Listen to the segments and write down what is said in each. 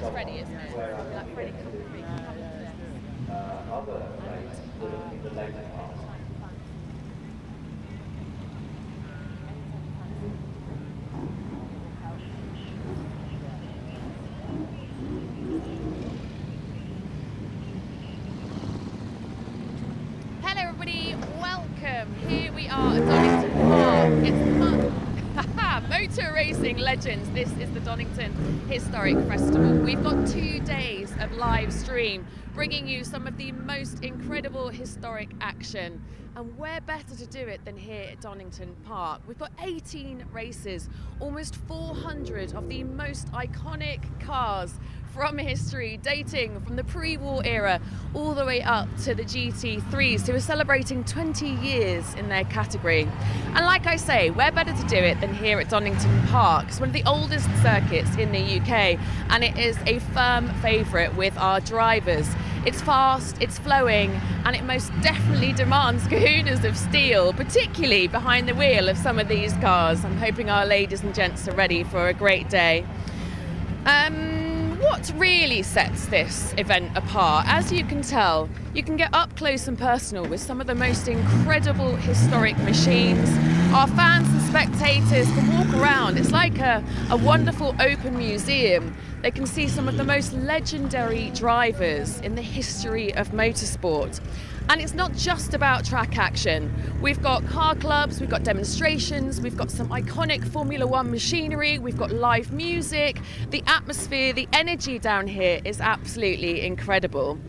It's Freddie, isn't it? That Freddie company. Hello everybody, welcome. Here we are at Donington Park. It's motor racing legends. This is the Donington Historic Festival. We've got 2 days of live stream bringing you some of the most incredible historic action, and where better to do it than here at Donington Park. We've got 18 races, almost 400 of the most iconic cars from history, dating from the pre-war era all the way up to the GT3s, who are celebrating 20 years in their category. And like I say, where better to do it than here at Donington Park? It's one of the oldest circuits in the UK, and it is a firm favourite with our drivers. It's fast, it's flowing, and it most definitely demands kahunas of steel, particularly behind the wheel of some of these cars. I'm hoping our ladies and gents are ready for a great day. What really sets this event apart, as you can tell, you can get up close and personal with some of the most incredible historic machines. Our fans and spectators can walk around. It's like a wonderful open museum. They can see some of the most legendary drivers in the history of motorsport. And it's not just about track action. We've got car clubs, we've got demonstrations, we've got some iconic Formula One machinery, we've got live music. The atmosphere, the energy down here is absolutely incredible.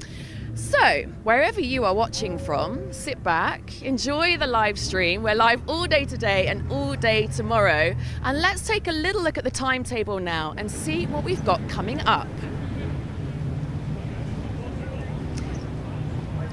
So, wherever you are watching from, sit back, enjoy the live stream. We're live all day today and all day tomorrow. And let's take a little look at the timetable now and see what we've got coming up.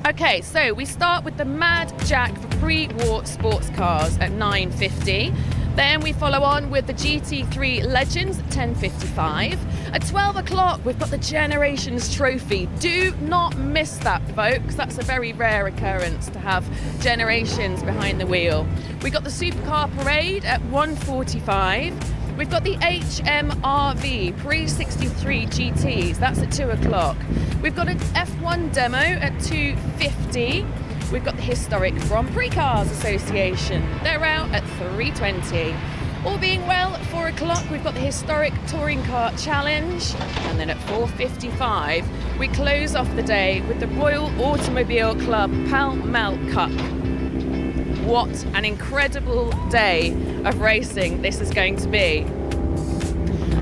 Okay, so we start with the Mad Jack for pre-war sports cars at 9:50. Then we follow on with the GT3 Legends at 10:55. At 12 o'clock, we've got the Generations Trophy. Do not miss that, folks. That's a very rare occurrence to have generations behind the wheel. We got the Supercar Parade at 1:45. We've got the HMRV Prix 63 GTs, that's at 2 o'clock. We've got an F1 demo at 2:50. We've got the Historic Grand Prix Cars Association, they're out at 3:20. All being well, at 4 o'clock, we've got the Historic Touring Car Challenge, and then at 4:55, we close off the day with the Royal Automobile Club Pall Mall Cup. What an incredible day of racing this is going to be.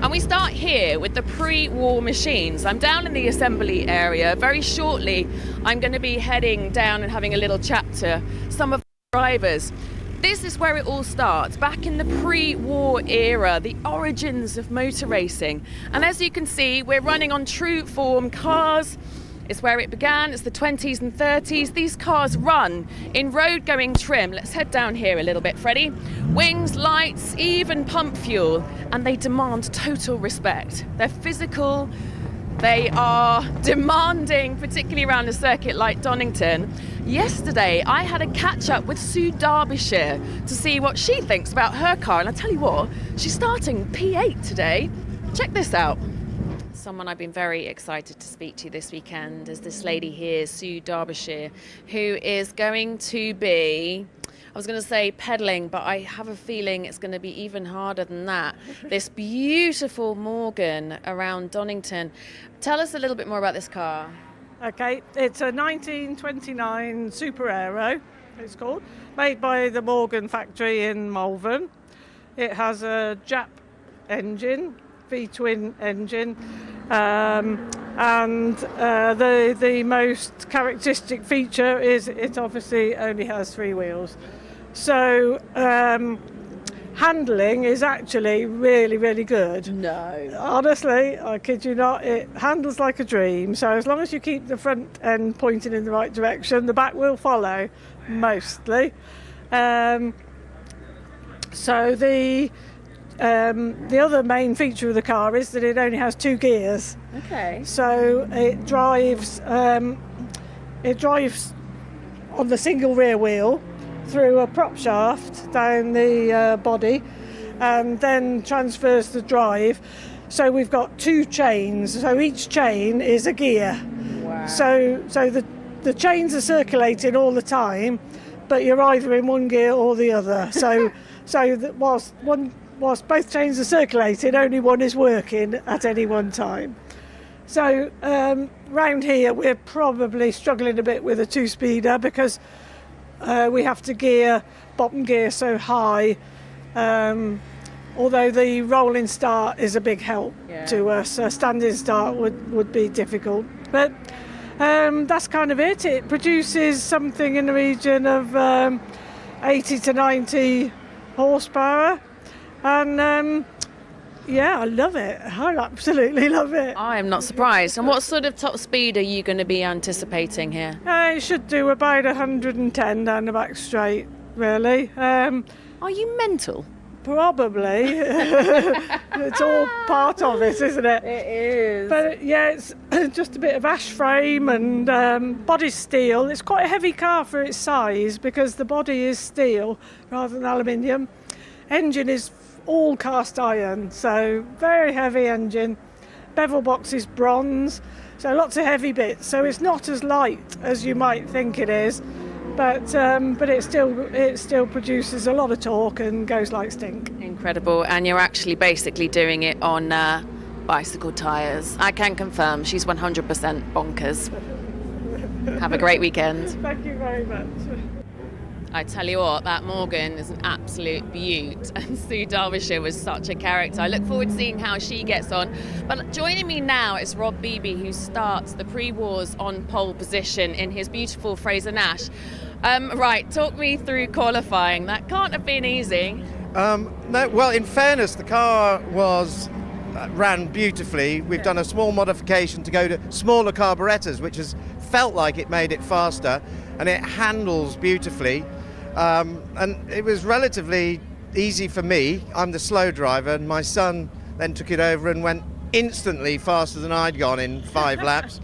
And we start here with the pre-war machines. I'm down in the assembly area. Very shortly, I'm going to be heading down and having a little chat to some of the drivers. This is where it all starts, back in the pre-war era, the origins of motor racing. And as you can see, we're running on true form cars. It's where it began. It's the 20s and 30s. These cars run in road-going trim. Let's head down here a little bit, Freddie. Wings, lights, even pump fuel, and they demand total respect. They're physical. They are demanding, particularly around a circuit like Donington. Yesterday, I had a catch-up with Sue Derbyshire to see what she thinks about her car, and I tell you what, she's starting P8 today. Check this out. Someone I've been very excited to speak to this weekend is this lady here, Sue Derbyshire, who is going to be, I was going to say pedaling, but I have a feeling it's going to be even harder than that. This beautiful Morgan around Donington. Tell us a little bit more about this car. Okay, it's a 1929 Super Aero, it's called, made by the Morgan factory in Malvern. It has a Jap engine, V-twin engine, and the most characteristic feature is it obviously only has 3 wheels. So handling is actually really, really good. No. Honestly, I kid you not, it handles like a dream. So as long as you keep the front end pointing in the right direction, the back will follow, mostly. So the other main feature of the car is that it only has 2 gears. Okay. So it drives on the single rear wheel through a prop shaft down the body, and then transfers the drive. So we've got 2 chains, so each chain is a gear. Wow. So the chains are circulating all the time, but you're either in one gear or the other. So that whilst both chains are circulating, only one is working at any one time. So round here we're probably struggling a bit with a 2-speeder because we have to gear bottom gear so high. Although the rolling start is a big help to us, a standing start would be difficult. But that's kind of it. It produces something in the region of 80 to 90 horsepower. And I love it. I absolutely love it. I am not surprised. And what sort of top speed are you going to be anticipating here? It should do about 110 down the back straight, really. Are you mental? Probably. It's all part of it, isn't it? It is. But it's just a bit of ash frame and body steel. It's quite a heavy car for its size because the body is steel rather than aluminium. Engine is all cast iron, so very heavy engine. Bevel box is bronze, so lots of heavy bits. So it's not as light as you might think it is. But it still produces a lot of torque and goes like stink. Incredible. And you're actually basically doing it on bicycle tyres. I can confirm she's 100% bonkers. Have a great weekend. Thank you very much. I tell you what, that Morgan is an absolute beaut, and Sue Derbyshire was such a character. I look forward to seeing how she gets on. But joining me now is Rob Beebe, who starts the Prix Wars on pole position in his beautiful Fraser Nash. Right, talk me through qualifying. That can't have been easy. No, well, in fairness, the car ran beautifully. We've done a small modification to go to smaller carburetors, which has felt like it made it faster, and it handles beautifully. And it was relatively easy for me. I'm the slow driver, and my son then took it over and went instantly faster than I'd gone in 5 laps.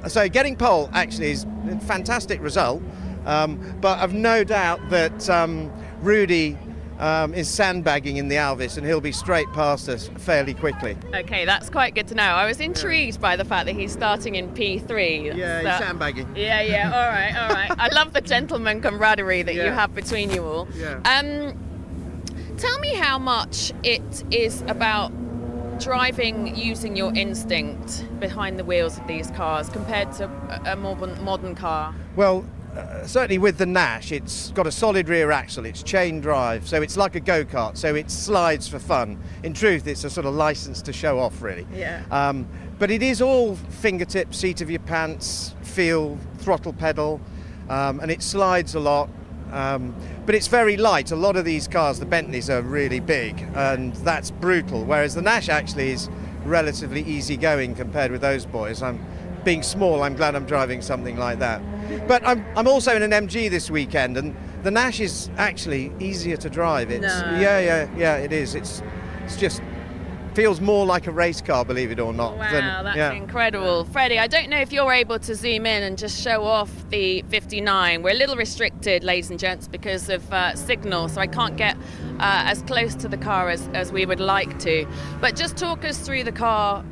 So getting pole actually is a fantastic result, but I've no doubt that Rudy is sandbagging in the Alvis, and he'll be straight past us fairly quickly. Okay, that's quite good to know. I was intrigued by the fact that he's starting in P3. Yeah, he's sandbagging. Yeah, all right. I love the gentleman camaraderie that you have between you all. Yeah. Tell me how much it is about driving using your instinct behind the wheels of these cars compared to a more modern car. Well, certainly with the Nash, it's got a solid rear axle, it's chain drive, so it's like a go-kart, so it slides for fun. In truth, it's a sort of license to show off, really. Yeah. But it is all fingertip, seat of your pants, feel, throttle pedal, and it slides a lot. But it's very light. A lot of these cars, the Bentleys, are really big, and that's brutal, whereas the Nash actually is relatively easygoing compared with those boys. Being small, I'm glad I'm driving something like that. But I'm also in an MG this weekend, and the Nash is actually easier to drive. It is. It's just feels more like a race car, believe it or not. Wow, that's incredible. Freddie, I don't know if you're able to zoom in and just show off the 59. We're a little restricted, ladies and gents, because of signal, so I can't get as close to the car as we would like to. But just talk us through the car,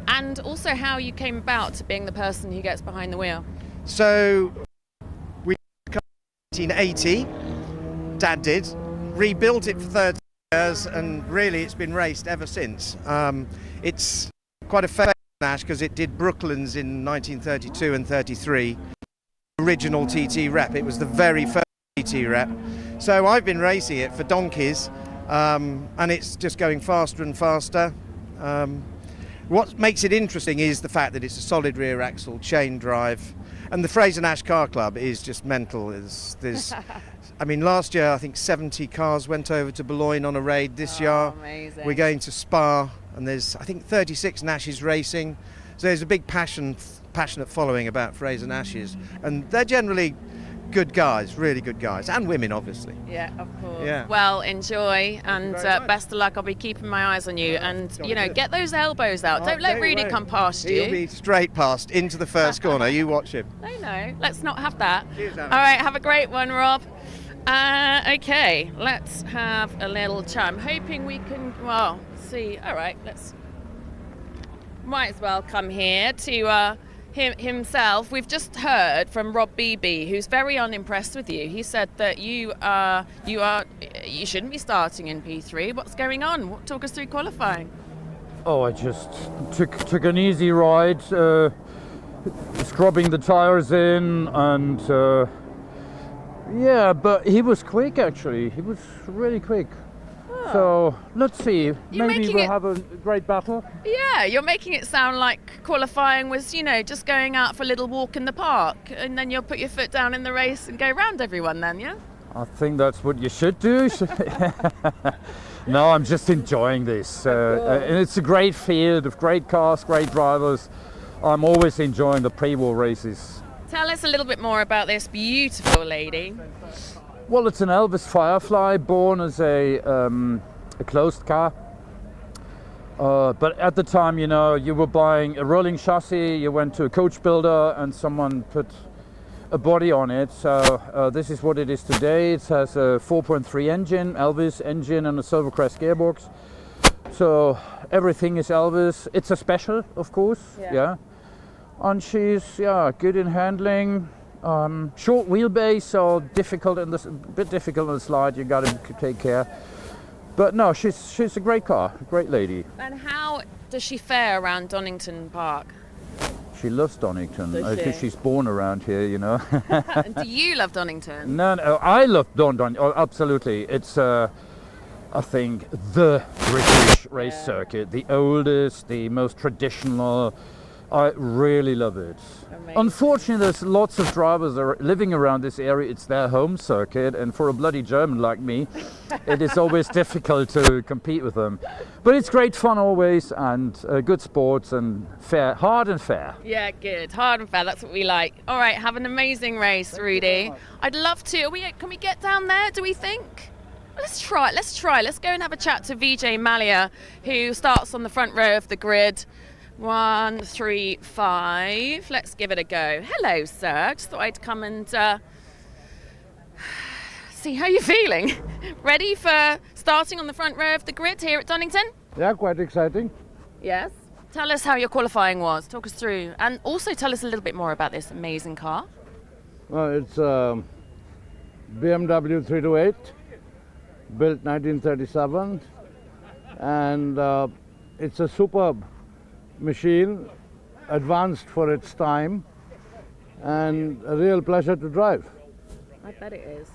and also how you came about being the person who gets behind the wheel. So we 1980, Dad did, rebuilt it for 30 years, and really it's been raced ever since. It's quite a famous Nash because it did Brooklands in 1932 and 33, original TT rep. It was the very first TT rep. So I've been racing it for donkeys, and it's just going faster and faster. What makes it interesting is the fact that it's a solid rear axle, chain drive, and the Fraser Nash Car Club is just mental. Last year I think 70 cars went over to Boulogne on a raid. This year amazing. We're going to Spa, and there's I think 36 Nashes racing. So there's a big passionate following about Fraser Nashes, and they're generally good guys, really good guys, and women obviously. Yeah, of course. Yeah. Well, enjoy, and best of luck. I'll be keeping my eyes on you, and get those elbows out. Don't let Rudy come past you. He'll be straight past into the first corner. You watch him. No, let's not have that. Cheers, Alan. All right, have a great one, Rob. Okay, let's have a little chat. I'm hoping we can, well, see. All right, might as well come here to himself. We've just heard from Rob Beebe, who's very unimpressed with you. He said that you shouldn't be starting in P3. What's going on? Talk us through qualifying. Oh, I just took an easy ride, scrubbing the tires in, and yeah, but he was quick actually. He was really quick. So let's see. Maybe we'll have a great battle. Yeah, you're making it sound like qualifying was, just going out for a little walk in the park, and then you'll put your foot down in the race and go round everyone then, yeah? I think that's what you should do. No, I'm just enjoying this. And it's a great field of great cars, great drivers. I'm always enjoying the pre-war races. Tell us a little bit more about this beautiful lady. Well, it's an Elvis Firefly, born as a closed car. But at the time, you were buying a rolling chassis, you went to a coach builder and someone put a body on it. So this is what it is today. It has a 4.3 engine, Elvis engine, and a Silvercrest gearbox. So everything is Elvis. It's a special, of course, yeah. And she's good in handling. Short wheelbase, so difficult a bit difficult on the slide. You got to take care. But no, she's a great car, a great lady. And how does she fare around Donington Park? She loves Donington. Does I think she? she's born around here, And do you love Donington? No, I love Donington. Oh, absolutely. It's I think the British race circuit, the oldest, the most traditional. I really love it. Amazing. Unfortunately, there's lots of drivers that are living around this area. It's their home circuit, and for a bloody German like me, it is always difficult to compete with them. But it's great fun always, and good sports, and fair, hard and fair. Yeah, good. Hard and fair. That's what we like. All right, have an amazing race, Rudy. I'd love to. Can we get down there, do we think? Let's try. Let's go and have a chat to Vijay Mallya, who starts on the front row of the grid. 1, 3, 5. Let's give it a go. Hello, sir. Just thought I'd come and see how you're feeling. Ready for starting on the front row of the grid here at Donington? Yeah, quite exciting. Yes. Tell us how your qualifying was. Talk us through. And also tell us a little bit more about this amazing car. Well, it's BMW 328, built 1937. And it's a superb machine, advanced for its time, and a real pleasure to drive. I bet it is.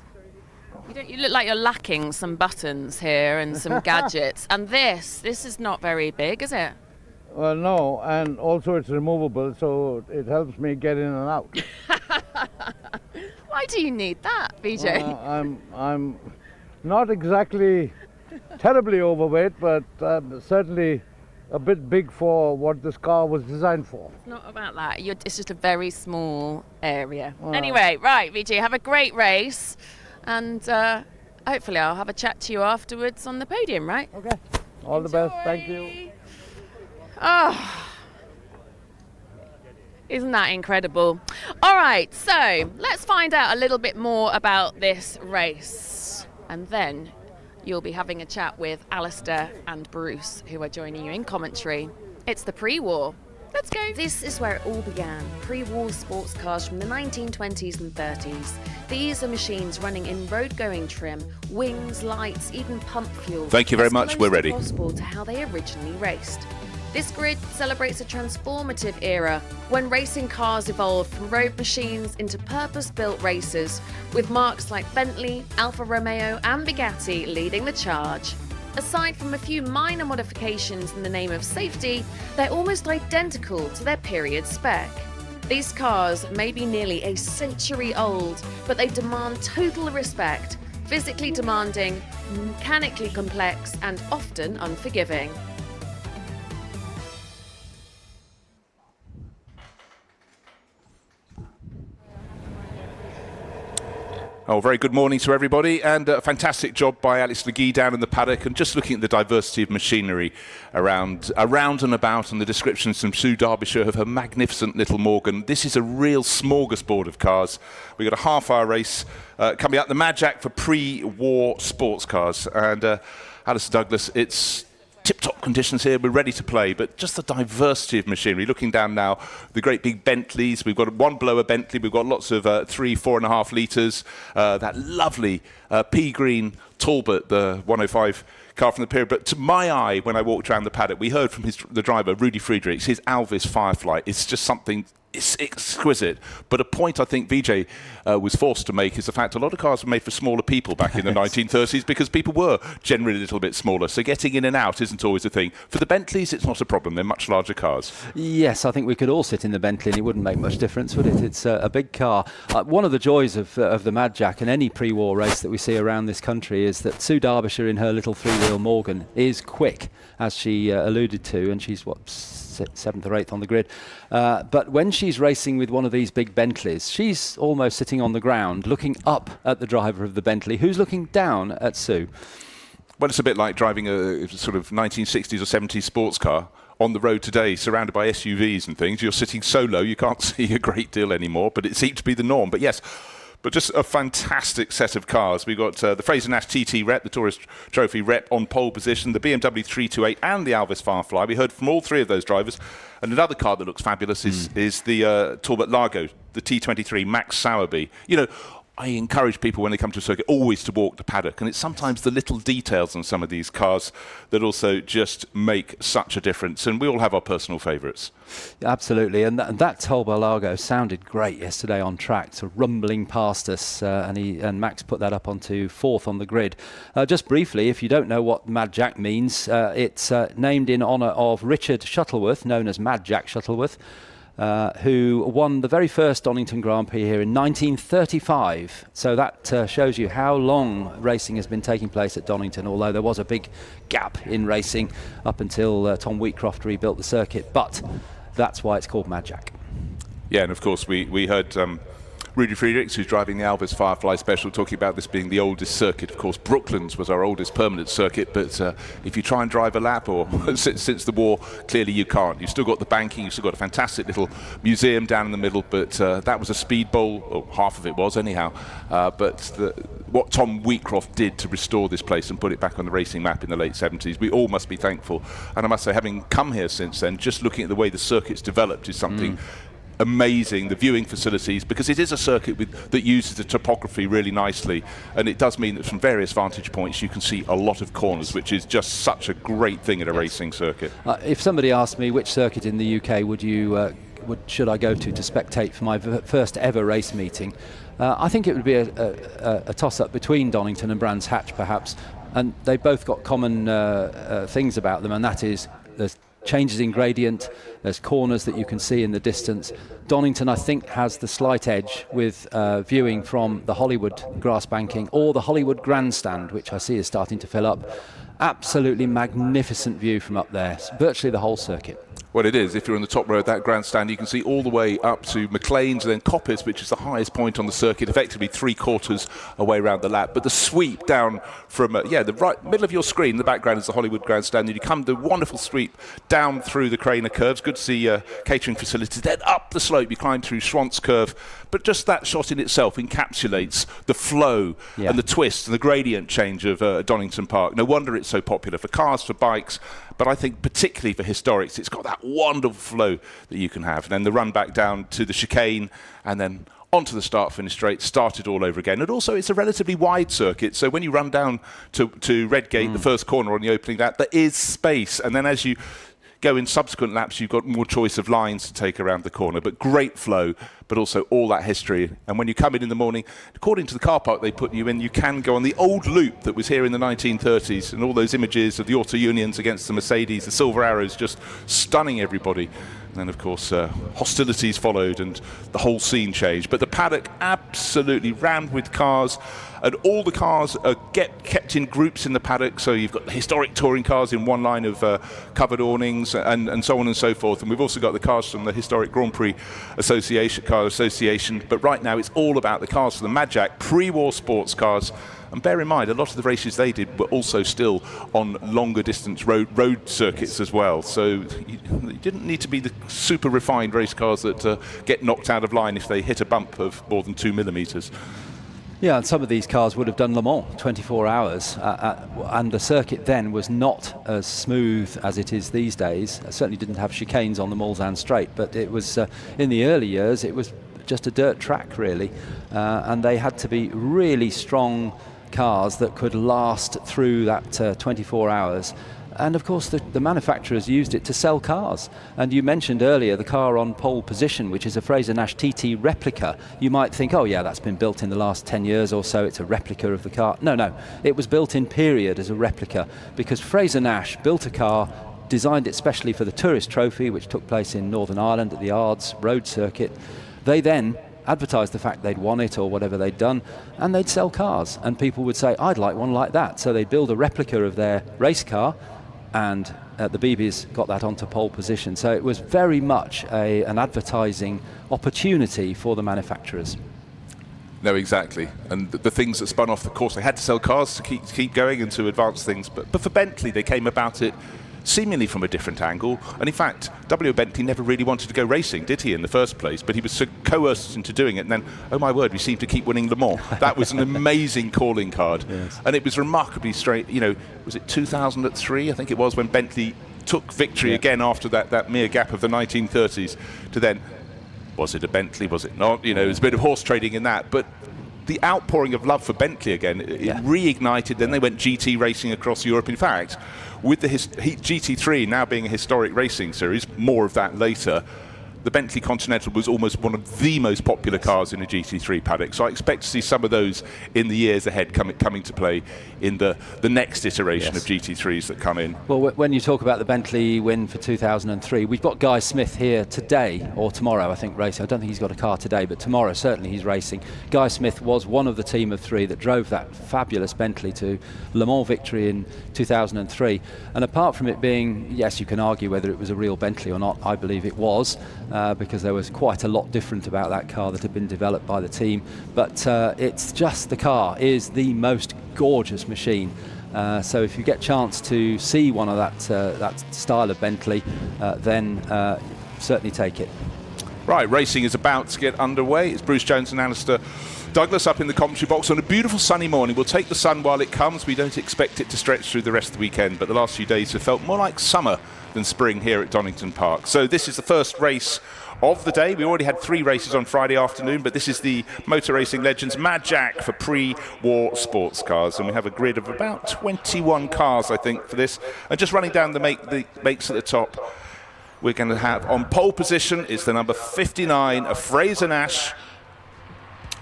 You look like you're lacking some buttons here and some gadgets. And this is not very big, is it? Well, no, and also it's removable, so it helps me get in and out. Why do you need that, BJ? I'm not exactly terribly overweight, but certainly a bit big for what this car was designed for. It's not about that. It's just a very small area. Anyway, right, Vijay, have a great race, and hopefully I'll have a chat to you afterwards on the podium, right? Okay. All the best. Thank you. Oh, isn't that incredible? All right, so let's find out a little bit more about this race, and then you'll be having a chat with Alistair and Bruce, who are joining you in commentary. It's the pre-war. Let's go. This is where it all began. Pre-war sports cars from the 1920s and 30s. These are machines running in road-going trim, wings, lights, even pump fuel. Thank you very much. We're ready. As close as possible to how they originally raced. This grid celebrates a transformative era when racing cars evolved from road machines into purpose-built racers, with marques like Bentley, Alfa Romeo and Bugatti leading the charge. Aside from a few minor modifications in the name of safety, they're almost identical to their period spec. These cars may be nearly a century old, but they demand total respect, physically demanding, mechanically complex and often unforgiving. Oh, very good morning to everybody, and a fantastic job by Alex Legee down in the paddock, and just looking at the diversity of machinery around and about, and the descriptions from Sue Derbyshire of her magnificent little Morgan. This is a real smorgasbord of cars. We've got a half-hour race coming up, the Mad Jack for pre-war sports cars, and Alistair Douglas, it's tip-top conditions here, we're ready to play, but just the diversity of machinery. Looking down now, the great big Bentleys, we've got one blower Bentley, we've got lots of 4.5 litres, that lovely pea green Talbot, the 105 car from the period. But to my eye, when I walked around the paddock, we heard from the driver, Rudy Friedrichs, his Alvis Firefly. It's just something, it's exquisite. But a point I think Vijay was forced to make is the fact a lot of cars were made for smaller people back in the 1930s because people were generally a little bit smaller. So getting in and out isn't always a thing. For the Bentleys, it's not a problem. They're much larger cars. Yes, I think we could all sit in the Bentley and it wouldn't make much difference, would it? It's a big car. One of the joys of the Mad Jack and any pre-war race that we see around this country is that Sue Derbyshire in her little three-wheel Morgan is quick, as she alluded to, and she's, what, 7th or 8th on the grid. But when she's racing with one of these big Bentleys, she's almost sitting on the ground looking up at the driver of the Bentley, who's looking down at Sue. Well, it's a bit like driving a sort of 1960s or 70s sports car on the road today, surrounded by SUVs and things. You're sitting so low, you can't see a great deal anymore, but it seems to be the norm. But yes, but just a fantastic set of cars. We've got the Fraser-Nash TT Rep, the Tourist Trophy Rep on pole position, the BMW 328 and the Alvis Firefly. We heard from all three of those drivers. And another car that looks fabulous is the Talbot Largo, the T23 Max Sowerby. You know, I encourage people when they come to a circuit always to walk the paddock, and it's sometimes the little details on some of these cars that also just make such a difference, and we all have our personal favourites. Absolutely, and that Talbot Largo sounded great yesterday on track, so rumbling past us, and Max put that up onto 4th on the grid. Just briefly, if you don't know what Mad Jack means, it's named in honour of Richard Shuttleworth, known as Mad Jack Shuttleworth, who won the very first Donington Grand Prix here in 1935. So that shows you how long racing has been taking place at Donington, although there was a big gap in racing up until Tom Wheatcroft rebuilt the circuit. But that's why it's called Mad Jack. Yeah, and of course we heard Rudy Friedrichs, who's driving the Alvis Firefly Special, talking about this being the oldest circuit. Of course, Brooklands was our oldest permanent circuit, but if you try and drive a lap, or since the war, clearly you can't. You've still got the banking, you've still got a fantastic little museum down in the middle, but that was a speed bowl, or half of it was anyhow. But what Tom Wheatcroft did to restore this place and put it back on the racing map in the late 70s, we all must be thankful. And I must say, having come here since then, just looking at the way the circuit's developed is something amazing. The viewing facilities, because it is a circuit that uses the topography really nicely, and it does mean that from various vantage points you can see a lot of corners, which is just such a great thing at a racing circuit. If somebody asked me which circuit in the UK should I go to spectate for my first ever race meeting, I think it would be a toss-up between Donington and Brands Hatch perhaps, and they've both got common things about them, and that is there's changes in gradient, there's corners that you can see in the distance. Donington, I think, has the slight edge with viewing from the Hollywood grass banking or the Hollywood grandstand, which I see is starting to fill up. Absolutely magnificent view from up there, virtually the whole circuit. Well, it is. If you're on the top row of that grandstand, you can see all the way up to McLean's and then Coppice, which is the highest point on the circuit, effectively 3/4 away around the lap. But the sweep down from the right middle of your screen, the background is the Hollywood grandstand, and you come the wonderful sweep down through the Craner curves. Good to see catering facilities. Then up the slope, you climb through Schwantz curve. But just that shot in itself encapsulates the flow and the twist and the gradient change of Donington Park. No wonder it's so popular for cars, for bikes, but I think particularly for historics, it's got that wonderful flow that you can have. And then the run back down to the chicane, and then onto the start-finish straight, started all over again. And also, it's a relatively wide circuit, so when you run down to Redgate, the first corner on the opening lap, there is space. And then as you go in subsequent laps, you've got more choice of lines to take around the corner. But great flow, but also all that history. And when you come in the morning, according to the car park they put you in, you can go on the old loop that was here in the 1930s, and all those images of the Auto Unions against the Mercedes, the Silver Arrows, just stunning everybody. And then, of course, hostilities followed and the whole scene changed. But the paddock absolutely rammed with cars. and all the cars are kept in groups in the paddock. So you've got the historic touring cars in one line of covered awnings, and so on and so forth. And we've also got the cars from the Historic Grand Prix Car Association. But right now it's all about the cars from the Mad Jack pre-war sports cars. And bear in mind, a lot of the races they did were also still on longer distance road circuits as well. So you didn't need to be the super refined race cars that get knocked out of line if they hit a bump of more than 2 millimeters. Yeah, and some of these cars would have done Le Mans 24 hours, and the circuit then was not as smooth as it is these days. It certainly didn't have chicanes on the Mulsanne Straight, but it was, in the early years, it was just a dirt track, really, and they had to be really strong cars that could last through that 24 hours. And of course the manufacturers used it to sell cars. And you mentioned earlier the car on pole position, which is a Fraser-Nash TT replica. You might think, oh yeah, that's been built in the last 10 years or so, it's a replica of the car. No, it was built in period as a replica, because Fraser-Nash built a car, designed it specially for the Tourist Trophy, which took place in Northern Ireland at the Ards road circuit. They then advertised the fact they'd won it or whatever they'd done, and they'd sell cars, and people would say, I'd like one like that. So they'd build a replica of their race car, and the BBs got that onto pole position. So it was very much an advertising opportunity for the manufacturers. No, exactly. And the things that spun off the course, they had to sell cars to keep going and to advance things. But for Bentley, they came about it seemingly from a different angle. And in fact, W. Bentley never really wanted to go racing, did he, in the first place? But he was so coerced into doing it. And then, oh my word, we seem to keep winning Le Mans. That was an amazing calling card. Yes. And it was remarkably straight. You know, was it 2003, I think it was, when Bentley took victory again after that mere gap of the 1930s to then, was it a Bentley, was it not? You know, there's a bit of horse trading in that. But the outpouring of love for Bentley again, it reignited. Then they went GT racing across Europe. In fact, with the GT3 now being a historic racing series, more of that later, the Bentley Continental was almost one of the most popular cars in a GT3 paddock. So I expect to see some of those in the years ahead coming to play in the next iteration of GT3s that come in. Well, when you talk about the Bentley win for 2003, we've got Guy Smith here today, or tomorrow, I think, racing. I don't think he's got a car today, but tomorrow certainly he's racing. Guy Smith was one of the team of three that drove that fabulous Bentley to Le Mans victory in 2003. And apart from it being, yes, you can argue whether it was a real Bentley or not, I believe it was. Because there was quite a lot different about that car that had been developed by the team. But it's just, the car is the most gorgeous machine. So if you get a chance to see one of that style of Bentley, then certainly take it. Right, racing is about to get underway. It's Bruce Jones and Alistair Douglas up in the commentary box on a beautiful sunny morning. We'll take the sun while it comes. We don't expect it to stretch through the rest of the weekend, but the last few days have felt more like summer than spring here at Donington Park. So this is the first race of the day. We already had 3 races on Friday afternoon, but this is the Motor Racing Legends Mad Jack for pre-war sports cars, and we have a grid of about 21 cars, I think, for this. And just running down the makes at the top, we're going to have on pole position is the number 59, a Fraser-Nash,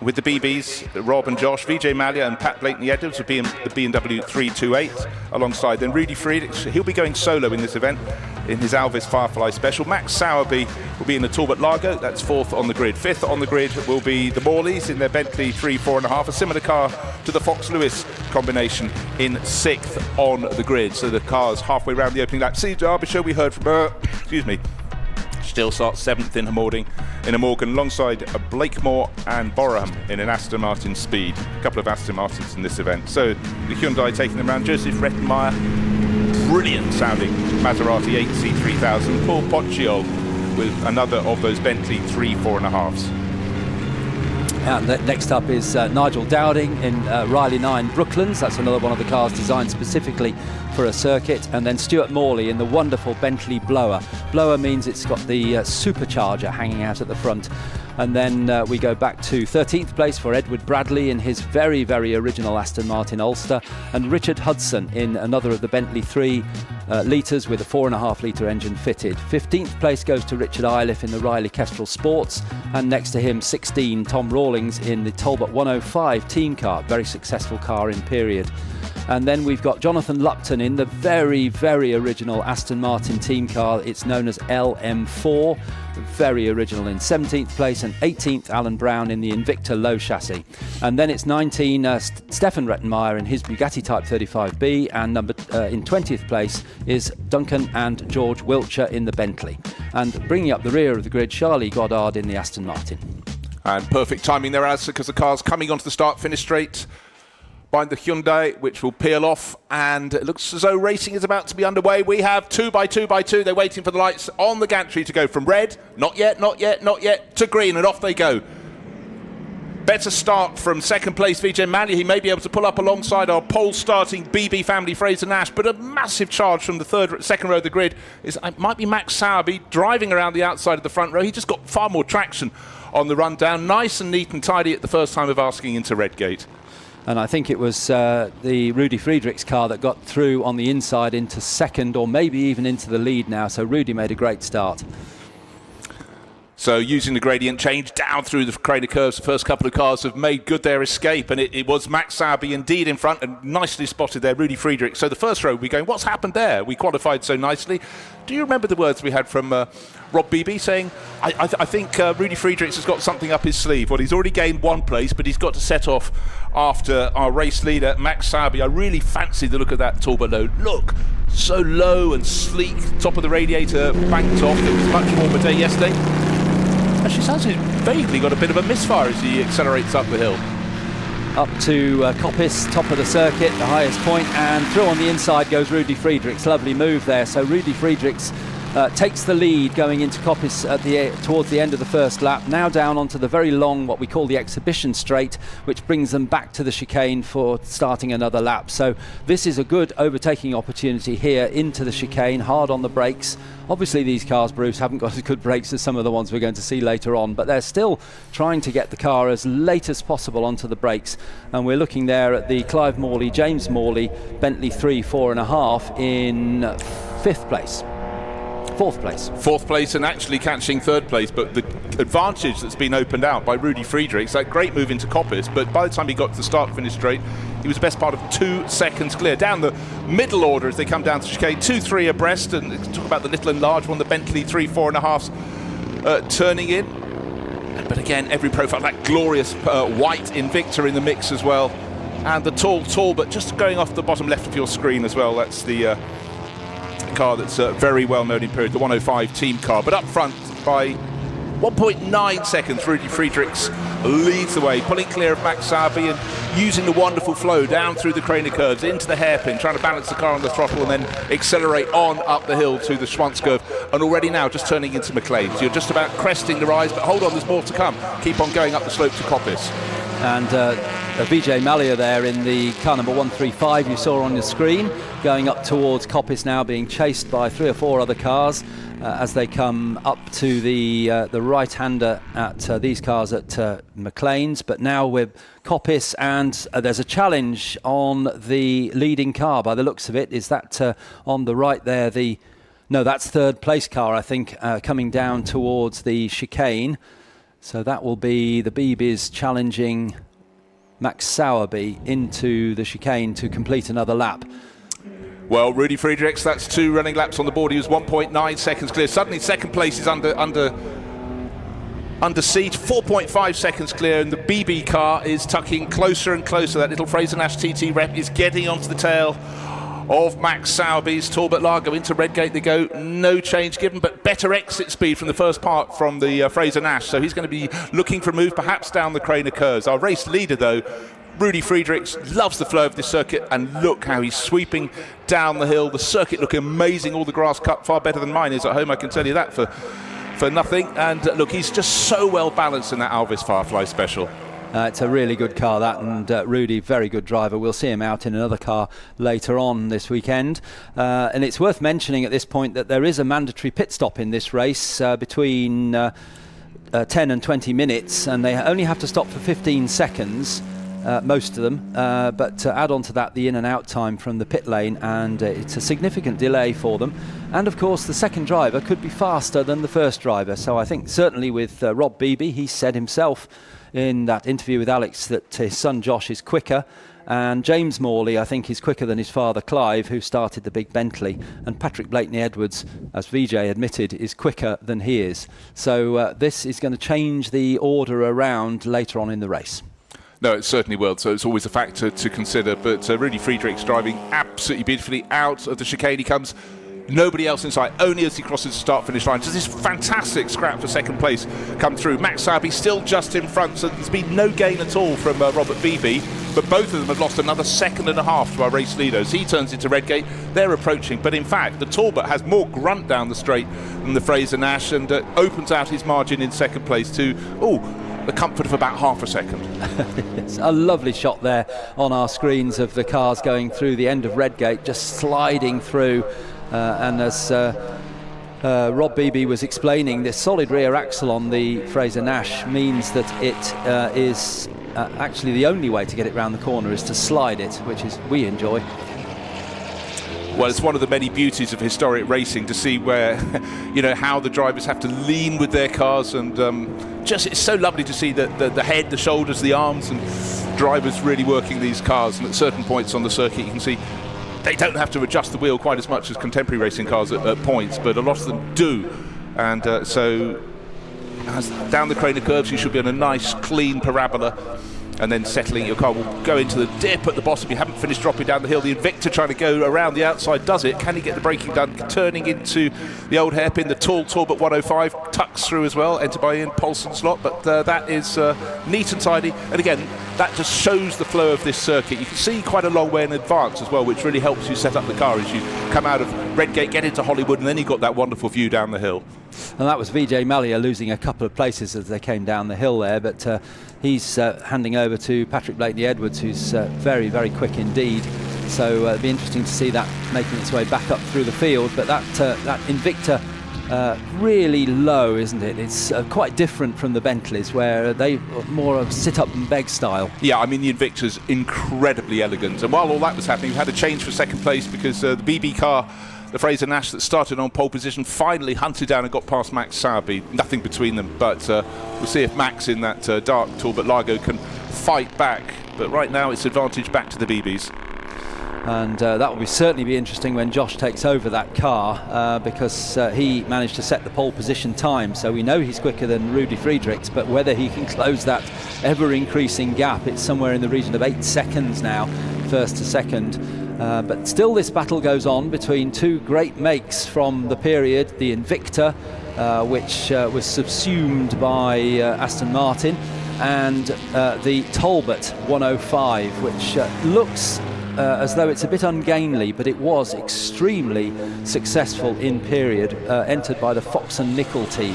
with the BBs, Rob and Josh, Vijay Mallya and Pat Blakeney-Edwards will be in the BMW 328 alongside then Rudy Friedrich. He'll be going solo in this event in his Alvis Firefly Special. Max Sowerby will be in the Talbot Largo, that's 4th on the grid. 5th on the grid will be the Morleys in their Bentley 3.5, a similar car to the Fox Lewis combination in 6th on the grid. So the car's halfway around the opening lap. Steve Derbyshire, we heard from, still starts 7th in a Morgan alongside Blakemore and Boreham in an Aston Martin Speed. A couple of Aston Martins in this event. So the Hyundai taking them around. Joseph Rettenmeyer, brilliant sounding Maserati 8C3000. Paul Pocciol with another of those Bentley 3.5s. Next up is Nigel Dowding in Riley 9 Brooklands. That's another one of the cars designed specifically for a circuit. And then Stuart Morley in the wonderful Bentley Blower. Blower means it's got the supercharger hanging out at the front. And then we go back to 13th place for Edward Bradley in his very, very original Aston Martin Ulster. And Richard Hudson in another of the Bentley 3 litres with a 4.5 litre engine fitted. 15th place goes to Richard Iliff in the Riley Kestrel Sports, and next to him 16 Tom Rawlings in the Talbot 105 team car, very successful car in period. And then we've got Jonathan Lupton in the very, very original Aston Martin team car. It's known as LM4. Very original in 17th place, and 18th Alan Brown in the Invicta low chassis. And then it's 19 Stefan Rettenmeier in his Bugatti Type 35B, and in 20th place is Duncan and George Wiltshire in the Bentley. And bringing up the rear of the grid, Charlie Goddard in the Aston Martin. And perfect timing there, Alistair, because the car's coming onto the start-finish straight behind the Hyundai, which will peel off, and it looks as though racing is about to be underway. We have 2 by 2 by 2. They're waiting for the lights on the gantry to go from red, not yet, to green, and off they go. Better start from second place Vijay Mallya. He may be able to pull up alongside our pole starting BB family Fraser Nash, but a massive charge from the second row of the grid it might be Max Sowerby driving around the outside of the front row. He just got far more traction on the run down. Nice and neat and tidy at the first time of asking into Redgate. And I think it was the Rudy Friedrichs car that got through on the inside into second, or maybe even into the lead now. So Rudy made a great start. So using the gradient change down through the Craner curves, the first couple of cars have made good their escape, and it was Max Sowerby indeed in front, and nicely spotted there, Rudy Friedrichs. So the first row, we're going, what's happened there? We qualified so nicely. Do you remember the words we had from Rob Beebe saying, I think Rudy Friedrichs has got something up his sleeve. Well, he's already gained one place, but he's got to set off after our race leader, Max Sowerby. I really fancy the look of that Talbot load. Look, so low and sleek, top of the radiator banked off. It was a much warmer day yesterday. Actually, sounds like he's vaguely got a bit of a misfire as he accelerates up the hill. Up to Coppice, top of the circuit, the highest point, and through on the inside goes Rudy Friedrichs. Lovely move there. So Rudy Friedrichs takes the lead going into Coppice towards the end of the first lap. Now down onto the very long, what we call the exhibition straight, which brings them back to the chicane for starting another lap. So this is a good overtaking opportunity here into the chicane, hard on the brakes. Obviously these cars, Bruce, haven't got as good brakes as some of the ones we're going to see later on, but they're still trying to get the car as late as possible onto the brakes. And we're looking there at the Clive Morley, James Morley, Bentley 3, 4.5 in 5th place. Fourth place, and actually catching third place, but the advantage that's been opened out by Rudy Friedrichs, that great move into Coppice, but by the time he got to the start finish straight, he was the best part of 2 seconds clear. Down the middle order as they come down to chicane, 2-3 abreast, and talk about the little and large one, the Bentley 3, 4.5s turning in. But again, every profile, that glorious white Invicta in the mix as well, and the tall, but just going off the bottom left of your screen as well, that's the car that's very well known in period, the 105 team car. But up front by 1.9 seconds, Rudy Friedrichs leads the way, pulling clear of Max Sowerby and using the wonderful flow down through the Craner curves into the hairpin, trying to balance the car on the throttle and then accelerate on up the hill to the Schwanz curve. And already now just turning into McLean's. You're just about cresting the rise, but hold on, there's more to come. Keep on going up the slope to Coppice. And Vijay Mallya there in the car number 135 you saw on your screen, going up towards Coppice now, being chased by 3 or 4 other cars as they come up to the right-hander at these cars at McLean's. But now we're Coppice, and there's a challenge on the leading car by the looks of it. Is that on the right there? No, that's third place car, I think, coming down towards the chicane. So that will be the Beebes challenging Max Sowerby into the chicane to complete another lap. Well, Rudy Friedrichs, that's 2 running laps on the board. He was 1.9 seconds clear. Suddenly second place is under siege, 4.5 seconds clear, and the BB car is tucking closer and closer. That little Fraser Nash TT rep is getting onto the tail of Max Sowerby's Talbot Lager. Into Redgate they go, no change given, but better exit speed from the first part from the Fraser Nash, so he's going to be looking for a move perhaps down the Craner curves. Our race leader though, Rudy Friedrichs, loves the flow of this circuit, and look how he's sweeping down the hill. The circuit looking amazing, all the grass cut far better than mine is at home, I can tell you that for nothing. And look, he's just so well balanced in that Alvis Firefly Special. It's a really good car, that, and Rudy, very good driver. We'll see him out in another car later on this weekend. And it's worth mentioning at this point that there is a mandatory pit stop in this race between 10 and 20 minutes, and they only have to stop for 15 seconds. most of them, but add on to that the in and out time from the pit lane, and it's a significant delay for them. And of course the second driver could be faster than the first driver, so I think certainly with Rob Beebe, he said himself in that interview with Alex that his son Josh is quicker, and James Morley I think is quicker than his father Clive, who started the big Bentley, and Patrick Blakeney-Edwards, as Vijay admitted, is quicker than he is. So this is going to change the order around later on in the race. No, it certainly will, so it's always a factor to consider, but Rudy Friedrich's driving absolutely beautifully. Out of the chicane he comes, nobody else in sight, only as he crosses the start-finish line. Does this fantastic scrap for second place come through. Max Sabi still just in front, so there's been no gain at all from Robert Beebe, but both of them have lost another second and a half to our race leaders. He turns into Redgate, they're approaching, but in fact the Talbot has more grunt down the straight than the Fraser-Nash, and opens out his margin in second place to the comfort of about half a second. It's a lovely shot there on our screens of the cars going through the end of Redgate, just sliding through, and as Rob Beebe was explaining, this solid rear axle on the Fraser-Nash means that it is actually the only way to get it round the corner is to slide it, which is we enjoy. Well, it's one of the many beauties of historic racing to see where, how the drivers have to lean with their cars, and it's so lovely to see the head, the shoulders, the arms, and drivers really working these cars. And at certain points on the circuit, you can see they don't have to adjust the wheel quite as much as contemporary racing cars at points, but a lot of them do. And so as down the Craner curves, you should be on a nice, clean parabola. And then settling your car will go into the dip at the bottom. You haven't finished dropping down the hill. The Invicta trying to go around the outside does it. Can he get the braking done? Turning into the old hairpin. The tall Talbot 105 tucks through as well, entered by Ian Paulson's lot. But that is neat and tidy. And again, that just shows the flow of this circuit. You can see quite a long way in advance as well, which really helps you set up the car as you come out of Redgate, get into Hollywood, and then you've got that wonderful view down the hill. And that was Vijay Mallya losing a couple of places as they came down the hill there, but he's handing over to Patrick Blakeney-Edwards, who's very, very quick indeed. So it'll be interesting to see that making its way back up through the field. But that Invicta, really low, isn't it? It's quite different from the Bentleys, where they more of sit-up and beg style. Yeah, I mean, the Invicta's incredibly elegant. And while all that was happening, we had a change for second place because the BB car, the Fraser-Nash that started on pole position, finally hunted down and got past Max Sabi. Nothing between them, but we'll see if Max in that dark Talbot Largo can fight back. But right now it's advantage back to the BBs. And that will certainly be interesting when Josh takes over that car, because he managed to set the pole position time, so we know he's quicker than Rudy Friedrichs, but whether he can close that ever-increasing gap, it's somewhere in the region of 8 seconds now, first to second. But still this battle goes on between two great makes from the period, the Invicta, which was subsumed by Aston Martin, and the Talbot 105, which looks as though it's a bit ungainly, but it was extremely successful in period, entered by the Fox and Nickel team.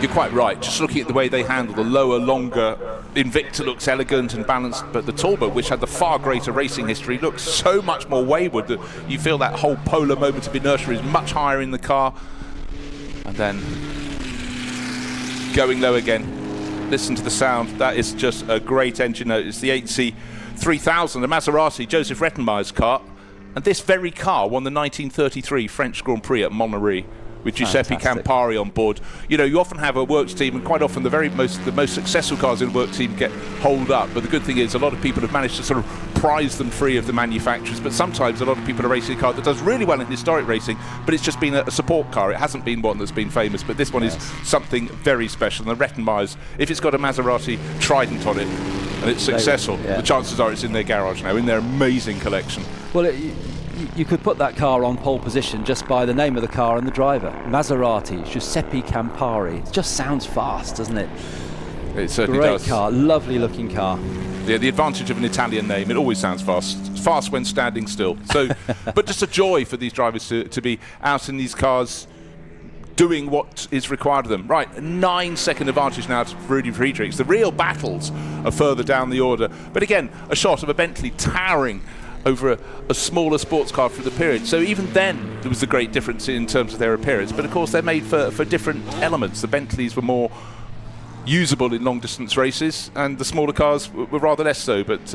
You're quite right. Just looking at the way they handle the lower, longer Invicta looks elegant and balanced, but the Talbot, which had the far greater racing history, looks so much more wayward that you feel that whole polar moment of inertia is much higher in the car. And then going low again. Listen to the sound. That is just a great engine note. It's the 8C3000, the Maserati, Joseph Rettenmeier's car. And this very car won the 1933 French Grand Prix at Monnerie, with Giuseppe Campari on board. You know, you often have a works team, and quite often the most successful cars in a work team get holed up. But the good thing is, a lot of people have managed to sort of prize them free of the manufacturers. But sometimes a lot of people are racing a car that does really well in historic racing, but it's just been a support car. It hasn't been one that's been famous. But this one is something very special. And the Rettenmeiers, if it's got a Maserati Trident on it and it's successful, the chances are it's in their garage now, in their amazing collection. Well, you could put that car on pole position just by the name of the car and the driver. Maserati, Giuseppe Campari. It just sounds fast, doesn't it? It certainly does. Great car, lovely looking car. Yeah, the advantage of an Italian name, it always sounds fast. It's fast when standing still. So, but just a joy for these drivers to be out in these cars doing what is required of them. Right, 9-second advantage now to Rudy Friedrichs. The real battles are further down the order. But again, a shot of a Bentley towering over a smaller sports car for the period. So even then there was a great difference in terms of their appearance, but of course they're made for different elements. The Bentleys were more usable in long distance races, and the smaller cars were rather less so. But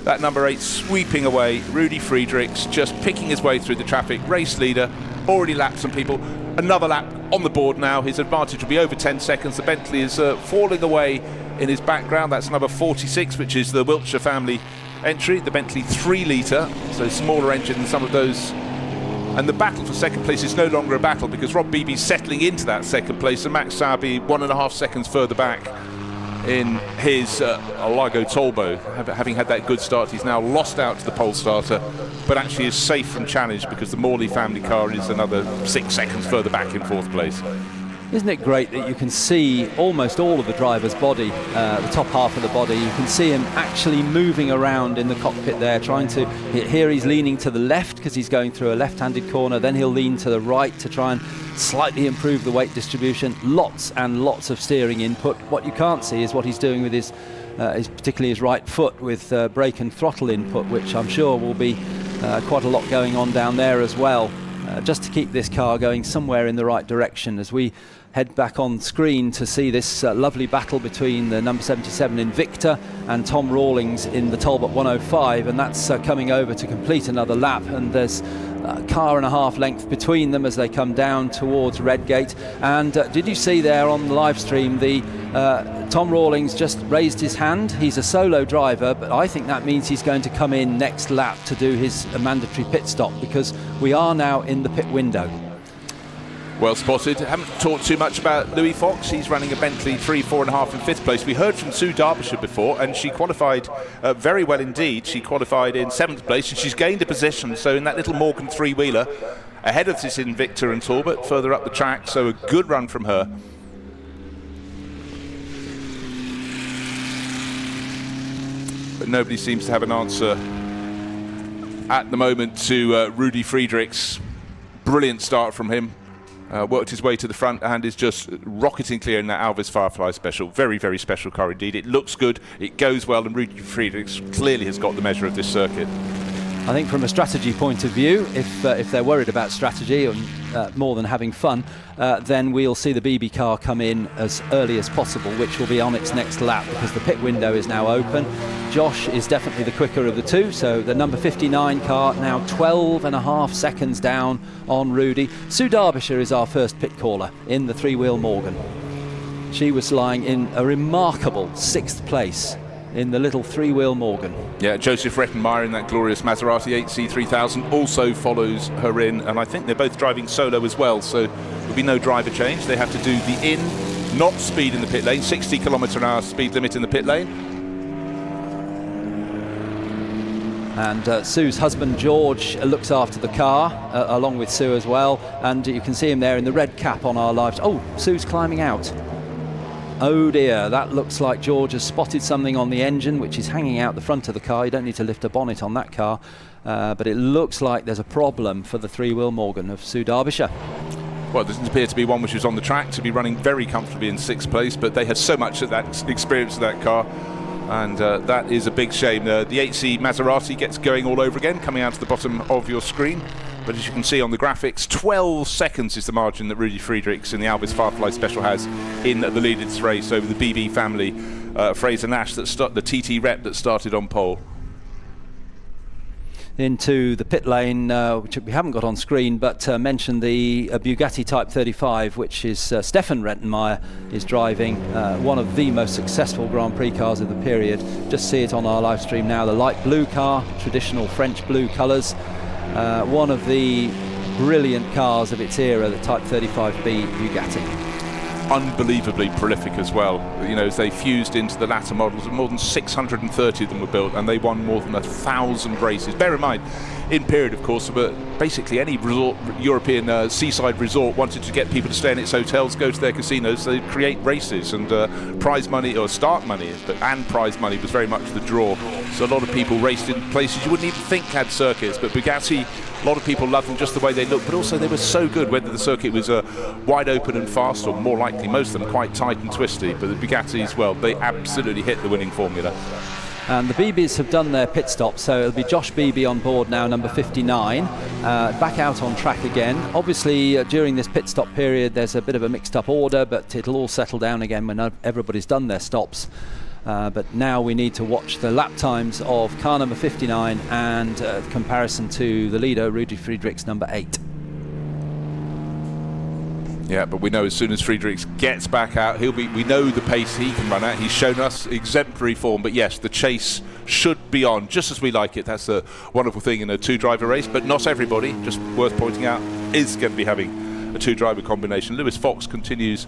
that number 8 sweeping away, Rudy Friedrichs just picking his way through the traffic, race leader, already lapped some people. Another lap on the board now. His advantage will be over 10 seconds. The Bentley is falling away in his background. That's number 46, which is the Wiltshire family entry, the Bentley 3 litre, so smaller engine than some of those. And the battle for second place is no longer a battle, because Rob Beebe's settling into that second place, and Max Sauber 1.5 seconds further back in his Largo Tolbo. Having had that good start, he's now lost out to the pole starter, but actually is safe from challenge because the Morley family car is another 6 seconds further back in 4th place. Isn't it great that you can see almost all of the driver's body, the top half of the body? You can see him actually moving around in the cockpit there, trying to, here he's leaning to the left because he's going through a left-handed corner, then he'll lean to the right to try and slightly improve the weight distribution. Lots and lots of steering input. What you can't see is what he's doing with his particularly his right foot, with brake and throttle input, which I'm sure will be quite a lot going on down there as well. Just to keep this car going somewhere in the right direction as we head back on screen to see this lovely battle between the number 77 Invicta and Tom Rawlings in the Talbot 105, and that's coming over to complete another lap, and there's a car and a half length between them as they come down towards Redgate. And did you see there on the live stream the Tom Rawlings just raised his hand? He's a solo driver, but I think that means he's going to come in next lap to do his mandatory pit stop, because we are now in the pit window. Well spotted. Haven't talked too much about Louis Fox. He's running a Bentley 3, 4.5 in 5th place. We heard from Sue Derbyshire before, and she qualified very well indeed. She qualified in 7th place, and she's gained a position. So in that little Morgan 3-wheeler, ahead of this Invicta and Talbot, further up the track. So a good run from her. But nobody seems to have an answer at the moment to Rudy Friedrichs. Brilliant start from him. Worked his way to the front and is just rocketing clear in that Alvis Firefly Special. Very, very special car indeed. It looks good, it goes well, and Rudy Friedrichs clearly has got the measure of this circuit. I think from a strategy point of view, if they're worried about strategy and more than having fun, then we'll see the BB car come in as early as possible, which will be on its next lap, because the pit window is now open. Josh is definitely the quicker of the two, so the number 59 car now 12.5 seconds down on Rudy. Sue Derbyshire is our first pit caller in the 3-wheel Morgan. She was lying in a remarkable 6th place in the little 3-wheel Morgan. Yeah, Joseph Rettenmeyer in that glorious Maserati 8C3000 also follows her in, and I think they're both driving solo as well, so there'll be no driver change. They have to do the in, not speed in the pit lane, 60 km/h speed limit in the pit lane. And Sue's husband George looks after the car along with Sue as well, and you can see him there in the red cap on our live. Oh, Sue's climbing out. Oh dear, that looks like George has spotted something on the engine which is hanging out the front of the car. You don't need to lift a bonnet on that car, but it looks like there's a problem for the 3-wheel Morgan of Sue Derbyshire. Well, there doesn't appear to be one which is on the track to be running very comfortably in 6th place, but they had so much of that experience of that car, and that is a big shame. The 8C Maserati gets going all over again, coming out to the bottom of your screen. But as you can see on the graphics, 12 seconds is the margin that Rudy Friedrichs in the Alvis Firefly Special has in the lead of this race over the BB family, Fraser Nash, the TT rep that started on pole. Into the pit lane, which we haven't got on screen, but mentioned the Bugatti Type 35, which is Stefan Rettenmeyer is driving, one of the most successful Grand Prix cars of the period. Just see it on our live stream now, the light blue car, traditional French blue colours. One of the brilliant cars of its era, the Type 35B Bugatti. Unbelievably prolific as well. You know, as they fused into the latter models, more than 630 of them were built, and they won more than 1,000 races. Bear in mind, in period, of course, but basically any resort, European seaside resort wanted to get people to stay in its hotels, go to their casinos, they'd create races, and prize money, or start money, and prize money was very much the draw. So a lot of people raced in places you wouldn't even think had circuits, but Bugatti, a lot of people loved them just the way they looked, but also they were so good, whether the circuit was wide open and fast, or more likely most of them quite tight and twisty. But the Bugattis, well, they absolutely hit the winning formula. And the BBs have done their pit stop, so it'll be Josh Beebe on board now, number 59, back out on track again. Obviously, during this pit stop period, there's a bit of a mixed up order, but it'll all settle down again when everybody's done their stops. But now we need to watch the lap times of car number 59 and comparison to the leader, Rudy Friedrichs, number 8. Yeah, but we know as soon as Friedrichs gets back out, we know the pace he can run at. He's shown us exemplary form, but yes, the chase should be on, just as we like it. That's a wonderful thing in a two-driver race, but not everybody, just worth pointing out, is going to be having a two-driver combination. Lewis Fox continues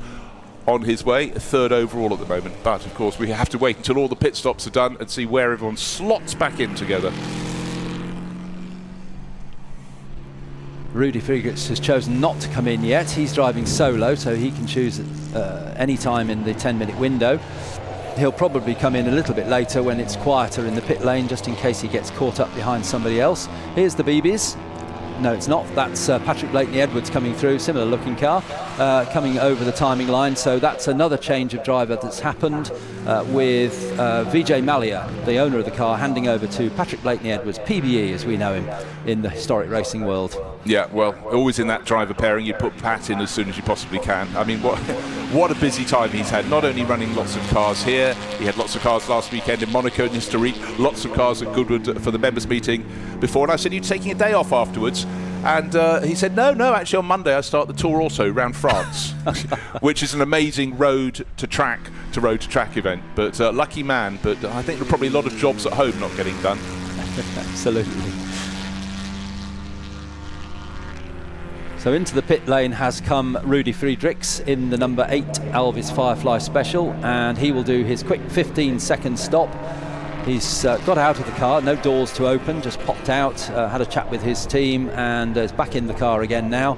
on his way, third overall at the moment, but of course we have to wait until all the pit stops are done and see where everyone slots back in together. Rudy Friedrichs has chosen not to come in yet. He's driving solo, so he can choose any time in the 10-minute window. He'll probably come in a little bit later when it's quieter in the pit lane, just in case he gets caught up behind somebody else. Here's the BBs. No, it's not. That's Patrick Blakeney-Edwards coming through, similar looking car, coming over the timing line. So that's another change of driver that's happened with Vijay Mallya, the owner of the car, handing over to Patrick Blakeney-Edwards, PBE as we know him in the historic racing world. Yeah, well, always in that driver pairing, you put Pat in as soon as you possibly can. I mean, what a busy time he's had, not only running lots of cars here, he had lots of cars last weekend in Monaco and Historique, lots of cars at Goodwood for the members meeting before, and I said, you're taking a day off afterwards? And he said, no, actually on Monday I start the tour also around France, which is an amazing road to track event. But lucky man, but I think there are probably a lot of jobs at home not getting done. Absolutely. So into the pit lane has come Rudy Friedrichs in the number 8 Alvis Firefly Special, and he will do his quick 15-second stop. He's got out of the car, no doors to open, just popped out, had a chat with his team, and is back in the car again now,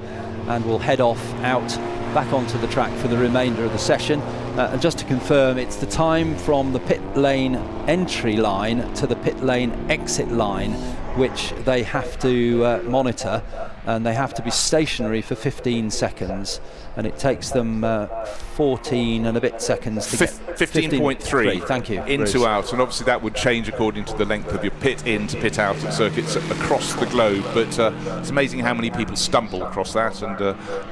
and will head off out back onto the track for the remainder of the session. And just to confirm, it's the time from the pit lane entry line to the pit lane exit line which they have to monitor, and they have to be stationary for 15 seconds, and it takes them 14 and a bit seconds to get 15.3 thank you, into Bruce. Out, and obviously that would change according to the length of your pit in to pit out at circuits across the globe, but it's amazing how many people stumble across that and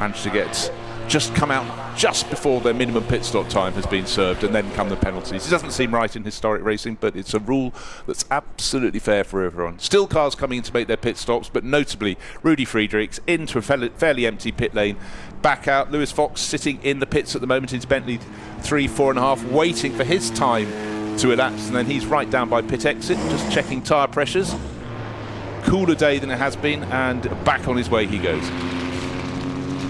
manage to just come out just before their minimum pit stop time has been served, and then come the penalties. It doesn't seem right in historic racing, but it's a rule that's absolutely fair for everyone. Still cars coming in to make their pit stops, but notably Rudy Friedrichs into a fairly empty pit lane, back out. Lewis Fox sitting in the pits at the moment in his Bentley 3.5, waiting for his time to elapse, and then he's right down by pit exit, just checking tyre pressures. Cooler day than it has been, and back on his way he goes.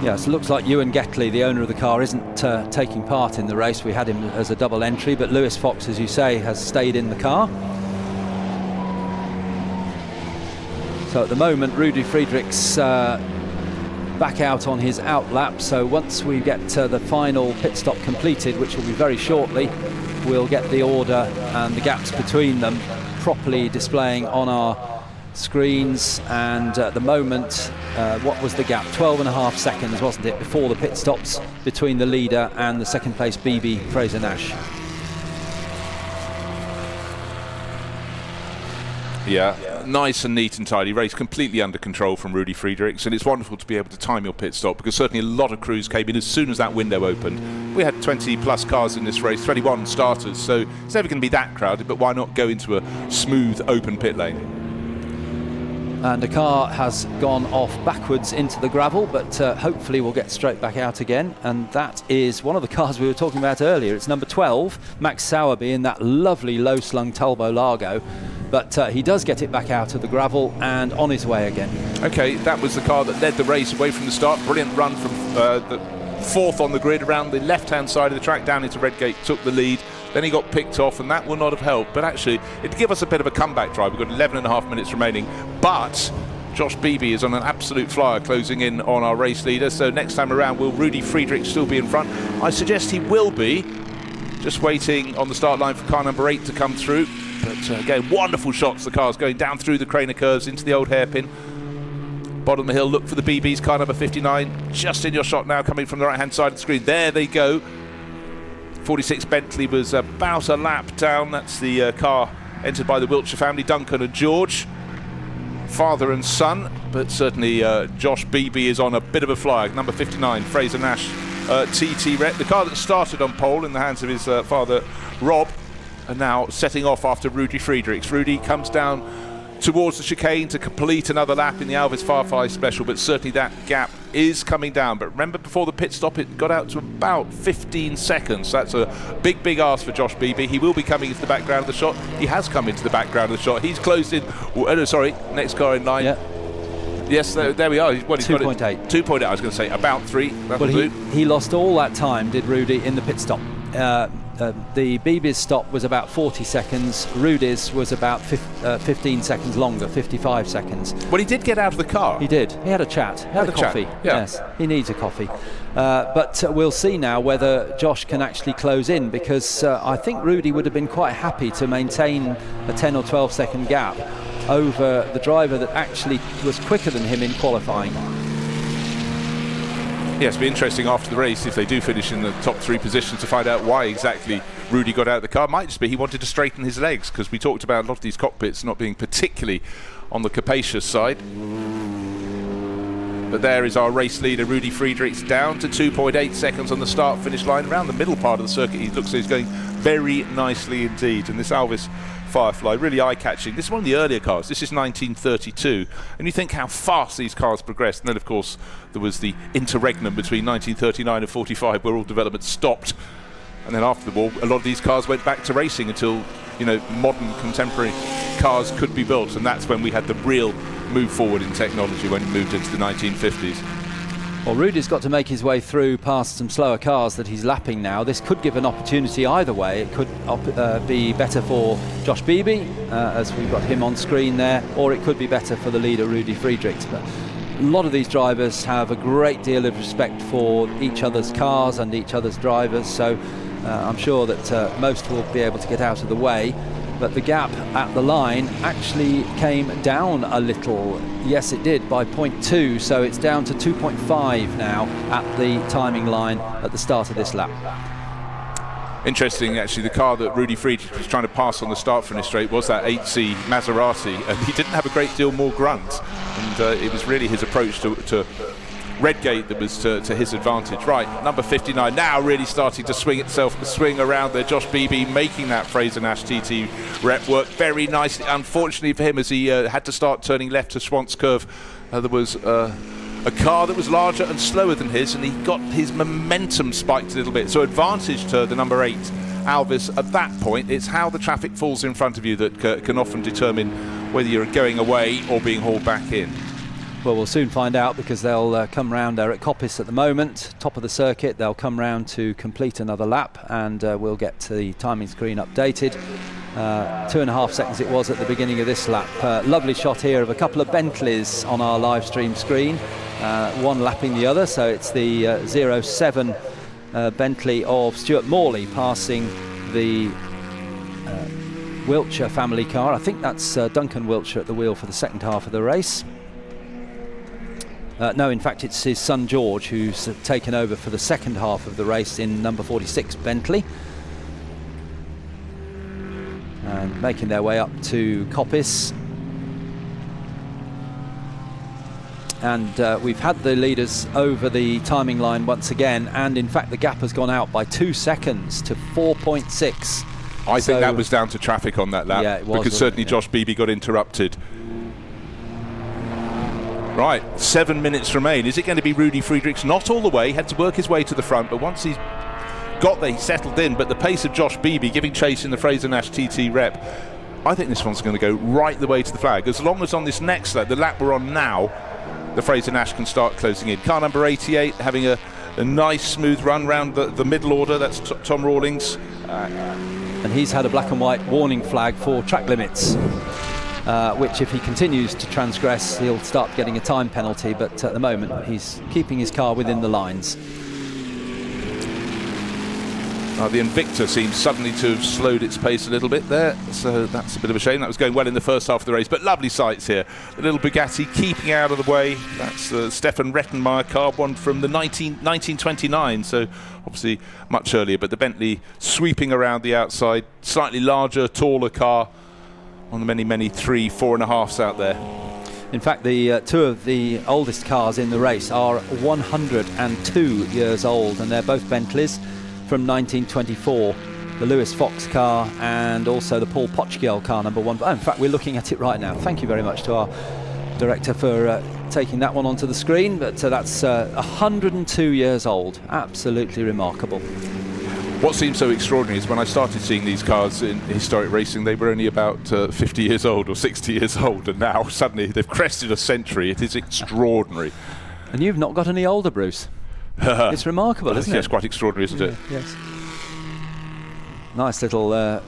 Yes, it looks like Ewan Getley, the owner of the car, isn't taking part in the race. We had him as a double entry, but Lewis Fox, as you say, has stayed in the car. So at the moment, Rudy Friedrichs back out on his out lap. So once we get the final pit stop completed, which will be very shortly, we'll get the order and the gaps between them properly displaying on our screens. And at the moment, what was the gap? 12.5 seconds, wasn't it, before the pit stops between the leader and the second place BB Fraser Nash. Yeah, nice and neat and tidy race, completely under control from Rudy Friedrichs, and it's wonderful to be able to time your pit stop, because certainly a lot of crews came in as soon as that window opened. We had 20 plus cars in this race, 21 starters, so it's never going to be that crowded, but why not go into a smooth open pit lane? And the car has gone off backwards into the gravel, but hopefully we'll get straight back out again. And that is one of the cars we were talking about earlier. It's number 12, Max Sowerby, in that lovely low-slung Talbot Largo. But he does get it back out of the gravel and on his way again. OK, that was the car that led the race away from the start. Brilliant run from the fourth on the grid around the left-hand side of the track down into Redgate, took the lead. Then he got picked off, and that will not have helped. But actually, it'd give us a bit of a comeback drive. We've got 11.5 minutes remaining. But Josh Beebe is on an absolute flyer, closing in on our race leader. So next time around, will Rudy Friedrichs still be in front? I suggest he will be. Just waiting on the start line for car number 8 to come through. But again, wonderful shots. The car's going down through the Craner curves into the old hairpin. Bottom of the hill, look for the BB's car number 59. Just in your shot now, coming from the right-hand side of the screen. There they go. 46 Bentley was about a lap down. That's the car entered by the Wiltshire family, Duncan and George, father and son, but certainly Josh Beebe is on a bit of a flyer. Number 59, Fraser Nash TT Rep, the car that started on pole in the hands of his father Rob, and now setting off after Rudy Friedrichs. Rudy comes down towards the chicane to complete another lap in the Alvis Farfly Special, but certainly that gap is coming down. But remember, before the pit stop, it got out to about 15 seconds. That's a big ask for Josh Beebe. He will be coming into the background of the shot. He has come into the background of the shot. He's closed in. Oh, no, sorry, next car in line. Yeah. Yes, there we are. He's 2.8. 2.8, I was going to say, about 3. Well, he lost all that time, did Rudy, in the pit stop. The Beebe's stop was about 40 seconds. Rudy's was about 15 seconds longer, 55 seconds. Well, he did get out of the car. He did. He had a chat. Had a coffee. Chat. Yeah. Yes, he needs a coffee. But we'll see now whether Josh can actually close in, because I think Rudy would have been quite happy to maintain a 10 or 12 second gap over the driver that actually was quicker than him in qualifying. Yes, it'll be interesting after the race, if they do finish in the top 3 positions, to find out why exactly Rudy got out of the car. Might just be he wanted to straighten his legs, because we talked about a lot of these cockpits not being particularly on the capacious side. But there is our race leader, Rudy Friedrichs, down to 2.8 seconds on the start-finish line. Around the middle part of the circuit, he looks like he's going very nicely indeed. And this Alvis Firefly, really eye-catching. This is one of the earlier cars. This is 1932. And you think how fast these cars progressed. And then, of course, there was the interregnum between 1939 and 45, where all development stopped. And then after the war, a lot of these cars went back to racing until, you know, modern contemporary cars could be built. And that's when we had the real move forward in technology, when we moved into the 1950s. Well, Rudy's got to make his way through past some slower cars that he's lapping now. This could give an opportunity either way. It could be better for Josh Beebe, as we've got him on screen there, or it could be better for the leader, Rudy Friedrichs. But a lot of these drivers have a great deal of respect for each other's cars and each other's drivers, so I'm sure that most will be able to get out of the way. But the gap at the line actually came down a little. Yes, it did, by 0.2, so it's down to 2.5 now at the timing line at the start of this lap. Interesting, actually, the car that Rudy Friedrich was trying to pass on the start-finish straight was that 8C Maserati, and he didn't have a great deal more grunt, and it was really his approach to Redgate that was to his advantage. Right, number 59 now really starting to swing around there. Josh Beebe making that Fraser Nash TT Rep work very nicely. Unfortunately for him, as he had to start turning left to Schwantz Curve, there was a car that was larger and slower than his, and he got his momentum spiked a little bit. So advantage to the number 8 Alvis at that point. It's how the traffic falls in front of you that can often determine whether you're going away or being hauled back in. Well, we'll soon find out, because they'll come round there at Coppice at the moment, top of the circuit. They'll come round to complete another lap, and we'll get the timing screen updated. 2.5 seconds it was at the beginning of this lap. Lovely shot here of a couple of Bentleys on our live stream screen, one lapping the other, so it's the 07 Bentley of Stuart Morley passing the Wiltshire family car. I think that's Duncan Wiltshire at the wheel for the second half of the race. No, in fact, it's his son George who's taken over for the second half of the race in number 46 Bentley. And making their way up to Coppice. And we've had the leaders over the timing line once again, and in fact the gap has gone out by 2 seconds to 4.6. I think that was down to traffic on that lap, yeah, it was, because certainly yeah. Josh Beebe got interrupted. Right, 7 minutes remain. Is it going to be Rudy Friedrichs? Not all the way, had to work his way to the front, but once he's got there, he settled in. But the pace of Josh Beebe giving chase in the Fraser Nash TT Rep, I think this one's going to go right the way to the flag. As long as on this next lap, the lap we're on now, the Fraser Nash can start closing in. Car number 88 having a nice smooth run round the middle order. That's Tom Rawlings. And he's had a black and white warning flag for track limits. Which if he continues to transgress, he'll start getting a time penalty, but at the moment he's keeping his car within the lines. The Invicta seems suddenly to have slowed its pace a little bit there, so that's a bit of a shame. That was going well in the first half of the race, but lovely sights here. The little Bugatti keeping out of the way. That's the Stefan Rettenmeier car, one from the 1929, so obviously much earlier, but the Bentley sweeping around the outside, slightly larger, taller car. on the many 3, 4.5s out there. In fact, the two of the oldest cars in the race are 102 years old, and they're both Bentleys from 1924. The Lewis Fox car and also the Paul Potchgill car, number 1. Oh, in fact, we're looking at it right now. Thank you very much to our director for taking that one onto the screen. But that's 102 years old. Absolutely remarkable. What seems so extraordinary is when I started seeing these cars in historic racing, they were only about 50 years old or 60 years old, and now suddenly they've crested a century. It is extraordinary. And you've not got any older, Bruce. It's remarkable, isn't it? Yes, quite extraordinary, isn't it? Yes. Nice little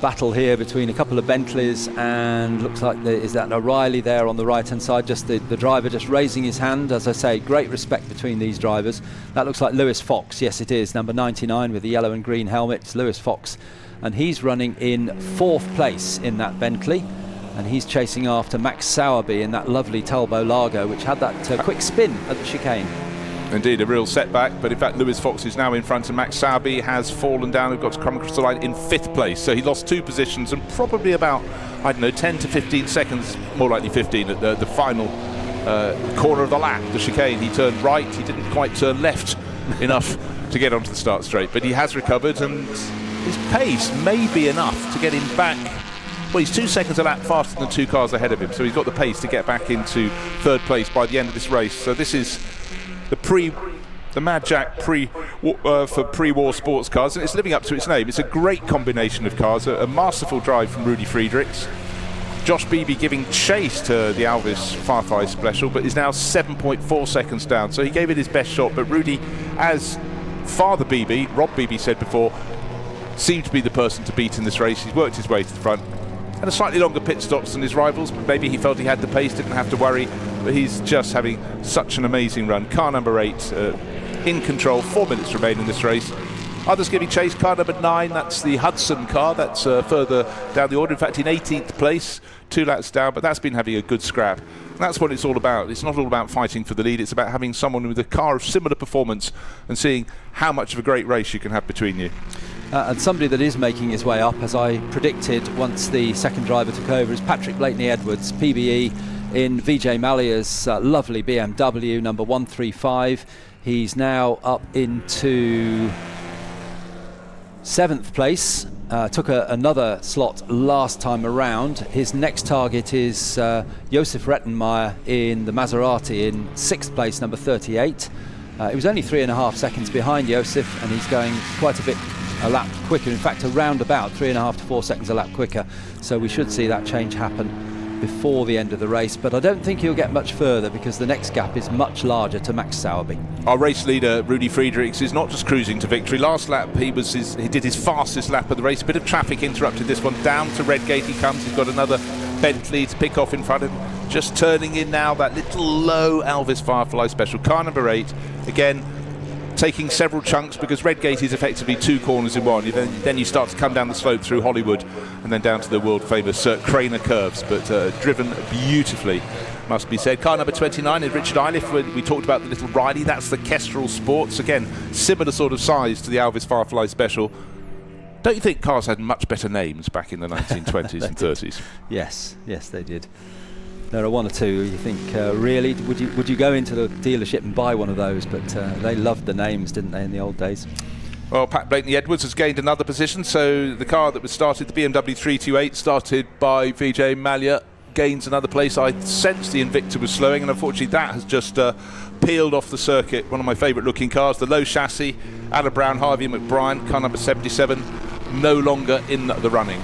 battle here between a couple of Bentleys, and looks like is that O'Reilly there on the right hand side, just the driver just raising his hand. As I say, great respect between these drivers. That looks like Lewis Fox. Yes, it is, number 99 with the yellow and green helmet. It's Lewis Fox, and he's running in 4th place in that Bentley, and he's chasing after Max Sowerby in that lovely Talbot Largo, which had that quick spin at the chicane. Indeed, a real setback, but in fact Lewis Fox is now in front, and Max Sowerby has fallen down and got to come across the line in 5th place. So he lost 2 positions and probably about, I don't know, 10 to 15 seconds, more likely 15 at the final corner of the lap, the chicane. He turned right, he didn't quite turn left enough to get onto the start straight, but he has recovered, and his pace may be enough to get him back. Well, he's 2 seconds a lap faster than 2 cars ahead of him, so he's got the pace to get back into 3rd place by the end of this race. So this is the Mad Jack Prix for pre-war sports cars, and it's living up to its name. It's a great combination of cars, a masterful drive from Rudy Friedrichs. Josh Beebe giving chase to the Alvis Firefly Special, but is now 7.4 seconds down, so he gave it his best shot. But Rudy, as Father Beebe, Rob Beebe said before, seemed to be the person to beat in this race. He's worked his way to the front. Had a slightly longer pit stops than his rivals, but maybe he felt he had the pace, didn't have to worry. But he's just having such an amazing run. Car number 8 in control, 4 minutes remain in this race. Others giving chase, car number 9, that's the Hudson car, that's further down the order, in fact in 18th place, 2 laps down, but that's been having a good scrap. And that's what it's all about. It's not all about fighting for the lead, it's about having someone with a car of similar performance and seeing how much of a great race you can have between you. And somebody that is making his way up, as I predicted once the second driver took over, is Patrick Blakeney-Edwards, PBE in Vijay Mallya's lovely BMW number 135. He's now up into 7th place. Took another slot last time around. His next target is Josef Rettenmeier in the Maserati in 6th place, number 38. It was only 3.5 seconds behind Josef, and he's going quite a bit a lap quicker. In fact, around about 3.5 to 4 seconds a lap quicker. So we should see that change happen before the end of the race, but I don't think he'll get much further because the next gap is much larger to Max Sowerby. Our race leader, Rudy Friedrichs, is not just cruising to victory. Last lap, he did his fastest lap of the race. A bit of traffic interrupted this one. Down to Redgate he comes. He's got another Bentley to pick off in front of him. Just turning in now, that little low Alvis Firefly Special. Car number 8, again, taking several chunks because Redgate is effectively 2 corners in one. Then you start to come down the slope through Hollywood and then down to the world famous Craner curves, but driven beautifully, must be said. Car number 29 is Richard Iliff. We talked about the little Riley, that's the Kestrel Sports, again similar sort of size to the Alvis Firefly Special. Don't you think cars had much better names back in the 1920s and 30s? Yes, they did. There are 1 or 2 you think, really, would you go into the dealership and buy one of those? But they loved the names, didn't they, in the old days? Well, Pat Blakeney-Edwards has gained another position, so the car that was started, the BMW 328, started by Vijay Mallya, gains another place. I sensed the Invicta was slowing, and unfortunately that has just peeled off the circuit. One of my favourite looking cars, the low chassis, Adam Brown, Harvey McBrien, car number 77, no longer in the running.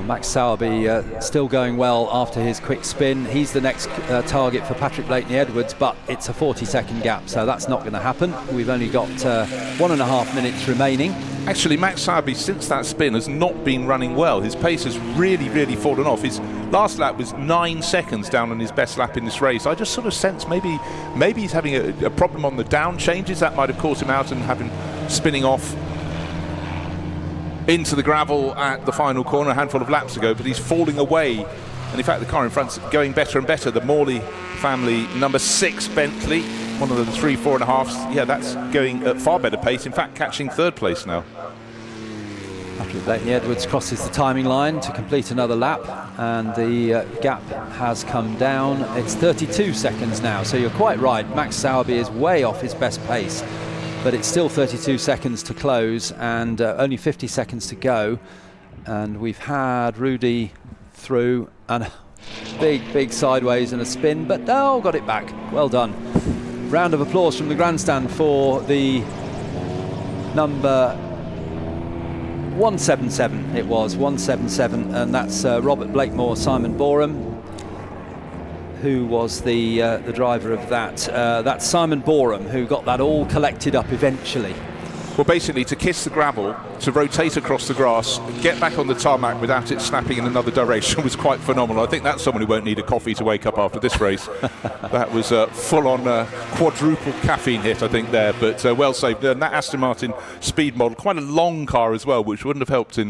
Max Sowerby still going well after his quick spin. He's the next target for Patrick Blakeney-Edwards, but it's a 40-second gap, so that's not going to happen. We've only got 1.5 minutes remaining. Actually, Max Sowerby, since that spin, has not been running well. His pace has really fallen off. His last lap was 9 seconds down on his best lap in this race. I just sort of sense maybe he's having a problem on the down changes. That might have caught him out and have him spinning off into the gravel at the final corner a handful of laps ago, but he's falling away, and in fact the car in front's going better and better. The Morley family number 6 Bentley one of the 3, 4.5s. Yeah, that's going at far better pace. In fact, catching third place now. Patrick Blakeney-Edwards crosses the timing line to complete another lap, and the gap has come down. It's 32 seconds now, so you're quite right. Max Sowerby is way off his best pace, but it's still 32 seconds to close and only 50 seconds to go. And we've had Rudy through and a big sideways and a spin, but got it back. Well done. Round of applause from the grandstand for the number 177. It was 177, and that's Robert Blakemore, Simon Boreham, who was the driver of that. That's Simon Boreham who got that all collected up eventually. Well, basically, to kiss the gravel, to rotate across the grass, get back on the tarmac without it snapping in another direction was quite phenomenal. I think that's someone who won't need a coffee to wake up after this race. That was a full-on quadruple caffeine hit, I think, there, but well saved. And that Aston Martin speed model, quite a long car as well, which wouldn't have helped in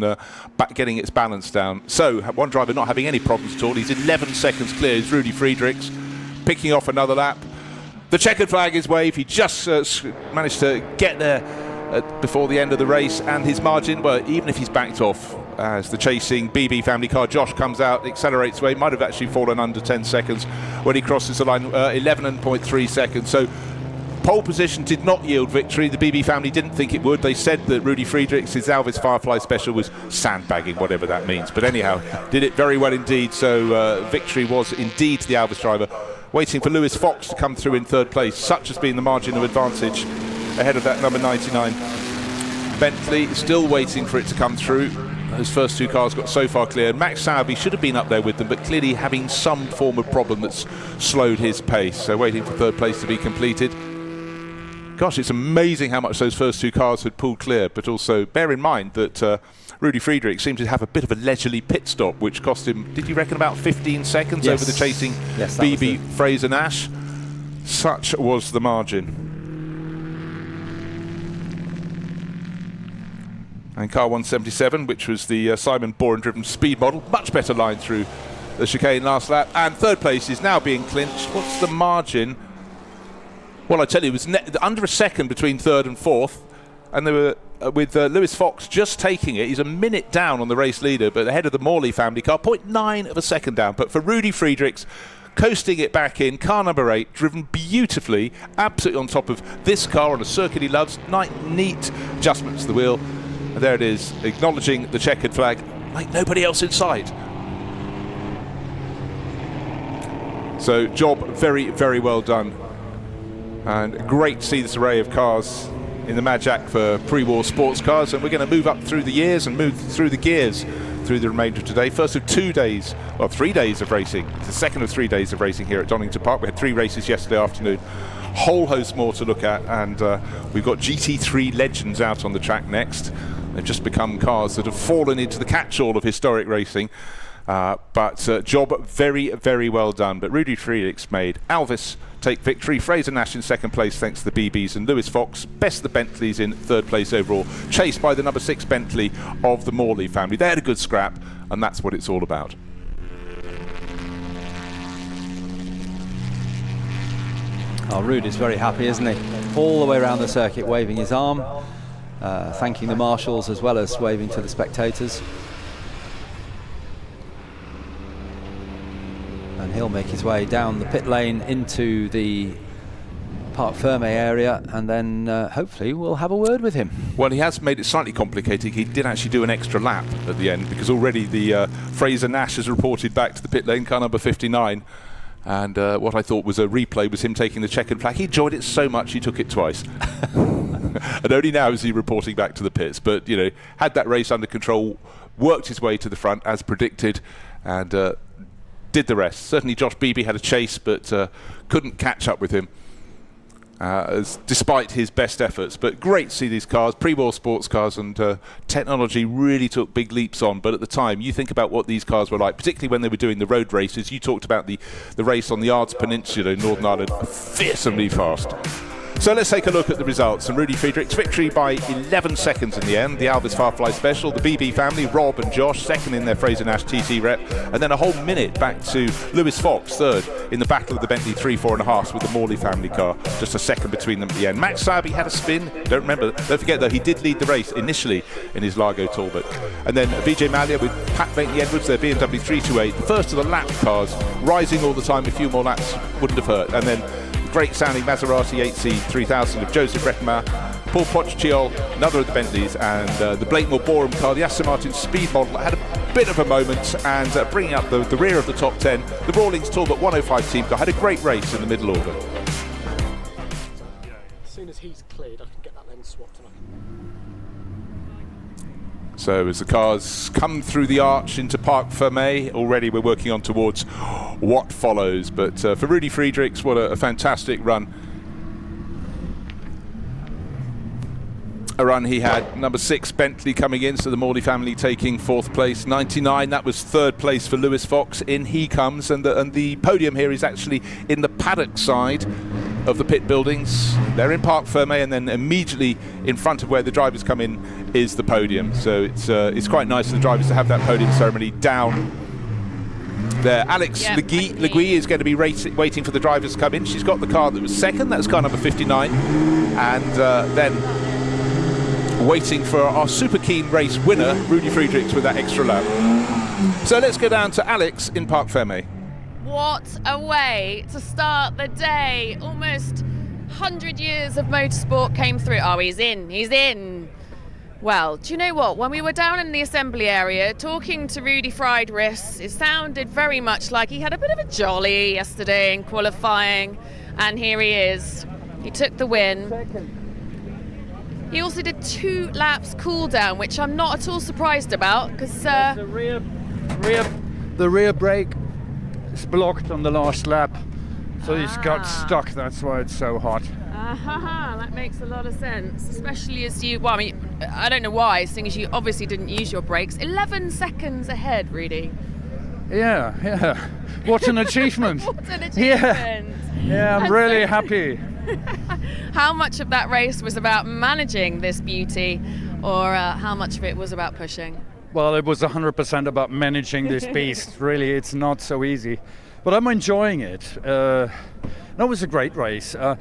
getting its balance down. So, one driver not having any problems at all. He's 11 seconds clear. Is Rudy Friedrichs picking off another lap. The checkered flag is waved. He just managed to get there before the end of the race, and his margin, well, even if he's backed off as the chasing BB family car Josh comes out, accelerates away, might have actually fallen under 10 seconds when he crosses the line, 11.3 seconds. So pole position did not yield victory. The BB family didn't think it would. They said that Rudy Friedrichs' Alvis Firefly special was sandbagging, whatever that means, but anyhow, did it very well indeed. So victory was indeed the Alvis driver, waiting for Lewis Fox to come through in third place. Such has been the margin of advantage ahead of that number 99. Bentley still waiting for it to come through. Those first two cars got so far clear. Max Sowerby should have been up there with them, but clearly having some form of problem that's slowed his pace. So waiting for third place to be completed. Gosh, it's amazing how much those first two cars had pulled clear, but also bear in mind that Rudy Friedrich seemed to have a bit of a leisurely pit stop, which cost him, did you reckon, about 15 seconds over the chasing BB Fraser Nash? Such was the margin. And car 177, which was the Simon Boreham-driven speed model, much better line through the chicane last lap. And third place is now being clinched. What's the margin? Well, I tell you, it was under a second between third and fourth. And they were with Lewis Fox just taking it. He's a minute down on the race leader, but ahead of the Morley family car, 0.9 of a second down. But for Rudy Friedrichs, coasting it back in, car number 8, driven beautifully, absolutely on top of this car on a circuit he loves. Neat adjustments to the wheel. And there it is, acknowledging the checkered flag like nobody else in sight. So job very, very well done. And great to see this array of cars in the Mad Jack for pre-war sports cars. And we're going to move up through the years and move through the gears through the remainder of today. First of 3 days of racing. It's the second of 3 days of racing here at Donington Park. We had 3 races yesterday afternoon. Whole host more to look at, and we've got GT3 Legends out on the track next. They've just become cars that have fallen into the catch-all of historic racing, but job very, very well done. But Rudy Friedrichs made Alvis take victory, Fraser Nash in second place thanks to the BBs, and Lewis Fox, best of the Bentleys, in third place overall, chased by the number 6 Bentley of the Morley family. They had a good scrap, and that's what it's all about. Oh, Rudy's very happy, isn't he? All the way around the circuit, waving his arm, thanking the marshals as well as waving to the spectators. And he'll make his way down the pit lane into the Parc Fermé area, and then hopefully we'll have a word with him. Well, he has made it slightly complicated. He did actually do an extra lap at the end, because already the Fraser Nash has reported back to the pit lane, car number 59. And what I thought was a replay was him taking the checkered flag. He enjoyed it so much he took it twice. And only now is he reporting back to the pits. But, you know, had that race under control, worked his way to the front as predicted, and did the rest. Certainly Josh Beebe had a chase, but couldn't catch up with him, despite his best efforts. But great to see these cars, pre-war sports cars, and technology really took big leaps on. But at the time, you think about what these cars were like, particularly when they were doing the road races. You talked about the race on the Ards Peninsula in Northern Ireland, fearsomely fast. So let's take a look at the results. And Rudy Friedrich's victory by 11 seconds in the end. The Alvis Firefly Special, the BB family, Rob and Josh, second in their Fraser Nash TT rep. And then a whole minute back to Lewis Fox, third in the battle of the Bentley 3-4.5 with the Morley family car. Just a second between them at the end. Max Sabi had a spin. Don't forget though, he did lead the race initially in his Largo Talbot. And then Vijay Mallya with Pat Bentley Edwards, their BMW 328, the first of the lap cars, rising all the time. A few more laps wouldn't have hurt. And then great sounding Maserati 8C 3000 of Joseph Rettenmauer, Paul Pochchiol, another of the Bentleys, and the Blakemore Borum car, the Aston Martin Speed model, had a bit of a moment, and bringing up the rear of the top 10. The Rawlings Talbot 105 team car had a great race in the middle order. As soon as he's cleared, I can get that lens swapped and I can... So as the cars come through the arch into Parc Fermé, already we're working on towards what follows. But for Rudy Friedrichs, what a fantastic run. A run he had. Number 6 Bentley coming in, so the Morley family taking 4th place. 99, that was 3rd place for Lewis Fox. In he comes, and the podium here is actually in the paddock side of the pit buildings. They're in Parc Fermé, and then immediately in front of where the drivers come in is the podium. So it's quite nice for the drivers to have that podium ceremony down there. Alex Legui is going to be waiting for the drivers to come in. She's got the car that was 2nd, that's car number 59, and then waiting for our super keen race winner, Rudy Friedrichs, with that extra lap. So let's go down to Alex in Parc Fermé. What a way to start the day. Almost 100 years of motorsport came through. Oh, he's in. Well, do you know what? When we were down in the assembly area talking to Rudy Friedrichs, it sounded very much like he had a bit of a jolly yesterday in qualifying. And here he is. He took the win. He also did 2 laps cool down, which I'm not at all surprised about, because the rear brake is blocked on the last lap, so he's got stuck. That's why it's so hot. That makes a lot of sense, especially as you. Well, I mean, I don't know why, seeing as you obviously didn't use your brakes. 11 seconds ahead, Rudy. Yeah. What an achievement! What an achievement! Yeah, I'm really happy. How much of that race was about managing this beauty, or how much of it was about pushing? Well, it was 100% about managing this beast. Really, it's not so easy, but I'm enjoying it. No, it was a great race. I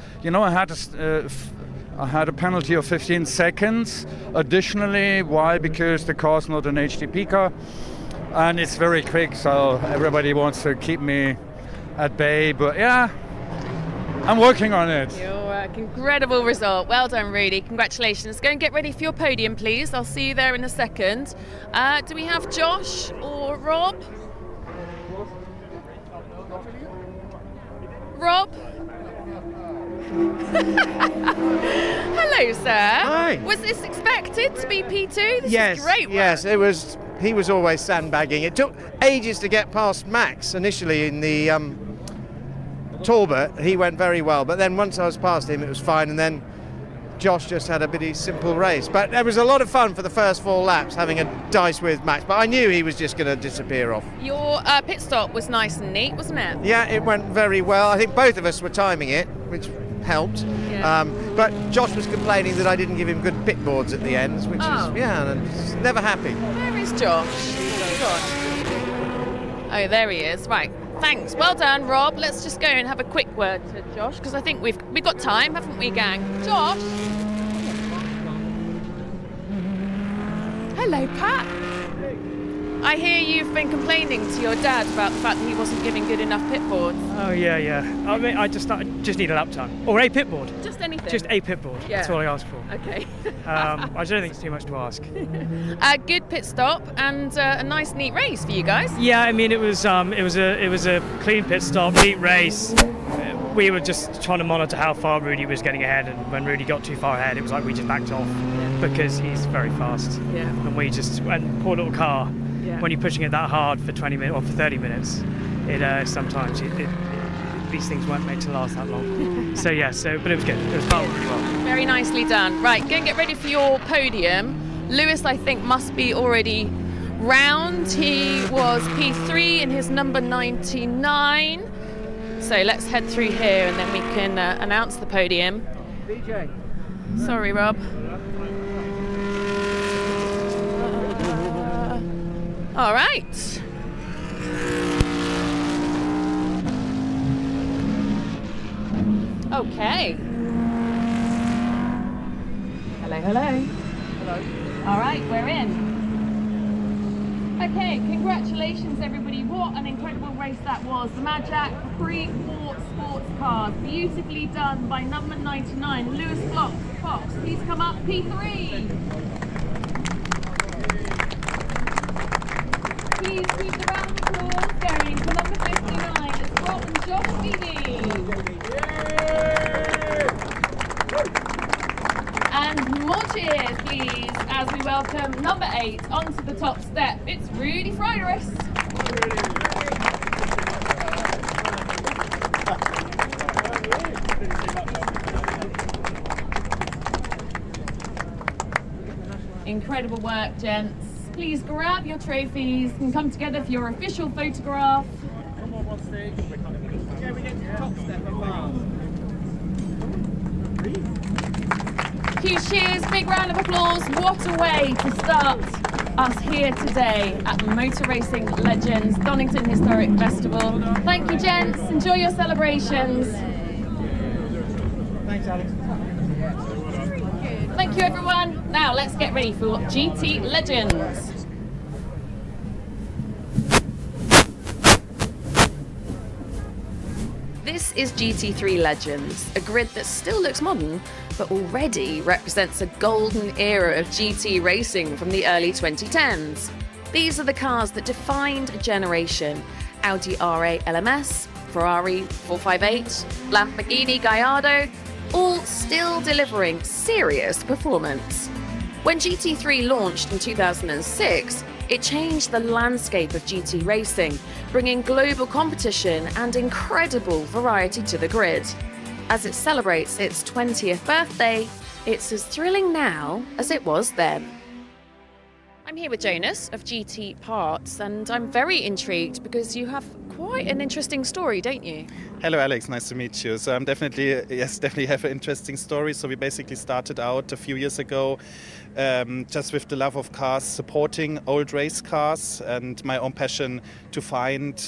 had a penalty of 15 seconds. Additionally, why? Because the car's not an HGP car, and it's very quick, so everybody wants to keep me at bay. But yeah, I'm working on it. Your incredible result. Well done, Rudy. Congratulations. Go and get ready for your podium, please. I'll see you there in a second. Do we have Josh or Rob? Rob? Hello, sir. Hi. Was this expected to be P2? This Yes, is great work. yes, it was. He was always sandbagging. It took ages to get past Max initially in the Talbot. He went very well, but then once I was past him, it was fine. And then Josh just had a bitty simple race. But there was a lot of fun for the first 4 laps having a dice with Max. But I knew he was just going to disappear off. Your pit stop was nice and neat, wasn't it? Yeah, it went very well. I think both of us were timing it, which helped. Yeah. But Josh was complaining that I didn't give him good pit boards at the ends, which is, and never happy. Where is Josh? Oh, there he is. Right. Thanks. Well done, Rob. Let's just go and have a quick word to Josh, because I think we've got time, haven't we, gang? Josh? Hello, Pat. I hear you've been complaining to your dad about the fact that he wasn't giving good enough pit boards. Oh, yeah. I mean, I just need a lap time. Or a pit board. Just anything. Just a pit board. Yeah. That's all I asked for. Okay. I don't think it's too much to ask. A good pit stop and a nice, neat race for you guys. Yeah, I mean, it was a clean pit stop, neat race. We were just trying to monitor how far Rudy was getting ahead, and when Rudy got too far ahead, it was like we just backed off because he's very fast. Yeah. And poor little car. Yeah. When you're pushing it that hard for 20 minutes or for 30 minutes, sometimes these things weren't made to last that long. But it was good. It was balanced really well. Very nicely done. Right, go and get ready for your podium. Lewis, I think, must be already round. He was P3 in his number 99. So let's head through here and then we can announce the podium. DJ. Sorry, Rob. All right. Okay. Hello, hello. Hello. All right, we're in. Okay, congratulations everybody. What an incredible race that was. The Mad Jack Prix sports cars. Beautifully done by number 99, Lewis Fox. Please come up, P3. Please keep the round of applause going for number 59, Scott and Josh Beatty. And more cheers, please, as we welcome number 8 onto the top step. It's Rudy Friderus. Incredible work, gents. Please grab your trophies and come together for your official photograph. One stage. Okay, we get to the top step of Huge cheers, big round of applause. What a way to start us here today at Motor Racing Legends Donington Historic Festival. Thank you, gents. Enjoy your celebrations. Thanks, Alex. Thank you, everyone. Now let's get ready for GT Legends. This is GT3 Legends, a grid that still looks modern, but already represents a golden era of GT racing from the early 2010s. These are the cars that defined a generation. Audi R8 LMS, Ferrari 458, Lamborghini Gallardo, all still delivering serious performance. When GT3 launched in 2006, it changed the landscape of GT racing, bringing global competition and incredible variety to the grid. As it celebrates its 20th birthday, it's as thrilling now as it was then. I'm here with Jonas of GT Parts, and I'm very intrigued because you have quite an interesting story, don't you? Hello Alex, nice to meet you. So I'm definitely have an interesting story. So we basically started out a few years ago just with the love of cars, supporting old race cars and my own passion to find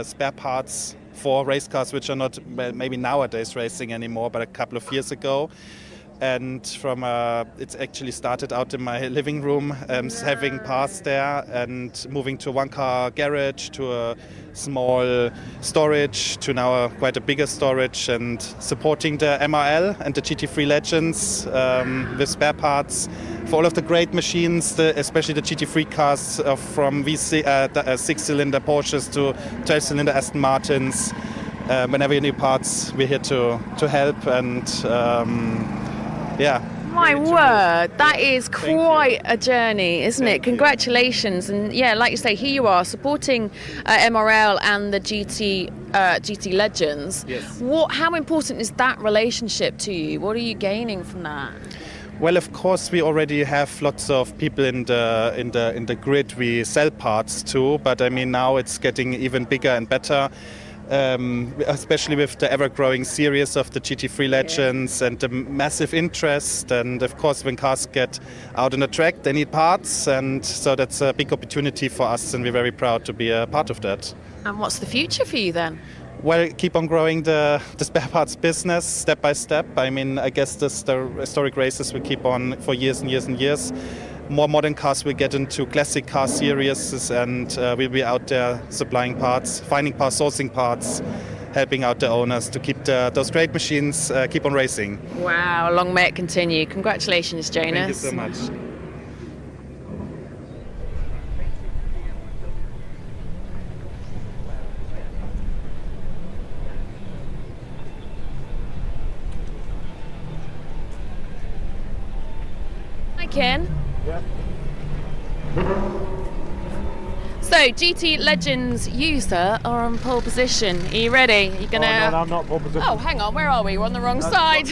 spare parts for race cars which are not maybe nowadays racing anymore, but a couple of years ago. And it's actually started out in my living room, having parts there and moving to a one-car garage, to a small storage, to now quite a bigger storage, and supporting the MRL and the GT3 Legends with spare parts for all of the great machines, especially the GT3 cars from six-cylinder Porsches to 12-cylinder Aston Martins. Whenever you need parts, we're here to help and. Yeah. My word, that is quite a journey, isn't it? Congratulations. And yeah, like you say, here you are supporting MRL and the GT Legends. Yes. How important is that relationship to you? What are you gaining from that? Well, of course, we already have lots of people in the grid we sell parts to, but I mean now it's getting even bigger and better. Especially with the ever-growing series of the GT3 Legends and the massive interest. And of course, when cars get out on the track, they need parts. And so that's a big opportunity for us, and we're very proud to be a part of that. And what's the future for you then? Well, keep on growing the spare parts business step by step. I mean, I guess the historic races will keep on for years and years and years. More modern cars will get into classic car series, and we'll be out there supplying parts, finding parts, sourcing parts, helping out the owners to keep those great machines keep on racing. Wow, long may it continue. Congratulations, Jonas. Thank you so much. Hi, Ken. Yeah. So, GT Legends, you, sir, are on pole position. Are you ready? You're gonna... No, I'm not pole position. Oh, hang on, where are we? We're on the wrong side.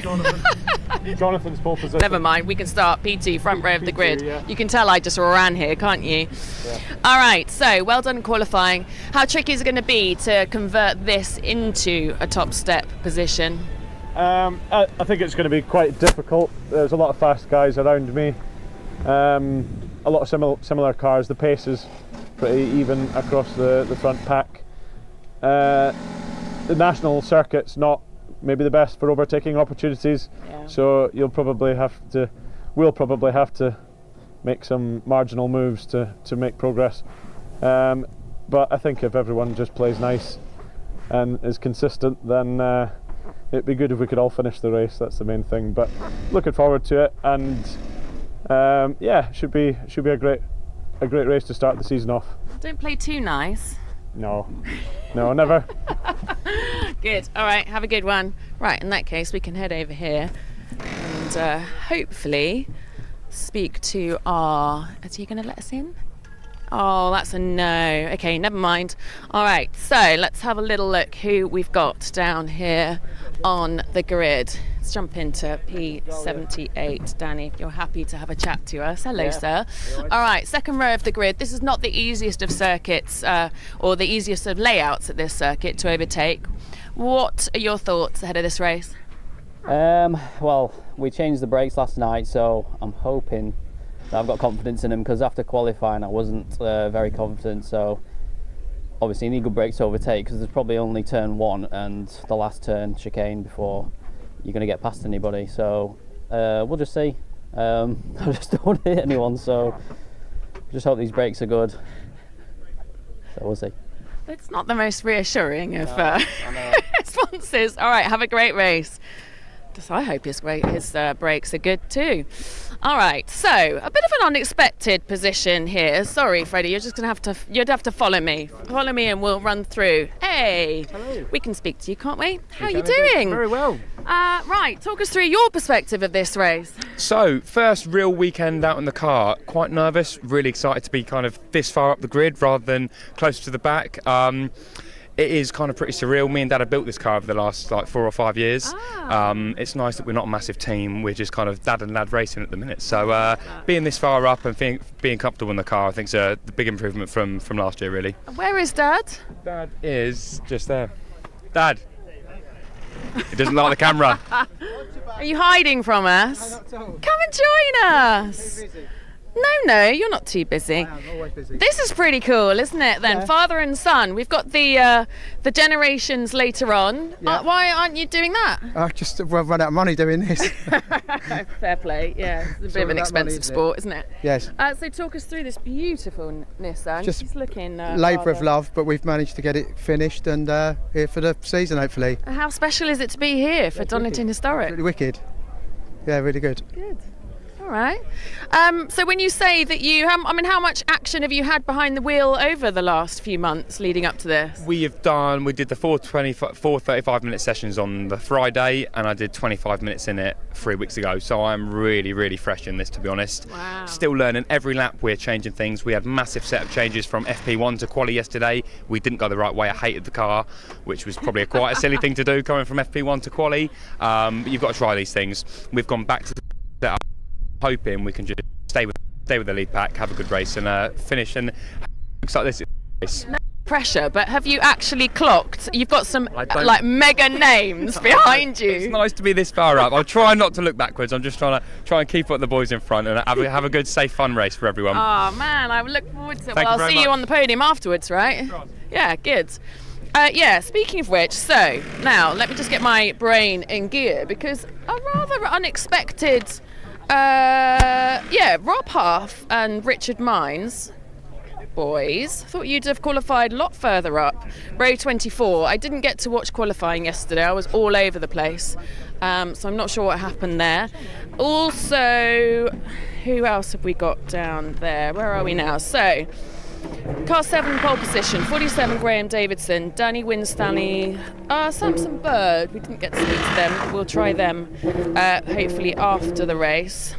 Jonathan's pole position. Never mind, we can start P2, front row of the P2, grid. yeah. You can tell I just ran here, can't you? Yeah. All right, so well done qualifying. How tricky is it going to be to convert this into a top step position? I think it's going to be quite difficult. There's a lot of fast guys around me. A lot of similar cars. The pace is pretty even across the front pack. The national circuit's not maybe the best for overtaking opportunities, so we'll probably have to make some marginal moves to make progress. But I think if everyone just plays nice and is consistent, then it'd be good if we could all finish the race. That's the main thing. But looking forward to it, and should be a great race to start the season off. Don't play too nice. No, never. Good. All right, have a good one. Right, in that case, we can head over here and hopefully speak to our... Is he going to let us in? Oh, that's a no. Okay, never mind. All right, so let's have a little look who we've got down here on the grid. Let's jump into P78. Danny, if you're happy to have a chat to us. Hello, sir. All right, second row of the grid. This is not the easiest of circuits or the easiest of layouts at this circuit to overtake. What are your thoughts ahead of this race? Well, we changed the brakes last night, so I'm hoping I've got confidence in them, because after qualifying I wasn't very confident, so obviously you need good brakes to overtake, because there's probably only turn one and the last turn chicane before you're going to get past anybody, so we'll just see. I just don't want to hit anyone, so just hope these brakes are good, so we'll see. It's not the most reassuring of responses. All right, have a great race. I hope his brakes are good too. All right, so a bit of an unexpected position here. Sorry, Freddie, you'd have to follow me. Follow me and we'll run through. Hey, hello. We can speak to you, can't we? How are you doing? Very well. Right, talk us through your perspective of this race. So, first real weekend out in the car. Quite nervous, really excited to be kind of this far up the grid rather than closer to the back. It is kind of pretty surreal. Me and Dad have built this car over the last 4 or 5 years. It's nice that we're not a massive team. We're just kind of dad and lad racing at the minute. So being this far up and being comfortable in the car, I think is a big improvement from last year, really. Where is Dad? Dad is just there. Dad. He doesn't like the camera. Are you hiding from us? Come and join us. No, you're not too busy. I am always busy. This is pretty cool, isn't it then? Yeah. Father and son. We've got the generations later on. Yeah. Why aren't you doing that? I just run out of money doing this. Fair play, yeah. It's a bit of an expensive sport, isn't it? Yes. So talk us through this beautiful Nissan. Just She's looking labour of love, but we've managed to get it finished and here for the season, hopefully. How special is it to be here for Donington Historic? Really wicked. Yeah, really good. Good. All right. So when you say that how much action have you had behind the wheel over the last few months leading up to this? We did the 4 35-minute sessions on the Friday, and I did 25 minutes in it 3 weeks ago. So I'm really, really fresh in this, to be honest. Wow. Still learning. Every lap we're changing things. We had massive setup changes from FP1 to quali yesterday. We didn't go the right way. I hated the car, which was probably quite a silly thing to do coming from FP1 to quali. But you've got to try these things. We've gone back to the setup, hoping we can just stay with the lead pack, have a good race and finish, and looks like this race. No pressure, but have you actually clocked? You've got some mega names behind you. It's nice to be this far up. I'll try not to look backwards. I'm just trying and keep up the boys in front and have a good, safe, fun race for everyone. Oh man, I look forward to it. Thank I'll see you on the podium afterwards, right? Yeah, good. Speaking of which, so now let me just get my brain in gear, because a rather unexpected Rob Huff and Richard Mines, boys. Thought you'd have qualified a lot further up. Row 24. I didn't get to watch qualifying yesterday. I was all over the place. So I'm not sure what happened there. Also, who else have we got down there? Where are we now? So, car 7 pole position, 47 Graham Davidson, Danny Winstanley, Samson Bird. We didn't get to speak to them. We'll try them hopefully after the race.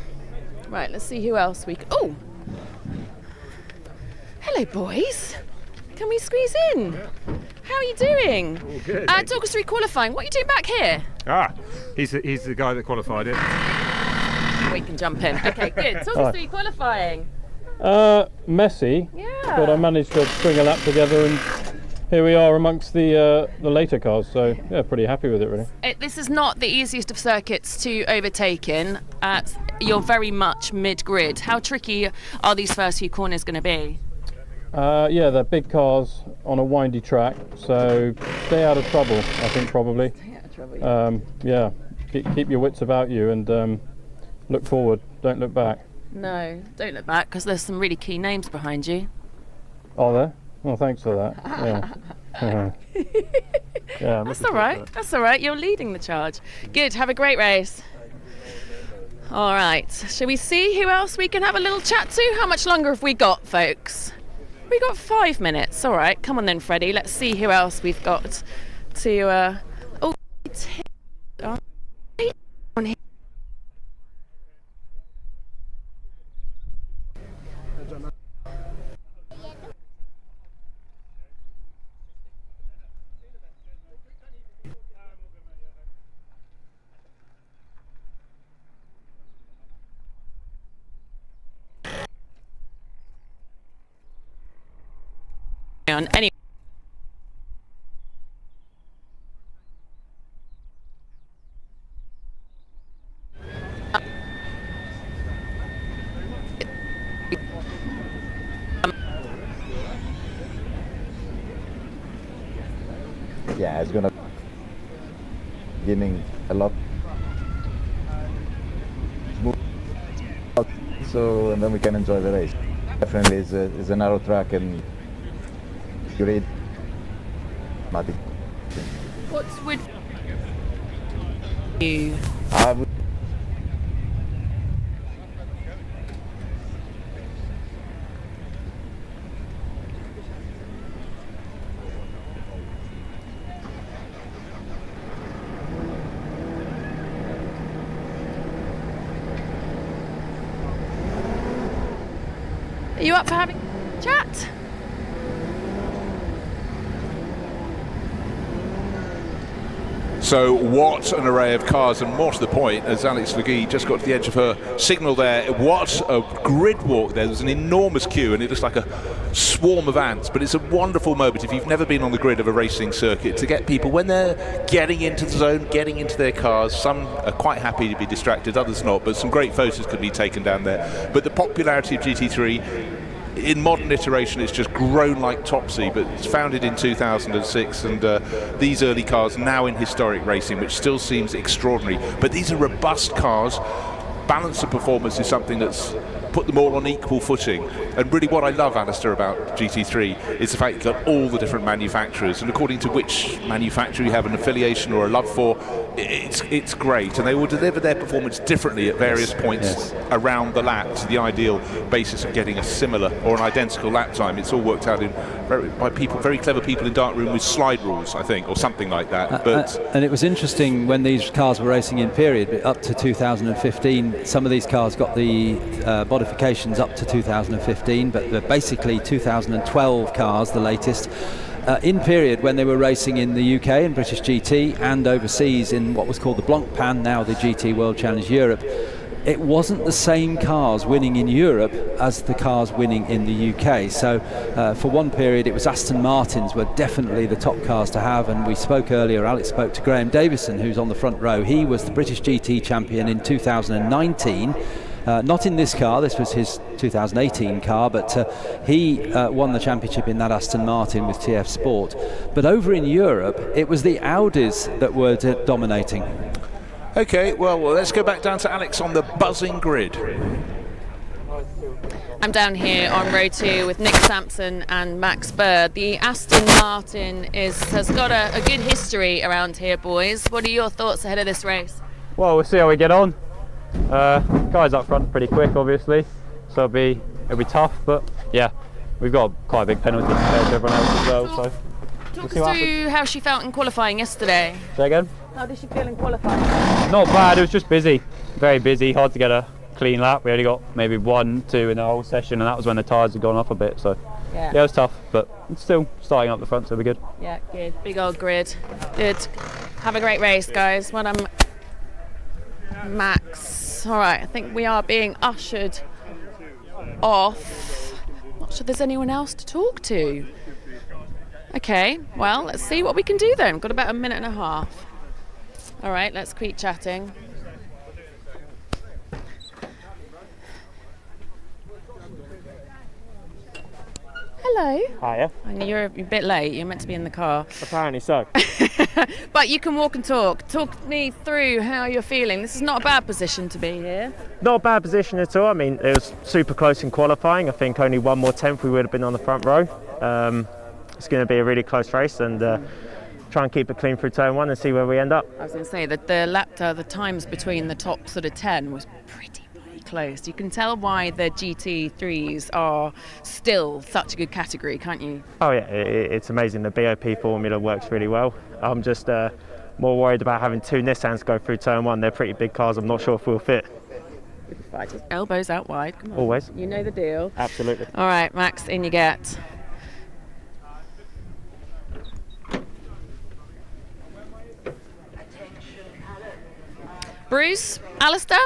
Right, let's see who else we can. Oh! Hello, boys. Can we squeeze in? How are you doing? All good. Talk us through qualifying. What are you doing back here? He's the guy that qualified it. We can jump in. Okay, good. Talk us through qualifying. Messy. Yeah. But I managed to string a lap together and here we are amongst the later cars, so yeah, pretty happy with it really. This is not the easiest of circuits to overtake in. You're very much mid-grid. How tricky are these first few corners going to be? Yeah, they're big cars on a windy track, so stay out of trouble, I think, probably. Stay out of trouble, yeah. Keep your wits about you and look forward, don't look back. No, don't look back, because there's some really key names behind you. Are there? Well, thanks for that. Yeah. Yeah, That's all right. That's all right. You're leading the charge. Good. Have a great race. All right. Shall we see who else we can have a little chat to? How much longer have we got, folks? We got 5 minutes. All right. Come on then, Freddie. Let's see who else we've got to. On here. Anyway. Yeah, it's gonna beginning a lot smooth, so and then we can enjoy the race. Definitely, it's a narrow track and great. What would you? I would. Are you up for having a chat? So what an array of cars, and more to the point, as Alex Legee just got to the edge of her signal there, what a grid walk there. There's an enormous queue and it looks like a swarm of ants, but it's a wonderful moment if you've never been on the grid of a racing circuit to get people, when they're getting into the zone, getting into their cars, some are quite happy to be distracted, others not, but some great photos could be taken down there. But the popularity of GT3 in modern iteration, it's just grown like Topsy, but it's founded in 2006, and these early cars now in historic racing, which still seems extraordinary. But these are robust cars. Balance of performance is something that's put them all on equal footing. And really what I love, Alistair, about GT3 is the fact you've got all the different manufacturers, and according to which manufacturer you have an affiliation or a love for, it's great, and they will deliver their performance differently at various points around the lap to the ideal basis of getting a similar or an identical lap time. It's all worked out by people, very clever people in darkroom with slide rules, I think, or something like that. And it was interesting when these cars were racing in period up to 2015. Some of these cars got the modifications up to 2015, but they're basically 2012 cars, the latest. In period, when they were racing in the UK in British GT and overseas in what was called the Blancpain, now the GT World Challenge Europe, it wasn't the same cars winning in Europe as the cars winning in the UK. So for one period it was Aston Martins were definitely the top cars to have, and we spoke earlier, Alex spoke to Graham Davison, who's on the front row. He was the British GT champion in 2019. Not in this car, this was his 2018 car, but he won the championship in that Aston Martin with TF Sport. But over in Europe, it was the Audis that were dominating. Okay, well, let's go back down to Alex on the buzzing grid. I'm down here on row 2 with Nick Sampson and Max Bird. The Aston Martin has got a good history around here, boys. What are your thoughts ahead of this race? Well, we'll see how we get on. Guys up front pretty quick, obviously, so it'll be tough, but yeah, we've got quite a big penalty compared to everyone else as well. So talk us through how she felt in qualifying yesterday. Say again? How did she feel in qualifying? Not bad, it was just busy, very busy, hard to get a clean lap. We only got maybe 1, 2 in the whole session, and that was when the tyres had gone off a bit, so yeah, it was tough, but it's still starting up the front, so it'll be good. Yeah, good. Big old grid. Good. Have a great race, guys. Well done, Max. All right, I think we are being ushered off. Not sure there's anyone else to talk to. Okay, well, let's see what we can do then. We've got about a minute and a half. All right, let's keep chatting. Hello. Hiya. I know you're a bit late. You're meant to be in the car. Apparently so. But you can walk and talk. Talk me through how you're feeling. This is not a bad position to be here. Not a bad position at all. I mean, it was super close in qualifying. I think only one more tenth we would have been on the front row. It's going to be a really close race, and try and keep it clean through turn one and see where we end up. I was going to say that the times between the top sort of 10 was pretty close. You can tell why the GT3s are still such a good category, can't you? Oh yeah, it's amazing. The BOP formula works really well. I'm just more worried about having two Nissans go through turn one. They're pretty big cars. I'm not sure if we'll fit. Just elbows out wide. Come on. Always. You know the deal. Absolutely. All right, Max, in you get. Bruce, Alistair,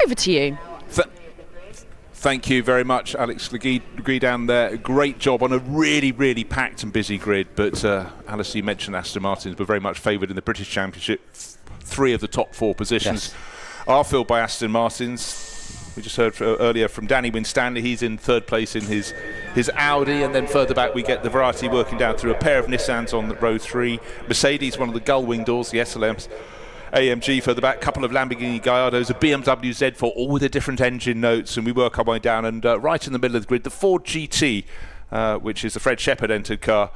over to you. Thank you very much, Alex Legee down there. Great job on a really, really packed and busy grid. But Alice, you mentioned Aston Martins were very much favoured in the British Championship. 3 of the top 4 positions are filled by Aston Martins. We just heard earlier from Danny Winstanley. He's in 3rd place in his Audi, and then further back we get the variety working down through a pair of Nissans on row 3. Mercedes, one of the gull-wing doors, the SLMs. AMG further back, couple of Lamborghini Gallardos, a BMW Z4, all with a different engine notes, and we work our way down, and right in the middle of the grid, the Ford GT, which is the Fred Shepherd entered car.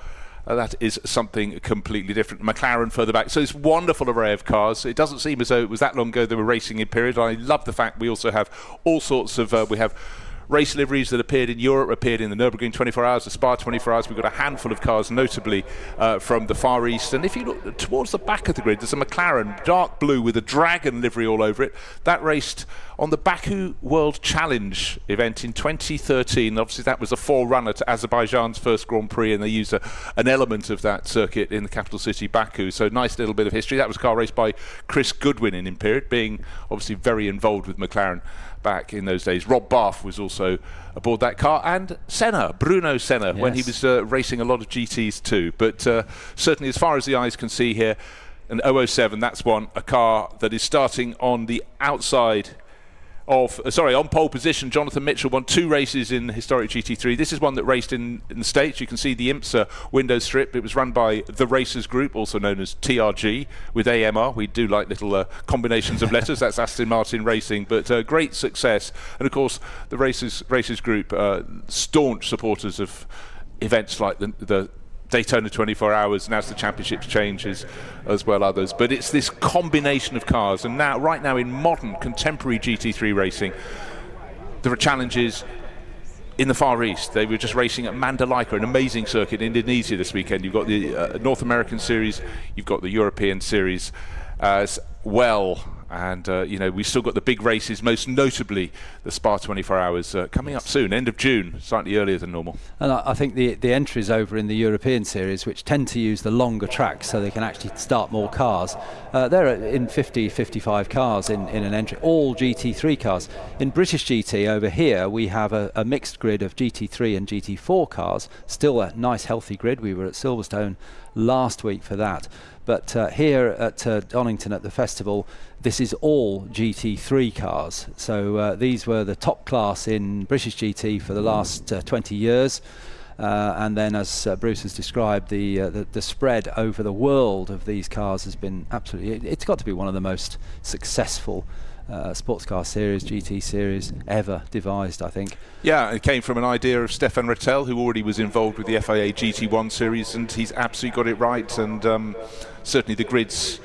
That is something completely different. McLaren further back. So it's a wonderful array of cars. It doesn't seem as though it was that long ago they were racing in period. I love the fact we also have all sorts of, we have race liveries that appeared in Europe, appeared in the Nürburgring 24 Hours, the Spa 24 Hours. We've got a handful of cars, notably from the Far East. And if you look towards the back of the grid, there's a McLaren, dark blue with a dragon livery all over it. That raced on the Baku World Challenge event in 2013. Obviously, that was a forerunner to Azerbaijan's first Grand Prix, and they used an element of that circuit in the capital city, Baku. So nice little bit of history. That was a car raced by Chris Goodwin in period, being obviously very involved with McLaren back in those days. Rob Bath was also aboard that car, and Bruno Senna, when he was racing a lot of GTs too. But certainly, as far as the eyes can see here, an 007, that's a car that is starting on the outside of, on pole position. Jonathan Mitchell won 2 races in the historic GT3. This is one that raced in the States. You can see the IMSA window strip. It was run by the Racers Group, also known as TRG, with AMR. We do like little combinations of letters. That's Aston Martin Racing, but great success. And of course, the Racers Group, staunch supporters of events like the Daytona 24 Hours, and as the championships changes as well others. But it's this combination of cars, and right now in modern contemporary GT3 racing, there are challenges in the Far East. They were just racing at Mandalika, an amazing circuit in Indonesia this weekend. You've got the North American Series, you've got the European Series as well. And, we've still got the big races, most notably the Spa 24 Hours coming up soon, end of June, slightly earlier than normal. And I think the entries over in the European Series, which tend to use the longer tracks so they can actually start more cars, they're in 50, 55 cars in an entry, all GT3 cars. In British GT over here, we have a mixed grid of GT3 and GT4 cars, still a nice healthy grid. We were at Silverstone last week for that. But here at Donington at the festival, this is all GT3 cars. So these were the top class in British GT for the last 20 years. And then, as Bruce has described, the spread over the world of these cars has been absolutely, it's got to be one of the most successful sports car series, GT series ever devised, I think. Yeah, it came from an idea of Stefan Rettel, who already was involved with the FIA GT1 series, and he's absolutely got it right. And certainly the grid's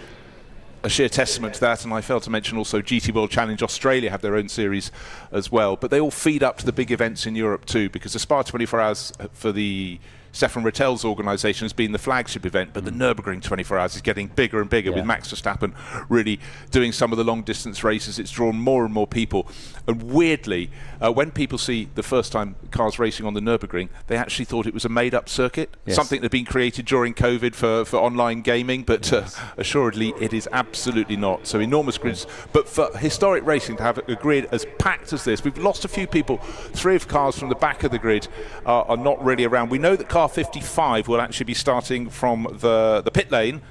a sheer testament to that. And I failed to mention also GT World Challenge Australia have their own series as well. But they all feed up to the big events in Europe too, because the Spa 24 Hours for the Stefan Rettel's organisation has been the flagship event, but the Nürburgring 24 Hours is getting bigger and bigger, with Max Verstappen really doing some of the long distance races. It's drawn more and more people, and weirdly, when people see the first time cars racing on the Nürburgring, they actually thought it was a made-up circuit, something that had been created during COVID for online gaming, but assuredly it is absolutely not. So enormous grids, but for historic racing to have a grid as packed as this, we've lost a few people. 3 of cars from the back of the grid are not really around. We know that cars car 55 will actually be starting from the pit lane.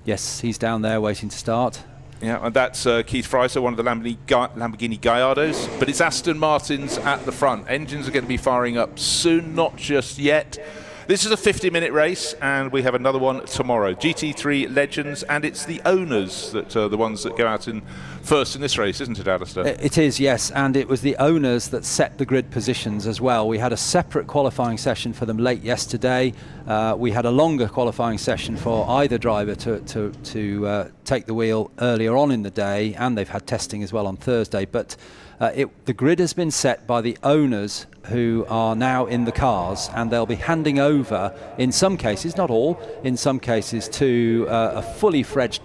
Yes, he's down there waiting to start. Yeah, and that's Keith Freiser, one of the Lamborghini Gallardos. But it's Aston Martin's at the front. Engines are going to be firing up soon, not just yet. This is a 50-minute race, and we have another one tomorrow. GT3 Legends, and it's the owners that are the ones that go out in first in this race, isn't it, Alistair? It is, yes, and it was the owners that set the grid positions as well. We had a separate qualifying session for them late yesterday. We had a longer qualifying session for either driver to take the wheel earlier on in the day, and they've had testing as well on Thursday. But the grid has been set by the owners who are now in the cars, and they'll be handing over, in some cases, not all, in some cases, to a fully fledged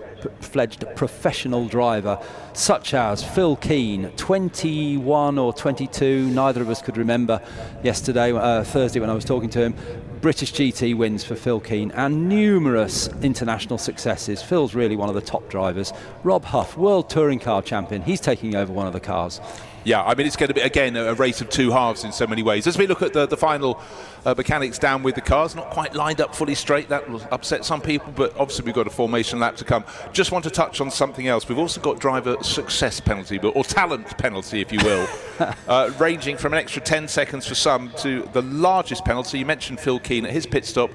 professional driver such as Phil Keane, 21 or 22, neither of us could remember Thursday when I was talking to him. British GT wins for Phil Keane and numerous international successes. Phil's really one of the top drivers. Rob Huff, World Touring Car Champion, he's taking over one of the cars. Yeah, I mean, it's going to be, again, a race of two halves in so many ways. As we look at the final mechanics down with the cars, not quite lined up fully straight. That will upset some people, but obviously we've got a formation lap to come. Just want to touch on something else. We've also got driver success penalty, or talent penalty, if you will, ranging from an extra 10 seconds for some to the largest penalty. You mentioned Phil Keane at his pit stop.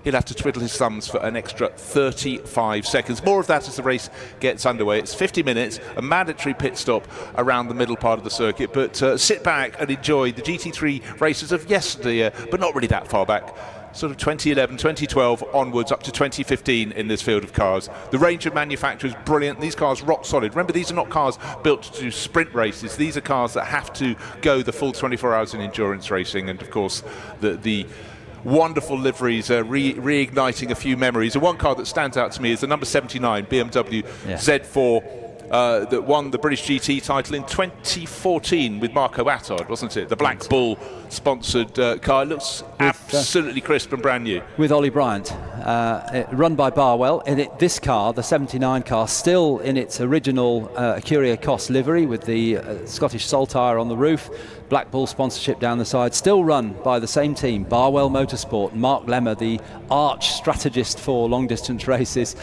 He'll have to twiddle his thumbs for an extra 35 seconds. More of that as the race gets underway. It's 50 minutes, a mandatory pit stop around the middle part of the circuit. But sit back and enjoy the GT3 races of yesterday, but not really that far back. Sort of 2011, 2012 onwards up to 2015 in this field of cars. The range of manufacturers, brilliant. These cars rock solid. Remember, these are not cars built to do sprint races. These are cars that have to go the full 24 hours in endurance racing. And of course, the wonderful liveries reigniting a few memories. And one car that stands out to me is the number 79 BMW Z4 that won the British GT title in 2014 with Marco Attard, wasn't it? The Black Bull sponsored car. It looks absolutely crisp and brand new. With Ollie Bryant, run by Barwell. And this car, the 79 car, still in its original Acuria Cos livery with the Scottish Saltire on the roof. Black Bull sponsorship down the side, still run by the same team, Barwell Motorsport. Mark Lemmer, the arch strategist for long distance races,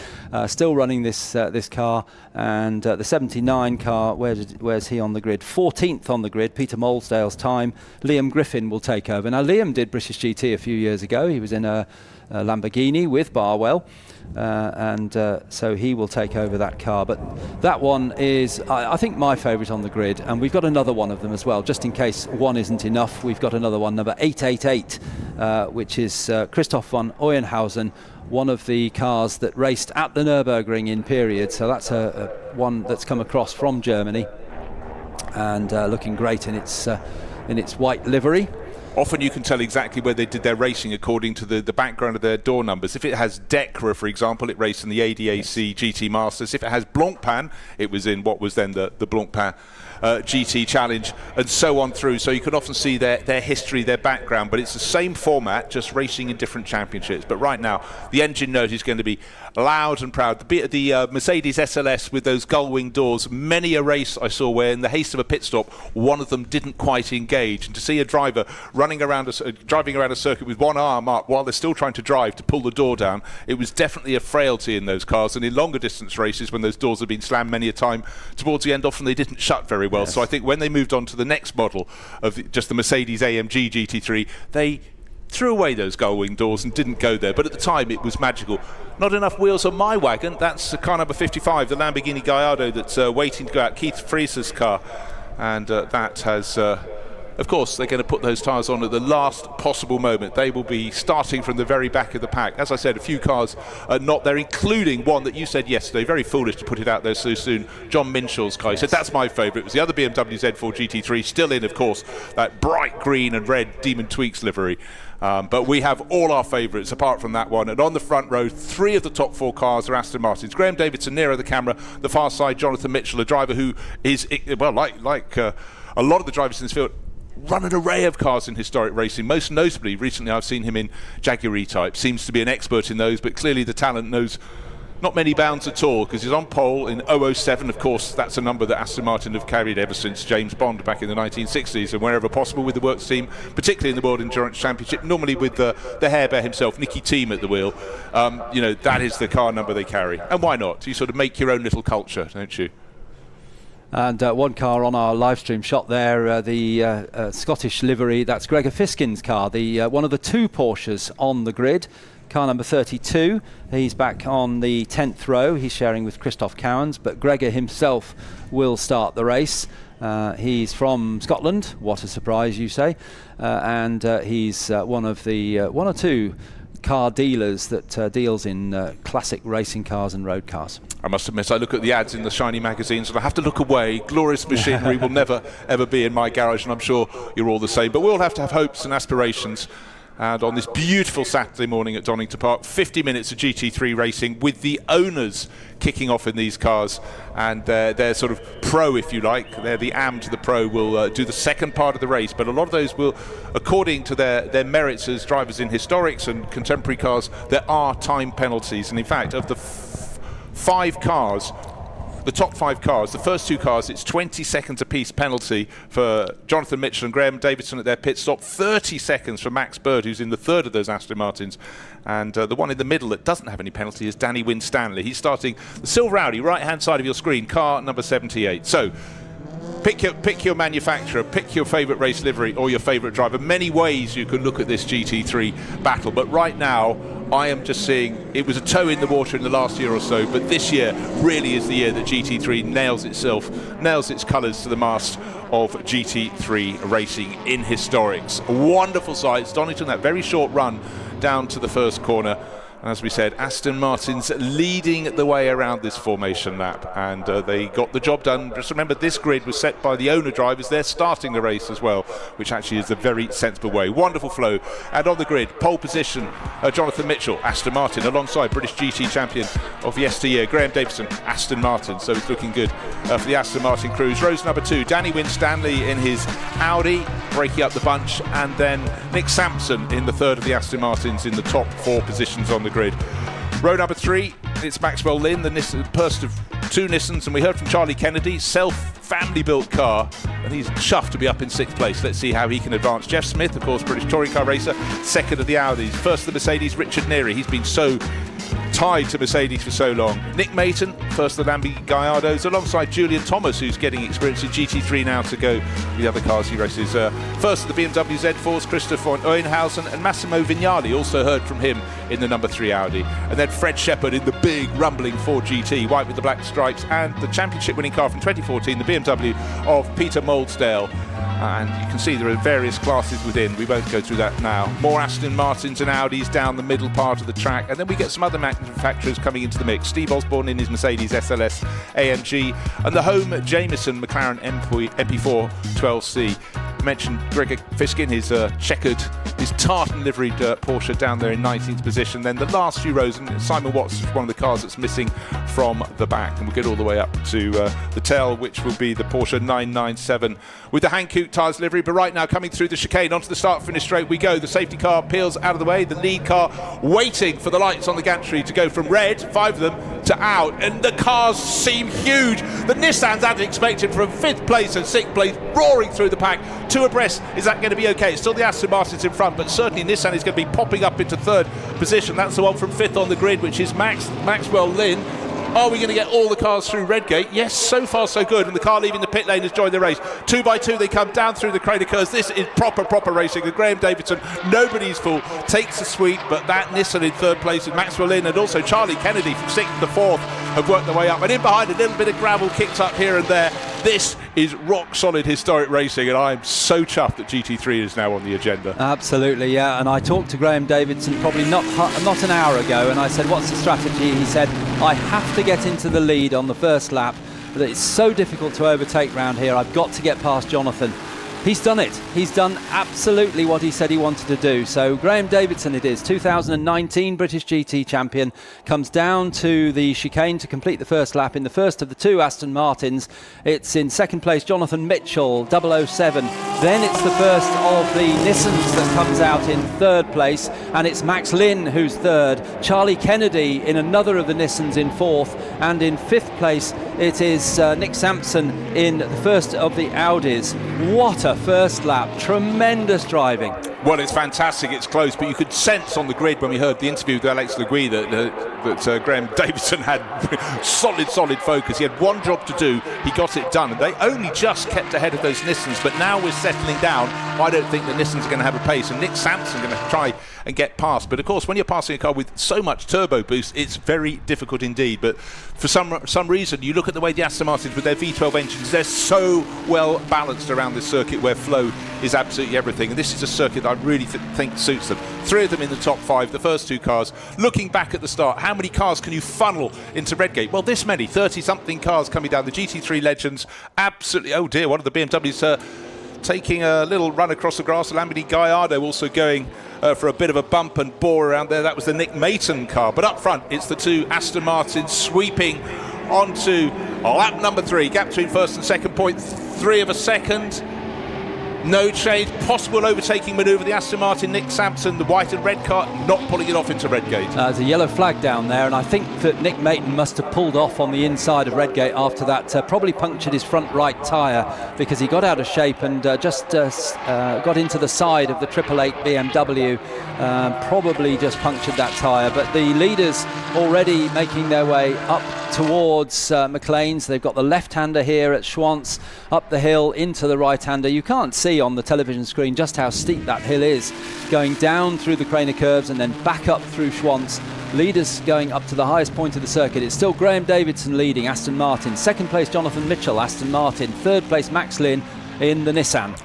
still running this car. And the 79 car, where's he on the grid? 14th on the grid, Peter Molesdale's time. Liam Griffin will take over. Now, Liam did British GT a few years ago. He was in a Lamborghini with Barwell. So he will take over that car. But that one is, I think, my favourite on the grid. And we've got another one of them as well, just in case one isn't enough. We've got another one, number 888, which is Christoph von Euenhausen, one of the cars that raced at the Nürburgring in period. So that's a one that's come across from Germany and looking great in its white livery. Often you can tell exactly where they did their racing according to the background of their door numbers. If it has Decra, for example, it raced in the ADAC GT Masters. If it has Blancpain, it was in what was then the Blancpain GT Challenge, and so on through. So you can often see their history, their background, but it's the same format, just racing in different championships. But right now, the engine note is going to be loud and proud. The Mercedes SLS with those gull-wing doors, many a race I saw where in the haste of a pit stop, one of them didn't quite engage. And to see a driver driving around a circuit with one arm up while they're still trying to drive to pull the door down, it was definitely a frailty in those cars. And in longer distance races, when those doors have been slammed many a time towards the end, often they didn't shut very well. Yes. So I think when they moved on to the next model of just the Mercedes AMG GT3, they threw away those gull-wing doors and didn't go there. But at the time, it was magical. Not enough wheels on my wagon. That's car number 55, the Lamborghini Gallardo that's waiting to go out, Keith Freiser's car. And that has... Of course, they're going to put those tyres on at the last possible moment. They will be starting from the very back of the pack. As I said, a few cars are not there, including one that you said yesterday, very foolish to put it out there so soon, John Minshaw's car. He said, that's my favourite. It was the other BMW Z4 GT3, still in, of course, that bright green and red Demon Tweaks livery. But we have all our favourites apart from that one. And on the front row, 3 of the top 4 cars are Aston Martins. Graham Davidson nearer the camera, the far side, Jonathan Mitchell, a driver who is, well, like a lot of the drivers in this field, run an array of cars in historic racing. Most notably, recently I've seen him in Jaguar E-Type. Seems to be an expert in those, but clearly the talent knows not many bounds at all, because he's on pole in 007. Of course, that's a number that Aston Martin have carried ever since James Bond back in the 1960s, and wherever possible with the works team, particularly in the World Endurance Championship, normally with the hair bear himself, Nicky Thiem, at the wheel. You know, that is the car number they carry. And why not? You sort of make your own little culture, don't you? And one car on our live stream shot there, the Scottish livery, that's Gregor Fiskin's car, the one of the 2 Porsches on the grid. Car number 32, he's back on the 10th row. He's sharing with Christoph Cowens, but Gregor himself will start the race. He's from Scotland, what a surprise, you say, and he's one of the 1 or 2 car dealers that deals in classic racing cars and road cars. I must admit, I look at the ads in the shiny magazines and I have to look away. Glorious machinery will never ever be in my garage, and I'm sure you're all the same, but we'll have to have hopes and aspirations. And on this beautiful Saturday morning at Donington Park, 50 minutes of GT3 racing with the owners kicking off in these cars, and they're sort of pro, if you like. They're the AM to the pro, will do the second part of the race, but a lot of those will, according to their merits as drivers in historics and contemporary cars, there are time penalties. And in fact, of the 5 cars, the top 5 cars, the first 2 cars, it's 20 seconds apiece penalty for Jonathan Mitchell and Graham Davidson at their pit stop, 30 seconds for Max Bird, who's in the third of those Aston Martins, and the one in the middle that doesn't have any penalty is Danny Winstanley. He's starting the silver Audi, right hand side of your screen, car number 78. So pick your manufacturer, pick your favourite race livery or your favourite driver. Many ways you can look at this GT3 battle, but right now I am just seeing it was a toe in the water in the last year or so, but this year really is the year that GT3 nails its colours to the mast of GT3 racing in historics. Wonderful sights. Donington, that very short run down to the first corner. As we said, Aston Martin's leading the way around this formation lap, and they got the job done. Just remember, this grid was set by the owner drivers. They're starting the race as well, which actually is a very sensible way. Wonderful flow. And on the grid, pole position, Jonathan Mitchell, Aston Martin, alongside British GT champion of yesteryear, Graham Davidson, Aston Martin. So it's looking good for the Aston Martin crews. Rows number 2, Danny Winstanley in his Audi, breaking up the bunch, and then Nick Sampson in the third of the Aston Martins in the top 4 positions on the grid. Row number 3, it's Maxwell Lynn, the first of 2 Nissans, and we heard from Charlie Kennedy, family built car, and he's chuffed to be up in 6th place. Let's see how he can advance. Jeff Smith, of course, British touring car racer, 2nd of the Audis. First of the Mercedes, Richard Neary, he's been so tied to Mercedes for so long. Nick Mayton, first of the Lambi Gallardos, alongside Julian Thomas, who's getting experience in GT3 now to go with the other cars he races. First of the BMW Z4s, Christoph von Oeynhausen, and Massimo Vignali, also heard from him in the number 3 Audi. And then Fred Shepherd in the big rumbling Ford GT, white with the black stripes, and the championship winning car from 2014, the BMW of Peter Moldsdale. And you can see there are various classes within. We won't go through that now. More Aston Martins and Audis down the middle part of the track, and then we get some other manufacturers coming into the mix. Steve Osborne in his Mercedes SLS AMG, and the home Jameson McLaren MP4 12C. I mentioned Gregor Fiskin, his his tartan liveried Porsche down there in 19th position. Then the last few rows, and Simon Watts is one of the cars that's missing from the back, and we'll get all the way up to the tail, which will be the Porsche 997 with the Hankook tyres livery. But right now, coming through the chicane onto the start-finish straight we go. The safety car peels out of the way, the lead car waiting for the lights on the gantry to go from red, 5 of them, to out, and the cars seem huge. The Nissans, as expected, from 5th place and 6th place, roaring through the pack, 2 abreast. Is that going to be okay? It's still the Aston Martins in front, but certainly Nissan is going to be popping up into 3rd position. That's the one from 5th on the grid, which is Maxwell Lynn. Are we going to get all the cars through Redgate? Yes, so far so good, and the car leaving the pit lane has joined the race. 2 by 2 they come down through the Crater Curves. This is proper racing, and Graham Davidson, nobody's fault, takes the sweep, but that Nissan in 3rd place with Maxwell Lynn and also Charlie Kennedy from 6th to 4th have worked their way up, and in behind a little bit of gravel kicks up here and there. This is rock solid historic racing, and I'm so chuffed that GT3 is now on the agenda. Absolutely, yeah. And I talked to Graham Davidson probably not an hour ago, and I said, what's the strategy? He said, I have to get into the lead on the first lap, but it's so difficult to overtake round here. I've got to get past Jonathan. He's done it. He's done absolutely what he said he wanted to do. So Graham Davidson it is, 2019 British GT champion, comes down to the chicane to complete the first lap in the first of the two Aston Martins. It's in second place Jonathan Mitchell, 007. Then it's the first of the Nissans that comes out in third place, and it's Max Lynn who's third. Charlie Kennedy in another of the Nissans in fourth, and in fifth place it is Nick Sampson in the first of the Audis. What a first lap, tremendous driving. Well, it's fantastic, it's close, but you could sense on the grid when we heard the interview with Alex Legui that Graham Davidson had solid focus. He had one job to do, he got it done, and they only just kept ahead of those Nissans, but now we're settling down. I don't think the Nissans are going to have a pace, and Nick Sampson going to try and get past. But of course, when you're passing a car with so much turbo boost, it's very difficult indeed. But for some reason, you look at the way the Aston Martins with their V12 engines, they're so well balanced around this circuit where flow is absolutely everything, and this is a circuit that I really think suits them. Three of them in the top five, the first two cars. Looking back at the start, how many cars can you funnel into Redgate? Well, this many, 30-something cars coming down. The GT3 legends, absolutely, oh dear, one of the BMWs taking a little run across the grass. Lamborghini Gallardo also going for a bit of a bump and bore around there. That was the Nick Maton car. But up front, it's the two Aston Martins sweeping onto lap number 3. Gap between first and second, 0.3 of a second. No change, possible overtaking manoeuvre. The Aston Martin, Nick Sampson, the white and red car, not pulling it off into Redgate. There's a yellow flag down there, and I think that Nick Maton must have pulled off on the inside of Redgate after that. Probably punctured his front right tyre because he got out of shape and just got into the side of the 888 BMW. Probably just punctured that tyre. But the leaders already making their way up towards McLean's. They've got the left-hander here at Schwantz, up the hill into the right-hander. You can't see on the television screen just how steep that hill is, going down through the Craner curves and then back up through Schwantz. Leaders going up to the highest point of the circuit. It's still Graham Davidson leading Aston Martin. Second place Jonathan Mitchell, Aston Martin. Third place Max Lynn in the Nissan.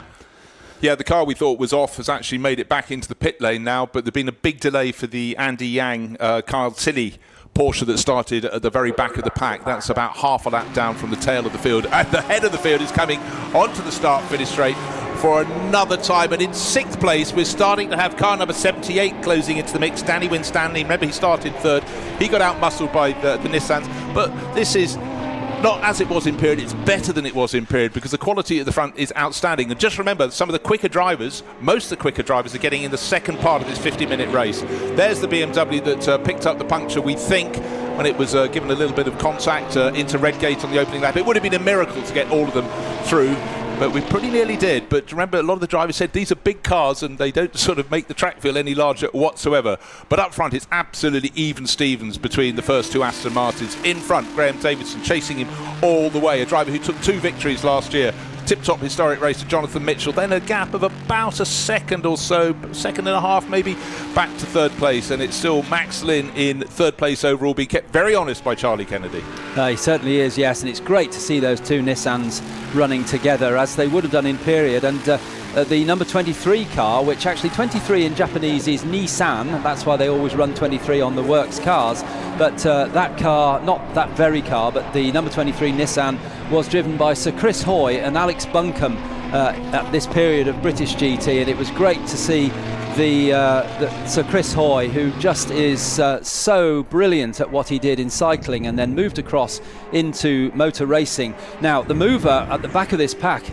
Yeah, the car we thought was off has actually made it back into the pit lane now, but there's been a big delay for the Andy Yang, Kyle Tilley Porsche that started at the very back of the pack. That's about half a lap down from the tail of the field, and the head of the field is coming onto the start-finish straight for another time. And in 6th place, we're starting to have car number 78 closing into the mix, Danny Winstanley. Remember, he started third. He got out-muscled by the Nissans, but this is not as it was in period, it's better than it was in period because the quality at the front is outstanding. And just remember, some of the quicker drivers, most of the quicker drivers are getting in the second part of this 50-minute race. There's the BMW that picked up the puncture, we think, when it was given a little bit of contact into Redgate on the opening lap. It would have been a miracle to get all of them through, but we pretty nearly did. But remember, a lot of the drivers said these are big cars and they don't sort of make the track feel any larger whatsoever. But up front, it's absolutely even Stevens between the first two Aston Martins. In front, Graham Davidson chasing him all the way, a driver who took 2 victories last year. Tip-top historic race to Jonathan Mitchell, then a gap of about a second or so, second and a half maybe, back to third place, and it's still Max Lynn in third place overall, being kept very honest by Charlie Kennedy. He certainly is, yes, and it's great to see those two Nissans running together as they would have done in period. And the number 23 car, which actually 23 in Japanese is Nissan, that's why they always run 23 on the works cars, but that car, not that very car, but the number 23 Nissan was driven by Sir Chris Hoy and Alex Buncombe at this period of British GT, and it was great to see the Sir Chris Hoy, who just is so brilliant at what he did in cycling and then moved across into motor racing. Now, the mover at the back of this pack,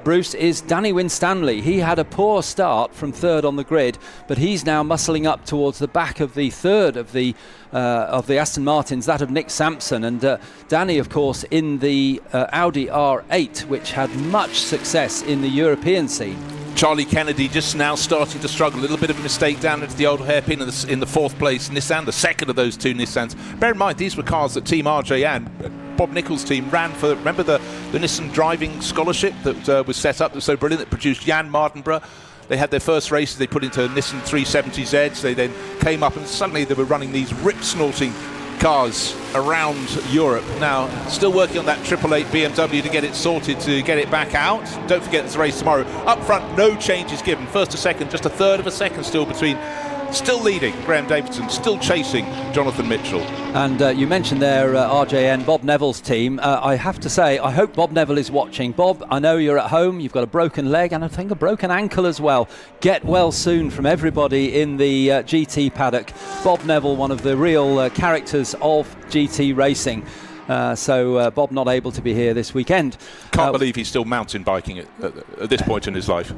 Bruce, is Danny Winstanley. He had a poor start from third on the grid, but he's now muscling up towards the back of the third of the Aston Martins, that of Nick Sampson. And Danny, of course, in the Audi R8, which had much success in the European scene. Charlie Kennedy just now starting to struggle. A little bit of a mistake down into the old hairpin in the 4th place Nissan, the second of those two Nissans. Bear in mind, these were cars that Team RJ and Bob Nichols' team ran for. Remember the Nissan driving scholarship that was set up, that was so brilliant, that produced Jan Mardenborough. They had their first races, they put into Nissan 370Zs, they then came up and suddenly they were running these rip-snorting cars around Europe. Now, still working on that 888 BMW to get it sorted, to get it back out. Don't forget there's a race tomorrow. Up front, no changes given. First to second, just a third of a second still between still leading. Graham Davidson still chasing Jonathan Mitchell. And you mentioned there RJN, Bob Neville's team. I have to say, I hope Bob Neville is watching. Bob, I know you're at home, you've got a broken leg and I think a broken ankle as well. Get well soon from everybody in the GT paddock. Bob Neville, one of the real characters of GT racing. So Bob not able to be here this weekend. Can't believe he's still mountain biking at this point in his life.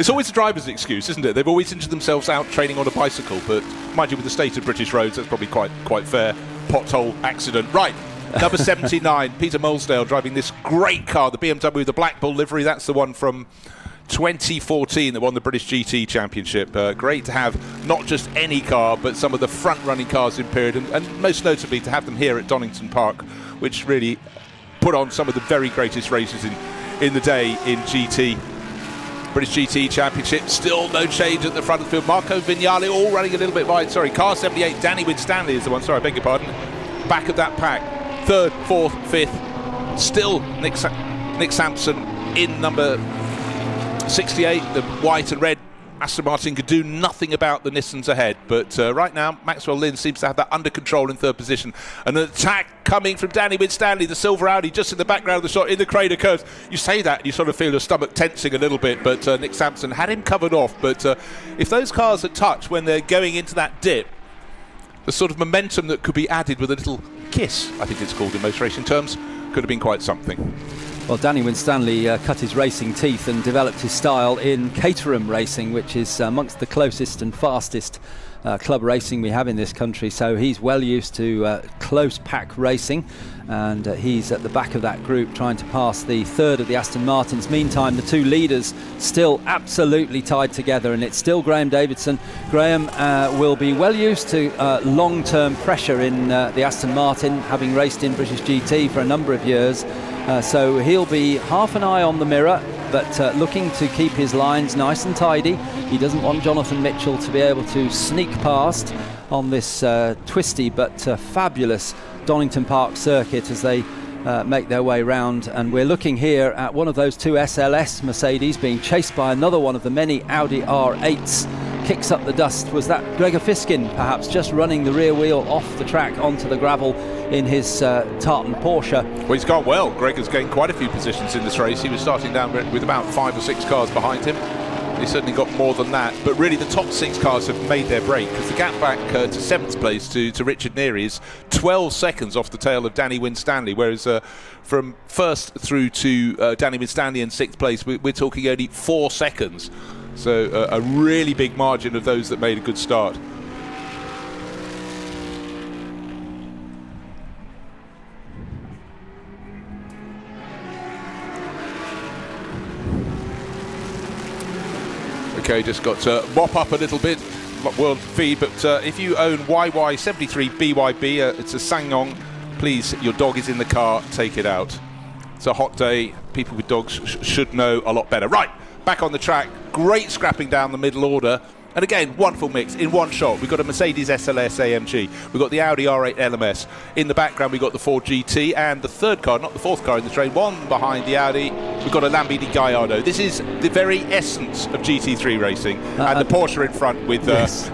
It's always the driver's excuse, isn't it? They've always injured themselves out training on a bicycle, but mind you, with the state of British roads, that's probably quite fair. Pothole accident. Right, number 79, Peter Molesdale driving this great car, the BMW, the Black Bull livery. That's the one from 2014 that won the British GT Championship. Great to have not just any car, but some of the front-running cars in period, and most notably to have them here at Donington Park, which really put on some of the very greatest races in the day in GT. British GT Championship, still no change at the front of the field. Marco Vignale all running a little bit wide. Sorry, car 78, Danny Winstanley is the one. Sorry, I beg your pardon. Back of that pack. 3rd, 4th, 5th. Still Nick Sampson in number 68, the white and red Aston Martin could do nothing about the Nissans ahead, but right now Maxwell Lynn seems to have that under control in 3rd position. An attack coming from Danny Winstanley, the silver Audi, just in the background of the shot in the crater curves. You say that and you sort of feel your stomach tensing a little bit, but Nick Sampson had him covered off. But if those cars are touched when they're going into that dip, the sort of momentum that could be added with a little kiss, I think it's called in most racing terms, could have been quite something. Well, Danny Winstanley cut his racing teeth and developed his style in Caterham racing, which is amongst the closest and fastest club racing we have in this country. So he's well used to close pack racing, and he's at the back of that group trying to pass the 3rd of the Aston Martins. Meantime, the 2 leaders still absolutely tied together, and it's still Graham Davidson. Graham will be well used to long-term pressure in the Aston Martin, having raced in British GT for a number of years. So he'll be half an eye on the mirror, but looking to keep his lines nice and tidy. He doesn't want Jonathan Mitchell to be able to sneak past on this twisty but fabulous Donington Park circuit as they make their way round. And we're looking here at one of those 2 SLS Mercedes being chased by another one of the many Audi R8s. Kicks up the dust. Was that Gregor Fiskin perhaps just running the rear wheel off the track onto the gravel in his tartan Porsche? Well, he's gone well. Gregor's gained quite a few positions in this race. He was starting down with about 5 or 6 cars behind him. He certainly got more than that, but really the top 6 cars have made their break, because the gap back to 7th place to Richard Neary is 12 seconds off the tail of Danny Winstanley, whereas from 1st through to Danny Winstanley in 6th place we're talking only 4 seconds. So a really big margin of those that made a good start. Okay, just got to mop up a little bit, world feed, but if you own YY73 BYB, it's a Ssangyong, please, your dog is in the car, take it out. It's a hot day, people with dogs should know a lot better. Right, back on the track, great scrapping down the middle order. And again, wonderful mix in one shot. We've got a Mercedes SLS AMG. We've got the Audi R8 LMS. In the background, we've got the Ford GT. And the 3rd car, not the 4th car in the train, one behind the Audi, we've got a Lamborghini Gallardo. This is the very essence of GT3 racing. And the Porsche in front with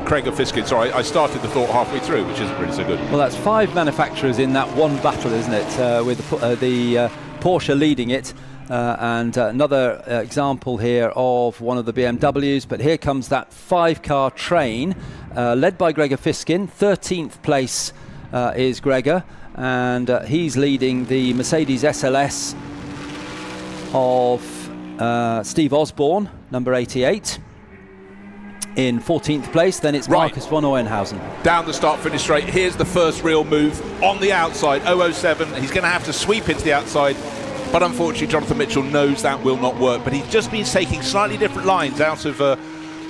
Gregor Fiskin. Sorry, I started the thought halfway through, which isn't really so good. Well, that's 5 manufacturers in that one battle, isn't it? With the Porsche leading it. And another example here of one of the BMWs, but here comes that 5-car train led by Gregor Fiskin. 13th place is Gregor, and he's leading the Mercedes SLS of Steve Osborne, number 88. In 14th place, then it's Marcus von Oeynhausen. Down the start-finish straight, here's the first real move on the outside, 007. He's going to have to sweep into the outside. But unfortunately, Jonathan Mitchell knows that will not work. But he's just been taking slightly different lines out of the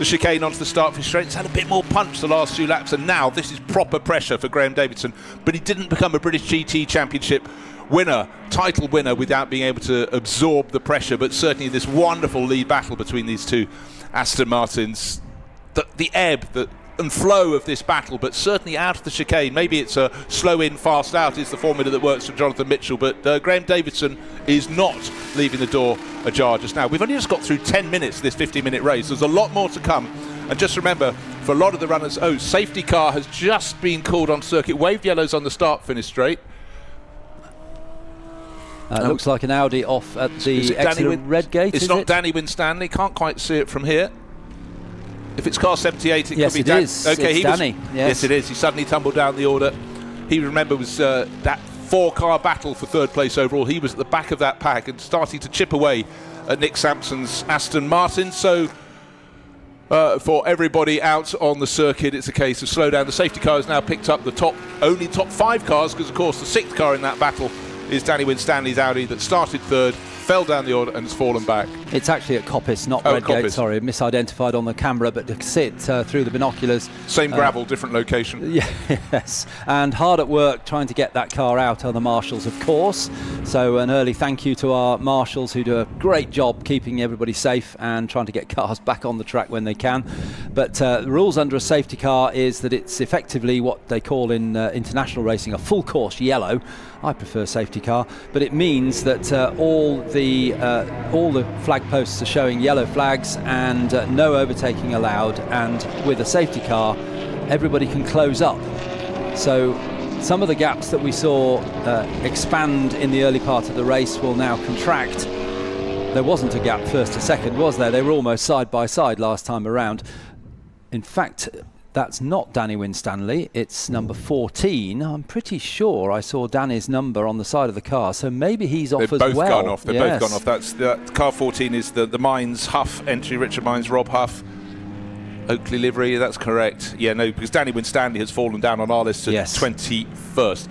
chicane onto the start for straight. He's had a bit more punch the last 2 laps, and now this is proper pressure for Graham Davidson. But he didn't become a British GT Championship winner, title winner, without being able to absorb the pressure. But certainly this wonderful lead battle between these 2 Aston Martins, the ebb and flow of this battle, but certainly out of the chicane. Maybe it's a slow in, fast out is the formula that works for Jonathan Mitchell, but Graham Davidson is not leaving the door ajar just now. We've only just got through 10 minutes of this 50-minute race. There's a lot more to come, And just remember, for a lot of the runners, safety car has just been called on circuit. Waved yellows on the start-finish straight. Looks like an Audi off at the exit of Redgate. It's not Danny Winstanley. Can't quite see it from here. If it's car 78, it yes, could be it is. Okay, it's Danny. Yes, it is. He suddenly tumbled down the order. He, remember, was that 4-car battle for third place overall. He was at the back of that pack and starting to chip away at Nick Sampson's Aston Martin. So for everybody out on the circuit, it's a case of slow down. The safety car has now picked up the only top 5 cars, because of course the 6th car in that battle is Danny Winstanley's Audi that started third, fell down the order and has fallen back. It's actually at Coppice, not Redgate. Coppice. Sorry, misidentified on the camera, but to see it through the binoculars. Same gravel, different location. Yes, and hard at work trying to get that car out are the marshals, of course. So an early thank you to our marshals, who do a great job keeping everybody safe and trying to get cars back on the track when they can. But the rules under a safety car is that it's effectively what they call in international racing a full course yellow. I prefer safety car, but it means that all the flag posts are showing yellow flags and no overtaking allowed. And with a safety car, everybody can close up. So some of the gaps that we saw expand in the early part of the race will now contract. There wasn't a gap first to second, was there? They were almost side by side last time around. In fact, that's not Danny Winstanley, it's number 14. I'm pretty sure I saw Danny's number on the side of the car, so maybe he's off as well. They've both gone off. They've both gone off. That's car 14 is the Mines Huff entry, Richard Mines, Rob Huff. Oakley livery, that's correct. Yeah, no, because Danny Winstanley has fallen down on our list to 21st.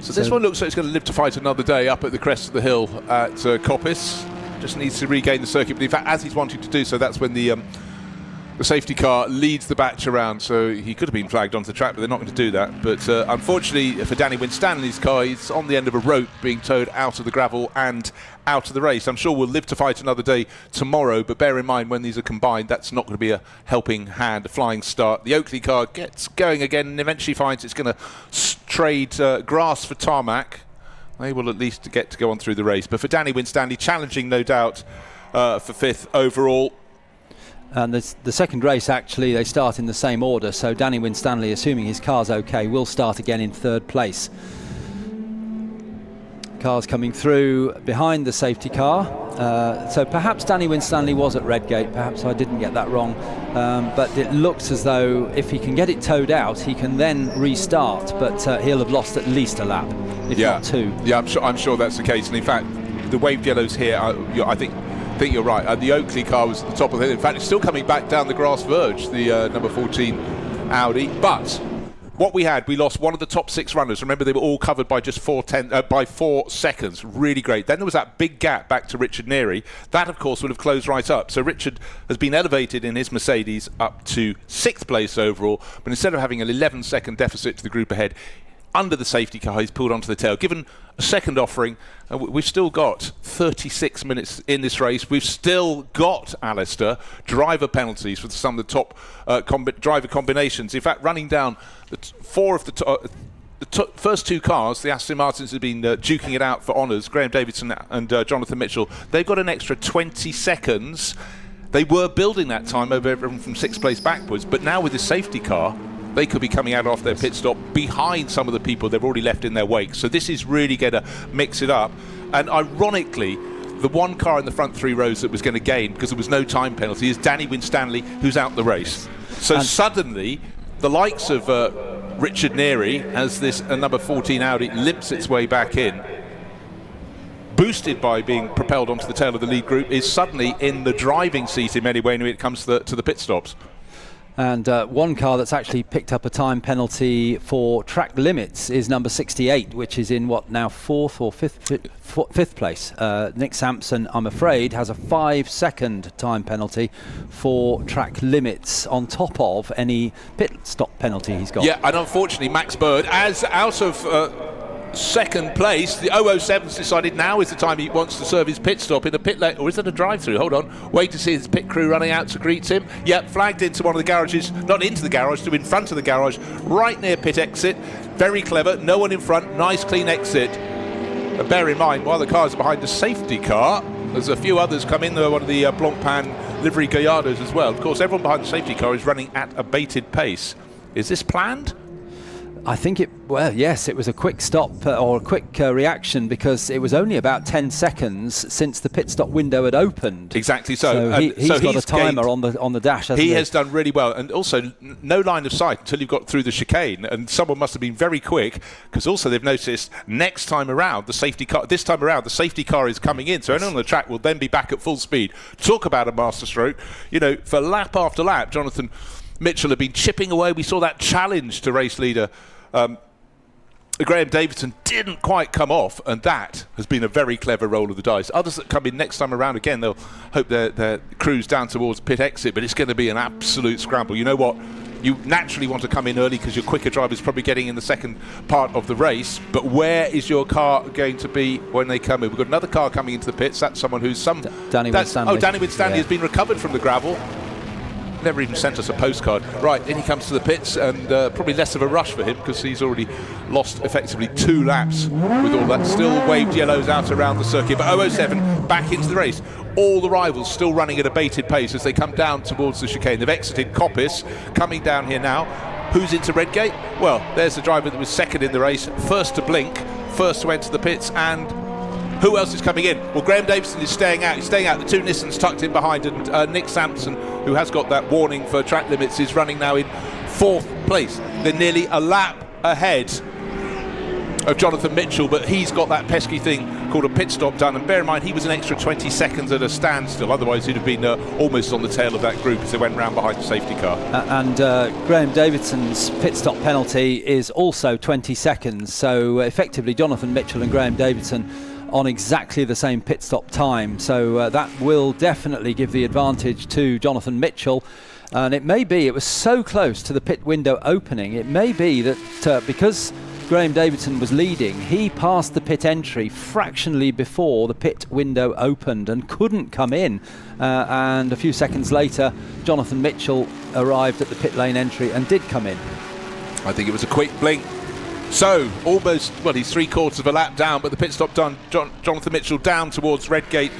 So this one looks like it's going to live to fight another day up at the crest of the hill at Coppice. Just needs to regain the circuit, but in fact, as he's wanting to do so, that's when the safety car leads the batch around, so he could have been flagged onto the track, but they're not going to do that. But unfortunately for Danny Winstanley's car, he's on the end of a rope being towed out of the gravel and out of the race. I'm sure we'll live to fight another day tomorrow, but bear in mind when these are combined, that's not going to be a helping hand, a flying start. The Oakley car gets going again and eventually finds it's going to trade grass for tarmac. They will at least get to go on through the race. But for Danny Winstanley, challenging no doubt for 5th overall. And the second race, actually, they start in the same order. So Danny Winstanley, assuming his car's okay, will start again in 3rd place. Cars coming through behind the safety car. So perhaps Danny Winstanley was at Redgate. Perhaps I didn't get that wrong. But it looks as though if he can get it towed out, he can then restart. But he'll have lost at least a lap, if not 2. Yeah, I'm sure that's the case. And in fact, the waved yellows here, I think you're right. The Oakley car was at the top of the hill. In fact, it's still coming back down the grass verge, the number 14 Audi. But what we lost one of the top 6 runners. Remember, they were all covered by just 4 seconds. Really great. Then there was that big gap back to Richard Neary. That, of course, would have closed right up. So Richard has been elevated in his Mercedes up to 6th place overall. But instead of having an 11-second deficit to the group ahead, under the safety car, he's pulled onto the tail. Given a second offering, we've still got 36 minutes in this race. We've still got, Alistair, driver penalties for some of the top driver combinations. In fact, running down 4 of the first 2 cars, the Aston Martins have been duking it out for honours. Graham Davidson and Jonathan Mitchell, they've got an extra 20 seconds. They were building that time over everyone from 6th place backwards, but now with the safety car, they could be coming out off their pit stop behind some of the people they've already left in their wake. So this is really going to mix it up. And ironically, the one car in the front 3 rows that was going to gain, because there was no time penalty, is Danny Winstanley, who's out the race. So suddenly, the likes of Richard Neary, as this number 14 Audi limps its way back in, boosted by being propelled onto the tail of the lead group, is suddenly in the driving seat in many ways when it comes to the pit stops. And one car that's actually picked up a time penalty for track limits is number 68, which is in what now 4th or 5th place. Nick Sampson, I'm afraid, has a 5-second time penalty for track limits on top of any pit stop penalty he's got. Yeah, and unfortunately Max Bird, as out of second place, the 007's decided now is the time he wants to serve his pit stop in a pit lane, or is it a drive-through? Hold on, wait to see his pit crew running out to greet him. Yep, flagged into one of the garages, not into the garage, to in front of the garage, right near pit exit. Very clever, no one in front, nice clean exit. Bear in mind, while the cars are behind the safety car, there's a few others come in there. One of the Blancpain livery Gallardos as well. Of course, everyone behind the safety car is running at a bated pace. Is this planned? I think well, yes, it was a quick stop or a quick reaction, because it was only about 10 seconds since the pit stop window had opened. Exactly so. He's got a timer on the dash, hasn't he? He has done really well, and also no line of sight until you've got through the chicane, and someone must have been very quick, because also they've noticed this time around the safety car is coming in, so anyone on the track will then be back at full speed. Talk about a masterstroke. You know, for lap after lap, Jonathan Mitchell had been chipping away. We saw that challenge to race leader Graham Davidson didn't quite come off, and that has been a very clever roll of the dice. Others that come in next time around, again, they'll hope their cruise down towards pit exit, but it's going to be an absolute scramble. You know what? You naturally want to come in early because your quicker driver is probably getting in the second part of the race, but where is your car going to be when they come in? We've got another car coming into the pits. That's someone who's Danny Winstanley. Oh, Danny Winstanley has been recovered from the gravel. Never even sent us a postcard. Right, in he comes to the pits, and probably less of a rush for him because he's already lost effectively 2 laps with all that. Still waved yellows out around the circuit, but 007 back into the race. All the rivals still running at a bated pace as they come down towards the chicane. They've exited Coppice, coming down here now. Who's into Redgate? Well, there's the driver that was second in the race, first to blink, first to enter the pits, and who else is coming in? Well, Graham Davison is staying out. He's staying out. The 2 Nissans tucked in behind, and Nick Sampson, who has got that warning for track limits, is running now in 4th place. They're nearly a lap ahead of Jonathan Mitchell, but he's got that pesky thing called a pit stop done. And bear in mind, he was an extra 20 seconds at a standstill. Otherwise, he'd have been almost on the tail of that group as they went round behind the safety car. And Graham Davidson's pit stop penalty is also 20 seconds. So effectively, Jonathan Mitchell and Graham Davidson on exactly the same pit stop time, so that will definitely give the advantage to Jonathan Mitchell. And it was so close to the pit window opening, it may be that because Graham Davidson was leading, he passed the pit entry fractionally before the pit window opened and couldn't come in, and a few seconds later Jonathan Mitchell arrived at the pit lane entry and did come in. I think it was a quick blink. So, almost, well, he's 3/4 of a lap down, but the pit stop done. Jonathan Mitchell down towards Redgate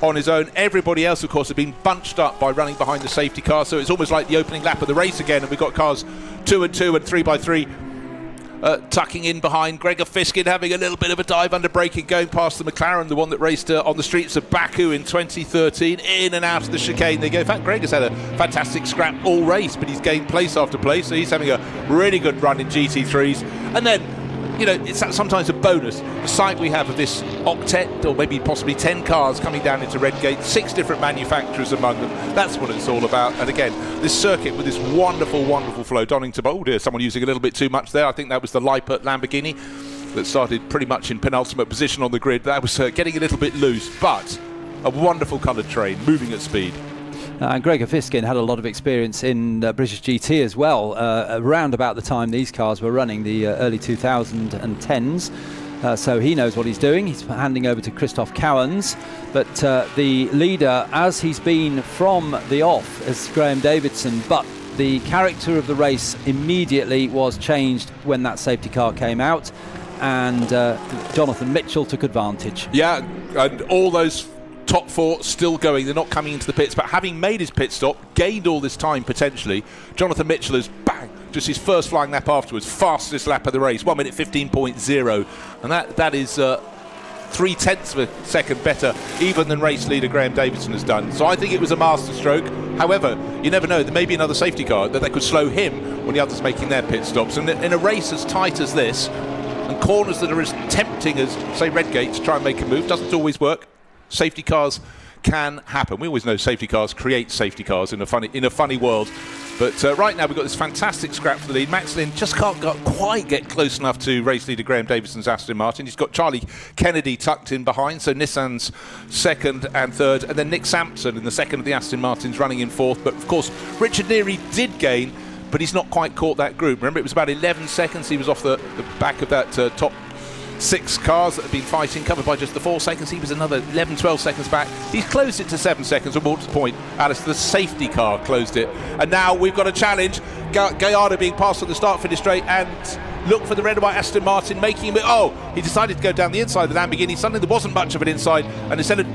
on his own. Everybody else, of course, have been bunched up by running behind the safety car, so it's almost like the opening lap of the race again, and we've got cars 2 and 2 and 3 by 3 tucking in behind. Gregor Fiskin having a little bit of a dive under braking, going past the McLaren, the one that raced on the streets of Baku in 2013, in and out of the chicane they go. In fact, Gregor's had a fantastic scrap all race, but he's gained place after place, so he's having a really good run in GT3s. And then, you know, it's sometimes a bonus. The sight we have of this octet, or maybe possibly 10 cars coming down into Redgate, 6 different manufacturers among them. That's what it's all about. And again, this circuit with this wonderful, wonderful flow. Donington, oh dear, someone using a little bit too much there. I think that was the Lippert Lamborghini that started pretty much in penultimate position on the grid. That was getting a little bit loose, but a wonderful coloured train moving at speed. And Gregor Fiskin had a lot of experience in British GT as well, around about the time these cars were running, the early 2010s. So he knows what he's doing. He's handing over to Christoph Cowens. But the leader, as he's been from the off, is Graham Davidson. But the character of the race immediately was changed when that safety car came out. And Jonathan Mitchell took advantage. Yeah, and all those top 4 still going. They're not coming into the pits, but having made his pit stop, gained all this time potentially, Jonathan Mitchell has just his first flying lap afterwards, fastest lap of the race, 1 minute 15.0, and that is 0.3 of a second better even than race leader Graham Davidson has done. So I think it was a masterstroke. However, you never know, there may be another safety car that they could slow him when the others making their pit stops, and in a race as tight as this and corners that are as tempting as, say, Redgate to try and make a move, doesn't always work. Safety cars can happen. We always know safety cars create safety cars in a funny world. But right now we've got this fantastic scrap for the lead. Max Lynn just can't quite get close enough to race leader Graham Davidson's Aston Martin. He's got Charlie Kennedy tucked in behind, so Nissan's 2nd and 3rd, and then Nick Sampson in the 2nd of the Aston Martins running in 4th. But of course Richard Neary did gain, but he's not quite caught that group. Remember, it was about 11 seconds he was off the back of that top 6 cars that have been fighting, covered by just the 4 seconds. He was another 11-12 seconds back. He's closed it to 7 seconds, or more to the point, Alice, the safety car closed it. And now we've got a challenge. Gallardo being passed on the start-finish straight, and look for the red and white Aston Martin making him. Oh, he decided to go down the inside of the Lamborghini. Suddenly there wasn't much of an inside, and instead of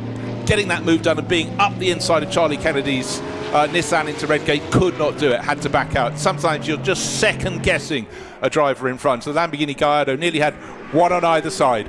getting that move done and being up the inside of Charlie Kennedy's Nissan into Redgate, could not do it, had to back out. Sometimes you're just second guessing a driver in front. So the Lamborghini Gallardo nearly had one on either side.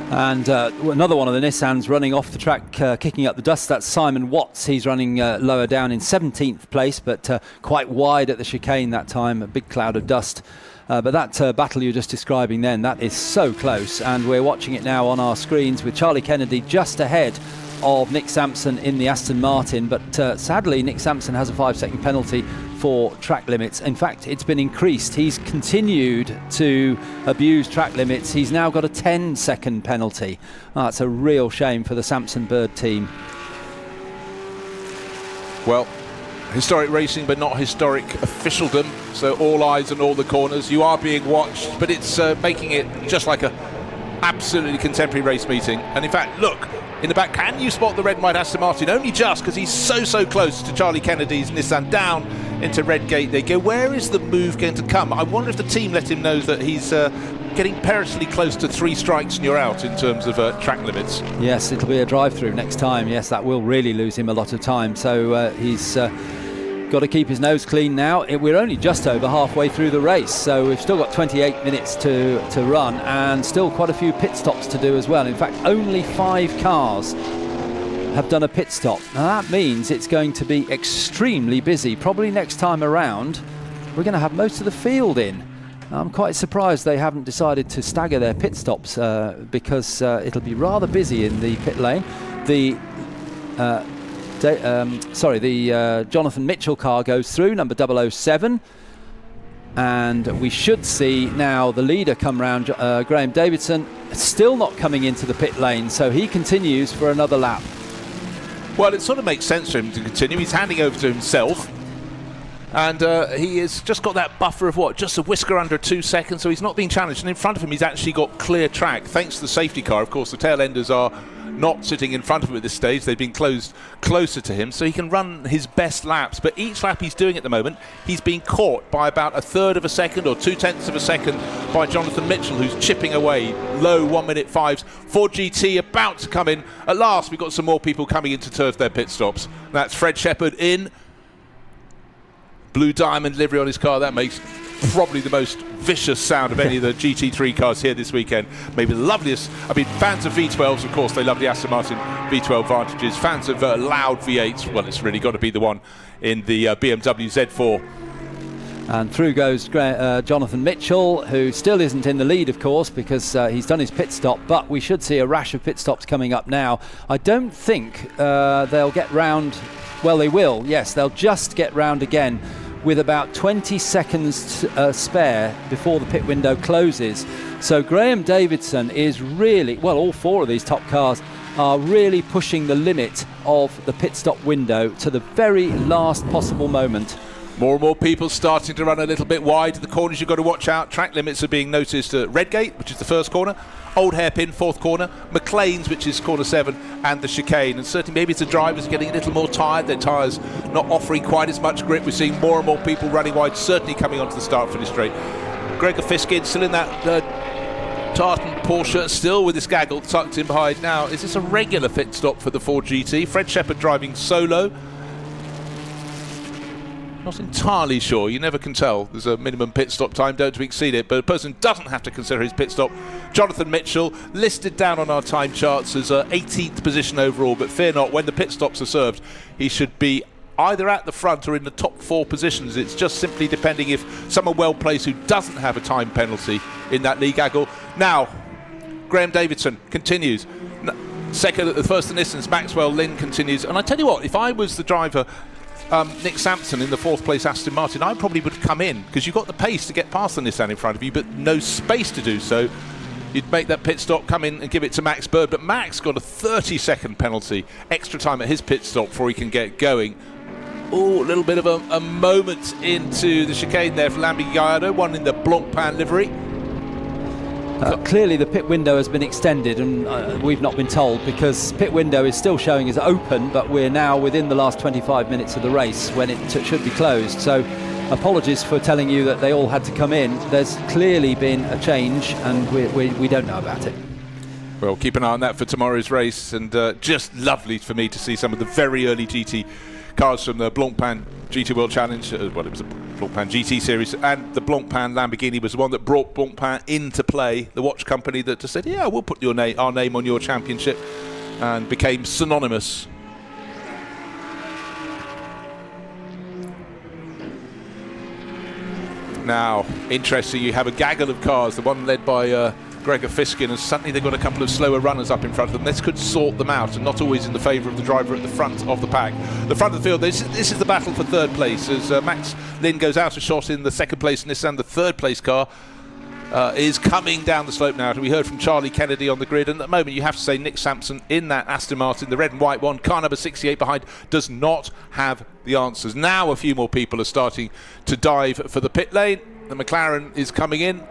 And another one of the Nissans running off the track, kicking up the dust. That's Simon Watts. He's running lower down in 17th place, but quite wide at the chicane that time, a big cloud of dust. But that battle you're just describing then, that is so close, and we're watching it now on our screens with Charlie Kennedy just ahead of Nick Sampson in the Aston Martin. But sadly, Nick Sampson has a 5-second penalty for track limits. In fact, it's been increased. He's continued to abuse track limits. He's now got a 10-second penalty. That's a real shame for the Sampson Bird team. Well, historic racing, but not historic officialdom. So all eyes on all the corners. You are being watched, but it's making it just like a absolutely contemporary race meeting. And in fact, look, in the back, can you spot the red and white Aston Martin? Only just, because he's so close to Charlie Kennedy's Nissan. Down into Redgate they go. Where is the move going to come? I wonder if the team let him know that he's getting perilously close to 3 strikes and you're out in terms of track limits. Yes, it'll be a drive-through next time. Yes, that will really lose him a lot of time. So he's got to keep his nose clean now. We're only just over halfway through the race, so we've still got 28 minutes to run, and still quite a few pit stops to do as well. In fact, only 5 cars have done a pit stop. Now that means it's going to be extremely busy. Probably next time around we're going to have most of the field in. I'm quite surprised they haven't decided to stagger their pit stops because it'll be rather busy in the pit lane. The Jonathan Mitchell car goes through, number 007, and we should see now the leader come round. Graham Davidson still not coming into the pit lane, so he continues for another lap. Well, it sort of makes sense for him to continue. He's handing over to himself, and he has just got that buffer of what, just a whisker under 2 seconds, so he's not being challenged. And in front of him, he's actually got clear track thanks to the safety car. Of course, the tail enders are not sitting in front of him at this stage. They've been closed closer to him, so he can run his best laps. But each lap he's doing at the moment, he's being caught by about 1/3 of a second or 2/10 of a second by Jonathan Mitchell, who's chipping away low 1:05s. Ford GT about to come in. At last, we've got some more people coming in to turf their pit stops. That's Fred Shepherd in blue diamond livery on his car. That makes probably the most vicious sound of any of the GT3 cars here this weekend. Maybe the loveliest. I mean, fans of V12s, of course, they love the Aston Martin V12 Vantages. Fans of loud V8s, well, it's really got to be the one in the BMW Z4. And through goes Jonathan Mitchell, who still isn't in the lead, of course, because he's done his pit stop, but we should see a rash of pit stops coming up now. I don't think they'll get round. Well, they will, yes, they'll just get round again with about 20 seconds spare before the pit window closes. So Graham Davidson is really, well, all 4 of these top cars are really pushing the limit of the pit stop window to the very last possible moment. More and more people starting to run a little bit wide. The corners you've got to watch out. Track limits are being noticed at Redgate, which is the first corner, Old Hairpin, 4th corner, McLean's, which is corner 7, and the chicane. And certainly maybe it's the drivers getting a little more tired. Their tyres not offering quite as much grip. We're seeing more and more people running wide, certainly coming onto the start-finish straight. Gregor Fiskin still in that tartan Porsche, still with his gaggle tucked in behind. Now, is this a regular pit stop for the Ford GT? Fred Shepherd driving solo. Not entirely sure. You never can tell. There's a minimum pit stop time, don't exceed it, but a person doesn't have to consider his pit stop. Jonathan Mitchell listed down on our time charts as 18th position overall, but fear not, when the pit stops are served, he should be either at the front or in the top 4 positions. It's just simply depending if someone well placed who doesn't have a time penalty in that league gaggle. Now, Graham Davidson continues. Second, the first in distance, Maxwell Lynn continues. And I tell you what, if I was the driver, Nick Sampson in the 4th place Aston Martin, I probably would come in, because you've got the pace to get past the Nissan in front of you, but no space to do so. You'd make that pit stop, come in and give it to Max Bird, but Max got a 30-second penalty, extra time at his pit stop before he can get going. Oh, a little bit of a moment into the chicane there for Lamborghini Gallardo, one in the Blancpain livery. Clearly the pit window has been extended, and we've not been told, because pit window is still showing as open, but we're now within the last 25 minutes of the race when it should be closed. So apologies for telling you that they all had to come in. There's clearly been a change, and we don't know about it. Well, keep an eye on that for tomorrow's race, and just lovely for me to see some of the very early GT cars from the Blancpain GT World Challenge. Well, it was a Blancpain GT series, and the Blancpain Lamborghini was the one that brought Blancpain into play, the watch company that just said, yeah, we'll put our name on your championship, and became synonymous. Now, interesting, you have a gaggle of cars, the one led by Gregor Fiskin, and suddenly they've got a couple of slower runners up in front of them. This could sort them out, and not always in the favour of the driver at the front of the pack. The front of the field, this is the battle for third place, as Max Lynn goes out a shot in the second place Nissan. The third place car is coming down the slope now. We heard from Charlie Kennedy on the grid, and at the moment you have to say Nick Sampson in that Aston Martin, the red and white one, car number 68 behind, does not have the answers. Now a few more people are starting to dive for the pit lane. The McLaren is coming in.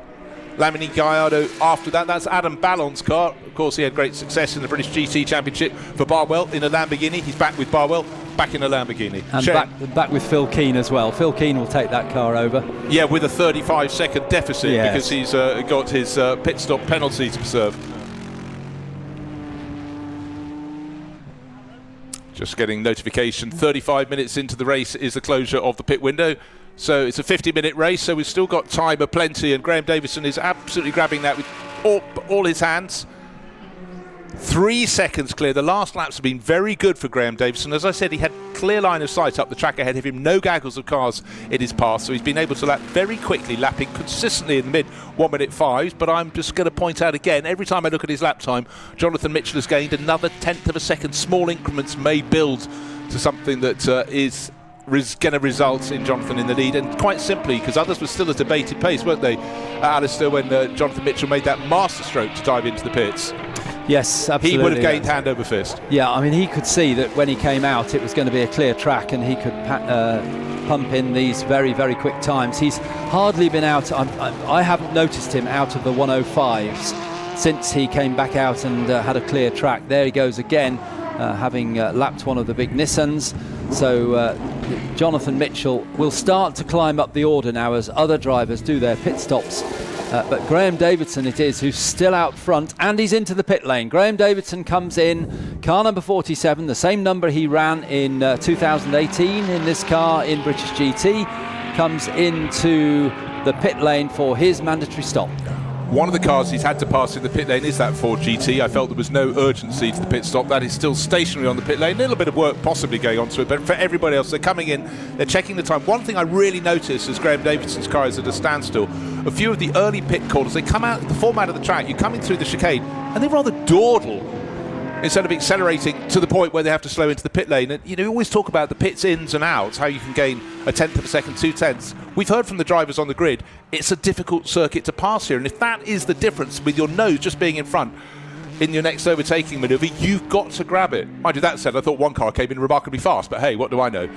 Lamborghini Gallardo after that. That's Adam Ballon's car. Of course, he had great success in the British GT Championship for Barwell in a Lamborghini. He's back with Barwell, back in a Lamborghini. And back with Phil Keane as well. Phil Keane will take that car over. Yeah, with a 35-second deficit, yes, because he's got his pit stop penalty to serve. Just getting notification, 35 minutes into the race is the closure of the pit window. So it's a 50-minute race, so we've still got time aplenty, and Graham Davison is absolutely grabbing that with all his hands. 3 seconds clear. The last laps have been very good for Graham Davison. As I said, he had clear line of sight up the track ahead of him, no gaggles of cars in his path, so he's been able to lap very quickly, lapping consistently in the mid 1:05. But I'm just going to point out again, every time I look at his lap time, Jonathan Mitchell has gained another 1/10 of a second. Small increments may build to something that is going to result in Jonathan in the lead, and quite simply because others were still at a bated pace, weren't they, Alistair, when Jonathan Mitchell made that masterstroke to dive into the pits? Yes, absolutely. He would have gained hand over fist. Yeah, I mean, he could see that when he came out it was going to be a clear track, and he could pump in these very, very quick times. He's hardly been out, I haven't noticed him out of the 105s since he came back out and had a clear track. There he goes again, having lapped one of the big Nissans. So Jonathan Mitchell will start to climb up the order now as other drivers do their pit stops. But Graham Davidson it is who's still out front, and he's into the pit lane. Graham Davidson comes in, car number 47, the same number he ran in 2018 in this car in British GT, comes into the pit lane for his mandatory stop. One of the cars he's had to pass in the pit lane is that Ford GT. I felt there was no urgency to the pit stop. That is still stationary on the pit lane. A little bit of work possibly going on to it, but for everybody else, they're coming in, they're checking the time. One thing I really noticed as Graham Davidson's car is at a standstill, a few of the early pit callers, they come out, the format of the track, you're coming through the chicane, and they rather dawdle instead of accelerating to the point where they have to slow into the pit lane. And you always talk about the pit's ins and outs, how you can gain a 1/10 of a second, 2/10. We've heard from the drivers on the grid, it's a difficult circuit to pass here, and if that is the difference with your nose just being in front in your next overtaking manoeuvre, you've got to grab it. Mind you, that said, I thought one car came in remarkably fast, but hey, what do I know?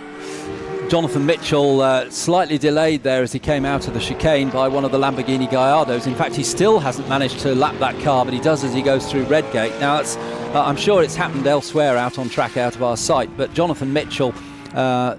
Jonathan Mitchell slightly delayed there as he came out of the chicane by one of the Lamborghini Gallardos. In fact, he still hasn't managed to lap that car, but he does as he goes through Redgate. Now, I'm sure it's happened elsewhere out on track out of our sight, but Jonathan Mitchell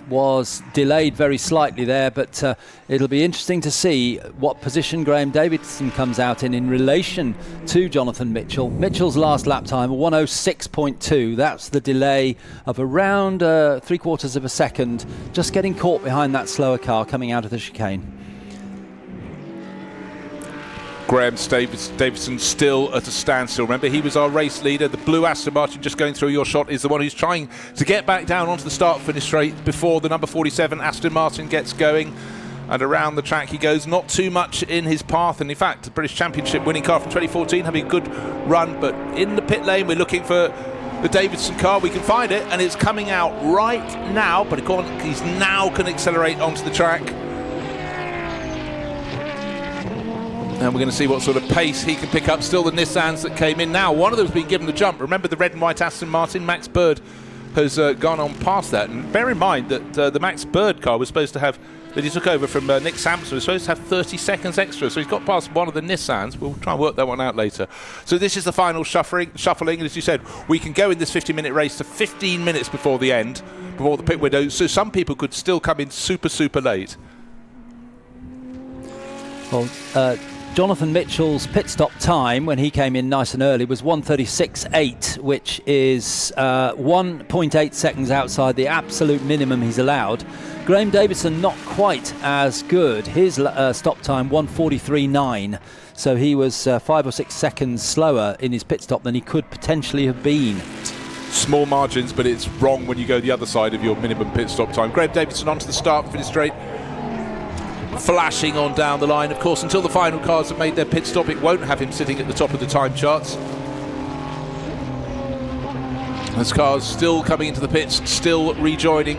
was delayed very slightly there, but it'll be interesting to see what position Graham Davidson comes out in relation to Jonathan Mitchell. Mitchell's last lap time, 106.2. That's the delay of around 3/4 of a second, just getting caught behind that slower car coming out of the chicane. Graham Davidson still at a standstill. Remember, he was our race leader. The blue Aston Martin just going through your shot is the one who's trying to get back down onto the start-finish straight before the number 47 Aston Martin gets going. And around the track he goes, not too much in his path. And in fact, the British Championship winning car from 2014 having a good run. But in the pit lane, we're looking for the Davidson car. We can find it, and it's coming out right now. But he's now can accelerate onto the track. And we're going to see what sort of pace he can pick up. Still the Nissans that came in now. One of them's been given the jump. Remember the red and white Aston Martin? Max Bird has gone on past that. And bear in mind that the Max Bird car was supposed to have, that he took over from Nick Sampson, was supposed to have 30 seconds extra. So he's got past one of the Nissans. We'll try and work that one out later. So this is the final shuffling. And as you said, we can go in this 50-minute race to 15 minutes before the end, before the pit window. So some people could still come in super, super late. Well, Jonathan Mitchell's pit stop time when he came in nice and early was 1:36.8, which is 1.8 seconds outside the absolute minimum he's allowed. Graham Davidson not quite as good. His stop time 1:43.9, so he was 5 or 6 seconds slower in his pit stop than he could potentially have been. Small margins, but it's wrong when you go the other side of your minimum pit stop time. Graham Davidson onto the start, finish straight, flashing on down the line. Of course, until the final cars have made their pit stop, it won't have him sitting at the top of the time charts. As cars still coming into the pits, still rejoining.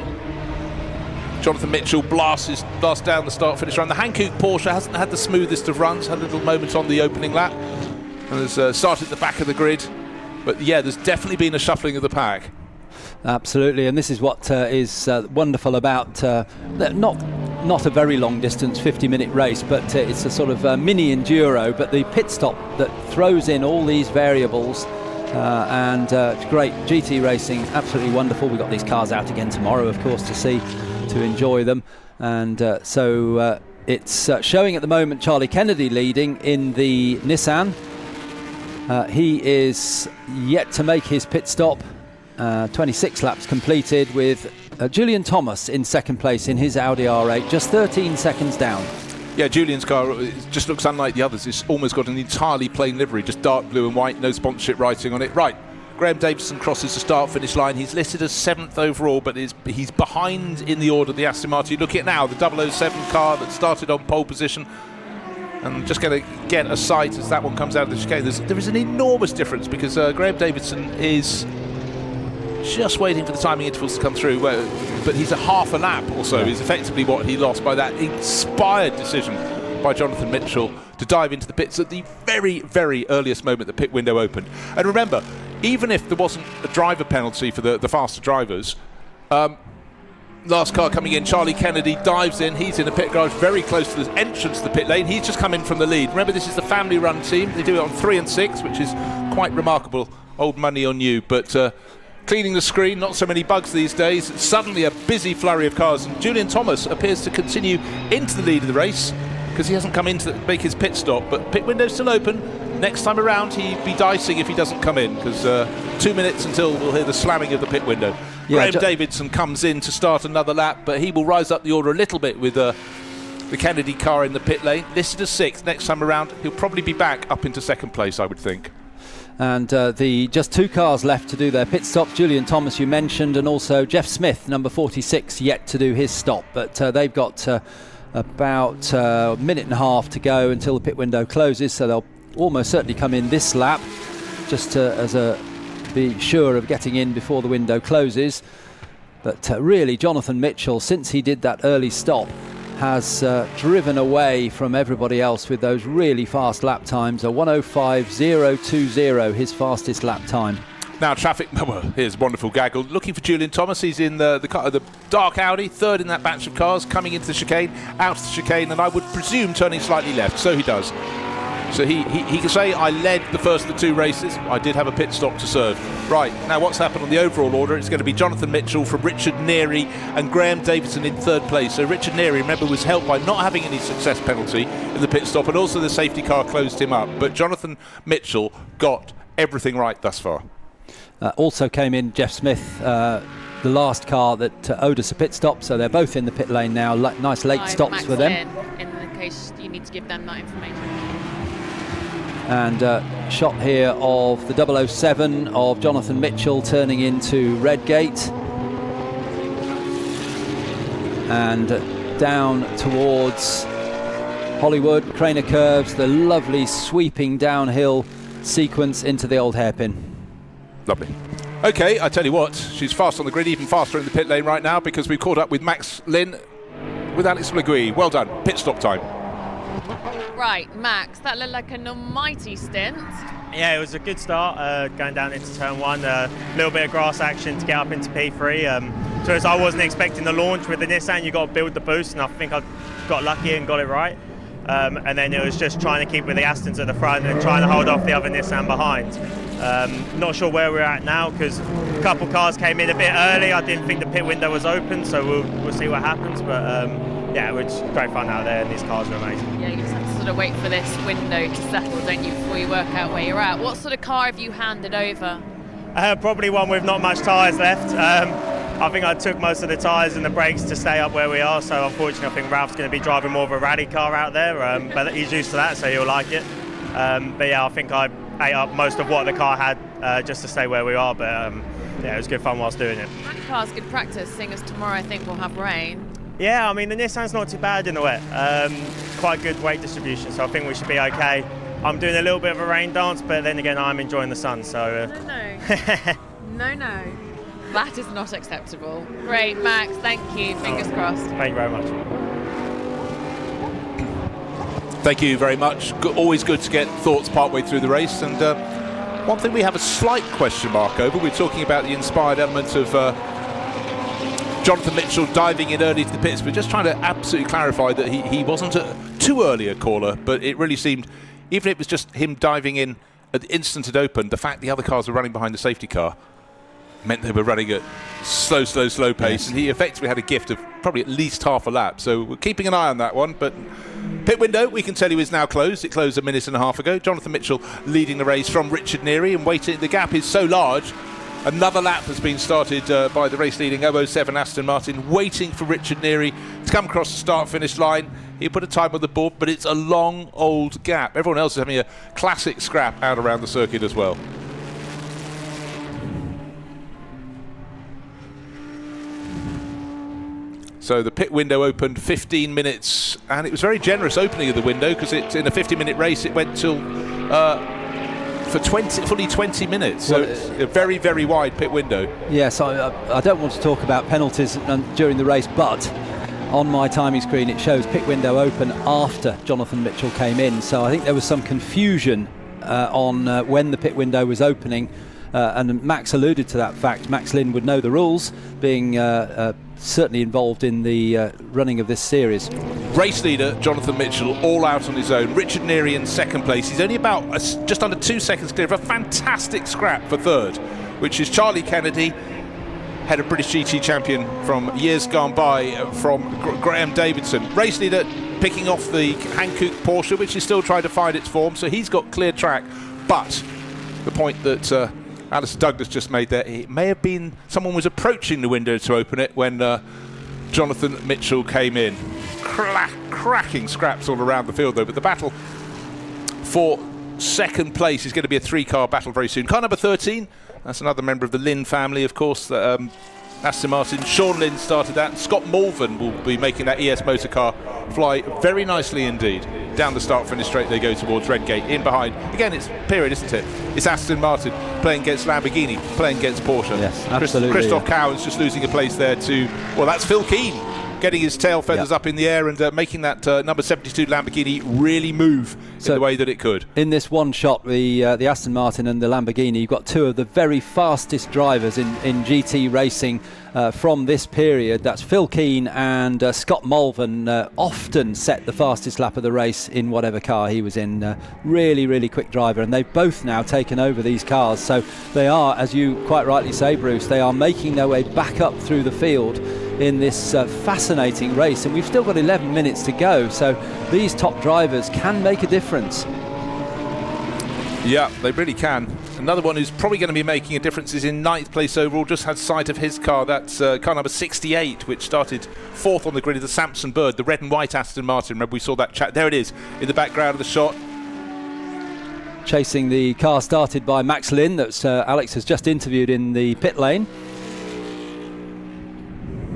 Jonathan Mitchell blasts down the start-finish run. The Hankook Porsche hasn't had the smoothest of runs, had a little moment on the opening lap, and has started at the back of the grid. But yeah, there's definitely been a shuffling of the pack. Absolutely, and this is what is wonderful about not a very long distance 50-minute race, but it's a sort of mini enduro, but the pit stop that throws in all these variables, and it's great. GT racing, absolutely wonderful. We've got these cars out again tomorrow, of course, to enjoy them, and so it's showing at the moment Charlie Kennedy leading in the Nissan. He is yet to make his pit stop. 26 laps completed, with Julian Thomas in second place in his Audi R8, just 13 seconds down. Yeah, Julian's car just looks unlike the others. It's almost got an entirely plain livery, just dark blue and white, no sponsorship writing on it. Right, Graham Davidson crosses the start-finish line. He's listed as 7th overall, but he's behind in the order of the Aston Martin. You look at now, the 007 car that started on pole position. And just going to get a sight as that one comes out of the chicane. There is an enormous difference, because Graham Davidson is just waiting for the timing intervals to come through, but he's a half a lap or so is effectively what he lost by that inspired decision by Jonathan Mitchell to dive into the pits at the very, very earliest moment the pit window opened. And remember, even if there wasn't a driver penalty for the faster drivers, last car coming in, Charlie Kennedy dives in. He's in a pit garage very close to the entrance to the pit lane. He's just come in from the lead. Remember, this is the family-run team. They do it on 3 and 6, which is quite remarkable. Old money on you, but cleaning the screen, not so many bugs these days. Suddenly a busy flurry of cars, and Julian Thomas appears to continue into the lead of the race because he hasn't come in to make his pit stop, but pit window's still open. Next time around he'd be dicing if he doesn't come in, because 2 minutes until we'll hear the slamming of the pit window. Yeah, Graham Davidson comes in to start another lap, but he will rise up the order a little bit with the Kennedy car in the pit lane. Listed as 6th. Next time around he'll probably be back up into 2nd place, I would think. And the just 2 cars left to do their pit stops. Julian Thomas, you mentioned, and also Jeff Smith, number 46, yet to do his stop. But they've got about a minute and a half to go until the pit window closes, so they'll almost certainly come in this lap, just to be sure of getting in before the window closes. But really, Jonathan Mitchell, since he did that early stop, has driven away from everybody else with those really fast lap times. A 1:05.020, his fastest lap time. Now traffic, well, here's wonderful gaggle. Looking for Julian Thomas. He's in the dark Audi, 3rd in that batch of cars, coming into the chicane, out of the chicane, and I would presume turning slightly left. So he does. So he can say, I led the first of the 2 races. I did have a pit stop to serve. Right, now what's happened on the overall order? It's going to be Jonathan Mitchell from Richard Neary and Graham Davidson in 3rd place. So Richard Neary, remember, was helped by not having any success penalty in the pit stop, and also the safety car closed him up. But Jonathan Mitchell got everything right thus far. Also came in Jeff Smith, the last car that owed us a pit stop, so they're both in the pit lane now. Nice late stops for them. In the case you need to give them that information. And shot here of the 007 of Jonathan Mitchell turning into Redgate, and down towards Hollywood, Craner Curves, the lovely sweeping downhill sequence into the old hairpin. Lovely. Okay, I tell you what, she's fast on the grid, even faster in the pit lane right now, because we've caught up with Max Lynn with Alex McGuee. Well done, pit stop time. Right, Max, that looked like an almighty stint. Yeah, it was a good start going down into turn 1. A little bit of grass action to get up into P3. So as I wasn't expecting the launch with the Nissan, you got to build the boost, and I think I got lucky and got it right. And then it was just trying to keep with the Astons at the front and trying to hold off the other Nissan behind. Not sure where we're at now, because a couple cars came in a bit early. I didn't think the pit window was open, so we'll see what happens. But yeah, it was great fun out there, and these cars are amazing. Yeah, you just have to sort of wait for this window to settle, don't you, before you work out where you're at. What sort of car have you handed over? Probably one with not much tyres left. I think I took most of the tyres and the brakes to stay up where we are, so unfortunately I think Ralph's going to be driving more of a rally car out there, but he's used to that, so he'll like it. But yeah, I think I ate up most of what the car had just to stay where we are, but yeah, it was good fun whilst doing it. Rally car's good practice, seeing as tomorrow I think we'll have rain. Yeah, I mean the Nissan's not too bad in the wet. Quite good weight distribution, so I think we should be okay. I'm doing a little bit of a rain dance, but then again I'm enjoying the sun, so... No. That is not acceptable. Great, Max, thank you. Fingers crossed. Thank you very much. Thank you very much. Always good to get thoughts partway through the race. And one thing we have a slight question mark over, we're talking about the inspired element of Jonathan Mitchell diving in early to the pits. We're just trying to absolutely clarify that he wasn't too early a caller, but it really seemed, even if it was just him diving in at the instant it opened, the fact the other cars were running behind the safety car meant they were running at slow pace, and he effectively had a gift of probably at least half a lap. So we're keeping an eye on that one. But pit window, we can tell you, is now closed. It closed a minute and a half ago. Jonathan Mitchell leading the race from Richard Neary and waiting. The gap is so large. Another lap has been started by the race-leading 007 Aston Martin, waiting for Richard Neary to come across the start-finish line. He put a time on the board, but it's a long, old gap. Everyone else is having a classic scrap out around the circuit as well. So the pit window opened 15 minutes, and it was very generous opening of the window, because it's in a 50-minute race. It went till for fully 20 minutes. So it's a very, very wide pit window. Yes, I don't want to talk about penalties during the race, but on my timing screen it shows pit window open after Jonathan Mitchell came in. So I think there was some confusion on when the pit window was opening, and Max alluded to that fact. Max Lynn would know the rules, being certainly involved in the running of this series. Race leader Jonathan Mitchell all out on his own. Richard Neary in second place. He's only about just under 2 seconds clear of a fantastic scrap for third, which is Charlie Kennedy, head of British GT champion from years gone by, from Graham Davidson. Race leader picking off the Hankook Porsche, which is still trying to find its form, so he's got clear track. But the point that Alistair Douglas just made there, it may have been someone was approaching the window to open it when Jonathan Mitchell came in. Cracking scraps all around the field though, but the battle for second place is going to be a 3-car battle very soon. Car number 13, that's another member of the Lynn family, of course. Aston Martin, Sean Lynn started that. Scott Malvern will be making that ES motor car fly very nicely indeed. Down the start-finish straight they go towards Redgate. In behind, again, it's period, isn't it? It's Aston Martin playing against Lamborghini, playing against Porsche. Yes, absolutely. Christoph Cowan's just losing a place there to, well, that's Phil Keane, getting his tail feathers up in the air and making that number 72 Lamborghini really move in the way that it could. In this one shot, the Aston Martin and the Lamborghini, you've got two of the very fastest drivers in GT racing from this period. That's Phil Keane and Scott Malvern. Often set the fastest lap of the race in whatever car he was in. Really, really quick driver, and they've both now taken over these cars. So they are, as you quite rightly say, Bruce, they are making their way back up through the field in this fascinating race, and we've still got 11 minutes to go, so these top drivers can make a difference. Yeah, they really can. Another one who's probably going to be making a difference is in 9th place overall. Just had sight of his car. That's car number 68, which started 4th on the grid of the Samson Bird, the red and white Aston Martin. Remember, we saw that chat. There it is in the background of the shot. Chasing the car started by Max Lynn that Alex has just interviewed in the pit lane.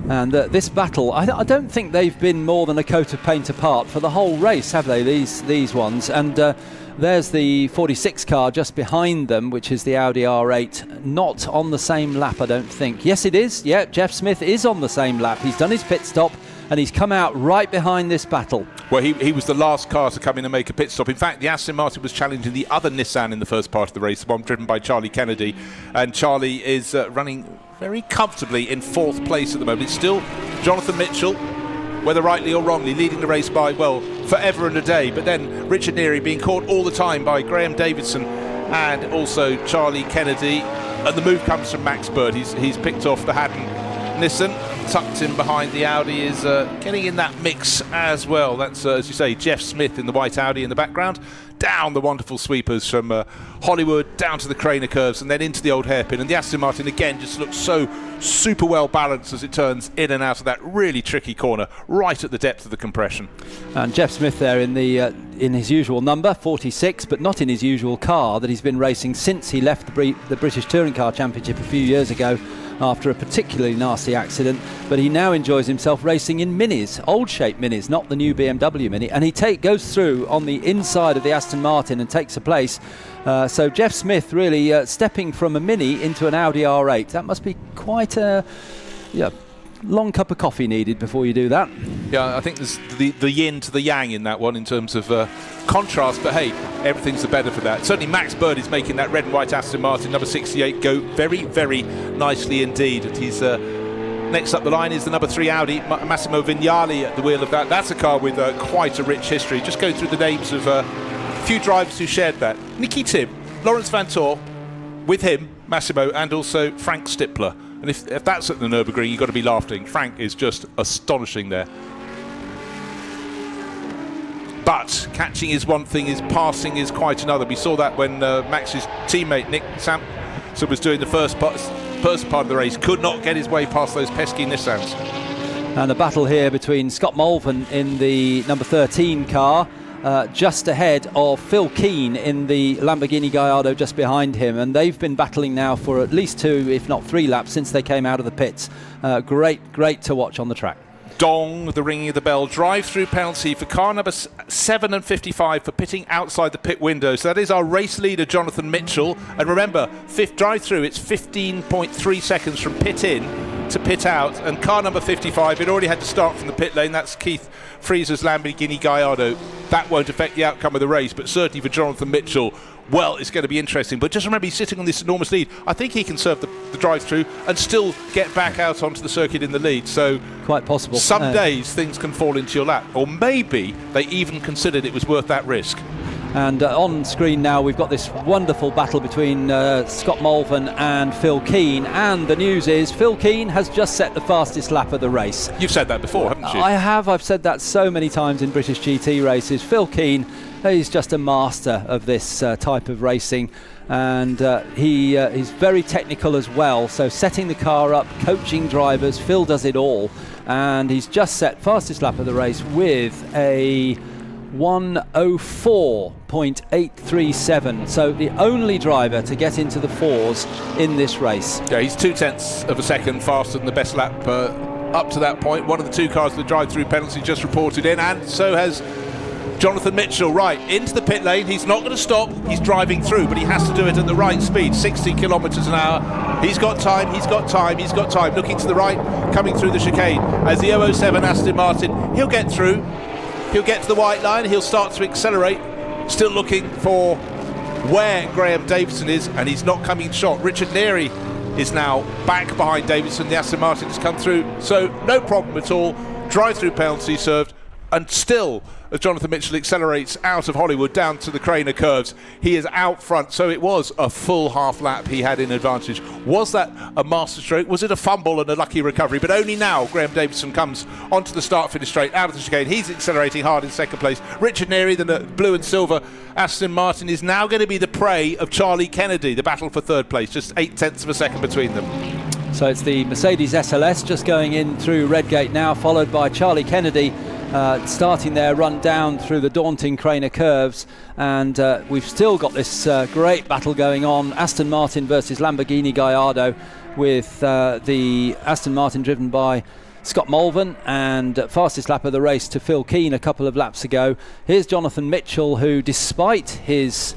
And this battle, I don't think they've been more than a coat of paint apart for the whole race, have they, these ones? And there's the 46 car just behind them, which is the Audi R8, not on the same lap, I don't think. Yes, it is. Yeah, Jeff Smith is on the same lap. He's done his pit stop, and he's come out right behind this battle. Well, he was the last car to come in and make a pit stop. In fact, the Aston Martin was challenging the other Nissan in the first part of the race, the one driven by Charlie Kennedy. And Charlie is running very comfortably in 4th place at the moment. It's still Jonathan Mitchell, whether rightly or wrongly, leading the race by, well, forever and a day. But then Richard Neary being caught all the time by Graham Davidson and also Charlie Kennedy. And the move comes from Max Bird. He's picked off the Haddon Nissan. tucked in behind the Audi is getting in that mix as well. That's, as you say, Jeff Smith in the white Audi in the background. Down the wonderful sweepers from Hollywood, down to the Craner curves, and then into the old hairpin. And the Aston Martin, again, just looks so super well balanced as it turns in and out of that really tricky corner, right at the depth of the compression. And Jeff Smith there in his usual number, 46, but not in his usual car that he's been racing since he left the British Touring Car Championship a few years ago after a particularly nasty accident. But he now enjoys himself racing in minis, old shape minis, not the new BMW Mini, and he goes through on the inside of the Aston Martin and takes a place. So Jeff Smith really stepping from a Mini into an Audi R8. That must be quite a long cup of coffee needed before you do that. Yeah, I think there's the yin to the yang in that one in terms of contrast, but hey, everything's the better for that. Certainly Max Bird is making that red and white Aston Martin number 68 go very, very nicely indeed. And he's next up the line is the number 3 Audi, Massimo Vignali at the wheel of that. That's a car with quite a rich history. Just go through the names of a few drivers who shared that. Nicky Tim, Lawrence Van Tor, with him, Massimo, and also Frank Stipler. And if that's at the Nürburgring, you've got to be laughing. Frank is just astonishing there. But catching is one thing, is passing is quite another. We saw that when Max's teammate Nick Sampson was doing the first part of the race, could not get his way past those pesky Nissans. And the battle here between Scott Mulvin in the number 13 car, just ahead of Phil Keane in the Lamborghini Gallardo just behind him, and they've been battling now for at least 2 if not 3 laps since they came out of the pits. Great to watch on the track. Dong, the ringing of the bell. Drive-through penalty for car number 7 and 55 for pitting outside the pit window. So that is our race leader, Jonathan Mitchell. And remember, fifth drive-through, it's 15.3 seconds from pit in to pit out. And car number 55, it already had to start from the pit lane. That's Keith Frieser's Lamborghini Gallardo. That won't affect the outcome of the race, but certainly for Jonathan Mitchell, well, it's going to be interesting. But just remember, he's sitting on this enormous lead. I think he can serve the drive-through and still get back out onto the circuit in the lead. So quite possible. Some days things can fall into your lap, or maybe they even considered it was worth that risk. And on screen now we've got this wonderful battle between Scott Mulvin and Phil Keane, and the news is Phil Keane has just set the fastest lap of the race. You've said that before, haven't you? I have. I've said that so many times in British GT races. Phil Keane, he's just a master of this type of racing, and he's very technical as well, so setting the car up, coaching drivers, Phil does it all, and he's just set fastest lap of the race with a 1:04.837, so the only driver to get into the 4s in this race. Yeah, he's 0.2 of a second faster than the best lap up to that point. One of the 2 cars with the drive-through penalty just reported in, and so has Jonathan Mitchell. Right into the pit lane. He's not going to stop. He's driving through, but he has to do it at the right speed, 60 kilometres an hour. He's got time. Looking to the right, coming through the chicane as the 007 Aston Martin. He'll get through. He'll get to the white line, he'll start to accelerate, still looking for where Graham Davison is, and he's not coming short. Richard Neary is now back behind Davison. The Aston Martin has come through, so no problem at all. Drive-through penalty served, and still, as Jonathan Mitchell accelerates out of Hollywood down to the Craner curves, he is out front. So it was a full half lap he had in advantage. Was that a masterstroke? Was it a fumble and a lucky recovery? But only now Graham Davison comes onto the start-finish straight out of the chicane. He's accelerating hard in second place. Richard Neary, the blue and silver Aston Martin, is now going to be the prey of Charlie Kennedy. The battle for third place, just 0.8 of a second between them. So it's the Mercedes SLS just going in through Redgate now, followed by Charlie Kennedy starting their run down through the daunting Craner curves, and we've still got this great battle going on, Aston Martin versus Lamborghini Gallardo, with the Aston Martin driven by Scott Mulvin, and fastest lap of the race to Phil Keane a couple of laps ago. Here's Jonathan Mitchell, who despite his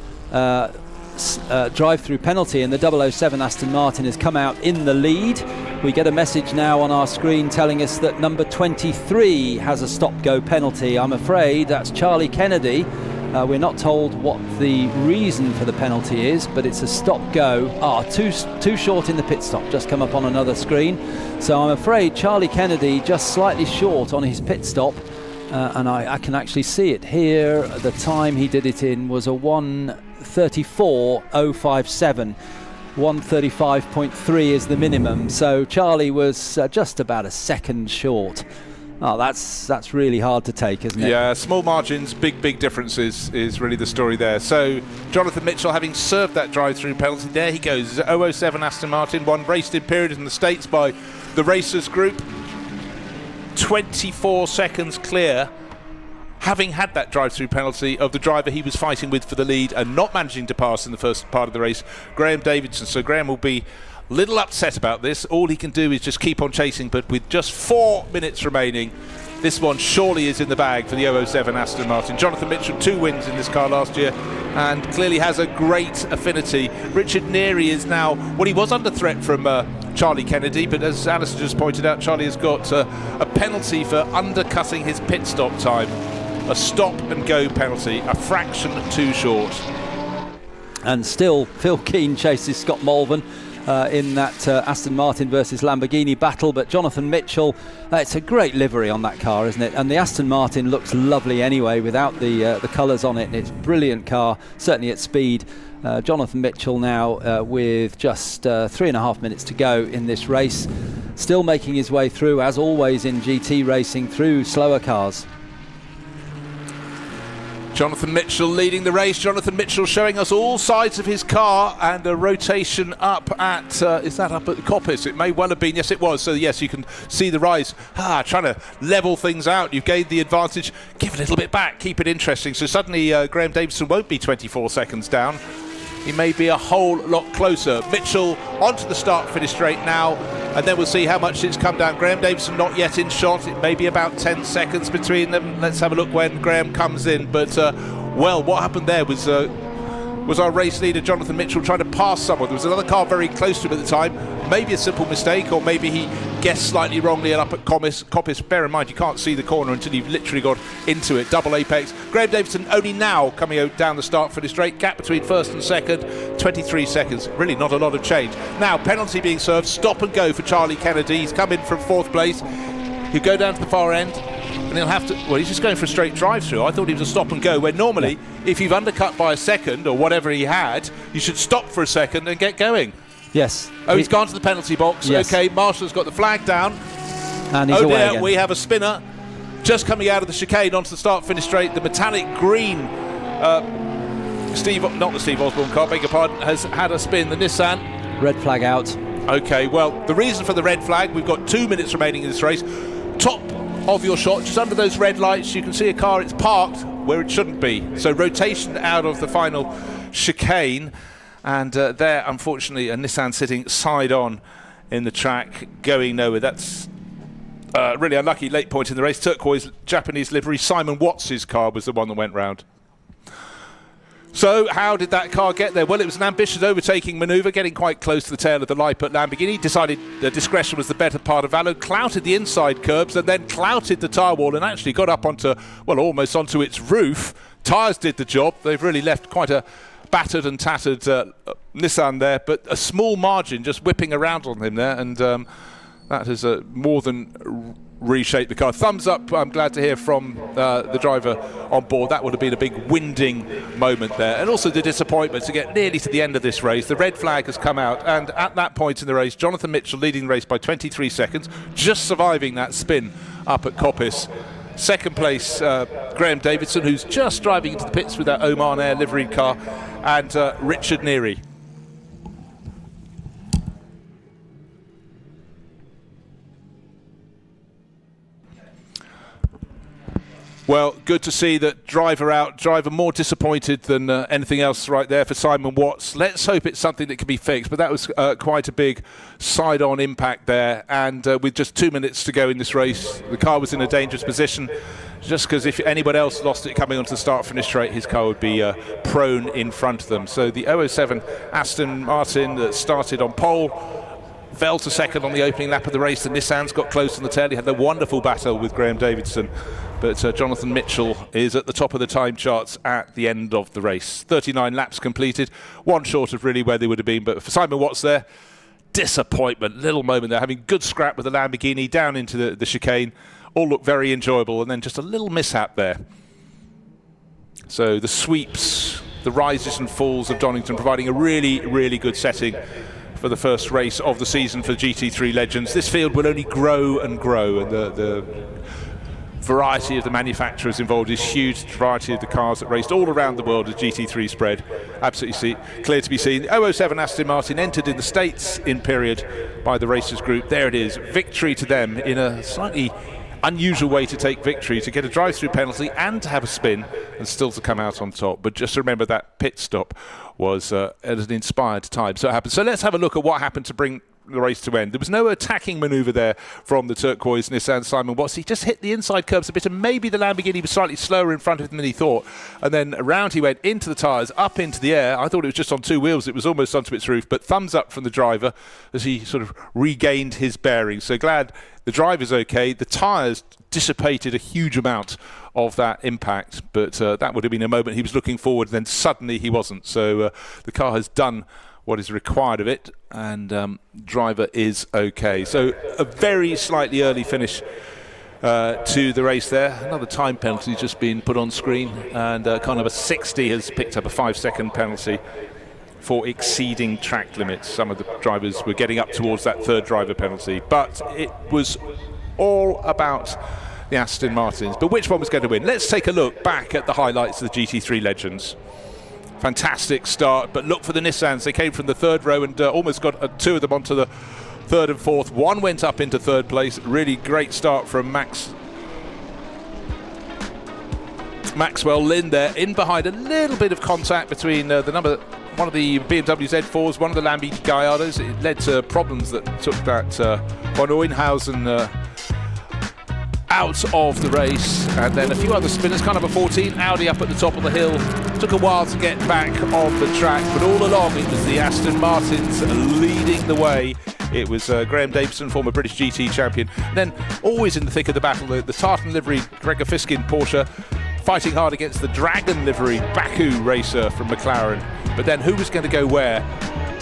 drive-through penalty in the 007 Aston Martin has come out in the lead. We get a message now on our screen telling us that number 23 has a stop-go penalty. I'm afraid that's Charlie Kennedy. We're not told what the reason for the penalty is, but it's a stop-go. Too short in the pit stop, just come up on another screen. So I'm afraid Charlie Kennedy just slightly short on his pit stop, and I can actually see it here. The time he did it in was a 1:34.057. 1:35.3 is the minimum. So Charlie was just about a second short. Oh, that's really hard to take, isn't it? Yeah, small margins, big differences is really the story there. So Jonathan Mitchell, having served that drive-through penalty, there he goes. 007 Aston Martin, one raced in period in the States by the Racers Group. 24 seconds clear, having had that drive-through penalty of the driver he was fighting with for the lead and not managing to pass in the first part of the race, Graham Davidson. So Graham will be little upset about this. All he can do is just keep on chasing, but with just 4 minutes remaining, this one surely is in the bag for the 007 Aston Martin. Jonathan Mitchell, 2 wins in this car last year and clearly has a great affinity. Richard Neary is now, well, he was under threat from Charlie Kennedy, but as Alison just pointed out, Charlie has got a penalty for undercutting his pit stop time. A stop and go penalty, a fraction too short. And still Phil Keane chases Scott Malvern in that Aston Martin versus Lamborghini battle, but Jonathan Mitchell, it's a great livery on that car, isn't it? And the Aston Martin looks lovely anyway without the colours on it. It's a brilliant car, certainly at speed. Jonathan Mitchell now with just 3.5 minutes to go in this race, still making his way through, as always in GT racing, through slower cars. Jonathan Mitchell leading the race. Jonathan Mitchell showing us all sides of his car, and a rotation up at, is that up at the Coppice? It may well have been, yes it was. So yes, you can see the rise. Trying to level things out. You've gained the advantage. Give a little bit back, keep it interesting. So suddenly Graham Davidson won't be 24 seconds down. He may be a whole lot closer. Mitchell onto the start-finish straight now, and then we'll see how much it's come down. Graham Davidson not yet in shot. It may be about 10 seconds between them. Let's have a look when Graham comes in. But, well, what happened there was our race leader, Jonathan Mitchell, trying to pass someone. There was another car very close to him at the time. Maybe a simple mistake, or maybe he guessed slightly wrongly and up at Coppice. Bear in mind, you can't see the corner until you've literally got into it. Double apex. Graham Davidson only now coming out down the start for the straight. Gap between first and second, 23 seconds. Really not a lot of change. Now, penalty being served. Stop and go for Charlie Kennedy. He's come in from 4th place. He'll go down to the far end, and he'll have to, well, he's just going for a straight drive-through. I thought he was a stop and go, where normally, if you've undercut by a second, or whatever he had, you should stop for a second and get going. Yes. Oh, he's gone to the penalty box. Yes. Okay, Marshall's got the flag down. And he's away again. We have a spinner just coming out of the chicane onto the start-finish straight. The metallic green not the Steve Osborne car, beg your pardon, has had a spin. The Nissan. Red flag out. Okay, well, the reason for the red flag, we've got 2 minutes remaining in this race. Top of your shot, just under those red lights, you can see a car, it's parked where it shouldn't be. So rotation out of the final chicane. And there, unfortunately, a Nissan sitting side on in the track, going nowhere. That's really unlucky late point in the race. Turquoise Japanese livery. Simon Watts' car was the one that went round. So how did that car get there? Well, it was an ambitious overtaking manoeuvre, getting quite close to the tail of the Lippert Lamborghini. Decided discretion was the better part of valor, clouted the inside curbs and then clouted the tyre wall and actually got up onto, well, almost onto its roof. Tyres did the job. They've really left quite a battered and tattered Nissan there, but a small margin just whipping around on him there, and that has more than reshaped the car. Thumbs up, I'm glad to hear from the driver on board. That would have been a big winding moment there, and also the disappointment to get nearly to the end of this race. The red flag has come out, and at that point in the race, Jonathan Mitchell leading the race by 23 seconds, just surviving that spin up at Coppice. Second place, Graham Davidson, who's just driving into the pits with that Oman Air liveried car, and Richard Neary. Well, good to see that driver out, driver more disappointed than anything else right there for Simon Watts. Let's hope it's something that can be fixed, but that was quite a big side-on impact there, and with just 2 minutes to go in this race, the car was in a dangerous position, just because if anyone else lost it coming onto the start-finish straight, his car would be prone in front of them. So the 007 Aston Martin that started on pole fell to second on the opening lap of the race. The Nissans got close on the tail. He had a wonderful battle with Graham Davidson, but Jonathan Mitchell is at the top of the time charts at the end of the race. 39 laps completed, one short of really where they would have been, but for Simon Watts there, disappointment, little moment there, having good scrap with the Lamborghini down into the chicane. All looked very enjoyable, and then just a little mishap there. So the sweeps the rises and falls of Donington, providing a really, really good setting for the first race of the season for GT3 Legends. This field will only grow and grow, and the variety of the manufacturers involved is huge. The variety of the cars that raced all around the world as GT3 spread, absolutely clear to be seen. The 007 Aston Martin entered in the States in period by the Racers Group. There it is, victory to them in a slightly unusual way to take victory, to get a drive-through penalty and to have a spin and still to come out on top. But just remember that pit stop was at an inspired time, so it happened. So let's have a look at what happened to bring the race to end. There was no attacking manoeuvre there from the turquoise Nissan Simon Watts. He just hit the inside curbs a bit, and maybe the Lamborghini was slightly slower in front of him than he thought, and then around he went into the tyres, up into the air. I thought it was just on two wheels, it was almost onto its roof, but thumbs up from the driver as he sort of regained his bearings. So glad the driver's okay. The tyres dissipated a huge amount of that impact, but that would have been a moment he was looking forward, and then suddenly he wasn't. So the car has done what is required of it, and driver is okay. So a very slightly early finish to the race there. Another time penalty just been put on screen, and car number 60 has picked up a 5-second penalty for exceeding track limits. Some of the drivers were getting up towards that third driver penalty, but it was all about the Aston Martins. But which one was going to win? Let's take a look back at the highlights of the GT3 Legends. Fantastic start, but look for the Nissans. They came from the third row and almost got two of them onto the third and fourth. One went up into third place. Really great start from Maxwell Lynn there. In behind, a little bit of contact between one of the BMW Z4s, one of the Lamborghini Gallardos. It led to problems that took that von Oeynhausen out of the race, and then a few other spinners. Car number 14, Audi up at the top of the hill. Took a while to get back on the track, but all along it was the Aston Martins leading the way. It was Graham Davison, former British GT champion. And then always in the thick of the battle, the tartan livery Gregor Fiskin Porsche fighting hard against the Dragon livery Baku racer from McLaren. But then who was going to go where?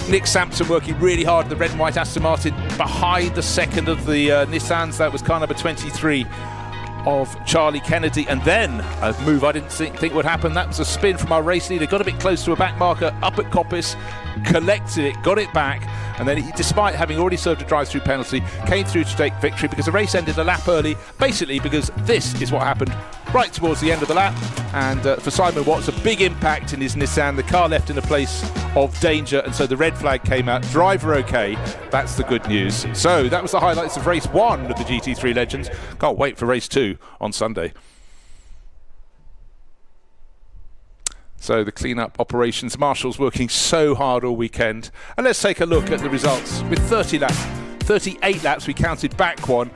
Nick Sampson working really hard, the red and white Aston Martin behind the second of the Nissans. That was car number 23 of Charlie Kennedy. And then a move I didn't think would happen. That was a spin from our race leader, got a bit close to a back marker up at Coppice, collected it, got it back, and then he, despite having already served a drive-through penalty, came through to take victory because the race ended a lap early, basically because this is what happened right towards the end of the lap. And for Simon Watts, a big impact in his Nissan. The car left in a place of danger, and so the red flag came out. Driver okay, that's the good news. So that was the highlights of race 1 of the GT3 Legends. Can't wait for race 2 on Sunday. So the clean-up operations, Marshall's working so hard all weekend. And let's take a look at the results. With 38 laps, we counted back one,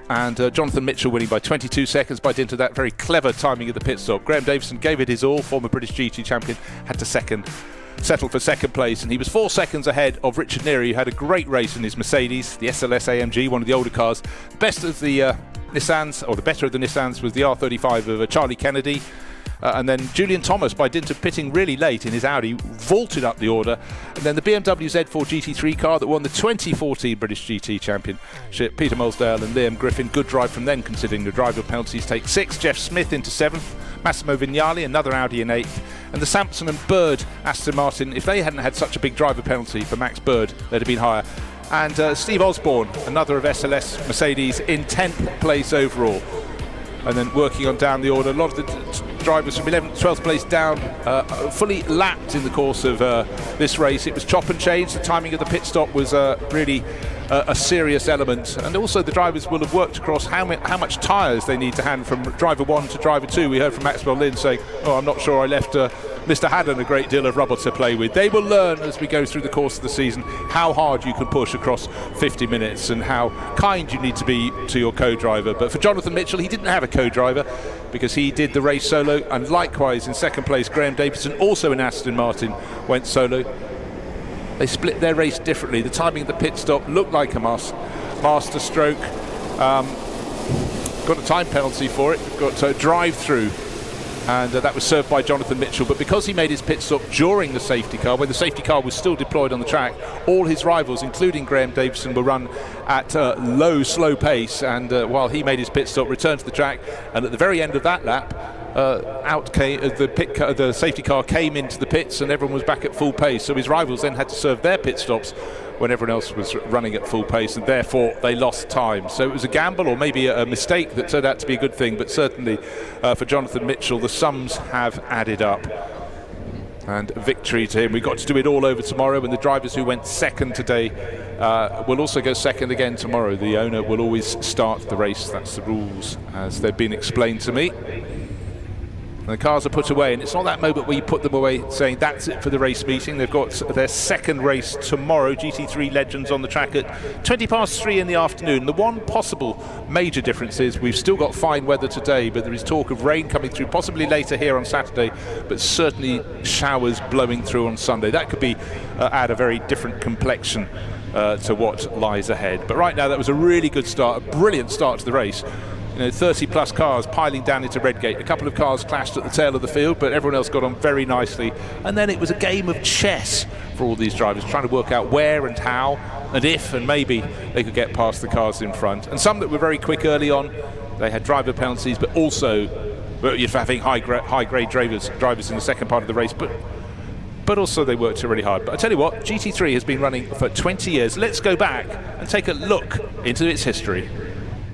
and Jonathan Mitchell winning by 22 seconds by dint of that very clever timing of the pit stop. Graham Davison gave it his all, former British GT champion, had to settle for second place, and he was 4 seconds ahead of Richard Neary, who had a great race in his Mercedes, the SLS AMG, one of the older cars. Best of the Nissans, or the better of the Nissans, was the R35 of Charlie Kennedy. And then Julian Thomas, by dint of pitting really late in his Audi, vaulted up the order. And then the BMW Z4 GT3 car that won the 2014 British GT Championship, Peter Mulsdale and Liam Griffin. Good drive from them, considering the driver penalties take 6. Jeff Smith into 7th. Massimo Vignali, another Audi in 8th. And the Sampson and Bird Aston Martin, if they hadn't had such a big driver penalty for Max Bird, they'd have been higher. And Steve Osborne, another of SLS Mercedes, in 10th place overall. And then working on down the order, a lot of the drivers from 11th to 12th place down, fully lapped in the course of this race. It was chop and change. The timing of the pit stop was really a serious element, and also the drivers will have worked across how much tyres they need to hand from driver 1 to driver 2. We heard from Maxwell Lynn saying, "Oh, I'm not sure I left Mr. Haddon a great deal of rubber to play with." They will learn as we go through the course of the season how hard you can push across 50 minutes and how kind you need to be to your co-driver. But for Jonathan Mitchell, he didn't have a co-driver because he did the race solo, and likewise in second place Graham Davison, also in Aston Martin, went solo. They split their race differently. The timing of the pit stop looked like a master stroke. Got a time penalty for it. Got a drive-through, and that was served by Jonathan Mitchell. But because he made his pit stop during the safety car, when the safety car was still deployed on the track, all his rivals, including Graham Davison, were run at low, slow pace. And while he made his pit stop, returned to the track, and at the very end of that lap, out came the safety car came into the pits, and everyone was back at full pace. So his rivals then had to serve their pit stops when everyone else was running at full pace, and therefore they lost time. So it was a gamble, or maybe a mistake, that turned out to be a good thing. But certainly for Jonathan Mitchell, the sums have added up. And victory to him. We've got to do it all over tomorrow, and the drivers who went second today will also go second again tomorrow. The owner will always start the race. That's the rules as they've been explained to me. And the cars are put away, and it's not that moment where you put them away saying that's it for the race meeting. They've got their second race tomorrow, GT3 Legends, on the track at 3:20 in the afternoon. The one possible major difference is we've still got fine weather today, but there is talk of rain coming through possibly later here on Saturday, but certainly showers blowing through on Sunday. That could be add a very different complexion to what lies ahead. But right now, that was a really good start, a brilliant start to the race. 30 plus cars piling down into Redgate. A couple of cars clashed at the tail of the field, but everyone else got on very nicely. And then it was a game of chess for all these drivers, trying to work out where and how and if and maybe they could get past the cars in front. And some that were very quick early on, they had driver penalties, but also having high-grade drivers in the second part of the race. But also they worked really hard. But I tell you what, GT3 has been running for 20 years. Let's go back and take a look into its history.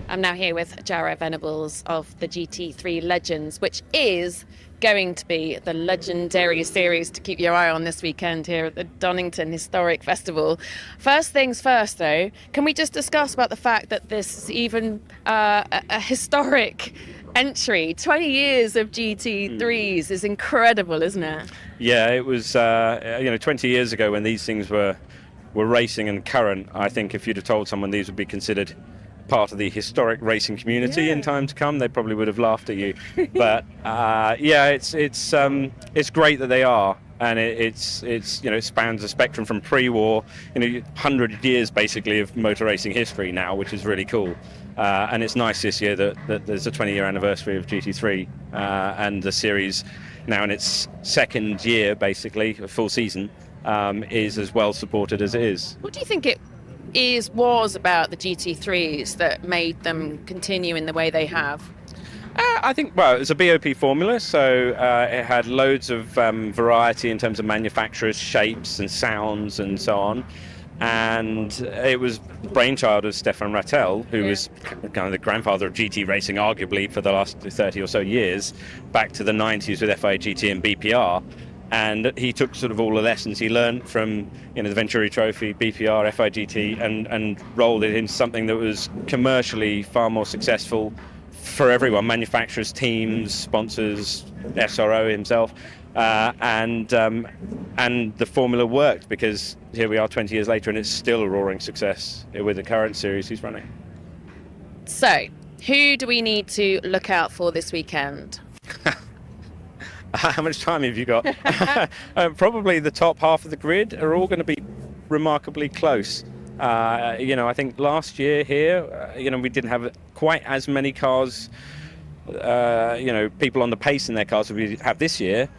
I'm now here with Jarrah Venables of the GT3 Legends, which is going to be the legendary series to keep your eye on this weekend here at the Donington Historic Festival. First things first, though, can we just discuss about the fact that this is even a historic entry? 20 years of GT3s is incredible, isn't it? Yeah, it was 20 years ago when these things were racing and current. I think if you'd have told someone these would be considered part of the historic racing community in time to come, they probably would have laughed at you. But it's great that they are, and it spans a spectrum from pre-war, 100 years basically of motor racing history now, which is really cool. And it's nice this year that there's a 20-year anniversary of GT3, and the series now in its second year, basically a full season, is as well supported as it is. What do you think it was about the GT3s that made them continue in the way they have? I think, it's a BOP formula, so it had loads of variety in terms of manufacturers, shapes and sounds and so on. And it was the brainchild of Stefan Rattel, who was kind of the grandfather of GT racing, arguably, for the last 30 or so years, back to the 90s with FIA GT and BPR. And he took sort of all the lessons he learned from the Venturi Trophy, BPR, FIGT, and rolled it into something that was commercially far more successful for everyone, manufacturers, teams, sponsors, SRO himself. And the formula worked, because here we are 20 years later and it's still a roaring success with the current series he's running. So, who do we need to look out for this weekend? How much time have you got? Probably the top half of the grid are all going to be remarkably close. I think last year here, we didn't have quite as many cars, people on the pace in their cars as we have this year.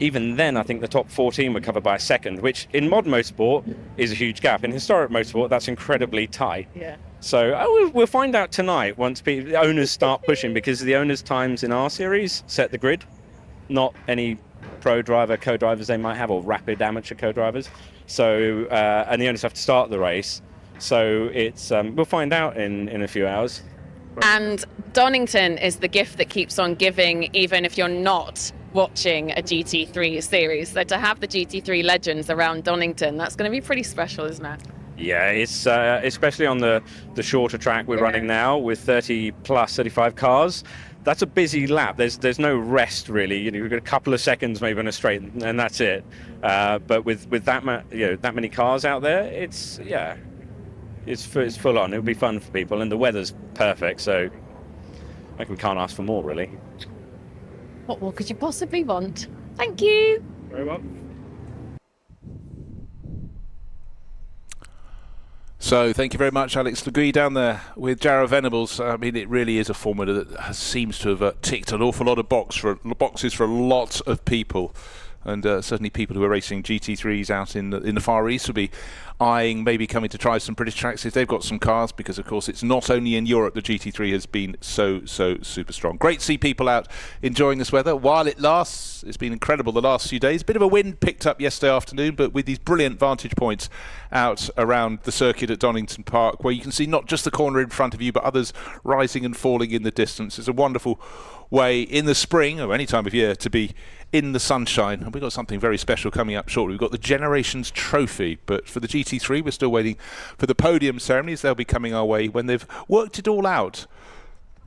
Even then, I think the top 14 were covered by a second, which in modern motorsport is a huge gap. In historic motorsport, that's incredibly tight. Yeah. So we'll find out tonight once the owners start pushing, because the owners' times in our series set the grid, not any pro driver, co-drivers they might have, or rapid amateur co-drivers. So, and the owners have to start the race. So it's we'll find out in a few hours. And Donington is the gift that keeps on giving, even if you're not watching a GT3 series. So to have the GT3 Legends around Donington, that's going to be pretty special, isn't it? Yeah, it's especially on the shorter track we're running now with 35 cars. That's a busy lap. There's no rest really. You've got a couple of seconds maybe on a straight, and that's it. But with that many cars out there, it's full on. It'll be fun for people, and the weather's perfect. So we can't ask for more really. What more could you possibly want? Thank you. Very well. So thank you very much, Alex Legui, down there with Jarrah Venables. I mean, it really is a formula that seems to have ticked an awful lot of boxes for a lot of people. And certainly people who are racing GT3s out in the Far East will be eyeing maybe coming to try some British tracks if they've got some cars, because of course it's not only in Europe the GT3 has been so super strong. Great to see people out enjoying this weather while it lasts. It's been incredible the last few days. Bit of a wind picked up yesterday afternoon, but with these brilliant vantage points out around the circuit at Donington Park, where you can see not just the corner in front of you but others rising and falling in the distance. It's a wonderful way in the spring or any time of year to be in the sunshine. And we've got something very special coming up shortly. We've got the Generations Trophy, but for the GT3 we're still waiting for the podium ceremonies. They'll be coming our way when they've worked it all out.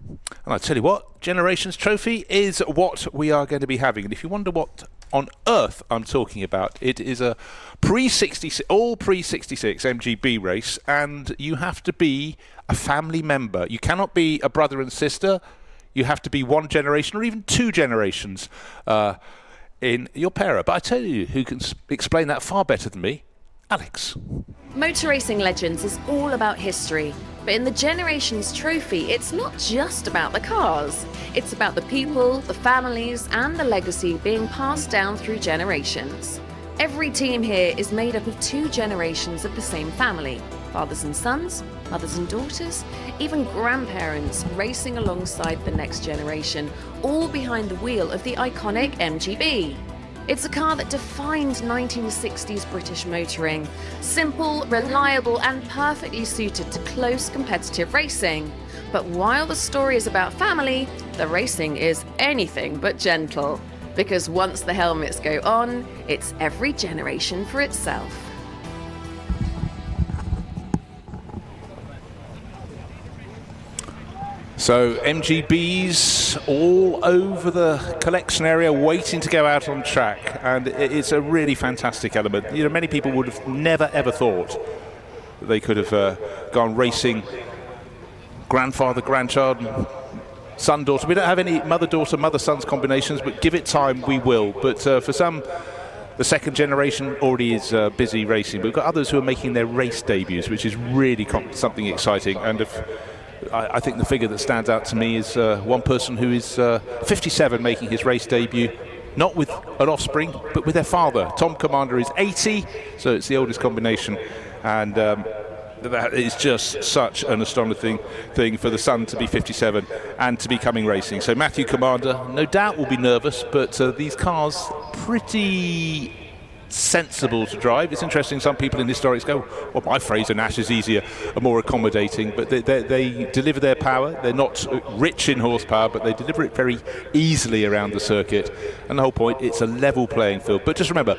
And I tell you what, Generations Trophy is what we are going to be having. And if you wonder what on earth I'm talking about, it is a Prix 66, all Prix 66 MGB race, and you have to be a family member. You cannot be a brother and sister. You have to be one generation or even two generations in your para. But I tell you who can explain that far better than me, Alex. Motor Racing Legends is all about history, but in the Generations Trophy, it's not just about the cars. It's about the people, the families, and the legacy being passed down through generations. Every team here is made up of 2 generations of the same family, fathers and sons, mothers and daughters, even grandparents racing alongside the next generation, all behind the wheel of the iconic MGB. It's a car that defined 1960s British motoring. Simple, reliable, and perfectly suited to close competitive racing. But while the story is about family, the racing is anything but gentle. Because once the helmets go on, it's every generation for itself. So MGBs all over the collection area waiting to go out on track, and it's a really fantastic element. You know, many people would have never ever thought that they could have gone racing grandfather, grandchild, son, daughter. We don't have any mother-daughter, mother-sons combinations, but give it time, we will. But for some, the second generation already is busy racing. But we've got others who are making their race debuts, which is really something exciting. And I think the figure that stands out to me is one person who is 57 making his race debut, not with an offspring, but with their father. Tom Commander is 80, so it's the oldest combination. And that is just such an astonishing thing for the son to be 57 and to be coming racing. So Matthew Commander, no doubt, will be nervous, but these cars pretty sensible to drive. It's interesting, some people in historics go, well, my Fraser Nash is easier and more accommodating, but they deliver their power. They're not rich in horsepower, but they deliver it very easily around the circuit. And the whole point, it's a level playing field. But just remember,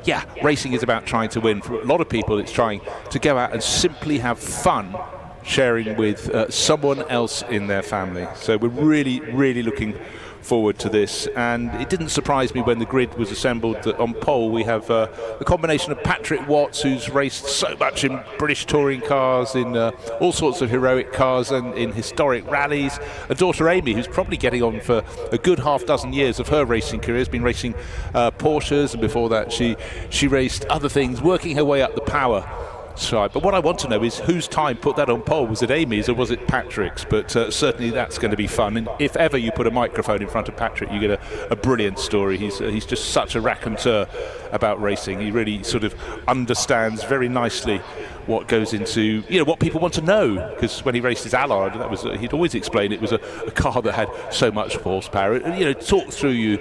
yeah, racing is about trying to win. For a lot of people, it's trying to go out and simply have fun sharing with someone else in their family. So we're really looking forward to this, and it didn't surprise me when the grid was assembled that on pole we have the combination of Patrick Watts, who's raced so much in British touring cars, in all sorts of heroic cars and in historic rallies, and daughter Amy, who's probably getting on for a good half dozen years of her racing career, has been racing Porsches, and before that she raced other things, working her way up the power side. But what I want to know is whose time put that on pole. Was it Amy's or was it Patrick's? But certainly that's going to be fun, and if ever you put a microphone in front of Patrick, you get a brilliant story. He's just such a raconteur about racing. He really sort of understands very nicely what goes into, you know, what people want to know, because when he raced his Allard, that was he'd always explain it was a car that had so much horsepower, and, you know, talk through you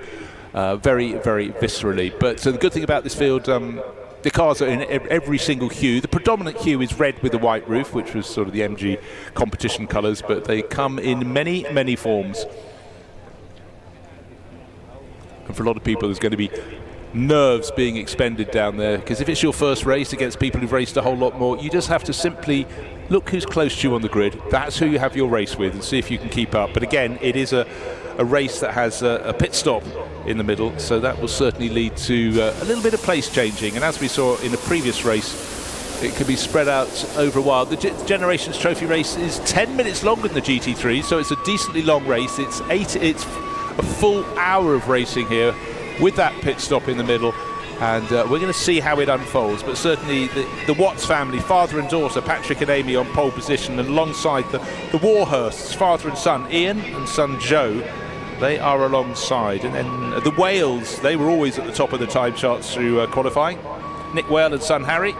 very viscerally. But the good thing about this field, the cars are in every single hue. The predominant hue is red with a white roof, which was sort of the MG competition colours, but they come in many forms. And for a lot of people, there's going to be nerves being expended down there, because if it's your first race against people who've raced a whole lot more, you just have to simply look who's close to you on the grid. That's who you have your race with, and see if you can keep up. But again, it is a race that has a pit stop in the middle, so that will certainly lead to a little bit of place changing. And as we saw in a previous race, it can be spread out over a while. The Generations Trophy race is 10 minutes longer than the GT3, so it's a decently long race. It's a full hour of racing here with that pit stop in the middle, and we're going to see how it unfolds. But certainly the Watts family, father and daughter, Patrick and Amy, on pole position, and alongside the Warhursts, father and son, Ian and son Joe, They are alongside. And then the Wales, they were always at the top of the time charts through qualifying. Nick Whale and son Harry.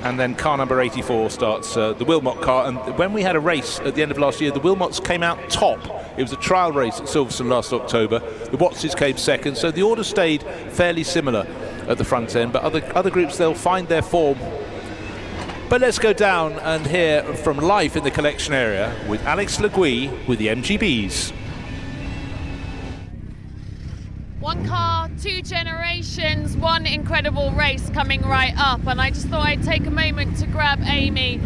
And then car number 84 starts the Wilmot car. And when we had a race at the end of last year, the Wilmots came out top. It was a trial race at Silverstone last October. The Wattses came second, so the order stayed fairly similar at the front end. But other groups, they'll find their form. But let's go down and hear from life in the collection area with Alex Le Gui with the MGBs. One car, two generations, one incredible race coming right up, and I just thought I'd take a moment to grab Amy.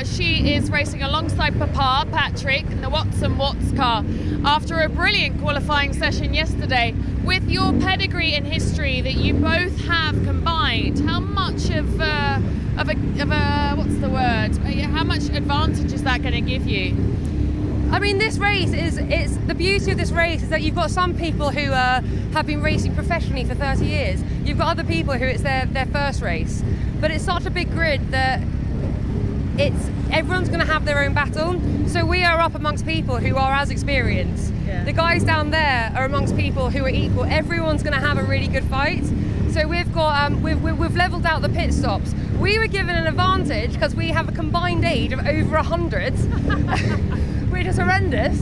She is racing alongside Papa, Patrick, in the Watson Watts car after a brilliant qualifying session yesterday. With your pedigree and history that you both have combined, how much of a what's the word? How much advantage is that going to give you? I mean, this race it's the beauty of this race is that you've got some people who have been racing professionally for 30 years. You've got other people who it's their first race. But it's such a big grid that everyone's going to have their own battle. So we are up amongst people who are as experienced. Yeah. The guys down there are amongst people who are equal. Everyone's going to have a really good fight. So we've got we've leveled out the pit stops. We were given an advantage because we have a combined age of over 100. Which is horrendous.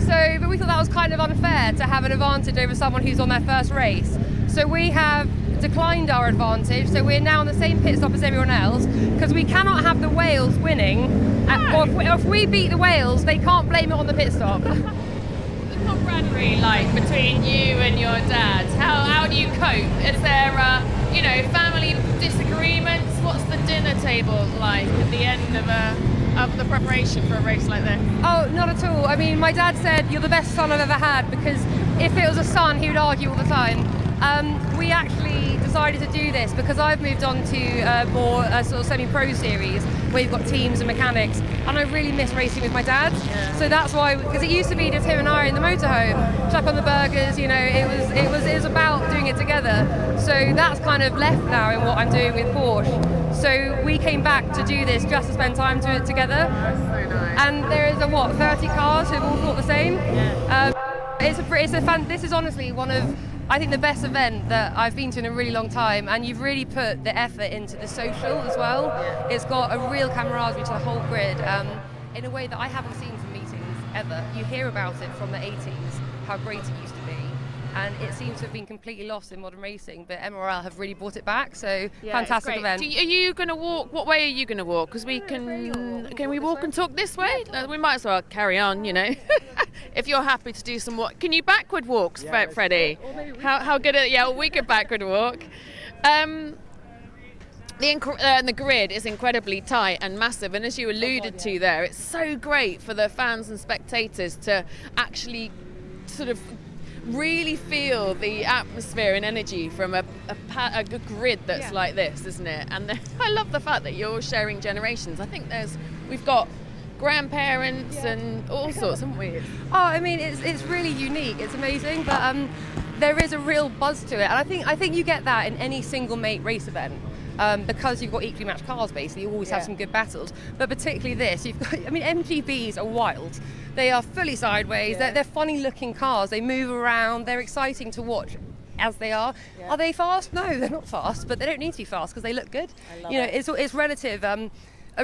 But we thought that was kind of unfair to have an advantage over someone who's on their first race. So we have declined our advantage. So we're now on the same pit stop as everyone else because we cannot have the Wales winning. Or if we beat the Wales, they can't blame it on the pit stop. The camaraderie like between you and your dad. How do you cope? Is there family disagreements? What's the dinner table like at the end of the preparation for a race like this? Oh, not at all. I mean, my dad said you're the best son I've ever had because if it was a son, he would argue all the time. We actually decided to do this because I've moved on to more sort of semi-pro series where you've got teams and mechanics, and I really miss racing with my dad. Yeah. So that's why, because it used to be just him and I in the motorhome, chuck on the burgers. It was about doing it together. So that's kind of left now in what I'm doing with Porsche. So we came back to do this just to spend time to it together. That's so nice. And there is 30 cars who've all thought the same. Yeah. This is honestly one of, I think, the best event that I've been to in a really long time, and you've really put the effort into the social as well. Yeah. It's got a real camaraderie to the whole grid in a way that I haven't seen from meetings ever. You hear about it from the 80s, how great it used to be, and it seems to have been completely lost in modern racing, but MRL have really brought it back, so fantastic event. Are you going to walk? What way are you going to walk? Because can we walk and talk this way? We might as well carry on, if you're happy to do some walk. Can you backward walk, Freddie? How good we could backward walk. The grid is incredibly tight and massive, and as you alluded to there, it's so great for the fans and spectators to actually sort of really feel the atmosphere and energy from a grid that's like this, isn't it? And I love the fact that you're sharing generations. I think we've got grandparents and all sorts, haven't we? Oh, I mean, it's really unique. It's amazing, but there is a real buzz to it, and I think you get that in any single mate race event. Because you've got equally matched cars, basically, you always have some good battles. But particularly this, MGBs are wild. They are fully sideways. Yeah. They're funny-looking cars. They move around. They're exciting to watch as they are. Yeah. Are they fast? No, they're not fast, but they don't need to be fast because they look good. I love it. It's relative. A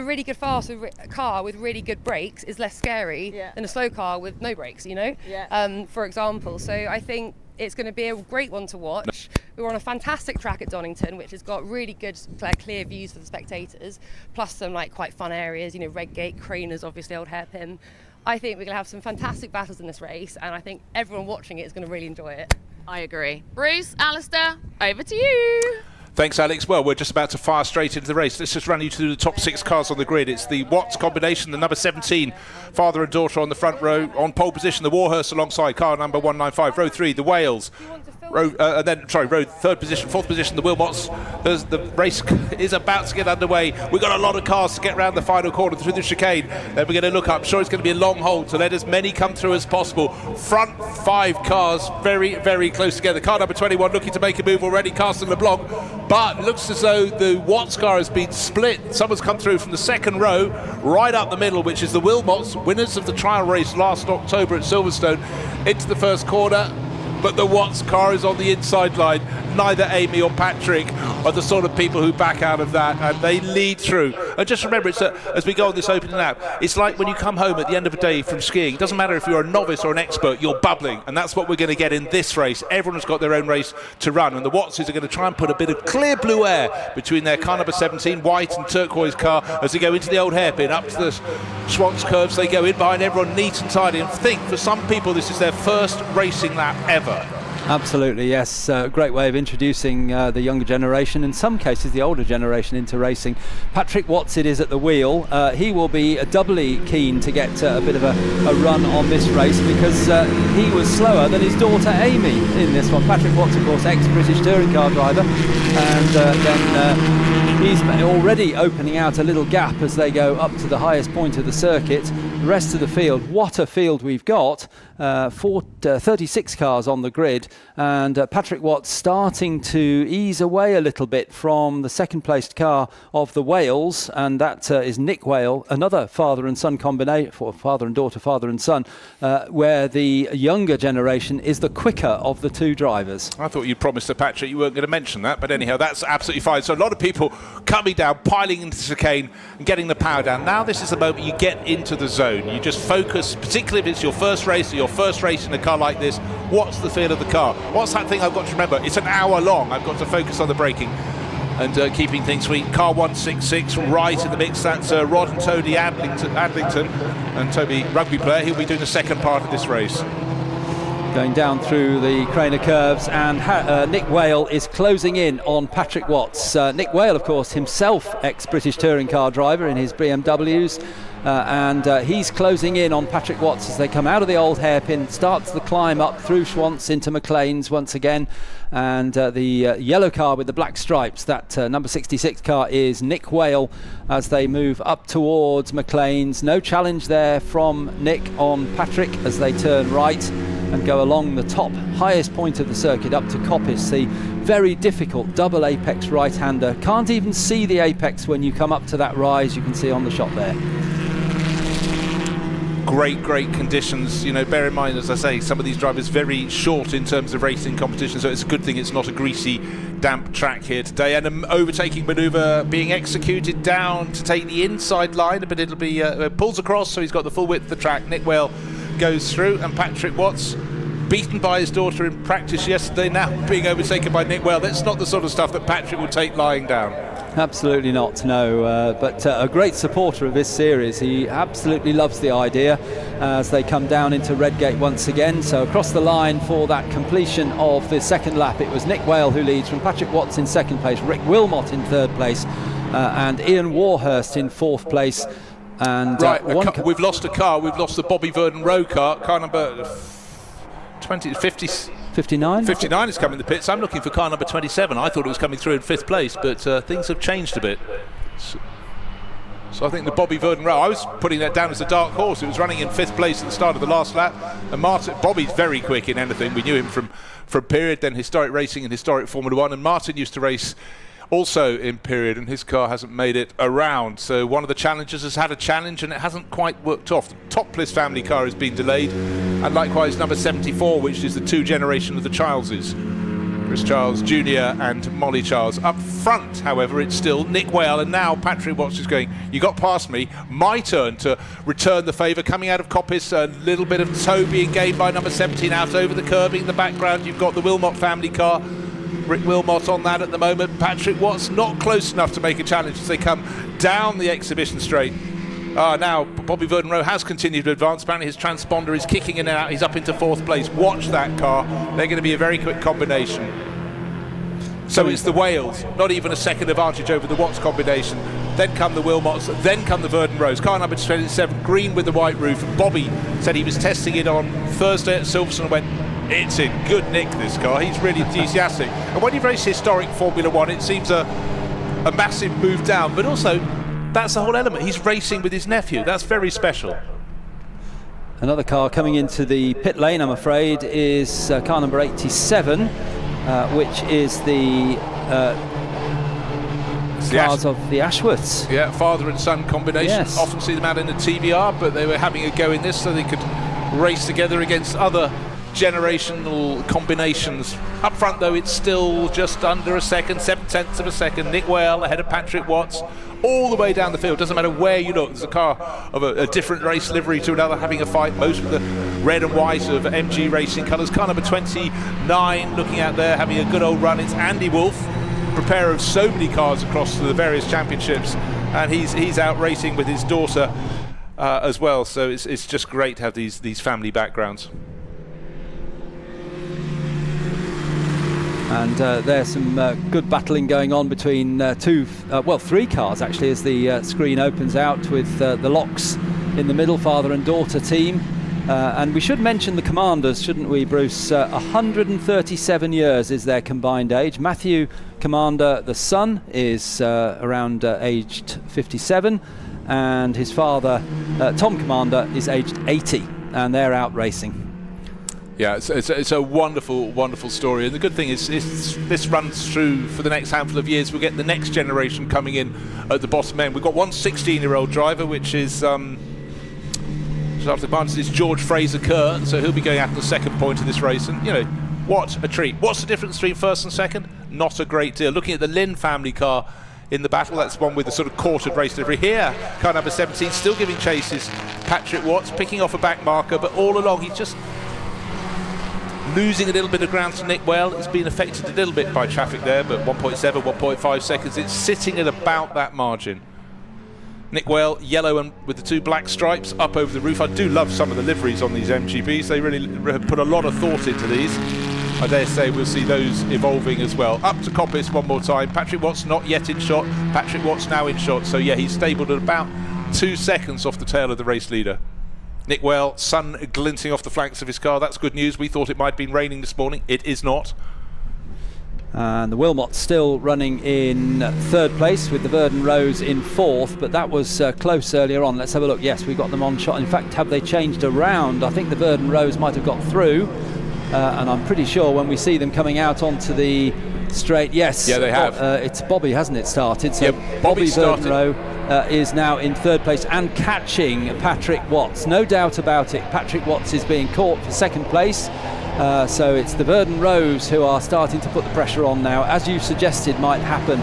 really good fast car with really good brakes is less scary than a slow car with no brakes, for example. So I think it's going to be a great one to watch. We're on a fantastic track at Donington, which has got really good, clear views for the spectators, plus some quite fun areas, Redgate, Craners, obviously, Old Hairpin. I think we're going to have some fantastic battles in this race, and I think everyone watching it is going to really enjoy it. I agree. Bruce, Alistair, over to you. Thanks, Alex. Well, we're just about to fire straight into the race. Let's just run you through the top 6 cars on the grid. It's the Watts combination, the number 17, father and daughter on the front row. On pole position, the Warhurst alongside car number 195. Row 3, the Wales. third position, fourth position, the Wilmots. The race is about to get underway. We've got a lot of cars to get around the final corner through the chicane. Then we're going to look up. Sure, it's going to be a long hold, so let as many come through as possible. Front 5 cars very, very close together. Car number 21 looking to make a move already, Carsten LeBlanc, but looks as though the Watts car has been split. Someone's come through from the second row, right up the middle, which is the Wilmots, winners of the trial race last October at Silverstone, into the first corner. But the Watts car is on the inside line. Neither Amy or Patrick are the sort of people who back out of that, and they lead through. And just remember, as we go on this opening lap, it's like when you come home at the end of a day from skiing. It doesn't matter if you're a novice or an expert, you're bubbling, and that's what we're going to get in this race. Everyone has got their own race to run, and the Wattses are going to try and put a bit of clear blue air between their car number 17, white and turquoise car, as they go into the old hairpin, up to the Schwantz curves. They go in behind everyone neat and tidy, and think for some people this is their first racing lap ever. Absolutely, yes. Great way of introducing the younger generation, in some cases the older generation, into racing. Patrick Watts it is at the wheel. He will be doubly keen to get a bit of a run on this race, because he was slower than his daughter Amy in this one. Patrick Watts, of course, ex-British touring car driver, and then he's already opening out a little gap as they go up to the highest point of the circuit. The rest of the field, what a field we've got. 36 cars on the grid, and Patrick Watts starting to ease away a little bit from the second placed car of the Wales, and that is Nick Whale, another father and son combination, father and daughter, father and son, where the younger generation is the quicker of the two drivers. I thought you promised to Patrick you weren't going to mention that, but anyhow, that's absolutely fine. So a lot of people coming down, piling into the chicane and getting the power down. Now this is the moment you get into the zone. You just focus, particularly if it's your first race or your first race in a car like this. What's the feel of the car? What's that thing I've got to remember? It's an hour long. I've got to focus on the braking and keeping things sweet. Car 166 right in the mix. That's Rod and Toby Adlington, and Toby, rugby player. He'll be doing the second part of this race. Going down through the Craner curves, and Nick Whale is closing in on Patrick Watts. Nick Whale, of course, himself ex-British touring car driver in his BMWs, and he's closing in on Patrick Watts as they come out of the old hairpin, starts the climb up through Schwantz into McLean's once again, and the yellow car with the black stripes, that number 66 car, is Nick Whale as they move up towards McLean's. No challenge there from Nick on Patrick as they turn right and go along the top highest point of the circuit up to Coppice, the very difficult double apex right-hander. Can't even see the apex when you come up to that rise, you can see on the shot there. Great conditions. You know, bear in mind, as I say, some of these drivers very short in terms of racing competition, so it's a good thing it's not a greasy, damp track here today. And an overtaking manoeuvre being executed down to take the inside line, but it'll be pulls across, so he's got the full width of the track. Nick Whale goes through, and Patrick Watts, beaten by his daughter in practice yesterday, now being overtaken by Nick Whale. That's not the sort of stuff that Patrick would take lying down. Absolutely not, no. But a great supporter of this series. He absolutely loves the idea as they come down into Redgate once again. So across the line for that completion of the second lap, it was Nick Whale who leads, from Patrick Watts in second place, Rick Wilmot in third place, and Ian Warhurst in fourth place. And we've lost a car. We've lost the Bobby Verdon Rowe car number 59 is coming in the pits. I'm looking for car number 27. I thought it was coming through in fifth place, but things have changed a bit. So I think the Bobby Verdon Rowe, I was putting that down as a dark horse. It was running in fifth place at the start of the last lap, and Bobby's very quick in anything. We knew him from Period, then Historic Racing and Historic Formula 1, and Martin used to race also in Period, and his car hasn't made it around. So one of the challengers has had a challenge and it hasn't quite worked off. The Topless family car has been delayed, and likewise number 74, which is the two generation of the Charleses, Chris Charles Jr. and Molly Charles. Up front, however, it's still Nick Whale, and now Patrick Watts is going, you got past me, my turn to return the favour. Coming out of Coppice, a little bit of toe being gained by number 17 out over the curbing. In the background, you've got the Wilmot family car, Rick Wilmot on that at the moment. Patrick Watts not close enough to make a challenge as they come down the exhibition straight. Now Bobby Verdon Rowe has continued to advance. Apparently his transponder is kicking in and out. He's up into fourth place. Watch that car. They're going to be a very quick combination. So it's the Wales, not even a second advantage over the Watts combination. Then come the Wilmots, then come the Verdon Rows. Car number 27, green with the white roof. Bobby said he was testing it on Thursday at Silverstone and went, It's in good nick, this car. He's really enthusiastic. And when you race historic Formula One, it seems a massive move down, but also that's the whole element. He's racing with his nephew. That's very special. Another car coming into the pit lane, I'm afraid, is car number 87, which is the cars of the Ashworths. Yeah, father and son combination. Yes. Often see them out in the TVR, but they were having a go in this so they could race together against other generational combinations. Up front though, it's still just under a second, 7/10 of a second. Nick Whale ahead of Patrick Watts all the way down the field. Doesn't matter where you look, there's a car of a different race livery to another having a fight, most with the red and white of MG Racing colours. Car number 29 looking out there having a good old run. It's Andy Wolf, preparer of so many cars across the various championships, and he's out racing with his daughter as well, so it's just great to have these family backgrounds. And there's some good battling going on between three cars actually, as the screen opens out with the Locks in the middle, father and daughter team. And we should mention the commanders, shouldn't we, Bruce? 137 years is their combined age. Matthew Commander, the son, is around aged 57, and his father, Tom Commander, is aged 80, and they're out racing. Yeah, it's a wonderful, wonderful story. And the good thing is this runs through for the next handful of years. We'll get the next generation coming in at the bottom end. We've got one 16-year-old driver, which is after the advantage is George Fraser Kerr, so he'll be going out to the second point of this race. And, you know, what a treat. What's the difference between first and second? Not a great deal. Looking at the Lynn family car in the battle, that's one with the sort of quartered race livery. Here, car number 17, still giving chases. Patrick Watts picking off a back marker, but all along he's just losing a little bit of ground to Nick Whale. It's been affected a little bit by traffic there, but 1.7, 1.5 seconds. It's sitting at about that margin. Nick Whale, yellow and with the two black stripes up over the roof. I do love some of the liveries on these MGBs. They really have put a lot of thought into these. I dare say we'll see those evolving as well. Up to Coppice one more time. Patrick Watts not yet in shot. Patrick Watts now in shot. So yeah, he's stabled at about 2 seconds off the tail of the race leader. Nick Whale, sun glinting off the flanks of his car. That's good news. We thought it might have been raining this morning. It is not. And the Wilmot's still running in third place with the Verdon Rose in fourth, but that was close earlier on. Let's have a look. Yes, we've got them on shot. In fact, have they changed around? I think the Verdon Rose might have got through, and I'm pretty sure when we see them coming out onto the straight, yes. Yeah, they have. It's Bobby, hasn't it, started? So yeah, Bobby Verdon Rose is now in third place and catching Patrick Watts. No doubt about it. Patrick Watts is being caught for second place. So it's the Verdon Rose who are starting to put the pressure on now, as you suggested might happen,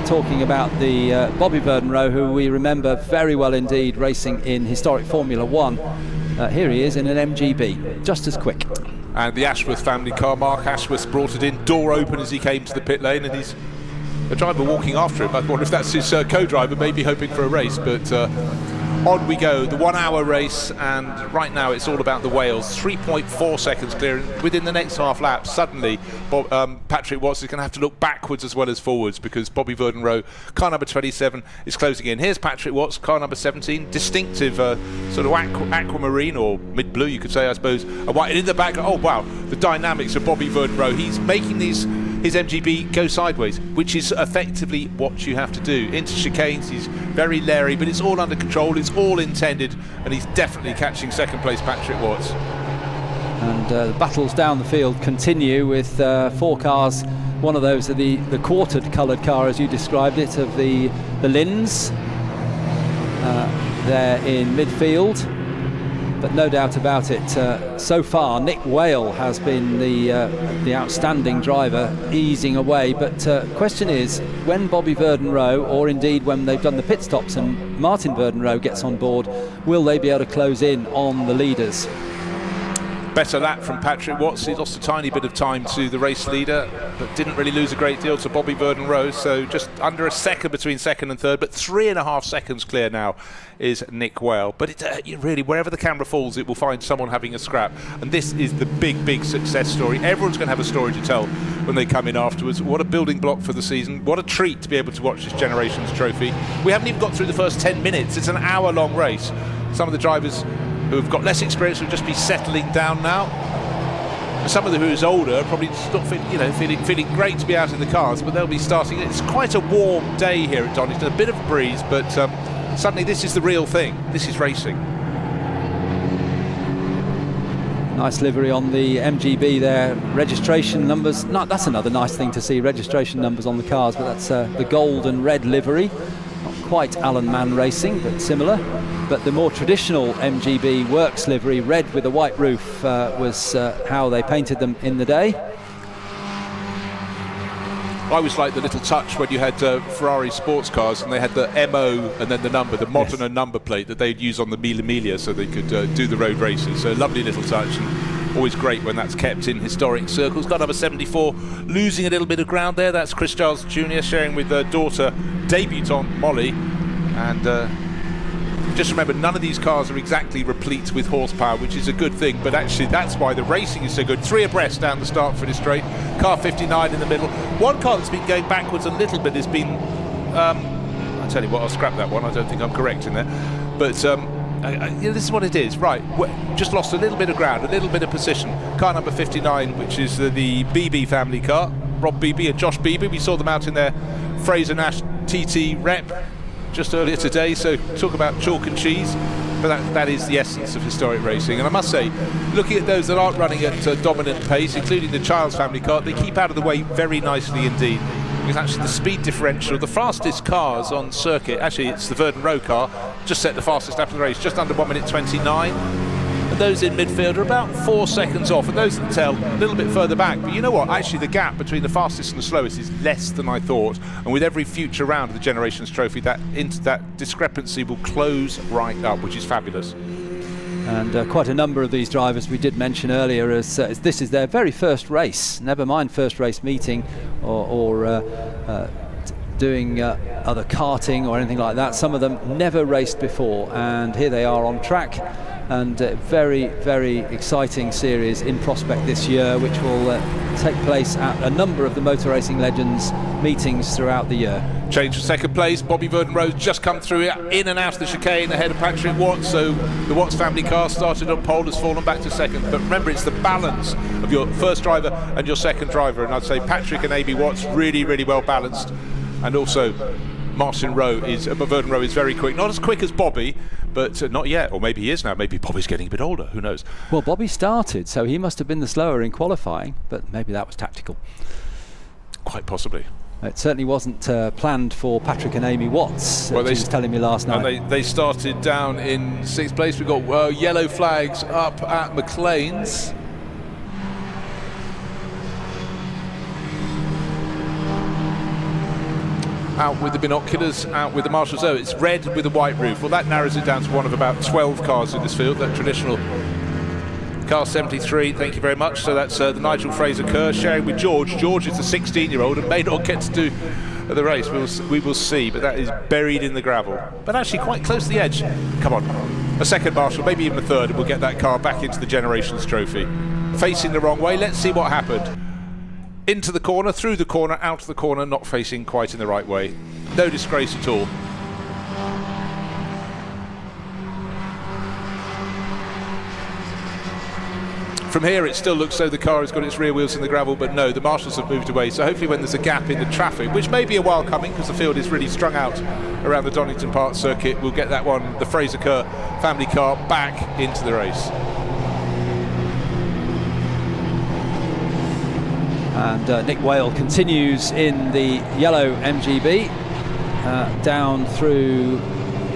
talking about the Bobby Verdon Rowe, who we remember very well indeed racing in historic Formula One. Here he is in an MGB, just as quick. And the Ashworth family car, Mark Ashworth, brought it in, door open as he came to the pit lane, and he's a driver walking after him. I wonder if that's his co-driver, maybe hoping for a race, but on we go, the 1 hour race, and right now it's all about the Wales. 3.4 seconds clear, and within the next half lap, suddenly Patrick Watts is going to have to look backwards as well as forwards, because Bobby Verdon Rowe, car number 27, is closing in. Here's Patrick Watts, car number 17, distinctive sort of aquamarine, or mid-blue you could say, I suppose, and white. And in the back, oh wow, the dynamics of Bobby Verdon Rowe. He's making his MGB go sideways, which is effectively what you have to do. Into chicanes, he's very leery, but it's all under control, it's all intended, and he's definitely catching second place Patrick Watts. And the battles down the field continue with 4 cars. One of those are the quartered coloured car, as you described it, of the Linns. They're in midfield. But no doubt about it, so far Nick Whale has been the outstanding driver, easing away. But question is, when Bobby Verdon Rowe, or indeed when they've done the pit stops and Martin Verdon Rowe gets on board, will they be able to close in on the leaders? Better lap from Patrick Watts. He lost a tiny bit of time to the race leader, but didn't really lose a great deal to Bobby Verdon Rowe. So just under a second between second and third, but 3.5 seconds clear now is Nick Whale. But it really, wherever the camera falls, it will find someone having a scrap. And this is the big success story. Everyone's going to have a story to tell when they come in afterwards. What a building block for the season. What a treat to be able to watch this Generations Trophy. We haven't even got through the first 10 minutes. It's an hour-long race. Some of the drivers who have got less experience will just be settling down now. Some of the who's older are probably just not feeling great to be out in the cars, but they'll be starting. It's quite a warm day here at Donington, a bit of a breeze, but suddenly this is the real thing. This is racing. Nice livery on the MGB there. Registration numbers. That's another nice thing to see. Registration numbers on the cars, but that's the gold and red livery. Not quite Alan Mann Racing, but similar. But the more traditional MGB works livery, red with a white roof, was how they painted them in the day. I always liked the little touch when you had Ferrari sports cars and they had the MO and then the number, the Modena number plate that they'd use on the Mille Miglia so they could do the road races. So a lovely little touch, and always great when that's kept in historic circles. Got number 74 losing a little bit of ground there. That's Chris Giles Jr. sharing with daughter debutant Molly. And just remember, none of these cars are exactly replete with horsepower, which is a good thing, but actually that's why the racing is so good. 3 abreast down the start finish straight, car 59 in the middle. One car that's been going backwards a little bit has been I tell you what, I'll scrap that one. I don't think I'm correct in there, but this is what it is. Right, just lost a little bit of ground, a little bit of position. Car number 59, which is the Beebe family car, Rob Beebe and Josh Beebe. We saw them out in their Fraser Nash TT rep just earlier today, so talk about chalk and cheese, but that is the essence of historic racing. And I must say, looking at those that aren't running at dominant pace, including the Childs family car, they keep out of the way very nicely indeed, because actually the speed differential, the fastest cars on circuit, actually it's the Verdon Row car, just set the fastest lap of the race, just under 1 minute 29. And those in midfield are about 4 seconds off, and those in the tail a little bit further back. But you know what? Actually, the gap between the fastest and the slowest is less than I thought. And with every future round of the Generations Trophy, that discrepancy will close right up, which is fabulous. And quite a number of these drivers we did mention earlier as this is their very first race, never mind first race meeting or doing other karting or anything like that. Some of them never raced before, and here they are on track. And very, very exciting series in prospect this year, which will take place at a number of the Motor Racing Legends meetings throughout the year. Change for second place. Bobby Verdon Rowe's just come through in and out of the chicane ahead of Patrick Watts. So the Watts family car started on pole, has fallen back to second. But remember, it's the balance of your first driver and your second driver. And I'd say Patrick and Amy Watts really, really well balanced. And also Verdon Rowe is very quick. Not as quick as Bobby, but not yet. Or maybe he is now. Maybe Bobby's getting a bit older. Who knows? Well, Bobby started, so he must have been the slower in qualifying, but maybe that was tactical. Quite possibly. It certainly wasn't planned for Patrick and Amy Watts, well, he was telling me last night. And they started down in 6th place. We've got yellow flags up at McLean's. Out with the binoculars, out with the marshals. Oh, it's red with a white roof. Well, that narrows it down to one of about 12 cars in this field, that traditional car 73, thank you very much. So that's the Nigel Fraser Kerr sharing with George. George is the 16-year-old and may not get to do the race. We will see, but that is buried in the gravel. But actually quite close to the edge. Come on, a second marshal, maybe even a third, and we'll get that car back into the Generations Trophy. Facing the wrong way, let's see what happened. Into the corner, through the corner, out of the corner, not facing quite in the right way. No disgrace at all. From here it still looks so the car has got its rear wheels in the gravel, but no, the marshals have moved away. So hopefully when there's a gap in the traffic, which may be a while coming because the field is really strung out around the Donington Park circuit, we'll get that one, the Fraser Kerr family car, back into the race. And Nick Whale continues in the yellow MGB down through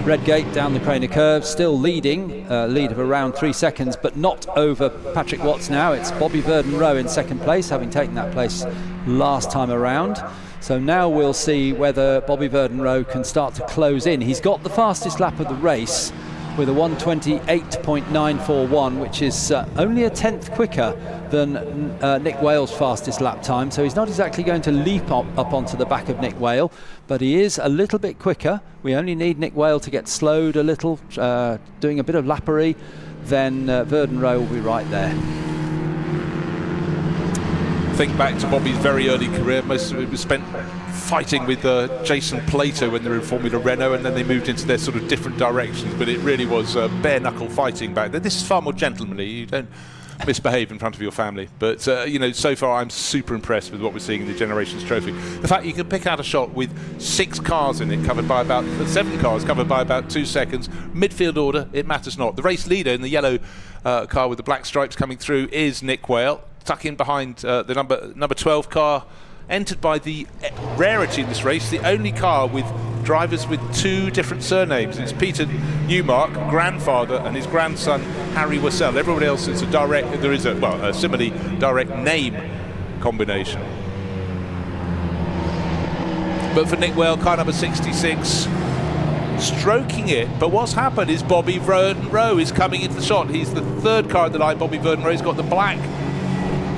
Redgate, down the Craner Curve, still leading, lead of around 3 seconds, but not over Patrick Watts now. It's Bobby Verdon Rowe in second place, having taken that place last time around. So now we'll see whether Bobby Verdon Rowe can start to close in. He's got the fastest lap of the race with a 1:28.941, which is only a tenth quicker than Nick Whale's fastest lap time. So he's not exactly going to leap up onto the back of Nick Whale, but he is a little bit quicker. We only need Nick Whale to get slowed a little, doing a bit of lappery, then Verdon Rowe will be right there. Think back to Bobby's very early career. Most of it was spent fighting with Jason Plato when they were in Formula Renault, and then they moved into their sort of different directions, but it really was bare knuckle fighting back then. This is far more gentlemanly. You don't misbehave in front of your family. But so far I'm super impressed with what we're seeing in the Generations Trophy. The fact you can pick out a shot with 6 cars in it, covered by about 7 cars, covered by about 2 seconds. Midfield order, it matters not. The race leader in the yellow car with the black stripes coming through is Nick Whale, tuck in behind the number 12 car, entered by the rarity in this race, the only car with drivers with 2 different surnames. It's Peter Newmark, grandfather, and his grandson Harry Wassell. Everybody else is a similarly direct name combination. But for Nick Whale, car number 66, stroking it. But what's happened is Bobby Verden Rowe is coming into the shot. He's the 3rd car in the line. Bobby Verden Rowe's got the black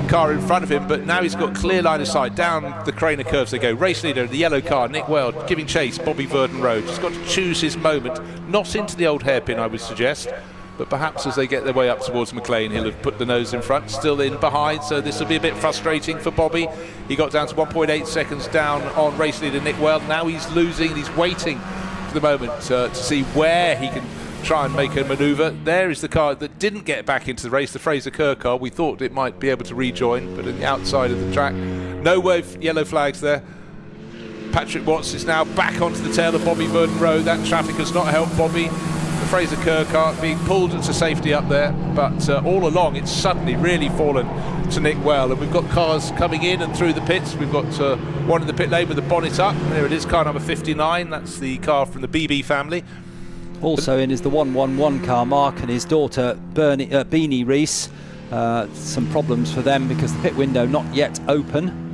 car in front of him, but now he's got clear line of sight. Down the Craner curves they go. Race leader, the yellow car, Nick Whale, giving chase, Bobby Verden Rowe. Just got to choose his moment, not into the old hairpin, I would suggest, but perhaps as they get their way up towards McLean, he'll have put the nose in front, still in behind, so this will be a bit frustrating for Bobby. He got down to 1.8 seconds down on race leader Nick Whale. Now he's losing, he's waiting for the moment to see where he can try and make a manoeuvre. There is the car that didn't get back into the race, the Fraser Kerr car. We thought it might be able to rejoin, but at the outside of the track, no yellow flags there. Patrick Watts is now back onto the tail of Bobby Verden Rowe. That traffic has not helped Bobby. The Fraser Kerr car being pulled to safety up there, but all along it's suddenly really fallen to Nick Whale, and we've got cars coming in and through the pits. We've got one in the pit lane with the bonnet up. There it is, car number 59. That's the car from the BB family. Also in is the 111 car, Mark and his daughter Beanie Reese. Some problems for them because the pit window not yet open.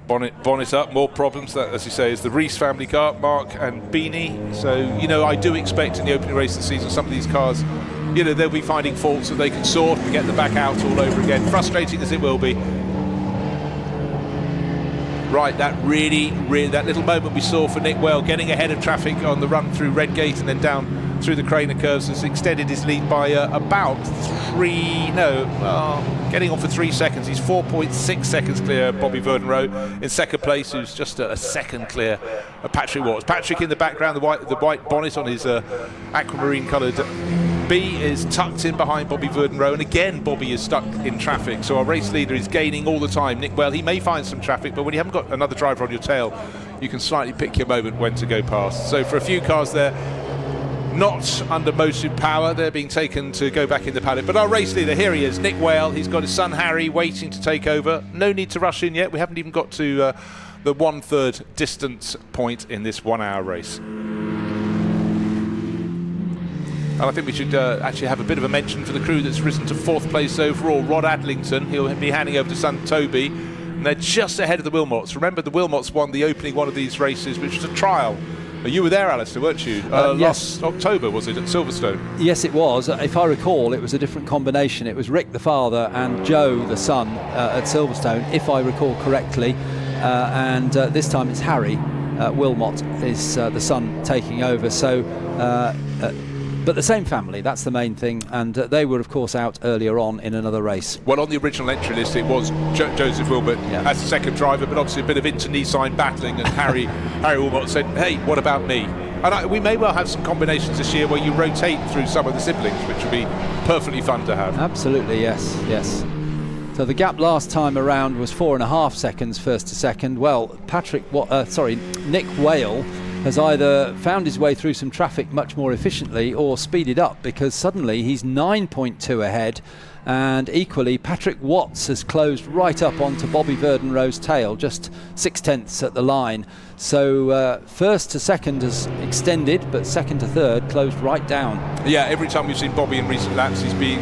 Bonnet up, more problems. That, as you say, is the Reese family car, Mark and Beanie. So, I do expect in the opening race of the season some of these cars, they'll be finding faults that they can sort and get them back out all over again. Frustrating as it will be. Right, that little moment we saw for Nick Whale getting ahead of traffic on the run through Redgate and then down through the Craner curves has extended his lead by getting on for 3 seconds. He's 4.6 seconds clear of Bobby Verden Rowe in second place, who's just a second clear of Patrick Watts. Patrick in the background, the white bonnet on his aquamarine coloured B is tucked in behind Bobby Verden Rowe, and again Bobby is stuck in traffic, so our race leader is gaining all the time. Nick Whale, he may find some traffic, but when you haven't got another driver on your tail, you can slightly pick your moment when to go past. So for a few cars there, not under motive power, they're being taken to go back in the paddock. But our race leader, here he is, Nick Whale. He's got his son Harry waiting to take over. No need to rush in yet. We haven't even got to the 1/3 distance point in this 1 hour race. And I think we should actually have a bit of a mention for the crew that's risen to 4th place overall. Rod Adlington, he'll be handing over to son Toby, and they're just ahead of the Wilmots. Remember, the Wilmots won the opening one of these races, which was a trial. You were there, Alistair, weren't you? Yes. Last October, was it, at Silverstone? Yes, it was. If I recall, it was a different combination. It was Rick, the father, and Joe, the son, at Silverstone, if I recall correctly. And this time it's Harry Wilmot is the son taking over. So, but the same family, that's the main thing. And they were, of course, out earlier on in another race. Well, on the original entry list, it was Joseph Wilmot as the second driver, but obviously a bit of inter-Nissan battling, and Harry Wilmot said, hey, what about me? And we may well have some combinations this year where you rotate through some of the siblings, which would be perfectly fun to have. Absolutely, yes. So the gap last time around was 4.5 seconds first to second. Well, Nick Whale has either found his way through some traffic much more efficiently or speeded up, because suddenly he's 9.2 ahead, and equally Patrick Watts has closed right up onto Bobby Verden Rowe's tail, just 0.6 at the line. So first to second has extended, but second to third closed right down. Yeah, every time we've seen Bobby in recent laps, he's being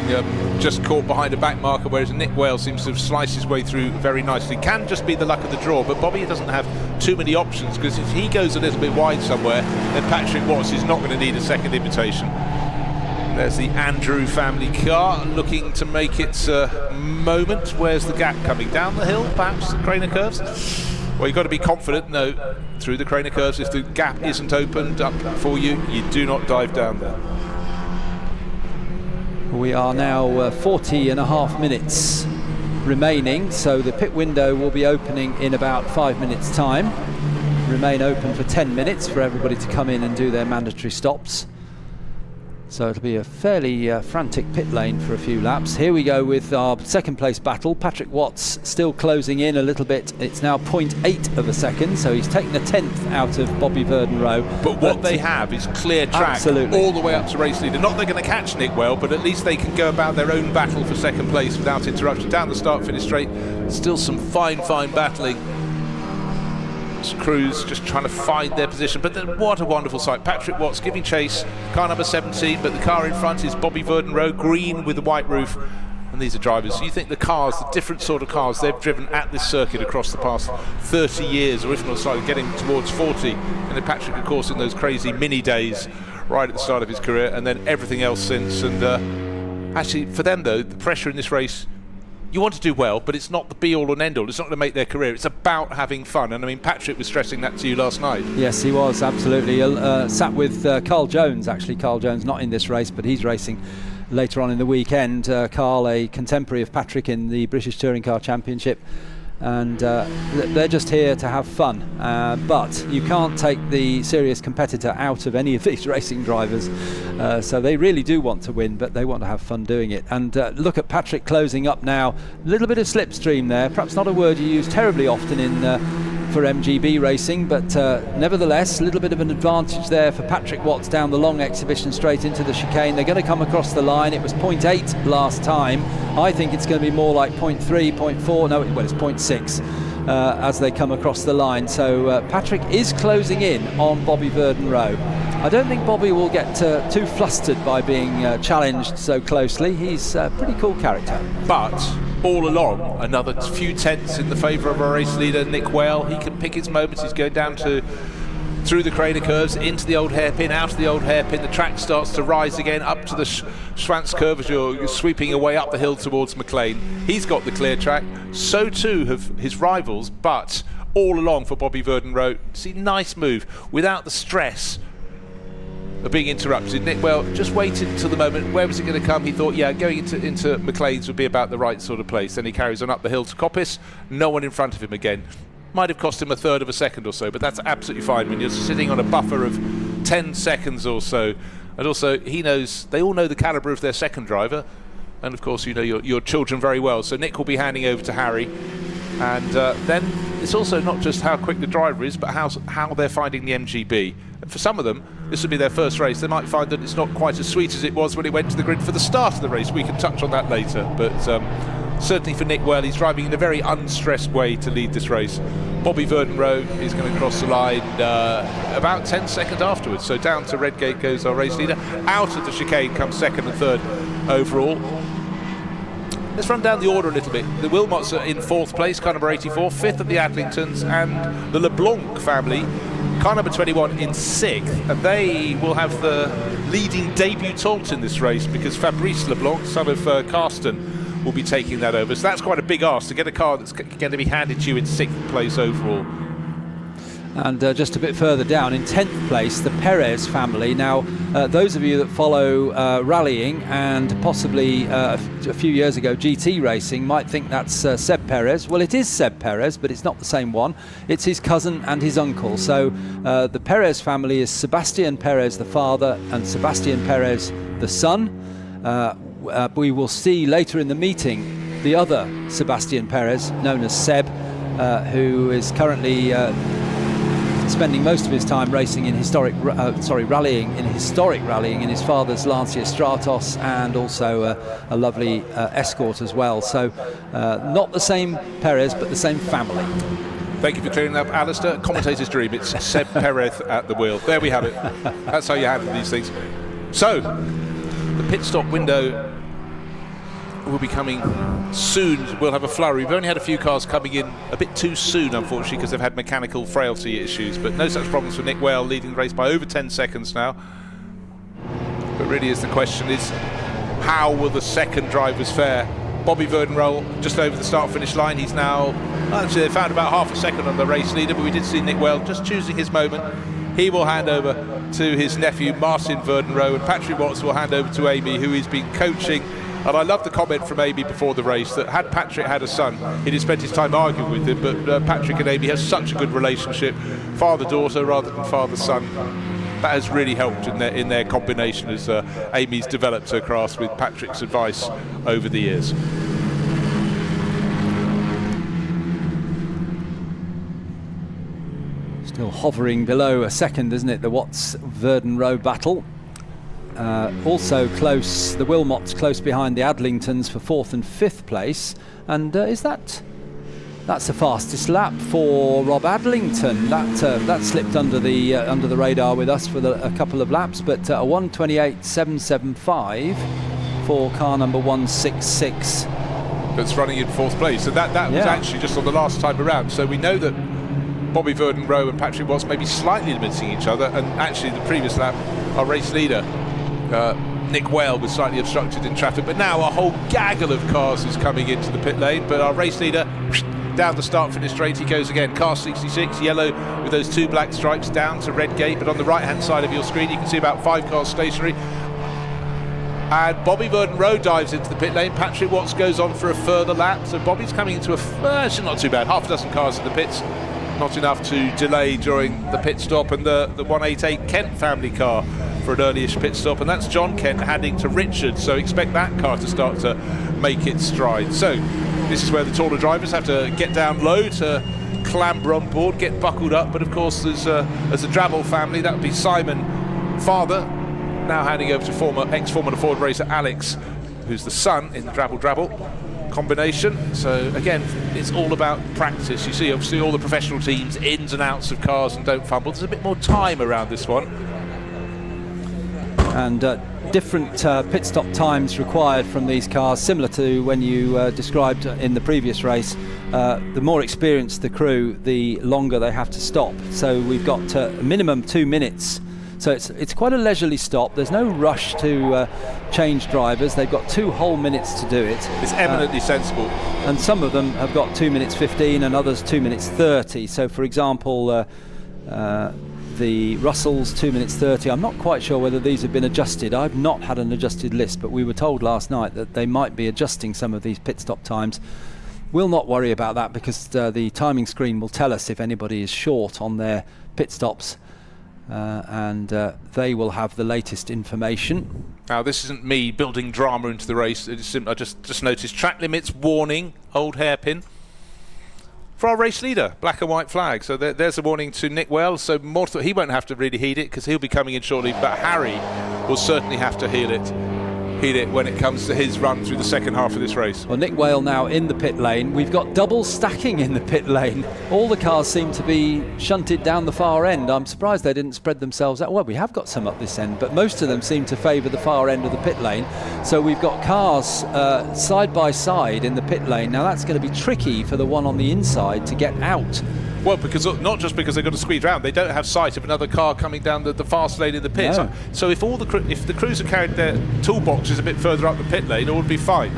just caught behind a back marker, whereas Nick Whale seems to have sliced his way through very nicely. Can just be the luck of the draw, but Bobby doesn't have too many options, because if he goes a little bit wide somewhere, then Patrick Watts is not going to need a second invitation. There's the Andrew family car looking to make its moment. Where's the gap coming? Down the hill, perhaps, the Craner curves? Well, you've got to be confident. No, through the Craner curves, if the gap isn't opened up for you, you do not dive down there. We are now 40.5 minutes remaining, so the pit window will be opening in about 5 minutes' time. Remain open for 10 minutes for everybody to come in and do their mandatory stops. So it'll be a fairly frantic pit lane for a few laps. Here we go with our second place battle. Patrick Watts still closing in a little bit. It's now 0.8 of a second, so he's taken a tenth out of Bobby Verdon Rowe. But what they have is clear track Absolutely. all the way up to race leader. Not they're going to catch Nick Well, but at least they can go about their own battle for second place without interruption. Down the start-finish straight, still some fine battling. Crews just trying to find their position, but then what a wonderful sight. Patrick Watts giving chase, car number 17, but the car in front is Bobby Verdon Rowe, green with the white roof. And these are drivers. You think the cars, the different sort of cars they've driven at this circuit across the past 30 years, or if not slightly getting towards 40. And then Patrick, of course, in those crazy mini days right at the start of his career, and then everything else since. And actually, for them though, the pressure in this race, you want to do well, but it's not the be-all and end-all. It's not going to make their career. It's about having fun. And I mean, Patrick was stressing that to you last night. Yes, he was, absolutely. Sat with Carl Jones, actually. Carl Jones not in this race, but he's racing later on in the weekend. Carl, a contemporary of Patrick in the British Touring Car Championship. And they're just here to have fun, but you can't take the serious competitor out of any of these racing drivers, so they really do want to win, but they want to have fun doing it. And look at Patrick closing up now. A little bit of slipstream there, perhaps not a word you use terribly often in for MGB racing, but nevertheless a little bit of an advantage there for Patrick Watts down the long exhibition straight into the chicane. They're going to come across the line. It was 0.8 last time. I think it's going to be more like 0.3, 0.4, no, well, it's 0.6 as they come across the line. So Patrick is closing in on Bobby Verdon Rowe. I don't think Bobby will get too flustered by being challenged so closely. He's a pretty cool character. But all along, another few tenths in the favour of our race leader, Nick Whale. He can pick his moments. He's going down through the Crater curves, into the old hairpin, out of the old hairpin. The track starts to rise again, up to the Schwanz curve as you're sweeping away up the hill towards McLean. He's got the clear track. So too have his rivals, but all along for Bobby Verdon Rowe. See, nice move, without the stress of being interrupted. Nick Well just waited until the moment. Where was it going to come? He thought, yeah, going into McLean's would be about the right sort of place. Then he carries on up the hill to Coppice. No one in front of him again. Might have cost him a third of a second or so, but that's absolutely fine when you're sitting on a buffer of 10 seconds or so. And also, they all know the calibre of their second driver. And of course, you know your children very well. So Nick will be handing over to Harry. And then it's also not just how quick the driver is, but how they're finding the MGB. And for some of them, this will be their first race. They might find that it's not quite as sweet as it was when it went to the grid for the start of the race. We can touch on that later. But certainly for Nick Well, he's driving in a very unstressed way to lead this race. Bobby Verdon Rowe is going to cross the line about 10 seconds afterwards. So down to Redgate goes our race leader. Out of the chicane comes second and third overall. Let's run down the order a little bit. The Wilmots are in fourth place, car number 84, fifth at the Adlingtons, and the LeBlanc family, car number 21, in sixth. And they will have the leading debutante in this race because Fabrice LeBlanc, son of Carsten, will be taking that over. So that's quite a big ask to get a car that's going to be handed to you in sixth place overall. And just a bit further down, in 10th place, the Perez family. Now, those of you that follow rallying and possibly a few years ago GT racing might think that's Seb Perez. Well, it is Seb Perez, but it's not the same one. It's his cousin and his uncle. So the Perez family is Sebastian Perez, the father, and Sebastian Perez, the son. We will see later in the meeting the other Sebastian Perez, known as Seb, who is currently spending most of his time racing in rallying in his father's Lancia Stratos, and also a lovely Escort as well. So not the same Perez, but the same family. Thank you for clearing that up, Alistair. Commentator's dream. It's Seb Perez at the wheel. There we have it. That's how you handle these things. So the pit stop window will be coming soon. We'll have a flurry. We've only had a few cars coming in a bit too soon, unfortunately, because they've had mechanical frailty issues, but no such problems for Nick Whale, leading the race by over 10 seconds now. But really is the question is, how will the second drivers fare? Bobby Verdon Rowe just over the start-finish line. He's now, actually they found about half a second on the race leader, but we did see Nick Whale just choosing his moment. He will hand over to his nephew Martin Verdon Rowe, and Patrick Watts will hand over to Amy, who he's been coaching. And I love the comment from Amy before the race that had Patrick had a son, he'd have spent his time arguing with him, but Patrick and Amy have such a good relationship, father-daughter rather than father-son. that has really helped in their combination as Amy's developed her class with Patrick's advice over the years. Still hovering below a second, isn't it, the Watts-Verdon Row battle. Also close, the Wilmots close behind the Adlingtons for 4th and 5th place. And that's the fastest lap for Rob Adlington. That slipped under the radar with us for a couple of laps, but a 1:28.775 for car number 166. That's running in 4th place. So that was actually just on the last time around. So we know that Bobby Verdon Rowe and Patrick Watts may be slightly limiting each other, and actually the previous lap our race leader Nick Whale was slightly obstructed in traffic, but now a whole gaggle of cars is coming into the pit lane, but our race leader down the start finish straight he goes again. Car 66, yellow with those 2 black stripes down to red gate, but on the right hand side of your screen you can see about 5 cars stationary. And Bobby Verdon Rowe dives into the pit lane. Patrick Watts goes on for a further lap, so Bobby's coming into it's not too bad, half a dozen cars in the pits, not enough to delay during the pit stop, and the 188 Kent family car for an early-ish pit stop, and that's John Kent heading to Richard, so expect that car to start to make its stride. So this is where the taller drivers have to get down low to clamber on board, get buckled up, but of course as a Drabble family, that would be Simon, father, now handing over to ex-Formula Ford racer Alex, who's the son in the Drabble combination. So again, it's all about practice. You see obviously all the professional teams, ins and outs of cars, and don't fumble. There's a bit more time around this one. And different pit stop times required from these cars, similar to when you described in the previous race. The more experienced the crew, the longer they have to stop. So we've got a minimum 2 minutes. So it's quite a leisurely stop. There's no rush to change drivers. They've got 2 whole minutes to do it. It's eminently sensible. And some of them have got 2 minutes 15 and others 2 minutes 30. So for example, the Russells 2 minutes 30. I'm not quite sure whether these have been adjusted. I've not had an adjusted list, but we were told last night that they might be adjusting some of these pit stop times. We'll not worry about that because the timing screen will tell us if anybody is short on their pit stops, and they will have the latest information. Now this isn't me building drama into the race. It's I just noticed track limits warning, old hairpin. For our race leader, black and white flag. So there's a warning to Nick Wells. So he won't have to really heed it because he'll be coming in shortly. But Harry will certainly have to heed it when it comes to his run through the second half of this race. Well, Nick Whale now in the pit lane. We've got double stacking in the pit lane. All the cars seem to be shunted down the far end. I'm surprised they didn't spread themselves out. Well, we have got some up this end, but most of them seem to favour the far end of the pit lane. So we've got cars side by side in the pit lane. Now that's going to be tricky for the one on the inside to get out. Well, not just because they've got to squeeze around, they don't have sight of another car coming down the fast lane in the pit. No. So if the crews have carried their toolboxes a bit further up the pit lane, it would be fine.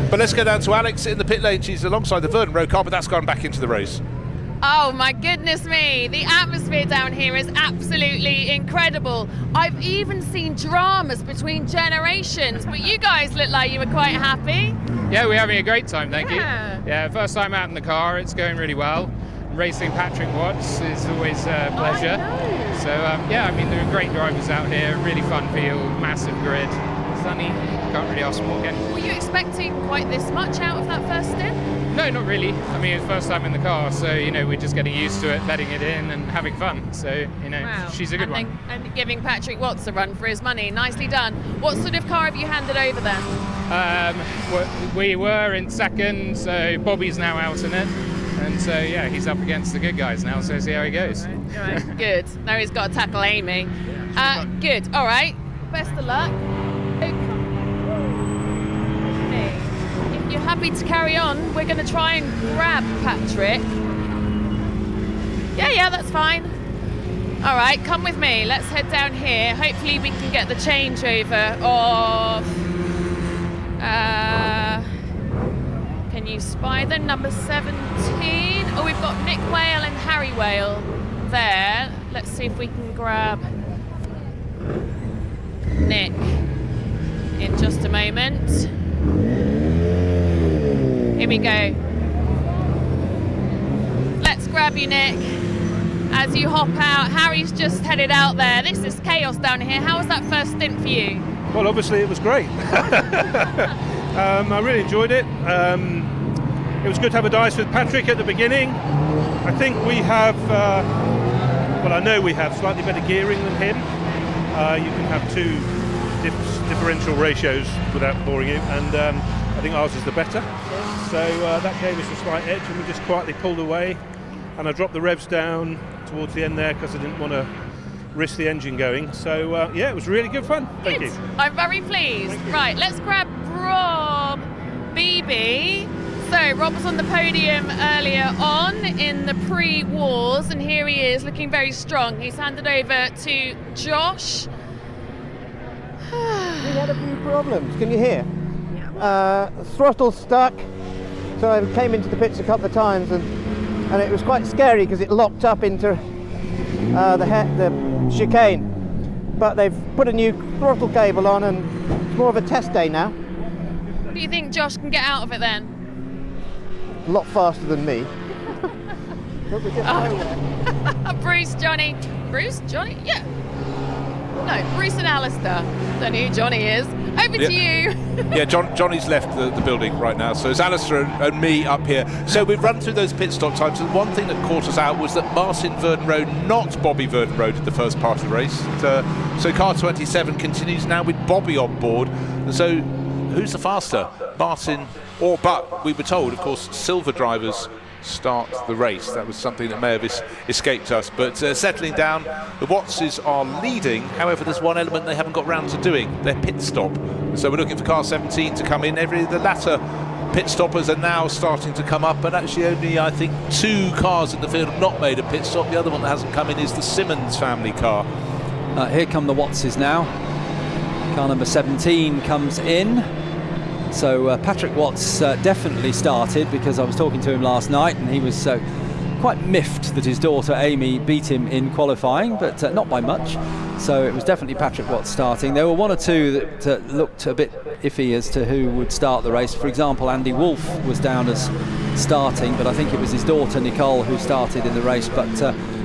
But let's go down to Alex in the pit lane. She's alongside the Verdon Rowe car, but that's gone back into the race. Oh my goodness me, the atmosphere down here is absolutely incredible. I've even seen dramas between generations, but you guys look like you were quite happy. Yeah, we're having a great time, thank you. Yeah. Yeah, first time out in the car, it's going really well. Racing Patrick Watts is always a pleasure. So yeah, I mean, there are great drivers out here, really fun field, massive grid, sunny, can't really ask for more. Were you expecting quite this much out of that first stint? No, not really. I mean, it's first time in the car, so you know, we're just getting used to it, letting it in and having fun. So you know, Wow. she's a good one. And giving Patrick Watts a run for his money. Nicely done. What sort of car have you handed over then? We were in second, so Bobby's now out in it. And so, yeah, he's up against the good guys now, so see how he goes. Right. Good. Now he's got to tackle Amy. Good. All right. Best of luck. Okay. If you're happy to carry on, we're going to try and grab Patrick. Yeah, that's fine. All right, come with me. Let's head down here. Hopefully we can get the changeover of... Can you spy them? Number 17. Oh, we've got Nick Whale and Harry Whale there. Let's see if we can grab Nick in just a moment. Here we go. Let's grab you, Nick. as you hop out. Harry's just headed out there. This is chaos down here. How was that first stint for you? Well, obviously it was great. I really enjoyed it. It was good to have a dice with Patrick at the beginning. I think we have, well, I know we have slightly better gearing than him. You can have two differential ratios without boring you, and I think ours is the better. So that gave us a slight edge, and we just quietly pulled away. And I dropped the revs down towards the end there because I didn't want to risk the engine going. So yeah, it was really good fun. Thank you. I'm very pleased. Right, let's grab Rob Beebe. So Rob was on the podium earlier on in the Prix Wars, and here he is looking very strong. He's handed over to Josh. We had a few problems. Can you hear? Throttle stuck, so I came into the pits a couple of times, and it was quite scary because it locked up into the chicane. But they've put a new throttle cable on, and it's more of a test day now. What do you think Josh can get out of it then? A lot faster than me. But we just Bruce, Johnny. Bruce, Johnny? Yeah. No, Bruce and Alistair. Don't know who Johnny is. Over to you. Yeah, Johnny's left the building right now, so it's Alistair and me up here. So we've run through those pit stop times, and one thing that caught us out was that Martin Verdenrode, not Bobby Verdenrode, did the first part of the race. So car 27 continues now with Bobby on board. And so who's the faster, Martin or but? We were told, of course, silver drivers start the race. That was something that may have escaped us, but settling down, the Wattses are leading. However, there's one element they haven't got round to doing, their pit stop. So we're looking for car 17 to come in. The latter pit stoppers are now starting to come up, but actually only, I think, 2 cars in the field have not made a pit stop. The other one that hasn't come in is the Simmons family car. Here come the Wattses now. Car number 17 comes in. So Patrick Watts definitely started, because I was talking to him last night and he was quite miffed that his daughter Amy beat him in qualifying, but not by much. So it was definitely Patrick Watts starting. There were one or two that looked a bit iffy as to who would start the race. For example, Andy Wolff was down as starting, but I think it was his daughter Nicole who started in the race. But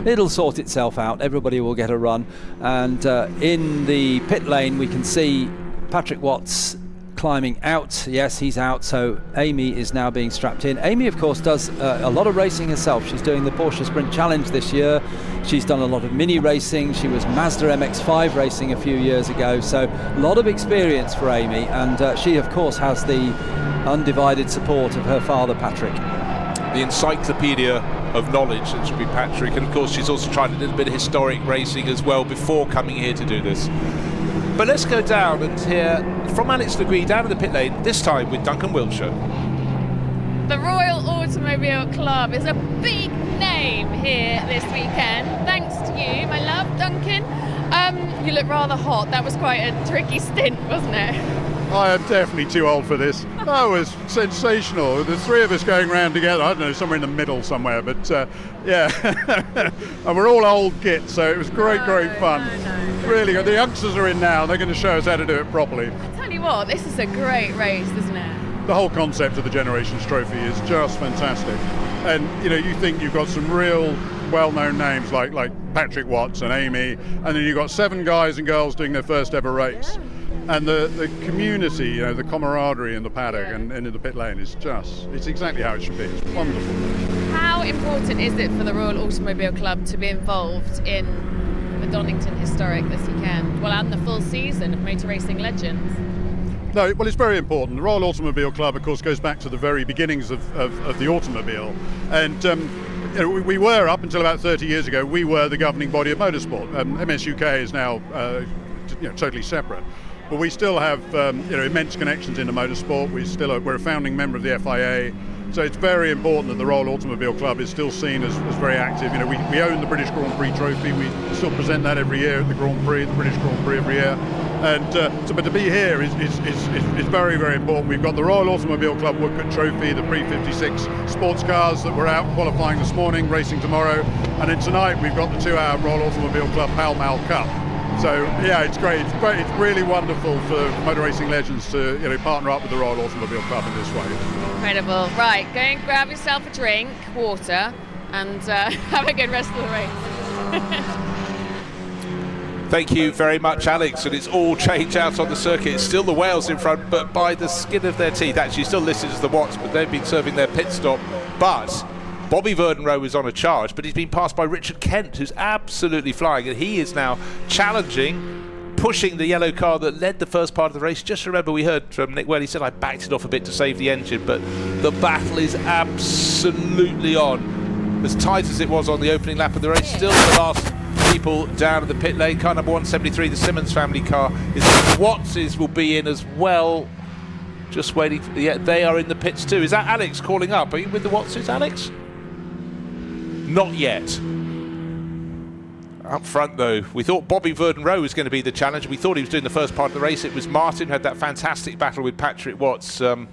it'll sort itself out. Everybody will get a run. And in the pit lane we can see Patrick Watts climbing out. Yes, he's out, so Amy is now being strapped in. Amy, of course, does a lot of racing herself. She's doing the Porsche Sprint Challenge this year. She's done a lot of mini racing. She was Mazda MX-5 racing a few years ago, so a lot of experience for Amy, and she, of course, has the undivided support of her father, Patrick. The encyclopedia of knowledge, that should be Patrick, and of course she's also tried a little bit of historic racing as well before coming here to do this. But let's go down and hear from Alex Legree down in the pit lane, this time with Duncan Wiltshire. The Royal Automobile Club is a big name here this weekend. Thanks to you, my love, Duncan. You look rather hot. That was quite a tricky stint, wasn't it? I am definitely too old for this. That was sensational. The 3 of us going round together, I don't know, somewhere in the middle somewhere, but yeah. And we're all old gits, so it was great fun. Really good. The youngsters are in now, they're going to show us how to do it properly. I tell you what, this is a great race, isn't it? The whole concept of the Generations Trophy is just fantastic. And you think you've got some real well-known names like Patrick Watts and Amy, and then you've got 7 guys and girls doing their first ever race. And the community, the camaraderie in the paddock and in the pit lane is it's exactly how it should be. It's wonderful. How important is it for the Royal Automobile Club to be involved in the Donington Historic this weekend? Well, and the full season of Motor Racing Legends? No, well, it's very important. The Royal Automobile Club, of course, goes back to the very beginnings of the automobile. And we were, up until about 30 years ago, we were the governing body of motorsport. MS UK is now totally separate. But we still have immense connections into motorsport. We're a founding member of the FIA, so it's very important that the Royal Automobile Club is still seen as very active. We own the British Grand Prix trophy. We still present that every year at the Grand Prix, the British Grand Prix every year. And but to be here is very, very important. We've got the Royal Automobile Club Woodcote Trophy, the Prix 56 sports cars that were out qualifying this morning, racing tomorrow, and then tonight we've got the 2-hour Royal Automobile Club Pall Mall Cup. So yeah, it's great. It's really wonderful for Motor Racing Legends to partner up with the Royal Automobile Club in this way. Incredible. Right, go and grab yourself a drink, water, and have a good rest of the race. Thank you very much, Alex. And it's all changed out on the circuit. It's still the Wales in front, but by the skin of their teeth. Actually, still listed as the Watts, but they've been serving their pit stop. But Bobby Verdenroe is on a charge, but he's been passed by Richard Kent, who's absolutely flying, and he is now challenging, pushing the yellow car that led the first part of the race. Just remember, we heard from Nick Well, he said, I backed it off a bit to save the engine, but the battle is absolutely on. As tight as it was on the opening lap of the race, still the last people down at the pit lane. Car number 173, the Simmons family car, is Wattses will be in as well. Just waiting for, yeah, they are in the pits too. Is that Alex calling up? Are you with the Wattses, Alex? Not yet. Up front though, we thought Bobby Verdenroe was going to be the challenger. We thought he was doing the first part of the race. It was Martin who had that fantastic battle with Patrick Watts. But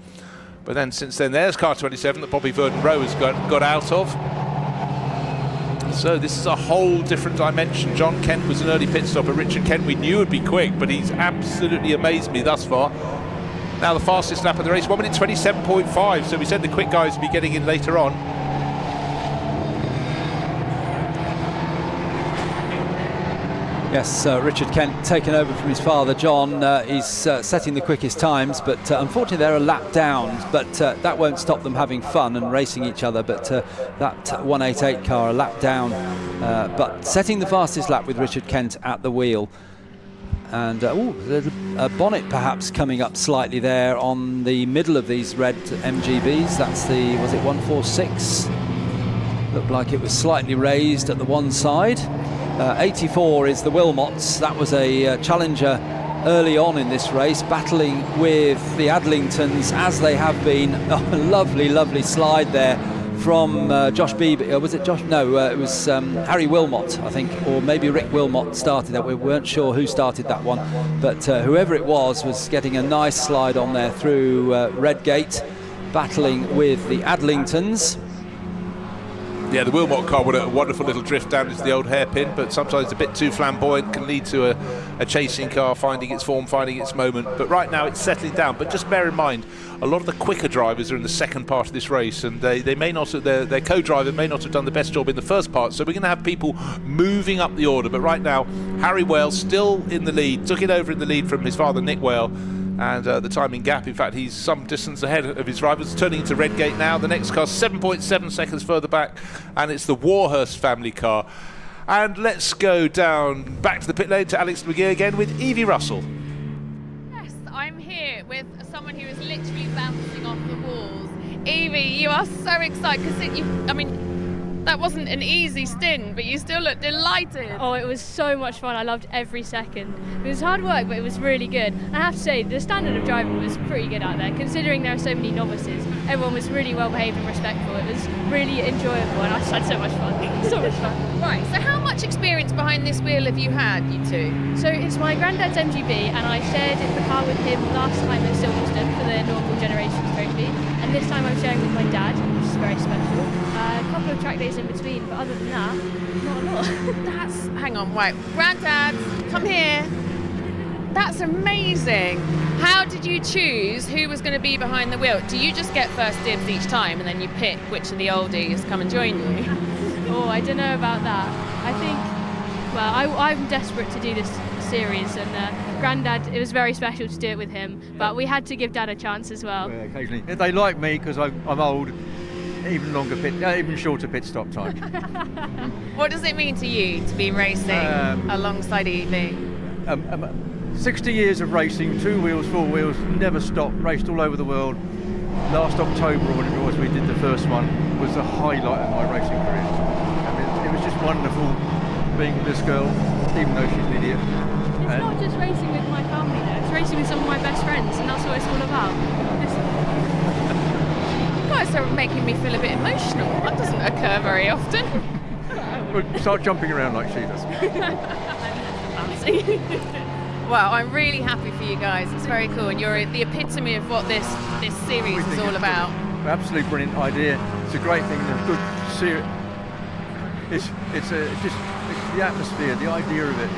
then since then, there's car 27 that Bobby Verdenroe has got out of. So this is a whole different dimension. John Kent was an early pit stopper. Richard Kent we knew would be quick, but he's absolutely amazed me thus far. Now the fastest lap of the race, 1 minute 27.5. So we said the quick guys would be getting in later on. Yes, Richard Kent taken over from his father John. He's setting the quickest times, but unfortunately they're a lap down, but that won't stop them having fun and racing each other. But that 188 car a lap down, but setting the fastest lap with Richard Kent at the wheel. And a bonnet perhaps coming up slightly there on the middle of these red MGBs. That's the, was it 146? Looked like it was slightly raised at the one side. 84 is the Wilmots. That was a challenger early on in this race, battling with the Adlingtons as they have been. A lovely, lovely slide there from Josh Beebe. Was it Josh? No, it was Harry Wilmot, I think, or maybe Rick Wilmot started that. We weren't sure who started that one, but whoever it was getting a nice slide on there through Redgate, battling with the Adlingtons. Yeah, the Wilmot car with a wonderful little drift down into the old hairpin, but sometimes a bit too flamboyant can lead to a chasing car finding its form, finding its moment. But right now it's settling down. But just bear in mind, a lot of the quicker drivers are in the second part of this race, and they may not have, their co-driver may not have done the best job in the first part. So we're going to have people moving up the order. But right now, Harry Whale still in the lead, took it over in the lead from his father Nick Whale. And the timing gap, in fact, he's some distance ahead of his rivals. Turning into Redgate now. The next car 7.7 seconds further back, and it's the Warhurst family car. And let's go down back to the pit lane to Alex McGee again with Evie Russell. Yes, I'm here with someone who is literally bouncing off the walls. Evie, you are so excited because I mean, that wasn't an easy stint, but you still look delighted. Oh, it was so much fun. I loved every second. It was hard work, but it was really good. I have to say, the standard of driving was pretty good out there, considering there are so many novices. Everyone was really well behaved and respectful. It was really enjoyable, and I just had so much fun. So much fun. Right, so how much experience behind this wheel have you had, you two? So it's my granddad's MGB, and I shared the car with him last time at Silverstone for the Normal Generations Trophy. And this time I'm sharing with my dad, which is very special. A couple of track days in between, but other than that, not a lot. Hang on, right. Granddad, come here. That's amazing. How did you choose who was going to be behind the wheel? Do you just get first dibs each time and then you pick which of the oldies come and join you? Oh, I don't know about that. I think, well, I'm desperate to do this series, and Grandad, it was very special to do it with him, but we had to give Dad a chance as well. Yeah, occasionally. They like me because I'm old. Even shorter pit stop time. What does it mean to you to be racing alongside Evie? 60 years of racing, 2 wheels, 4 wheels, never stopped, raced all over the world. Last October, or whatever it was, we did the first one, was the highlight of my racing career. I mean, it was just wonderful being with this girl, even though she's an idiot. It's not just racing with my family though, it's racing with some of my best friends, and that's what it's all about. You guys are making me feel a bit emotional. That doesn't occur very often. We'll start jumping around like she does. Well, I'm really happy for you guys. It's very cool, and you're the epitome of what this series is all about. Absolutely brilliant idea. It's a great thing. It's a good series. It's just the atmosphere, the idea of it.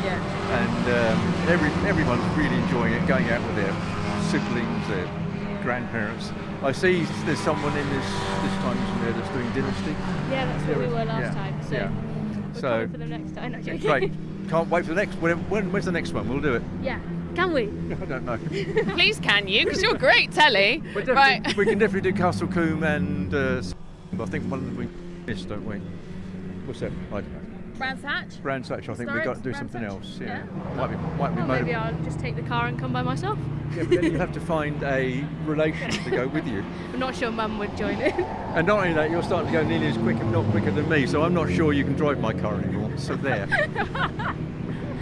Yeah. And everyone's really enjoying it. Going out with their siblings, their grandparents. I see there's someone in this time there that's doing Dynasty. Yeah, that's where we were last time. So. Yeah. We're So coming for them next time. No, joking. great. Can't wait for the next. When's the next one? We'll do it. Yeah. Can we? I don't know. Please, can you? Because you're great telly. Right. We can definitely do Castle Combe and I think one of them we missed, don't we? What's that? I don't know. Brands Hatch? Brands Hatch, I think we've got to do something else. Yeah. Might be Well, maybe I'll just take the car and come by myself. Yeah, but then you have to find a relation to go with you. I'm not sure Mum would join in. And not only that, you're starting to go nearly as quick, if not quicker than me, so I'm not sure you can drive my car anymore. So there.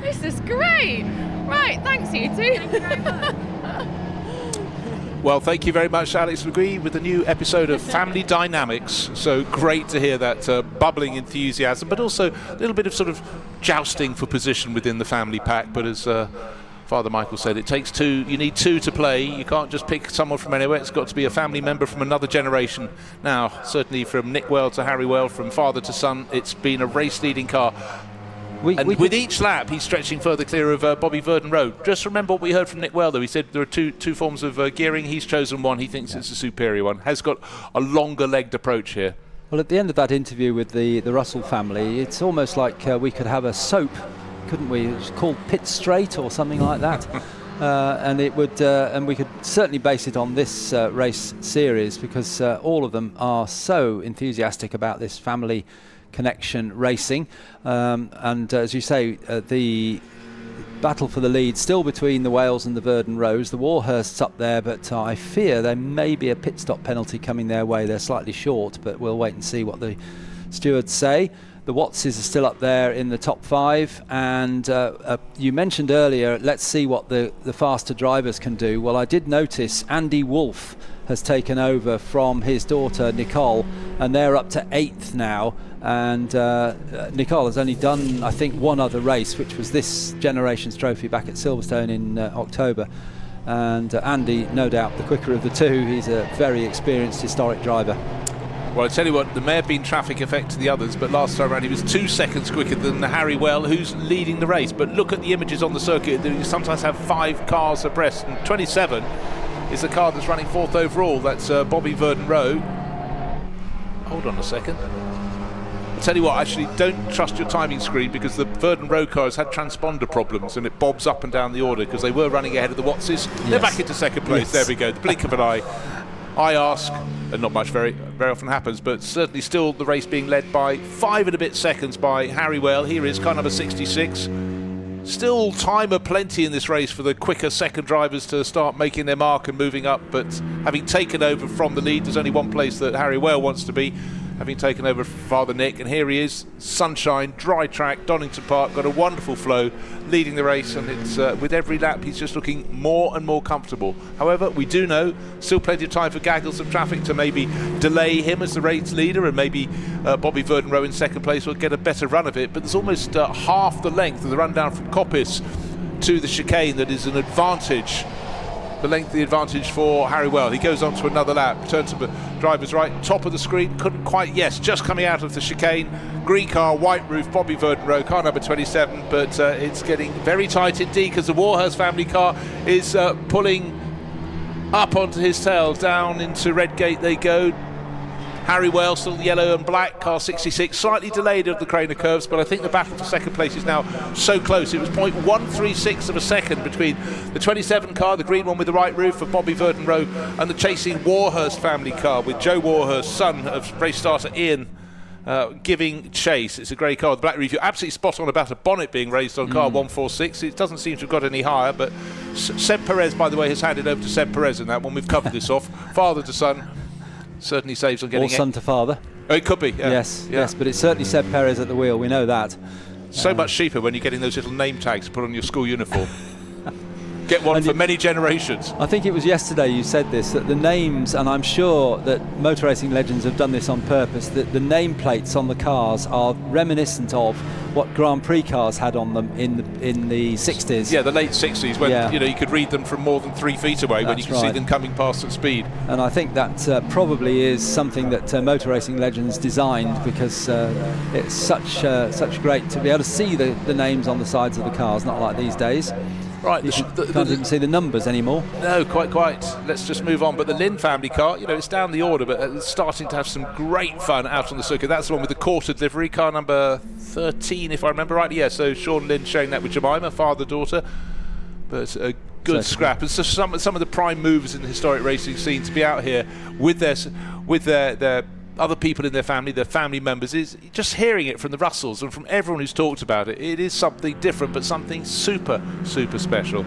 This is great. Right, thanks you two. Thank you very much. Well, thank you very much, Alex McGree, with the new episode of Family Dynamics. So great to hear that bubbling enthusiasm, but also a little bit of sort of jousting for position within the family pack. But as Father Michael said, it takes two. You need two to play. You can't just pick someone from anywhere. It's got to be a family member from another generation. Now, certainly from Nick Well to Harry Well, from father to son, it's been a race-leading car. With each lap, he's stretching further clear of Bobby Verdon Road. Just remember what we heard from Nick Well, though. He said there are two forms of gearing. He's chosen one. He thinks it's a superior one. Has got a longer-legged approach here. Well, at the end of that interview with the Russell family, it's almost like we could have a soap, couldn't we? It's called Pit Straight or something like that. And it would, and we could certainly base it on this race series, because all of them are so enthusiastic about this family connection racing, and as you say, the battle for the lead still between the Wales and the Verdon Rows. The Warhursts up there, but I fear there may be a pit stop penalty coming their way. They're slightly short, but we'll wait and see what the stewards say. The Wattses are still up there in the top 5, and you mentioned earlier, let's see what the faster drivers can do. Well, I did notice Andy Wolfe has taken over from his daughter Nicole, and they're up to 8th now, and Nicole has only done, I think, one other race, which was this Generations Trophy back at Silverstone in October, and Andy, no doubt the quicker of the two. He's a very experienced historic driver. Well, I tell you what, there may have been traffic effect to the others, but last time around he was 2 seconds quicker than Harry Well, who's leading the race. But look at the images on the circuit. You sometimes have 5 cars abreast, and 27 is the car that's running 4th overall. That's Bobby Verdon Rowe. Hold on a second. I'll tell you what, actually, don't trust your timing screen, because the Verdon Rowe car has had transponder problems and it bobs up and down the order, because they were running ahead of the Wattses. Yes. They're back into second place. Yes. There we go. The blink of an eye. I ask, and not much very often happens, but certainly still the race being led by 5 and a bit seconds by Harry Well. Here is car number 66. Still time aplenty in this race for the quicker second drivers to start making their mark and moving up, but having taken over from the lead, there's only one place that Harry Well wants to be, having taken over Father Nick, and here he is, sunshine, dry track, Donington Park, got a wonderful flow, leading the race, and it's with every lap he's just looking more and more comfortable. However, we do know still plenty of time for gaggles of traffic to maybe delay him as the race leader, and maybe Bobby Verdon Rowe in second place will get a better run of it, but there's almost half the length of the run down from Coppice to the chicane that is an advantage. The length of the advantage for Harry Well. He goes on to another lap, turns to the driver's right, top of the screen, couldn't quite, yes, just coming out of the chicane. Green car, white roof, Bobby Verdon Rowe, car number 27, but it's getting very tight indeed, because the Warhurst family car is pulling up onto his tail. Down into Redgate they go. Harry Well still yellow and black, car 66, slightly delayed of the Craner curves, but I think the battle for second place is now so close. It was 0.136 of a second between the 27 car, the green one with the right roof of Bobby Verdon Rowe, and the chasing Warhurst family car with Joe Warhurst, son of race starter Ian, giving chase. It's a grey car with black roof. You're absolutely spot on about a bonnet being raised on car 146. It doesn't seem to have got any higher, but Seb Perez, by the way, has handed over to Seb Perez in that one. We've covered this off. Father to son. Certainly saves on getting it. Or son to father. Oh, it could be, yeah. Yes, but it's certainly Seb Perez at the wheel, we know that. So much cheaper when you're getting those little name tags to put on your school uniform. Get one for many generations. I think it was yesterday you said this, that the names, and I'm sure that motor racing legends have done this on purpose, that the nameplates on the cars are reminiscent of what Grand Prix cars had on them in the 60s. Yeah, the late 60s, when you could read them from more than 3 feet away. That's when you could see them coming past at speed. And I think that probably is something that motor racing legends designed, because it's such great to be able to see the names on the sides of the cars, not like these days. Right, you can't even see the numbers anymore. No, quite. Let's just move on. But the Lynn family car, it's down the order, but it's starting to have some great fun out on the circuit. That's the one with the quarter livery, car number 13, if I remember right. Yeah, so Sean Lynn sharing that with Jemima, father-daughter. But a good scrap. And so some of the prime movers in the historic racing scene to be out here with their other people in their family members, is just hearing it from the Russells and from everyone who's talked about it. It is something different, but something super, super special.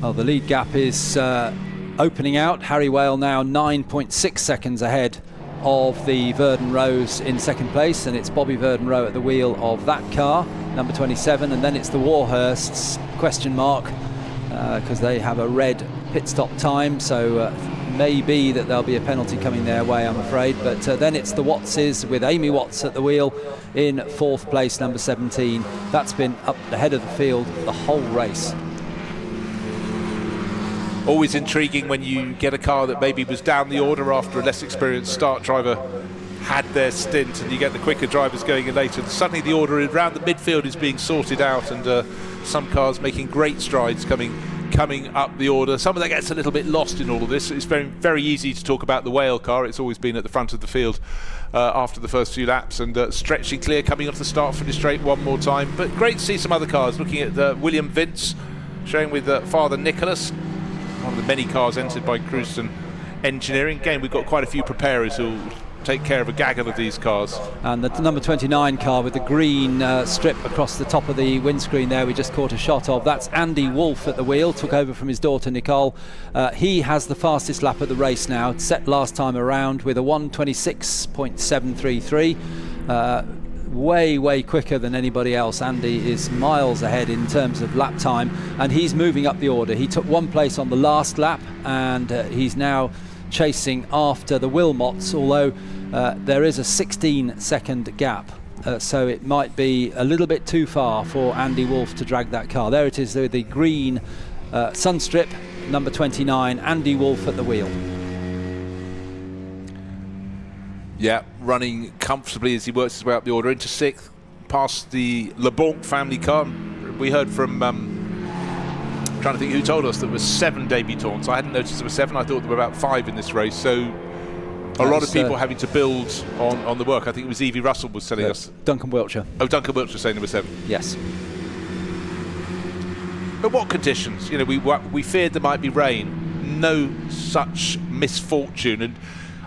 Well, the lead gap is opening out. Harry Whale now 9.6 seconds ahead of the Verdon Rose in second place, and it's Bobby Verdon Rowe at the wheel of that car, number 27, and then it's the Warhursts, question mark, because they have a red pit stop time, so maybe that there'll be a penalty coming their way, I'm afraid. But then it's the Wattses with Amy Watts at the wheel in fourth place, number 17. That's been up ahead of the field the whole race. Always intriguing when you get a car that maybe was down the order after a less experienced start driver had their stint, and you get the quicker drivers going in later. And suddenly the order around the midfield is being sorted out, and some cars making great strides coming up the order. Some of that gets a little bit lost in all of this. It's very, very easy to talk about the Whale car. It's always been at the front of the field after the first few laps, and stretching clear coming off the start-finish straight one more time. But great to see some other cars. Looking at William Vince showing with Father Nicholas, one of the many cars entered by Cruiston Engineering. Again, we've got quite a few preparers who'll take care of a gaggle of these cars. And the number 29 car with the green strip across the top of the windscreen there, we just caught a shot of. That's Andy Wolfe at the wheel, took over from his daughter Nicole. He has the fastest lap of the race now, set last time around with a 1:26.733. Way quicker than anybody else. Andy is miles ahead in terms of lap time, and he's moving up the order. He took one place on the last lap, and he's now chasing after the Wilmots, although there is a 16-second gap, so it might be a little bit too far for Andy Wolfe to drag that car. There it is, the green sunstrip, number 29, Andy Wolfe at the wheel. Yeah, running comfortably as he works his way up the order into sixth, past the LeBlanc family car. We heard from trying to think who told us there were 7 debutants. I hadn't noticed there were 7. I thought there were about 5 in this race, so a lot of people having to build on the work. I think it was Evie Russell was telling us. Duncan Wiltshire. Oh, Duncan Wiltshire saying there were 7. Yes. But what conditions? We feared there might be rain. No such misfortune. And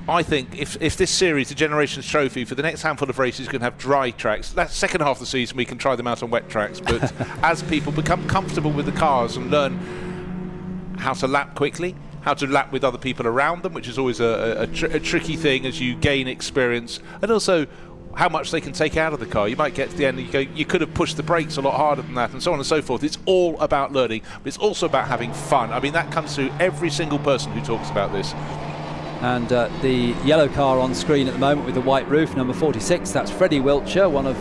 I think if this series, the Generations Trophy, for the next handful of races can have dry tracks, that second half of the season we can try them out on wet tracks. But as people become comfortable with the cars and learn how to lap quickly, how to lap with other people around them, which is always a tricky thing as you gain experience, and also how much they can take out of the car. You might get to the end and you go, you could have pushed the brakes a lot harder than that, and so on and so forth. It's all about learning, but it's also about having fun. I mean, that comes through every single person who talks about this. And the yellow car on screen at the moment with the white roof, number 46, that's Freddie Wiltshire, one of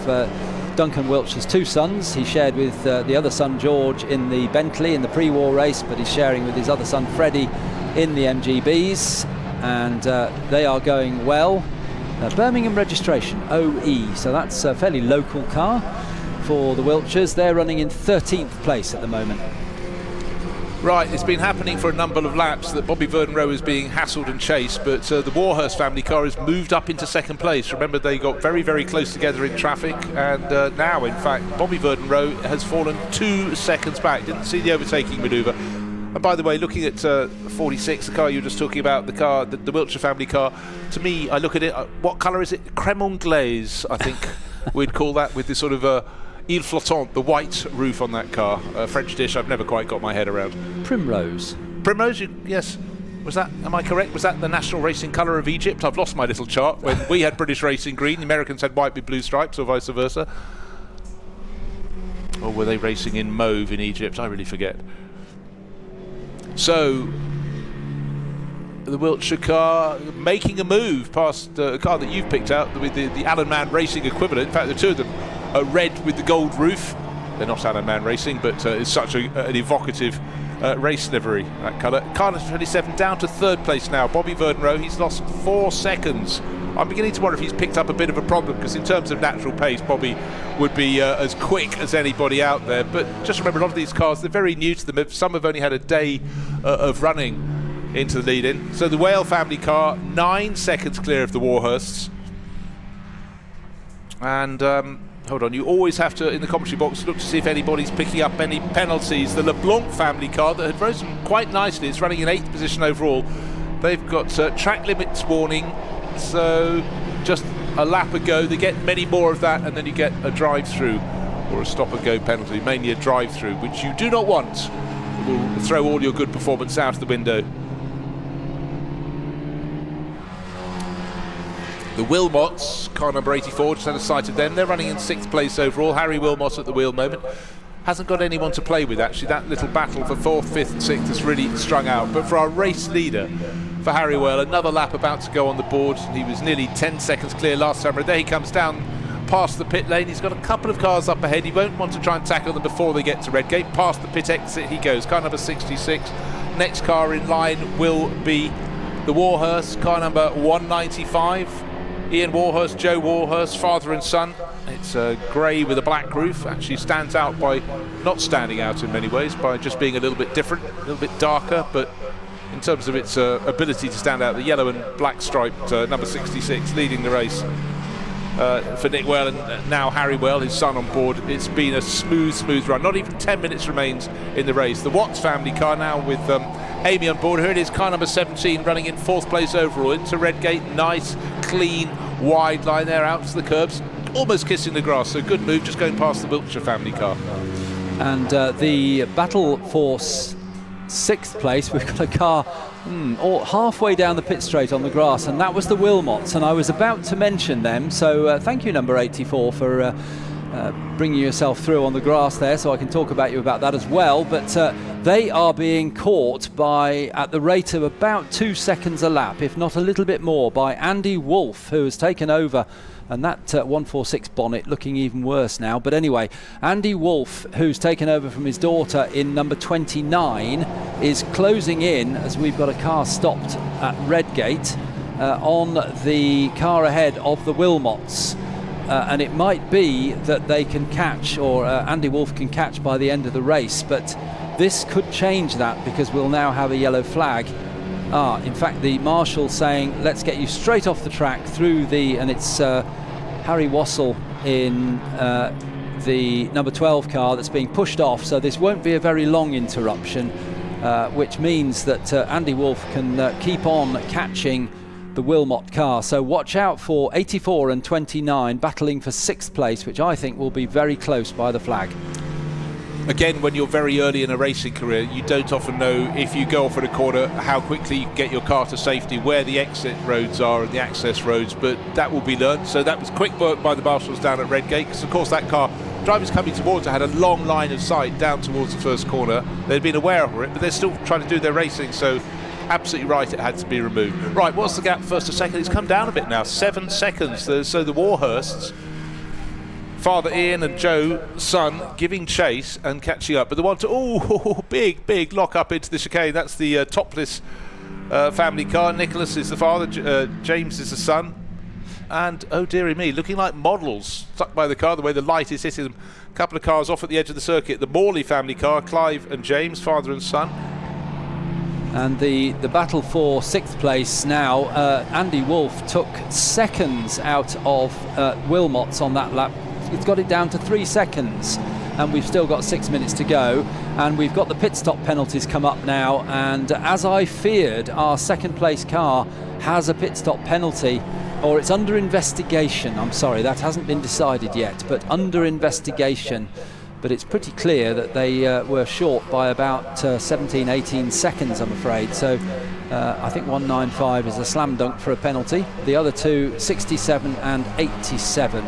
Duncan Wiltshire's 2 sons. He shared with the other son George in the Bentley in the pre-war race, but he's sharing with his other son Freddie in the MGBs, and they are going well. Birmingham registration, OE, so that's a fairly local car for the Wiltshires. They're running in 13th place at the moment. Right, it's been happening for a number of laps that Bobby Verdon Rowe is being hassled and chased, but the Warhurst family car has moved up into second place. Remember, they got very, very close together in traffic, and now, in fact, Bobby Verdon Rowe has fallen 2 seconds back. Didn't see the overtaking manoeuvre. And by the way, looking at 46, the car you were just talking about, the car, the Wiltshire family car, to me, I look at it, what colour is it? Crème anglaise, I think we'd call that, with this sort of Ile Flottante, the white roof on that car. French dish I've never quite got my head around. Primrose. Primrose, yes. Was that, am I correct? Was that the national racing colour of Egypt? I've lost my little chart. When we had British racing green, the Americans had white with blue stripes, or vice versa. Or were they racing in mauve in Egypt? I really forget. So, the Wiltshire car making a move past the car that you've picked out with the Allen Mann Racing equivalent. In fact, the 2 of them are red with the gold roof. They're not Allen Mann Racing, but it's such an evocative race livery, that colour. Car 27 down to 3rd place now. Bobby Verdon Rowe, he's lost 4 seconds I'm beginning to wonder if he's picked up a bit of a problem, because in terms of natural pace, Bobby would be as quick as anybody out there. But just remember, a lot of these cars, they're very new to them. Some have only had a day of running into the lead-in. So the Whale family car, 9 seconds clear of the Warhursts. And hold on, you always have to, in the commentary box, look to see if anybody's picking up any penalties. The LeBlanc family car that had risen quite nicely, it's running in 8th position overall. They've got track limits warning, so just a lap ago. They get many more of that, and then you get a drive-through or a stop-and-go penalty, mainly a drive-through, which you do not want. It will throw all your good performance out of the window. The Wilmots, car number 84, just had a sight of them. They're running in 6th place overall. Harry Wilmot at the wheel moment. Hasn't got anyone to play with, actually. That little battle for 4th, 5th and 6th has really strung out. But for our race leader, for Harry Well, another lap about to go on the board. He was nearly 10 seconds clear last time. There he comes down past the pit lane. He's got a couple of cars up ahead. He won't want to try and tackle them before they get to Redgate. Past the pit exit he goes. Car number 66. Next car in line will be the Warhurst, car number 195. Ian Warhurst, Joe Warhurst, father and son. It's grey with a black roof. Actually stands out by not standing out in many ways, by just being a little bit different, a little bit darker, but in terms of its ability to stand out, the yellow and black striped number 66 leading the race for Nick Well and now Harry Well, his son, on board. It's been a smooth run. Not even 10 minutes remains in the race. The Watts family car now with Amy on board. Here it is, car number 17, running in 4th place overall into Redgate. Nice, clean, wide line there out to the curbs, almost kissing the grass. So good move, just going past the Wiltshire family car. And the battle for 6th place, we've got a car halfway down the pit straight on the grass, and that was the Wilmots, and I was about to mention them, so thank you, number 84, for bringing yourself through on the grass there, so I can talk about you about that as well. But they are being caught by, at the rate of about 2 seconds a lap, if not a little bit more, by Andy Wolfe, who has taken over. And that 146 bonnet looking even worse now. But anyway, Andy Wolfe, who's taken over from his daughter in number 29, is closing in as we've got a car stopped at Redgate on the car ahead of the Wilmots. And it might be that they can catch, or Andy Wolfe can catch by the end of the race. But this could change that, because we'll now have a yellow flag. In fact, the marshal saying, let's get you straight off the track through the, and it's Harry Wassell in the number 12 car that's being pushed off, so this won't be a very long interruption, which means that Andy Wolfe can keep on catching the Wilmot car. So watch out for 84 and 29 battling for 6th place, which I think will be very close by the flag. Again, when you're very early in a racing career, you don't often know, if you go off at a corner, how quickly you can get your car to safety, where the exit roads are and the access roads, but that will be learned. So that was quick work by the marshals down at Redgate, because of course that car, drivers coming towards it, had a long line of sight down towards the first corner. They'd been aware of it, but they're still trying to do their racing, so absolutely right, it had to be removed. Right, what's the gap first to second? It's come down a bit now, 7 seconds. So the Warhursts, Father Ian and Joe, son, giving chase and catching up. But the one to, big lock up into the chicane. That's the topless family car. Nicholas is the father, James is the son. And, oh dearie me, looking like models stuck by the car, the way the light is hitting them. A couple of cars off at the edge of the circuit. The Morley family car, Clive and James, father and son. And the battle for 6th place now, Andy Wolfe took seconds out of Wilmots on that lap. It's got it down to 3 seconds, and we've still got 6 minutes to go, and we've got the pit stop penalties come up now, and as I feared, our 2nd place car has a pit stop penalty, or it's under investigation. I'm sorry, that hasn't been decided yet, but under investigation. But it's pretty clear that they were short by about 17-18 seconds, I'm afraid. So I think 195 is a slam dunk for a penalty. The other two, 67 and 87.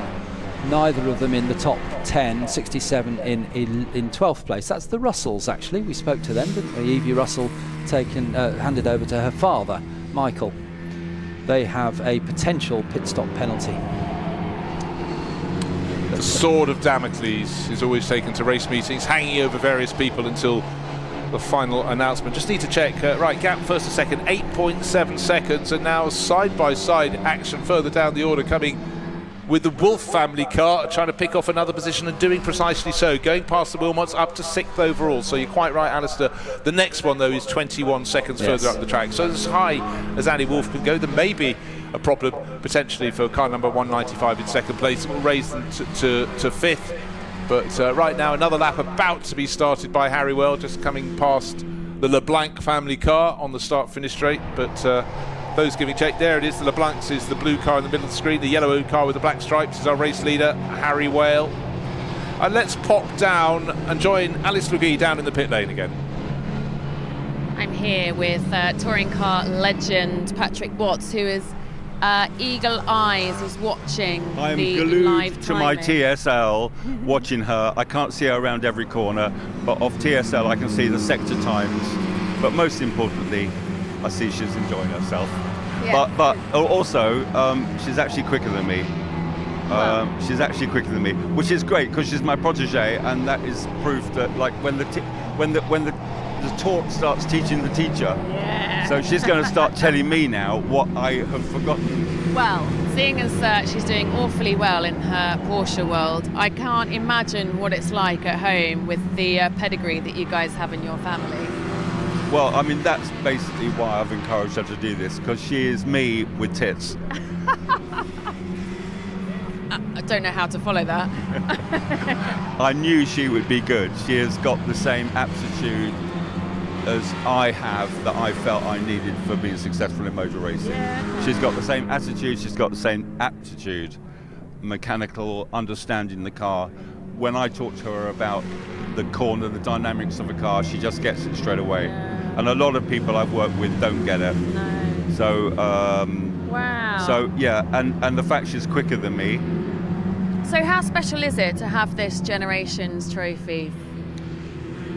Neither of them in the top 10, 67 in 12th place. That's the Russells, actually. We spoke to them, didn't we? Evie Russell handed over to her father, Michael. They have a potential pit stop penalty. The sword of Damocles is always taken to race meetings, hanging over various people until the final announcement. Just need to check. Right, gap first to second, 8.7 seconds, and now side-by-side action further down the order coming with the Wolf family car, trying to pick off another position and doing precisely so, going past the Wilmots up to 6th overall. So you're quite right, Alistair. The next one, though, is 21 seconds further up the track. So as high as Annie Wolf can go, there may be a problem potentially for car number 195 in second place. It will raise them to 5th. But right now, another lap about to be started by Harry Well, just coming past the LeBlanc family car on the start-finish straight. But those giving check, there it is. The LeBlancs is the blue car in the middle of the screen. The yellow car with the black stripes is our race leader, Harry Whale. And let's pop down and join Alice Legee down in the pit lane again. I'm here with touring car legend Patrick Watts, who is eagle eyes is watching I'm the glued live to my timing. TSL watching her. I can't see her around every corner, but off TSL I can see the sector times. But most importantly, I see she's enjoying herself. Yeah. But also, she's actually quicker than me. She's actually quicker than me, which is great because she's my protege, and that is proof that, like, when the talk starts teaching the teacher. Yeah. So she's going to start telling me now what I have forgotten. Well, seeing as she's doing awfully well in her Porsche world, I can't imagine what it's like at home with the pedigree that you guys have in your family. Well, I mean, that's basically why I've encouraged her to do this, because she is me with tits. I don't know how to follow that. I knew she would be good. She has got the same aptitude as I have that I felt I needed for being successful in motor racing. Yeah. She's got the same attitude, she's got the same aptitude, mechanical understanding the car. When I talk to her about the corner, the dynamics of a car, she just gets it straight away. Yeah. And a lot of people I've worked with don't get it. No. So, wow. So yeah, and the fact she's quicker than me. So how special is it to have this Generations trophy?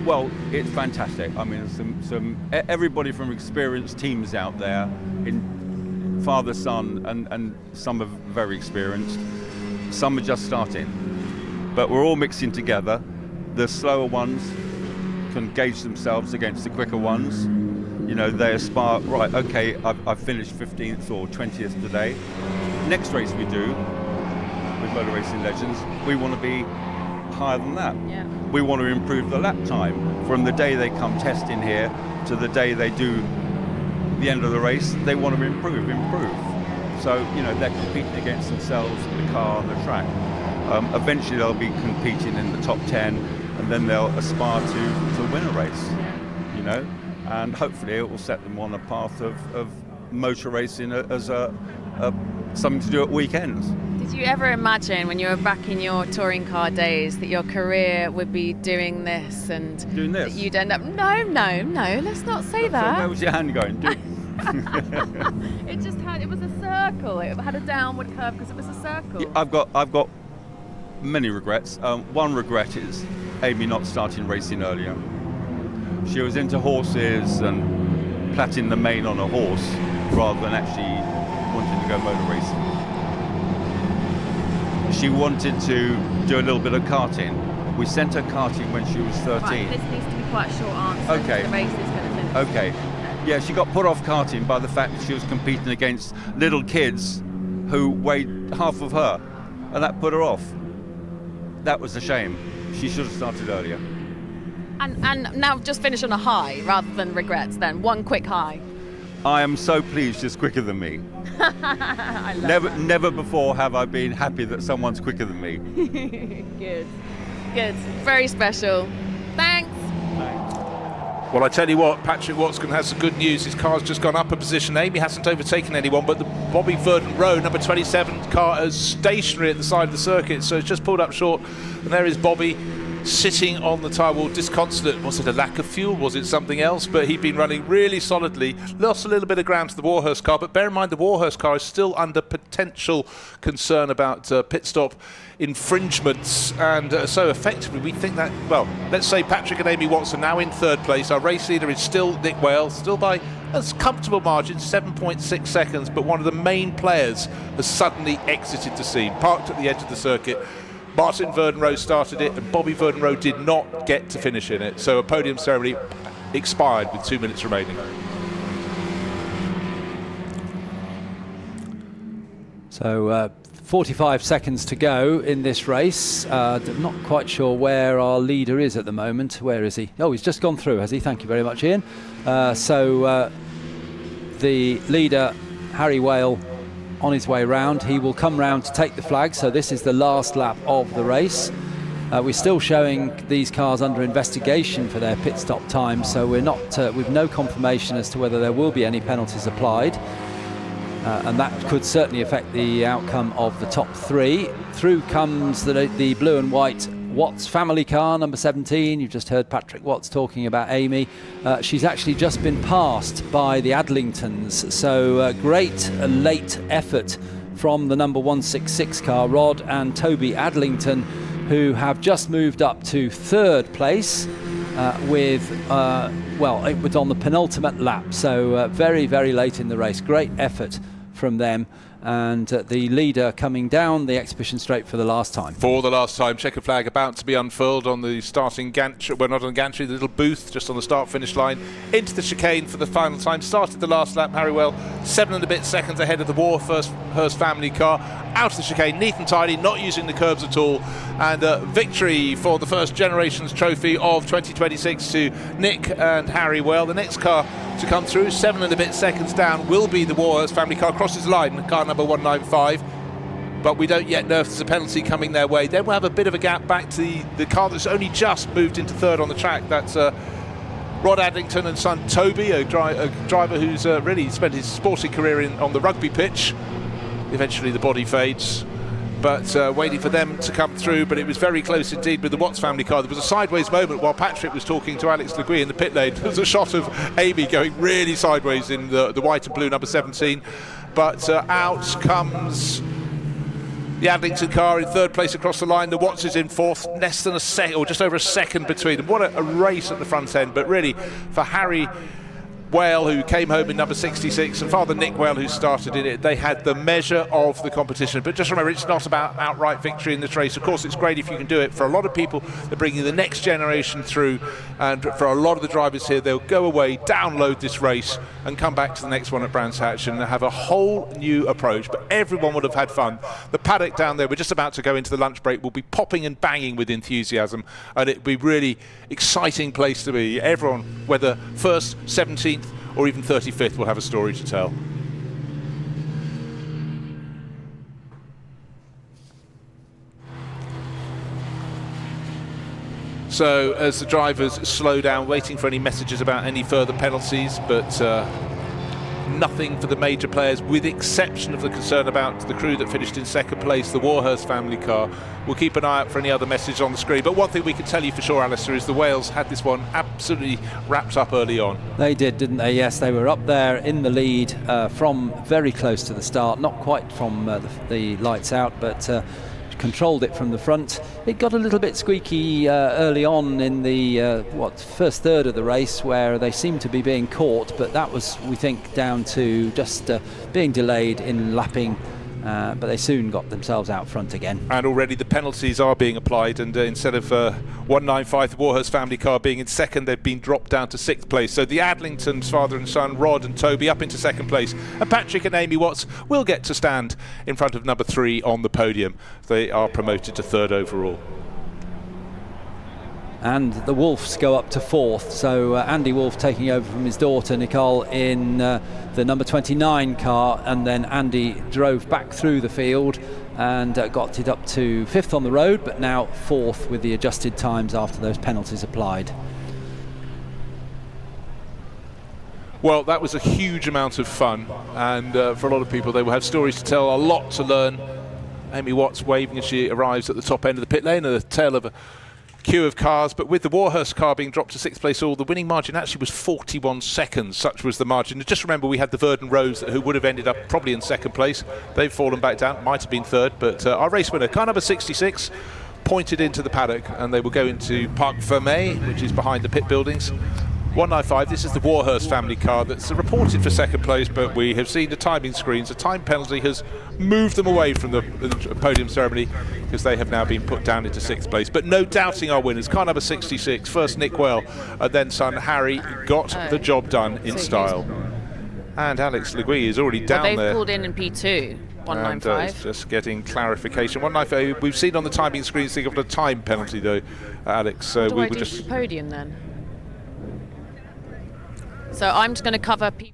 Well, it's fantastic. I mean, everybody from experienced teams out there, in father, son, and some are very experienced. Some are just starting. But we're all mixing together. The slower ones can gauge themselves against the quicker ones. You know, they aspire, right, okay, I've finished 15th or 20th today. Next race we do, with Motor Racing Legends, we want to be higher than that. Yeah. We want to improve the lap time. From the day they come testing here to the day they do the end of the race, they want to improve. So, you know, they're competing against themselves, the car and the track. Eventually they'll be competing in the top 10, and then they'll aspire to win a race, you know, and hopefully it will set them on a path of motor racing as something to do at weekends. Did you ever imagine when you were back in your touring car days that your career would be doing this and that you'd end up... No, let's not say that. So where was your hand going? It was a circle. It had a downward curve because it was a circle. Yeah, I've got many regrets. One regret is Amy not starting racing earlier. She was into horses and platting the mane on a horse rather than actually wanting to go motor racing. She wanted to do a little bit of karting. We sent her karting when she was 13. Right, this needs to be quite a short answer. Okay. The race is going to finish. Okay. Yeah, she got put off karting by the fact that she was competing against little kids who weighed half of her, and that put her off. That was a shame. She should have started earlier. And now just finish on a high rather than regrets then. One quick high. I am so pleased she's quicker than me. I love Never before have I been happy that someone's quicker than me. Good. Very special. Thanks. Well, I tell you what, Patrick Watson has some good news. His car's just gone up a position. Amy hasn't overtaken anyone, but the Bobby Verdon Rowe, number 27 car, is stationary at the side of the circuit, so it's just pulled up short. And there is Bobby sitting on the tyre wall, disconsolate. Was it a lack of fuel? Was it something else? But he'd been running really solidly. Lost a little bit of ground to the Warhurst car, but bear in mind the Warhurst car is still under potential concern about pit stop infringements, and so effectively we think that, well, let's say Patrick and Amy Watson now in third place. Our race leader is still Nick Whale, still by a comfortable margin, 7.6 seconds, but one of the main players has suddenly exited the scene, parked at the edge of the circuit. Martin Verdon Rowe started it, and Bobby Verdon Rowe did not get to finish in it. So a podium ceremony expired with 2 minutes remaining. So 45 seconds to go in this race. Not quite sure where our leader is at the moment. Where is he? Oh, he's just gone through, has he? Thank you very much, Ian. So the leader, Harry Whale, on his way round. He will come round to take the flag. So this is the last lap of the race. We're still showing these cars under investigation for their pit stop time. So we're not, with no confirmation as to whether there will be any penalties applied. And that could certainly affect the outcome of the top three. Through comes the blue and white Watts family car, number 17. You've just heard Patrick Watts talking about Amy. She's actually just been passed by the Adlingtons. So great late effort from the number 166 car, Rod and Toby Adlington, who have just moved up to third place with, well, it was on the penultimate lap. So very, very late in the race. Great effort from them, and the leader coming down the exhibition straight for the last time. For the last time, checkered flag about to be unfurled on the starting gantry, well, not on the gantry, the little booth just on the start-finish line. Into the chicane for the final time. Started the last lap, Harry Well, 7 and a bit seconds ahead of the Warhurst family car. Out of the chicane, neat and tidy, not using the curbs at all. And victory for the first generations trophy of 2026 to Nick and Harry Well. The next car to come through, 7 and a bit seconds down, will be the Warhurst family car. Crosses the line, car number 195. But we don't yet know if there's a penalty coming their way. Then we'll have a bit of a gap back to the car that's only just moved into third on the track. That's Rod Adlington and son Toby, a driver who's really spent his sporting career on the rugby pitch. Eventually the body fades, but waiting for them to come through. But it was very close indeed with the Watts family car. There was a sideways moment while Patrick was talking to Alex Le Guy in the pit lane. There was a shot of Amy going really sideways in the white and blue number 17. But out comes the Adlington car in third place across the line. The Watts is in fourth, less than a second, or just over a second between them. What a race at the front end. But really, for Harry Whale, who came home in number 66, and Father Nick Whale, who started in it, they had the measure of the competition. But just remember, it's not about outright victory in this race. Of course, it's great if you can do it. For a lot of people, they're bringing the next generation through, and for a lot of the drivers here, they'll go away, download this race, and come back to the next one at Brands Hatch and have a whole new approach. But everyone would have had fun. The paddock down there, we're just about to go into the lunch break, will be popping and banging with enthusiasm, and it'll be really exciting place to be. Everyone, whether first, 17th, or even 35th, will have a story to tell. So as the drivers slow down, waiting for any messages about any further penalties, but nothing for the major players, with exception of the concern about the crew that finished in second place, the Warhurst family car. We'll keep an eye out for any other message on the screen. But one thing we can tell you for sure, Alistair, is the Wales had this one absolutely wrapped up early on. They did, didn't they? Yes, they were up there in the lead from very close to the start, not quite from the lights out, but controlled it from the front. It got a little bit squeaky early on in the first third of the race, where they seemed to be being caught, but that was, we think, down to just being delayed in lapping. But they soon got themselves out front again. And already the penalties are being applied, and instead of 195, the Warhurst family car being in second, they've been dropped down to sixth place. So the Adlingtons, father and son, Rod and Toby, up into second place, and Patrick and Amy Watts will get to stand in front of number 3 on the podium. They are promoted to third overall. And the Wolfs go up to fourth, so Andy Wolf taking over from his daughter Nicole in the number 29 car, and then Andy drove back through the field and got it up to fifth on the road, but now fourth with the adjusted times after those penalties applied. Well, that was a huge amount of fun, and for a lot of people, they will have stories to tell, a lot to learn. Amy Watts waving as she arrives at the top end of the pit lane, at the tail of a queue of cars, but with the Warhurst car being dropped to sixth place, all the winning margin actually was 41 seconds. Such was the margin. And just remember, we had the Verdon Rose who would have ended up probably in second place. They've fallen back down, might have been third, but our race winner, car number 66, pointed into the paddock, and they will go into Parc Fermé, which is behind the pit buildings. 195, this is the Warhurst family car that's reported for second place, but we have seen the timing screens. A time penalty has moved them away from the podium ceremony because they have now been put down into 6th place. But no doubting our winners. Car number 66, first Nick Well, and then son Harry got the job done in style. And Alex Le Guy is already down they've there. pulled in P2. 195. And, just getting clarification. 195. We've seen on the timing screens they got a time penalty though, Alex. So What do we I were do just for the podium then? So I'm just going to cover P.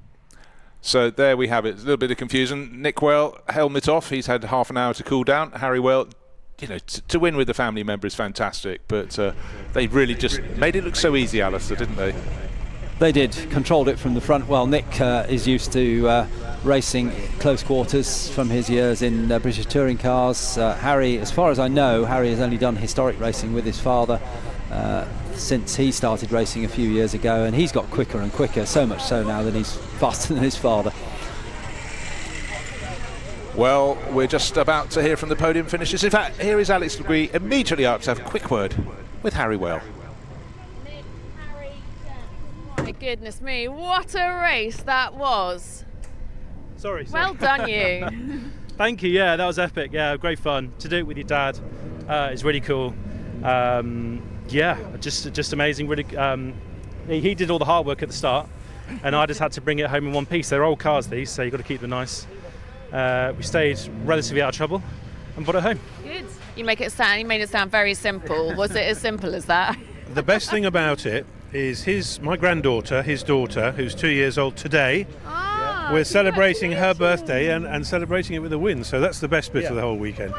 So there we have it. A little bit of confusion. Nick Well, helmet off. He's had half an hour to cool down. Harry Well, you know, to win with the family member is fantastic, but they really just made it look so easy, Alistair, didn't they? They did, controlled it from the front. Well, Nick is used to racing close quarters from his years in British touring cars. Harry, as far as I know, Harry has only done historic racing with his father since he started racing a few years ago, and he's got quicker and quicker, so much so now that he's faster than his father. Well, we're just about to hear from the podium finishers. In fact, here is Alex Le Guy immediately up to have a quick word with Harry Well. My goodness me, what a race that was. Sorry. Well done, you. Thank you, yeah, that was epic. Yeah, great fun. To do it with your dad is really cool. Yeah, just amazing. Really, he did all the hard work at the start, and I just had to bring it home in one piece. They're old cars, these, so you've got to keep them nice. We stayed relatively out of trouble and brought it home. Good. You made it sound very simple. Was it as simple as that? The best thing about it is my granddaughter, his daughter, who's 2 years old today. We're celebrating her birthday and celebrating it with a win, so that's the best bit of the whole weekend.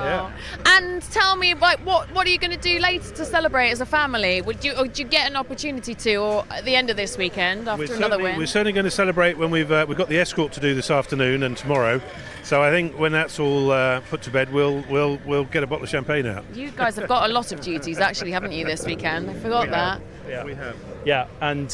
Yeah. And tell me, like, what are you going to do later to celebrate as a family? Would you get an opportunity to, or at the end of this weekend after another win? We're certainly going to celebrate when we've got the escort to do this afternoon and tomorrow. So I think when that's all put to bed, we'll get a bottle of champagne out. You guys have got a lot of duties, actually, haven't you, this weekend? I forgot that. Yeah, we have. Yeah, and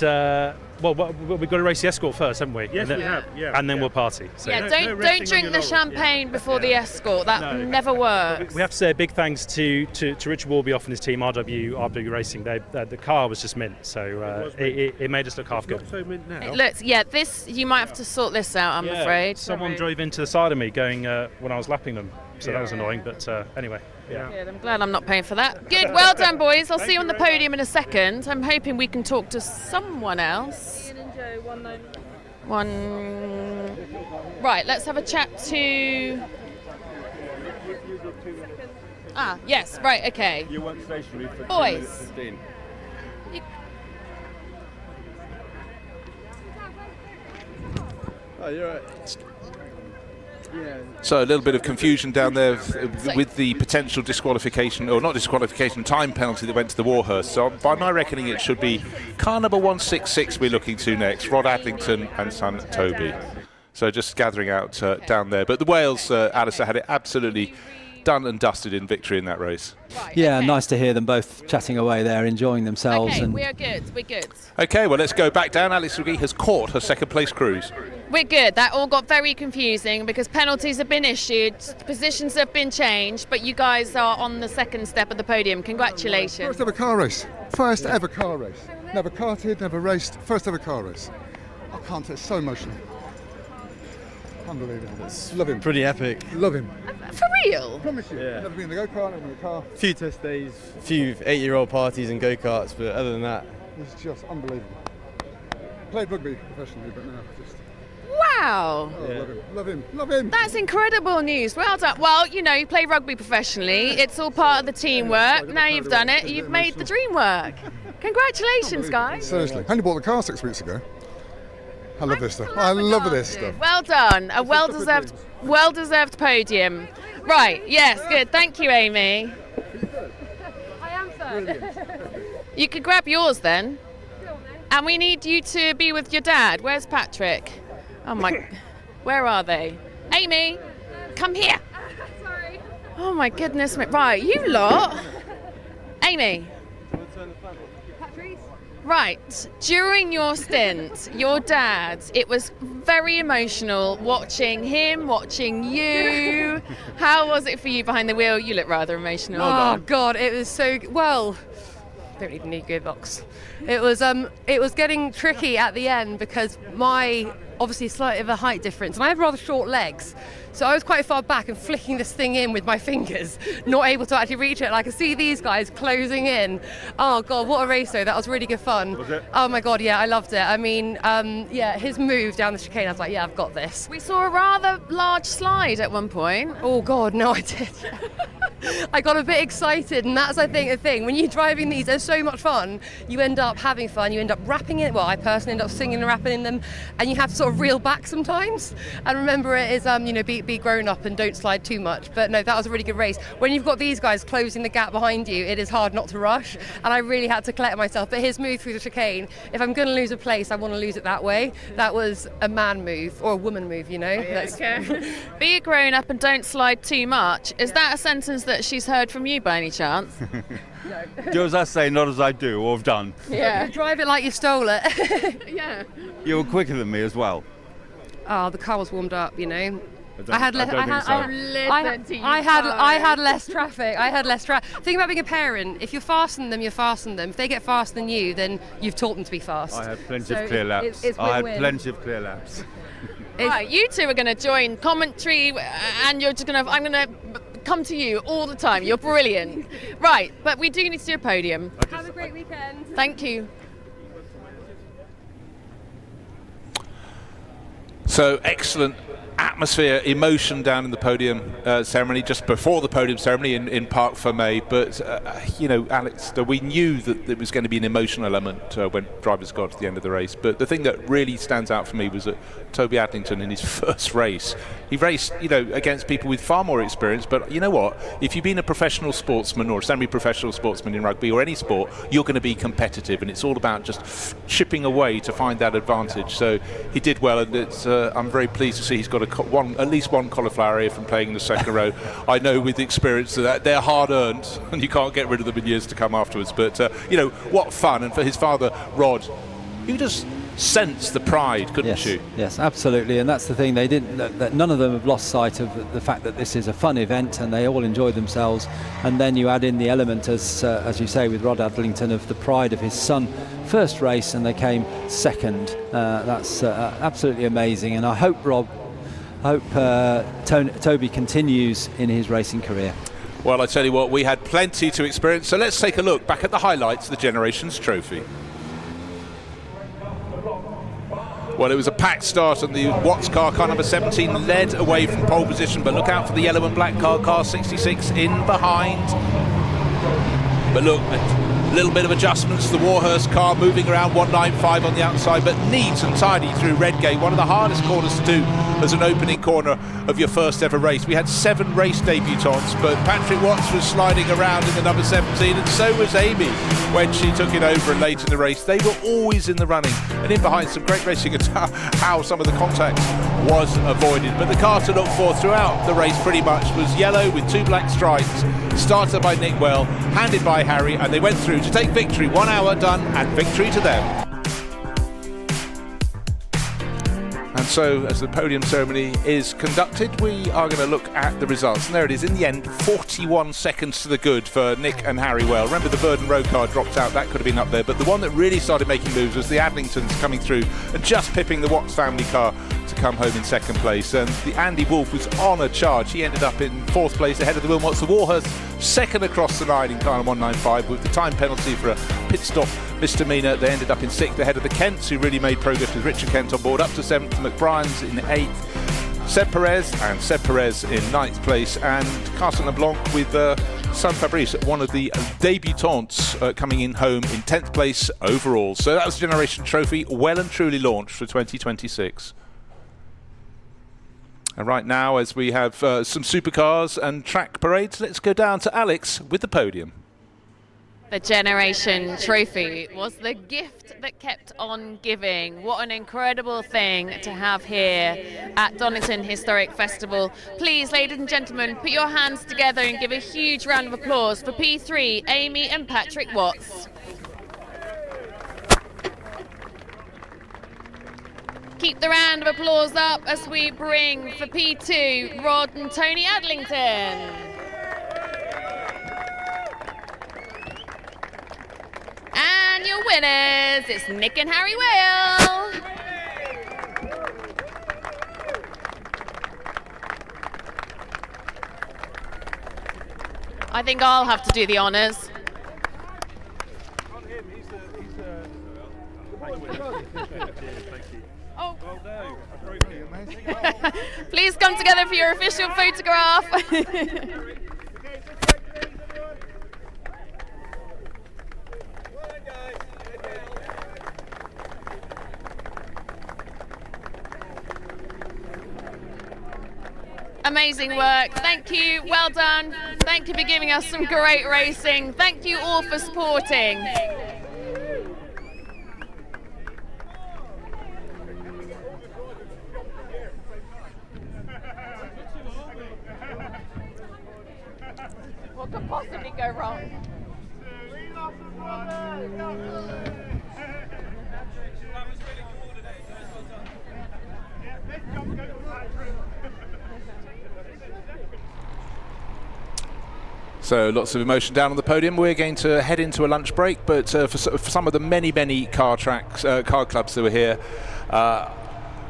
well, we've got to race the escort first, haven't we? Yes, we have. Yeah, and then we'll party. So. Yeah, don't drink the champagne before the escort. That never works. We have to say a big thanks to Richard Warby-off and his team, RW Racing. The car was just mint, so it made us look half good. So mint now. It looks, this you might have to sort this out. I'm afraid. Someone drove into the side of me going when I was lapping them, so that was annoying. But anyway. Yeah. Good, I'm glad I'm not paying for that. Good, well done, boys. I'll see you on the podium in a second. I'm hoping we can talk to someone else. Ian and Joe, 191. Right, let's have a chat to. Yes, right, okay. You weren't stationary for boys. 15. Oh, you're right. Yeah. So a little bit of confusion down there with the potential disqualification, or not disqualification, time penalty that went to the Warhurst. So by my reckoning it should be car number 166 we're looking to next, Rod Adlington and son Toby. So just gathering out down there. But the Wales, Alistair, had it absolutely done and dusted in victory in that race. Yeah, nice to hear them both chatting away there, enjoying themselves. Okay, and we're good. Okay, well, let's go back down. Alex Le Guy has caught her second place cruise. We're good. That all got very confusing because penalties have been issued, positions have been changed, but you guys are on the second step of the podium. Congratulations. First ever car race. First ever car race. Never karted, never raced. First ever car race. I can't, it's so emotional. Unbelievable. Love him. Pretty epic. Love him. For real? I promise you. Yeah. Never been in the go-kart, never been in the car. A few test days, a few 8-year-old parties and go-karts, but other than that... It's just unbelievable. Played rugby professionally, but now just... Wow. Oh, yeah. Love him, love him, love him. That's incredible news. Well done. Well, you know, you play rugby professionally. It's all part of the teamwork. Now you've done it. You've made the dream work. Congratulations, guys. Seriously. I only bought the car 6 weeks ago. I love this stuff. I love this stuff. Well done. A well-deserved podium. Right. Yes. Good. Thank you, Amy. I am third. You could grab yours then. And we need you to be with your dad. Where's Patrick? Oh my. Where are they? Amy, come here. Sorry. Oh my goodness. Right. You lot. Amy. Right, during your stint, your dad, it was very emotional watching him, watching you. How was it for you behind the wheel? You look rather emotional. Oh God, it was so, well, don't need a new gearbox. It was getting tricky at the end because my obviously slightly of a height difference, and I have rather short legs, so I was quite far back and flicking this thing in with my fingers, not able to actually reach it. And I could see these guys closing in. Oh God, what a race though! That was really good fun. Was it? Oh my God, yeah, I loved it. I mean, yeah, his move down the chicane, I was like, yeah, I've got this. We saw a rather large slide at one point. Oh God, no, I did. I got a bit excited, and that's, I think, the thing. When you're driving these, they're so much fun. You end up having fun. You end up rapping it. Well, I personally end up singing and rapping in them, and you have to sort of reel back sometimes. And remember, it is, you know, be grown up and don't slide too much. But no, that was a really good race. When you've got these guys closing the gap behind you, it is hard not to rush. And I really had to collect myself. But his move through the chicane, if I'm going to lose a place, I want to lose it that way. That was a man move or a woman move, you know. Okay. Be a grown up and don't slide too much. Is that a sentence that she's heard from you by any chance? Do as I say, not as I do or have done. Yeah. Drive it like you stole it. Yeah. You were quicker than me as well. Oh, the car was warmed up, you know. I had less traffic. I had less traffic. Think about being a parent. If you're faster than them, you're faster than them. If they get faster than you, then you've taught them to be fast. I had plenty of clear laps. Right, you two are going to join commentary, and you're just I'm going to come to you all the time. You're brilliant. Right, but we do need to do a podium. Have a great weekend. Thank you. So excellent atmosphere, emotion down in the podium ceremony, just before the podium ceremony in Parc Fermé. But you know, Alex, we knew that there was going to be an emotional element when drivers got to the end of the race. But the thing that really stands out for me was that Toby Adlington, in his first race, he raced, you know, against people with far more experience. But you know what? If you've been a professional sportsman or a semi-professional sportsman in rugby or any sport, you're going to be competitive, and it's all about just chipping away to find that advantage. So he did well, and I'm very pleased to see he's got at least one cauliflower ear from playing in the second row. I know with experience that they're hard earned, and you can't get rid of them in years to come afterwards. But you know, what fun! And for his father, Rod, you just sense the pride, couldn't you? Yes, absolutely. And that's the thing. They didn't. That none of them have lost sight of the fact that this is a fun event, and they all enjoy themselves. And then you add in the element, as you say, with Rod Adlington, of the pride of his son. First race, and they came second. That's absolutely amazing. And I hope Toby continues in his racing career. Well, I tell you what, we had plenty to experience, so let's take a look back at the highlights of the Generations Trophy. Well, it was a packed start, and the Watts car number 17, led away from pole position, but look out for the yellow and black car 66 in behind. But look, a little bit of adjustments. The Warhurst car moving around 195 on the outside, but neat and tidy through Redgate. One of the hardest corners to do as an opening corner of your first ever race. We had 7 race debutants, but Patrick Watts was sliding around in the number 17, and so was Amy when she took it over and late in the race. They were always in the running, and in behind some great racing at how some of the contact was avoided. But the car to look for throughout the race pretty much was yellow with 2 black stripes, started by Nick Well, handed by Harry, and they went through to take victory. 1 hour done, and victory to them. And so, as the podium ceremony is conducted, we are going to look at the results. And there it is, in the end, 41 seconds to the good for Nick and Harry Well. Remember, the Verdon Road car dropped out, that could have been up there, but the one that really started making moves was the Adlingtons coming through and just pipping the Watts family car to come home in second place. And the Andy Wolf was on a charge. He ended up in 4th place ahead of the Wilmots. The Warhurst second across the line in car 195 with the time penalty for a pit stop misdemeanor. They ended up in 6th ahead of the Kents, who really made progress with Richard Kent on board, up to 7th. McBrien's in 8th. Seb Perez in 9th place, and Carson LeBlanc with son Fabrice, one of the debutantes, coming in home in 10th place overall. So that was the Generation Trophy, well and truly launched for 2026. And right now, as we have some supercars and track parades, let's go down to Alex with the podium. The Generation Trophy was the gift that kept on giving. What an incredible thing to have here at Donington Historic Festival. Please, ladies and gentlemen, put your hands together and give a huge round of applause for P3, Amy and Patrick Watts. Keep the round of applause up as we bring for P2, Rod and Tony Adlington. your winners. It's Nick and Harry Whale. I think I'll have to do the honours. Oh. Please come together for your official photograph. Amazing work. Thank you. Well done. Thank you for giving us some great racing. Thank you all for supporting. What could possibly go wrong? So lots of emotion down on the podium. We're going to head into a lunch break, but for some of the many car clubs that were here,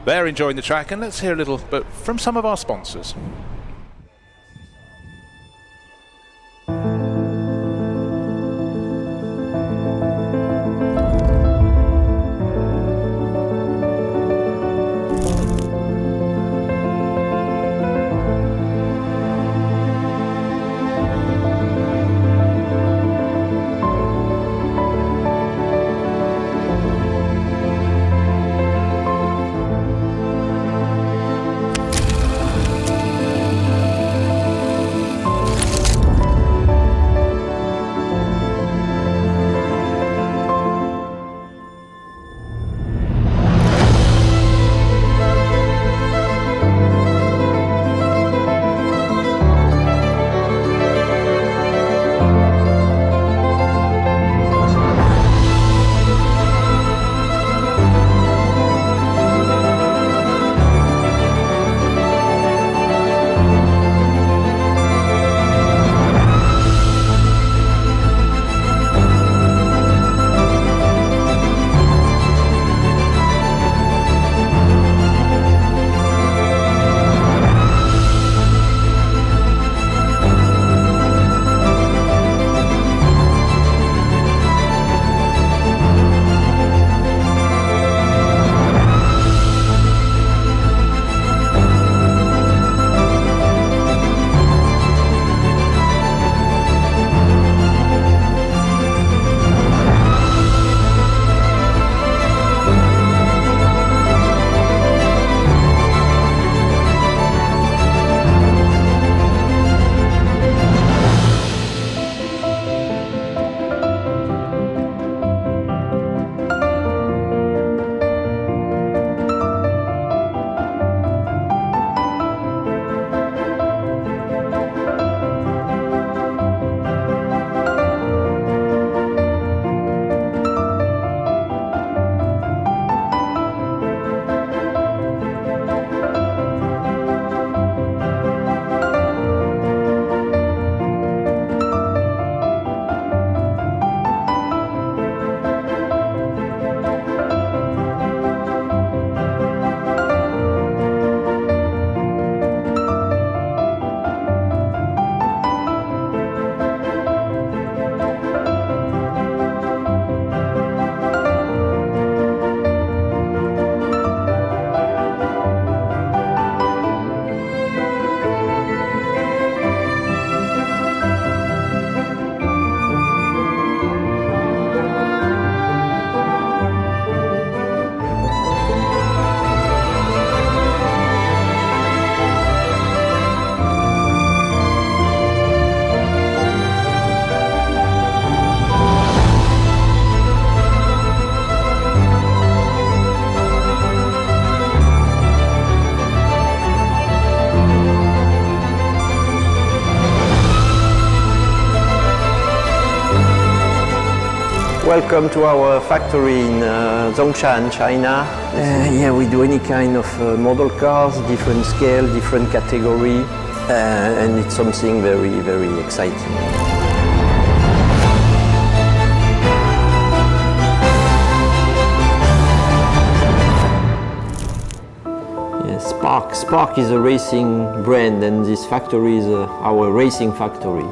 they're enjoying the track, and let's hear a little bit from some of our sponsors. Welcome to our factory in Zhongshan, China. Yeah, we do any kind of model cars, different scale, different category, and it's something very, very exciting. Spark. Spark is a racing brand, and this factory is our racing factory.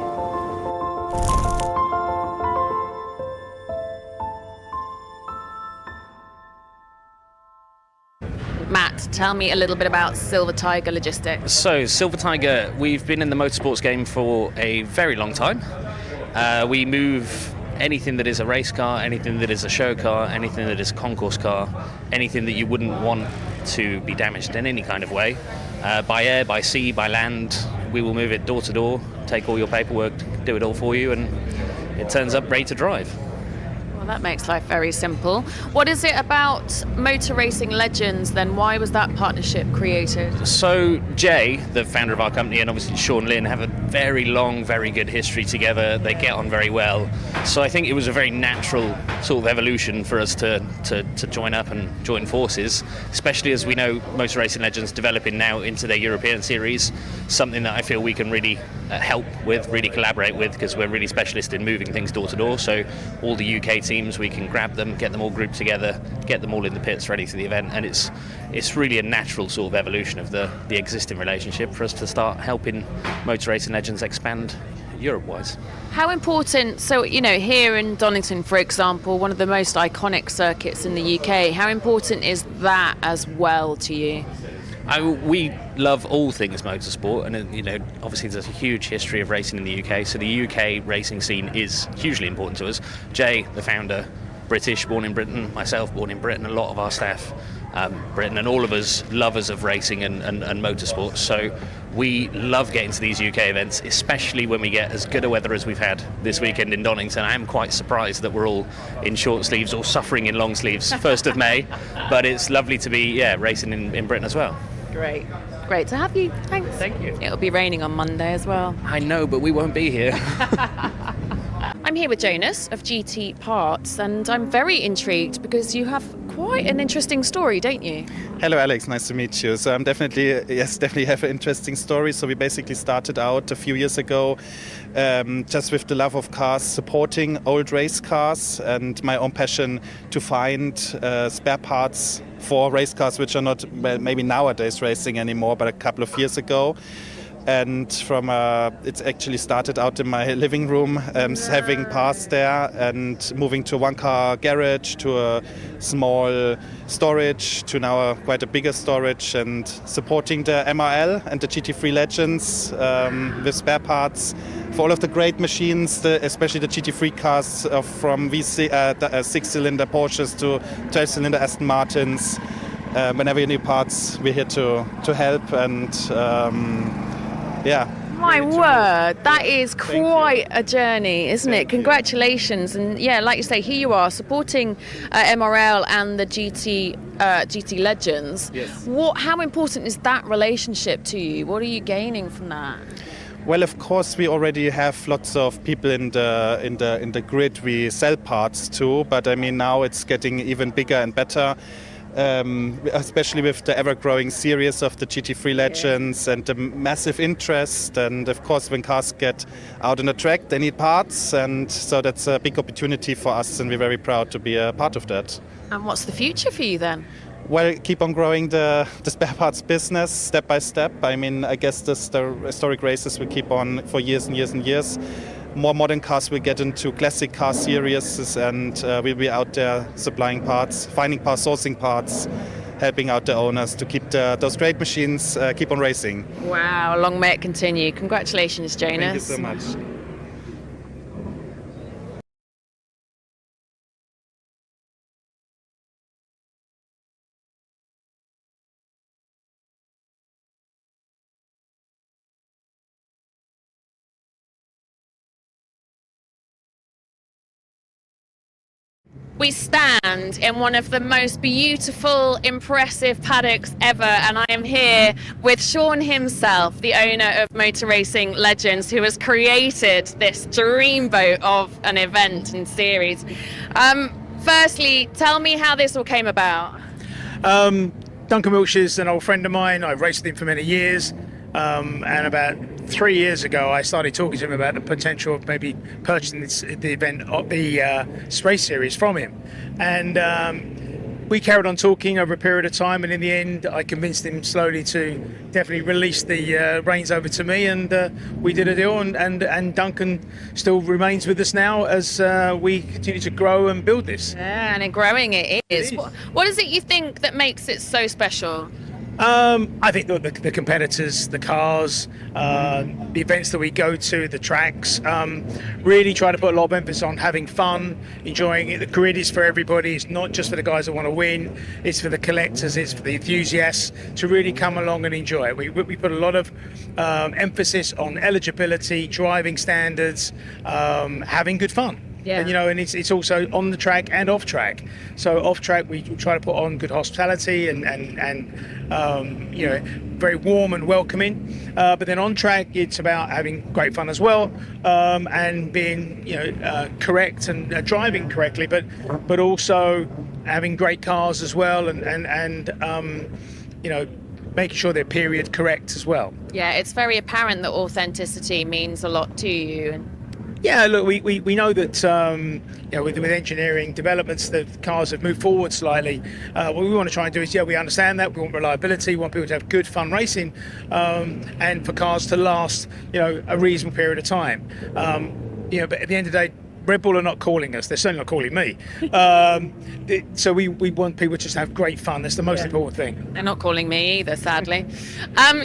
Matt, tell me a little bit about Silver Tiger Logistics. So, Silver Tiger, we've been in the motorsports game for a very long time. We move anything that is a race car, anything that is a show car, anything that is a concourse car, anything that you wouldn't want to be damaged in any kind of way. By air, by sea, by land, we will move it door to door, take all your paperwork, do it all for you, and it turns up ready to drive. Well, that makes life very simple. What is it about Motor Racing Legends then? Why was that partnership created? So Jay, the founder of our company, and obviously Sean Lynn have a very long, very good history together. They get on very well. So I think it was a very natural sort of evolution for us to join up and join forces, especially as we know Motor Racing Legends developing now into their European series, something that I feel we can really help with, really collaborate with, because we're really specialist in moving things door to door. So all the UK teams, we can grab them, get them all grouped together, get them all in the pits ready for the event, and it's really a natural sort of evolution of the existing relationship for us to start helping Motor Racing Legends expand Europe-wise. How important, so here in Donington, for example, one of the most iconic circuits in the UK, how important is that as well to you? We love all things motorsport, and obviously there's a huge history of racing in the UK, so the UK racing scene is hugely important to us. Jay, the founder, British, born in Britain, myself, born in Britain, a lot of our staff, Britain, and all of us lovers of racing and motorsport, so we love getting to these UK events, especially when we get as good a weather as we've had this weekend in Donington. I am quite surprised that we're all in short sleeves or suffering in long sleeves 1st of May, but it's lovely to be racing in Britain as well. Great to have you. Thanks. Thank you. It'll be raining on Monday as well. I know, but we won't be here. I'm here with Jonas of GT Parts, and I'm very intrigued because you have quite an interesting story, don't you? Hello Alex, nice to meet you. So I'm definitely have an interesting story. So we basically started out a few years ago just with the love of cars, supporting old race cars, and my own passion to find spare parts for race cars which are not maybe nowadays racing anymore, but a couple of years ago. And it's actually started out in my living room, having parts there, and moving to a one-car garage, to a small storage, to now quite a bigger storage, and supporting the MRL and the GT3 Legends with spare parts for all of the great machines, especially the GT3 cars from VC, 6-cylinder Porsches to 12-cylinder Aston Martins. Whenever you need parts, we're here to help, and My word, that is quite a journey, isn't it? Congratulations. And like you say, here you are supporting MRL and the GT Legends. Yes. How important is that relationship to you? What are you gaining from that? Well, of course, we already have lots of people in the grid we sell parts to, but I mean now it's getting even bigger and better. Especially with the ever-growing series of the GT3 Legends and the massive interest, and of course when cars get out on the track they need parts, and so that's a big opportunity for us, and we're very proud to be a part of that. And what's the future for you then? Well, keep on growing the spare parts business step by step. I mean, I guess the historic races will keep on for years and years and years. More modern cars will get into classic car series, and we'll be out there supplying parts, finding parts, sourcing parts, helping out the owners to keep those great machines keep on racing. Wow, long may it continue. Congratulations, Jonas. Thank you so much. We stand in one of the most beautiful, impressive paddocks ever, and I am here with Sean himself, the owner of Motor Racing Legends, who has created this dreamboat of an event and series. Firstly, tell me how this all came about. Duncan Wiltshire's an old friend of mine. I've raced with him for many years, and about 3 years ago I started talking to him about the potential of maybe purchasing the event of the race series from him, and we carried on talking over a period of time, and in the end I convinced him slowly to definitely release the reins over to me, and we did a deal, and Duncan still remains with us now as we continue to grow and build this. Yeah, and growing it is. What is it you think that makes it so special? I think the competitors, the cars, the events that we go to, the tracks, really try to put a lot of emphasis on having fun, enjoying it. The grid is for everybody. It's not just for the guys that want to win. It's for the collectors. It's for the enthusiasts to really come along and enjoy it. We put a lot of emphasis on eligibility, driving standards, having good fun. Yeah. And, and it's also on the track and off track. So off track, we try to put on good hospitality and very warm and welcoming. But then on track, it's about having great fun as well, and being correct and driving correctly, but also having great cars as well, and making sure they're period correct as well. Yeah, it's very apparent that authenticity means a lot to you. Yeah, look, we know that with engineering developments, the cars have moved forward slightly. What we want to try and do is, we understand that. We want reliability, we want people to have good, fun racing, and for cars to last, a reasonable period of time. But at the end of the day, Red Bull are not calling us. They're certainly not calling me. So we want people to just have great fun. That's the most important thing. They're not calling me either, sadly.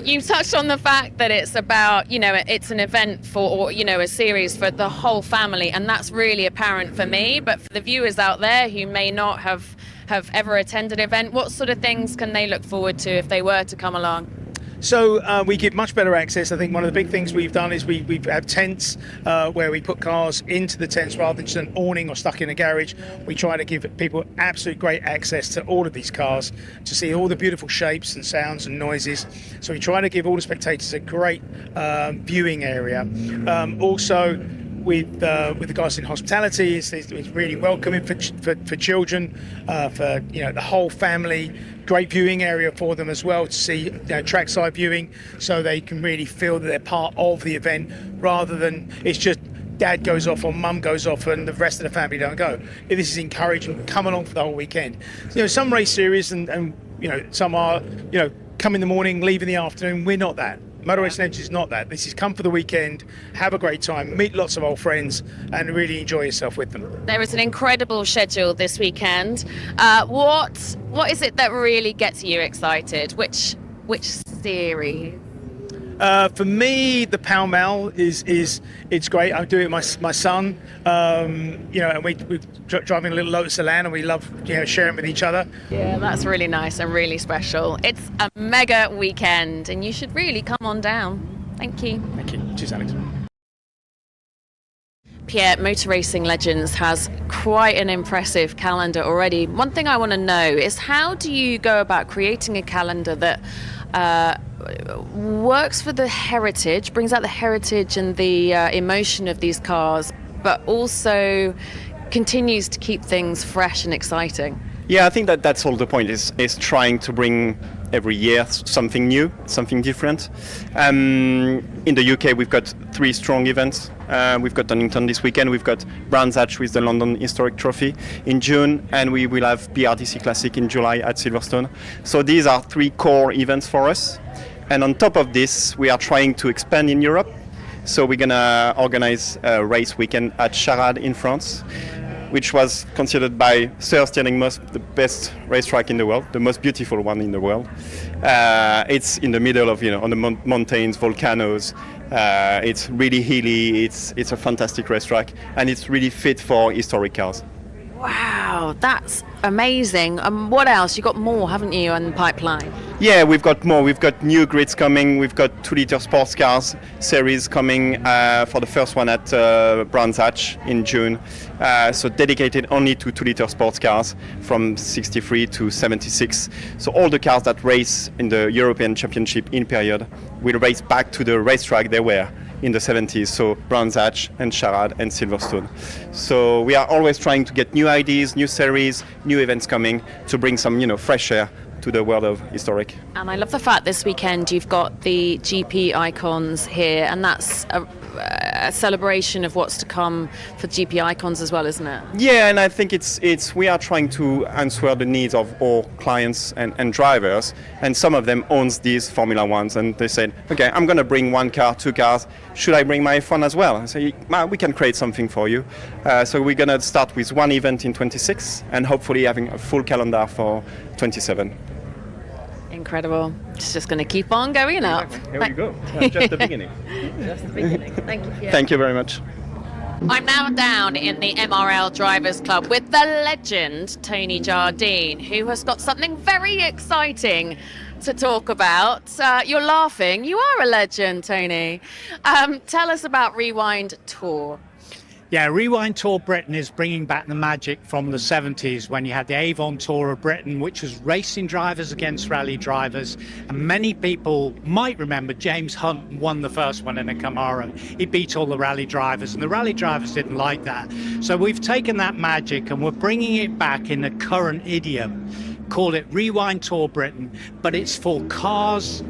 You touched on the fact that it's about, it's an event for, a series for the whole family, and that's really apparent for me. But for the viewers out there who may not have ever attended an event, what sort of things can they look forward to if they were to come along? So we give much better access. I think one of the big things we've done is we have tents where we put cars into the tents rather than just an awning or stuck in a garage. We try to give people absolute great access to all of these cars to see all the beautiful shapes and sounds and noises. So we try to give all the spectators a great viewing area. Also, with the guys in hospitality, it's really welcoming for children, for the whole family. Great viewing area for them as well to see trackside viewing, so they can really feel that they're part of the event rather than it's just dad goes off or mum goes off and the rest of the family don't go. This is encouraging, come along for the whole weekend. Some race series and some are come in the morning, leave in the afternoon. We're not that. Motor Racing Legends is not that. This is come for the weekend, have a great time, meet lots of old friends, and really enjoy yourself with them. There is an incredible schedule this weekend. What is it that really gets you excited? Which series? For me, the Pall Mall it's great. I'm doing it with my son, and we're driving a little Lotus Elan, and we love sharing with each other. Yeah, that's really nice and really special. It's a mega weekend, and you should really come on down. Thank you. Thank you. Cheers, Alex. Pierre, Motor Racing Legends has quite an impressive calendar already. One thing I want to know is, how do you go about creating a calendar that works for the heritage, brings out the heritage and the emotion of these cars, but also continues to keep things fresh and exciting? Yeah, I think that's all the point, is trying to bring every year something new, something different. In the UK, we've got 3 strong events. We've got Donington this weekend, we've got Brands Hatch with the London Historic Trophy in June, and we will have BRTC Classic in July at Silverstone. So these are 3 core events for us. And on top of this, we are trying to expand in Europe. So we're going to organize a race weekend at Charade in France, which was considered by Sir Stirling Moss the best racetrack in the world, the most beautiful one in the world. It's in the middle of, on the mountains, volcanoes. It's really hilly. It's a fantastic racetrack, and it's really fit for historic cars. Wow, that's amazing. What else? You got more, haven't you, on the pipeline? Yeah, we've got more. We've got new grids coming. We've got 2-liter sports cars series coming for the first one at Brands Hatch in June. So dedicated only to 2-liter sports cars from 63 to 76. So all the cars that race in the European Championship in period will race back to the racetrack they were in the 70s, so Brands Hatch and Charade and Silverstone. So we are always trying to get new ideas, new series, new events coming to bring some, fresh air to the world of historic. And I love the fact this weekend you've got the GP icons here, and that's a celebration of what's to come for GP icons as well, isn't it? Yeah, and I think it's we are trying to answer the needs of all clients and drivers, and some of them owns these Formula Ones, and they said, okay, I'm going to bring one car, two cars. Should I bring my F1 as well? I say, we can create something for you. So we're going to start with one event in 26, and hopefully having a full calendar for 27. Incredible. It's just going to keep on going up. Here we go. Just the beginning. Just the beginning. Thank you. Pierre. Thank you very much. I'm now down in the MRL Drivers Club with the legend Tony Jardine, who has got something very exciting to talk about. You're laughing. You are a legend, Tony. Tell us about Rewind Tour. Yeah, Rewind Tour Britain is bringing back the magic from the 70s when you had the Avon Tour of Britain, which was racing drivers against rally drivers. And many people might remember James Hunt won the first one in a Camaro. He beat all the rally drivers, and the rally drivers didn't like that. So we've taken that magic and we're bringing it back in the current idiom. Call it Rewind Tour Britain, but it's for cars,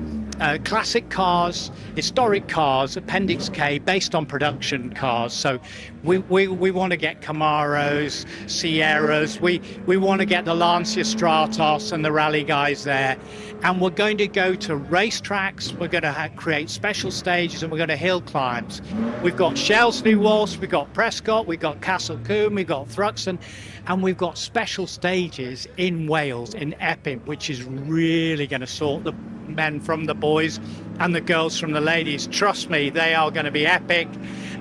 classic cars, historic cars, Appendix K, based on production cars. So we want to get Camaros, Sierras, we want to get the Lancia Stratos and the rally guys there. And we're going to go to racetracks, we're going to create special stages, and we're going to hill climbs. We've got Shelsey Walsh, we've got Prescott, we've got Castle Combe, we've got Thruxton, and we've got special stages in Wales, in Epping, which is really going to sort the men from the boys and the girls from the ladies. Trust me, they are going to be epic.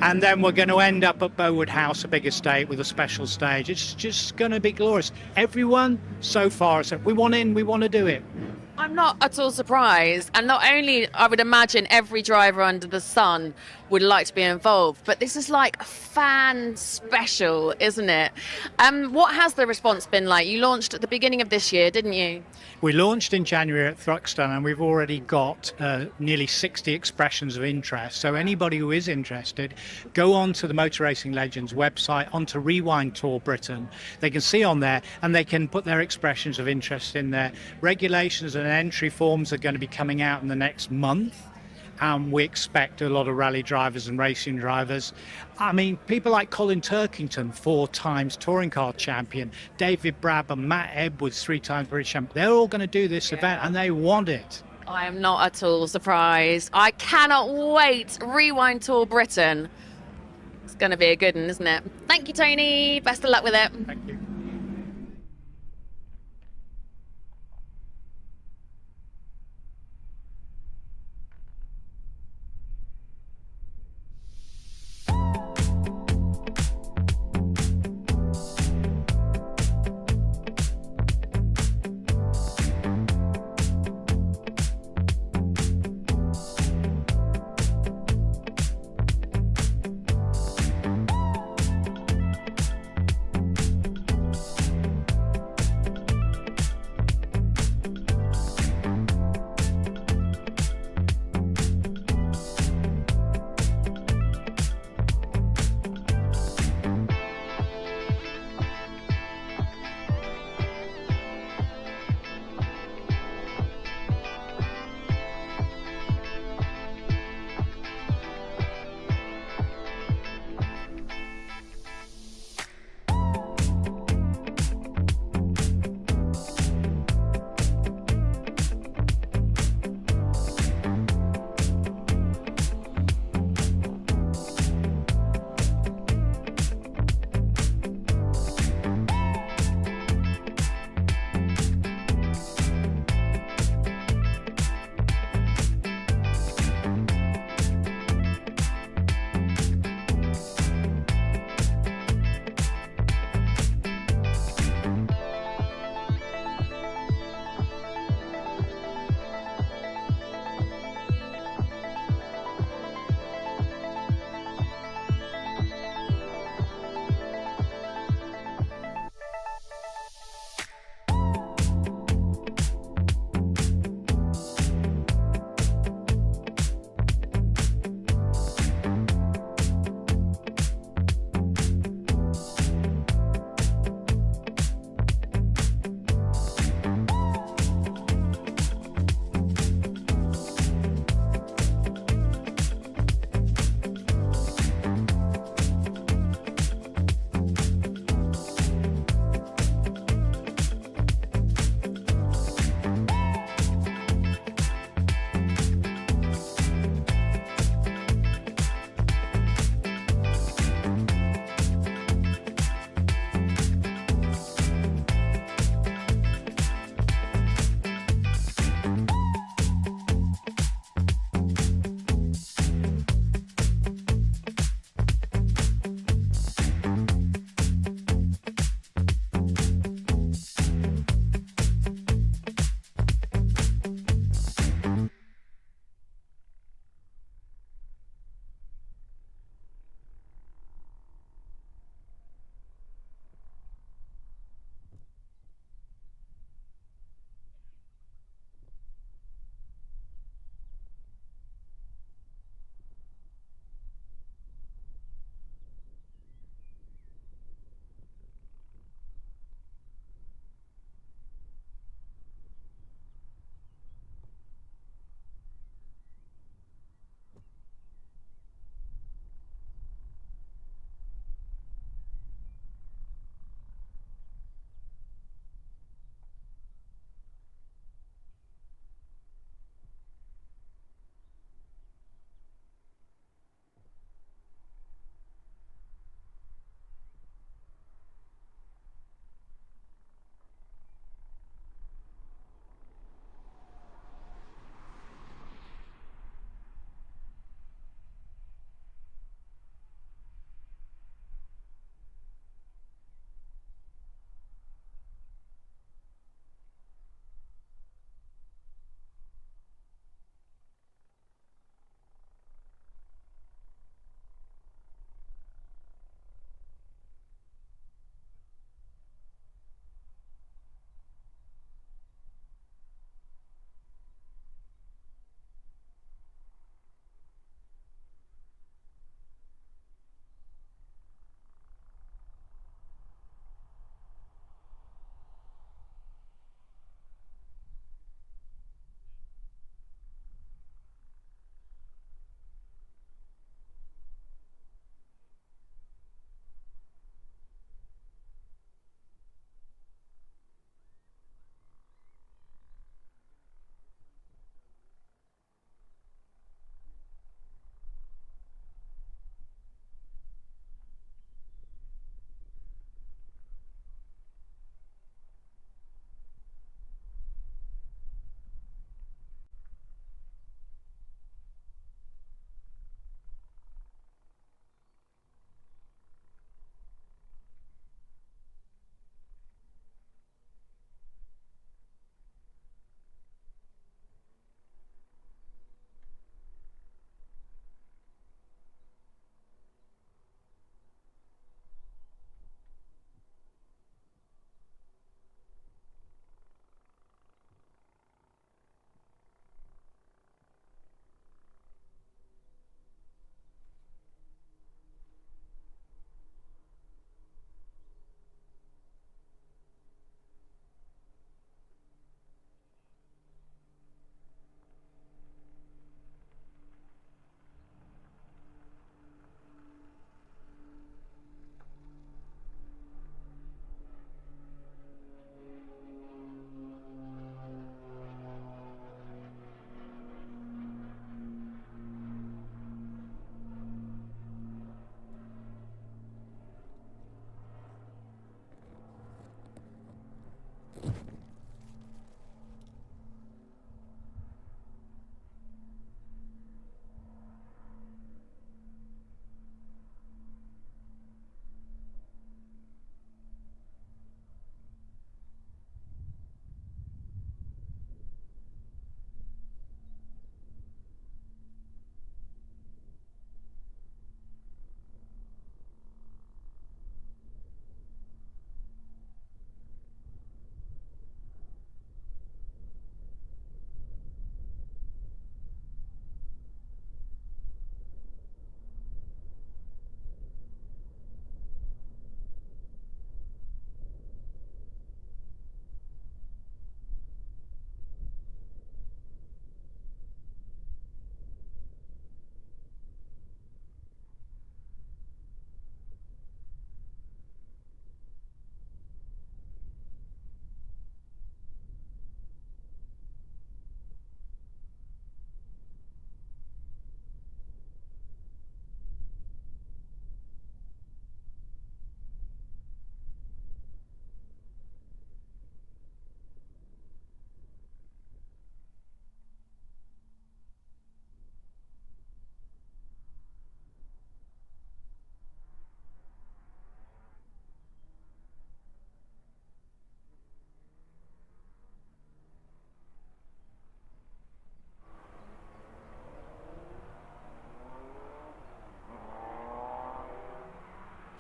And then we're going to end up at Bowood House, a big estate, with a special stage. It's just going to be glorious. Everyone so far said, we want in, we want to do it. I'm not at all surprised. And not only, I would imagine every driver under the sun would like to be involved, but this is like a fan special, isn't it? What has the response been like? You launched at the beginning of this year, didn't you? We launched in January at Thruxton, and we've already got nearly 60 expressions of interest. So anybody who is interested, go on to the Motor Racing Legends website, onto Rewind Tour Britain. They can see on there, and they can put their expressions of interest in there. Regulations and entry forms are going to be coming out in the next month. We expect a lot of rally drivers and racing drivers. I mean, people like Colin Turkington, 4 times touring car champion, David Brabham, Matt Edwards, 3 times British champion. They're all going to do this event, and they want it. I am not at all surprised. I cannot wait. Rewind Tour Britain. It's going to be a good one, isn't it? Thank you, Tony. Best of luck with it. Thank you.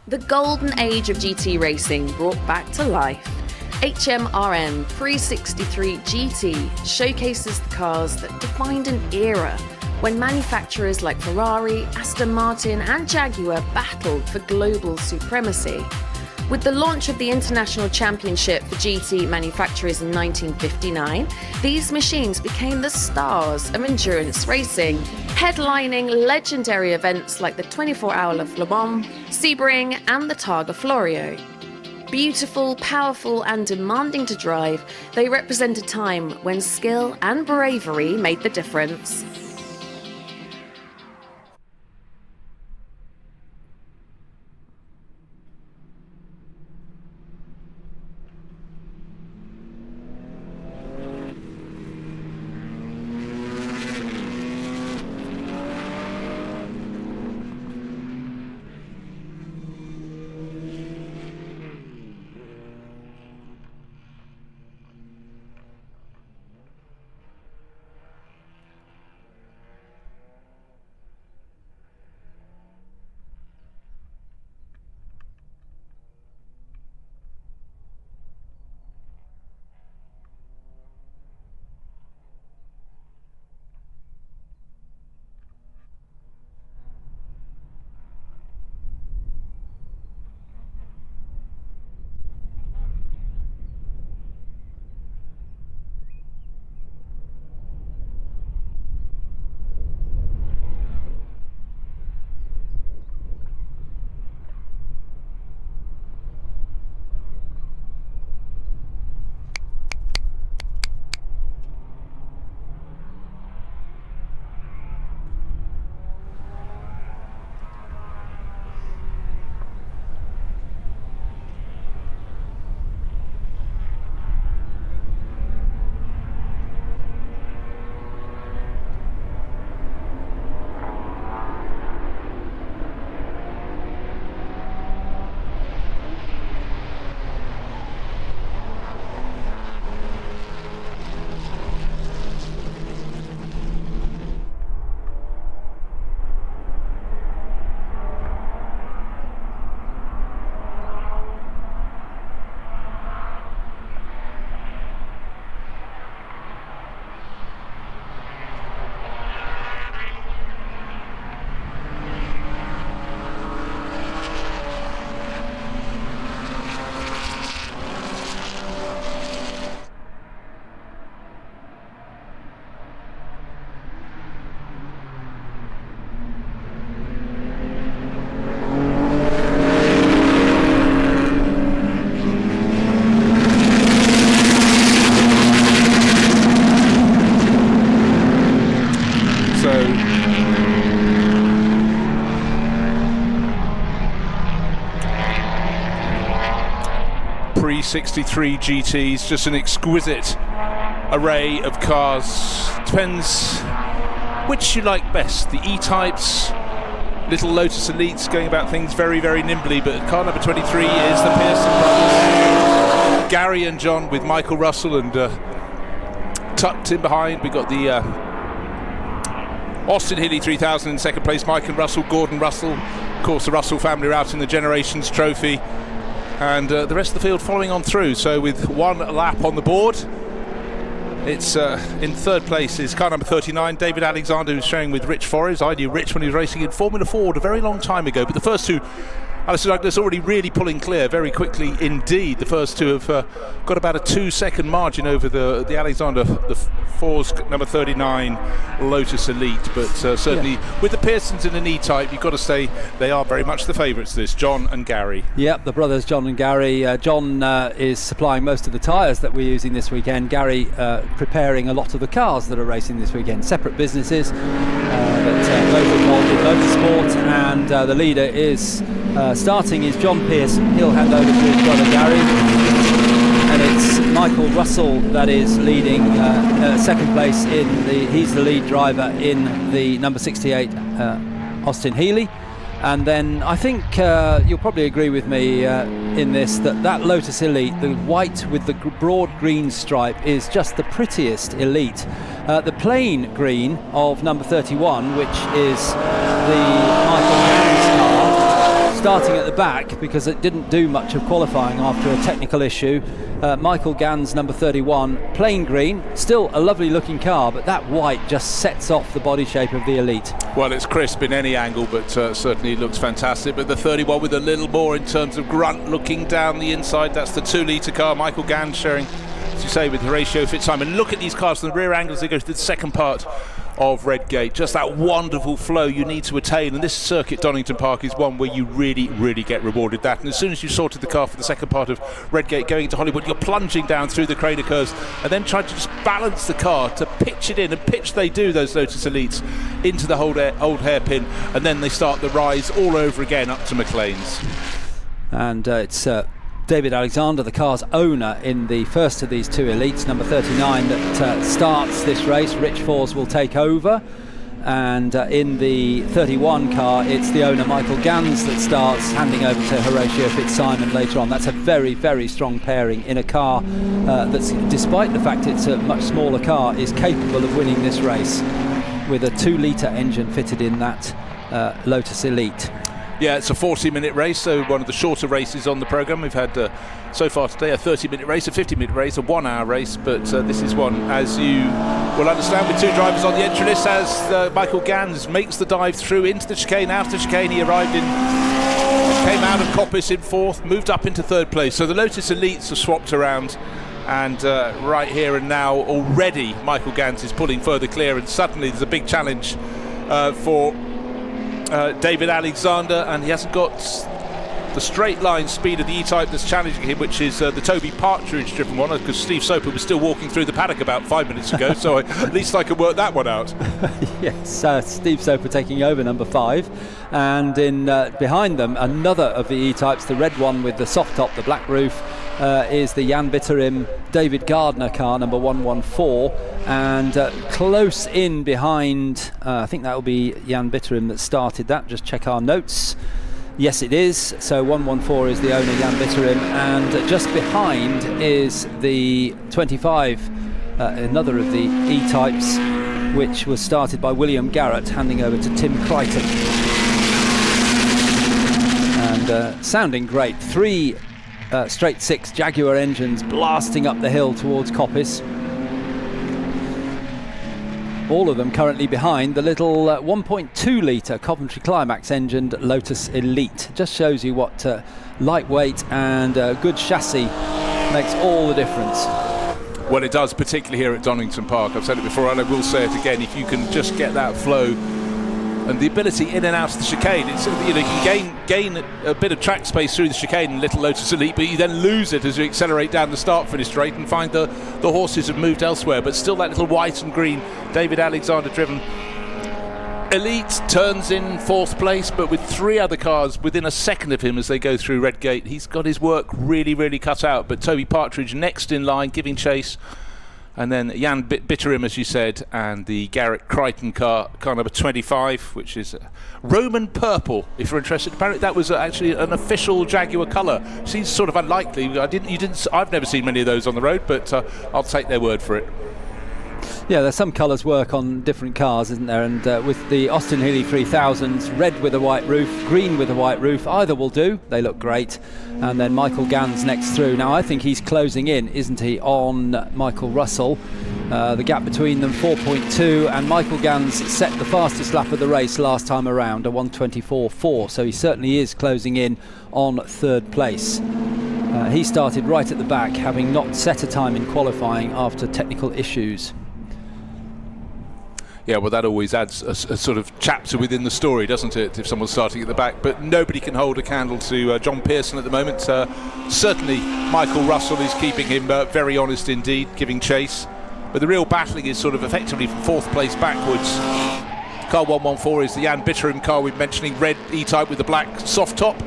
The golden age of GT racing brought back to life. HMRN Prix 63 GT showcases the cars that defined an era when manufacturers like Ferrari, Aston Martin and Jaguar battled for global supremacy. With the launch of the International Championship for GT manufacturers in 1959, these machines became the stars of endurance racing, headlining legendary events like the 24-hour of Le Mans, Sebring and the Targa Florio. Beautiful, powerful and demanding to drive, they represent a time when skill and bravery made the difference. Prix 63 GTs, just an exquisite array of cars. Depends which you like best, the E-types, little Lotus Elites going about things very, very nimbly, but car number 23 is the Pearson brothers. Gary and John with Michael Russell, and tucked in behind we've got the Austin Healey 3000 in second place, Mike and Russell, Gordon Russell, of course the Russell family are out in the Generations Trophy, and the rest of the field following on through. So with one lap on the board, it's in third place is car number 39, David Alexander, who's showing with Rich Forres. I knew Rich when he was racing in Formula Ford a very long time ago, but the first two, Alistair Douglas already really pulling clear very quickly indeed. The first two have got about a 2-second margin over the Alexander, the Fords number 39 Lotus Elite, but certainly with the Pearsons in an E-type, you've got to say they are very much the favourites, this John and Gary. Yep, the brothers John and Gary. John is supplying most of the tyres that we're using this weekend. Gary preparing a lot of the cars that are racing this weekend. Separate businesses, but both involved in motorsport, and the leader is starting is John Pearson. He'll hand over to his brother Gary, and it's Michael Russell that is leading second place he's the lead driver in the number 68 Austin Healey. And then I think you'll probably agree with me in this, that Lotus Elite, the white with the broad green stripe, is just the prettiest Elite. The plain green of number 31, which is the Michael Gans car, starting at the back because it didn't do much of qualifying after a technical issue. Michael Gans, number 31, plain green, still a lovely looking car, but that white just sets off the body shape of the Elite. Well, it's crisp in any angle, but certainly looks fantastic. But the 31 with a little more in terms of grunt looking down the inside, that's the 2-litre car. Michael Gans sharing, as you say, with Horatio Fitzsimon. Look at these cars from the rear angles. They go to the second part of Redgate. Just that wonderful flow you need to attain, and this circuit, Donington Park, is one where you really get rewarded that. And as soon as you sorted the car for the second part of Redgate going into Hollywood, you're plunging down through the crater curves and then trying to just balance the car to pitch it in, and pitch they do, those Lotus Elites, into the old hairpin, and then they start the rise all over again up to McLean's. And it's David Alexander, the car's owner, in the first of these two Elites, number 39, that starts this race. Rich Fors will take over, and in the 31 car it's the owner, Michael Gans, that starts, handing over to Horatio Fitzsimon later on. That's a very strong pairing in a car that's, despite the fact it's a much smaller car, is capable of winning this race with a 2-litre engine fitted in that Lotus Elite. Yeah, it's a 40-minute race, so one of the shorter races on the programme. We've had so far today a 30-minute race, a 50-minute race, a 1-hour race, but this is one, as you will understand, with two drivers on the entry list, as Michael Gans makes the dive through into the chicane. After the chicane, he came out of Coppice in 4th, moved up into 3rd place. So the Lotus Elites are swapped around, and right here and now already Michael Gans is pulling further clear, and suddenly there's a big challenge for David Alexander, and he hasn't got the straight line speed of the E-Type that's challenging him, which is the Toby Partridge driven one, because Steve Soper was still walking through the paddock about 5 minutes ago, so at least I could work that one out. Yes, Steve Soper taking over number 5, and in behind them another of the E-Types, the red one with the soft top, the black roof, is the Jan Bitterim David Gardner car, number 114, and close in behind, I think that will be Jan Bitterim that started that. Just check our notes. Yes, it is. So 114 is the owner, Jan Bitterim, and just behind is the 25, another of the E-Types, which was started by William Garrett, handing over to Tim Crichton. And sounding great. 3 straight 6 Jaguar engines blasting up the hill towards Coppice. All of them currently behind the little 1.2 litre Coventry Climax engined Lotus Elite. Just shows you what lightweight and good chassis makes all the difference. Well, it does, particularly here at Donington Park. I've said it before and I will say it again. If you can just get that flow and the ability in and out of the chicane, it's, you know, you can gain a bit of track space through the chicane in Little Lotus Elite, but you then lose it as you accelerate down the start-finish straight and find the horses have moved elsewhere. But still, that little white and green David Alexander driven Elite turns in 4th place, but with 3 other cars within a second of him as they go through Redgate. He's got his work really cut out. But Toby Partridge next in line, giving chase. And then Jan Bitterim, as you said, and the Garrett Crichton car number 25, which is Roman purple, if you're interested. Apparently that was actually an official Jaguar colour. Seems sort of unlikely. I've never seen many of those on the road, but I'll take their word for it. Yeah, there's some colours work on different cars, isn't there? And with the Austin Healey 3000s, red with a white roof, green with a white roof, either will do. They look great. And then Michael Gans next through. Now, I think he's closing in, isn't he, on Michael Russell. The gap between them, 4.2, and Michael Gans set the fastest lap of the race last time around, a 1:24.4, so he certainly is closing in on 3rd place. He started right at the back, having not set a time in qualifying after technical issues. Yeah, well, that always adds a sort of chapter within the story, doesn't it, if someone's starting at the back. But nobody can hold a candle to John Pearson at the moment. Certainly Michael Russell is keeping him very honest indeed, giving chase. But the real battling is sort of effectively from 4th place backwards. Car 114 is the Jan Bitterim car we're mentioning, red E-Type with the black soft top.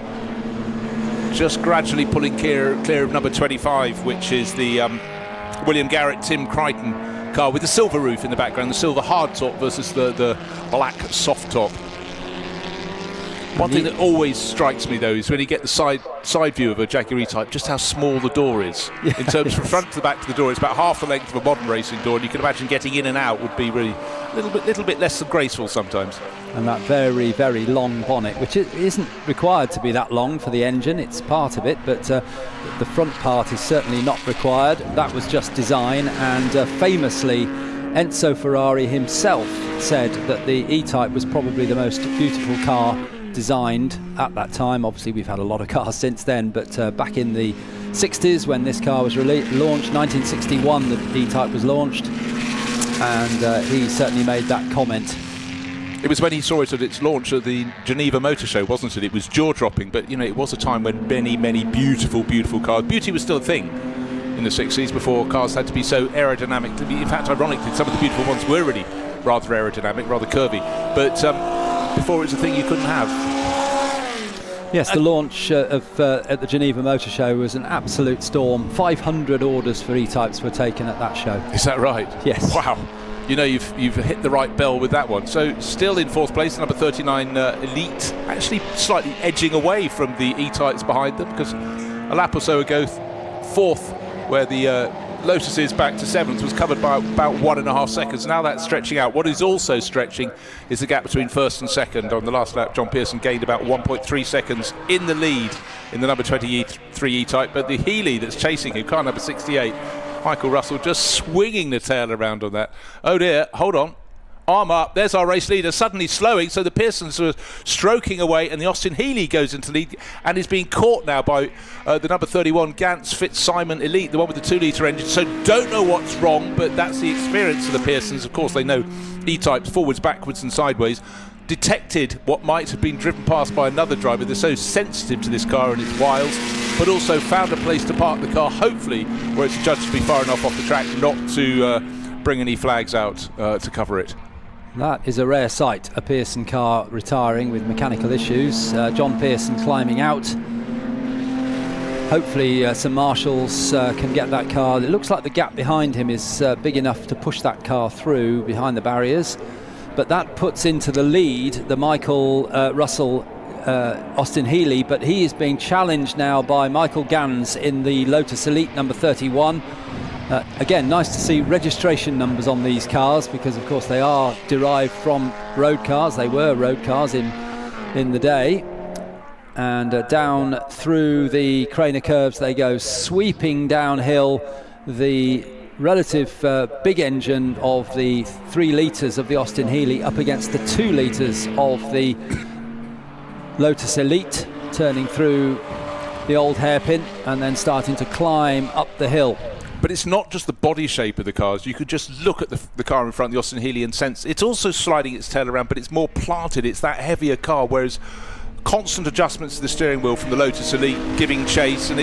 Just gradually pulling clear of number 25, which is the William Garrett, Tim Crichton car with the silver roof in the background, the silver hard top versus the black soft top. One thing that always strikes me though is when you get the side view of a Jaguar E-Type, just how small the door is. In terms from front to the back to the door, it's about half the length of a modern racing door, and you can imagine getting in and out would be really little bit less graceful sometimes. And that very, very long bonnet, which isn't required to be that long for the engine. It's part of it, but the front part is certainly not required. That was just design, and famously Enzo Ferrari himself said that the E-Type was probably the most beautiful car designed at that time. Obviously we've had a lot of cars since then, but back in the 60s when this car was launched, 1961 the E-Type was launched, and he certainly made that comment. It was when he saw it at its launch at the Geneva Motor Show, wasn't it? It was jaw-dropping, but you know, it was a time when many, many beautiful, beautiful cars. Beauty was still a thing in the 60s before cars had to be so aerodynamic. In fact, ironically, some of the beautiful ones were really rather aerodynamic, rather curvy. But before it was a thing you couldn't have. Yes, the launch at the Geneva Motor Show was an absolute storm. 500 orders for E-Types were taken at that show. Is that right? Yes. Wow. You know, you've hit the right bell with that one. So still in fourth place, number 39 Elite, actually slightly edging away from the E-Types behind them, because a lap or so ago, fourth, where the Lotus is back to seventh, was covered by about 1.5 seconds. Now that's stretching out. What is also stretching is the gap between first and second. On the last lap, John Pearson gained about 1.3 seconds in the lead in the number 23 E-Type, but the Healy that's chasing him, car number 68, Michael Russell, just swinging the tail around on that. Oh dear, hold on. Arm up, there's our race leader suddenly slowing, so the Pearsons are stroking away, and the Austin Healy goes into lead and is being caught now by the number 31 Gantz Fitzsimon Elite, the one with the 2-litre engine. So don't know what's wrong, but that's the experience of the Pearsons. Of course, they know E-Types forwards, backwards and sideways. Detected what might have been driven past by another driver. They're so sensitive to this car and its wiles, but also found a place to park the car, hopefully where it's judged to be far enough off the track not to bring any flags out to cover it. That is a rare sight, a Pearson car retiring with mechanical issues. John Pearson climbing out. Hopefully some marshals can get that car. It looks like the gap behind him is big enough to push that car through behind the barriers, but that puts into the lead the Michael Russell Austin Healy, but he is being challenged now by Michael Gans in the Lotus Elite number 31. Again, nice to see registration numbers on these cars, because of course they are derived from road cars. They were road cars in the day. And down through the Craner curves they go, sweeping downhill. The relative big engine of the 3 litres of the Austin Healy up against the 2 litres of the Lotus Elite, turning through the old hairpin and then starting to climb up the hill. But it's not just the body shape of the cars. You could just look at the car in front of the Austin Healy and sense it's also sliding its tail around, but it's more planted. It's that heavier car, whereas constant adjustments to the steering wheel from the Lotus Elite giving chase, and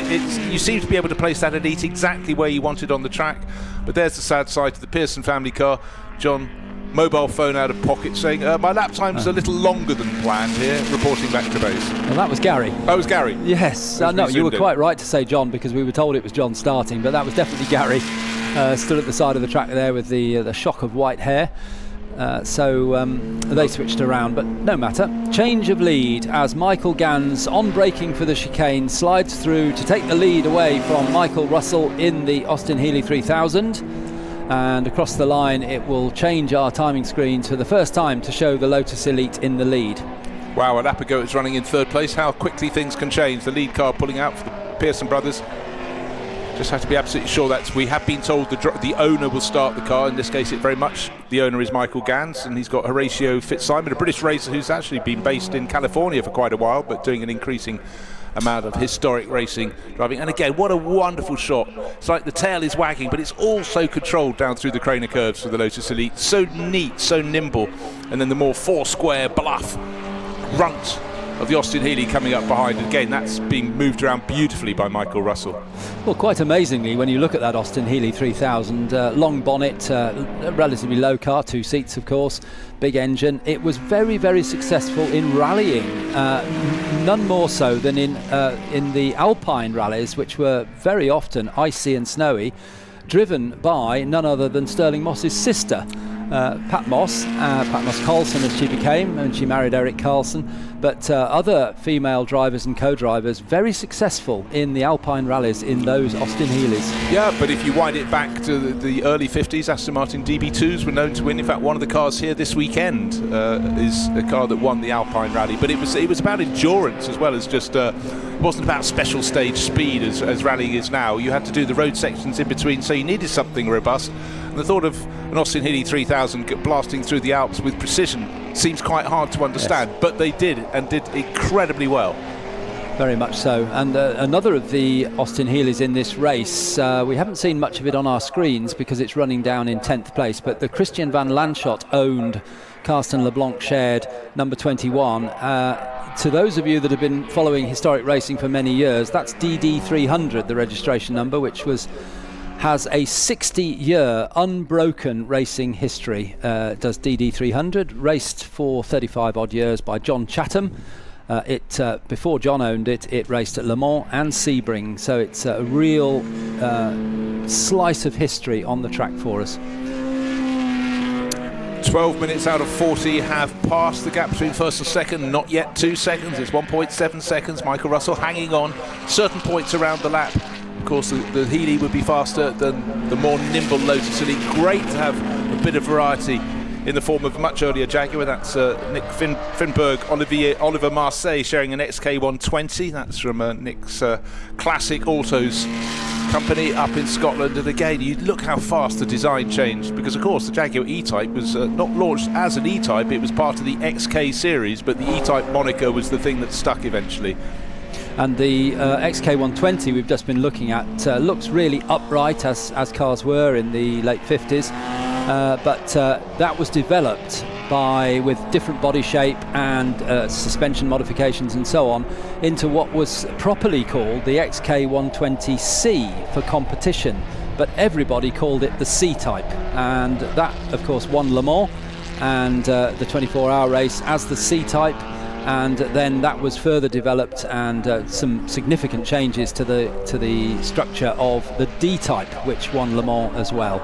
you seem to be able to place that Elite exactly where you want it on the track. But there's the sad side of the Pearson family car. John, mobile phone out of pocket, saying my lap time's a little longer than planned here, reporting back to base. Well, that was Gary. That was Gary? Yes. No, you were quite right to say John, because we were told it was John starting, but that was definitely Gary. Stood at the side of the track there with the shock of white hair. So they switched around, but no matter. Change of lead as Michael Gans, on braking for the chicane, slides through to take the lead away from Michael Russell in the Austin Healy 3000. And across the line it will change our timing screen for the first time to show the Lotus Elite in the lead. Wow, a lap ago it's running in third place. How quickly things can change. The lead car pulling out for the Pearson brothers. Just have to be absolutely sure that we have been told the owner will start the car. In this case, it very much the owner is Michael Gans, and he's got Horatio Fitzsimon, a British racer who's actually been based in California for quite a while, but doing an increasing amount of historic racing driving. And again, what a wonderful shot. It's like the tail is wagging, but it's also controlled down through the Craner curves for the Lotus Elite. So neat, so nimble. And then the more four-square bluff runt of the Austin Healy coming up behind. Again, that's being moved around beautifully by Michael Russell. Well, quite amazingly, when you look at that Austin Healy 3000, long bonnet, relatively low car, 2 seats of course, big engine. It was very, very successful in rallying, none more so than in the Alpine rallies, which were very often icy and snowy, driven by none other than Stirling Moss's sister. Pat Moss Carlson, as she became, and she married Eric Carlson, but other female drivers and co-drivers very successful in the Alpine rallies in those Austin Healey's. Yeah, but if you wind it back to the early 50s, Aston Martin DB2s were known to win. In fact, one of the cars here this weekend is a car that won the Alpine rally, but it was about endurance as well as just it wasn't about special stage speed as rallying is now. You had to do the road sections in between, so you needed something robust. And the thought of an Austin Healey 3000 blasting through the Alps with precision seems quite hard to understand, but they did, and did incredibly well. Very much so. And another of the Austin Healeys in this race, we haven't seen much of it on our screens because it's running down in 10th place, but the Christian van Landschot owned, Carsten LeBlanc shared, number 21. To those of you that have been following historic racing for many years, that's DD300, the registration number, which has a 60-year unbroken racing history. Does DD300, raced for 35 odd years by John Chatham. Before John owned it, it raced at Le Mans and Sebring, so it's a real slice of history on the track for us. 12 minutes out of 40 have passed the gap between first and second, not yet 2 seconds, it's 1.7 seconds. Michael Russell hanging on certain points around the lap. Of course, the Healey would be faster than the more nimble Lotus Elite. Great to have a bit of variety in the form of a much earlier Jaguar. That's Nick Finberg, Oliver Marseille sharing an XK120. That's from Nick's Classic Autos company up in Scotland. And again, you look how fast the design changed, because of course the Jaguar E-Type was not launched as an E-Type, it was part of the XK series, but the E-Type moniker was the thing that stuck eventually. And the XK120 we've just been looking at looks really upright, as cars were in the late 50s, but that was developed with different body shape and suspension modifications and so on into what was properly called the XK120C for competition, but everybody called it the C-Type, and that of course won Le Mans and the 24-hour race as the C-Type. And then that was further developed, and some significant changes to the structure of the D-Type, which won Le Mans as well.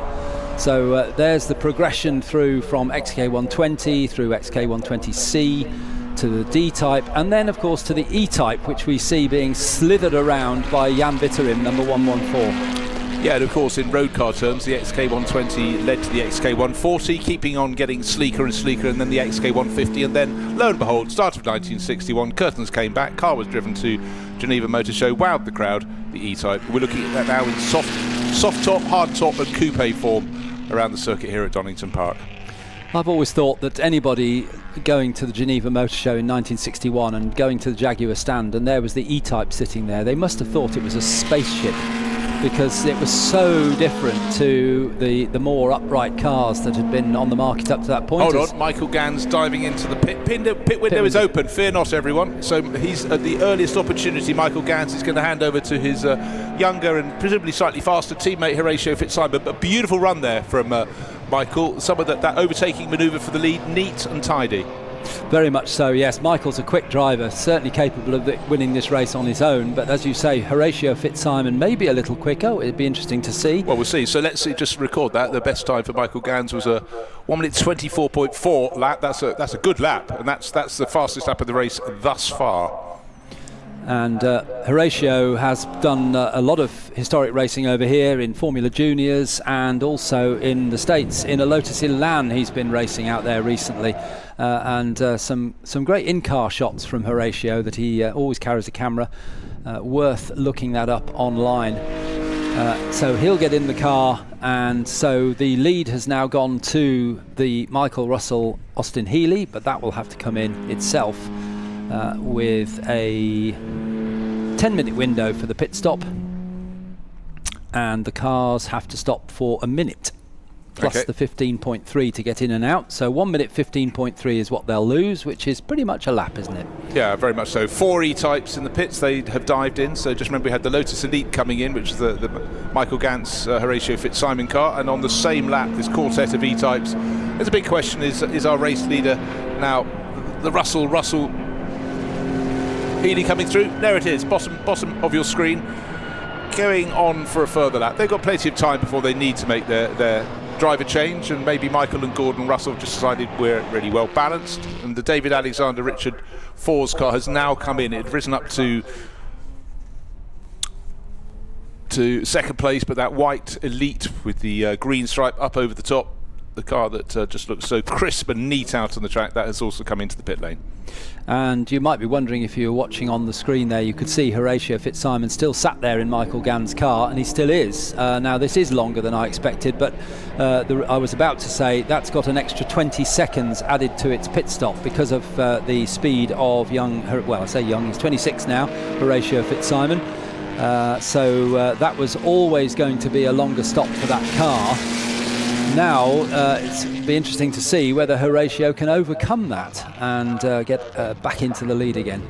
So there's the progression through from XK120 through XK120C to the D-Type, and then of course to the E-Type, which we see being slithered around by Jan Vitterim, number 114. Yeah, and of course in road car terms, the XK120 led to the XK140, keeping on getting sleeker and sleeker, and then the XK150, and then lo and behold, start of 1961, curtains came back, car was driven to Geneva Motor Show, wowed the crowd, the E-Type. We're looking at that now in soft top, hard top and coupe form around the circuit here at Donington Park. I've always thought that anybody going to the Geneva Motor Show in 1961 and going to the Jaguar stand, and there was the E-Type sitting there, they must have thought it was a spaceship, because it was so different to the more upright cars that had been on the market up to that point. Hold on, Michael Gans diving into the pit window is open, fear not everyone. So he's at the earliest opportunity, Michael Gans is going to hand over to his younger and presumably slightly faster teammate Horatio Fitzsimon. But a beautiful run there from Michael, some of that overtaking manoeuvre for the lead, neat and tidy. Very much so, yes. Michael's a quick driver, certainly capable of winning this race on his own, but as you say, Horatio Fitzsimon maybe a little quicker. It'd be interesting to see. Well, we'll see. So let's just record that. The best time for Michael Gans was a 1 minute 24.4 lap. That's a good lap, and that's the fastest lap of the race thus far. And Horatio has done a lot of historic racing over here in Formula Juniors and also in the States. In a Lotus Elan he's been racing out there recently, and some great in-car shots from Horatio that he always carries a camera. Worth looking that up online. So he'll get in the car, and so the lead has now gone to the Michael Russell Austin Healey, but that will have to come in itself with a 10-minute window for the pit stop, and the cars have to stop for a minute plus the 15.3 to get in and out. So 1 minute 15.3 is what they'll lose, which is pretty much a lap, isn't it? Yeah, very much so. 4 E-Types in the pits, they have dived in. So just remember we had the Lotus Elite coming in, which is the Michael Gans Horatio Fitzsimon car, and on the same lap this quartet of E-Types. There's a big question, is our race leader now the Russell Healey coming through? There it is, bottom of your screen, going on for a further lap. They've got plenty of time before they need to make their driver change, and maybe Michael and Gordon Russell have just decided we're really well balanced, and the David Alexander Richard Fors car has now come in. It had risen up to second place, but that white Elite with the green stripe up over the top, the car that just looks so crisp and neat out on the track, that has also come into the pit lane. And you might be wondering, if you were watching on the screen there, you could see Horatio Fitzsimon still sat there in Michael Gann's car, and he still is. Now this is longer than I expected, but I was about to say that's got an extra 20 seconds added to its pit stop because of the speed of I say young, he's 26 now, Horatio Fitzsimon. So that was always going to be a longer stop for that car. Now it'll be interesting to see whether Horatio can overcome that and get back into the lead again.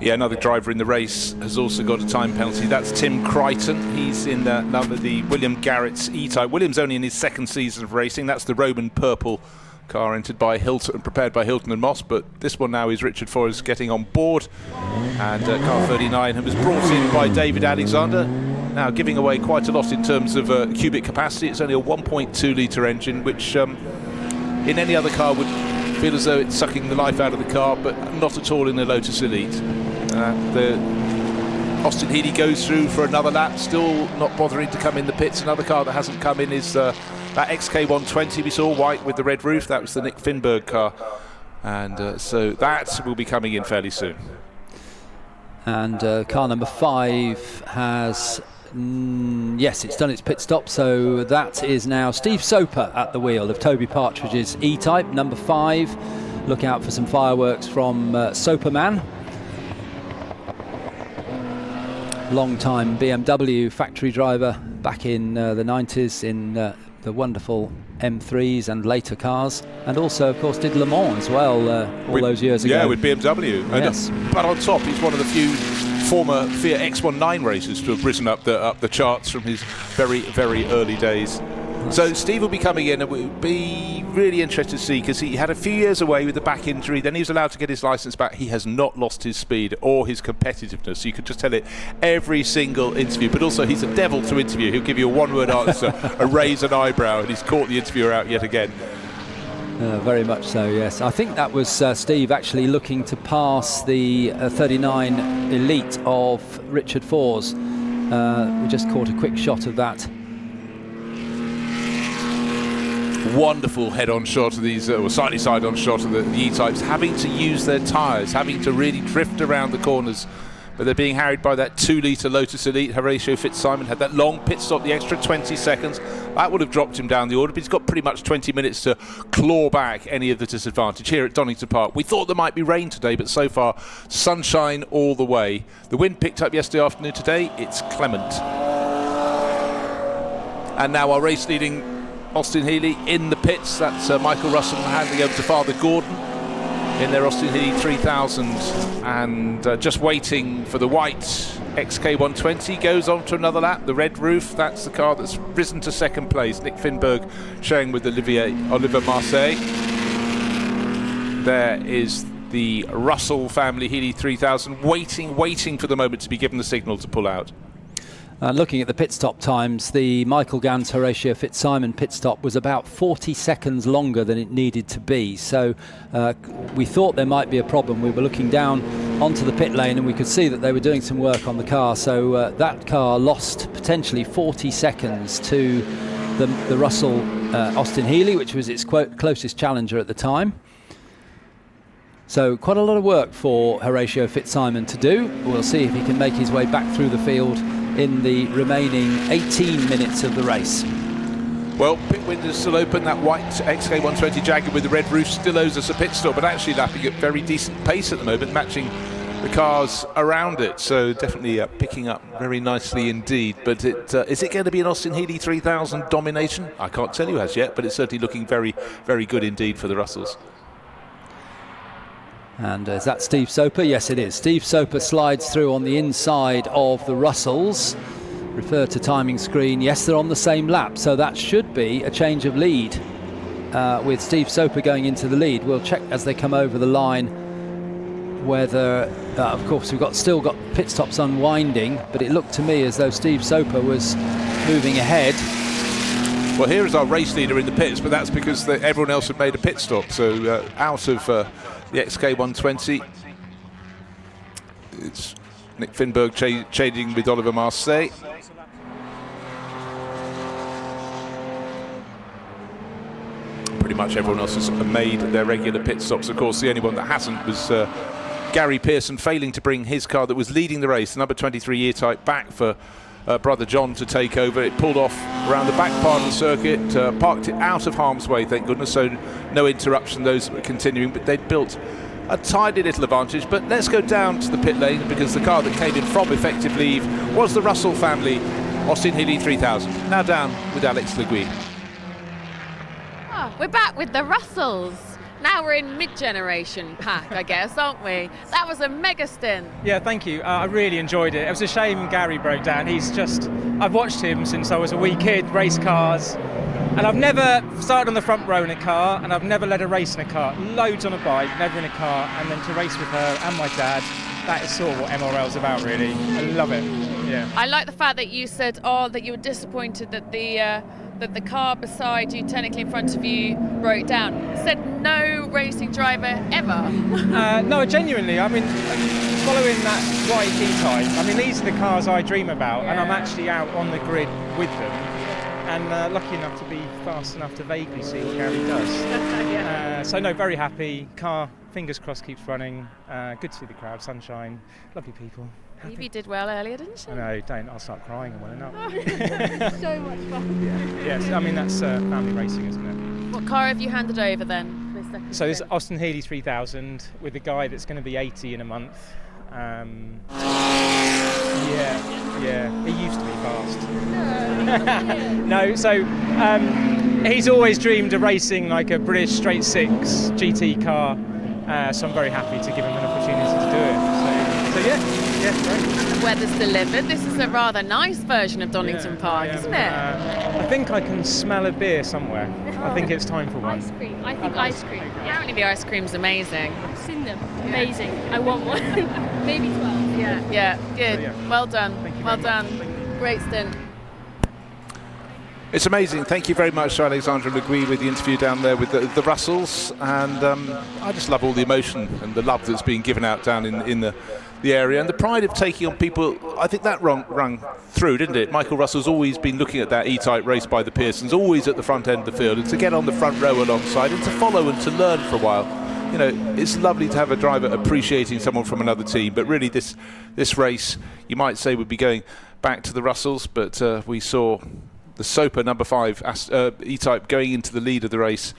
Yeah, another driver in the race has also got a time penalty. That's Tim Crichton. He's in the William Garrett's E-Type. William's only in his second season of racing. That's the Roman purple car entered by Hilton and prepared by Hilton and Moss, but this one now is Richard Fors getting on board, and car 39 was brought in by David Alexander, now giving away quite a lot in terms of cubic capacity. It's only a 1.2 litre engine, which in any other car would feel as though it's sucking the life out of the car, but not at all in the Lotus Elite. The Austin Healey goes through for another lap, still not bothering to come in the pits. Another car that hasn't come in is that XK120 we saw, white with the red roof. That was the Nick Finberg car, and so that will be coming in fairly soon. And car number 5 has yes, it's done its pit stop, so that is now Steve Soper at the wheel of Toby Partridge's E-Type, number 5. Look out for some fireworks from Soperman. Long-time BMW factory driver back in the 90s in the wonderful M3s and later cars, and also of course did Le Mans as well all those years ago. Yeah, with BMW. Yes. But on top, he's one of the few former Fiat X19 racers to have risen up the charts from his very, very early days. So Steve will be coming in, and we'll be really interested to see, because he had a few years away with the back injury, then he was allowed to get his licence back. He has not lost his speed or his competitiveness. You could just tell it every single interview, but also he's a devil to interview. He'll give you a one-word answer, a raise an eyebrow, and he's caught the interviewer out yet again. Very much so, yes. I think that was Steve actually looking to pass the 39 Elite of Richard Fors. We just caught a quick shot of that. Wonderful head-on shot of these, or slightly side-on shot of the E-Types, having to use their tyres, having to really drift around the corners, but they're being harried by that 2-litre Lotus Elite. Horatio Fitzsimon had that long pit stop, the extra 20 seconds. That would have dropped him down the order, but he's got pretty much 20 minutes to claw back any of the disadvantage here at Donington Park. We thought there might be rain today, but so far, sunshine all the way. The wind picked up yesterday afternoon. Today, it's clement. And now our race-leading Austin Healey in the pits. That's Michael Russell handing over to Father Gordon in their Austin Healey 3000, and just waiting for the white XK120. Goes on to another lap. The red roof, that's the car that's risen to second place. Nick Finberg sharing with Oliver Marseille. There is the Russell family Healey 3000 waiting for the moment to be given the signal to pull out. Looking at the pit stop times, the Michael Gann's Horatio Fitzsimon pit stop was about 40 seconds longer than it needed to be. So we thought there might be a problem. We were looking down onto the pit lane and we could see that they were doing some work on the car. So that car lost potentially 40 seconds to the Russell Austin Healey, which was its closest challenger at the time. So quite a lot of work for Horatio Fitzsimon to do. We'll see if he can make his way back through the field in the remaining 18 minutes of the race. Well, pit windows still open. That white XK120 Jaguar with the red roof still owes us a pit stop, but actually lapping at very decent pace at the moment, matching the cars around it. So definitely picking up very nicely indeed. But is it going to be an Austin Healey 3000 domination? I can't tell you as yet, but it's certainly looking very, very good indeed for the Russells. And is that Steve Soper? Yes, it is. Steve Soper slides through on the inside of the Russells. Refer to timing screen. Yes, they're on the same lap, so that should be a change of lead with Steve Soper going into the lead. We'll check as they come over the line whether, of course, we've still got pit stops unwinding, but it looked to me as though Steve Soper was moving ahead. Well, here is our race leader in the pits, but that's because everyone else had made a pit stop. So out of the XK120, it's Nick Finberg changing with Oliver Marseille. Pretty much everyone else has made their regular pit stops. Of course, the only one that hasn't was Gary Pearson, failing to bring his car that was leading the race, the number 23 E-Type, back for brother John to take over. It pulled off around the back part of the circuit, parked it out of harm's way, thank goodness, so no interruption, those were continuing, but they'd built a tiny little advantage. But let's go down to the pit lane, because the car that came in from effective leave was the Russell family Austin Healey 3000. Now down with Alex Le Guy. Oh, we're back with the Russells. Now we're in mid-generation pack, I guess, aren't we? That was a mega stint. Yeah, thank you. I really enjoyed it. It was a shame Gary broke down. I've watched him since I was a wee kid, race cars, and I've never started on the front row in a car, and I've never led a race in a car. Loads on a bike, never in a car, and then to race with her and my dad, that is sort of what MRL's about, really. I love it. Yeah. I like the fact that you said, that you were disappointed that the car beside you, technically in front of you, broke down. Said no racing driver ever. No, genuinely. I mean, following that white E-Type, I mean, these are the cars I dream about, and I'm actually out on the grid with them, and lucky enough to be fast enough to vaguely see what Gary does. So no, very happy. Car, fingers crossed, keeps running. Good to see the crowd, sunshine, lovely people. Evie did well earlier, didn't she? I know, don't. I'll start crying and well enough. So much fun. Yes, I mean, that's family racing, isn't it? What car have you handed over then? For second So this is Austin Healey 3000 with a guy that's going to be 80 in a month. Yeah, he used to be fast. No, so he's always dreamed of racing like a British straight six GT car, so I'm very happy to give him an opportunity to do it. So yeah, great. The weather's delivered. This is a rather nice version of Donington Park, isn't it? I think I can smell a beer somewhere. I think it's time for one. Ice cream. I think ice cream. Apparently the ice cream's amazing. I've seen them. Amazing. I want one. Maybe 12. Yeah, good. Well done. Well done. Great stint. It's amazing. Thank you very much to Alexandra Le Guy with the interview down there with the Russells, and I just love all the emotion and the love that's being given out down in the area, and the pride of taking on people. I think that rung through, didn't it? Michael Russell's always been looking at that E-Type race by the Pearsons, always at the front end of the field, and to get on the front row alongside and to follow and to learn for a while. You know, it's lovely to have a driver appreciating someone from another team, but really this race, you might say, would be going back to the Russells, but we saw the Soper number 5 E-Type going into the lead of the race,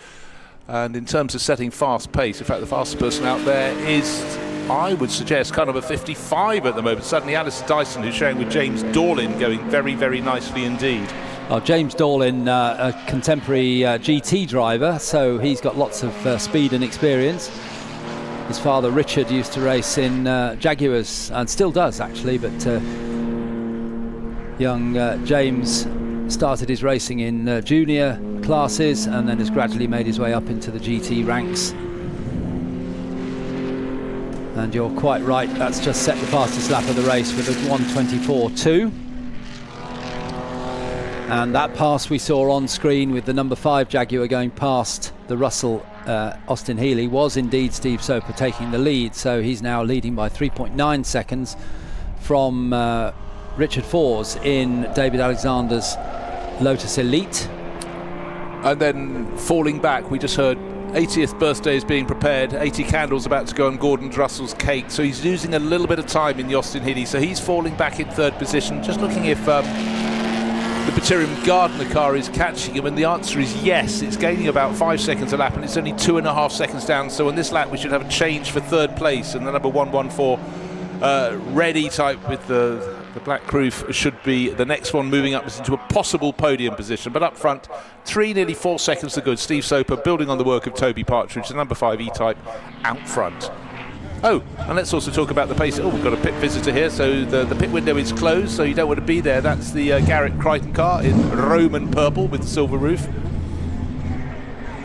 and in terms of setting fast pace, in fact the fastest person out there is, I would suggest, kind of a 55 at the moment. Suddenly Alistair Dyson, who's showing with James Dorlin, going very, very nicely indeed. Well, James Dorlin, a contemporary GT driver, so he's got lots of speed and experience. His father Richard used to race in Jaguars, and still does actually, but young James started his racing in junior classes and then has gradually made his way up into the GT ranks. And you're quite right, that's just set the fastest lap of the race with a 1:24.2. And that pass we saw on screen with the number 5 Jaguar going past the Russell Austin Healey was indeed Steve Soper taking the lead, so he's now leading by 3.9 seconds from Richard Fours in David Alexander's Lotus Elite. And then falling back, we just heard 80th birthday is being prepared, 80 candles about to go on Gordon Russell's cake, so he's losing a little bit of time in the Austin Healey, so he's falling back in third position. Just looking if the Podium Gardner car is catching him, and the answer is yes. It's gaining about 5 seconds a lap, and it's only 2.5 seconds down, so on this lap we should have a change for third place, and the number 114 red E-Type with the black roof should be the next one, moving up into a possible podium position. But up front, nearly 4 seconds to good. Steve Soper building on the work of Toby Partridge, the number 5 E-Type out front. Oh, and let's also talk about the pace. Oh, we've got a pit visitor here, so the pit window is closed, so you don't want to be there. That's the Garrett Crichton car in Roman purple with the silver roof.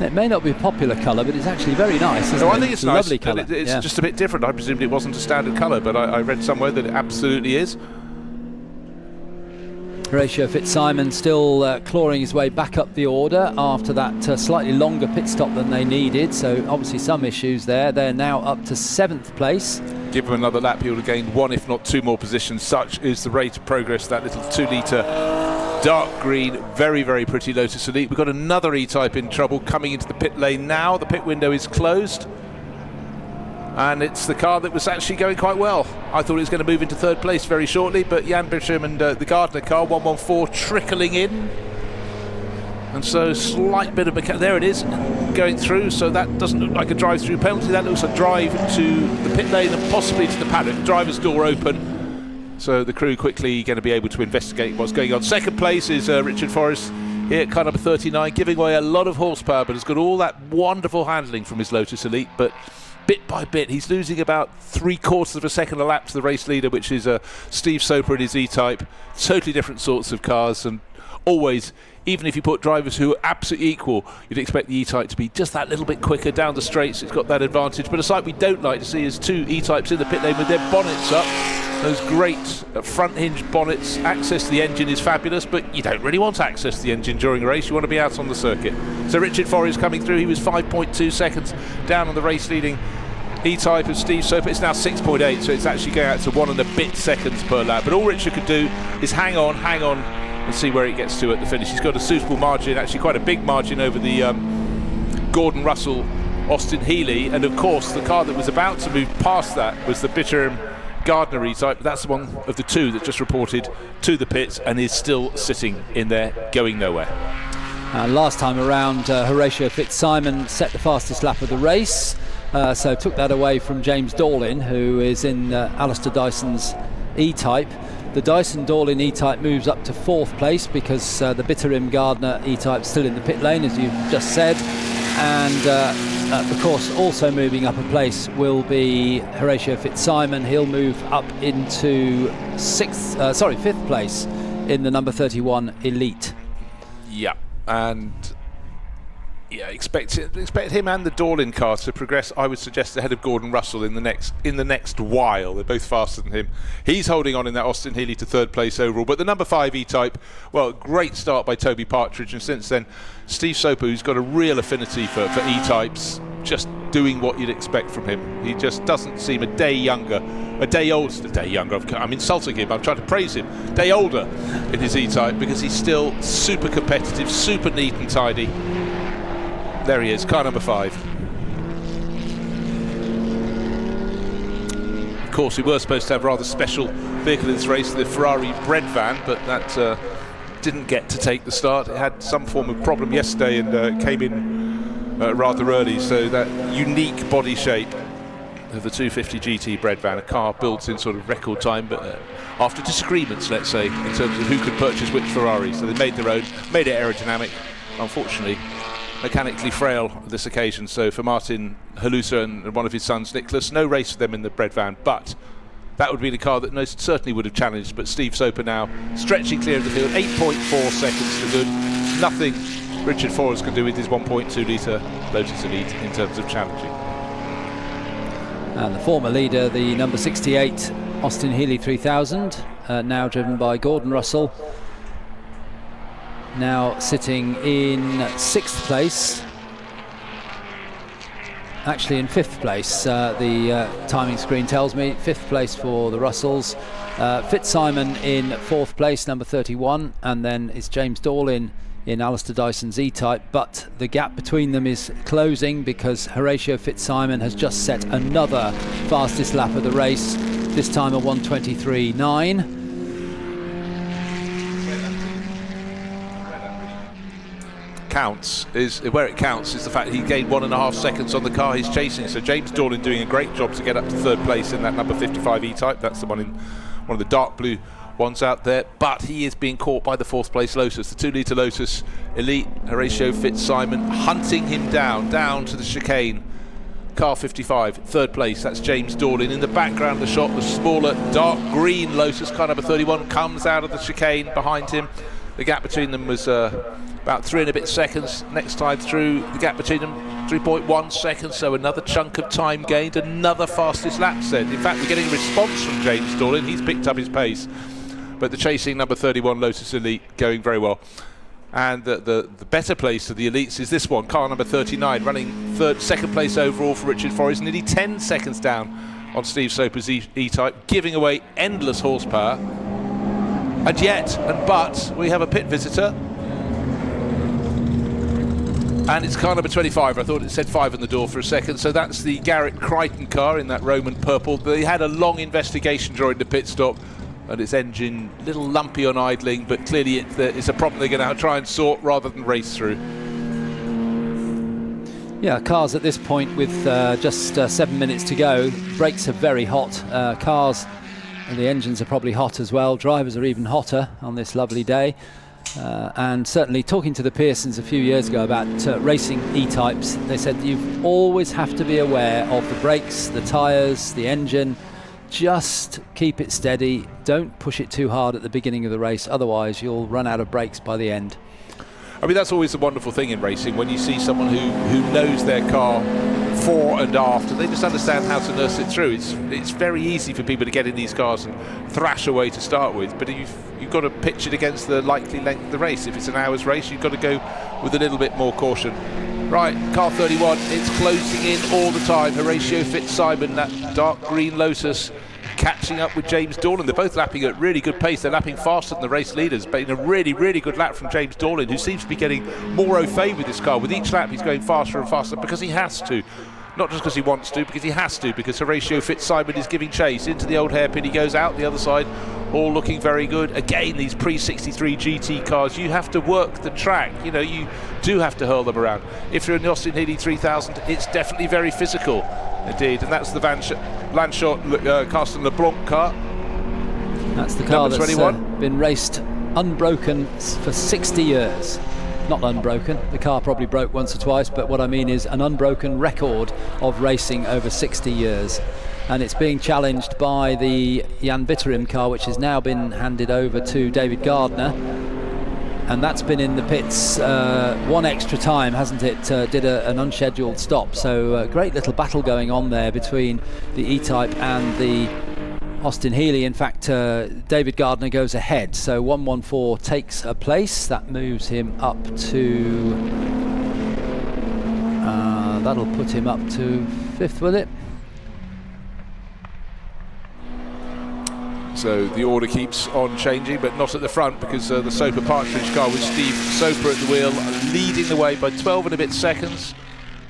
It may not be a popular colour, but it's actually very nice, isn't it? I think it's nice. Lovely colour. It's just a bit different. I presumed it wasn't a standard colour, but I read somewhere that it absolutely is. Horatio Fitzsimon still clawing his way back up the order after that slightly longer pit stop than they needed, so obviously some issues there. They're now up to 7th place. Give him another lap, he would have gained 1 if not 2 more positions. Such is the rate of progress, that little 2 litre dark green, very, very pretty Lotus Elite. We've got another E-Type in trouble coming into the pit lane now. The pit window is closed, and it's the car that was actually going quite well. I thought it was going to move into 3rd place very shortly, but Jan Bittram and the Gardner car, 114, trickling in. And so slight bit of there it is, going through, so that doesn't look like a drive-through penalty. That looks a drive to the pit lane and possibly to the paddock. Driver's door open, so the crew quickly going to be able to investigate what's going on. 2nd place is Richard Forrest here at car number 39, giving away a lot of horsepower, but has got all that wonderful handling from his Lotus Elite. But bit by bit, he's losing about 3/4 of a second a lap to the race leader, which is Steve Soper in his E-Type. Totally different sorts of cars, and always, even if you put drivers who are absolutely equal, you'd expect the E-Type to be just that little bit quicker down the straights. It's got that advantage. But a sight we don't like to see is 2 E-Types in the pit lane with their bonnets up. Those great front hinge bonnets. Access to the engine is fabulous, but you don't really want access to the engine during a race. You want to be out on the circuit. So Richard Forrest coming through. He was 5.2 seconds down on the race leading E-Type of Steve Soper. It's now 6.8, so it's actually going out to 1 and a bit seconds per lap. But all Richard could do is hang on, and see where he gets to at the finish. He's got a suitable margin, actually quite a big margin over the Gordon Russell, Austin Healey, and of course the car that was about to move past that was the Bittram Gardner E-Type. That's the one of the 2 that just reported to the pits and is still sitting in there, going nowhere. Last time around, Horatio Fitzsimon set the fastest lap of the race, so took that away from James Dorlin, who is in Alistair Dyson's E-Type. The Dyson Dorlin E-Type moves up to 4th place because the Bittram Gardner E-Type still in the pit lane, as you've just said. And of course, also moving up a place will be Horatio Fitzsimon. He'll move up into 5th place in the number 31 Elite. Yeah, and yeah, expect him and the Dorlin car to progress, I would suggest, ahead of Gordon Russell in the next while. They're both faster than him. He's holding on in that Austin Healey to 3rd place overall. But the number 5 E-Type, well, great start by Toby Partridge, and since then Steve Soper, who's got a real affinity for E-Types, just doing what you'd expect from him. He just doesn't seem a day younger. I'm insulting him, I'm trying to praise him. Day older in his E-Type, because he's still super competitive, super neat and tidy. There he is, car number 5. Of course, we were supposed to have a rather special vehicle in this race, the Ferrari bread van, but that didn't get to take the start. It had some form of problem yesterday and came in rather early, so that unique body shape of the 250 GT bread van, a car built in sort of record time, but after disagreements, let's say, in terms of who could purchase which Ferrari. So they made their own, made it aerodynamic. Unfortunately, mechanically frail on this occasion, so for Martin Halusa and one of his sons Nicholas, no race for them in the bread van, but that would be the car that most certainly would have challenged. But Steve Soper now stretching clear of the field, 8.4 seconds to good. Nothing Richard Forrest can do with his 1.2 litre Lotus Elite in terms of challenging. And the former leader, the number 68 Austin Healey 3000, now driven by Gordon Russell, now sitting in 6th place, actually in 5th place, the timing screen tells me. 5th place for the Russells. Fitzsimon in 4th place, number 31, and then it's James Dorlin in Alistair Dyson's E-Type, but the gap between them is closing because Horatio Fitzsimon has just set another fastest lap of the race, this time a 1:23.9. Where it counts is the fact he gained 1.5 seconds on the car he's chasing. So James Dorlin doing a great job to get up to 3rd place in that number 55 E-Type. That's the one in one of the dark blue ones out there, but he is being caught by the 4th place Lotus, the 2 litre Lotus Elite. Horatio Fitzsimon hunting him down to the chicane. Car 55, 3rd place, that's James Dorlin. In the background of the shot, the smaller dark green Lotus, car number 31, comes out of the chicane behind him. The gap between them was about 3 and a bit seconds. Next time through, the gap between them 3.1 seconds, so another chunk of time gained, another fastest lap set. In fact, we're getting a response from James Dorlin. He's picked up his pace. but the chasing number 31 Lotus Elite going very well. And the better place of the elites is this one, car number 39, running second place overall for Richard Forrest, nearly 10 seconds down on Steve Soper's E-Type, giving away endless horsepower. And yet, but, we have a pit visitor. And it's car number 25. I thought it said 5 on the door for a second. So that's the Garrett Crichton car in that Roman purple. They had a long investigation during the pit stop, and its engine a little lumpy on idling, but clearly it's a problem they're going to try and sort rather than race through. Yeah, cars at this point with just 7 minutes to go. Brakes are very hot. Cars and the engines are probably hot as well. Drivers are even hotter on this lovely day. And certainly talking to the Pearsons a few years ago about racing E-types, they said you always have to be aware of the brakes, the tyres, the engine. Just keep it steady. Don't push it too hard at the beginning of the race, otherwise you'll run out of brakes by the end. I mean, that's always the wonderful thing in racing, when you see someone who knows their car fore and after. They just understand how to nurse it through. It's very easy for people to get in these cars and thrash away to start with, but you've got to pitch it against the likely length of the race. If it's an hour's race, you've got to go with a little bit more caution. Right, car 31, it's closing in all the time. Horatio Fitzsimon, that dark green Lotus, catching up with James Dorlin. They're both lapping at really good pace. They're lapping faster than the race leaders, but in a really, really good lap from James Dorlin, who seems to be getting more au fait with this car. With each lap, he's going faster and faster because he has to. Not just because he wants to, because he has to, because Horatio Fitzsimon is giving chase. Into the old hairpin he goes, out the other side, all looking very good. Again, these pre-63 GT cars, you have to work the track. You know, you do have to hurl them around. If you're in the Austin Healey 3000, it's definitely very physical indeed. And that's the Landshot Carsten LeBlanc car. That's the car Number that's 21. Been raced unbroken for 60 years. Not unbroken, the car probably broke once or twice, but what I mean is an unbroken record of racing over 60 years. And it's being challenged by the Jan Bitterim car, which has now been handed over to David Gardner. And that's been in the pits one extra time, hasn't it? Did an unscheduled stop. So great little battle going on there between the E-Type and the Austin Healey. In fact, David Gardner goes ahead, so 114 takes a place. That moves him up to that'll put him up to 5th, will it? So the order keeps on changing, but not at the front, because the Soper Partridge car with Steve Soper at the wheel leading the way by 12 and a bit seconds.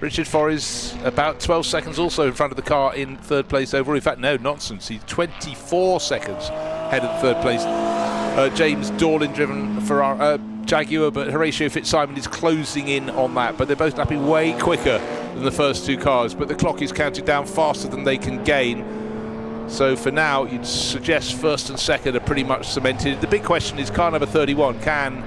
Richard Forrest about 12 seconds also in front of the car in 3rd place overall. In fact, no, nonsense. He's 24 seconds ahead of the 3rd place. James Dorlin driven Jaguar, but Horatio Fitzsimon is closing in on that. But they're both lapping way quicker than the first two cars. But the clock is counting down faster than they can gain. So for now, you'd suggest 1st and 2nd are pretty much cemented. The big question is car number 31. Can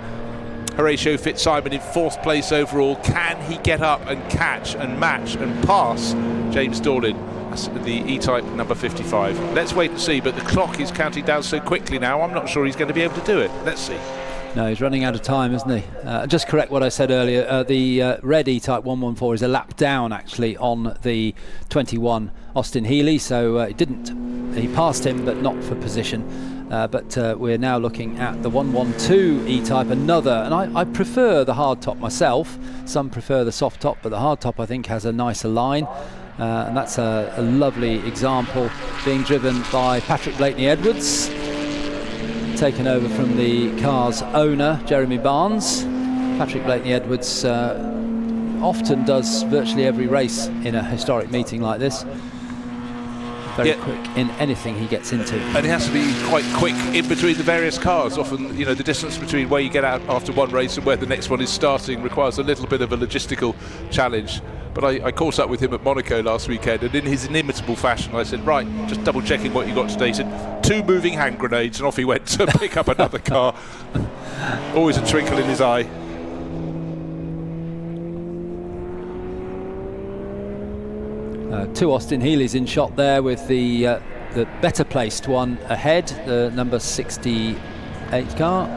Horatio Fitzsimon in 4th place overall, can he get up and catch and match and pass James Dorlin? That's the E-Type number 55. Let's wait and see, but the clock is counting down so quickly now, I'm not sure he's going to be able to do it. Let's see. No, he's running out of time, isn't he? Just correct what I said earlier. The red E-Type 114 is a lap down, actually, on the 21 Austin Healey, so he passed him, but not for position. But we're now looking at the 112 E-Type, another, and I prefer the hard top myself. Some prefer the soft top, but the hard top I think has a nicer line, and that's a lovely example, being driven by Patrick Blakeney Edwards, taken over from the car's owner, Jeremy Barnes. Patrick Blakeney Edwards often does virtually every race in a historic meeting like this. Very quick in anything he gets into. And he has to be quite quick in between the various cars. Often, you know, the distance between where you get out after one race and where the next one is starting requires a little bit of a logistical challenge. But I caught up with him at Monaco last weekend, and in his inimitable fashion I said, right, just double checking what you got today. He said, 2 moving hand grenades, and off he went to pick up another car. Always a twinkle in his eye. Two Austin Healeys in shot there, with the better placed one ahead, the number 68 car.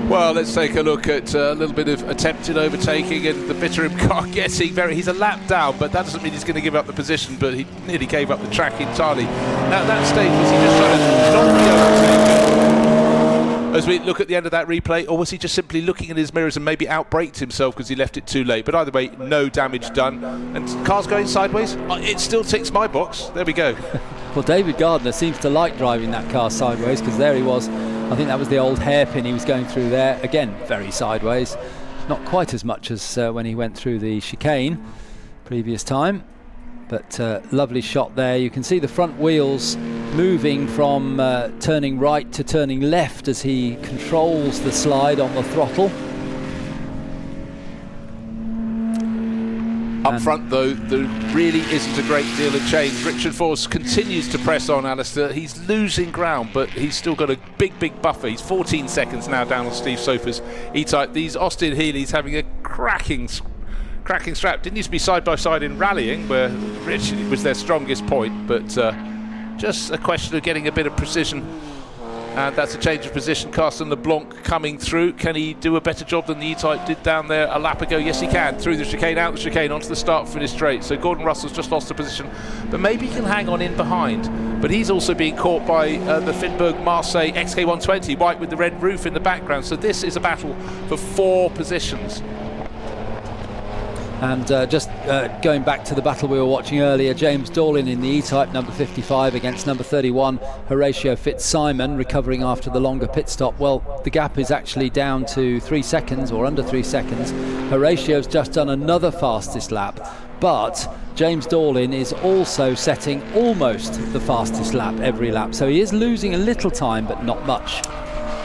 Well, let's take a look at a little bit of attempted overtaking, and the Bitterim car getting he's a lap down, but that doesn't mean he's going to give up the position, but he nearly gave up the track entirely. Now at that stage, was he just trying to not be overtaken? as we look at the end of that replay, or was he just simply looking in his mirrors and maybe outbraked himself because he left it too late? But either way, no damage done. And cars going sideways, it still ticks my box. There we go. Well, David Gardner seems to like driving that car sideways, because there he was. I think that was the old hairpin he was going through there. Again, very sideways. Not quite as much as when he went through the chicane previous time. But lovely shot there. You can see the front wheels moving from turning right to turning left as he controls the slide on the throttle. Up front, though, there really isn't a great deal of change. Richard Force continues to press on, Alistair. He's losing ground, but he's still got a big buffer. He's 14 seconds now down on Steve Soper's E-Type. These Austin Healey's having a cracking strap. Didn't used to be side by side in rallying, where Richard was their strongest point, but just a question of getting a bit of precision. And that's a change of position. Carsten LeBlanc coming through. Can he do a better job than the E-Type did down there a lap ago? Yes, he can. Through the chicane, out the chicane, onto the start-finish straight. So Gordon Russell's just lost the position, but maybe he can hang on in behind. But he's also being caught by the Finberg Marseille XK120, white with the red roof in the background. So this is a battle for 4 positions. And just going back to the battle we were watching earlier, James Dorlin in the E-Type, number 55, against number 31, Horatio Fitzsimon, recovering after the longer pit stop. Well, the gap is actually down to 3 seconds, or under 3 seconds. Horatio's just done another fastest lap, but James Dorlin is also setting almost the fastest lap every lap. So he is losing a little time, but not much.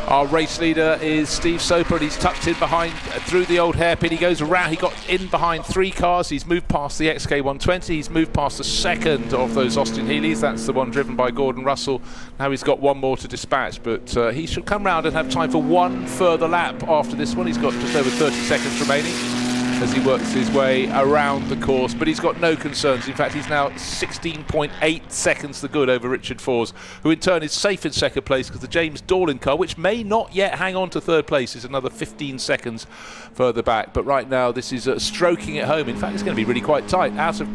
Our race leader is Steve Soper, and he's tucked in behind through the old hairpin. He goes around, he got in behind 3 cars. He's moved past the XK120. He's moved past the second of those Austin Healeys. That's the one driven by Gordon Russell. Now he's got 1 more to dispatch, but he should come round and have time for 1 further lap after this one. He's got just over 30 seconds remaining as he works his way around the course, but he's got no concerns. In fact, he's now 16.8 seconds the good over Richard Force, who in turn is safe in second place, because the James Dorlin car, which may not yet hang on to third place, is another 15 seconds further back. But right now this is stroking it home. In fact, it's going to be really quite tight. Out of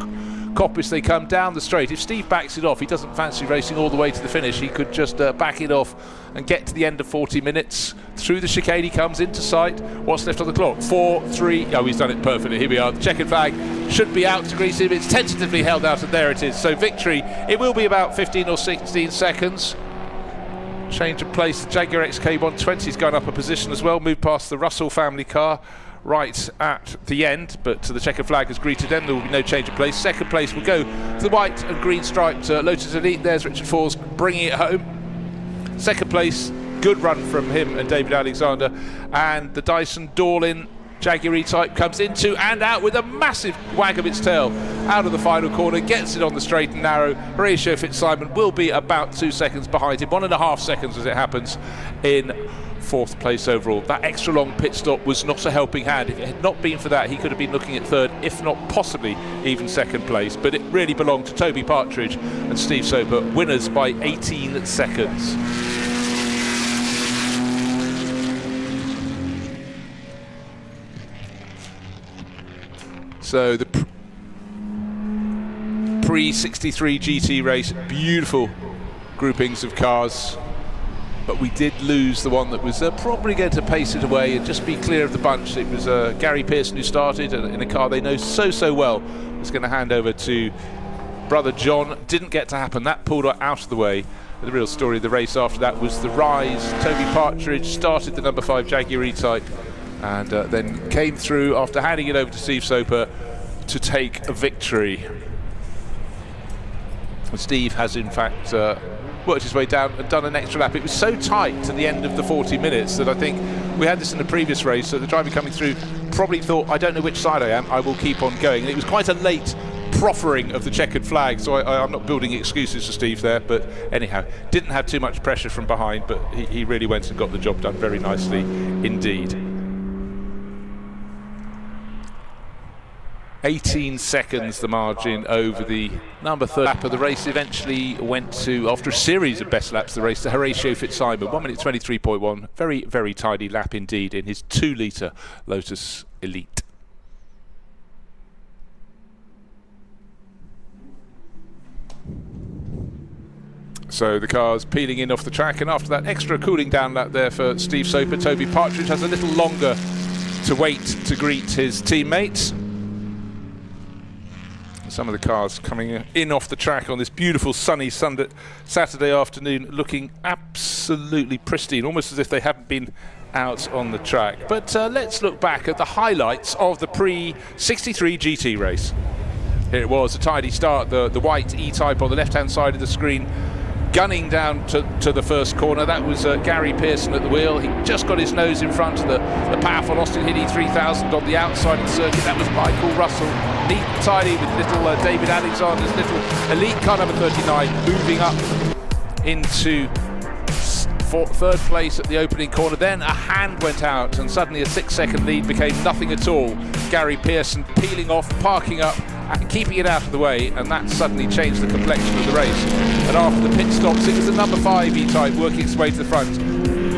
Coppice they come down the straight. If Steve backs it off, he doesn't fancy racing all the way to the finish. He could just back it off and get to the end of 40 minutes. Through the chicane he comes into sight. What's left on the clock? 4, 3. Oh, he's done it perfectly. Here we are. The checkered flag should be out to grease him. It's tentatively held out, and there it is. So victory. It will be about 15 or 16 seconds. Change of place. The Jaguar XK120's gone up a position as well. Moved past the Russell family car right at the end, but the checkered flag has greeted them. There will be no change of place. Second place will go to the white and green striped Lotus Elite. There's Richard Force bringing it home. Second place, good run from him and David Alexander. And the Dyson Dorlin Jaguar E-Type comes into and out with a massive wag of its tail out of the final corner, gets it on the straight and narrow. Horatio Fitzsimon will be about 2 seconds behind him, 1.5 seconds as it happens, in 4th place overall. That extra long pit stop was not a helping hand. If it had not been for that, he could have been looking at 3rd, if not possibly even 2nd place. But it really belonged to Toby Partridge and Steve Soper, winners by 18 seconds. So the Prix 63 GT race, beautiful groupings of cars. But we did lose the one that was probably going to pace it away and just be clear of the bunch. It was Gary Pearson who started in a car they know so well. Was going to hand over to brother John. Didn't get to happen. That pulled out of the way. The real story of the race after that was the rise. Toby Partridge started the number 5 Jaguar E-Type and then came through after handing it over to Steve Soper to take a victory. And Steve has in fact worked his way down and done an extra lap. It was so tight to the end of the 40 minutes that I think we had this in the previous race, so the driver coming through probably thought, I don't know which side I am, I will keep on going. And it was quite a late proffering of the checkered flag, so I'm not building excuses for Steve there, but anyhow, didn't have too much pressure from behind, but he really went and got the job done very nicely indeed. 18 seconds the margin over the number 3 lap of the race. Eventually went to, after a series of best laps, the race to Horatio Fitzsimon, 1 minute 23.1. Very, very tidy lap indeed in his 2-litre Lotus Elite. So the car's peeling in off the track, and after that extra cooling down lap there for Steve Soper, Toby Partridge has a little longer to wait to greet his teammates. Some of the cars coming in off the track on this beautiful sunny Saturday afternoon, looking absolutely pristine, almost as if they haven't been out on the track. But let's look back at the highlights of the Prix 63 GT race. Here it was, a tidy start, the white E-Type on the left-hand side of the screen, gunning down to the first corner. That was Gary Pearson at the wheel. He just got his nose in front of the powerful Austin Healey 3000 on the outside of the circuit. That was Michael Russell, neat and tidy with little David Alexander's little elite car number 39 moving up into third place at the opening corner. Then a hand went out and suddenly a 6-second lead became nothing at all. Gary Pearson peeling off, parking up, keeping it out of the way, and that suddenly changed the complexion of the race. And after the pit stops, it was the number 5 E-Type working its way to the front.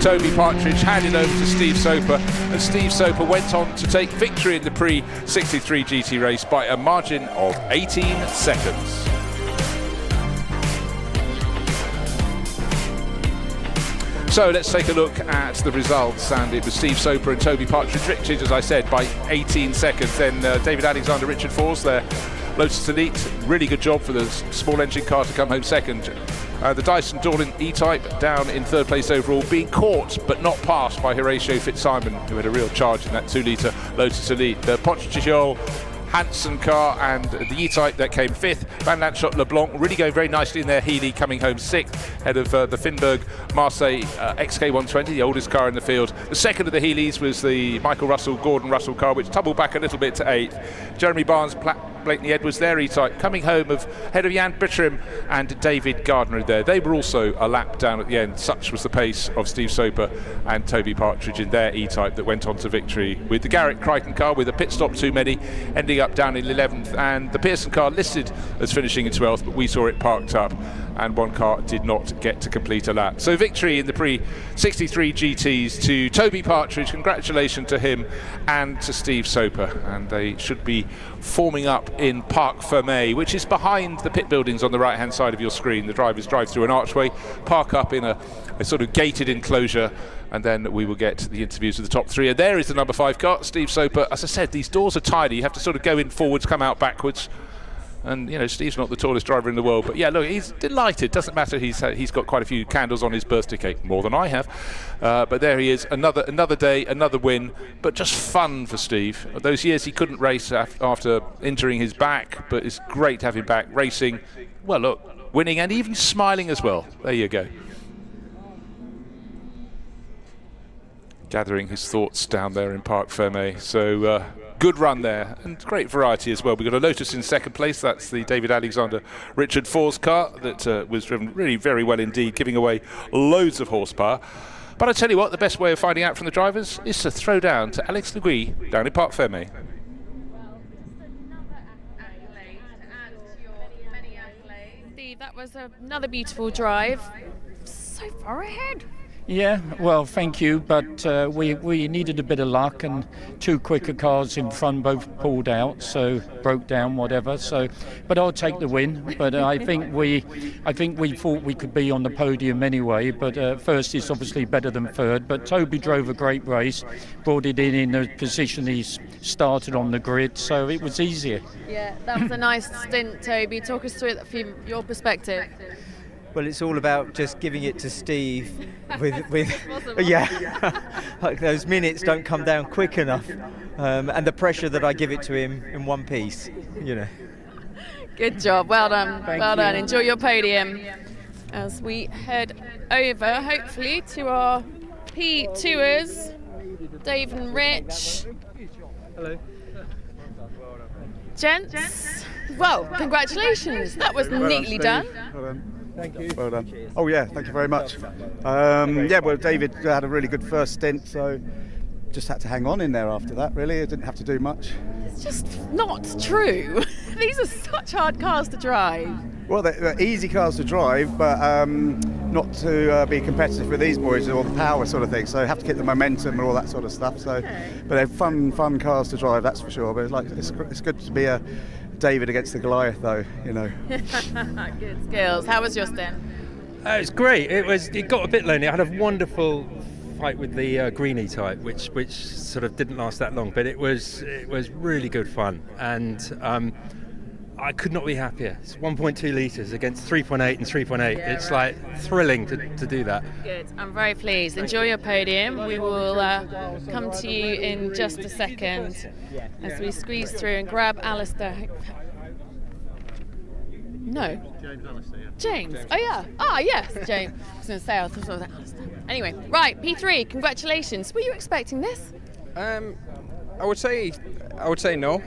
Toby Partridge handed over to Steve Soper, and Steve Soper went on to take victory in the Prix 63 GT race by a margin of 18 seconds. So let's take a look at the results, and it was Steve Soper and Toby Partridge victored, as I said, by 18 seconds. Then David Alexander, Richard Force there, Lotus Elite, really good job for the small engine car to come home second. The Dyson Dorlin E-Type down in third place overall, being caught but not passed by Horatio Fitzsimon, who had a real charge in that 2-litre Lotus Elite. The Pochchijol Hansen car and the E-Type that came 5th. Van Lanschot LeBlanc really going very nicely in their Healey, coming home 6th, ahead of the Finberg Marseille XK120, the oldest car in the field. The second of the Healeys was the Michael Russell, Gordon Russell car, which tumbled back a little bit to 8th. Jeremy Barnes, Blakeney Edwards, their E-Type, coming home ahead of Jan Bittrim and David Gardner there. They were also a lap down at the end. Such was the pace of Steve Soper and Toby Partridge in their E-Type that went on to victory, with the Garrett Crichton car with a pit stop too many ending up down in 11th, and the Pearson car listed as finishing in 12th, but we saw it parked up and one car did not get to complete a lap. So victory in the Prix 63 GTs to Toby Partridge. Congratulations to him and to Steve Soper, and they should be forming up in Parc Fermé, which is behind the pit buildings on the right hand side of your screen. The drivers drive through an archway, park up in a sort of gated enclosure, and then we will get the interviews with the top 3. And there is the number 5 car, Steve Soper. As I said, these doors are tidy. You have to sort of go in forwards, come out backwards. And, you know, Steve's not the tallest driver in the world. But, yeah, look, he's delighted. Doesn't matter. He's got quite a few candles on his birthday cake, more than I have. But there he is, another day, another win. But just fun for Steve. Those years he couldn't race after injuring his back. But it's great to have him back racing. Well, look, winning and even smiling as well. There you go. Gathering his thoughts down there in Parc Fermé. So good run there, and great variety as well. We've got a Lotus in second place. That's the David Alexander Richard Force car that was driven really very well indeed, giving away loads of horsepower. But I tell you what, the best way of finding out from the drivers is to throw down to Alex Le Guy down in Parc Fermé. Steve, that was another beautiful drive. So far ahead. Yeah, well, thank you, but we needed a bit of luck, and 2 quicker cars in front both pulled out, so broke down, whatever. So, but I'll take the win. But I think we thought we could be on the podium anyway. But first is obviously better than third. But Toby drove a great race, brought it in the position he started on the grid, so it was easier. Yeah, that was a nice stint, Toby. Talk us through it from your perspective. Well, it's all about just giving it to Steve with yeah, like those minutes don't come down quick enough, and the pressure that I give it to him in one piece, you know. Good job, well done, Thank you. Enjoy your podium as we head over, hopefully, to our P2ers, Dave and Rich. Hello. Gents, well, congratulations, that was neatly done. Thank you. Well done. Oh yeah, thank you very much. Yeah, well, David had a really good first stint, so just had to hang on in there after that, really. I didn't have to do much. It's just not true. These are such hard cars to drive. Well, they're easy cars to drive, but not to be competitive with these boys or the power sort of thing. So you have to get the momentum and all that sort of stuff. So, but they're fun cars to drive, that's for sure. But it's good to be a David against the Goliath, though, you know. Good skills. How was your stint? It's great. It got a bit lonely. I had a wonderful fight with the Greenie type, which sort of didn't last that long, but it was really good fun, and I could not be happier. It's 1.2 litres against 3.8 and 3.8. Yeah, it's right. like thrilling to do that. Good. I'm very pleased. Enjoy your podium. We will come to you in just a second as we squeeze through and grab Alistair. No. James. Oh yeah. Ah yes, James. I was going to say I thought it was Alistair. Anyway, right. P3. Congratulations. Were you expecting this? I would say no.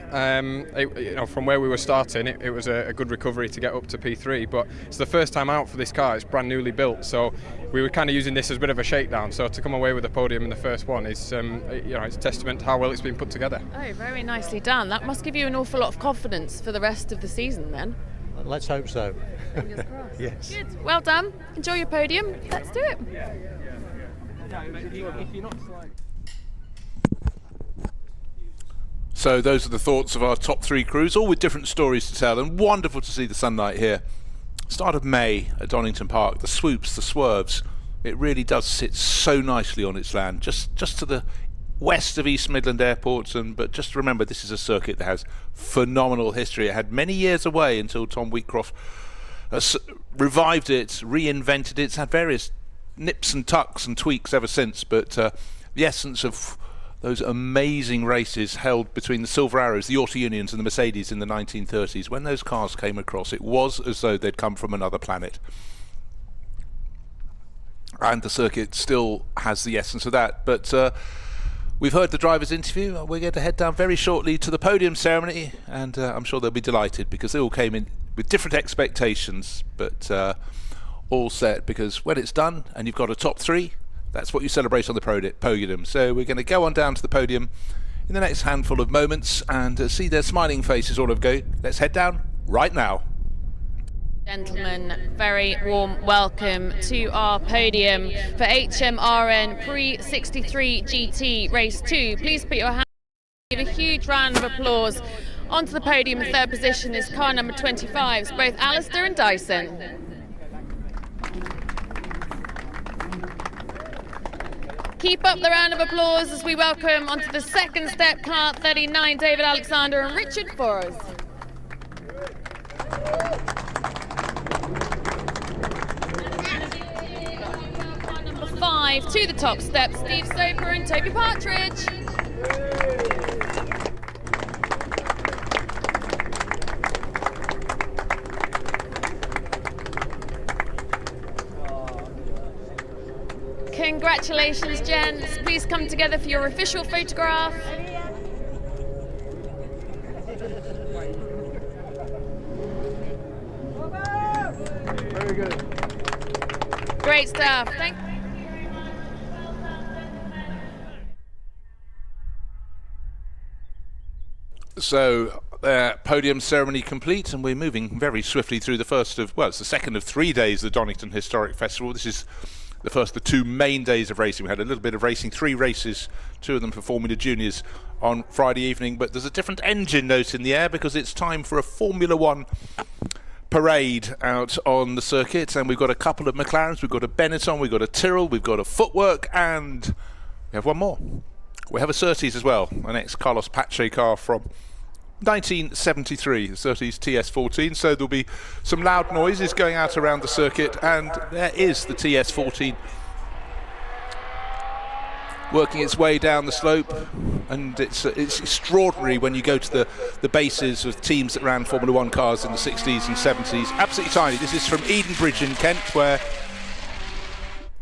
From where we were starting, it was a good recovery to get up to P3. But it's the first time out for this car. It's brand newly built, so we were kind of using this as a bit of a shakedown. So to come away with a podium in the first one is, it's a testament to how well it's been put together. Oh, very nicely done. That must give you an awful lot of confidence for the rest of the season, then. Let's hope so. Fingers crossed. Yes. Good. Well done. Enjoy your podium. Let's do it. So those are the thoughts of our top 3 crews, all with different stories to tell, and wonderful to see the sunlight here. Start of May at Donington Park, the swoops, the swerves, it really does sit so nicely on its land, just to the west of East Midland Airport. But just remember, this is a circuit that has phenomenal history. It had many years away until Tom Wheatcroft revived it, reinvented it. It's had various nips and tucks and tweaks ever since, but the essence of those amazing races held between the Silver Arrows, the Auto Unions and the Mercedes in the 1930s, when those cars came across, it was as though they'd come from another planet. And the circuit still has the essence of that. But we've heard the driver's interview. We're going to head down very shortly to the podium ceremony, and I'm sure they'll be delighted because they all came in with different expectations, but all set, because when it's done and you've got a top 3, that's what you celebrate on the podium. So we're going to go on down to the podium in the next handful of moments and see their smiling faces all of go. Let's head down right now. Gentlemen, very warm welcome to our podium for HMRN Prix 63 GT Race 2. Please put your hands up, give a huge round of applause. Onto the podium in 3rd position is car number 25, both Alistair and Dyson. Keep up the round of applause as we welcome onto the 2nd step car 39, David Alexander and Richard Forrest. Number 5 to the top step, Steve Soper and Toby Partridge. Congratulations, gents. Please come together for your official photograph. Very good. Great stuff. Thank you. So, podium ceremony complete, and we're moving very swiftly through it's the second of 3 days of the Donington Historic Festival. This is the first of 2 main days of racing. We had a little bit of racing, 3 races, 2 of them for Formula Juniors on Friday evening, but there's a different engine note in the air because it's time for a Formula 1 parade out on the circuit, and we've got a couple of McLarens, we've got a Benetton, we've got a Tyrrell, we've got a Footwork, and we have one more. We have a Surtees as well, an ex-Carlos Pache car from 1973, the Surtees TS14, so there'll be some loud noises going out around the circuit, and there is the TS14 working its way down the slope, and it's extraordinary when you go to the bases of teams that ran Formula 1 cars in the 60s and 70s. Absolutely tiny. This is from Edenbridge in Kent, where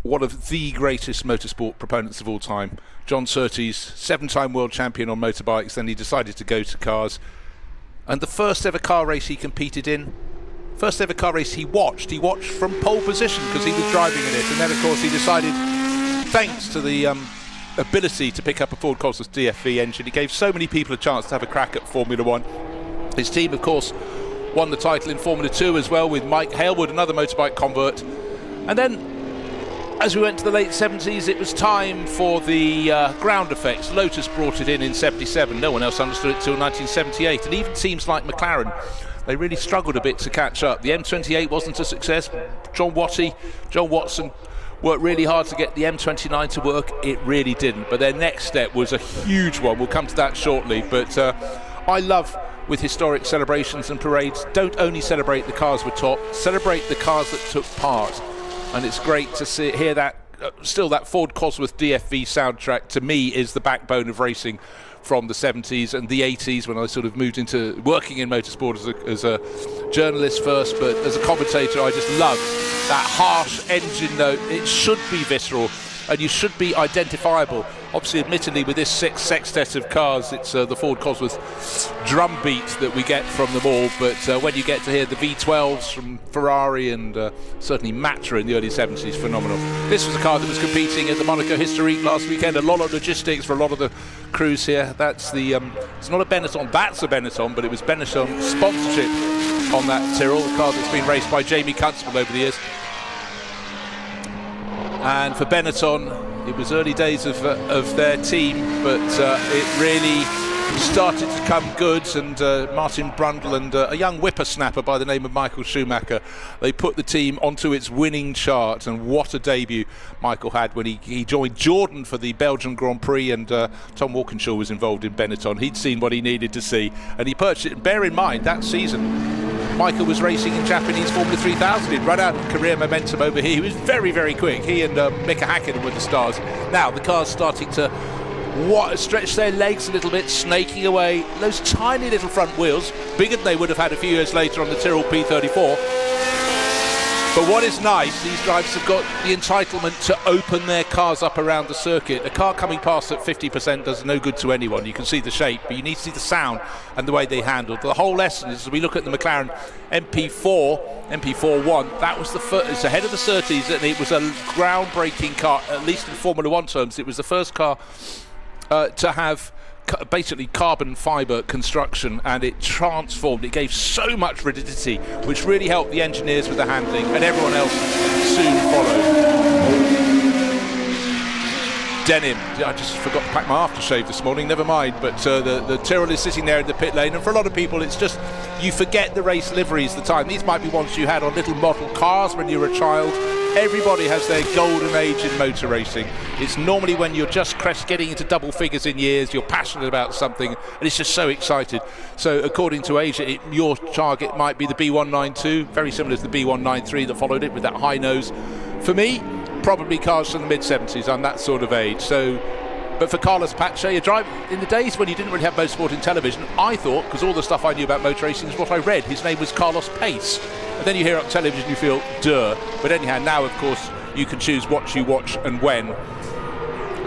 one of the greatest motorsport proponents of all time, John Surtees, 7-time world champion on motorbikes, then he decided to go to cars. And the first ever car race he competed in, first ever car race he watched from pole position because he was driving in it. And then, of course, he decided, thanks to the ability to pick up a Ford Cosworth DFV engine, he gave so many people a chance to have a crack at Formula 1. His team, of course, won the title in Formula 2 as well with Mike Halewood, another motorbike convert. And then As we went to the late 70s, it was time for the ground effects. Lotus brought it in 77. No one else understood it till 1978. And even teams like McLaren, they really struggled a bit to catch up. The M28 wasn't a success. John Watson worked really hard to get the M29 to work. It really didn't. But their next step was a huge one. We'll come to that shortly. But I love, with historic celebrations and parades, don't only celebrate the cars with top, celebrate the cars that took part. And it's great to hear that. Still, that Ford Cosworth DFV soundtrack, to me, is the backbone of racing from the 70s and the 80s, when I sort of moved into working in motorsport as a journalist first, but as a commentator, I just love that harsh engine note. It should be visceral, and you should be identifiable. Obviously, admittedly, with this sextet of cars, it's the Ford Cosworth drum beat that we get from them all. But when you get to hear the V12s from Ferrari and certainly Matra in the early 70s, phenomenal. This was a car that was competing at the Monaco Historique last weekend. A lot of logistics for a lot of the crews here. That's the, it's not a Benetton, that's a Benetton, but it was Benetton sponsorship on that Tyrrell, the car that's been raced by Jamie Constable over the years. And for Benetton, it was early days of their team, but it really started to come good, and Martin Brundle and a young whippersnapper by the name of Michael Schumacher, they put the team onto its winning chart. And what a debut Michael had when he joined Jordan for the Belgian Grand Prix, and Tom Walkinshaw was involved in Benetton. He'd seen what he needed to see, and he purchased it. And bear in mind, that season Michael was racing in Japanese Formula 3000. He'd run out of career momentum over here. He was very, very quick. He and Mika Häkkinen were the stars. Now the car's starting to stretch their legs a little bit, snaking away. Those tiny little front wheels, bigger than they would have had a few years later on the Tyrrell P34. But what is nice, these drivers have got the entitlement to open their cars up around the circuit. A car coming past at 50% does no good to anyone. You can see the shape, but you need to see the sound and the way they handled. The whole lesson is, as we look at the McLaren MP41, that was the first, it's ahead of the Surtees, and it was a groundbreaking car, at least in Formula One terms. It was the first car to have basically carbon fibre construction, and it transformed. It gave so much rigidity, which really helped the engineers with the handling, and everyone else soon followed. Denim, I just forgot to pack my aftershave this morning, never mind, but the Tyrrell is sitting there in the pit lane, and for a lot of people it's just, you forget the race liveries, the time. These might be ones you had on little model cars when you were a child. Everybody has their golden age in motor racing. It's normally when you're just getting into double figures in years, you're passionate about something, and it's just so excited. So according to Asia, your target might be the B192, very similar to the B193 that followed it with that high nose. For me, probably cars from the mid-70s. I'm that sort of age. So, but for Carlos Pache, in the days when you didn't really have motorsport in television, I thought, because all the stuff I knew about motor racing is what I read, his name was Carlos Pace. And then you hear it on television, you feel, duh. But anyhow, now, of course, you can choose what you watch and when.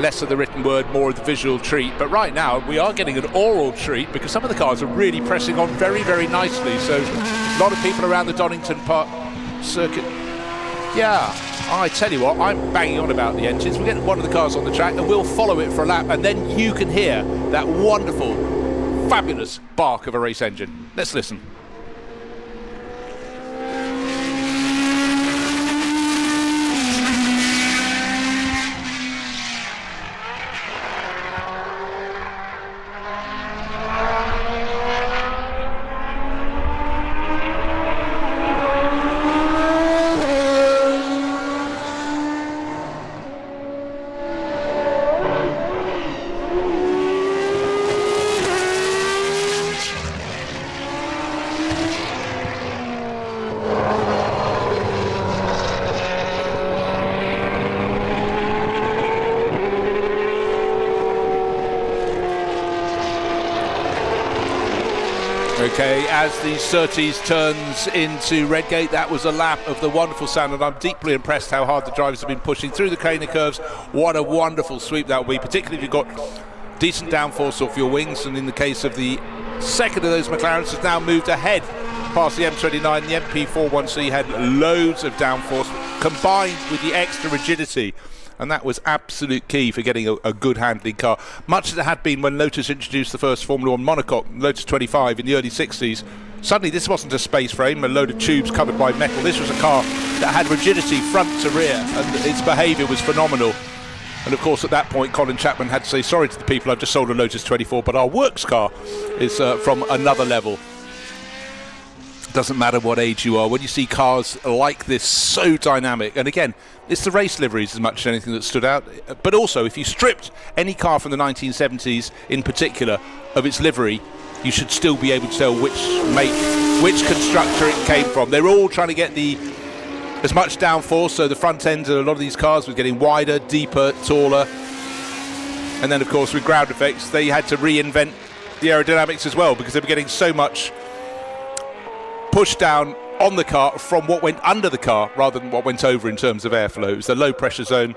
Less of the written word, more of the visual treat. But right now, we are getting an oral treat, because some of the cars are really pressing on very, very nicely. So a lot of people around the Donington Park circuit. Yeah, I tell you what, I'm banging on about the engines. We'll get one of the cars on the track and we'll follow it for a lap, and then you can hear that wonderful, fabulous bark of a race engine. Let's listen. Okay, as the Surtees turns into Redgate, that was a lap of the wonderful sound, and I'm deeply impressed how hard the drivers have been pushing through the Cana curves. What a wonderful sweep that will be, particularly if you've got decent downforce off your wings, and in the case of the second of those McLarens, has now moved ahead past the M29 and the MP41, so you had loads of downforce combined with the extra rigidity. And that was absolute key for getting a good handling car. Much as it had been when Lotus introduced the first Formula One monocoque, Lotus 25 in the early 60s. Suddenly this wasn't a space frame, a load of tubes covered by metal. This was a car that had rigidity front to rear, and its behaviour was phenomenal. And of course, at that point, Colin Chapman had to say sorry to the people, I've just sold a Lotus 24, but our works car is from another level. Doesn't matter what age you are, when you see cars like this, so dynamic, and again, it's the race liveries as much as anything that stood out, but also if you stripped any car from the 1970s in particular of its livery, you should still be able to tell which make, which constructor it came from. They're all trying to get as much downforce, so the front end of a lot of these cars was getting wider, deeper, taller, and then of course with ground effects they had to reinvent the aerodynamics as well, because they were getting so much push down on the car from what went under the car rather than what went over in terms of airflow. It was the low pressure zone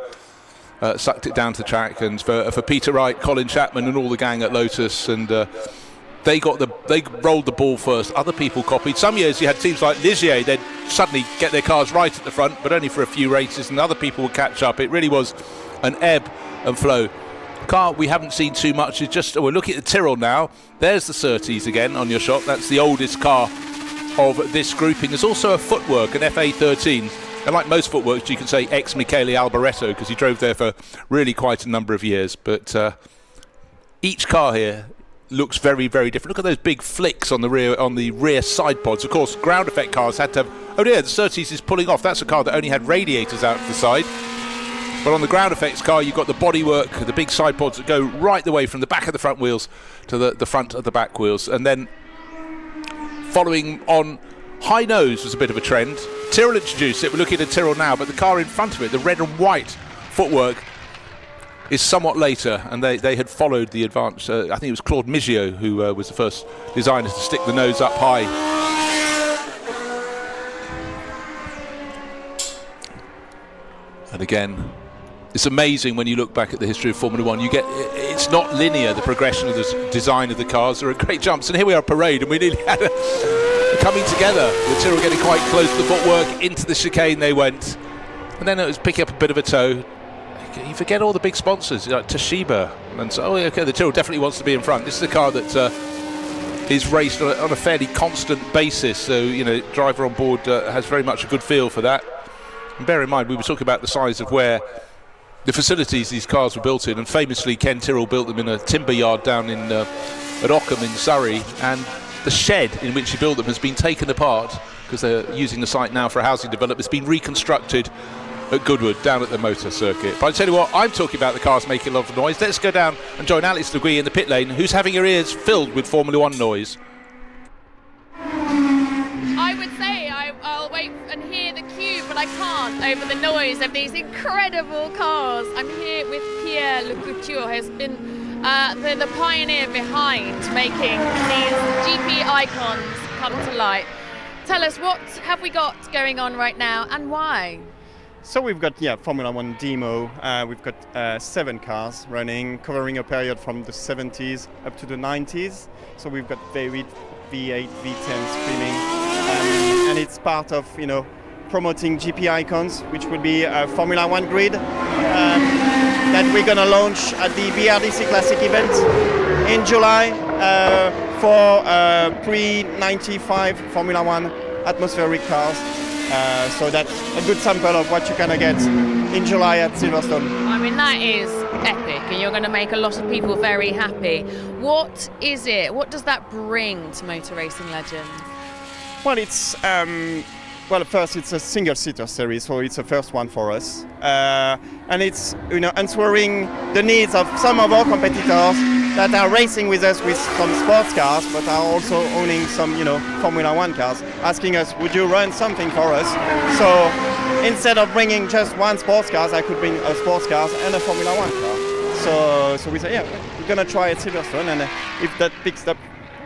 sucked it down to the track, and for Peter Wright, Colin Chapman and all the gang at Lotus, and they rolled the ball first. Other people copied. Some years you had teams like Ligier, they'd suddenly get their cars right at the front, but only for a few races, and other people would catch up. It really was an ebb and flow. Car we haven't seen too much is just, we're looking at the Tyrrell now. There's the Surtees again on your shot. That's the oldest car of this grouping. There's also a footwork, an FA13, and like most footworks you can say ex-Michele Alboreto, because he drove there for really quite a number of years, but each car here looks very, very different. Look at those big flicks on the rear side pods. Of course, ground effect cars had to have, oh dear, the Surtees is pulling off. That's a car that only had radiators out to the side, but on the ground effects car you've got the bodywork, the big side pods that go right the way from the back of the front wheels to the front of the back wheels. And then following on, high nose was a bit of a trend. Tyrrell introduced it. We're looking at a Tyrrell now, but the car in front of it, the red and white footwork, is somewhat later, and they had followed the advance. I think it was Claude Migiot who was the first designer to stick the nose up high. And again, it's amazing when you look back at the history of Formula One. You get, it's not linear, the progression of the design of the cars. There are great jumps, and here we are at Parade, and we nearly had a coming together. The Tyrrell getting quite close to the footwork, into the chicane they went, and then it was picking up a bit of a toe. You forget all the big sponsors like Toshiba, and so okay, the Tyrrell definitely wants to be in front. This is a car that is raced on a fairly constant basis, so you know, driver on board has very much a good feel for that. And bear in mind, we were talking about the size of where the facilities these cars were built in, and famously Ken Tyrrell built them in a timber yard down in at Ockham in Surrey, and the shed in which he built them has been taken apart because they're using the site now for a housing development. It's been reconstructed at Goodwood down at the motor circuit. But I tell you what, I'm talking about the cars making a lot of noise. Let's go down and join Alex Le Guy in the pit lane, who's having her ears filled with Formula One noise. I would say I'll wait and hear the cue, but I can't over the noise of these incredible cars. I'm here with Pierre Le Couture, who has been the pioneer behind making these GP icons come to light. Tell us, what have we got going on right now and why? So we've got Formula One demo. We've got 7 cars running, covering a period from the 70s up to the 90s. So we've got V8, V10 screaming, and it's part of promoting GP icons, which would be a Formula One grid that we're gonna launch at the BRDC Classic event in July for Prix 95 Formula One atmospheric cars. So that's a good sample of what you're gonna get in July at Silverstone. I mean, that is epic, and you're going to make a lot of people very happy. What is it? What does that bring to Motor Racing Legends? Well, it's first it's a single-seater series, so it's the first one for us, and it's answering the needs of some of our competitors that are racing with us with some sports cars, but are also owning some Formula One cars, asking us, would you run something for us? So instead of bringing just one sports car, I could bring a sports car and a Formula One car. So we say, we're gonna try at Silverstone, and if that picks up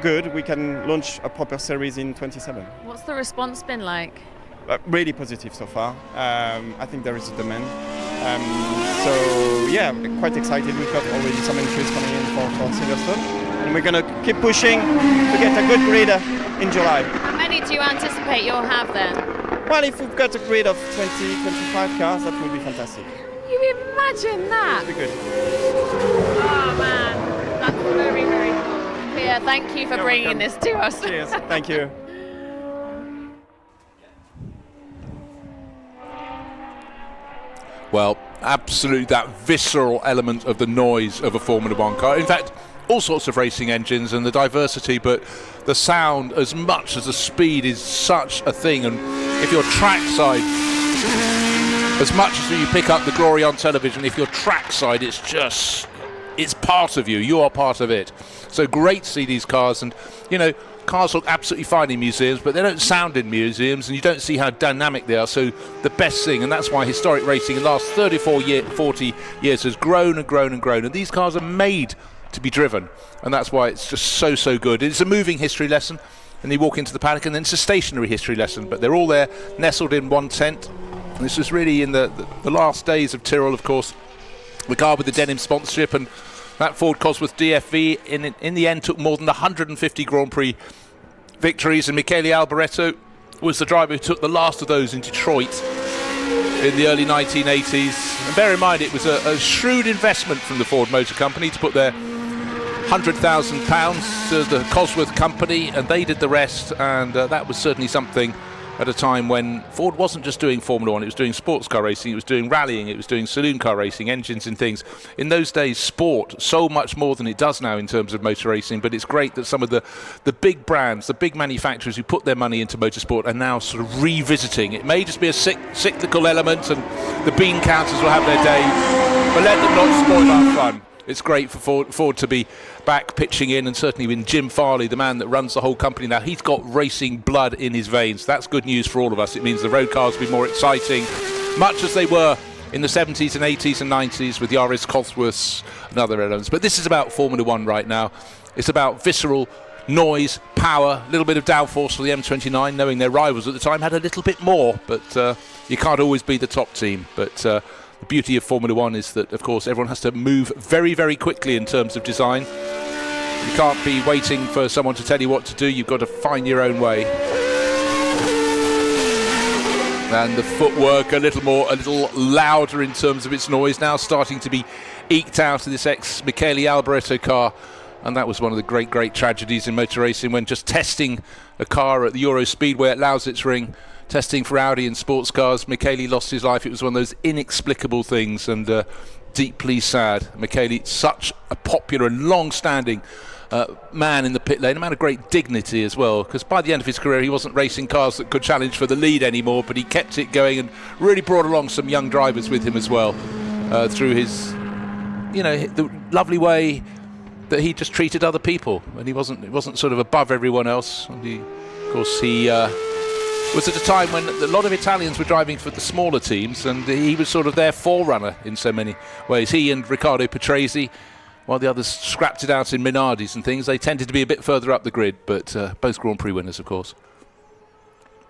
good, we can launch a proper series in 27. What's the response been like? Really positive so far. I think there is a demand. So quite excited. We've got already some entries coming in for Silverstone, and we're going to keep pushing to get a good grid in July. How many do you anticipate you'll have then? Well, if we've got a grid of 20-25 cars, that would be fantastic. You imagine that? That'd be good. Oh man, that's very, very cool. Yeah, thank you for bringing this to us. Cheers. Thank you. Well, absolutely that visceral element of the noise of a Formula One car. In fact, all sorts of racing engines and the diversity, but the sound as much as the speed is such a thing. And if you're trackside, as much as you pick up the glory on television, if you're trackside, it's part of you. You are part of it. So great to see these cars. And, you know, cars look absolutely fine in museums, but they don't sound in museums, and you don't see how dynamic they are. So the best thing, and that's why historic racing in the last 40 years has grown and grown and grown. And these cars are made to be driven, and that's why it's just so good. It's a moving history lesson, and you walk into the paddock, and then it's a stationary history lesson, but they're all there nestled in one tent. And this was really in the last days of Tyrrell, of course, the car with the denim sponsorship, and that Ford Cosworth DFV in the end took more than 150 Grand Prix victories, and Michele Alboreto was the driver who took the last of those in Detroit in the early 1980s. And bear in mind, it was a shrewd investment from the Ford Motor Company to put their £100,000 to the Cosworth Company, and they did the rest. And that was certainly something at a time when Ford wasn't just doing Formula One, it was doing sports car racing, it was doing rallying, it was doing saloon car racing, engines and things. In those days, sport, so much more than it does now in terms of motor racing, but it's great that some of the big brands, the big manufacturers who put their money into motorsport are now sort of revisiting. It may just be a cyclical element, and the bean counters will have their day, but let them not spoil our fun. It's great for Ford to be back pitching in, and certainly with Jim Farley, the man that runs the whole company now, he's got racing blood in his veins. That's good news for all of us. It means the road cars will be more exciting, much as they were in the 70s and 80s and 90s with Yaris, Cosworths and other elements. But this is about Formula One right now. It's about visceral noise, power, a little bit of downforce for the M29, knowing their rivals at the time had a little bit more, but you can't always be the top team. But the beauty of Formula One is that, of course, everyone has to move very, very quickly in terms of design. You can't be waiting for someone to tell you what to do. You've got to find your own way. And the footwork a little louder in terms of its noise, now starting to be eked out of this ex-Michele Alboreto car. And that was one of the great tragedies in motor racing, when just testing a car at the Euro Speedway at Lausitzring, testing for Audi and sports cars, Michele lost his life. It was one of those inexplicable things, and deeply sad. Michele, such a popular and long-standing man in the pit lane, a man of great dignity as well, because by the end of his career he wasn't racing cars that could challenge for the lead anymore, but he kept it going and really brought along some young drivers with him as well, through his, the lovely way that he just treated other people, and it wasn't sort of above everyone else. And of course he was at a time when a lot of Italians were driving for the smaller teams, and he was sort of their forerunner in so many ways. He and Riccardo Patrese, while the others scrapped it out in Minardis and things, they tended to be a bit further up the grid, but both Grand Prix winners, of course.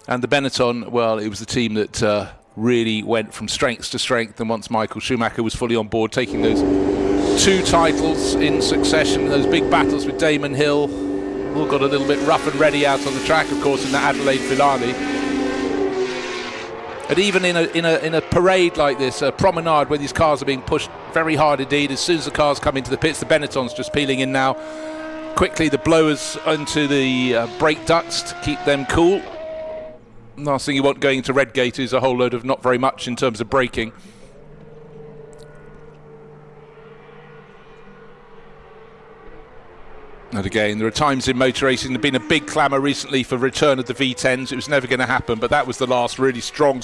And the Benetton, well, it was the team that really went from strength to strength, and once Michael Schumacher was fully on board, taking those 2 titles in succession, those big battles with Damon Hill, all got a little bit rough and ready out on the track, of course, in the Adelaide finale. And even in a parade like this, a promenade where these cars are being pushed very hard indeed, as soon as the cars come into the pits, the Benetton's just peeling in now. Quickly, the blowers onto the brake ducts to keep them cool. Last thing you want going into Redgate is a whole load of not very much in terms of braking. And again, there are times in motor racing, there's been a big clamour recently for return of the V10s. It was never going to happen, but that was the last really strong,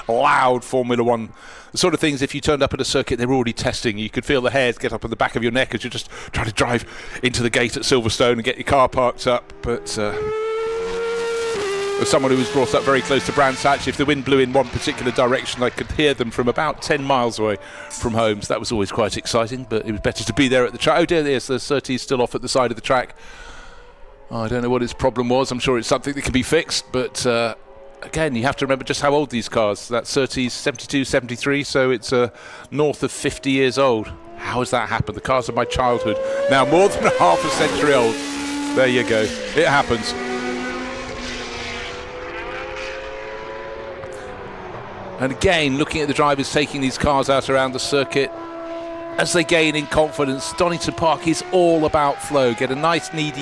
loud Formula One. The sort of things, if you turned up at a circuit, they were already testing. You could feel the hairs get up on the back of your neck as you're just trying to drive into the gate at Silverstone and get your car parked up. But as someone who was brought up very close to Brands Hatch, if the wind blew in one particular direction, I could hear them from about 10 miles away from home. So that was always quite exciting, but it was better to be there at the track. Oh dear, yes, the Surtees still off at the side of the track. Oh, I don't know what his problem was. I'm sure it's something that can be fixed, but again, you have to remember just how old these cars. That Surtees 72, 73, so it's north of 50 years old. How has that happened? The cars of my childhood, now more than half a century old. There you go. It happens. And again, looking at the drivers taking these cars out around the circuit, as they gain in confidence, Donington Park is all about flow. Get a nice, neat,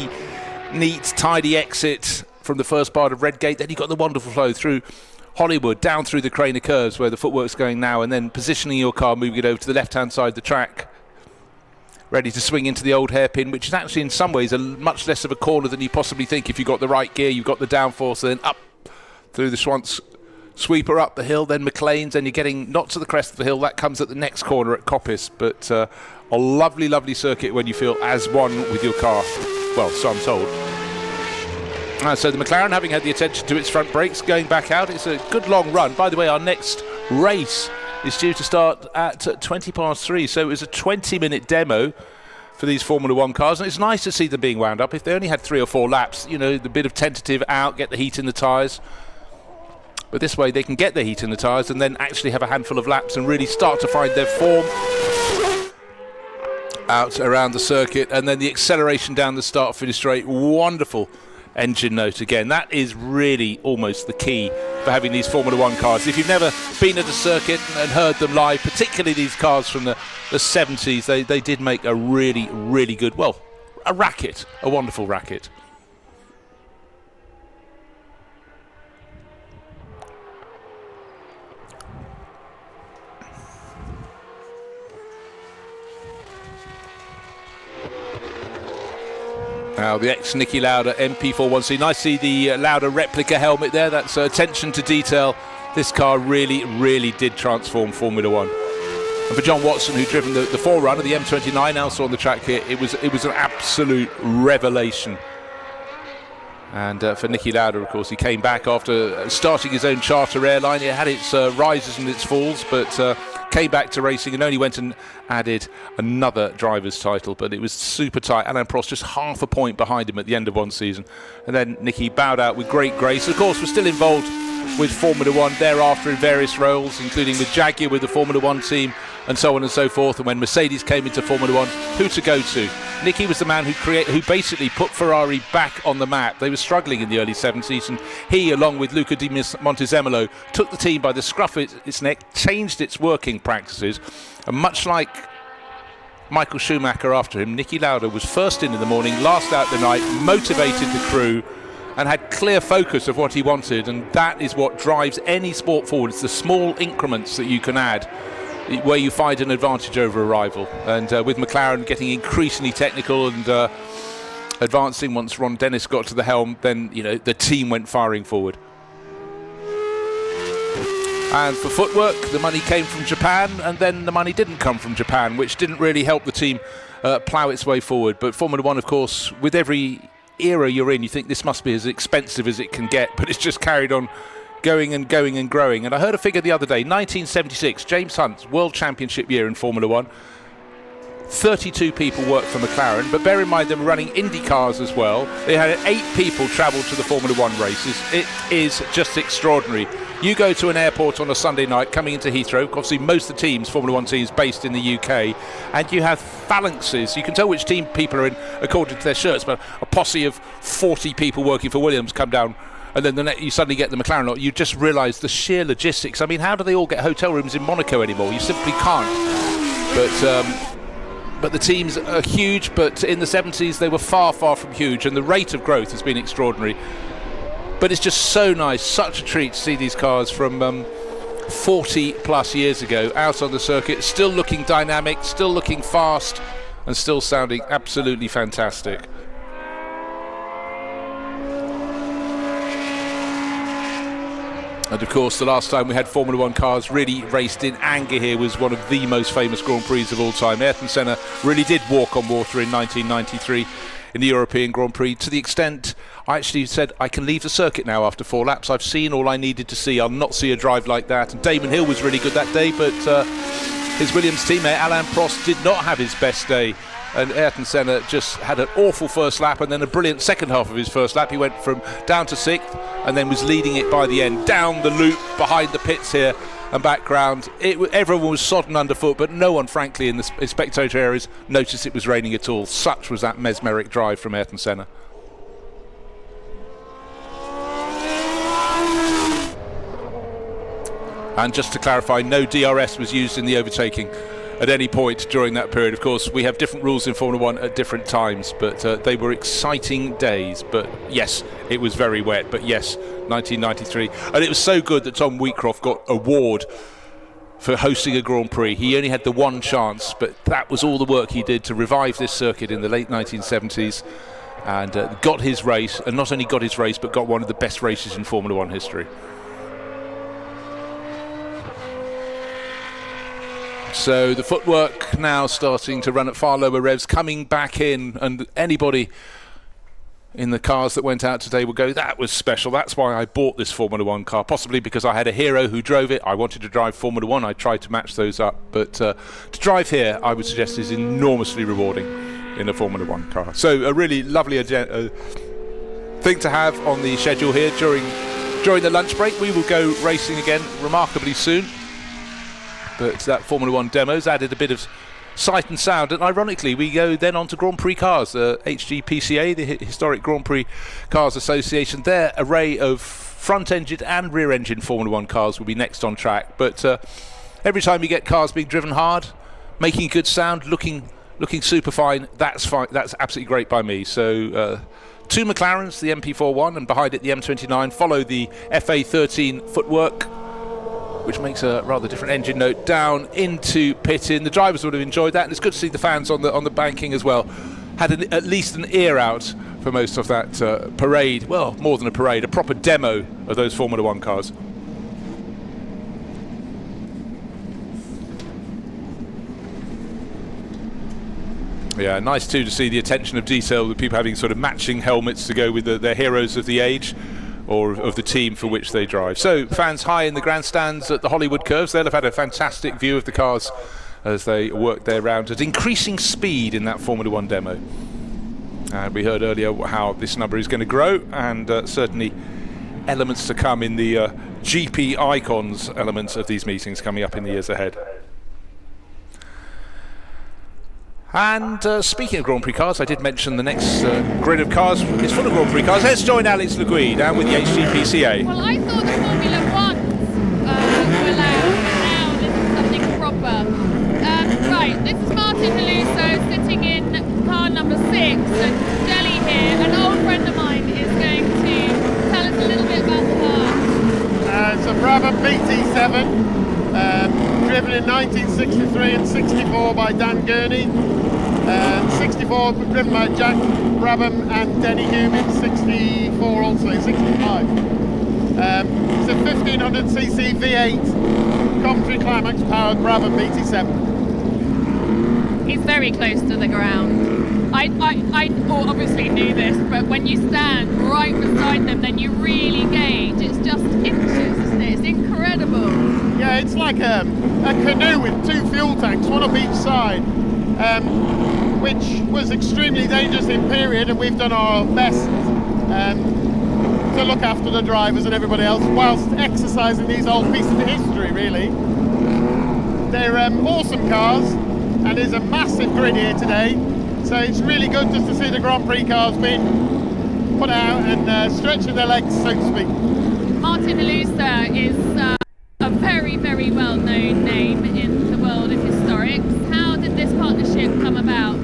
tidy exit from the first part of Redgate, then you've got the wonderful flow through Hollywood, down through the crane of curves where the footwork's going now, and then positioning your car, moving it over to the left-hand side of the track, ready to swing into the old hairpin, which is actually in some ways a much less of a corner than you possibly think. If you've got the right gear, you've got the downforce, then up through the Schwantz sweeper up the hill, then McLean's, then you're getting not to the crest of the hill. That comes at the next corner at Coppice, but a lovely, lovely circuit when you feel as one with your car. Well, so I'm told. So the McLaren, having had the attention to its front brakes, going back out. It's a good long run. By the way, our next race is due to start at 20 past 3, so it was a 20-minute demo for these Formula 1 cars, and it's nice to see them being wound up. If they only had 3 or 4 laps, you know, the bit of tentative out, get the heat in the tyres. But this way they can get the heat in the tyres and then actually have a handful of laps and really start to find their form out around the circuit, and then the acceleration down the start-finish straight. Wonderful engine note again. That is really almost the key for having these Formula 1 cars. If you've never been at a circuit and heard them live, particularly these cars from the 70s, they did make a really, really good, well, a racket, a wonderful racket. Now the ex-Niki Lauda MP4-1C. Nice to see the Lauda replica helmet there. That's attention to detail. This car really, really did transform Formula 1. And for John Watson, who'd driven the Forerunner, the M29, also on the track here, it was an absolute revelation. And for Niki Lauda, of course, he came back after starting his own charter airline. It had its rises and its falls, but came back to racing and only went and added another driver's title. But it was super tight. Alain Prost just half a point behind him at the end of one season. And then Niki bowed out with great grace. Of course, we're still involved with Formula 1 thereafter in various roles, including with Jaguar, with the Formula 1 team, and so on and so forth. And when Mercedes came into Formula 1, who to go to? Niki was the man who basically put Ferrari back on the map. They were struggling in the early 70s, and he, along with Luca Di Montezemolo, took the team by the scruff of its neck, changed its working practices, and much like Michael Schumacher after him, Niki Lauda was first in the morning, last out the night, motivated the crew, and had clear focus of what he wanted, and that is what drives any sport forward. It's the small increments that you can add where you find an advantage over a rival. And with McLaren getting increasingly technical and advancing once Ron Dennis got to the helm, then the team went firing forward. And for footwork, the money came from Japan, and then the money didn't come from Japan, which didn't really help the team plough its way forward. But Formula 1, of course, with every era you're in, you think this must be as expensive as it can get, but it's just carried on going and going and growing. And I heard a figure the other day, 1976, James Hunt's World Championship year in Formula 1. 32 people worked for McLaren, but bear in mind they were running Indy cars as well. They had 8 people travel to the Formula 1 races. It is just extraordinary. You go to an airport on a Sunday night coming into Heathrow, obviously most of the teams, Formula 1 teams, based in the UK, and you have phalanxes. You can tell which team people are in according to their shirts, but a posse of 40 people working for Williams come down, and then you suddenly get the McLaren lot. You just realise the sheer logistics. I mean, how do they all get hotel rooms in Monaco anymore? You simply can't. But the teams are huge, but in the 70s they were far, far from huge, and the rate of growth has been extraordinary. But it's just so nice, such a treat to see these cars from 40 plus years ago out on the circuit, still looking dynamic, still looking fast, and still sounding absolutely fantastic. And of course, the last time we had Formula 1 cars really raced in anger here was one of the most famous Grand Prix of all time. Ayrton Senna really did walk on water in 1993 in the European Grand Prix, to the extent I actually said, I can leave the circuit now after 4 laps. I've seen all I needed to see. I'll not see a drive like that. And Damon Hill was really good that day, but his Williams teammate Alain Prost did not have his best day. And Ayrton Senna just had an awful first lap and then a brilliant second half of his first lap. He went from down to 6th and then was leading it by the end. Down the loop, behind the pits here and background. Everyone was sodden underfoot, but no one, frankly, in the spectator areas noticed it was raining at all. Such was that mesmeric drive from Ayrton Senna. And just to clarify, no DRS was used in the overtaking at any point during that period. Of course, we have different rules in Formula One at different times, but they were exciting days. But yes, it was very wet. But yes, 1993. And it was so good that Tom Wheatcroft got award for hosting a Grand Prix. He only had the one chance, but that was all the work he did to revive this circuit in the late 1970s, and got his race, and not only got his race, but got one of the best races in Formula One history. So the footwork now starting to run at far lower revs, coming back in, and anybody in the cars that went out today will go, that was special. That's why I bought this Formula One car, possibly because I had a hero who drove it. I wanted to drive Formula One. I tried to match those up, but to drive here, I would suggest, is enormously rewarding in a Formula One car. So a really lovely thing to have on the schedule here during the lunch break. We will go racing again remarkably soon, but that Formula One demo's added a bit of sight and sound, and ironically we go then on to Grand Prix cars. HGPCA, the Historic Grand Prix Cars Association, their array of front-engine and rear-engine Formula One cars will be next on track. But every time you get cars being driven hard, making good sound, looking super fine, that's absolutely great by me. So two McLarens, the MP41, and behind it the M29, follow the FA13 footwork, which makes a rather different engine note, down into pit-in. The drivers would have enjoyed that, and it's good to see the fans on the banking as well. Had at least an ear out for most of that parade. Well, more than a parade, a proper demo of those Formula One cars. Yeah, nice too to see the attention of detail with people having sort of matching helmets to go with their heroes of the age, or of the team for which they drive. So fans high in the grandstands at the Hollywood Curves, they'll have had a fantastic view of the cars as they work their round at increasing speed in that Formula One demo. And we heard earlier how this number is going to grow, and certainly elements to come in the GP icons elements of these meetings coming up in the years ahead. And speaking of Grand Prix cars, I did mention the next grid of cars is full of Grand Prix cars. Let's join Alex Le Guy down with the HGPCA. Well, I thought the Formula One were loud, but now this is something proper. Right, this is Martin Veluso sitting in car number 6 at Delhi here. An old friend of mine is going to tell us a little bit about the car. It's a Brabham BT7. Driven in 1963 and 64 by Dan Gurney. 64 driven by Jack Brabham and Denny Hume in 64 also, 65. It's a 1500cc V8 Coventry Climax powered Brabham BT7. He's very close to the ground. I obviously knew this, but when you stand right beside them, then you really gauge. It's just inches, isn't it? It's incredible. Yeah, it's like a canoe with 2 fuel tanks, one up each side, which was extremely dangerous in period, and we've done our best to look after the drivers and everybody else whilst exercising these old pieces of history, really. They're awesome cars, and there's a massive grid here today, so it's really good just to see the Grand Prix cars being put out and stretching their legs, so to speak. Martin Veluso is a very, very well-known name in the world of historics. How did this partnership come about?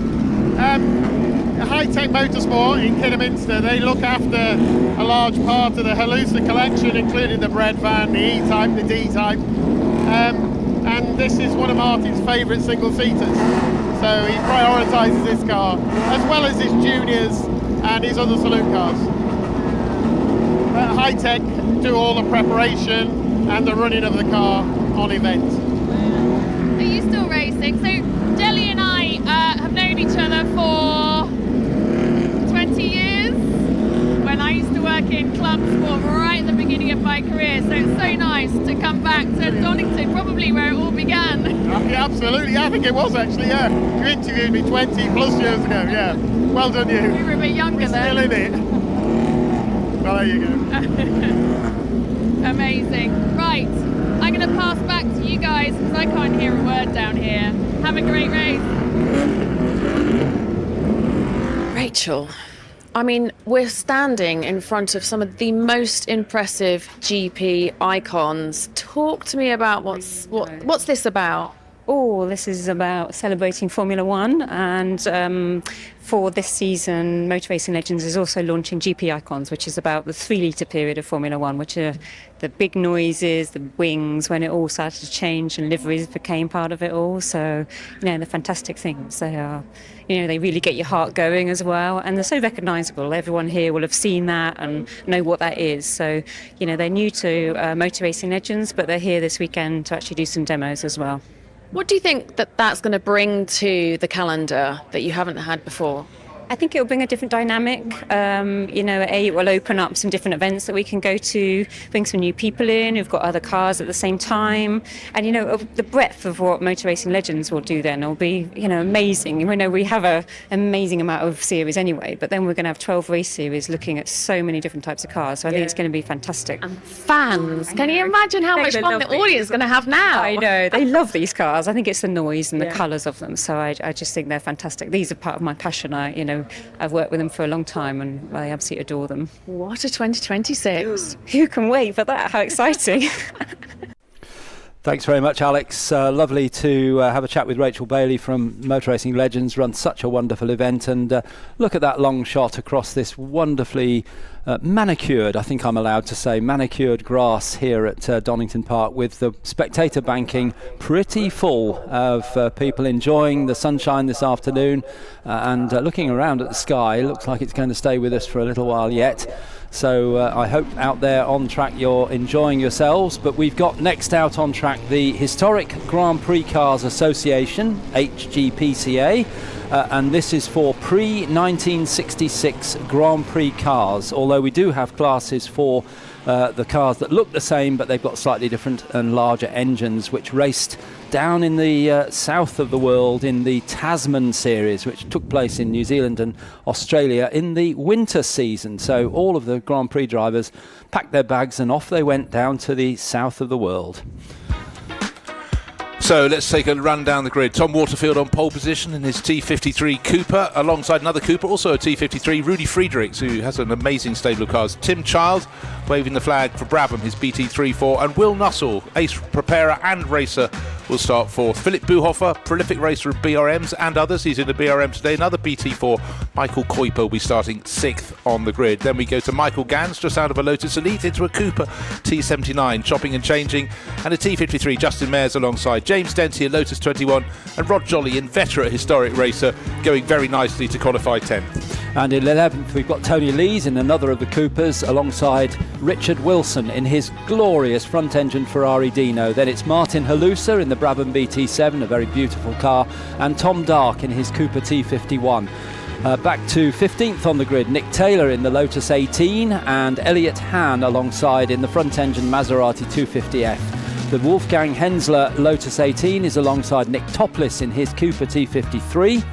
High-Tech Motorsport in Kidderminster, they look after a large part of the Halusa collection, including the Bread Van, the E-Type, the D-Type, and this is one of Martin's favourite single-seaters, so he prioritises this car, as well as his juniors and his other saloon cars. High-Tech do all the preparation and the running of the car on events. Are you still racing? So Jelly and I have known each other for 20 years when I used to work in club sport right at the beginning of my career, so it's so nice to come back to Donington, probably where it all began. Yeah, absolutely, I think it was actually, yeah. You interviewed me 20 plus years ago, yeah. Well done you. We were a bit younger then. Still in it. Well, there you go. Amazing. Right, I'm going to pass back to you guys because I can't hear a word down here. Have a great race. Rachel, I mean, we're standing in front of some of the most impressive GP icons. Talk to me about what's this about? oh, this is about celebrating Formula One, and for this season, Motor Racing Legends is also launching GP Icons, which is about the 3-litre period of Formula One, which are the big noises, the wings, when it all started to change and liveries became part of it all. So, they're fantastic things. They are, they really get your heart going as well, and they're so recognisable. Everyone here will have seen that and know what that is. So, they're new to Motor Racing Legends, but they're here this weekend to actually do some demos as well. What do you think that's going to bring to the calendar that you haven't had before? I think it'll bring a different dynamic. It will open up some different events that we can go to, bring some new people in who've got other cars at the same time. And, the breadth of what Motor Racing Legends will do then will be, amazing. We have an amazing amount of series anyway, but then we're going to have 12 race series looking at so many different types of cars. So I think it's going to be fantastic. And fans, can you imagine how much fun the audience is going to have now? I know, they love these cars. I think it's the noise and the colours of them. So I just think they're fantastic. These are part of my passion. I've worked with them for a long time and I absolutely adore them. What a 2026. Who can wait for that? How exciting. Thanks very much, Alex. Lovely to have a chat with Rachel Bailey from Motor Racing Legends, run such a wonderful event, and look at that long shot across this wonderfully manicured, I think I'm allowed to say, manicured grass here at Donington Park, with the spectator banking pretty full of people enjoying the sunshine this afternoon, and looking around at the sky. Looks like it's going to stay with us for a little while yet. So I hope out there on track you're enjoying yourselves. But we've got next out on track the Historic Grand Prix Cars Association, HGPCA, and this is for pre-1966 Grand Prix cars, although we do have classes for the cars that look the same, but they've got slightly different and larger engines, which raced down in the south of the world in the Tasman series, which took place in New Zealand and Australia in the winter season. So all of the Grand Prix drivers packed their bags and off they went down to the south of the world. So let's take a run down the grid. Tom Waterfield on pole position in his T53 Cooper, alongside another Cooper, also a T53, Rudy Friedrichs, who has an amazing stable of cars. Tim Child waving the flag for Brabham, his BT34, and Will Nussell, ace preparer and racer, will start fourth. Philip Buhofer, prolific racer of BRMs and others, he's in the BRM today. Another BT4, Michael Kuiper, will be starting sixth on the grid. Then we go to Michael Gans, just out of a Lotus Elite, into a Cooper T79, chopping and changing, and a T53, Justin Mayers alongside James Denty, a Lotus 21, and Rod Jolly, inveterate historic racer, going very nicely to qualify 10th. And in 11th we've got Tony Lees in another of the Coopers, alongside Richard Wilson in his glorious front-engine Ferrari Dino. Then it's Martin Halusa in the Brabham BT7, a very beautiful car, and Tom Dark in his Cooper T51. Back to 15th on the grid, Nick Taylor in the Lotus 18, and Elliot Hahn alongside in the front-engine Maserati 250F. The Wolfgang Hensler Lotus 18 is alongside Nick Topless in his Cooper T53.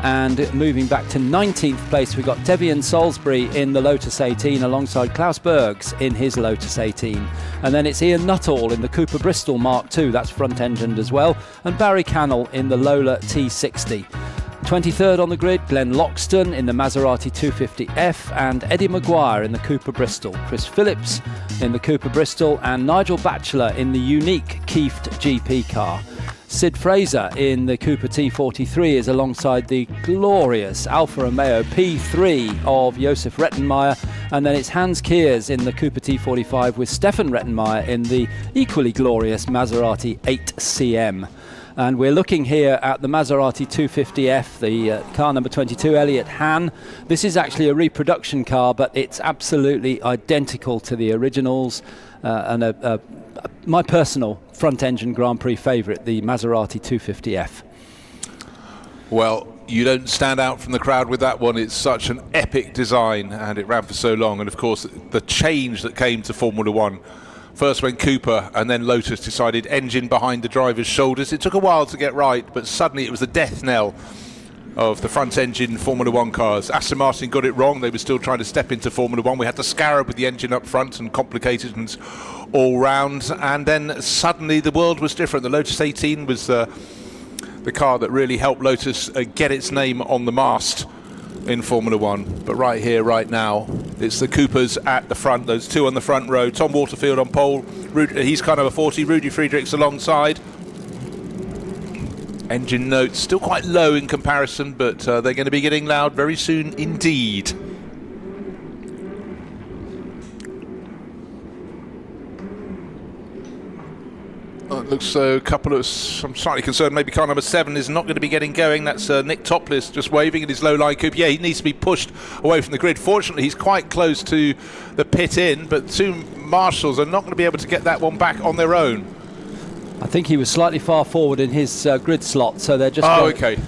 And moving back to 19th place, we've got Devian Salisbury in the Lotus 18 alongside Klaus Bergs in his Lotus 18. And then it's Ian Nuttall in the Cooper Bristol Mark II, that's front-engined as well, and Barry Cannell in the Lola T60. 23rd on the grid, Glenn Loxton in the Maserati 250F, and Eddie Maguire in the Cooper Bristol. Chris Phillips in the Cooper Bristol, and Nigel Batchelor in the unique Kieft GP car. Sid Fraser in the Cooper T43 is alongside the glorious Alfa Romeo P3 of Josef Rettenmeier, and then it's Hans Kiers in the Cooper T45 with Stefan Rettenmeier in the equally glorious Maserati 8CM. And we're looking here at the Maserati 250F, the car number 22, Elliot Hahn. This is actually a reproduction car, but it's absolutely identical to the originals, and my personal front-engine Grand Prix favourite, the Maserati 250F. Well, you don't stand out from the crowd with that one. It's such an epic design, and it ran for so long. And of course, the change that came to Formula One, first when Cooper and then Lotus decided engine behind the driver's shoulders. It took a while to get right, but suddenly it was the death knell of the front engine Formula One cars. Aston Martin got it wrong. They were still trying to step into Formula One. We had the Scarab with the engine up front and complications all round, and then suddenly the world was different. The Lotus 18 was the car that really helped Lotus get its name on the mast in Formula One. But right here, right now, it's the Coopers at the front, those two on the front row. Tom Waterfield on pole, he's kind of a 40, Rudy Friedrichs alongside. Engine notes still quite low in comparison, but they're going to be getting loud very soon indeed. It looks a couple of, I'm slightly concerned, maybe car number 7 is not going to be getting going. That's Nick Topless just waving in his low-line coupe. Yeah, he needs to be pushed away from the grid. Fortunately, he's quite close to the pit in, but 2 marshals are not going to be able to get that one back on their own. I think he was slightly far forward in his grid slot, so they're just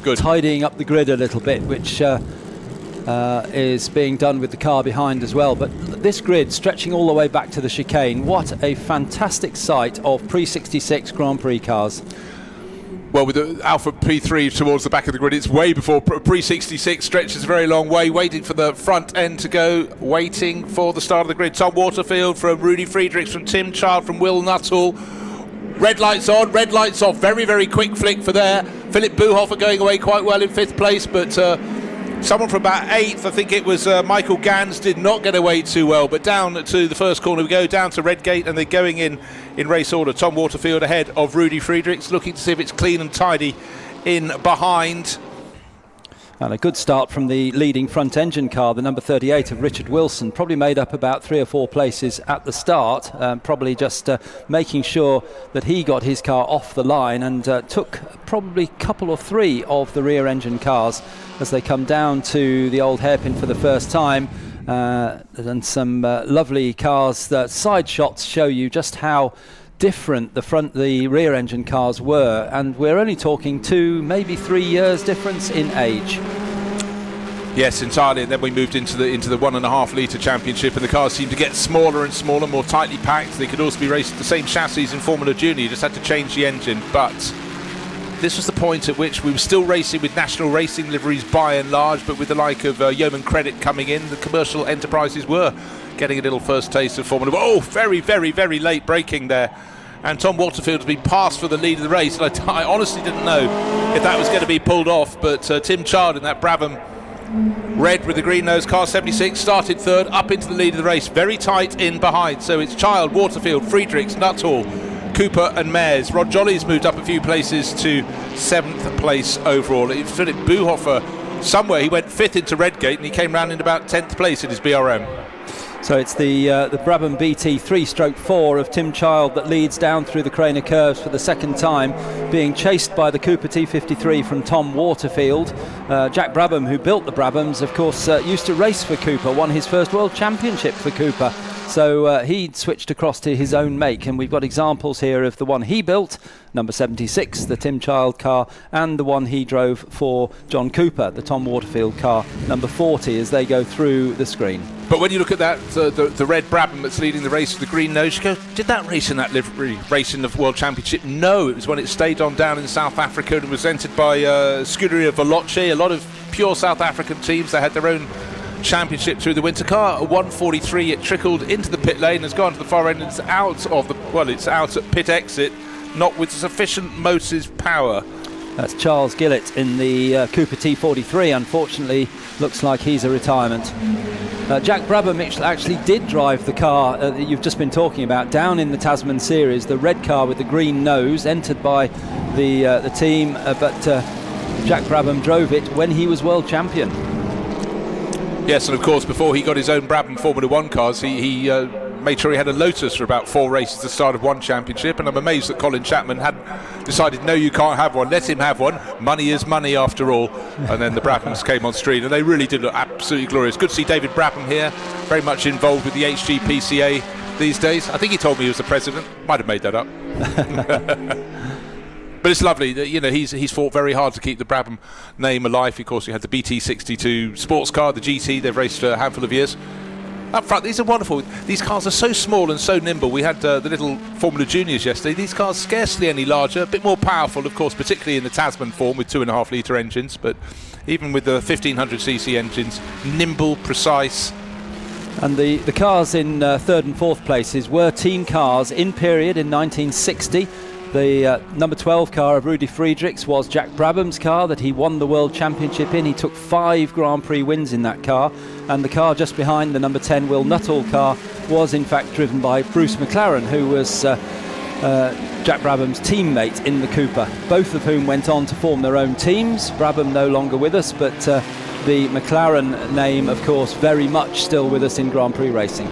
good. tidying up the grid a little bit, which is being done with the car behind as well. But this grid stretching all the way back to the chicane, what a fantastic sight of Prix 66 Grand Prix cars. Well, with the Alpha P3 towards the back of the grid, it's way before Prix 66 stretches a very long way, waiting for the front end to go, waiting for the start of the grid. Tom Waterfield from Rudy Friedrichs, from Tim Child, from Will Nuttall. Red lights on, red lights off. Very, very quick flick for there. Philip Buhofer going away quite well in 5th place, but someone from about 8th, I think it was Michael Gans, did not get away too well. But down to the first corner we go, down to Redgate, and they're going in race order. Tom Waterfield ahead of Rudy Friedrichs, looking to see if it's clean and tidy in behind. And a good start from the leading front engine car, the number 38 of Richard Wilson. Probably made up about 3 or 4 places at the start, probably just making sure that he got his car off the line, and took probably a couple or 3 of the rear engine cars as they come down to the old hairpin for the first time. And some lovely cars. The side shots show you just how different the rear engine cars were, and we're only talking 2, maybe 3 years difference in age. Yes, entirely. And then we moved into the 1.5 litre championship, and the cars seemed to get smaller and smaller, more tightly packed. They could also be raced the same chassis in Formula Junior. You just had to change the engine. But this was the point at which we were still racing with national racing liveries by and large, but with the like of Yeoman Credit coming in, the commercial enterprises were getting a little first taste of Formula 1. Oh, very, very, very late braking there. And Tom Waterfield has been passed for the lead of the race. And I honestly didn't know if that was going to be pulled off. But Tim Child in that Brabham red with the green nose, car 76, started 3rd, up into the lead of the race. Very tight in behind. So it's Child, Waterfield, Friedrichs, Nuttall, Cooper and Mares. Rod Jolly's moved up a few places to 7th place overall. It's Philip Buhofer somewhere. He went 5th into Redgate, and he came round in about 10th place in his BRM. So it's the Brabham BT 3/4 of Tim Child that leads down through the Craner curves for the second time, being chased by the Cooper T53 from Tom Waterfield. Jack Brabham, who built the Brabhams, of course, used to race for Cooper, won his first World Championship for Cooper. So he'd switched across to his own make, and we've got examples here of the one he built, number 76, the Tim Child car, and the one he drove for John Cooper, the Tom Waterfield car, number 40, as they go through the screen. But when you look at that, the red Brabham that's leading the race with the green nose, you go, did that race in that livery race in the World Championship? No, it was when it stayed on down in South Africa and was entered by Scuderia Veloce, a lot of pure South African teams. They had their own championship through the winter car. At 1:43, it trickled into the pit lane, has gone to the far end, and it's out of it's out at pit exit, not with sufficient motor's power. That's Charles Gillett in the Cooper T43. Unfortunately, looks like he's a retirement. Jack Brabham actually did drive the car that you've just been talking about down in the Tasman Series, the red car with the green nose, entered by the team, but Jack Brabham drove it when he was world champion. Yes, and of course, before he got his own Brabham Formula 1 cars, he made sure he had a Lotus for about 4 races at the start of one championship, and I'm amazed that Colin Chapman had decided, no, you can't have one, let him have one, money is money after all. And then the Brabhams came on stream, and they really did look absolutely glorious. Good to see David Brabham here, very much involved with the HGPCA these days. I think he told me he was the president, might have made that up. But it's lovely that, you know, he's fought very hard to keep the Brabham name alive. Of course, you had the BT62 sports car, the GT, they've raced for a handful of years. Up front, these are wonderful. These cars are so small and so nimble. We had the little Formula Juniors yesterday. These cars scarcely any larger, a bit more powerful, of course, particularly in the Tasman form with 2.5 litre engines. But even with the 1500cc engines, nimble, precise. And the cars in 3rd and 4th places were team cars in period in 1960. The number 12 car of Rudy Friedrichs was Jack Brabham's car that he won the World Championship in. He took 5 Grand Prix wins in that car. And the car just behind, the number 10 Will Nuttall car, was in fact driven by Bruce McLaren, who was Jack Brabham's teammate in the Cooper, both of whom went on to form their own teams. Brabham no longer with us, but the McLaren name, of course, very much still with us in Grand Prix racing.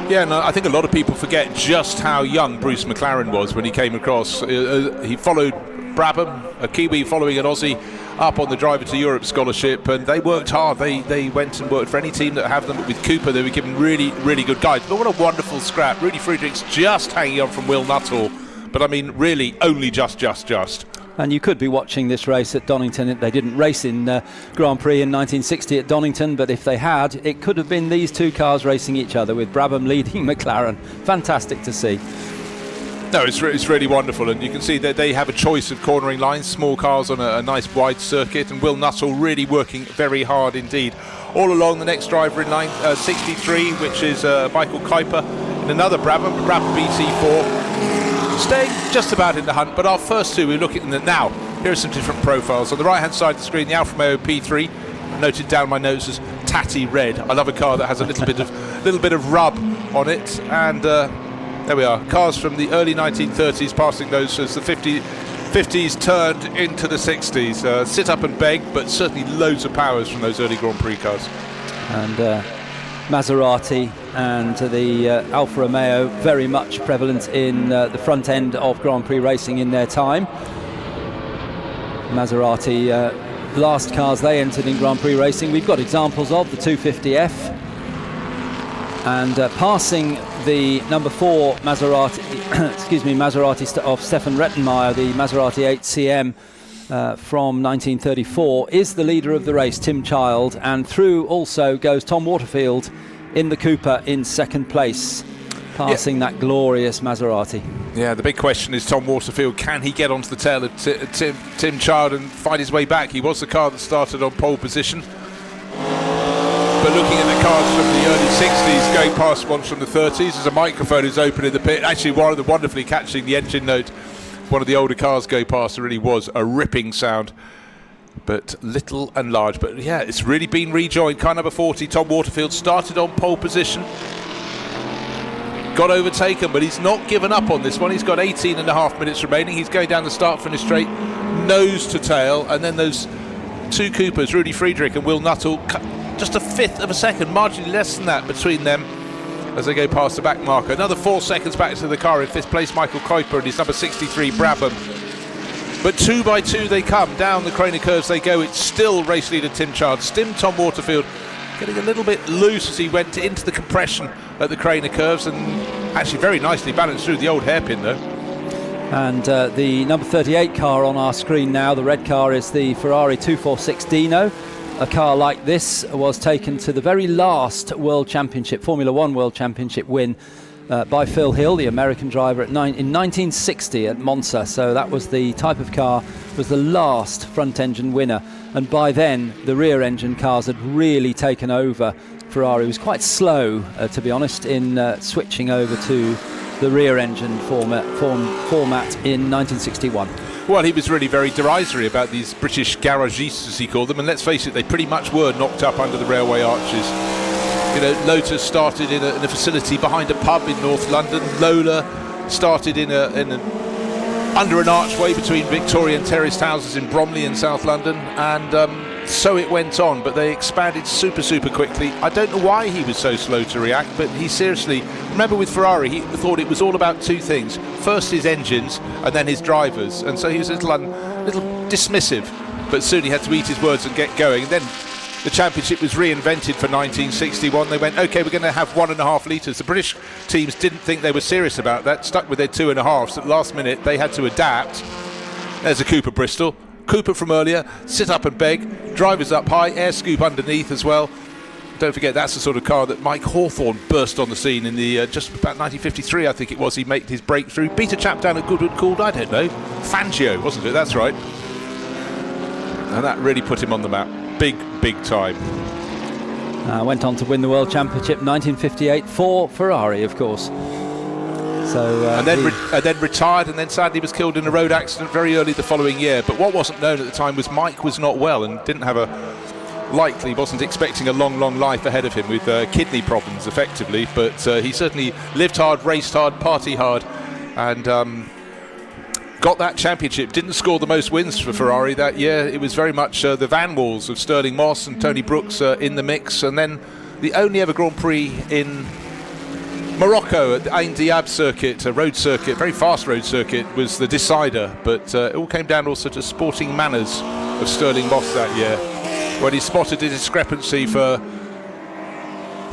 Yeah, and I think a lot of people forget just how young Bruce McLaren was when he came across. He followed Brabham, a Kiwi following an Aussie, up on the Driver to Europe scholarship, and they worked hard. They went and worked for any team that have them. But with Cooper, they were given really, really good guides. But what a wonderful scrap. Rudy Friedrichs just hanging on from Will Nuttall. But I mean, really, only just. And you could be watching this race at Donington. They didn't race in Grand Prix in 1960 at Donington, but if they had, it could have been these two cars racing each other, with Brabham leading McLaren. Fantastic to see. No, it's really wonderful, and you can see that they have a choice of cornering lines, small cars on a nice wide circuit, and Will Nuttall really working very hard indeed. All along, the next driver in line 63, which is Michael Kuiper, and another Brabham BT4, staying just about in the hunt. But our first two, we're looking at now. Here are some different profiles. On the right hand side of the screen, the Alfa Romeo P3, noted down my notes as tatty red. I love a car that has a little bit of rub on it, and there we are, cars from the early 1930s passing those as the 50s turned into the 60s. Sit up and beg, but certainly loads of powers from those early Grand Prix cars. And Maserati and the Alfa Romeo very much prevalent in the front end of Grand Prix racing in their time. Maserati, last cars they entered in Grand Prix racing, we've got examples of the 250F. And passing the number 4 Maserati, Maserati of Stefan Rettenmeier, the Maserati 8CM from 1934, is the leader of the race, Tim Child, and through also goes Tom Waterfield in the Cooper in second place, passing that glorious Maserati. Yeah, the big question is Tom Waterfield, can he get onto the tail of Tim Child and find his way back? He was the car that started on pole position. But looking at the cars from the early 60s going past ones from the 30s, as a microphone is open in the pit, actually wonderfully catching the engine note. One of the older cars go past, it really was a ripping sound, but little and large. But yeah, it's really been rejoined. Car number 40, Tom Waterfield, started on pole position, got overtaken, but he's not given up on this one. He's got 18.5 minutes remaining. He's going down the start-finish straight, nose to tail, and then those two Coopers, Rudy Friedrich and Will Nuttall, just a fifth of a second, marginally less than that between them as they go past the back marker. Another 4 seconds back to the car in fifth place, Michael Kuiper and his number 63 Brabham. But 2 by 2 they come, down the Craner curves they go. It's still race leader Tim Child, still Tom Waterfield, getting a little bit loose as he went into the compression at the Craner curves, and actually very nicely balanced through the old hairpin though. And the number 38 car on our screen now, the red car, is the Ferrari 246 Dino. A car like this was taken to the very last World Championship, Formula One World Championship win by Phil Hill, the American driver, in 1960 at Monza. So that was the type of car, was the last front-engine winner. And by then, the rear-engine cars had really taken over. Ferrari was quite slow, to be honest, in switching over to the rear-engine format in 1961. Well, he was really very derisory about these British garagistes, as he called them, and let's face it, they pretty much were knocked up under the railway arches. You know, Lotus started in a facility behind a pub in North London. Lola started under an archway between Victorian terraced houses in Bromley in South London, and so it went on, but they expanded super quickly. I don't know why he was so slow to react, but he seriously, remember with Ferrari, he thought it was all about two things. First his engines, and then his drivers, and so he was a little dismissive, but soon he had to eat his words and get going. And then the championship was reinvented for 1961. They went, okay, we're going to have 1.5 litres. The British teams didn't think they were serious about that, stuck with their 2.5s. At the last minute, they had to adapt. There's a Cooper Bristol. Cooper from earlier, sit up and beg, drivers up high, air scoop underneath as well. Don't forget, that's the sort of car that Mike Hawthorne burst on the scene in the just about 1953, I think it was. He made his breakthrough. Beat a chap down at Goodwood called, I don't know, Fangio, wasn't it? That's right. And that really put him on the map. Big time. Went on to win the World Championship 1958 for Ferrari, of course. So, and then retired, and then sadly was killed in a road accident very early the following year. But what wasn't known at the time was Mike was not well and didn't have wasn't expecting a long life ahead of him with kidney problems effectively. But he certainly lived hard, raced hard, party hard, and got that championship. Didn't score the most wins for Ferrari that year. It was very much the Van Walls of Sterling Moss and Tony Brooks in the mix, and then the only ever Grand Prix in Morocco at the Ain Diab circuit, a road circuit, very fast road circuit, was the decider. But it all came down also to sporting manners of Sterling Moss that year, when he spotted a discrepancy for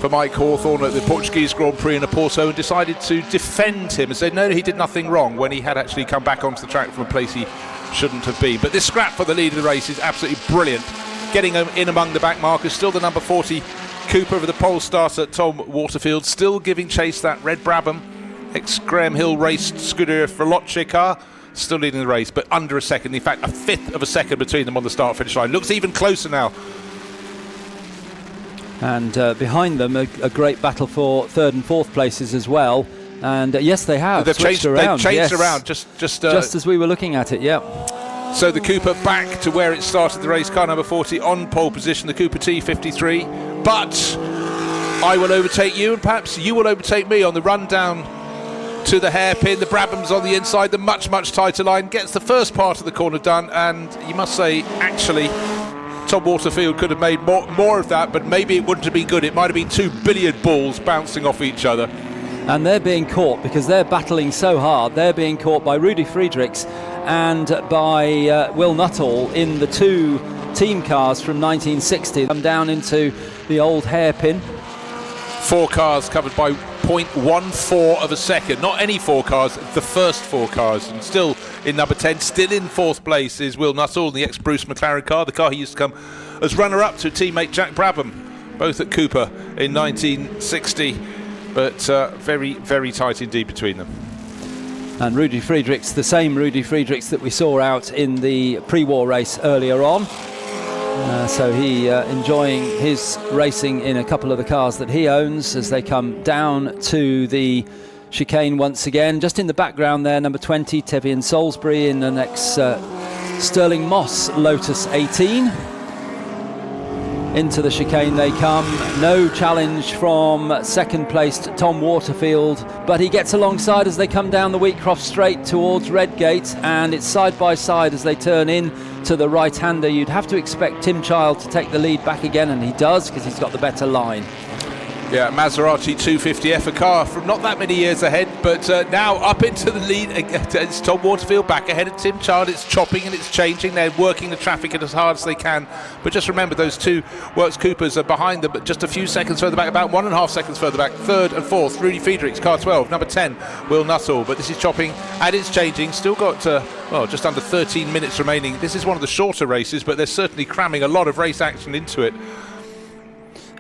Mike Hawthorne at the Portuguese Grand Prix in Oporto and decided to defend him and say no, he did nothing wrong, when he had actually come back onto the track from a place he shouldn't have been. But this scrap for the lead of the race is absolutely brilliant, getting him in among the back markers. Still the number 40 Cooper with the pole starter Tom Waterfield, still giving chase that red Brabham ex-Graham Hill raced Scuderia Veloce car, still leading the race, but under a second, in fact a fifth of a second between them on the start finish line. Looks even closer now. And behind them, a great battle for third and fourth places as well. And yes, they have. They've changed around. Just as we were looking at it. Yeah. So the Cooper back to where it started the race. Car number 40 on pole position. The Cooper T53. But I will overtake you, and perhaps you will overtake me on the run down to the hairpin. The Brabham's on the inside. The much tighter line gets the first part of the corner done, and you must say, actually, Tom Waterfield could have made more of that, but maybe it wouldn't have been good. It might have been 2 billiard balls bouncing off each other. And they're being caught because they're battling so hard. They're being caught by Rudy Friedrichs and by Will Nuttall in the two team cars from 1960. Come down into the old hairpin. 4 cars covered by 0.14 of a second. Not any 4 cars, the first 4 cars. And still in number 10, still in 4th place is Will Nuttall in the ex-Bruce McLaren car, the car he used to come as runner-up to teammate Jack Brabham, both at Cooper in 1960. But very tight indeed between them. And Rudy Friedrichs, the same Rudy Friedrichs that we saw out in the pre-war race earlier on. So he enjoying his racing in a couple of the cars that he owns as they come down to the chicane once again. Just in the background there, number 20, Tevian Salisbury in an ex-Sterling Moss Lotus 18. Into the chicane they come. No challenge from second placed Tom Waterfield, but he gets alongside as they come down the Wheatcroft straight towards Redgate, and it's side by side as they turn in to the right-hander. You'd have to expect Tim Child to take the lead back again, and he does because he's got the better line. Yeah, Maserati 250F, a car from not that many years ahead, but now up into the lead. It's Tom Waterfield back ahead of Tim Child. It's chopping and it's changing. They're working the traffic as hard as they can. But just remember, those two Works Coopers are behind them, but just a few seconds further back, about 1.5 seconds further back. Third and fourth, Rudy Friedrichs, car 12. Number 10, Will Nuttall. But this is chopping and it's changing. Still got, just under 13 minutes remaining. This is one of the shorter races, but they're certainly cramming a lot of race action into it.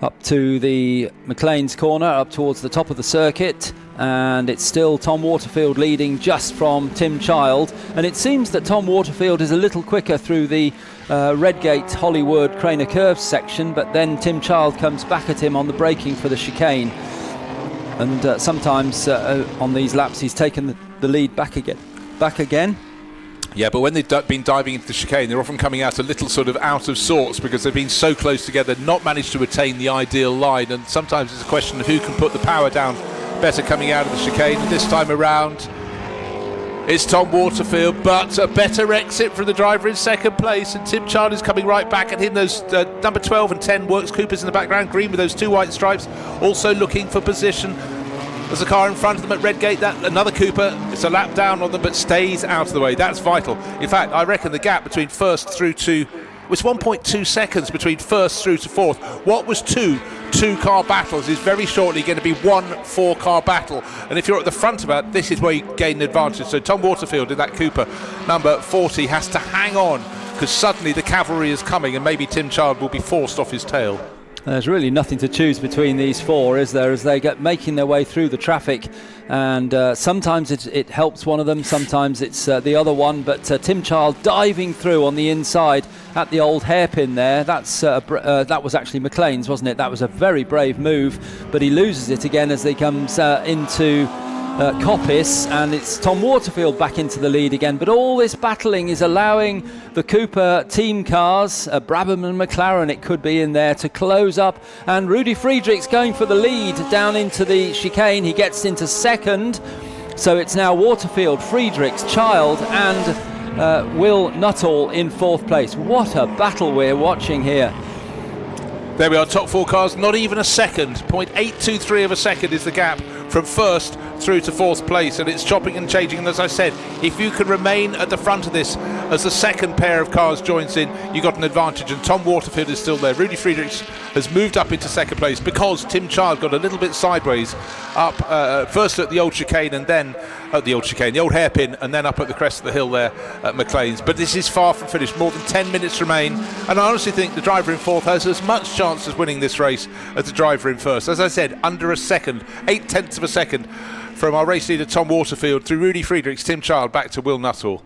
Up to the McLean's corner, up towards the top of the circuit, and it's still Tom Waterfield leading just from Tim Child. And it seems that Tom Waterfield is a little quicker through the Redgate Hollywood Craner Curves section, but then Tim Child comes back at him on the braking for the chicane. And sometimes on these laps he's taken the lead back again. Yeah, but when they've been diving into the chicane, they're often coming out a little sort of out of sorts because they've been so close together, not managed to attain the ideal line. And sometimes it's a question of who can put the power down better coming out of the chicane. This time around, it's Tom Waterfield, but a better exit from the driver in second place. And Tim Child is coming right back at him. Those number 12 and 10 Works Coopers in the background, green with those 2 white stripes, also looking for position. There's a car in front of them at Redgate, another Cooper. It's a lap down on them, but stays out of the way. That's vital. In fact, I reckon the gap between first through to was 1.2 seconds between first through to fourth. What was two-car battles is very shortly going to be 1 4-car battle. And if you're at the front of it, this is where you gain an advantage. So Tom Waterfield in that Cooper, number 40, has to hang on because suddenly the cavalry is coming and maybe Tim Child will be forced off his tail. There's really nothing to choose between these 4, is there, as they get making their way through the traffic. And sometimes it helps one of them, sometimes it's the other one. But Tim Child diving through on the inside at the old hairpin there. That was actually McLean's, wasn't it? That was a very brave move, but he loses it again as he comes into Coppice, and it's Tom Waterfield back into the lead again. But all this battling is allowing the Cooper team cars, Brabham and McLaren it could be in there, to close up. And Rudy Friedrichs going for the lead down into the chicane. He gets into second, So it's now Waterfield, Friedrichs, Child and Will Nuttall in 4th place. What a battle we're watching here. There we are, top 4 cars, not even a second. 0.823 of a second is the gap from 1st through to 4th place, and it's chopping and changing. And as I said, if you can remain at the front of this as the second pair of cars joins in, you've got an advantage. And Tom Waterfield is still there. Rudy Friedrichs has moved up into 2nd place because Tim Child got a little bit sideways up first at the old chicane and then at the old hairpin, and then up at the crest of the hill there at McLean's. But this is far from finished. More than 10 minutes remain, and I honestly think the driver in 4th has as much chance of winning this race as the driver in 1st. As I said, under a second, 0.8 of a second from our race leader Tom Waterfield through Rudy Friedrichs, Tim Child, back to Will Nuttall.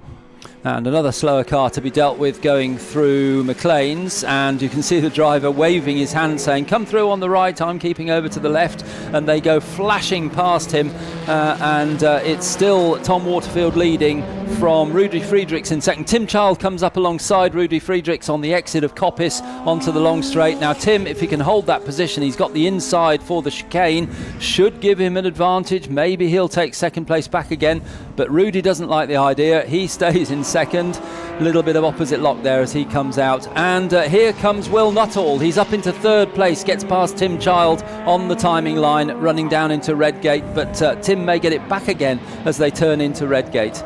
And another slower car to be dealt with going through McLean's, and you can see the driver waving his hand saying, come through on the right, I'm keeping over to the left, and they go flashing past him, and it's still Tom Waterfield leading from Rudy Friedrichs in 2nd. Tim Child comes up alongside Rudy Friedrichs on the exit of Coppice onto the long straight. Now Tim, if he can hold that position, he's got the inside for the chicane, should give him an advantage. Maybe he'll take 2nd place back again, but Rudy doesn't like the idea. He stays in 2nd. A little bit of opposite lock there as he comes out, and here comes Will Nuttall. He's up into 3rd place, gets past Tim Child on the timing line, running down into Redgate, but Tim may get it back again as they turn into Redgate.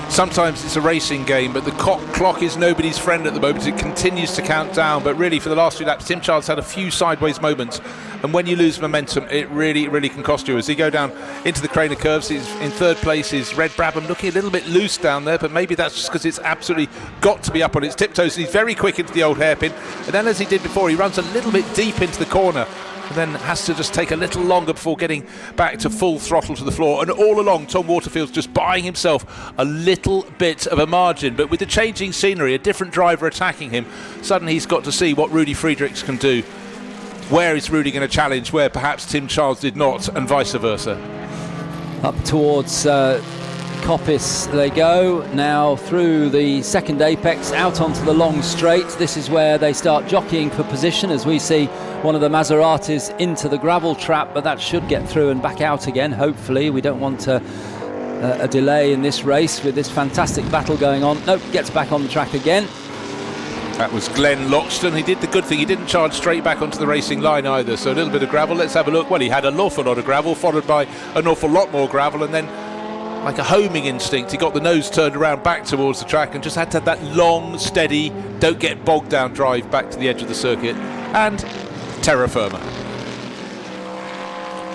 Sometimes it's a racing game, but the clock is nobody's friend at the moment. It continues to count down, but really for the last 2 laps, Tim Child's had a few sideways moments, and when you lose momentum, it really can cost you. As he go down into the Craner curves, he's in 3rd place is Red Brabham, looking a little bit loose down there, but maybe that's just because it's absolutely got to be up on its tiptoes. He's very quick into the old hairpin, and then as he did before, he runs a little bit deep into the corner, and then has to just take a little longer before getting back to full throttle to the floor. And all along, Tom Waterfield's just buying himself a little bit of a margin, but with the changing scenery, a different driver attacking him, suddenly he's got to see what Rudy Friedrichs can do. Where is Rudy going to challenge where perhaps Tim Child did not, and vice versa? Up towards Coppice they go, now through the 2nd apex, out onto the long straight. This is where they start jockeying for position as we see one of the Maseratis into the gravel trap, but that should get through and back out again, hopefully. We don't want a delay in this race with this fantastic battle going on. Nope, gets back on the track again. That was Glenn Loxton. He did the good thing. He didn't charge straight back onto the racing line either. So a little bit of gravel. Let's have a look. Well, he had an awful lot of gravel, followed by an awful lot more gravel, and then like a homing instinct, he got the nose turned around back towards the track and just had to have that long, steady, don't get bogged down drive back to the edge of the circuit, and terra firma.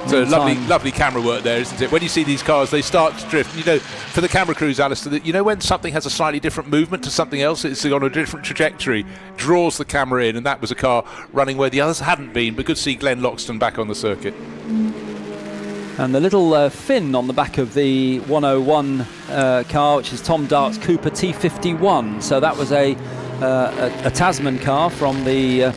So lovely camera work there, isn't it? When you see these cars, they start to drift. You know, for the camera crews, Alistair, you know when something has a slightly different movement to something else, it's on a different trajectory, draws the camera in, and that was a car running where the others hadn't been, but good to see Glenn Loxton back on the circuit. And the little fin on the back of the 101 car, which is Tom Dark's Cooper T51. So that was a Tasman car from the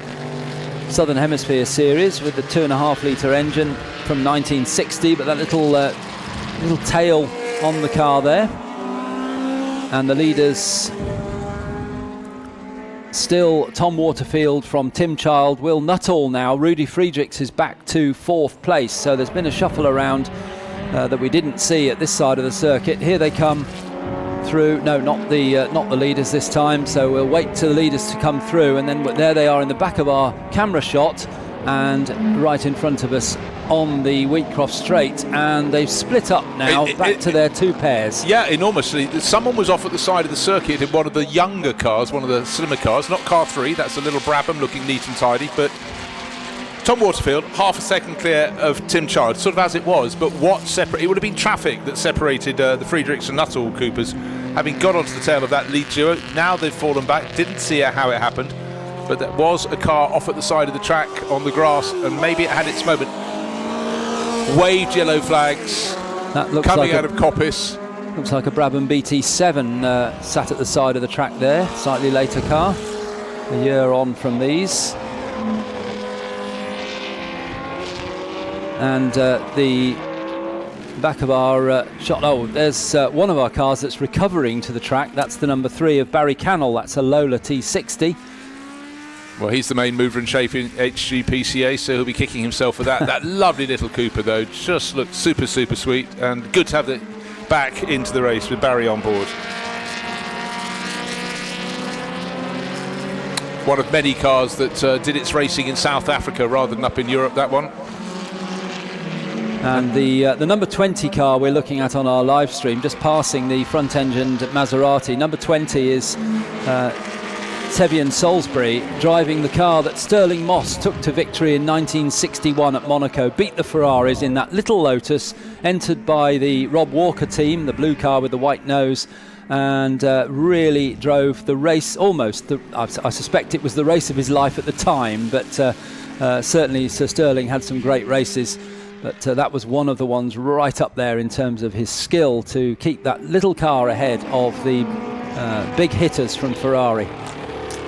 Southern Hemisphere series with the 2.5 litre engine from 1960, but that little tail on the car there. And the leaders still Tom Waterfield from Tim Child, Will Nuttall now. Rudy Friedrichs is back to 4th place, so there's been a shuffle around that we didn't see at this side of the circuit. Here they come through. No, not the leaders this time, so we'll wait till the leaders to come through, and then there they are in the back of our camera shot and right in front of us on the Wheatcroft Straight, and they've split up now back to their 2 pairs. Yeah, enormously. Someone was off at the side of the circuit in one of the younger cars, one of the slimmer cars, not car 3, that's a little Brabham looking neat and tidy, but Tom Waterfield, half a second clear of Tim Child, sort of as it was, but it would have been traffic that separated the Friedrichs and Nuttall Coopers, having got onto the tail of that lead duo. Now they've fallen back, didn't see how it happened, but there was a car off at the side of the track on the grass, and maybe it had its moment. Waved yellow flags that looks coming like out of Coppice. Looks like a Brabham BT7 sat at the side of the track there, slightly later car, a year on from these. And the back of our shot, there's one of our cars that's recovering to the track. That's the number 3 of Barry Cannell. That's a Lola T60. Well, he's the main mover and shaker in HGPCA, so he'll be kicking himself for that. That lovely little Cooper, though, just looked super, super sweet, and good to have it back into the race with Barry on board. One of many cars that did its racing in South Africa rather than up in Europe, that one. And the number 20 car we're looking at on our live stream, just passing the front-engined Maserati. Number 20 is Tevian Salisbury, driving the car that Sterling Moss took to victory in 1961 at Monaco, beat the Ferraris in that little Lotus, entered by the Rob Walker team, the blue car with the white nose, and really drove the race almost. I suspect it was the race of his life at the time, but certainly Sir Sterling had some great races. But that was one of the ones right up there in terms of his skill to keep that little car ahead of the big hitters from Ferrari.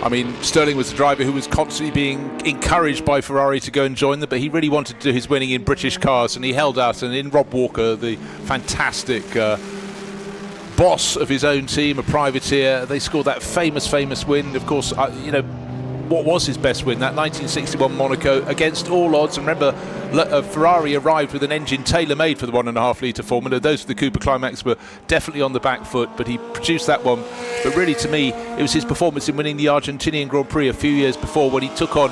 I mean, Sterling was the driver who was constantly being encouraged by Ferrari to go and join them, but he really wanted to do his winning in British cars, and he held out. And in Rob Walker, the fantastic boss of his own team, a privateer, they scored that famous win. Of course, what was his best win? That 1961 Monaco against all odds. And remember, Ferrari arrived with an engine tailor-made for the 1.5 litre Formula. Those for the Cooper Climax were definitely on the back foot, but he produced that one. But really, to me, it was his performance in winning the Argentinian Grand Prix a few years before, when he took on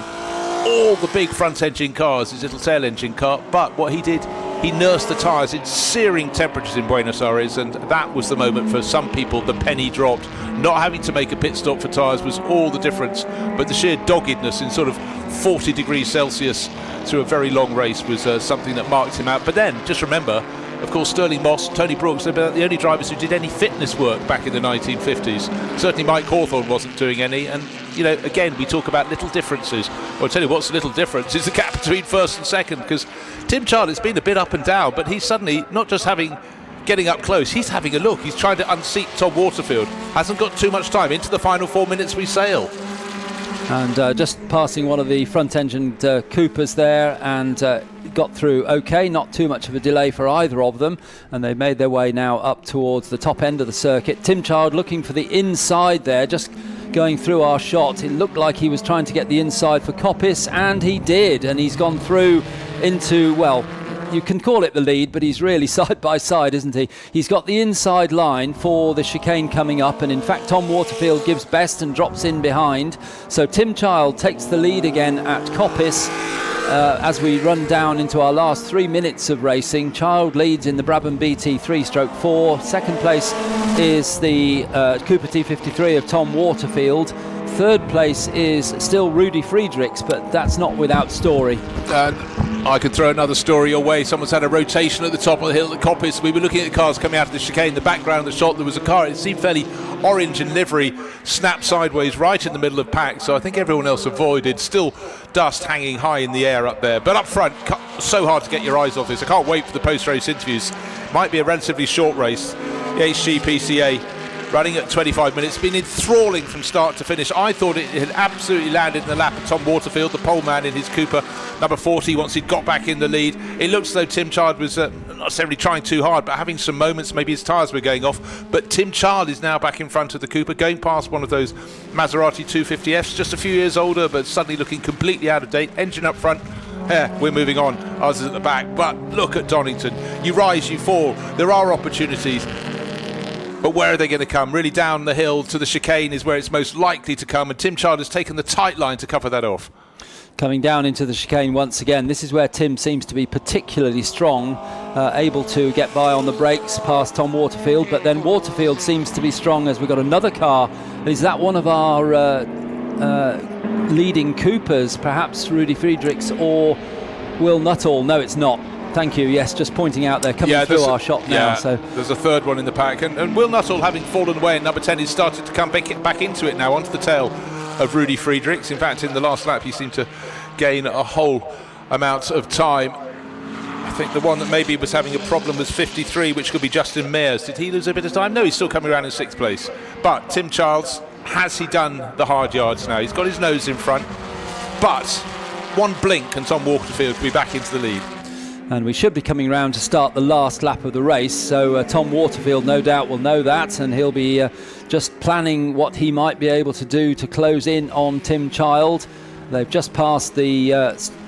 all the big front-engine cars, his little tail-engine car. But what he did, he nursed the tyres in searing temperatures in Buenos Aires, and that was the moment for some people the penny dropped. Not having to make a pit stop for tyres was all the difference, but the sheer doggedness in sort of 40 degrees Celsius through a very long race was something that marked him out. But then, just remember, of course, Sterling Moss, Tony Brooks, they're the only drivers who did any fitness work back in the 1950s. Certainly Mike Hawthorne wasn't doing any, and again, we talk about little differences. Well, I'll tell you what's the little difference is the gap between first and second, because Tim Charlie's been a bit up and down, but he's suddenly not just getting up close, he's having a look. He's trying to unseat Tom Waterfield. Hasn't got too much time. Into the final 4 minutes we sail. And just passing one of the front-engined Coopers there, and got through okay, not too much of a delay for either of them, and they made their way now up towards the top end of the circuit. Tim Child looking for the inside there, just going through our shot. It looked like he was trying to get the inside for Coppice, and he did, and he's gone through into, well, you can call it the lead, but he's really side by side, isn't he? He's got the inside line for the chicane coming up, and in fact Tom Waterfield gives best and drops in behind. So Tim Child takes the lead again at Coppice. As we run down into our last 3 minutes of racing, Child leads in the Brabham BT 3/4. Second place is the Cooper T53 of Tom Waterfield. Third place is still Rudy Friedrichs, but that's not without story. I could throw another story your way. Someone's had a rotation at the top of the hill at Coppice. We were looking at cars coming out of the chicane. In the background of the shot, there was a car, it seemed fairly orange in livery, snapped sideways right in the middle of pack, so I think everyone else avoided. Still dust hanging high in the air up there, but up front, so hard to get your eyes off this. I can't wait for the post-race interviews. Might be a relatively short race. The HGPCA running at 25 minutes, been enthralling from start to finish. I thought it had absolutely landed in the lap of Tom Waterfield, the pole man in his Cooper number 40, once he'd got back in the lead. It looks as though Tim Child was not necessarily trying too hard, but having some moments, maybe his tyres were going off. But Tim Child is now back in front of the Cooper, going past one of those Maserati 250Fs, just a few years older, but suddenly looking completely out of date. Engine up front. We're moving on, ours is at the back, but look at Donington. You rise, you fall. There are opportunities. But where are they going to come? Really down the hill to the chicane is where it's most likely to come, and Tim Child has taken the tight line to cover that off. Coming down into the chicane once again. This is where Tim seems to be particularly strong, able to get by on the brakes past Tom Waterfield, but then Waterfield seems to be strong as we've got another car. Is that one of our leading Coopers, perhaps Rudy Friedrichs or Will Nuttall? No, it's not. Thank you. Yes, just pointing out they're coming through our shot now. Yeah, so there's a third one in the pack, and Will Nuttall, having fallen away in number 10, has started to come back into it now, onto the tail of Rudy Friedrichs. In fact, in the last lap, he seemed to gain a whole amount of time. I think the one that maybe was having a problem was 53, which could be Justin Mayers. Did he lose a bit of time? No, he's still coming around in 6th place. But Tim Childs, has he done the hard yards now? He's got his nose in front, but one blink and Tom Waterfield will be back into the lead. And we should be coming round to start the last lap of the race, so Tom Waterfield no doubt will know that, and he'll be just planning what he might be able to do to close in on Tim Child. They've just passed the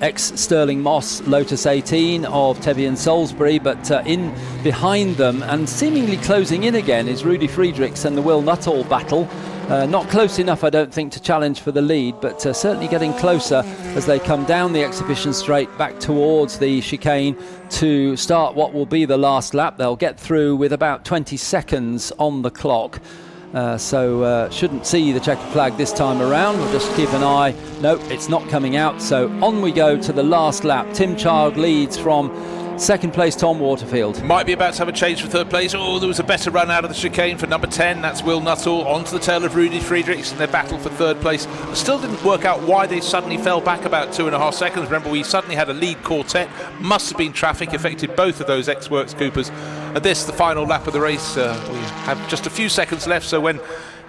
ex-Stirling Moss Lotus 18 of Tevian Salisbury, but in behind them and seemingly closing in again is Rudy Friedrichs and the Will Nuttall battle. Not close enough, I don't think, to challenge for the lead, but certainly getting closer as they come down the exhibition straight back towards the chicane to start what will be the last lap. They'll get through with about 20 seconds on the clock. So shouldn't see the checkered flag this time around. We'll just keep an eye. No, it's not coming out. So on we go to the last lap. Tim Child leads from second place, Tom Waterfield. Might be about to have a change for third place. Oh, there was a better run out of the chicane for number 10. That's Will Nuttall onto the tail of Rudy Friedrichs in their battle for third place. Still didn't work out why they suddenly fell back about 2.5 seconds. Remember, we suddenly had a lead quartet. Must have been traffic affected both of those ex-Works Coopers. And this, the final lap of the race. We have just a few seconds left, so when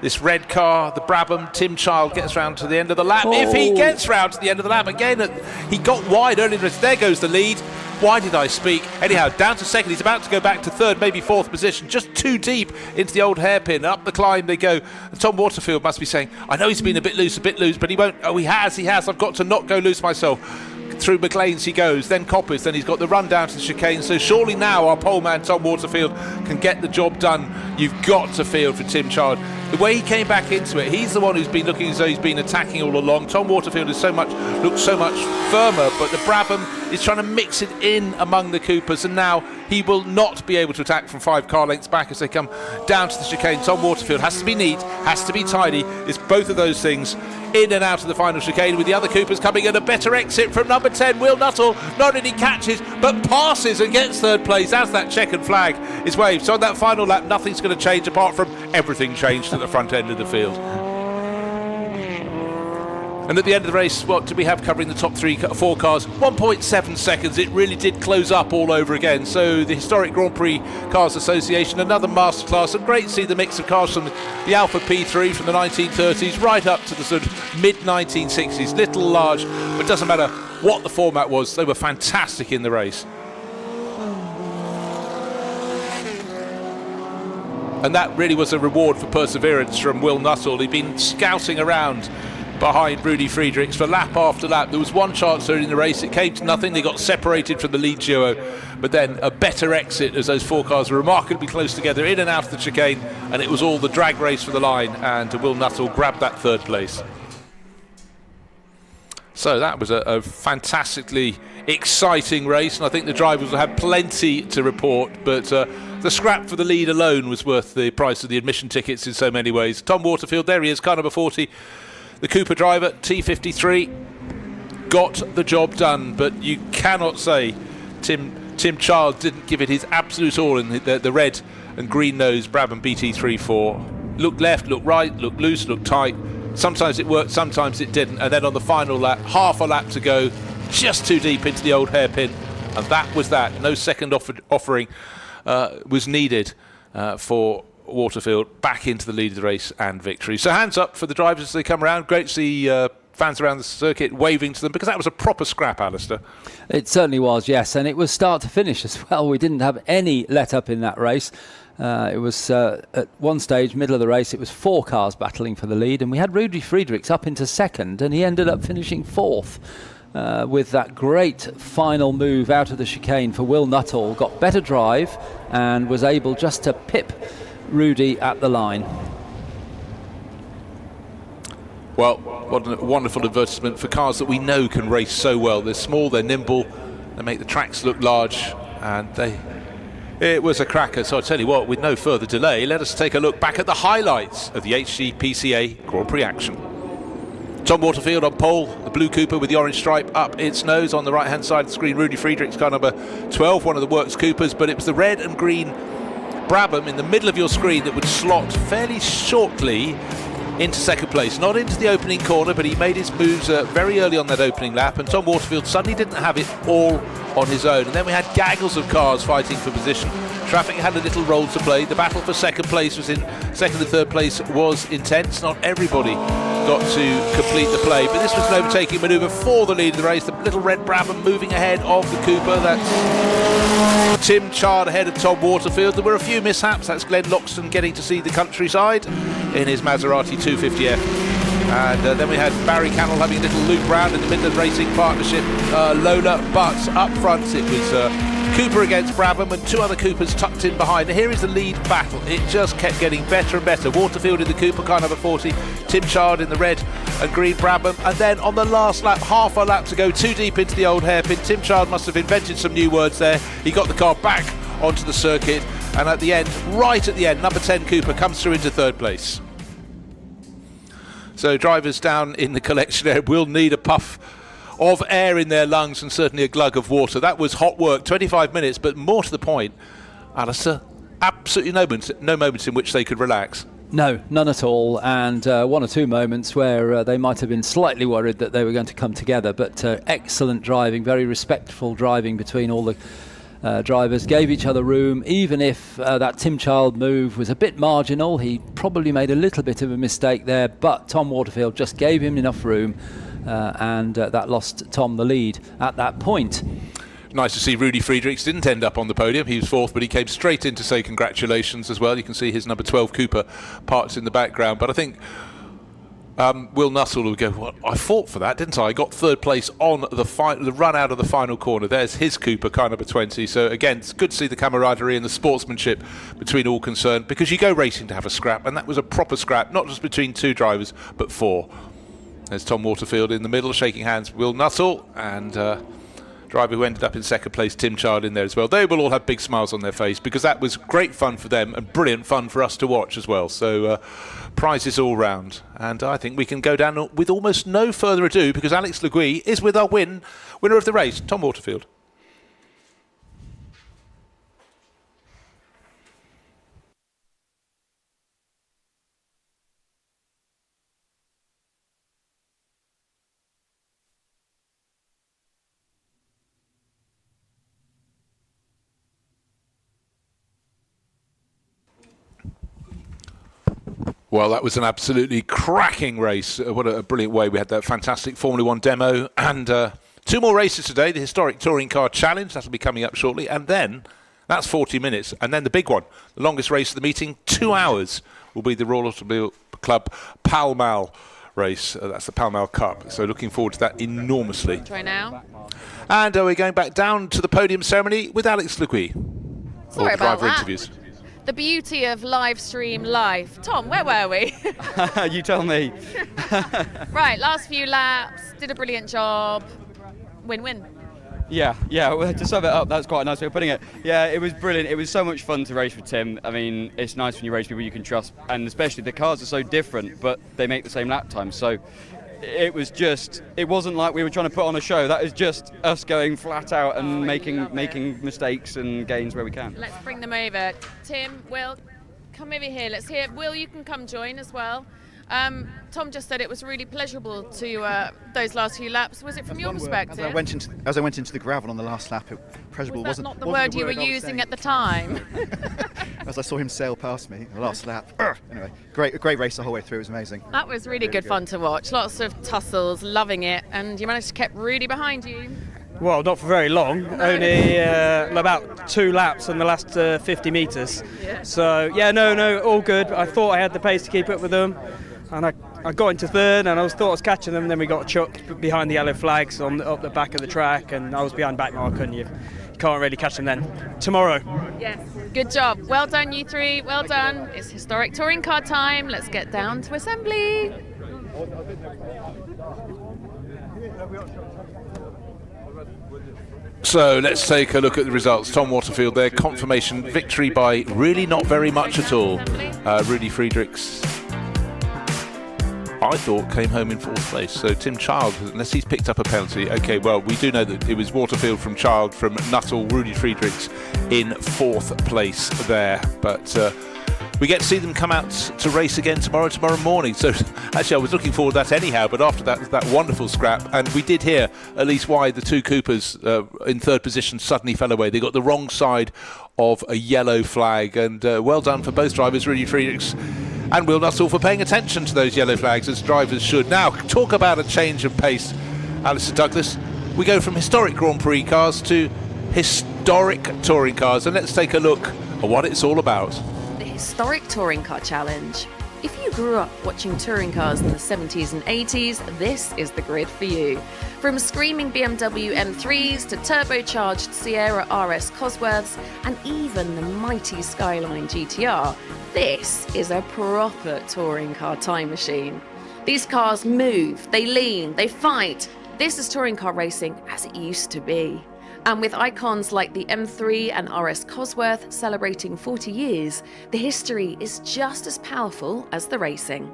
this red car, the Brabham, Tim Child gets round to the end of the lap. If he gets round to the end of the lap again, he got wide earlier. There goes the lead. Why did I speak? Anyhow, down to second. He's about to go back to third, maybe fourth position, just too deep into the old hairpin. Up the climb they go. And Tom Waterfield must be saying, I know he's been a bit loose, but he won't. Oh, he has. I've got to not go loose myself. Through McLean's he goes, then Coppers, then he's got the run down to the chicane. So surely now our pole man Tom Waterfield can get the job done. You've got to feel for Tim Child. The way he came back into it, he's the one who's been looking as though he's been attacking all along. Tom Waterfield looks so much firmer, but the Brabham is trying to mix it in among the Coopers, and now he will not be able to attack from 5 car lengths back as they come down to the chicane. Tom Waterfield has to be neat, has to be tidy. It's both of those things in and out of the final chicane, with the other Coopers coming at a better exit from number 10, Will Nuttall. Not only catches, but passes and gets third place as that checkered flag is waved. So on that final lap, nothing's going to change apart from everything changed at the front end of the field. And at the end of the race, what do we have covering the top 4 cars? 1.7 seconds. It really did close up all over again. So the Historic Grand Prix Cars Association, another masterclass. And great to see the mix of cars from the Alfa P3 from the 1930s right up to the sort of mid-1960s. Little, large, but it doesn't matter what the format was. They were fantastic in the race. And that really was a reward for perseverance from Will Nuttall. He'd been scouting around behind Rudy Friedrichs for lap after lap. There was one chance early in the race, it came to nothing. They got separated from the lead duo, but then a better exit as those 4 cars were remarkably close together in and out of the chicane, and it was all the drag race for the line, and Will Nuttall grabbed that third place. So that was a fantastically exciting race, and I think the drivers will have plenty to report, but the scrap for the lead alone was worth the price of the admission tickets in so many ways. Tom Waterfield, there he is, car number 40. The Cooper driver, T53, got the job done, but you cannot say Tim Child didn't give it his absolute all in the red and green nose Brabham BT34. Looked left, looked right, looked loose, looked tight. Sometimes it worked, sometimes it didn't. And then on the final lap, half a lap to go, just too deep into the old hairpin. And that was that. No second offering was needed for Waterfield back into the lead of the race and victory. So hands up for the drivers as they come around. Great to see fans around the circuit waving to them, because that was a proper scrap, Alistair. It certainly was, yes, and it was start to finish as well. We didn't have any let up in that race. It was at one stage, middle of the race, it was 4 cars battling for the lead, and we had Rudy Friedrichs up into second, and he ended up finishing 4th. With that great final move out of the chicane for Will Nuttall, got better drive and was able just to pip Rudy at the line. Well, what a wonderful advertisement for cars that we know can race so well. They're small, they're nimble, they make the tracks look large, and it was a cracker. So I'll tell you what, with no further delay, let us take a look back at the highlights of the HGPCA Grand Prix action. Tom Waterfield on pole, the blue Cooper with the orange stripe up its nose on the right hand side of the screen. Rudy Friedrichs, car number 12, one of the Works Coopers, but it was the red and green Brabham in the middle of your screen that would slot fairly shortly into second place. Not into the opening corner, but he made his moves very early on that opening lap, and Tom Waterfield suddenly didn't have it all on his own. And then we had gaggles of cars fighting for position. Traffic had a little role to play. The battle for second place was second and third place was intense. Not everybody got to complete the play, but this was an overtaking manoeuvre for the lead of the race. The little red Brabham moving ahead of the Cooper. That's Tim Child ahead of Tom Waterfield. There were a few mishaps. That's Glenn Loxton getting to see the countryside in his Maserati 250F. And then we had Barry Cannell having a little loop round in the Midland Racing Partnership Lola, but up front it was Cooper against Brabham and 2 other Coopers tucked in behind. And here is the lead battle. It just kept getting better and better. Waterfield in the Cooper car number 40, Tim Chard in the red and green Brabham. And then on the last lap, half a lap to go, too deep into the old hairpin. Tim Chard must have invented some new words there. He got the car back onto the circuit, and at the end, right at the end, number 10 Cooper comes through into 3rd place. So drivers down in the collection area will need a puff of air in their lungs and certainly a glug of water. That was hot work, 25 minutes, but more to the point, Alistair, absolutely no moments in which they could relax. No, none at all, and 1 or 2 moments where they might have been slightly worried that they were going to come together, but excellent driving, very respectful driving between all the drivers, gave each other room. Even if that Tim Child move was a bit marginal, he probably made a little bit of a mistake there, but Tom Waterfield just gave him enough room, and that lost Tom the lead at that point. Nice to see Rudy Friedrichs didn't end up on the podium. He was 4th, but he came straight in to say congratulations as well. You can see his number 12 Cooper parked in the background, but I think Will Nuttall will go, well, I fought for that, didn't I? I got 3rd place on the run out of the final corner. There's his Cooper, car number 20. So again, it's good to see the camaraderie and the sportsmanship between all concerned, because you go racing to have a scrap, and that was a proper scrap, not just between 2 drivers, but 4. There's Tom Waterfield in the middle, shaking hands with Will Nuttall, and driver who ended up in 2nd place, Tim Child, in there as well. They will all have big smiles on their face, because that was great fun for them and brilliant fun for us to watch as well. So prizes all round, and I think we can go down with almost no further ado, because Alex Le Guy is with our winner of the race, Tom Waterfield. Well, that was an absolutely cracking race. What a brilliant way. We had that fantastic Formula 1 demo, and 2 more races today. The Historic Touring Car Challenge, that'll be coming up shortly, and then that's 40 minutes. And then the big one, the longest race of the meeting, 2 hours, will be the Royal Automobile Club Pall Mall race. That's the Pall Mall Cup. So looking forward to that enormously. Try now. And we're going back down to the podium ceremony with Alex Le Guy. Sorry about that. Interviews. The beauty of live stream live. Tom, where were we? You tell me. Right, last few laps, did a brilliant job. Win-win. Yeah, to sum it up, that's quite a nice way of putting it. Yeah, it was brilliant. It was so much fun to race with Tim. I mean, it's nice when you race people you can trust, and especially the cars are so different, but they make the same lap time. So it wasn't like we were trying to put on a show. That is just us going flat out and making mistakes and gains where we can. Let's bring them over. Tim, Will, come over here. Let's hear. Will, you can come join as well. Tom just said it was really pleasurable to those last few laps. Was it from your perspective? As I went into the gravel on the last lap, pleasurable was that not the word you were using at the time? As I saw him sail past me the last lap. Anyway, great race the whole way through. It was amazing. That was really good fun to watch. Lots of tussles, loving it, and you managed to keep Rudy behind you. Well, not for very long, only about 2 laps on the last 50 metres. Yeah. So, yeah, no, all good. I thought I had the pace to keep up with them, and I got into 3rd, and thought I was catching them, and then we got chucked behind the yellow flags up the back of the track, and I was behind back mark, and you can't really catch them then. Tomorrow. Yes, good job. Well done, you 3, well done. It's Historic Touring Car time. Let's get down to assembly. So let's take a look at the results. Tom Waterfield there, confirmation victory by really not very much at all. Rudy Friedrichs, I thought, came home in 4th place. So Tim Child, unless he's picked up a penalty, okay, well, we do know that it was Waterfield from Child, from Nuttall, Rudy Friedrichs in 4th place there. But we get to see them come out to race again tomorrow morning. So actually I was looking forward to that anyhow, but after that wonderful scrap, and we did hear at least why the 2 Coopers in 3rd position suddenly fell away. They got the wrong side of a yellow flag, and well done for both drivers, Rudy Friedrichs and Will Nuttall, for paying attention to those yellow flags, as drivers should. Now, talk about a change of pace, Alistair Douglas. We go from historic Grand Prix cars to historic touring cars, and let's take a look at what it's all about. Historic Touring Car Challenge. If you grew up watching touring cars in the 70s and 80s, this is the grid for you. From screaming BMW M3s to turbocharged Sierra RS Cosworths and even the mighty Skyline GTR, this is a proper touring car time machine. These cars move, they lean, they fight. This is touring car racing as it used to be. And with icons like the M3 and RS Cosworth celebrating 40 years, the history is just as powerful as the racing.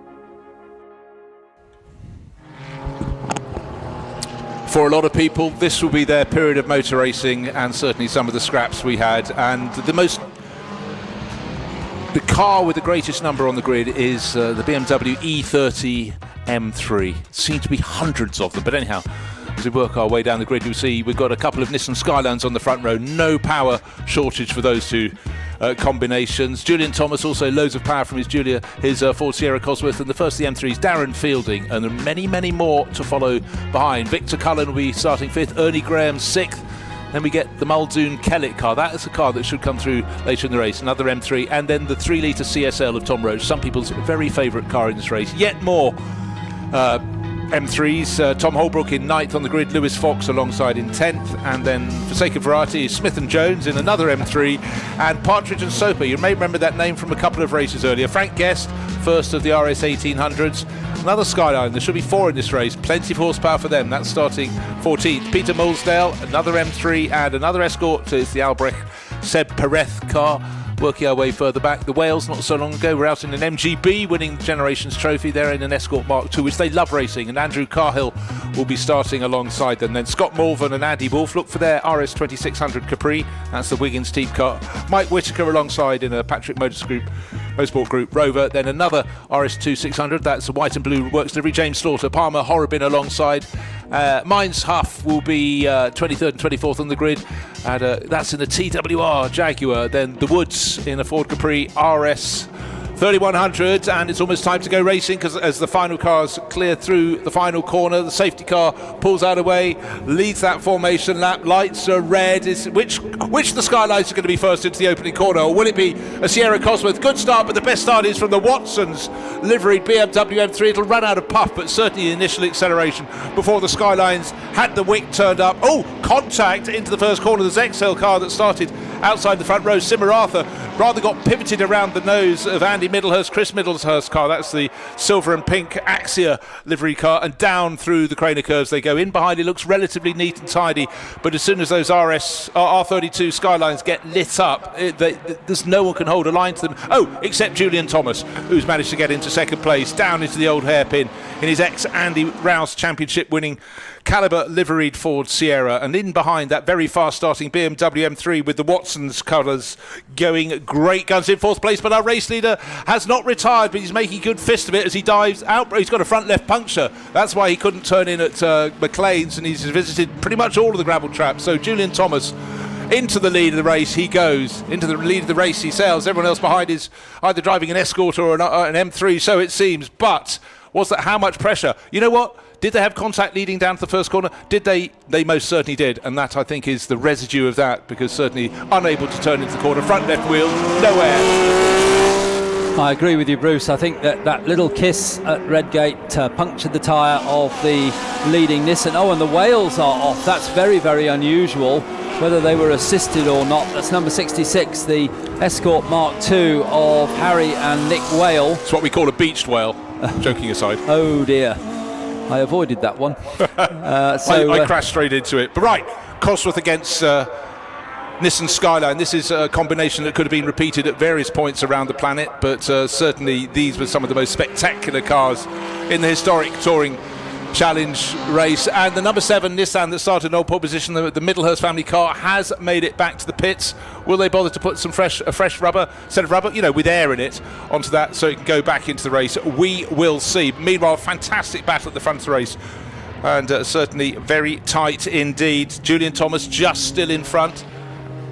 For a lot of people, this will be their period of motor racing, and certainly some of the scraps we had. And the car with the greatest number on the grid is the BMW E30 M3. Seem to be hundreds of them, but anyhow, as we work our way down the grid, you'll see we've got a couple of Nissan Skylines on the front row. No power shortage for those two combinations. Julian Thomas, also loads of power from his Ford Sierra Cosworth, and the first of the M3s, Darren Fielding, and there are many, many more to follow behind. Victor Cullen will be starting 5th, Ernie Graham 6th. Then we get the Muldoon Kellett car. That is a car that should come through later in the race. Another M3, and then the 3-litre CSL of Tom Roach, some people's very favourite car in this race. Yet more M3s. Tom Holbrook in 9th on the grid, Lewis Fox alongside in 10th, and then for sake of variety, Smith and Jones in another M3, and Partridge and Soper. You may remember that name from a couple of races earlier. Frank Guest, first of the RS 1800s. Another Skyline. There should be 4 in this race. Plenty of horsepower for them. That's starting 14th. Peter Mulsdale, another M3, and another Escort. So it's the Albrecht Seb Pereth car. Working our way further back, the Wales not so long ago were out in an MGB winning the Generations Trophy. They're in an Escort Mark II, which they love racing, and Andrew Carhill will be starting alongside them. Then Scott Malvern and Andy Wolf look for their RS 2600 Capri. That's the Wiggins team car. Mike Whitaker alongside in a Patrick Motorsport Group Rover. Then another RS 2600, that's the white and blue works livery. James Slaughter, Palmer Horrobin alongside. Mines Huff will be 23rd and 24th on the grid, and that's in the TWR Jaguar. Then the Woods in a Ford Capri RS 3100, and it's almost time to go racing, because as the final cars clear through the final corner, the safety car pulls out of the way, leads that formation lap. Lights are red. Which of the Skylines are going to be first into the opening corner, or will it be a Sierra Cosworth? Good start, but the best start is from the Watsons liveried BMW M3. It'll run out of puff, but certainly the initial acceleration before the Skylines had the wick turned up. Oh, contact into the first corner. The Zexel car that started outside the front row, Simmer Arthur, rather got pivoted around the nose of Andy Middlehurst, Chris Middlehurst's car. That's the silver and pink Axia livery car, and down through the Craner curves they go. In behind, it looks relatively neat and tidy, but as soon as those R32 Skylines get lit up, there's no one can hold a line to them. Oh, except Julian Thomas, who's managed to get into second place, down into the old hairpin in his ex-Andy Rouse championship winning Caliber liveried Ford Sierra, and in behind that very fast starting BMW M3 with the Watsons colours going great guns in 4th place. But our race leader has not retired, but he's making a good fist of it as he dives out. He's got a front left puncture, that's why he couldn't turn in at McLean's, and he's visited pretty much all of the gravel traps. So Julian Thomas into the lead of the race he goes. Into the lead of the race he sails. Everyone else behind is either driving an Escort or an M3, so it seems. But was that how much pressure? You know what? Did they have contact leading down to the first corner? Did they? They most certainly did, and that, I think, is the residue of that, because certainly unable to turn into the corner. Front left wheel, no air. I agree with you, Bruce. I think that little kiss at Redgate punctured the tyre of the leading Nissan. Oh, and the wheels are off. That's very, very unusual, whether they were assisted or not. That's number 66, the Escort Mark II of Harry and Nick Whale. It's what we call a beached whale, joking aside. Oh, dear. I avoided that one. I crashed straight into it. But right, Cosworth against Nissan Skyline. This is a combination that could have been repeated at various points around the planet, but certainly these were some of the most spectacular cars in the historic touring challenge race. And the number 7 Nissan that started in old pole position, the Middlehurst family car, has made it back to the pits. Will they bother to put some fresh rubber, set of rubber, with air in it, onto that so it can go back into the race? We will see. Meanwhile, fantastic battle at the front of the race, and certainly very tight indeed. Julian Thomas just still in front.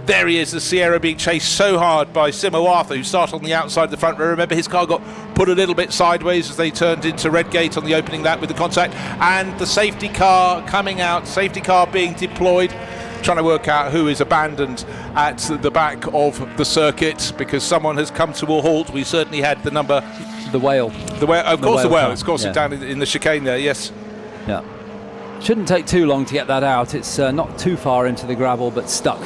There he is, the Sierra being chased so hard by Simo Arthur, who started on the outside of the front row. Remember, his car got put a little bit sideways as they turned into Redgate on the opening lap with the contact. And the safety car coming out, safety car being deployed, trying to work out who is abandoned at the back of the circuit, because someone has come to a halt. We certainly had the number The Whale. The Whale, of course, the Whale. It's coursing yeah. down in the chicane there. Yes. Yeah. Shouldn't take too long to get that out. It's not too far into the gravel, but stuck.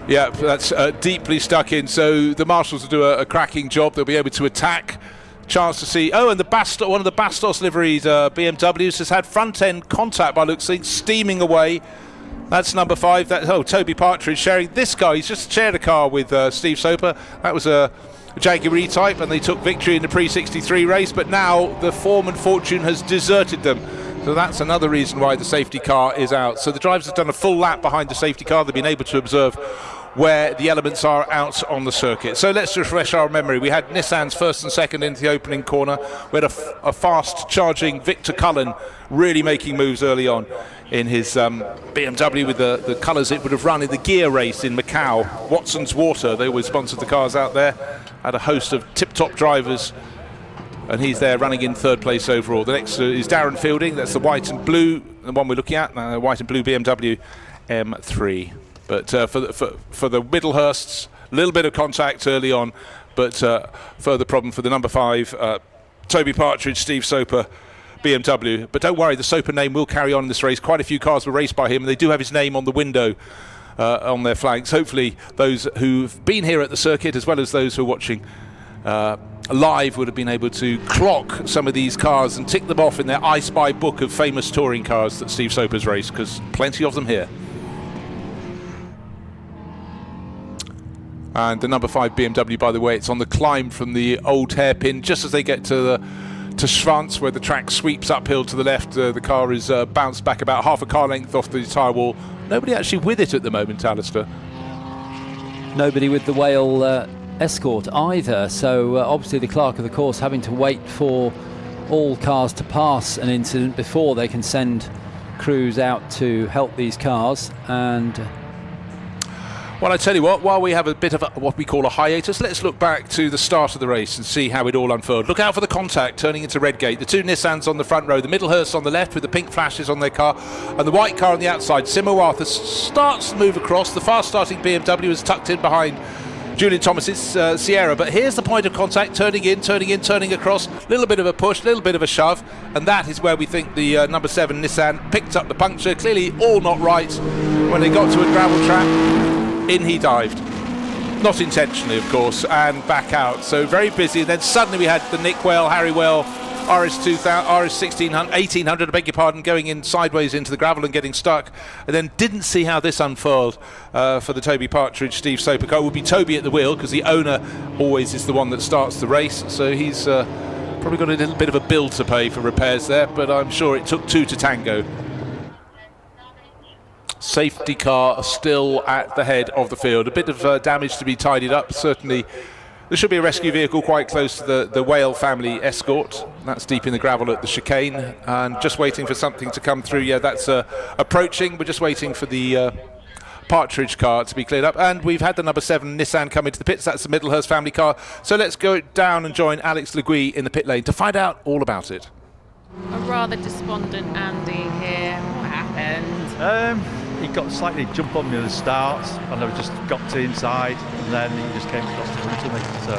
Yeah, that's deeply stuck in. So the marshals will do a cracking job. They'll be able to attack. Chance to see. Oh, and one of the Bastos liveried BMWs has had front end contact by looks things, steaming away. That's number 5. Toby Partridge sharing. This guy, he's just shared a car with Steve Soper. That was a Jaguar E-Type, and they took victory in the Prix 63 race. But now the form and fortune has deserted them. So that's another reason why the safety car is out. So the drivers have done a full lap behind the safety car. They've been able to observe where the elements are out on the circuit. So let's refresh our memory. We had Nissan's first and second into the opening corner. We had a fast charging Victor Cullen really making moves early on in his BMW with the colours it would have run in the gear race in Macau. Watson's Water, they always sponsored the cars out there. Had a host of tip-top drivers, and he's there running in third place overall. The next is Darren Fielding. That's the white and blue, the one we're looking at, white and blue BMW M3. But for the Middlehursts, a little bit of contact early on, but further problem for the number 5, Toby Partridge, Steve Soper, BMW. But don't worry, the Soper name will carry on in this race. Quite a few cars were raced by him, and they do have his name on the window on their flanks. Hopefully those who've been here at the circuit, as well as those who are watching live, would have been able to clock some of these cars and tick them off in their I Spy book of famous touring cars that Steve Soper's raced, because plenty of them here. And the number 5 BMW, by the way, it's on the climb from the old hairpin just as they get to Schwanz, where the track sweeps uphill to the left. The car is bounced back about half a car length off the tyre wall. Nobody actually with it at the moment, Alistair. Nobody with the Whale Escort either. So obviously the clerk of the course having to wait for all cars to pass an incident before they can send crews out to help these cars. And well, I tell you what, while we have a bit of what we call a hiatus, let's look back to the start of the race and see how it all unfolded. Look out for the contact turning into Redgate. The 2 Nissans on the front row, the Middlehurst on the left with the pink flashes on their car, and the white car on the outside. Simowarth starts to move across. The fast-starting BMW is tucked in behind Julian Thomas's Sierra. But here's the point of contact, turning across. Little bit of a push, little bit of a shove, and that is where we think the number 7 Nissan picked up the puncture. Clearly all not right when they got to a gravel track. In he dived, not intentionally of course, and back out. So very busy. And then suddenly we had the Nick Whale, Harry Whale RS1600, 1800, I beg your pardon, going in sideways into the gravel and getting stuck, and then didn't see how this unfurled for the Toby Partridge Steve Soper car. It would be Toby at the wheel, because the owner always is the one that starts the race, so he's probably got a little bit of a bill to pay for repairs there, but I'm sure it took 2 to tango. Safety car still at the head of the field. A bit of damage to be tidied up. Certainly there should be a rescue vehicle quite close to the Whale family Escort. That's deep in the gravel at the chicane, and just waiting for something to come through. Yeah, that's approaching. We're just waiting for the Partridge car to be cleared up, and we've had the number 7 Nissan come into the pits. That's the Middlehurst family car. So let's go down and join Alex Le Guy in the pit lane to find out all about it. A rather despondent Andy here. What happened? He got slightly jump on me at the start, and I just got to inside, and then he just came across the front of me. So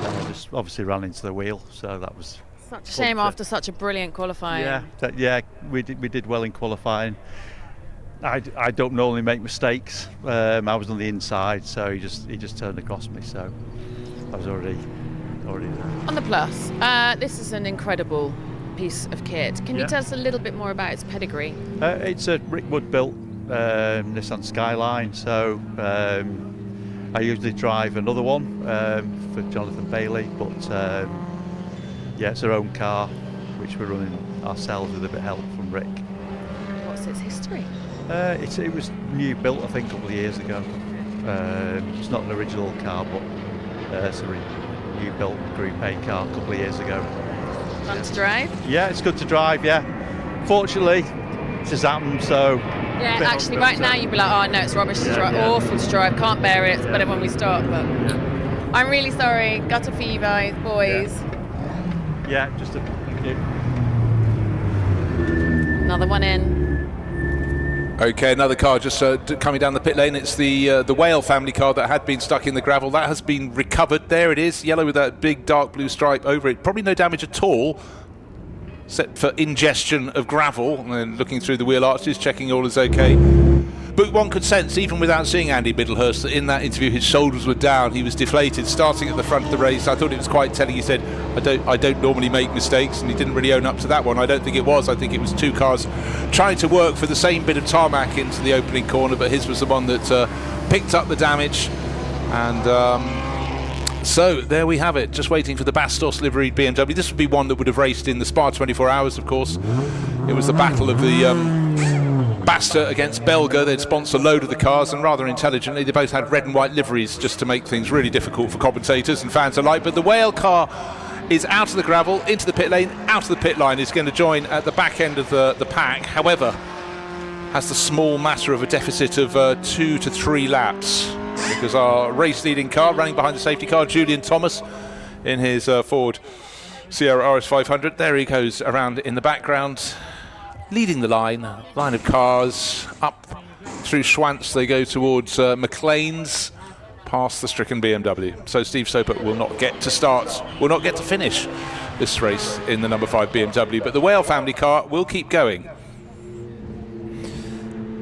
then I just obviously ran into the wheel. So that was such a shame after such a brilliant qualifying. Yeah, we did well in qualifying. I don't normally make mistakes. I was on the inside, so he just turned across me. So I was already there. On the plus, this is an incredible piece of kit. Can you tell us a little bit more about its pedigree? It's a Rickwood built Nissan Skyline, so I usually drive another one for Jonathan Bailey, but it's our own car which we're running ourselves with a bit of help from Rick. What's its history? It was new built, I think, a couple of years ago. It's not an original car, but it's a new built Group A car a couple of years ago. Fun to drive? Yeah, it's good to drive, yeah. Fortunately, it has happened, so... Yeah, actually, right now you'd be like, oh no, it's rubbish to drive, awful to drive, can't bear it, it's better when we stop, but... I'm really sorry, gutter for you guys, boys. Yeah, thank you. Another one in. Okay, another car just coming down the pit lane. It's the Whale family car that had been stuck in the gravel. That has been recovered. There it is, yellow with that big dark blue stripe over it. Probably no damage at all, except for ingestion of gravel. And looking through the wheel arches, checking all is okay. But one could sense, even without seeing Andy Middlehurst, that in that interview his shoulders were down. He was deflated, starting at the front of the race. I thought it was quite telling. He said, I don't normally make mistakes, and he didn't really own up to that one. I don't think it was. I think it was two cars trying to work for the same bit of tarmac into the opening corner, but his was the one that picked up the damage. And so there we have it, just waiting for the Bastos liveried BMW. This would be one that would have raced in the Spa 24 Hours, of course. It was the battle of the Basta against Belga. They'd sponsor a load of the cars, and rather intelligently they both had red and white liveries just to make things really difficult for commentators and fans alike. But the Whale car is out of the gravel, into the pit lane, out of the pit line, is going to join at the back end of the pack. However, has the small matter of a deficit of 2 to 3 laps, because our race leading car, running behind the safety car, Julian Thomas in his Ford Sierra RS 500, there he goes around in the background, leading the line of cars. Up through Schwantz they go towards McLean's, past the stricken BMW. So Steve Soper will not get to start, will not get to finish this race in the number 5 BMW, but the Whale family car will keep going.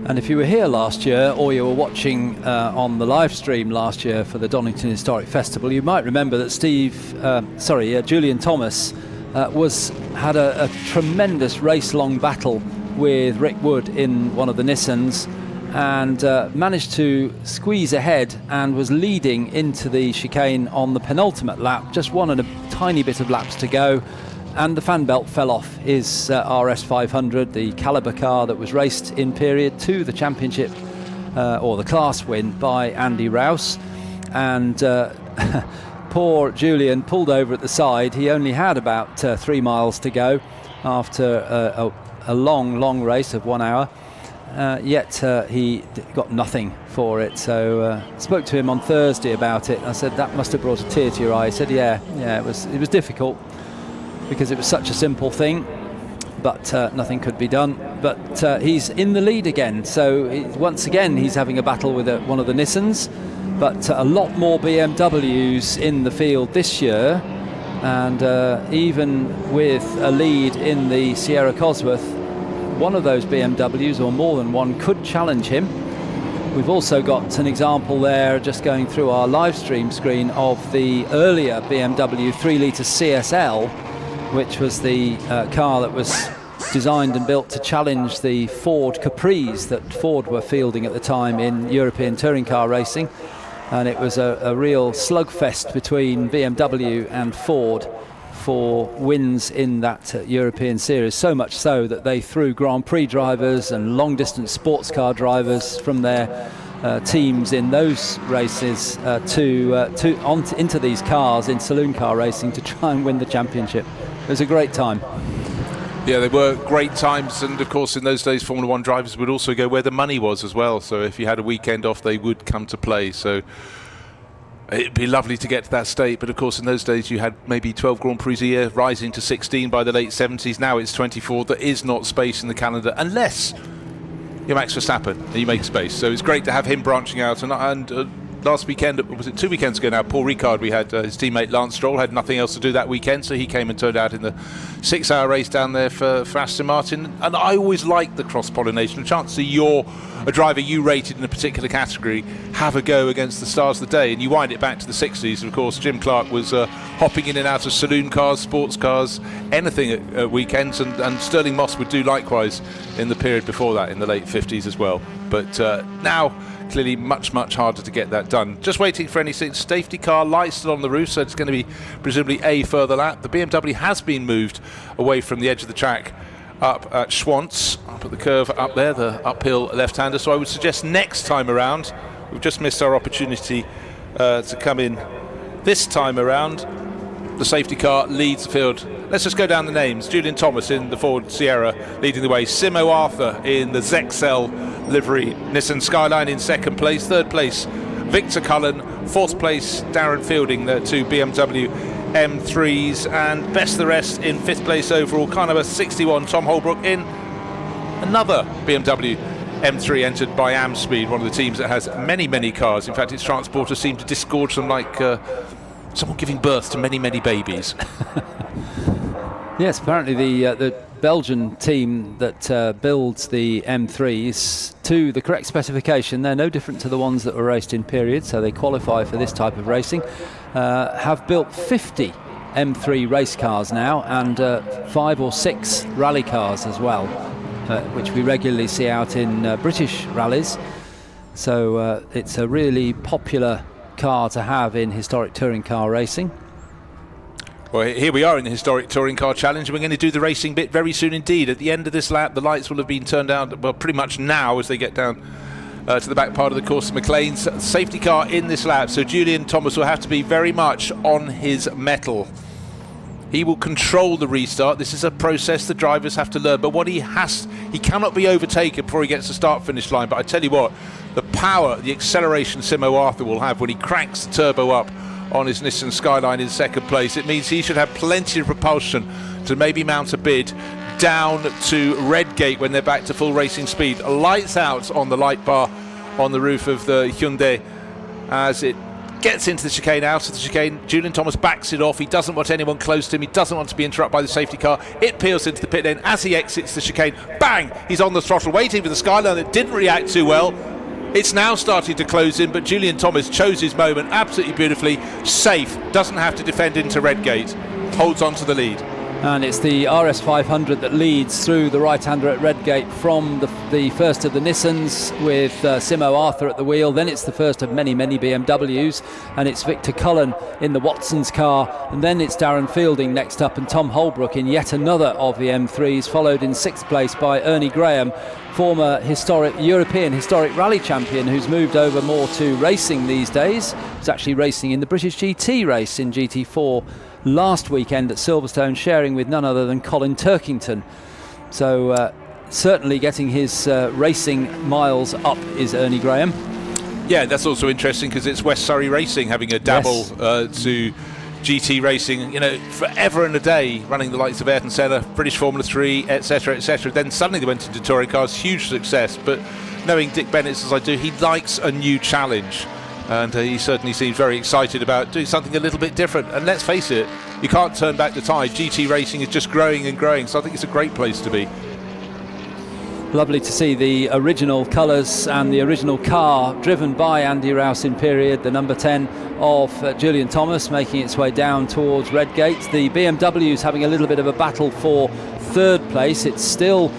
And if you were here last year, or you were watching on the live stream last year for the Donington Historic Festival, you might remember that Julian Thomas had a tremendous race-long battle with Rick Wood in one of the Nissans, and managed to squeeze ahead and was leading into the chicane on the penultimate lap, just one and a tiny bit of laps to go, and the fan belt fell off his RS 500, the caliber car that was raced in period to the championship or the class win by Andy Rouse. And poor Julian pulled over at the side. He only had about 3 miles to go after a long race of 1 hour, yet he got nothing for it. So spoke to him on Thursday about it. I said, that must have brought a tear to your eye. He said, yeah, it was difficult, because it was such a simple thing, but nothing could be done. But he's in the lead again, so once again he's having a battle with one of the Nissans, but a lot more BMWs in the field this year, and even with a lead in the Sierra Cosworth, one of those BMWs, or more than one, could challenge him. We've also got an example there, just going through our live stream screen, of the earlier BMW 3-litre CSL, which was the car that was designed and built to challenge the Ford Capris that Ford were fielding at the time in European touring car racing. And it was a real slugfest between BMW and Ford for wins in that European series, so much so that they threw Grand Prix drivers and long-distance sports car drivers from their teams in those races into these cars in saloon car racing to try and win the championship. It was a great time. Yeah, they were great times, and of course in those days Formula 1 drivers would also go where the money was as well, so if you had a weekend off they would come to play. So it'd be lovely to get to that state, but of course in those days you had maybe 12 Grand Prix a year, rising to 16 by the late 70s. Now it's 24. There is not space in the calendar unless you're Max Verstappen and you make space. So it's great to have him branching out, and last weekend, was it 2 weekends ago now, Paul Ricard, we had his teammate Lance Stroll had nothing else to do that weekend, so he came and turned out in the 6-hour race down there for Aston Martin. And I always like the cross-pollination, a chance to see you're a driver you rated in a particular category have a go against the stars of the day. And you wind it back to the 60s, of course. Jim Clark was hopping in and out of saloon cars, sports cars, anything at weekends, and Sterling Moss would do likewise in the period before that, in the late 50s as well. But now clearly much harder to get that done. Just waiting for any safety car lights still on the roof, so it's going to be presumably a further lap. The BMW has been moved away from the edge of the track up at Schwantz, up at the curve up there, the uphill left-hander. So I would suggest next time around, we've just missed our opportunity to come in this time around. The safety car leads the field. Let's just go down the names. Julian Thomas in the Ford Sierra leading the way. Simo Arthur in the Zexel livery. Nissan Skyline in second place. Third place, Victor Cullen. Fourth place, Darren Fielding, the two BMW M3s. And best of the rest in fifth place overall, car number 61, Tom Holbrook in another BMW M3 entered by Amspeed, one of the teams that has many, many cars. In fact, its transporters seem to disgorge them like someone giving birth to many, many babies. Yes, apparently the Belgian team that builds the M3s to the correct specification, they're no different to the ones that were raced in period, so they qualify for this type of racing, have built 50 M3 race cars now, and 5 or 6 rally cars as well, which we regularly see out in British rallies. So it's a really popular car to have in historic touring car racing. Well, here we are in the Historic Touring Car Challenge, and we're going to do the racing bit very soon indeed. At the end of this lap, the lights will have been turned down, well, pretty much now as they get down to the back part of the course. McLean's safety car in this lap, so Julian Thomas will have to be very much on his mettle. He will control the restart. This is a process the drivers have to learn, but what he cannot be overtaken before he gets to start-finish line. But I tell you what, the power, the acceleration Simo Arthur will have when he cranks the turbo up on his Nissan Skyline in second place, it means he should have plenty of propulsion to maybe mount a bid down to Redgate when they're back to full racing speed. Lights out on the light bar on the roof of the Hyundai as it gets into the chicane, out of the chicane. Julian Thomas backs it off. He doesn't want anyone close to him. He doesn't want to be interrupted by the safety car. It peels into the pit lane. As he exits the chicane, bang, he's on the throttle waiting for the Skyline that didn't react too well. It's now starting to close in, but Julian Thomas chose his moment absolutely beautifully. Safe, doesn't have to defend into Redgate, holds on to the lead. And it's the RS500 that leads through the right-hander at Redgate from the first of the Nissans with Simo Arthur at the wheel. Then it's the first of many, many BMWs, and it's Victor Cullen in the Watson's car, and then it's Darren Fielding next up, and Tom Holbrook in yet another of the M3s, followed in 6th place by Ernie Graham, former European historic rally champion who's moved over more to racing these days. He's actually racing in the British GT race in GT4 last weekend at Silverstone, sharing with none other than Colin Turkington. So certainly getting his racing miles up is Ernie Graham. Yeah, that's also interesting because it's West Surrey Racing having a dabble to GT racing, you know, forever and a day, running the likes of Ayrton Senna, British Formula 3, etc., etc. Then suddenly they went into touring cars, huge success. But knowing Dick Bennett as I do, he likes a new challenge. And he certainly seems very excited about doing something a little bit different. And let's face it, you can't turn back the tide. GT racing is just growing and growing, so I think it's a great place to be. Lovely to see the original colours and the original car driven by Andy Rouse in period, the number 10 of Julian Thomas, making its way down towards Redgate. The BMW's having a little bit of a battle for third place. It's still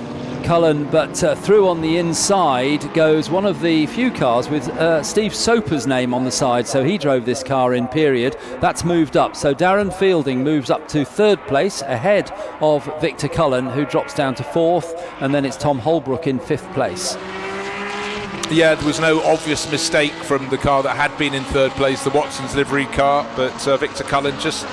Cullen, but through on the inside goes one of the few cars with Steve Soper's name on the side, so he drove this car in period. That's moved up, so Darren Fielding moves up to third place ahead of Victor Cullen, who drops down to fourth, and then it's Tom Holbrook in fifth place. Yeah, there was no obvious mistake from the car that had been in third place, the Watson's livery car, but Victor Cullen just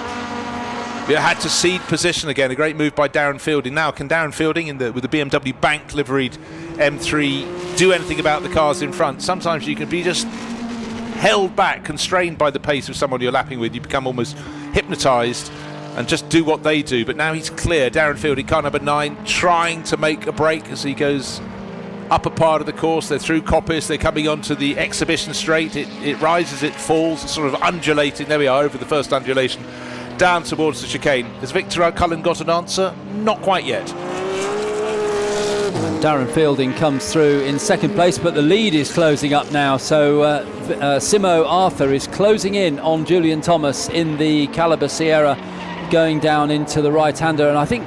had to cede position again. A great move by Darren Fielding. Now, can Darren Fielding with the BMW Bank liveried M3 do anything about the cars in front? Sometimes you can be just held back, constrained by the pace of someone you're lapping with. You become almost hypnotised and just do what they do. But now he's clear. Darren Fielding, car number 9, trying to make a break as he goes upper part of the course. They're through Coppice, they're coming onto the exhibition straight. It rises, it falls, it's sort of undulating. There we are, over the first undulation, down towards the chicane. Has Victor Cullen got an answer? Not quite yet. Darren Fielding comes through in second place, but the lead is closing up now, so Simo Arthur is closing in on Julian Thomas in the Caliber Sierra, going down into the right-hander, and I think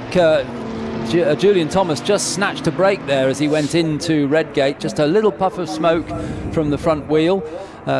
Julian Thomas just snatched a break there as he went into Redgate, just a little puff of smoke from the front wheel.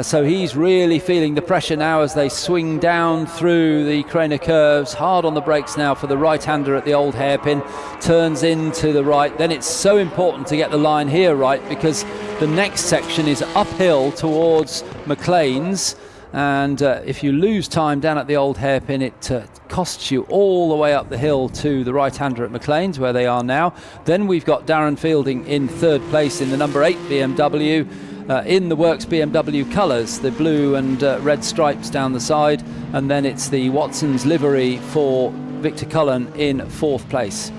So he's really feeling the pressure now as they swing down through the Craner curves. Hard on the brakes now for the right-hander at the old hairpin. Turns into the right. Then it's so important to get the line here right, because the next section is uphill towards McLean's. And if you lose time down at the old hairpin, it costs you all the way up the hill to the right-hander at McLean's, where they are now. Then we've got Darren Fielding in third place in the number 8 BMW. In the Works BMW colours, the blue and red stripes down the side, and then it's the Watson's livery for Victor Cullen in fourth place.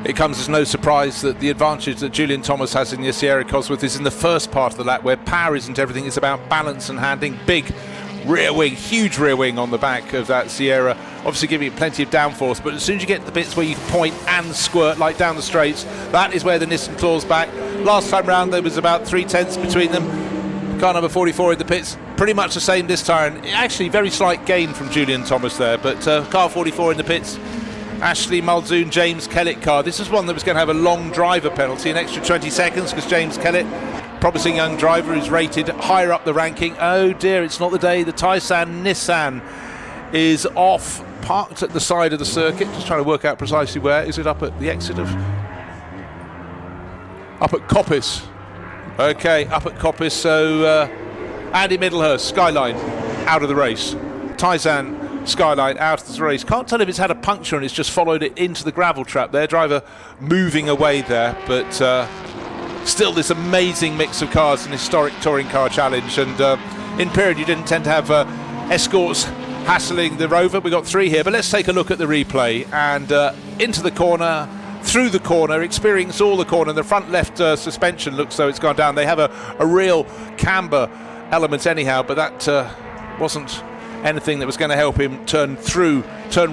It comes as no surprise that the advantage that Julian Thomas has in the Sierra Cosworth is in the first part of the lap, where power isn't everything. It's about balance and handling. Big rear wing, huge rear wing on the back of that Sierra, obviously giving it plenty of downforce, but as soon as you get to the bits where you point and squirt, like down the straights, that is where the Nissan claws back. Last time round there was about 3/10 between them. Car number 44 in the pits, pretty much the same this time. Actually very slight gain from Julian Thomas there, but car 44 in the pits, Ashley Muldoon, James Kellett car. This is one that was going to have a long driver penalty, an extra 20 seconds, because James Kellett, promising young driver, is rated higher up the ranking. Oh dear, it's not the day. The Taisan Nissan is off, parked at the side of the circuit, just trying to work out precisely where. Is it up at the exit of... up at Coppice. Okay, up at Coppice, so Andy Middlehurst, Skyline, out of the race. Taisan Skyline out of the race. Can't tell if it's had a puncture and it's just followed it into the gravel trap there. Driver moving away there, but still this amazing mix of cars, an historic touring car challenge. And in period you didn't tend to have escorts hassling the Rover. We got 3 here, but let's take a look at the replay. And into the corner, through the corner, experience all the corner. The front left suspension looks though it's gone down. They have a real camber element anyhow, but that wasn't anything that was going to help him turn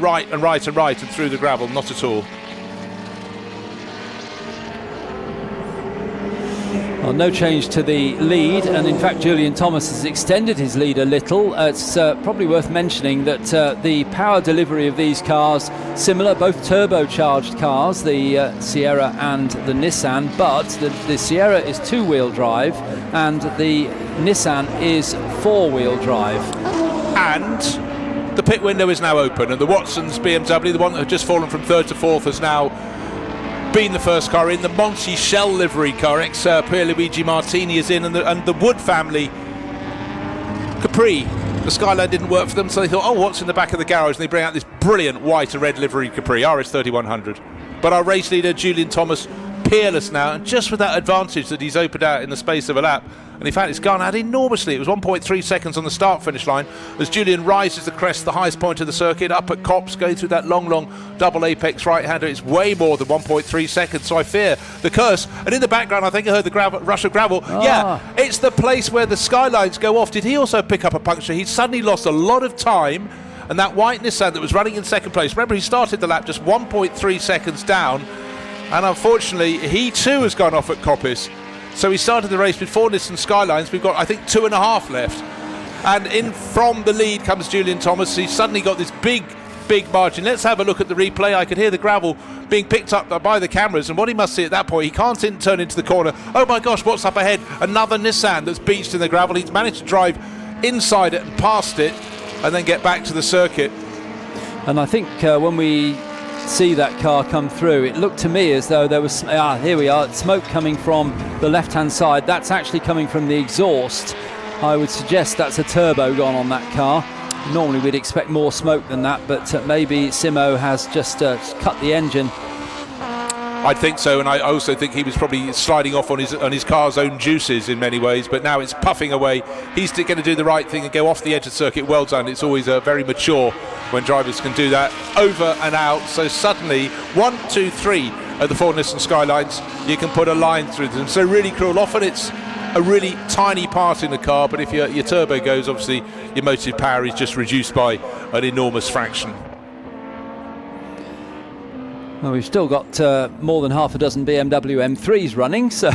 right and right and right and through the gravel. Not at all. Well, no change to the lead, and in fact Julian Thomas has extended his lead a little. It's probably worth mentioning that the power delivery of these cars, similar, both turbocharged cars, the Sierra and the Nissan, but the Sierra is 2-wheel drive and the Nissan is 4-wheel drive. And the pit window is now open, and the Watson's BMW, the one that had just fallen from 3rd to 4th, has now been the first car in. The Monty Shell livery car, Pierluigi Martini, is in, and the Wood family Capri, the Skyline didn't work for them, so they thought, oh, what's in the back of the garage? And they bring out this brilliant white and red livery Capri, RS3100. But our race leader Julian Thomas, peerless now, and just with that advantage that he's opened out in the space of a lap. And in fact it's gone out enormously. It was 1.3 seconds on the start finish line as Julian rises the crest, the highest point of the circuit, up at Copse, going through that long double apex right hander. It's way more than 1.3 seconds, so I fear the curse. And in the background I think I heard the rush of gravel. Yeah, it's the place where the Skylines go off. Did he also pick up a puncture? He'd suddenly lost a lot of time, and that white Nissan that was running in second place, remember he started the lap just 1.3 seconds down, and unfortunately he too has gone off at Coppice. So he started the race before Nissan Skylines. We've got, I think, 2.5 left. And in from the lead comes Julian Thomas. He's suddenly got this big margin. Let's have a look at the replay. I could hear the gravel being picked up by the cameras, and what he must see at that point, he can't turn into the corner. Oh my gosh, what's up ahead? Another Nissan that's beached in the gravel. He's managed to drive inside it and past it and then get back to the circuit. And I think when we see that car come through, it looked to me as though there was here we are, smoke coming from the left hand side. That's actually coming from the exhaust. I would suggest that's a turbo gone on that car. Normally we'd expect more smoke than that, but maybe Simo has just cut the engine. I think so, and I also think he was probably sliding off on his car's own juices in many ways, but now it's puffing away. He's going to do the right thing and go off the edge of the circuit. Well done. It's always very mature when drivers can do that. Over and out. So suddenly 1, 2, 3 of the 4 Nissan Skylines, you can put a line through them. So really cruel. Often it's a really tiny part in the car, but if your turbo goes, obviously your motive power is just reduced by an enormous fraction. Well, we've still got more than half a dozen BMW M3s running, so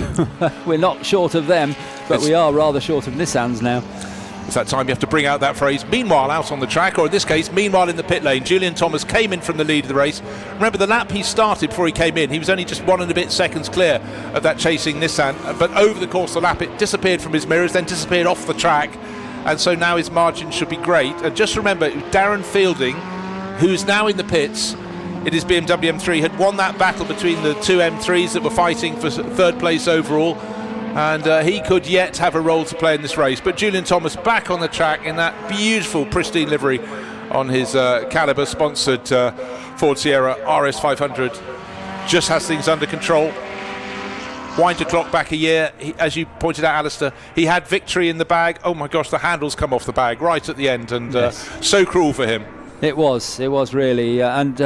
we're not short of them, but we are rather short of Nissans now. It's that time you have to bring out that phrase, meanwhile out on the track, or in this case, meanwhile in the pit lane. Julian Thomas came in from the lead of the race. Remember, the lap he started before he came in, he was only just 1 and a bit seconds clear of that chasing Nissan, but over the course of the lap it disappeared from his mirrors, then disappeared off the track, and so now his margin should be great. And just remember, Darren Fielding, who's now in the pits in his BMW M3, had won that battle between the 2 M3s that were fighting for 3rd place overall, and he could yet have a role to play in this race. But Julian Thomas back on the track in that beautiful pristine livery on his Caliber sponsored Ford Sierra RS500, just has things under control. Wind the clock back a year, as you pointed out, Alistair, he had victory in the bag. Oh my gosh, the handles come off the bag right at the end, and so cruel for him. It was really, and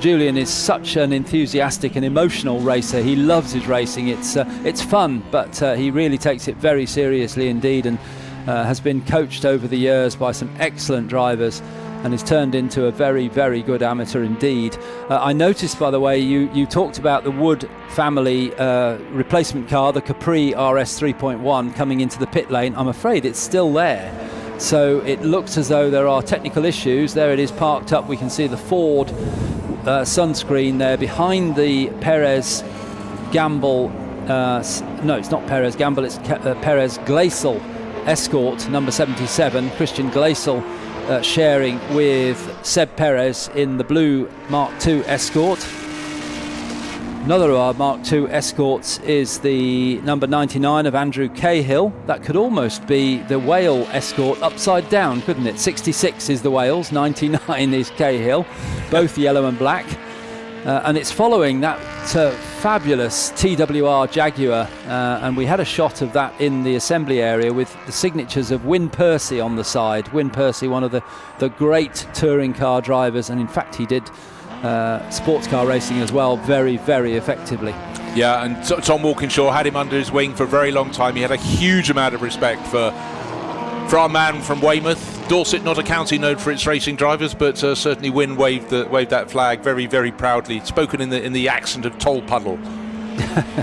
Julian is such an enthusiastic and emotional racer. He loves his racing. It's fun, but he really takes it very seriously indeed, and has been coached over the years by some excellent drivers, and has turned into a very, very good amateur indeed. I noticed, by the way, you talked about the Wood family replacement car, the Capri RS 3.1, coming into the pit lane. I'm afraid it's still there. So it looks as though there are technical issues. There it is parked up. We can see the Ford sunscreen there behind the Perez Gamble. No, it's not Perez Gamble, it's Perez Glacial Escort number 77. Christian Glacial sharing with Seb Perez in the blue Mark II Escort. Another of our Mark II Escorts is the number 99 of Andrew Cahill. That could almost be the Whale Escort upside down, couldn't it? 66 is the Wales, 99 is Cahill, both yellow and black. And it's following that fabulous TWR Jaguar, and we had a shot of that in the assembly area with the signatures of Wyn Percy on the side. Wyn Percy, one of the great touring car drivers, and in fact he did sports car racing as well, very, very effectively. Yeah, and Tom Walkinshaw had him under his wing for a very long time. He had a huge amount of respect for our man from Weymouth. Dorset, not a county known for its racing drivers, but certainly Wyn waved that flag very, very proudly. Spoken in the accent of Tolpuddle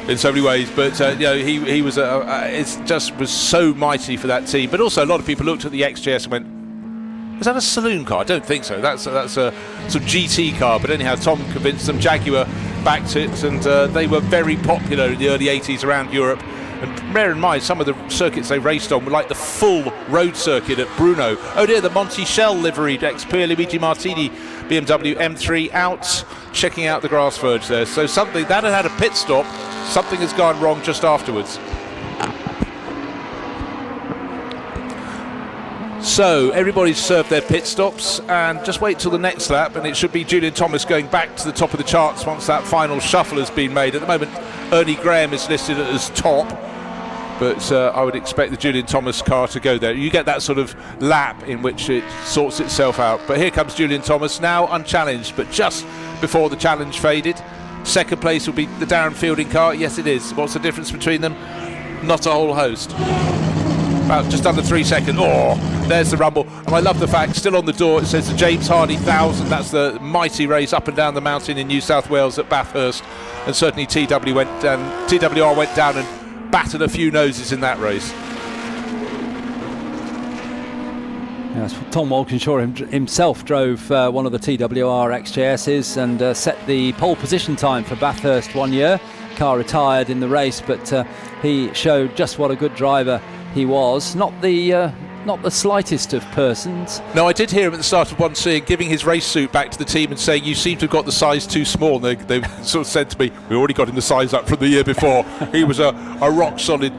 in so many ways, but he was it just was so mighty for that team. But also a lot of people looked at the XJS and went, "Is that a saloon car?" I don't think so. That's a sort of GT car. But anyhow, Tom convinced them. Jaguar backed it, and they were very popular in the early 80s around Europe. And bear in mind, some of the circuits they raced on were like the full road circuit at Brno. Oh dear, the Monty Shell liveried ex-Pier Luigi Martini BMW M3 out, checking out the grass verge there. So something that had a pit stop, something has gone wrong just afterwards. So everybody's served their pit stops, and just wait till the next lap, and it should be Julian Thomas going back to the top of the charts once that final shuffle has been made. At the moment, Ernie Graham is listed as top, but I would expect the Julian Thomas car to go there. You get that sort of lap in which it sorts itself out. But here comes Julian Thomas, now unchallenged, but just before the challenge faded. Second place will be the Darren Fielding car. Yes, it is. What's the difference between them? Not a whole host. About just under 3 seconds. Oh, there's the rumble. And I love the fact, still on the door, it says the James Hardy 1000. That's the mighty race up and down the mountain in New South Wales at Bathurst. And certainly TWR went down and battered a few noses in that race. Yes, Tom Walkinshaw himself drove one of the TWR XJSs and set the pole position time for Bathurst one year. Car retired in the race, but he showed just what a good driver he was. Not the slightest of persons. No, I did hear him at the start of one saying, giving his race suit back to the team and saying, "You seem to have got the size too small." And they sort of said to me, "We already got him the size up from the year before." He was a rock solid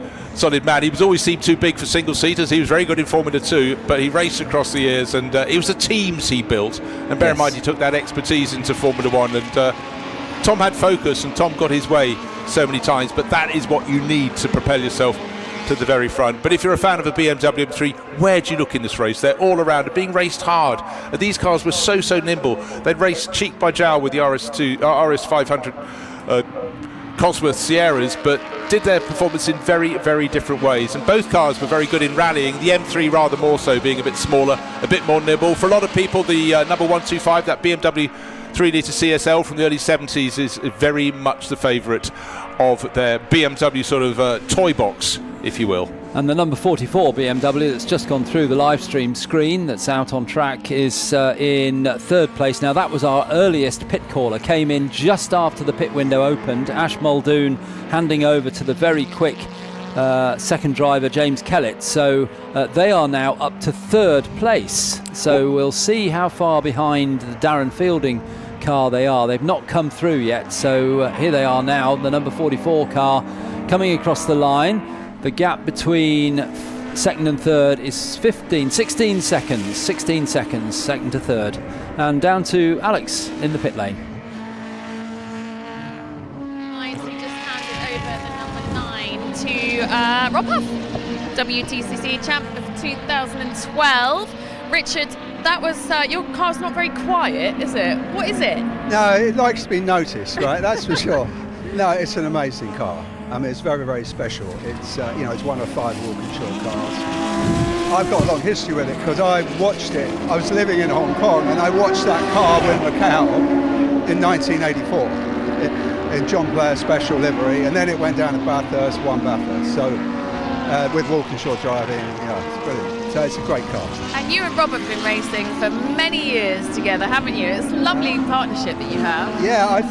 man. He was always seemed too big for single seaters. He was very good in Formula 2, but he raced across the years, and it was the teams he built. And bear in mind, he took that expertise into Formula 1, and Tom had focus, and Tom got his way so many times. But that is what you need to propel yourself to the very front. But if you're a fan of a BMW M3, where do you look in this race? They're all around, being raced hard. These cars were so nimble. They'd raced cheek by jowl with the RS 500 Cosworth Sierras, but did their performance in very, very different ways. And both cars were very good in rallying. The M3 rather more so, being a bit smaller, a bit more nimble. For a lot of people, the number 125, that BMW 3-litre CSL from the early 70s, is very much the favourite of their BMW sort of toy box, if you will. And the number 44 BMW that's just gone through the live stream screen that's out on track is in third place. Now that was our earliest pit caller, came in just after the pit window opened. Ash Muldoon handing over to the very quick second driver James Kellett. So they are now up to third place. So we'll see how far behind the Darren Fielding car they are. They've not come through yet, so here they are now, the number 44 car coming across the line. The gap between second and third is 16 seconds, second to third. And down to Alex in the pit lane. Nicely just handed over the number 9 to Rob Huff, WTCC champ of 2012. Richard that was your car's not very quiet, is it? What is it? No, it likes to be noticed, right? That's for sure. No, it's an amazing car. I mean, it's very, very special. It's it's one of 5 Walkinshaw cars. I've got a long history with it because I watched it. I was living in Hong Kong and I watched that car win Macau in 1984 in John Blair's special livery, and then it went down to Bathurst, won Bathurst. So with Walkinshaw driving, it's brilliant. So it's a great car. And you and Rob have been racing for many years together, haven't you? It's a lovely partnership that you have. Yeah, I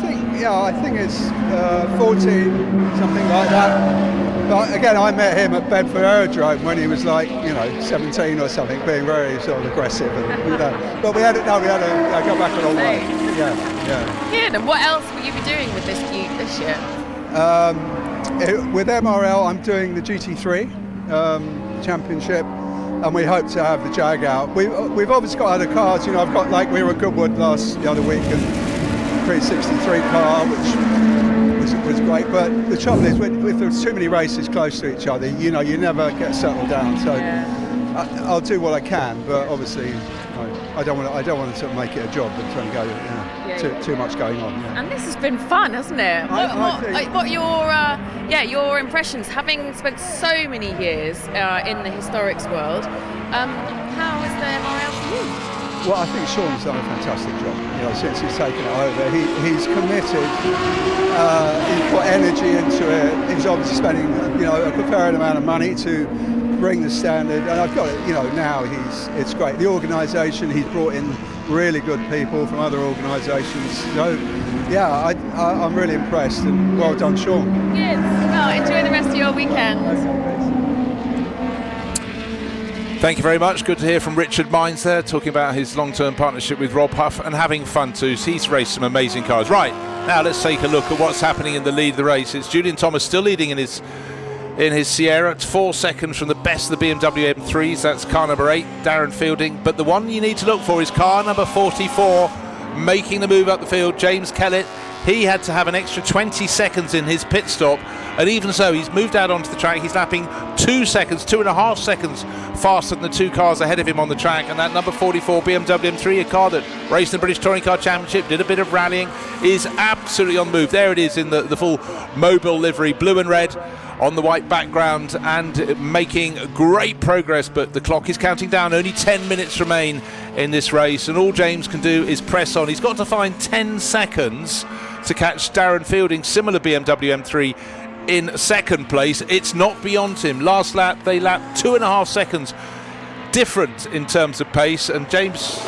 think it's 14, something like that. But again, I met him at Bedford Aerodrome when he was like, 17 or something, being very sort of aggressive. And, but we had a go back a long way. Yeah. Good. And what else will you be doing with this year? With MRL, I'm doing the GT3 championship. And we hope to have the Jag out. We've obviously got other cars. I've got we were at Goodwood the other week, and Prix 63 car, which was great. But the trouble is, if there's too many races close to each other, you never get settled down. So I'll do what I can, but obviously I don't want to sort of make it a job and try and go too much going on. Yeah. And this has been fun, hasn't it? What your impressions, having spent so many years in the historics world? How is the MRL for you? Well, I think Sean's done a fantastic job. Since he's taken it over, he's committed. He's put energy into it. He's obviously spending a fair amount of money to bring the standard, and I've got it. Now it's great. The organisation, he's brought in really good people from other organisations. So I'm really impressed, and well done, Sean. Good. Well, enjoy the rest of your weekend. Thank you very much. Good to hear from Richard Mines there, talking about his long-term partnership with Rob Huff and having fun too. So he's raced some amazing cars. Right, now let's take a look at what's happening in the lead of the race. It's Julian Thomas still leading in his Sierra. It's 4 seconds from the best of the BMW M3s. That's car number 8, Darren Fielding. But the one you need to look for is car number 44, making the move up the field, James Kellett. He had to have an extra 20 seconds in his pit stop, and even so, he's moved out onto the track. He's lapping 2.5 seconds faster than the 2 cars ahead of him on the track. And that number 44 BMW M3, a car that raced in the British Touring Car Championship, did a bit of rallying, is absolutely on the move. There it is in the full mobile livery, blue and red on the white background, and making great progress. But the clock is counting down. Only 10 minutes remain in this race, and all James can do is press on. He's got to find 10 seconds to catch Darren Fielding, similar BMW M3, in second place. It's not beyond him. Last lap, they lapped 2.5 seconds different in terms of pace, and James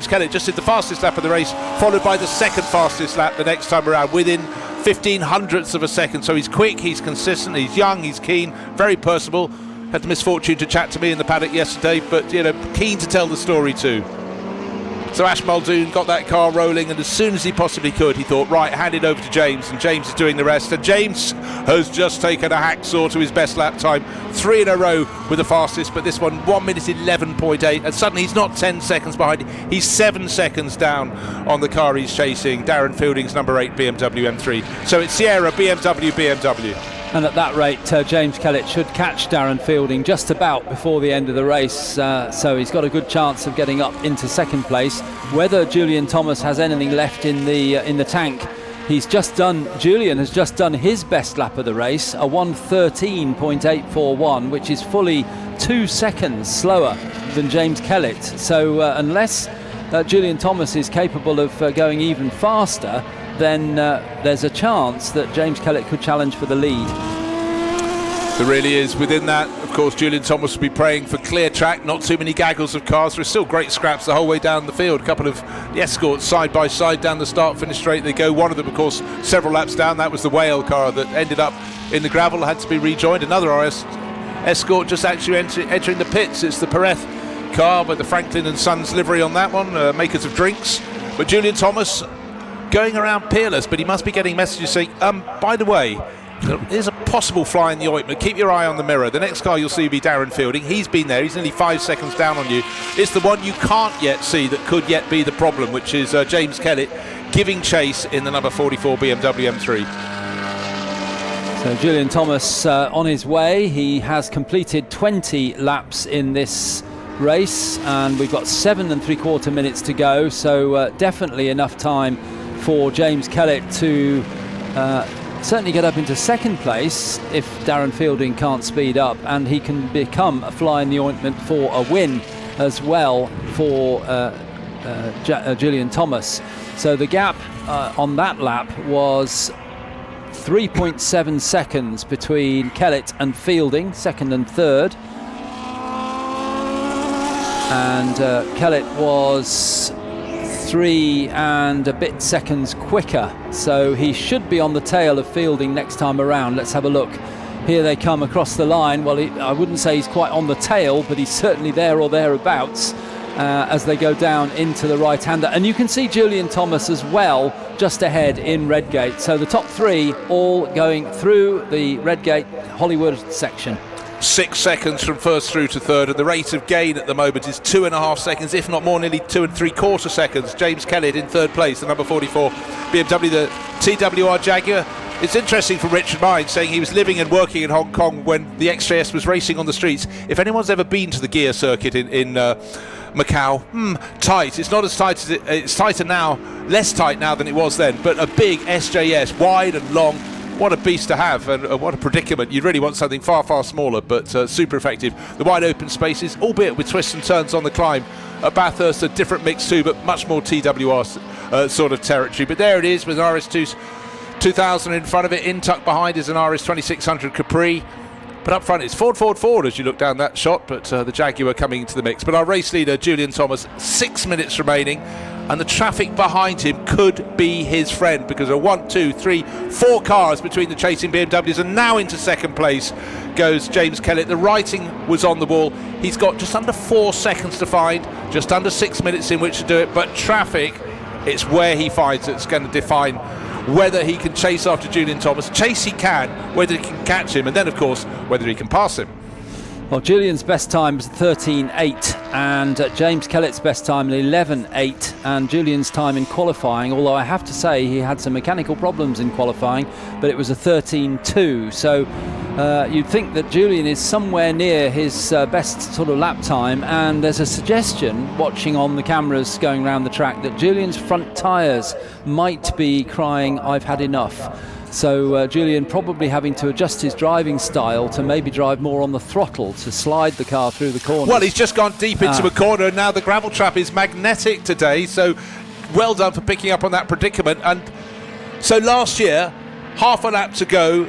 Kellett just did the fastest lap of the race, followed by the second fastest lap the next time around, within 0.15 of a second. So he's quick, he's consistent, he's young, he's keen, very personable. Had the misfortune to chat to me in the paddock yesterday, but keen to tell the story too. So Ash Muldoon got that car rolling, and as soon as he possibly could, he thought, right, hand it over to James, and James is doing the rest. And James has just taken a hacksaw to his best lap time, 3 in a row with the fastest, but this one 1 minute 11.8, and suddenly he's not 10 seconds behind, he's 7 seconds down on the car he's chasing, Darren Fielding's number 8 BMW M3. So it's Sierra, BMW. And at that rate, James Kellett should catch Darren Fielding just about before the end of the race. So he's got a good chance of getting up into second place. Whether Julian Thomas has anything left in the tank, Julian has just done his best lap of the race, a 1:13.841, which is fully 2 seconds slower than James Kellett. So unless Julian Thomas is capable of going even faster, then there's a chance that James Kellett could challenge for the lead. There really is. Within that, of course, Julian Thomas will be praying for clear track, not too many gaggles of cars. There are still great scraps the whole way down the field. A couple of the escorts side by side down the start-finish straight. They go. One of them, of course, several laps down. That was the Whale car that ended up in the gravel, had to be rejoined. Another RS escort just actually entering the pits. It's the Pereth car with the Franklin and Sons livery on that one, makers of drinks. But Julian Thomas going around peerless, but he must be getting messages saying, by the way, there's a possible fly in the ointment. Keep your eye on the mirror. The next car you'll see will be Darren Fielding. He's been there. He's nearly 5 seconds down on you. It's the one you can't yet see that could yet be the problem, which is James Kellett giving chase in the number 44 BMW M3. So Julian Thomas on his way. He has completed 20 laps in this race, and we've got 7 3/4 minutes to go, so definitely enough time for James Kellett to certainly get up into second place if Darren Fielding can't speed up, and he can become a fly in the ointment for a win as well for Julian Thomas. So the gap on that lap was 3.7 seconds between Kellett and Fielding, second and third. And Kellett was 3 and a bit seconds quicker, so he should be on the tail of Fielding next time around. Let's have a look. Here they come across the line. Well, I wouldn't say he's quite on the tail, but he's certainly there or thereabouts as they go down into the right-hander. And you can see Julian Thomas as well just ahead in Redgate. So the top 3 all going through the Redgate Hollywood section. 6 seconds from first through to third, and the rate of gain at the moment is 2.5 seconds, if not more, nearly 2 3/4 seconds. James Kellett in third place, the number 44 BMW, the TWR Jaguar. It's interesting from Richard Mines saying he was living and working in Hong Kong when the XJS was racing on the streets. If anyone's ever been to the gear circuit in Macau, tight. It's not as tight as it's tighter now, less tight now than it was then, but a big SJS, wide and long. What a beast to have, and what a predicament. You'd really want something far, far smaller, but super effective. The wide open spaces, albeit with twists and turns on the climb. At Bathurst, a different mix too, but much more TWR sort of territory. But there it is with an RS2 2000 in front of it. In tuck behind is an RS 2600 Capri. But up front it's Ford as you look down that shot, but the Jaguar coming into the mix. But our race leader, Julian Thomas, 6 minutes remaining, and the traffic behind him could be his friend, because 1, 2, 3, 4 cars between the chasing BMWs, and now into second place goes James Kellett. The writing was on the wall. He's got just under 4 seconds to find, just under 6 minutes in which to do it, but traffic, it's where he finds it's going to define whether he can chase after Julian Thomas. Chase he can, whether he can catch him, and then of course whether he can pass him. Well, Julian's best time was 13.8, and James Kellett's best time 11.8, and Julian's time in qualifying, although I have to say he had some mechanical problems in qualifying, but it was a 13.2. So you'd think that Julian is somewhere near his best sort of lap time, and there's a suggestion, watching on the cameras going around the track, that Julian's front tyres might be crying, "I've had enough." So Julian probably having to adjust his driving style to maybe drive more on the throttle to slide the car through the corner. Well, he's just gone deep into a corner, and now the gravel trap is magnetic today, so well done for picking up on that predicament. And so last year, half a lap to go,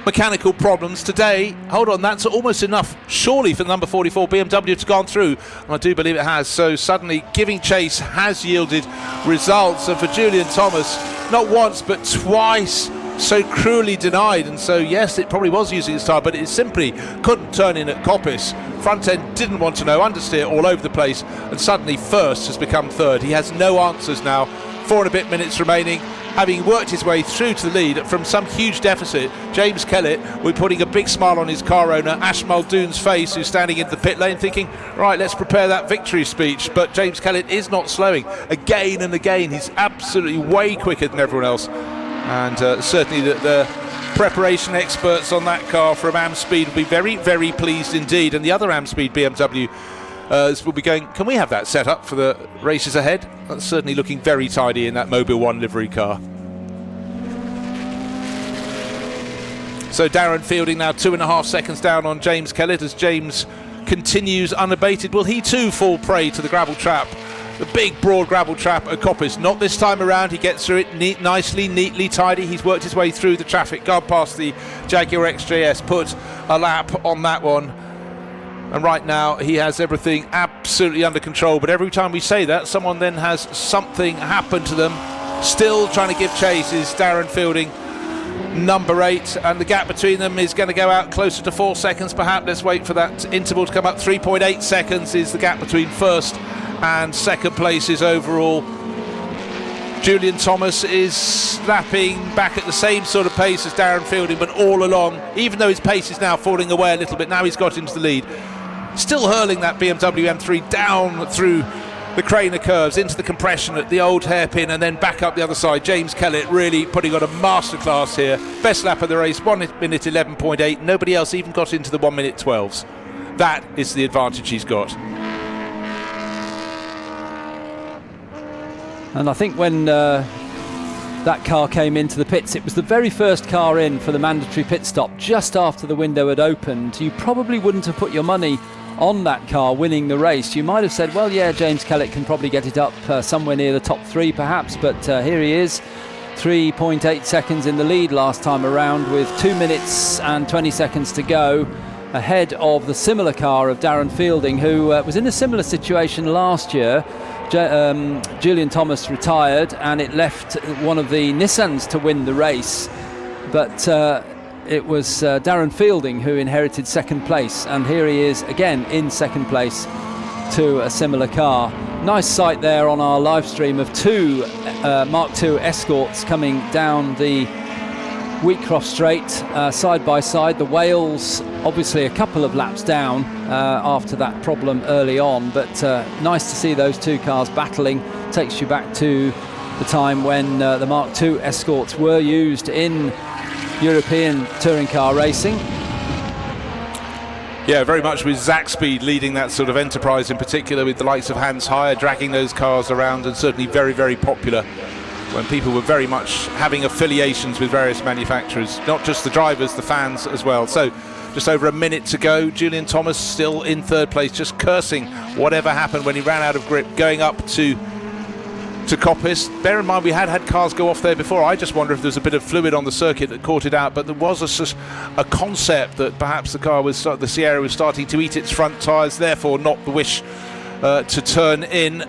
mechanical problems. Today, hold on, that's almost enough surely for the number 44 BMW to have gone through, and I do believe it has. So suddenly giving chase has yielded results, and for Julian Thomas, not once but twice so cruelly denied. And so yes, it probably was using its tyre, but it simply couldn't turn in at Coppice. Front end didn't want to know, understeer all over the place, and suddenly first has become third. He has no answers now. 4 and a bit minutes remaining, having worked his way through to the lead from some huge deficit. James Kellett will be putting a big smile on his car owner, Ash Muldoon's face, who's standing in the pit lane thinking, right, let's prepare that victory speech. But James Kellett is not slowing. Again and again, he's absolutely way quicker than everyone else. And certainly the preparation experts on that car from Amspeed will be very, very pleased indeed. And the other Amspeed BMW will be going, can we have that set up for the races ahead? That's certainly looking very tidy in that Mobile 1 livery car. So Darren Fielding now 2.5 seconds down on James Kellett as James continues unabated. Will he too fall prey to the gravel trap? The big broad gravel trap at Coppice. Not this time around. He gets through it nicely, neatly, tidy. He's worked his way through the traffic, gone past the Jaguar XJS, put a lap on that one. And right now he has everything absolutely under control. But every time we say that, someone then has something happen to them. Still trying to give chase is Darren Fielding, number 8, and the gap between them is going to go out closer to 4 seconds perhaps. Let's wait for that interval to come up. 3.8 seconds is the gap between first and second places overall. Julian Thomas is lapping back at the same sort of pace as Darren Fielding, but all along, even though his pace is now falling away a little bit, now he's got into the lead. Still hurling that BMW M3 down through the Craner curves into the compression at the old hairpin, and then back up the other side. James Kellett really putting on a masterclass here. Best lap of the race, 1 minute 11.8. Nobody else even got into the 1 minute 12s. That is the advantage he's got. And I think when that car came into the pits, it was the very first car in for the mandatory pit stop just after the window had opened. You probably wouldn't have put your money on that car winning the race. You might have said, well, yeah, James Kellett can probably get it up somewhere near the top 3 perhaps, but here he is, 3.8 seconds in the lead last time around with 2 minutes and 20 seconds to go, ahead of the similar car of Darren Fielding, who was in a similar situation last year. Julian Thomas retired and it left one of the Nissans to win the race, but it was Darren Fielding who inherited second place, and here he is again in second place to a similar car. Nice sight there on our live stream of 2 Mark II Escorts coming down the Wheatcroft Straight side by side. The Wales obviously a couple of laps down after that problem early on, but nice to see those 2 cars battling. Takes you back to the time when the Mark II Escorts were used in European touring car racing. Yeah, very much with Zaxby leading that sort of enterprise, in particular with the likes of Hans Heyer dragging those cars around, and certainly very, very popular when people were very much having affiliations with various manufacturers, not just the drivers, the fans as well. So just over a minute to go. Julian Thomas still in third place, just cursing whatever happened when he ran out of grip going up to Coppice. Bear in mind we had cars go off there before. I just wonder if there's a bit of fluid on the circuit that caught it out, but there was a concept that perhaps the Sierra was starting to eat its front tyres, therefore not the wish to turn in.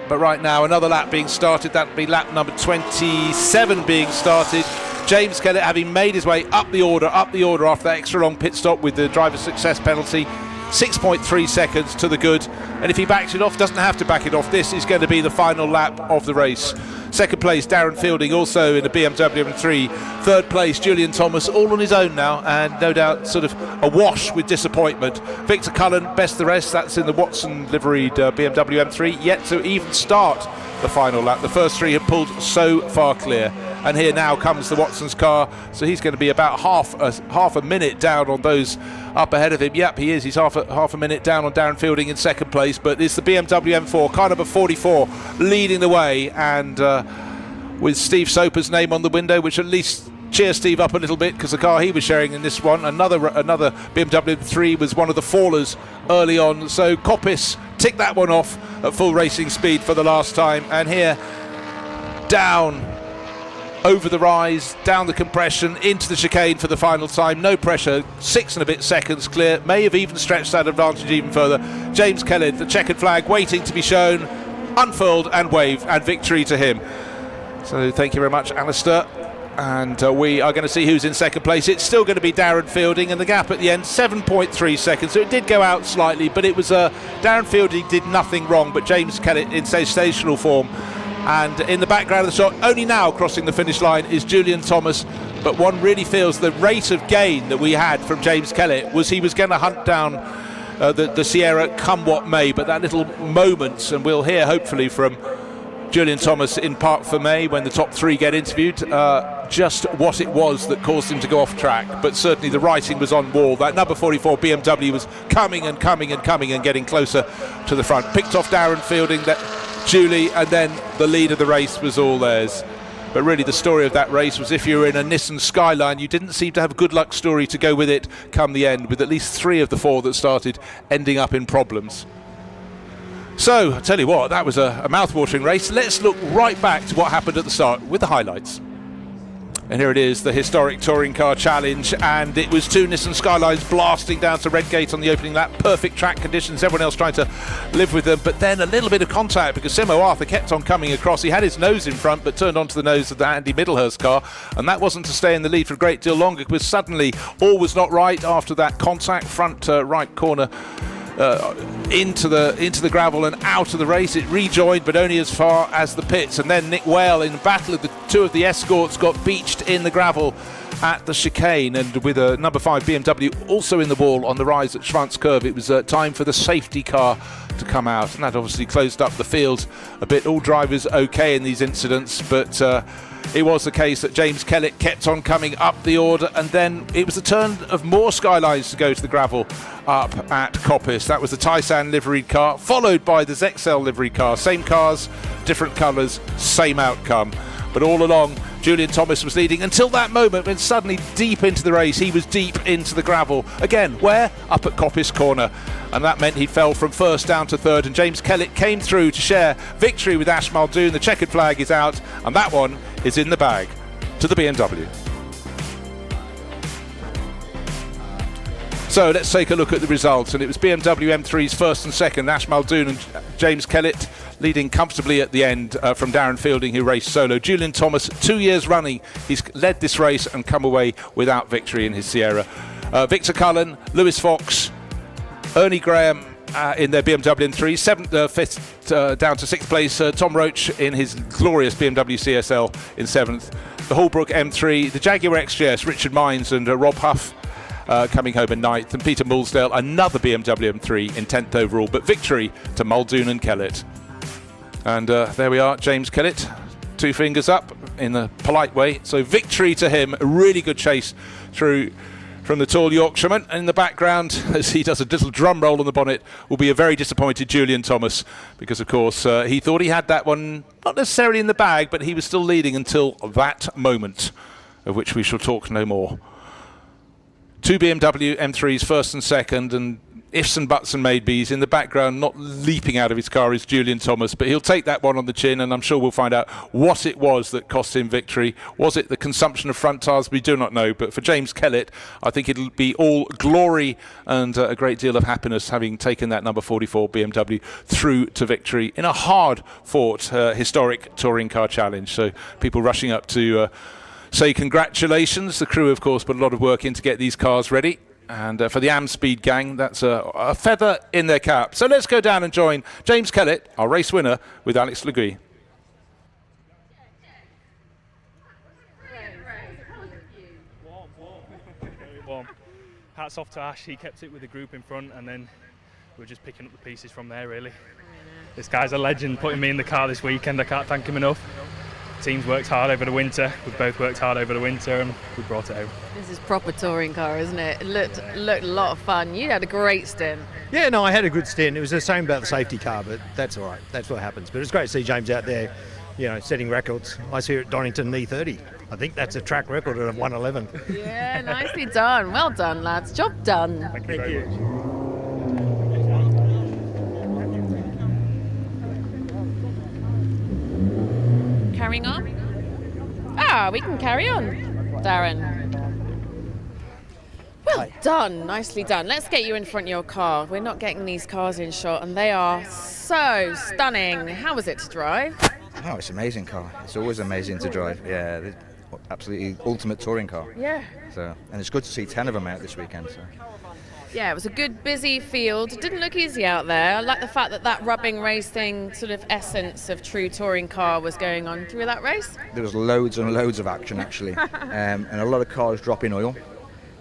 But right now another lap being started. That'll be lap number 27 being started. James Kellett having made his way up the order after that extra long pit stop with the driver's success penalty. 6.3 seconds to the good, and if he backs it off, doesn't have to back it off, this is going to be the final lap of the race. Second place Darren Fielding, also in a BMW M3. Third place Julian Thomas, all on his own now, and no doubt sort of awash with disappointment. Victor Cullen best the rest, that's in the Watson liveried BMW M3, yet to even start the final lap. The first 3 have pulled so far clear, and here now comes the Watson's car, so he's going to be about half a minute down on those up ahead of him. Yep, he is. He's half a minute down on Darren Fielding in second place, but it's the BMW M4, car number 44, leading the way, and with Steve Soper's name on the window, which at least cheers Steve up a little bit, because the car he was sharing in this one, another BMW M3, was one of the fallers early on. So Coppice ticked that one off at full racing speed for the last time, and here down over the rise, down the compression, into the chicane for the final time. No pressure, 6 and a bit seconds clear. May have even stretched that advantage even further. James Kellett, the checkered flag waiting to be shown, unfurled and waved, and victory to him. So thank you very much, Alistair. And we are going to see who's in second place. It's still going to be Darren Fielding, and the gap at the end, 7.3 seconds. So it did go out slightly, but it was Darren Fielding did nothing wrong, but James Kellett in sensational form. And in the background of the shot, only now crossing the finish line, is Julian Thomas. But one really feels the rate of gain that we had from James Kellett was he was going to hunt down the Sierra come what may. But that little moment, and we'll hear hopefully from Julian Thomas in Parc Fermé when the top 3 get interviewed, just what it was that caused him to go off track. But certainly the writing was on wall. That number 44 BMW was coming and getting closer to the front. Picked off Darren Fielding, Julie, and then the lead of the race was all theirs. But really the story of that race was, if you were in a Nissan Skyline, you didn't seem to have a good luck story to go with it come the end, with at least 3 of the 4 that started ending up in problems. So, I tell you what, that was a mouth-watering race. Let's look right back to what happened at the start with the highlights. And here it is, the historic Touring Car Challenge, and it was 2 Nissan Skylines blasting down to Redgate on the opening lap. Perfect track conditions, everyone else trying to live with them, but then a little bit of contact because Simo Arthur kept on coming across. He had his nose in front, but turned onto the nose of the Andy Middlehurst car, and that wasn't to stay in the lead for a great deal longer, because suddenly all was not right after that contact, front right corner into the gravel and out of the race. It rejoined, but only as far as the pits, and then Nick Whale, in battle of the 2 of the Escorts, got beached in the gravel at the chicane, and with a number 5 BMW also in the wall on the rise at Schwanz Curve, it was time for the safety car to come out, and that obviously closed up the field a bit. All drivers okay in these incidents, but it was the case that James Kellett kept on coming up the order, and then it was a turn of more Skylines to go to the gravel up at Coppice. That was the Tysan liveried car, followed by the Zexel liveried car. Same cars, different colours, same outcome. But all along, Julian Thomas was leading until that moment when suddenly deep into the race, he was deep into the gravel. Again, where? Up at Coppice Corner. And that meant he fell from first down to third, and James Kellett came through to share victory with Ash Muldoon. The checkered flag is out, and that one is in the bag to the BMW. So let's take a look at the results, and it was BMW M3's first and second, Ash Muldoon and James Kellett leading comfortably at the end from Darren Fielding, who raced solo. Julian Thomas, 2 years running, he's led this race and come away without victory in his Sierra. Victor Cullen, Lewis Fox, Ernie Graham in their BMW M3, fifth down to sixth place. Tom Roach in his glorious BMW CSL in seventh. The Hallbrook M3, the Jaguar XJS, Richard Mines and Rob Huff coming home in ninth, and Peter Mulsdale, another BMW M3 in 10th overall, but victory to Muldoon and Kellett. And there we are, James Kellett, 2 fingers up in a polite way. So victory to him, a really good chase through from the tall Yorkshireman. And in the background, as he does a little drum roll on the bonnet, will be a very disappointed Julian Thomas, because of course he thought he had that one, not necessarily in the bag, but he was still leading until that moment, of which we shall talk no more. 2 BMW M3s, first and second, and ifs and buts and maybes. In the background, not leaping out of his car, is Julian Thomas, but he'll take that one on the chin, and I'm sure we'll find out what it was that cost him victory. Was it the consumption of front tyres? We do not know, but for James Kellett, I think it'll be all glory and a great deal of happiness having taken that number 44 BMW through to victory in a hard-fought historic touring car challenge. So people rushing up to say congratulations. The crew, of course, put a lot of work in to get these cars ready. And for the Amspeed gang, that's a feather in their cap. So let's go down and join James Kellett, our race winner, with Alex Legui. Warm. Hats off to Ash, he kept it with the group in front, and then we're just picking up the pieces from there, really. This guy's a legend, putting me in the car this weekend. I can't thank him enough. Team's worked hard over the winter. We've both worked hard over the winter, and we brought it out. This is proper touring car, isn't it? It looked a lot of fun. You had a great stint. Yeah, no, I had a good stint. It was the same about the safety car, but that's all right. That's what happens. But it's great to see James out there, you know, setting records. I was here at Donington E30. I think that's a track record at 1:11. Yeah, nicely done. Well done, lads. Job done. Thank you very much. Carrying on? We can carry on, Darren. Well done, nicely done. Let's get you in front of your car. We're not getting these cars in shot, and they are so stunning. How was it to drive? Oh, it's an amazing car. It's always amazing to drive. Yeah, absolutely ultimate touring car. Yeah. So, and it's good to see 10 of them out this weekend. So. Yeah, it was a good, busy field. It didn't look easy out there. I like the fact that rubbing racing sort of essence of true touring car was going on through that race. There was loads and loads of action, actually, and a lot of cars dropping oil.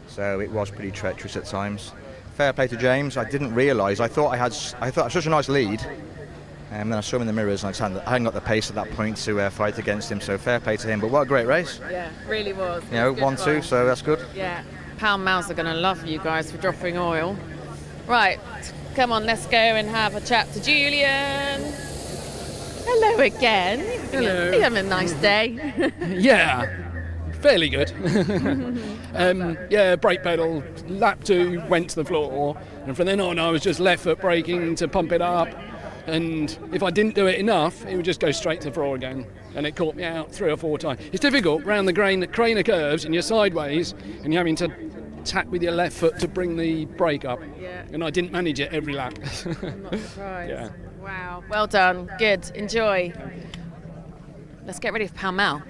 So it was pretty treacherous at times. Fair play to James. I didn't realise. I thought I had such a nice lead, and then I saw him in the mirrors, and I hadn't got the pace at that point to fight against him. So fair play to him. But what a great race. Yeah, really was. You know, 1-2, so that's good. Yeah. Pound Mouse are going to love you guys for dropping oil. Right, come on, let's go and have a chat to Julian. Hello again. Hello. You having a nice day? Yeah, fairly good. Yeah, brake pedal, lap 2, went to the floor, and from then on I was just left foot braking to pump it up, and if I didn't do it enough, it would just go straight to the floor again, and it caught me out 3 or 4 times. It's difficult round the crane of curves, and you're sideways, and you're having to tap with your left foot to bring the brake up. Yeah. And I didn't manage it every lap. I'm not surprised. Yeah. Wow, well done, good, enjoy. Let's get ready for Pall Mall.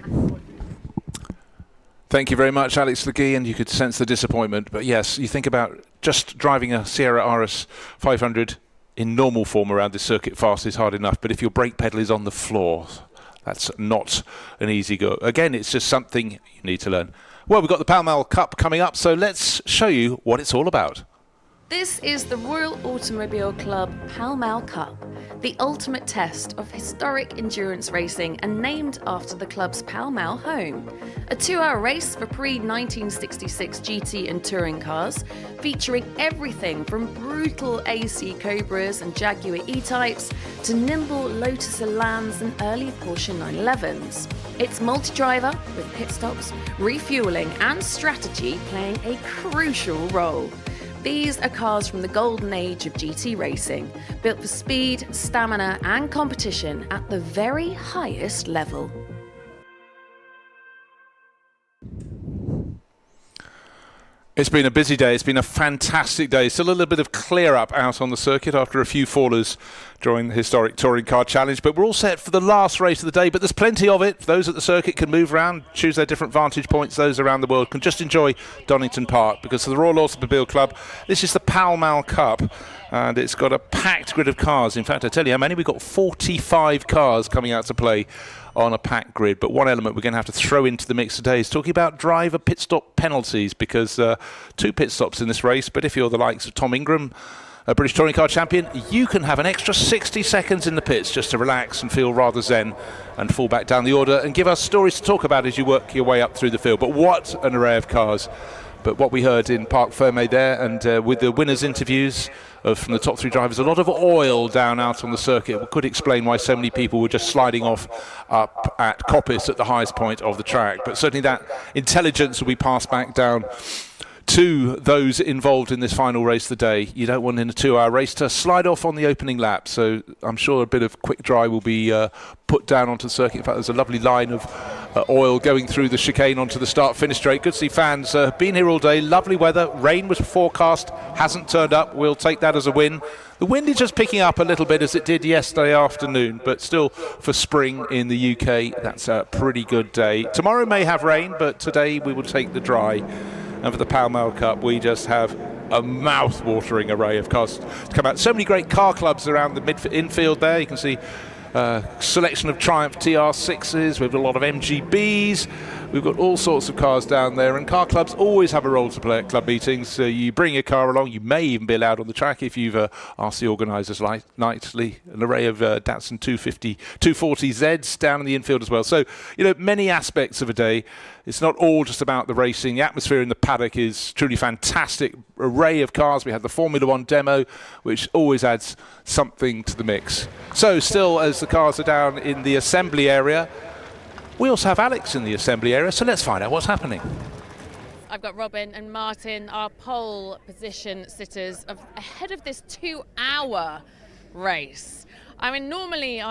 Thank you very much, Alex Legui, and you could sense the disappointment. But yes, you think about just driving a Sierra RS 500 in normal form around this circuit fast is hard enough, but if your brake pedal is on the floor, that's not an easy go. Again, it's just something you need to learn. Well, we've got the Pall Mall Cup coming up, so let's show you what it's all about. This is the Royal Automobile Club Pall Mall Cup, the ultimate test of historic endurance racing and named after the club's Pall Mall home. A 2-hour race for Prix 1966 GT and touring cars, featuring everything from brutal AC Cobras and Jaguar E-Types to nimble Lotus Elans and early Porsche 911s. It's multi-driver with pit stops, refueling and strategy playing a crucial role. These are cars from the golden age of GT racing, built for speed, stamina and competition at the very highest level. It's been a busy day. It's been a fantastic day. Still a little bit of clear up out on the circuit after a few fallers during the historic Touring Car Challenge. But we're all set for the last race of the day. But there's plenty of it. Those at the circuit can move around, choose their different vantage points. Those around the world can just enjoy Donington Park, because for the Royal Automobile Club, this is the Pall Mall Cup. And it's got a packed grid of cars. In fact, I tell you how many. We've got 45 cars coming out to play on a packed grid. But one element we're going to have to throw into the mix today is talking about driver pit stop penalties, because 2 pit stops in this race. But if you're the likes of Tom Ingram, a British Touring Car champion, you can have an extra 60 seconds in the pits just to relax and feel rather zen and fall back down the order and give us stories to talk about as you work your way up through the field. But what an array of cars. But what we heard in Parc Fermé there, and with the winners' interviews from the top 3 drivers, a lot of oil down out on the circuit could explain why so many people were just sliding off up at Coppice at the highest point of the track. But certainly that intelligence will be passed back down to those involved in this final race of the day. You don't want in a 2-hour race to slide off on the opening lap, so I'm sure a bit of quick dry will be put down onto the circuit. In fact, there's a lovely line of oil going through the chicane onto the start-finish straight. Good to see fans been here all day. Lovely weather. Rain was forecast, hasn't turned up. We'll take that as a win. The wind is just picking up a little bit as it did yesterday afternoon, but still for spring in the UK, that's a pretty good day. Tomorrow may have rain, but today we will take the dry. And for the Pall Mall Cup, we just have a mouth-watering array of cars to come out. So many great car clubs around the infield there. You can see selection of Triumph TR6s. We've got a lot of MGBs. We've got all sorts of cars down there, and car clubs always have a role to play at club meetings. So you bring your car along. You may even be allowed on the track if you've asked the organisers nicely. An array of Datsun 240Zs down in the infield as well. So, you know, many aspects of a day. It's not all just about the racing. The atmosphere in the paddock is truly fantastic. Array of cars. We have the Formula One demo, which always adds something to the mix. So still, as the cars are down in the assembly area, we also have Alex in the assembly area, so let's find out what's happening. I've got Robin and Martin, our pole position sitters, ahead of this 2-hour race. I mean, normally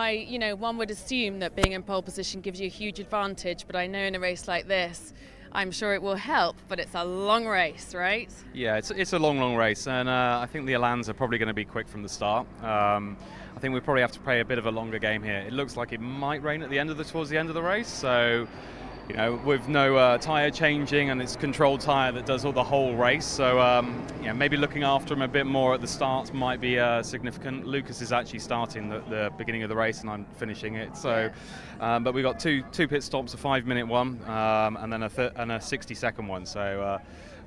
one would assume that being in pole position gives you a huge advantage, but I know in a race like this, I'm sure it will help, but it's a long race, right? Yeah, it's a long race, and I think the Elans are probably going to be quick from the start. I think we probably have to play a bit of a longer game here. It looks like it might rain at the end of towards the end of the race, so with no tyre changing, and it's controlled tyre that does the whole race. So maybe looking after him a bit more at the start might be significant. Lucas is actually starting the beginning of the race, and I'm finishing it. So, but we've got two pit stops, a 5-minute one, and then a 60-second one. So.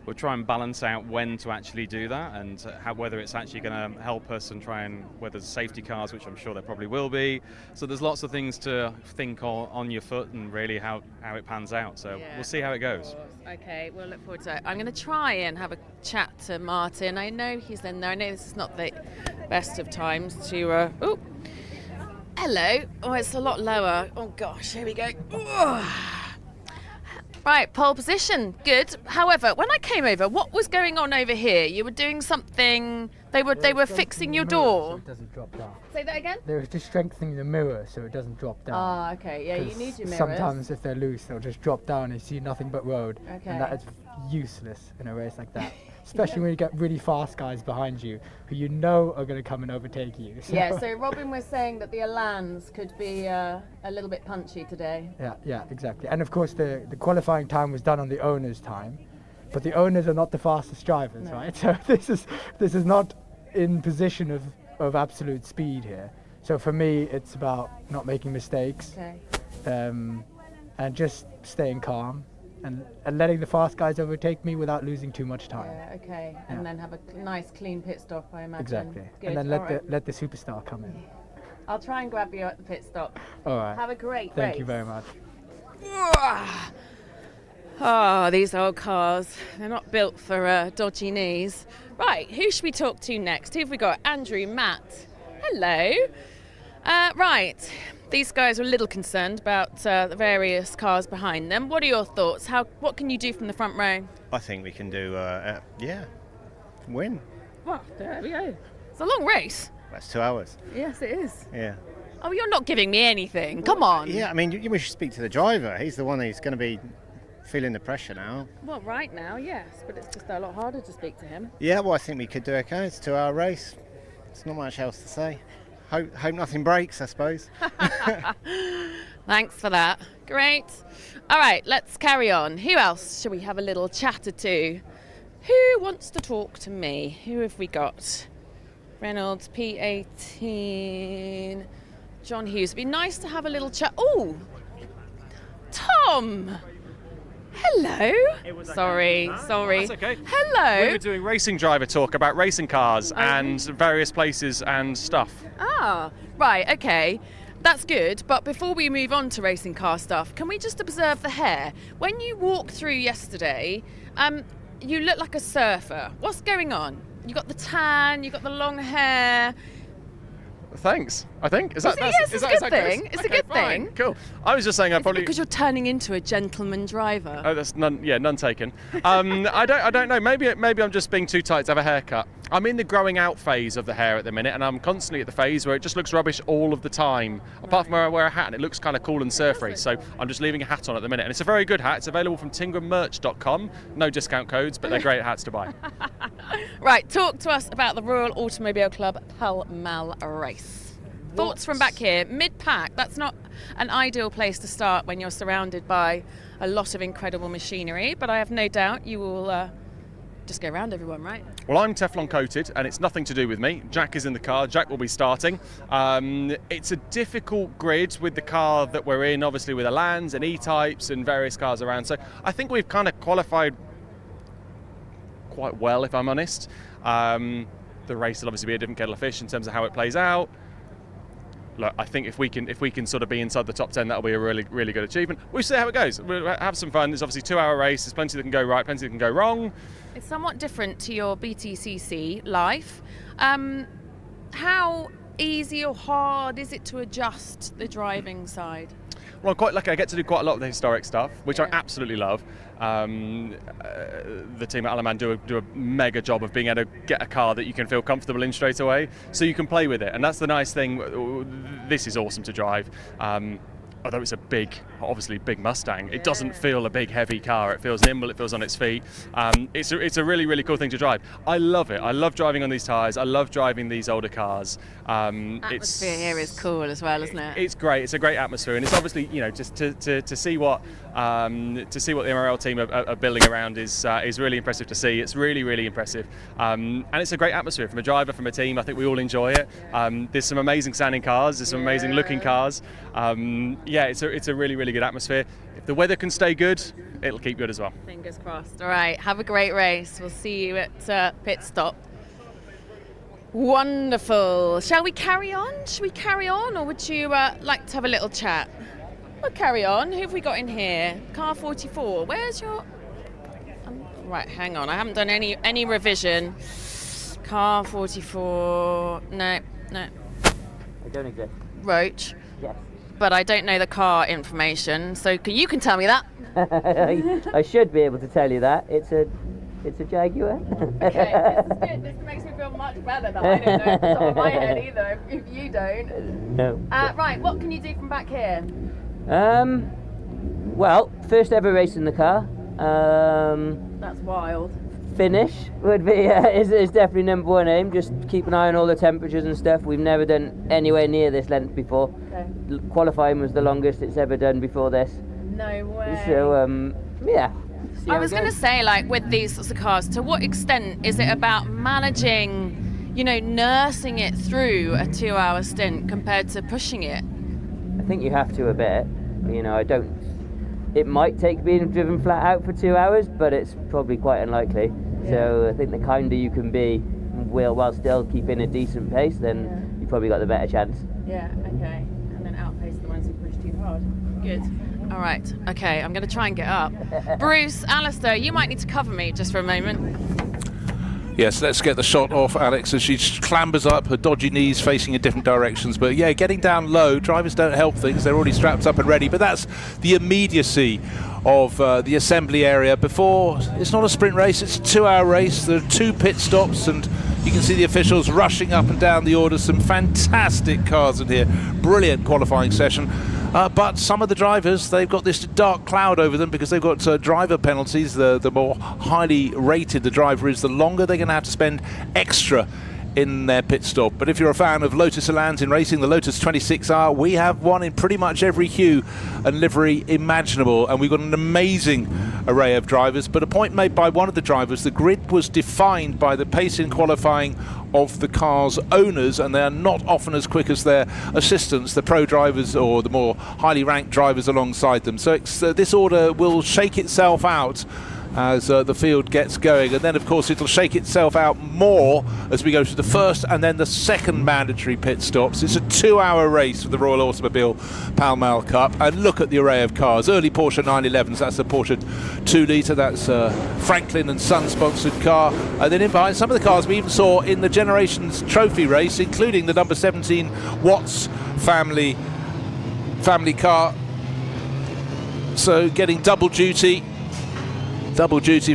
We'll try and balance out when to actually do that, and whether it's actually going to help us, and try and whether there's safety cars, which I'm sure there probably will be. So there's lots of things to think on your foot, and really how it pans out. So we'll see how it goes. Okay, we'll look forward to it. I'm going to try and have a chat to Martin. I know he's in there. I know this is not the best of times to... Hello. Oh, it's a lot lower. Oh, gosh, here we go. Right, pole position, good. However, when I came over, what was going on over here? You were doing something. They were fixing your door. So it doesn't drop down. Say that again. They were just strengthening the mirror so it doesn't drop down. Ah, okay. Yeah, you need your mirrors. Sometimes if they're loose, they'll just drop down and you see nothing but road. Okay. And that is useless in a race like that. Especially when you get really fast guys behind you who you know are going to come and overtake you. So. Yeah, so Robin was saying that the Elans could be a little bit punchy today. Yeah, exactly. And of course the qualifying time was done on the owner's time, but the owners are not the fastest drivers, right? So this is not in position of absolute speed here. So for me, it's about not making mistakes, and just staying calm and letting the fast guys overtake me without losing too much time. Yeah, okay. Yeah. And then have a nice clean pit stop, I imagine. Exactly. Good. And then All right. let the superstar come in. I'll try and grab you at the pit stop. All right. Have a great race. Thank you very much. Oh, these old cars. They're not built for dodgy knees. Right, who should we talk to next? Who have we got? Andrew, Matt. Hello. Right, these guys are a little concerned about the various cars behind them. What are your thoughts? What can you do from the front row? I think we can do, win. Well, there we go. It's a long race. That's 2 hours. Yes, it is. Yeah. Oh, you're not giving me anything. Come on. Yeah, I mean, you should speak to the driver. He's the one who's going to be feeling the pressure now. Well, right now, yes, but it's just a lot harder to speak to him. Yeah, well, I think we could do okay. It's a 2 hour race. There's not much else to say. Hope nothing breaks, I suppose. Thanks for that. Great. All right, let's carry on. Who else should we have a little chatter to? Who wants to talk to me? Who have we got? Reynolds, P18, John Hughes. It'd be nice to have a little chat. Oh, Tom. Hello. Sorry. That's okay. Hello. We were doing racing driver talk about racing cars and various places and stuff. Ah, right, okay. That's good, but before we move on to racing car stuff, can we just observe the hair? When you walked through yesterday, you look like a surfer. What's going on? You got the tan, you got the long hair. Thanks, I think. Is that Yes, it's a good thing. It's a Okay, good fine, thing. Cool. I was just saying Because you're turning into a gentleman driver. Oh, that's none taken. I don't know. Maybe I'm just being too tight to have a haircut. I'm in the growing out phase of the hair at the minute, and I'm constantly at the phase where it just looks rubbish all of the time. Apart from where I wear a hat and it looks kind of cool and surfery. So I'm just leaving a hat on at the minute, and it's a very good hat. It's available from tingrammerch.com. No discount codes, but they're great hats to buy. Right, talk to us about the Royal Automobile Club Pall Mall race. Thoughts from back here, mid-pack. That's not an ideal place to start when you're surrounded by a lot of incredible machinery, but I have no doubt you will just go around everyone, right? Well, I'm Teflon coated, and it's nothing to do with me. Jack is in the car. Jack will be starting. It's a difficult grid with the car that we're in, obviously with Alans and E-types and various cars around. So I think we've kind of qualified quite well, if I'm honest. The race will obviously be a different kettle of fish in terms of how it plays out. Look, I think if we can sort of be inside the top 10, that'll be a really, really good achievement. We'll see how it goes. We'll have some fun. There's obviously a 2 hour race. There's plenty that can go right, plenty that can go wrong. It's somewhat different to your BTCC life. How easy or hard is it to adjust the driving side? Well, I'm quite lucky. I get to do quite a lot of the historic stuff, which I absolutely love. The team at Alaman do a mega job of being able to get a car that you can feel comfortable in straight away, so you can play with it. And that's the nice thing. This is awesome to drive. Although it's a obviously big Mustang, it doesn't feel a big heavy car. It feels nimble, it feels on its feet. It's a really, really cool thing to drive. I love it. I love driving on these tyres. I love driving these older cars. Atmosphere here is cool as well, isn't it? It's great. It's a great atmosphere, and it's obviously, just to see what the MRL team are building around is really impressive to see. It's really, really impressive, and it's a great atmosphere from a driver, from a team. I think we all enjoy it. There's some amazing sounding cars. There's some amazing looking cars. It's a really, really good atmosphere. If the weather can stay good, it'll keep good as well. Fingers crossed. All right, have a great race. We'll see you at pit stop. Wonderful. Shall we carry on? Or would you like to have a little chat? We'll carry on. Who have we got in here? Car 44. Where's your... right, hang on. I haven't done any revision. Car 44. No. I don't exist. Roach. Yes. But I don't know the car information, so you can tell me that. I should be able to tell you that. It's a Jaguar. Okay, this is good. This makes me feel much better that I don't know the top of my head either, if you don't. No. Right, what can you do from back here? Well, first ever race in the car. That's wild. Finish would be is definitely number one aim. Just keep an eye on all the temperatures and stuff. We've never done anywhere near this length before. Okay. Qualifying was the longest it's ever done before this. No way. So yeah. I was going to say, like, with these sorts of cars, to what extent is it about managing, nursing it through a 2 hour stint compared to pushing it? I think you have to a bit. I it might take being driven flat out for 2 hours, but it's probably quite unlikely. So I think the kinder you can be while still keeping a decent pace, then you've probably got the better chance. Yeah, okay. And then outpace the ones who push too hard. Good. All right, okay, I'm going to try and get up. Bruce, Alistair, you might need to cover me just for a moment. Yes, let's get the shot off Alex as she clambers up, her dodgy knees facing in different directions. But yeah, getting down low, drivers don't help things, they're already strapped up and ready. But that's the immediacy of the assembly area. Before, it's not a sprint race, it's a 2-hour race. There are 2 pit stops and you can see the officials rushing up and down the order. Some fantastic cars in here, brilliant qualifying session. But some of the drivers, they've got this dark cloud over them because they've got driver penalties. The more highly rated the driver is, the longer they're going to have to spend extra in their pit stop. But if you're a fan of Lotus Elans in racing, the Lotus 26R, we have one in pretty much every hue and livery imaginable, and we've got an amazing array of drivers. But a point made by one of the drivers, the grid was defined by the pace in qualifying of the car's owners, and they are not often as quick as their assistants, the pro drivers or the more highly ranked drivers alongside them. So this order will shake itself out as the field gets going, and then of course it'll shake itself out more as we go to the first and then the second mandatory pit stops. It's a 2-hour race for the Royal Automobile Pall Mall Cup, and look at the array of cars. Early Porsche 911s, that's the Porsche 2 litre, that's Franklin and Son sponsored car, and then in behind some of the cars we even saw in the Generations Trophy race, including the number 17 Watts family car. So getting double duty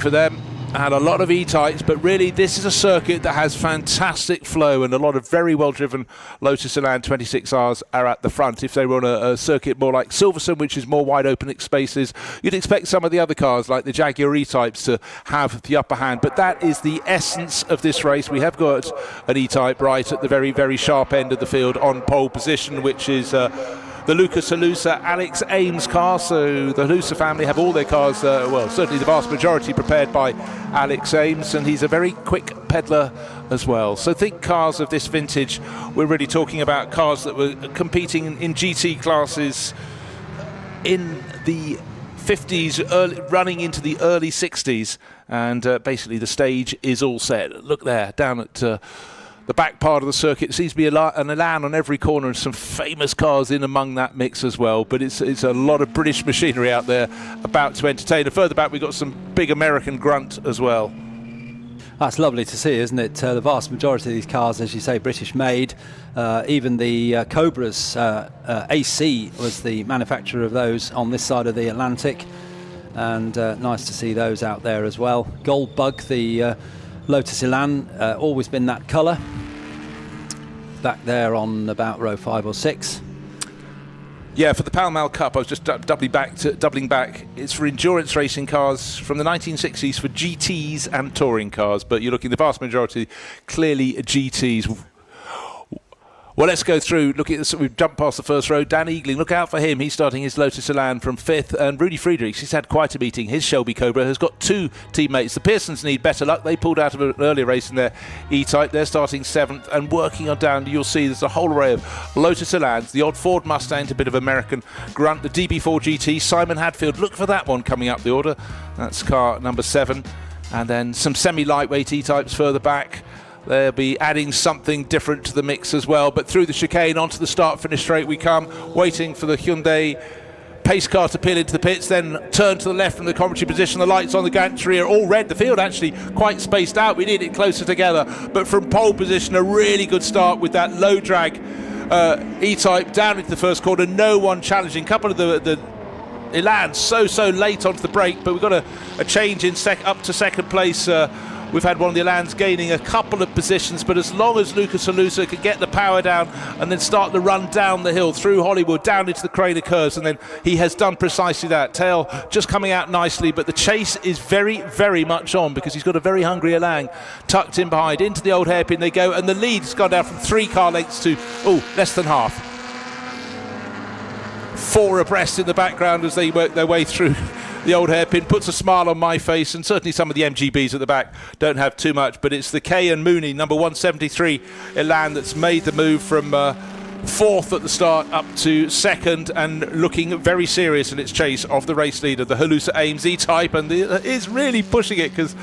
for them, and a lot of E-types, but really this is a circuit that has fantastic flow, and a lot of very well driven Lotus Elan 26Rs are at the front. If they were on a circuit more like Silverstone, which is more wide open spaces, you'd expect some of the other cars like the Jaguar E-types to have the upper hand, but that is the essence of this race. We have got an E-type right at the very, very sharp end of the field on pole position, which is the Lucas Halusa Alex Ames car. So the Halusa family have all their cars, well, certainly the vast majority prepared by Alex Ames, and he's a very quick peddler as well. So think cars of this vintage, we're really talking about cars that were competing in GT classes in the 50s, running into the early 60s, and basically the stage is all set. Look there, down at the back part of the circuit. There seems to be an Elan on every corner, and some famous cars in among that mix as well. But it's a lot of British machinery out there about to entertain. And further back, we've got some big American grunt as well. That's lovely to see, isn't it? The vast majority of these cars, as you say, British made. Even the Cobras, AC was the manufacturer of those on this side of the Atlantic. And nice to see those out there as well. Gold Bug, the Lotus Elan, always been that colour. Back there on about row 5 or 6. Yeah, for the Pall Mall Cup, I was just doubling back. It's for endurance racing cars from the 1960s for GTs and touring cars, but you're looking the vast majority clearly GTs. Well, let's go through. Look at this. We've jumped past the first row. Dan Eagling, look out for him. He's starting his Lotus Elan from 5th. And Rudy Friedrichs, he's had quite a meeting. His Shelby Cobra has got 2 teammates. The Pearsons need better luck. They pulled out of an earlier race in their E-Type. They're starting 7th and working on down. You'll see there's a whole array of Lotus Elans. The odd Ford Mustang, a bit of American grunt. The DB4 GT. Simon Hadfield, look for that one coming up the order. That's car number 7. And then some semi-lightweight E-Types further back. They'll be adding something different to the mix as well. But through the chicane, onto the start-finish straight we come, waiting for the Hyundai pace car to peel into the pits, then turn to the left from the commentary position. The lights on the gantry are all red. The field actually quite spaced out. We need it closer together. But from pole position, a really good start with that low drag E-Type down into the first corner. No one challenging. Couple of the Elan so late onto the brake, but we've got a change in up to second place. We've had one of the Elans gaining a couple of positions, but as long as Lucas Halusa can get the power down and then start the run down the hill through Hollywood, down into the Crater Curves, and then he has done precisely that. Tail just coming out nicely, but the chase is very, very much on because he's got a very hungry Elan tucked in behind. Into the old hairpin they go, and the lead's gone down from 3 car lengths to, less than half. 4 abreast in the background as they work their way through the old hairpin. Puts a smile on my face, and certainly some of the MGBs at the back don't have too much, but it's the K and Mooney number 173 Elan that's made the move from fourth at the start, up to second, and looking very serious in its chase of the race leader, the Halusa Ames E-Type, and is really pushing it because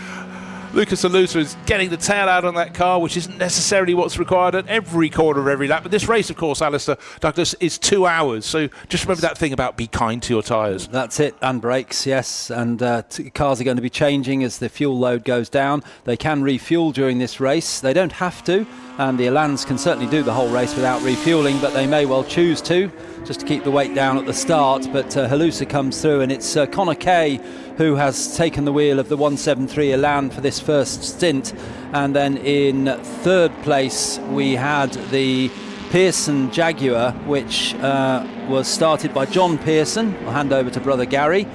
Lucas Halusa is getting the tail out on that car, which isn't necessarily what's required at every corner of every lap. But this race, of course, Alistair Douglas, is 2 hours. So just remember that thing about be kind to your tyres. That's it, and brakes, yes. And cars are going to be changing as the fuel load goes down. They can refuel during this race. They don't have to, and the Elans can certainly do the whole race without refueling, but they may well choose to, just to keep the weight down at the start. But Halusa comes through, and it's Connor Kay who has taken the wheel of the 173 Elan for this first stint. And then in third place we had the Pearson Jaguar, which was started by John Pearson. I'll hand over to brother Gary.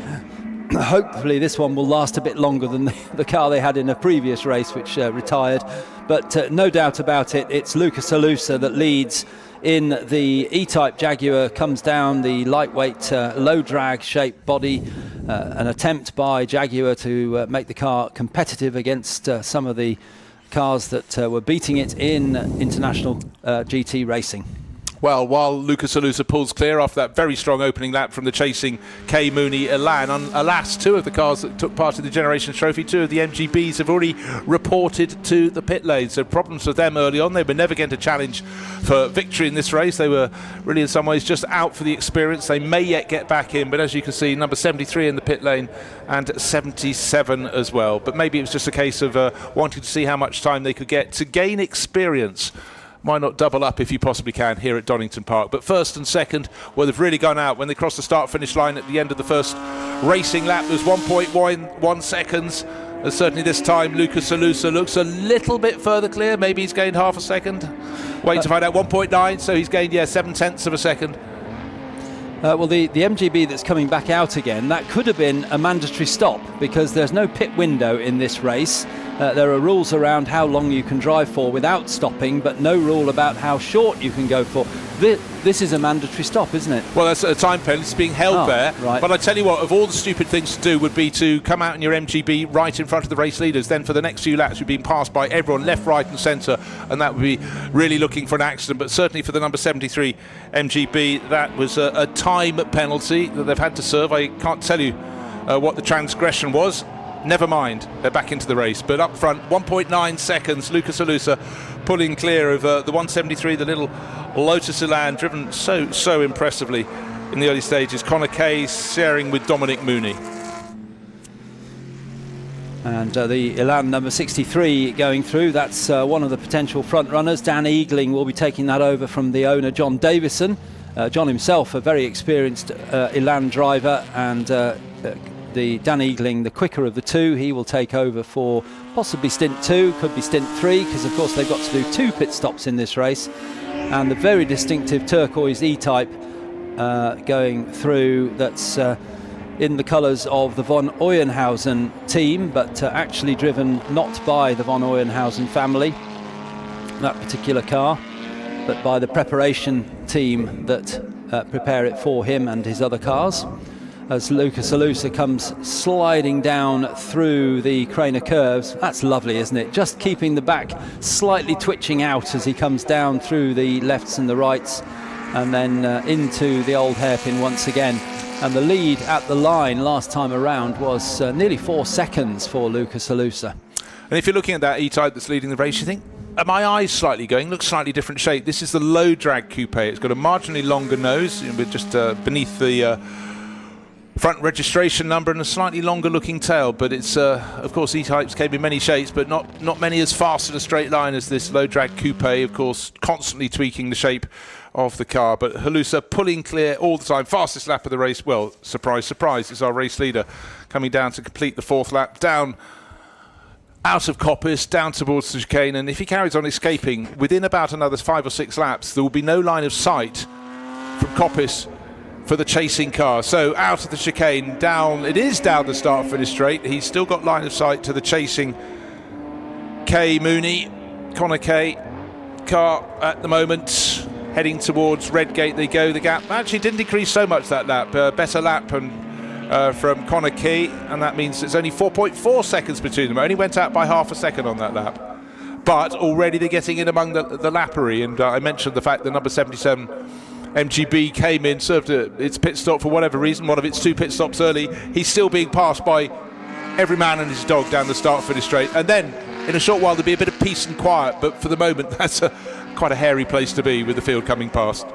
Hopefully this one will last a bit longer than the car they had in a previous race, which retired. But no doubt about it, it's Lucas Halusa that leads in the E-Type Jaguar. Comes down the lightweight, low drag shaped body. An attempt by Jaguar to make the car competitive against some of the cars that were beating it in international GT racing. Well, while Lucas Halusa pulls clear after that very strong opening lap from the chasing K Mooney Elan, alas, two of the cars that took part in the Generations Trophy, two of the MGBs, have already reported to the pit lane. So problems for them early on. They were never going to challenge for victory in this race. They were really in some ways just out for the experience. They may yet get back in, but as you can see, number 73 in the pit lane and 77 as well. But maybe it was just a case of wanting to see how much time they could get to gain experience. Why not double up if you possibly can here at Donington Park? But first and second, well, they've really gone out. When they crossed the start-finish line at the end of the first racing lap, there was 1.1 seconds. And certainly this time, Lucas Halusa looks a little bit further clear. Maybe he's gained half a second. Wait to find out. 1.9, so he's gained, 7/10 of a second. Well, the MGB that's coming back out again, that could have been a mandatory stop because there's no pit window in this race. There are rules around how long you can drive for without stopping, but no rule about how short you can go for. This is a mandatory stop, isn't it? Well, that's a time penalty. It's being held there. Right. But I tell you what, of all the stupid things to do would be to come out in your MGB right in front of the race leaders. Then for the next few laps, you're being passed by everyone left, right and centre, and that would be really looking for an accident. But certainly for the number 73 MGB, that was a time penalty that they've had to serve. I can't tell you what the transgression was. Never mind, they're back into the race. But up front, 1.9 seconds, Lucas Halusa pulling clear of the 173, the little Lotus Elan, driven so impressively in the early stages. Connor Kay sharing with Dominic Mooney. And the Elan number 63 going through, that's one of the potential front runners. Dan Eagling will be taking that over from the owner, John Davison. John himself, a very experienced Elan driver, and the Dan Eagling, the quicker of the two. He will take over for possibly stint 2, could be stint 3, because of course they've got to do 2 pit stops in this race. And the very distinctive turquoise E-Type going through, that's in the colours of the von Oyenhausen team, but actually driven not by the von Oyenhausen family, that particular car, but by the preparation team that prepare it for him and his other cars. As Lucas Halusa comes sliding down through the Craner curves. That's lovely, isn't it? Just keeping the back slightly twitching out as he comes down through the lefts and the rights, and then into the old hairpin once again. And the lead at the line last time around was nearly 4 seconds for Lucas Halusa. And if you're looking at that E-Type that's leading the race, you think, are my eyes slightly going? Looks slightly different shape. This is the low drag coupe. It's got a marginally longer nose, with just beneath the front registration number and a slightly longer looking tail, but it's of course E-Types came in many shapes, but not many as fast in a straight line as this low drag coupe, of course constantly tweaking the shape of the car. But Halusa pulling clear all the time, fastest lap of the race. Well, surprise surprise, it's our race leader coming down to complete the 4th lap, down out of Coppice, down towards the chicane, and if he carries on escaping within about another 5 or 6 laps, there will be no line of sight from Coppice for the chasing car. So out of the chicane, down, it is down the start-finish straight. He's still got line of sight to the chasing K Mooney, Connor Kay car at the moment, heading towards Redgate they go. The gap actually didn't decrease so much that lap, better lap and from Connor Kay, and that means it's only 4.4 seconds between them. It only went out by half a second on that lap. but already they're getting in among the lappery. And I mentioned the fact that number 77 MGB came in, served its pit stop for whatever reason, one of its 2 pit stops early. He's still being passed by every man and his dog down the start-finish straight. And then in a short while there'll be a bit of peace and quiet, but for the moment that's quite a hairy place to be with the field coming past.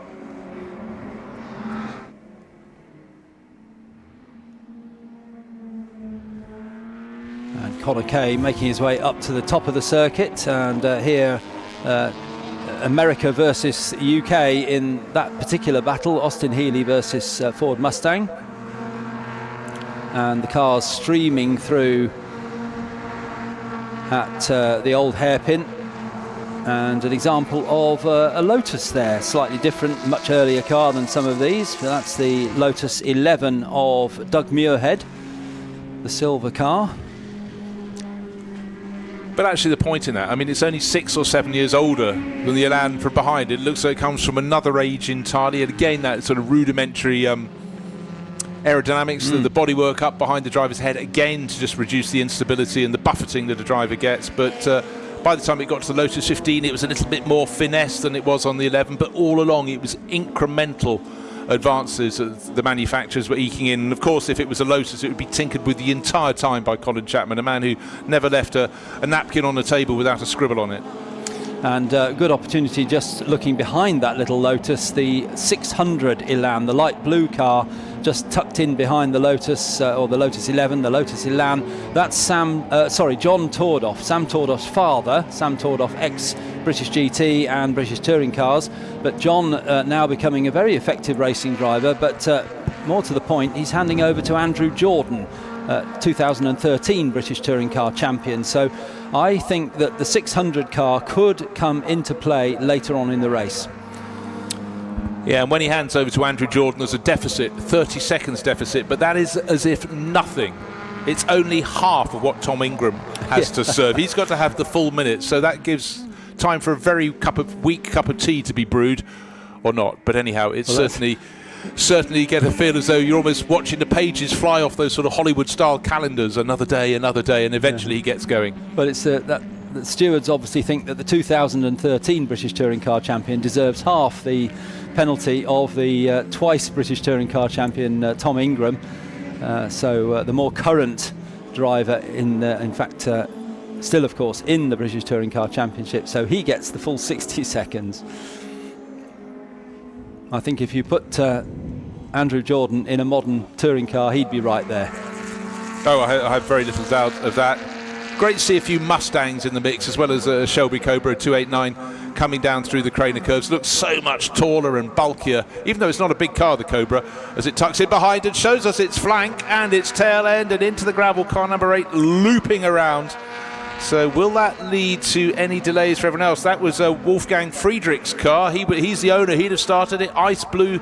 And Connor Kay making his way up to the top of the circuit, and here America versus UK in that particular battle, Austin Healey versus Ford Mustang, and the cars streaming through at the old hairpin, and an example of a Lotus there, slightly different, much earlier car than some of these. That's the Lotus 11 of Doug Muirhead, the silver car. But actually the point in that, I mean, it's only 6 or 7 years older than the Elan from behind. It looks like it comes from another age entirely. And again, that sort of rudimentary aerodynamics, the bodywork up behind the driver's head, again, to just reduce the instability and the buffeting that a driver gets. But by the time it got to the Lotus 15, it was a little bit more finesse than it was on the 11. But all along, it was incremental advances that the manufacturers were eking in. And of course, if it was a Lotus, it would be tinkered with the entire time by Colin Chapman, a man who never left a napkin on the table without a scribble on it. And good opportunity just looking behind that little Lotus, the 600 Elan, the light blue car just tucked in behind the Lotus, or the Lotus 11, the Lotus Elan. That's John Tordoff, Sam Tordoff's father, Sam Tordoff, ex-British GT and British Touring Cars. But John now becoming a very effective racing driver, but more to the point, he's handing over to Andrew Jordan, 2013 British Touring Car champion. So I think that the 600 car could come into play later on in the race. Yeah, and when he hands over to Andrew Jordan, there's a deficit, 30 seconds deficit, but that is as if nothing. It's only half of what Tom Ingram has to serve. He's got to have the full minute, so that gives time for a very weak cup of tea to be brewed, or not. But anyhow, it's certainly you get a feel as though you're almost watching the pages fly off those sort of Hollywood-style calendars, another day, and eventually he gets going. But it's that the stewards obviously think that the 2013 British Touring Car champion deserves half the penalty of the twice British Touring Car champion Tom Ingram. So the more current driver in fact, still of course in the British Touring Car Championship, so he gets the full 60 seconds. I think if you put Andrew Jordan in a modern touring car, he'd be right there. Oh, I have very little doubt of that. Great to see a few Mustangs in the mix, as well as a Shelby Cobra 289 coming down through the Craner curves. Looks so much taller and bulkier, even though it's not a big car, the Cobra, as it tucks in behind and shows us its flank and its tail end and into the gravel. Car number 8 looping around. So will that lead to any delays for everyone else? That was Wolfgang Friedrich's car. He's the owner. He'd have started it. Ice blue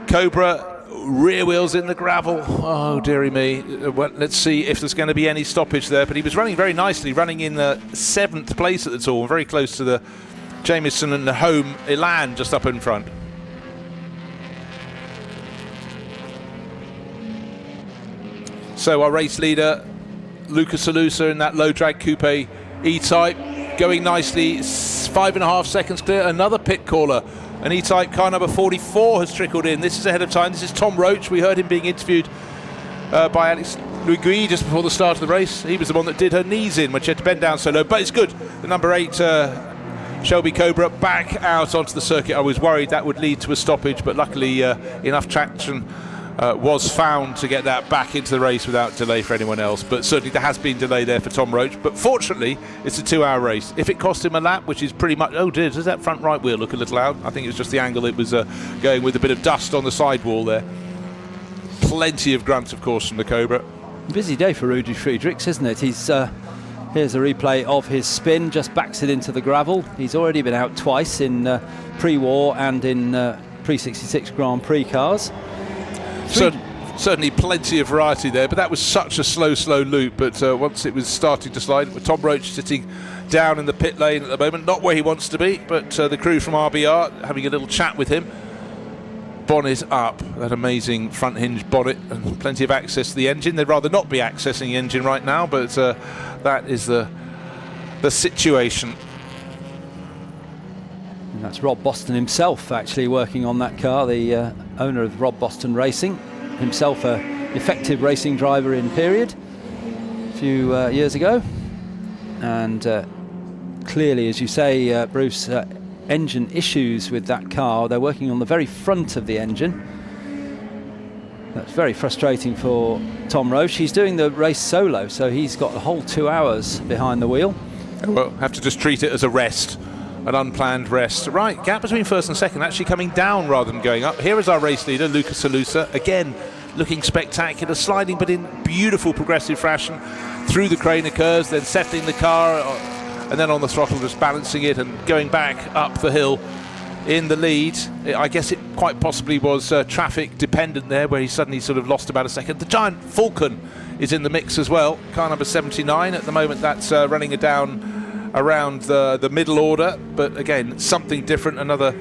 Cobra, rear wheels in the gravel. Oh, dearie me. Well, let's see if there's going to be any stoppage there. But he was running very nicely, running in 7th place at the tour, very close to the Jameson and the home Elan just up in front. So our race leader, Lucas Salusa, in that low drag coupe E-Type, going nicely, 5.5 seconds clear. Another pit caller, an E-Type car number 44 has trickled in. This is ahead of time. This is Tom Roach. We heard him being interviewed by Alex Louis just before the start of the race. He was the one that did her knees in when she had to bend down so low, but it's good. The number 8 Shelby Cobra back out onto the circuit. I was worried that would lead to a stoppage, but luckily enough traction was found to get that back into the race without delay for anyone else. But certainly there has been delay there for Tom Roach. But fortunately, it's a 2-hour race. If it cost him a lap, which is pretty much... Oh dear, does that front right wheel look a little out? I think it was just the angle it was going with, a bit of dust on the sidewall there. Plenty of grunt, of course, from the Cobra. Busy day for Rudy Friedrichs, isn't it? He's here's a replay of his spin, just backs it into the gravel. He's already been out twice in pre-war and in pre-66 Grand Prix cars. Certainly plenty of variety there, but that was such a slow loop. But once it was starting to slide, with Tom Roach sitting down in the pit lane at the moment, not where he wants to be, but the crew from RBR having a little chat with him. Bonnet up, that amazing front hinge bonnet, and plenty of access to the engine. They'd rather not be accessing the engine right now, but that is the the situation. And that's Rob Boston himself actually working on that car, the owner of Rob Boston Racing, himself a effective racing driver in period a few years ago. And clearly, as you say, Bruce, engine issues with that car. They're working on the very front of the engine. That's very frustrating for Tom Roche. He's doing the race solo, so he's got the whole 2 hours behind the wheel. Well, have to just treat it as a rest, an unplanned rest. Right, gap between first and second actually coming down rather than going up. Here is our race leader, Lucas Alusa, again looking spectacular, sliding but in beautiful progressive fashion through the Craner curves, then settling the car and then on the throttle just balancing it and going back up the hill in the lead. I guess it quite possibly was traffic dependent there, where he suddenly sort of lost about a second. The giant Falcon is in the mix as well, car number 79 at the moment. That's running it down around the middle order, but again something different, another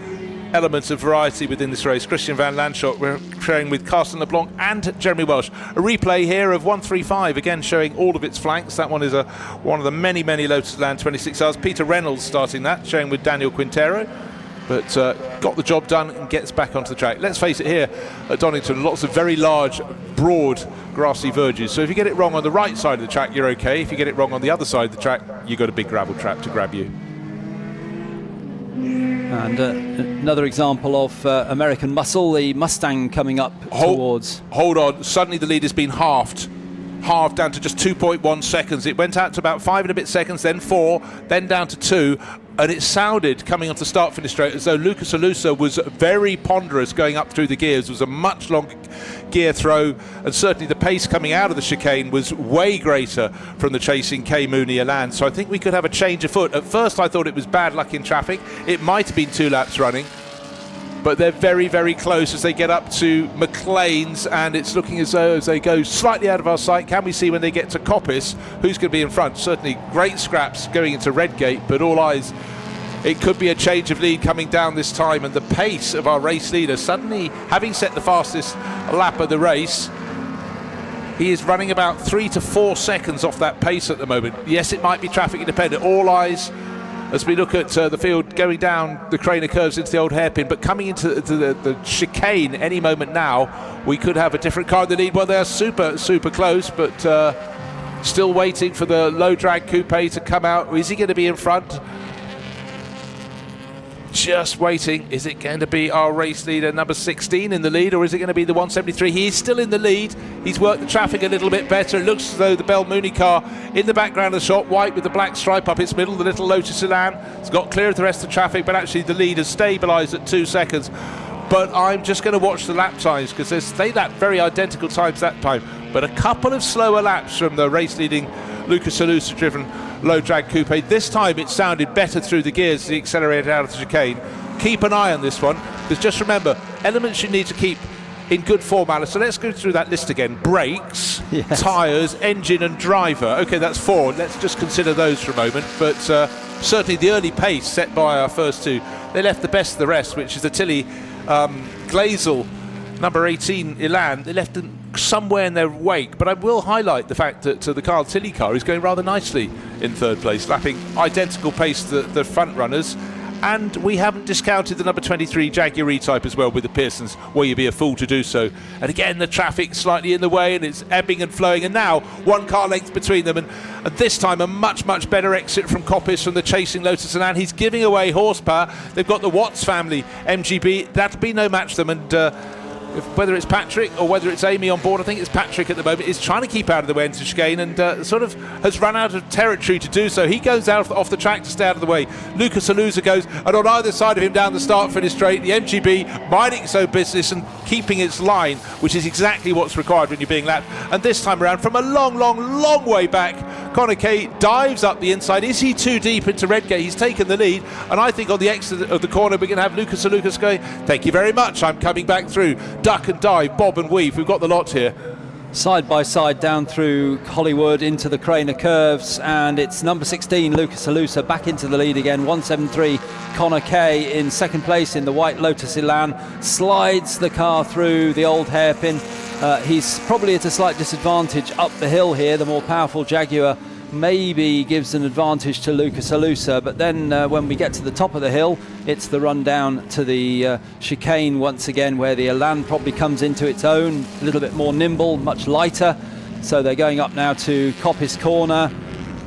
element of variety within this race. Christian van Landschot, we're showing with Carsten LeBlanc and Jeremy Welsh. A replay here of 135, again showing all of its flanks. That one is one of the many Lotus Land 26 hours. Peter Reynolds starting that, showing with Daniel Quintero, but got the job done and gets back onto the track. Let's face it, here at Donington, lots of very large, broad, grassy verges. So if you get it wrong on the right side of the track, you're okay. If you get it wrong on the other side of the track, you've got a big gravel trap to grab you. And another example of American muscle, the Mustang coming up towards... Hold on, suddenly the lead has been halved down to just 2.1 seconds. It went out to about 5 and a bit seconds, then 4, then down to 2, and it sounded coming off the start-finish straight as though Lucas Alusa was very ponderous going up through the gears. It was a much longer gear throw, and certainly the pace coming out of the chicane was way greater from the chasing K Mooney Elan. So I think we could have a change of foot. At first I thought it was bad luck in traffic. It might have been 2 laps running, but they're very close as they get up to McLean's, and it's looking as though as they go slightly out of our sight. Can we see when they get to Coppice who's going to be in front? Certainly great scraps going into Redgate, but all eyes, it could be a change of lead coming down this time, and the pace of our race leader suddenly having set the fastest lap of the race, he is running about 3 to 4 seconds off that pace at the moment. Yes, it might be traffic independent. All eyes as we look at the field going down the Craner curves into the old hairpin, but coming into the chicane any moment now, we could have a different car in the lead. Well, they're super close, but still waiting for the low drag coupe to come out. Is he going to be in front? Just waiting. Is it going to be our race leader number 16 in the lead, or is it going to be the 173? He is still in the lead. He's worked the traffic a little bit better. It looks as though the Bell Mooney car in the background of the shot, white with the black stripe up its middle, the little Lotus Elan. It's got clear of the rest of the traffic, but actually the lead has stabilised at 2 seconds. But I'm just going to watch the lap times, because they lap very identical times that time, but a couple of slower laps from the race leading Lucas Alusa driven low drag coupe. This time it sounded better through the gears as he accelerated out of the chicane. Keep an eye on this one, because just remember, elements you need to keep in good form, Alice. So let's go through that list again. Brakes, yes, tyres, engine and driver. Okay, that's 4. Let's just consider those for a moment. But certainly the early pace set by our first 2, they left the best of the rest, which is the Tilly Glazel number 18 Elan. They left them somewhere in their wake, but I will highlight the fact that the Carl Tilly car is going rather nicely in 3rd place, lapping identical pace to the front runners. And we haven't discounted the number 23 Jaguar E-Type as well with the Pearsons. Well, you'd be a fool to do so. And again, the traffic slightly in the way, and it's ebbing and flowing, and now 1 car length between them, and this time a much better exit from Coppice from the chasing Lotus Elan. He's giving away horsepower. They've got the Watts family MGB. That'll be no match for them, and whether it's Patrick or whether it's Amy on board, I think it's Patrick at the moment, is trying to keep out of the way into chicane, and sort of has run out of territory to do so. He goes out off the track to stay out of the way. Lucas Alusa goes, and on either side of him down the start-finish straight, the MGB minding its own business and keeping its line, which is exactly what's required when you're being lapped. And this time around, from a long way back, Connor Kay dives up the inside. Is he too deep into Redgate? He's taken the lead, and I think on the exit of the corner we're going to have Lucas Alusa going, thank you very much, I'm coming back through. Duck and dive, bob and weave, we've got the lot here. Side by side down through Hollywood into the Craner curves, and it's number 16 Lucas Alusa back into the lead again. 173 Connor Kay in 2nd place in the white Lotus Elan, slides the car through the old hairpin. He's probably at a slight disadvantage up the hill here. The more powerful Jaguar maybe gives an advantage to Lucas Alusa, but then when we get to the top of the hill, it's the run down to the chicane once again, where the Elan probably comes into its own, a little bit more nimble, much lighter. So they're going up now to Coppice Corner.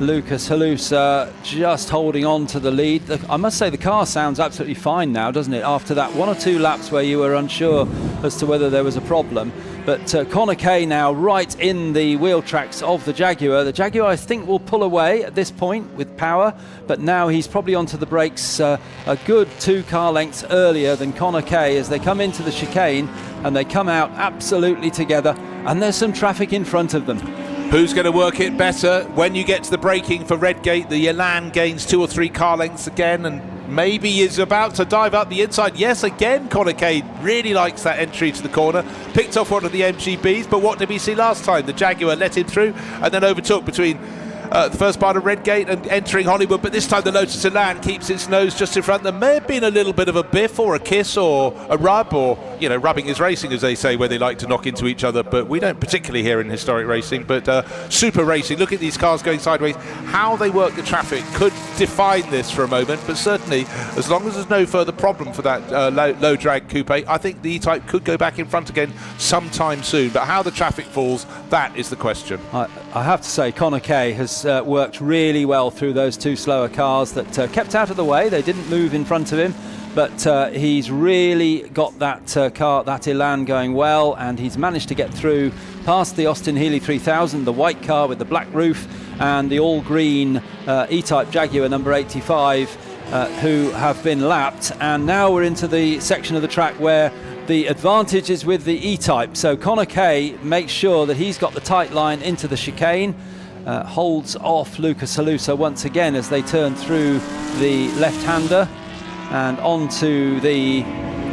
Lucas Alusa just holding on to the lead. I must say the car sounds absolutely fine now, doesn't it? After that 1 or 2 laps where you were unsure as to whether there was a problem. But Connor Kay now right in the wheel tracks of the Jaguar. The Jaguar, I think, will pull away at this point with power, but now he's probably onto the brakes a good 2 car lengths earlier than Connor Kay as they come into the chicane, and they come out absolutely together, and there's some traffic in front of them. Who's going to work it better? When you get to the braking for Redgate, the Elan gains 2 or 3 car lengths again, and maybe is about to dive up the inside. Yes, again, Connor Cade really likes that entry to the corner. Picked off one of the MGBs, but what did we see last time? The Jaguar let him through and then overtook between the first part of Redgate and entering Hollywood, but this time the Lotus Elan keeps its nose just in front. There may have been a little bit of a biff or a kiss or a rub, or, you know, rubbing is racing, as they say, where they like to knock into each other, but we don't particularly here in historic racing. But super racing, look at these cars going sideways. How they work the traffic could define this for a moment, but certainly as long as there's no further problem for that low drag coupe, I think the E-Type could go back in front again sometime soon. But how the traffic falls, that is the question. I have to say, Connor Kay has worked really well through those 2 slower cars that kept out of the way. They didn't move in front of him, but he's really got that car, that Elan, going well, and he's managed to get through past the Austin Healey 3000, the white car with the black roof, and the all-green E-Type Jaguar number 85, who have been lapped. And now we're into the section of the track where the advantage is with the E-Type. So Connor Kay makes sure that he's got the tight line into the chicane, holds off Lucas Alusa once again as they turn through the left-hander and onto the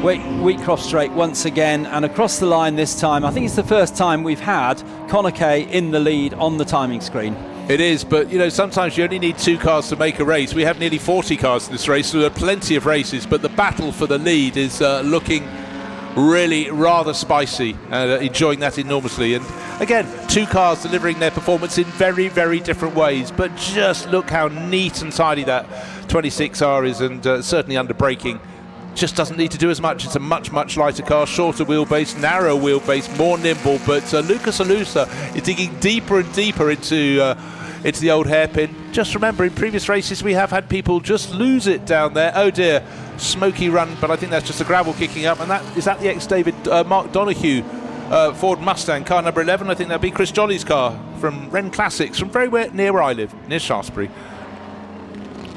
Wheatcroft straight once again, and across the line this time. I think it's the first time we've had Connor Kay in the lead on the timing screen. It is, but you know, sometimes you only need 2 cars to make a race. We have nearly 40 cars in this race, so there are plenty of races, but the battle for the lead is looking really rather spicy, enjoying that enormously. And again, 2 cars delivering their performance in very, very different ways, but just look how neat and tidy that 26R is, and certainly under braking just doesn't need to do as much. It's a much, much lighter car, shorter wheelbase, narrow wheelbase, more nimble, but Lucas Alusa is digging deeper and deeper into the old hairpin. Just remember, in previous races we have had people just lose it down there. Oh dear, smoky run, but I think that's just the gravel kicking up, and that is that the ex-David Mark Donoghue Ford Mustang, car number 11. I think that'd be Chris Jolly's car from Wren Classics, from very near where I live, near Shaftesbury.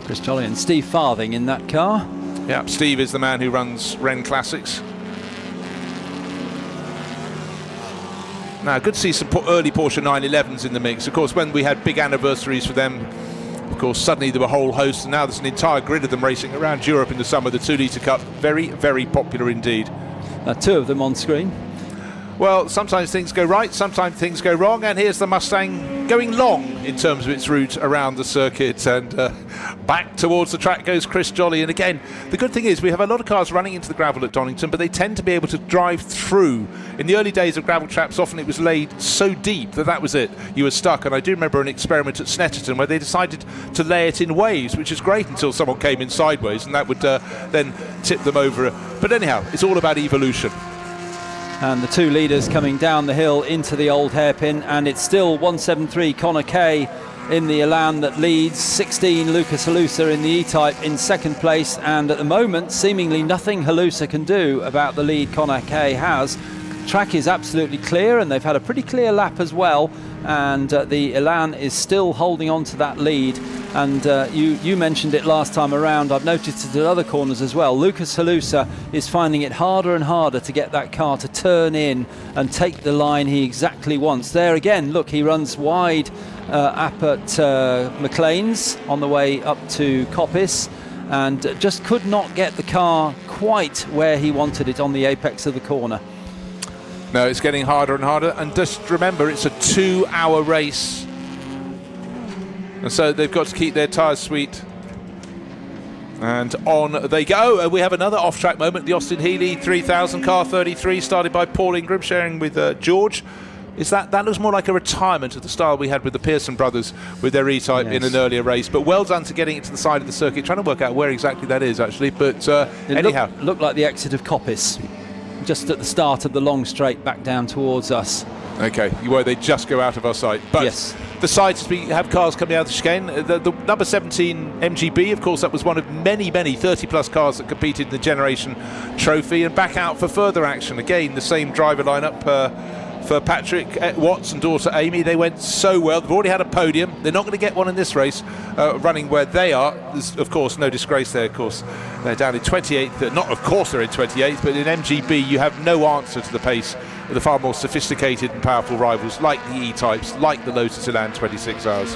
Chris Jolly and Steve Farthing in that car. Yeah, Steve is the man who runs Wren Classics. Now, good to see some early Porsche 911s in the mix. Of course, when we had big anniversaries for them, of course, suddenly there were a whole host, and now there's an entire grid of them racing around Europe in the summer, the 2 Litre Cup. Very, very popular indeed. 2 of them on screen. Well, sometimes things go right, sometimes things go wrong, and here's the Mustang going long in terms of its route around the circuit, and back towards the track goes Chris Jolly. And again, the good thing is we have a lot of cars running into the gravel at Donington, but they tend to be able to drive through. In the early days of gravel traps, often it was laid so deep that was it. You were stuck, and I do remember an experiment at Snetterton where they decided to lay it in waves, which is great until someone came in sideways, and that would then tip them over. But anyhow, it's all about evolution. And the 2 leaders coming down the hill into the old hairpin, and it's still 173 Connor Kay in the Elan that leads, 16 Lucas Alusa in the E-Type in second place, and at the moment seemingly nothing Alusa can do about the lead Connor Kay has. Track is absolutely clear, and they've had a pretty clear lap as well, and the Elan is still holding on to that lead. And you mentioned it last time around. I've noticed it at other corners as well. Lucas Alusa is finding it harder and harder to get that car to turn in and take the line he exactly wants. There again, look, he runs wide up at McLean's on the way up to Coppice, and just could not get the car quite where he wanted it on the apex of the corner. No, it's getting harder and harder, and just remember, it's a 2-hour race, and so they've got to keep their tyres sweet. And on they go. And we have another off-track moment. The Austin Healey 3000 car 33, started by Paul Ingram, sharing with George. Is that looks more like a retirement of the style we had with the Pearson brothers with their E-Type in an earlier race. But well done to getting it to the side of the circuit. Trying to work out where exactly that is actually. But anyhow, looked like the exit of Coppice, just at the start of the long straight back down towards us. Okay, where they just go out of our sight. But yes. The sides, as we have cars coming out of the chicane, the number 17 MGB, of course, that was one of many 30-plus cars that competed in the Generation Trophy, and back out for further action. Again, the same driver lineup for Patrick Watts and daughter Amy. They went so well. They've already had a podium. They're not going to get one in this race, running where they are. There's, of course, no disgrace there, of course. They're down in 28th. Not, of course, they're in 28th, but in MGB, you have no answer to the pace of the far more sophisticated and powerful rivals like the E-Types, like the Lotus Elan 26 Hours.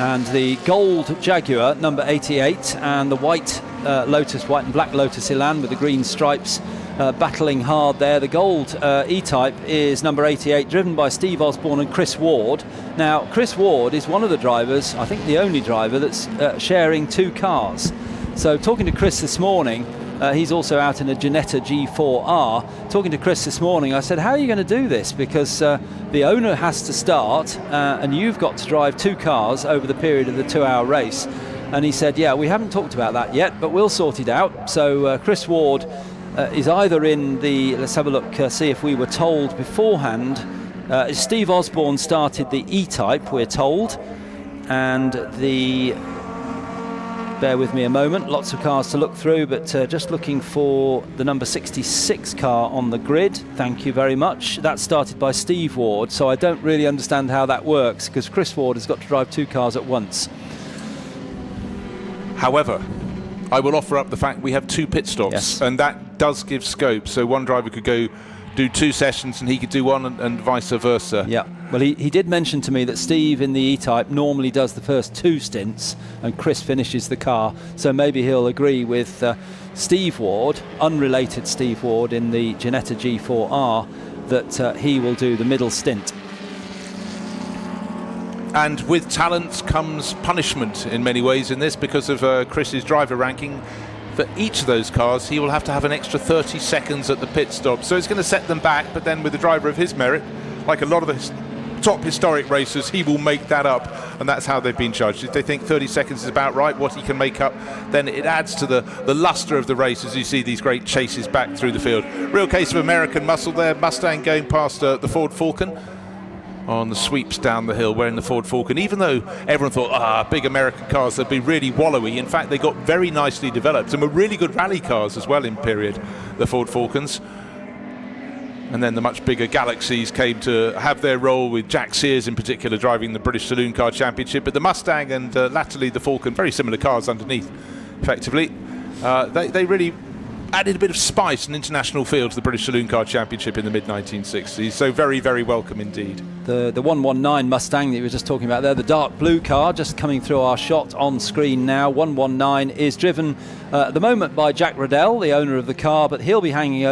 And the gold Jaguar, number 88, and the white Lotus, white and black Lotus Elan with the green stripes, battling hard there. The gold E-Type is number 88, driven by Steve Osborne and Chris Ward. Now, Chris Ward is one of the drivers, I think the only driver, that's sharing two cars. So talking to Chris this morning, he's also out in a Ginetta G4R. Talking to Chris this morning, I said, how are you going to do this? Because the owner has to start and you've got to drive two cars over the period of the 2-hour race. And he said, yeah, we haven't talked about that yet, but we'll sort it out. So Chris Ward is either in the, let's have a look, see if we were told beforehand. Steve Osborne started the E-Type, we're told. And the... Bear with me a moment, lots of cars to look through, but just looking for the number 66 car on the grid. Thank you very much. That started by Steve Ward, so I don't really understand how that works, because Chris Ward has got to drive two cars at once. However, I will offer up the fact we have two pit stops, and that does give scope. So one driver could go do two sessions and he could do one, and vice versa. Yeah, well, he did mention to me that Steve in the E-Type normally does the first two stints and Chris finishes the car, so maybe he'll agree with Steve Ward, unrelated Steve Ward in the Ginetta G4R, that he will do the middle stint. And with talent comes punishment in many ways in this, because of Chris's driver ranking. For each of those cars, he will have to have an extra 30 seconds at the pit stop. So it's going to set them back, but then with the driver of his merit, like a lot of the top historic racers, he will make that up, and that's how they've been judged. If they think 30 seconds is about right, what he can make up, then it adds to the luster of the race as you see these great chases back through the field. Real case of American muscle there. Mustang going past the Ford Falcon on the sweeps down the hill, wearing the Ford Falcon. Even though everyone thought, big American cars, they'd be really wallowy, in fact they got very nicely developed and were really good rally cars as well in period, the Ford Falcons. And then the much bigger Galaxies came to have their role, with Jack Sears in particular driving the British Saloon Car Championship. But the Mustang and latterly the Falcon, very similar cars underneath effectively, they really added a bit of spice and international feel to the British Saloon Car Championship in the mid-1960s. So very, very welcome indeed. The 119 Mustang that you were just talking about there, the dark blue car, just coming through our shot on screen now. 119 is driven at the moment by Jack Riddell, the owner of the car, but he'll be handing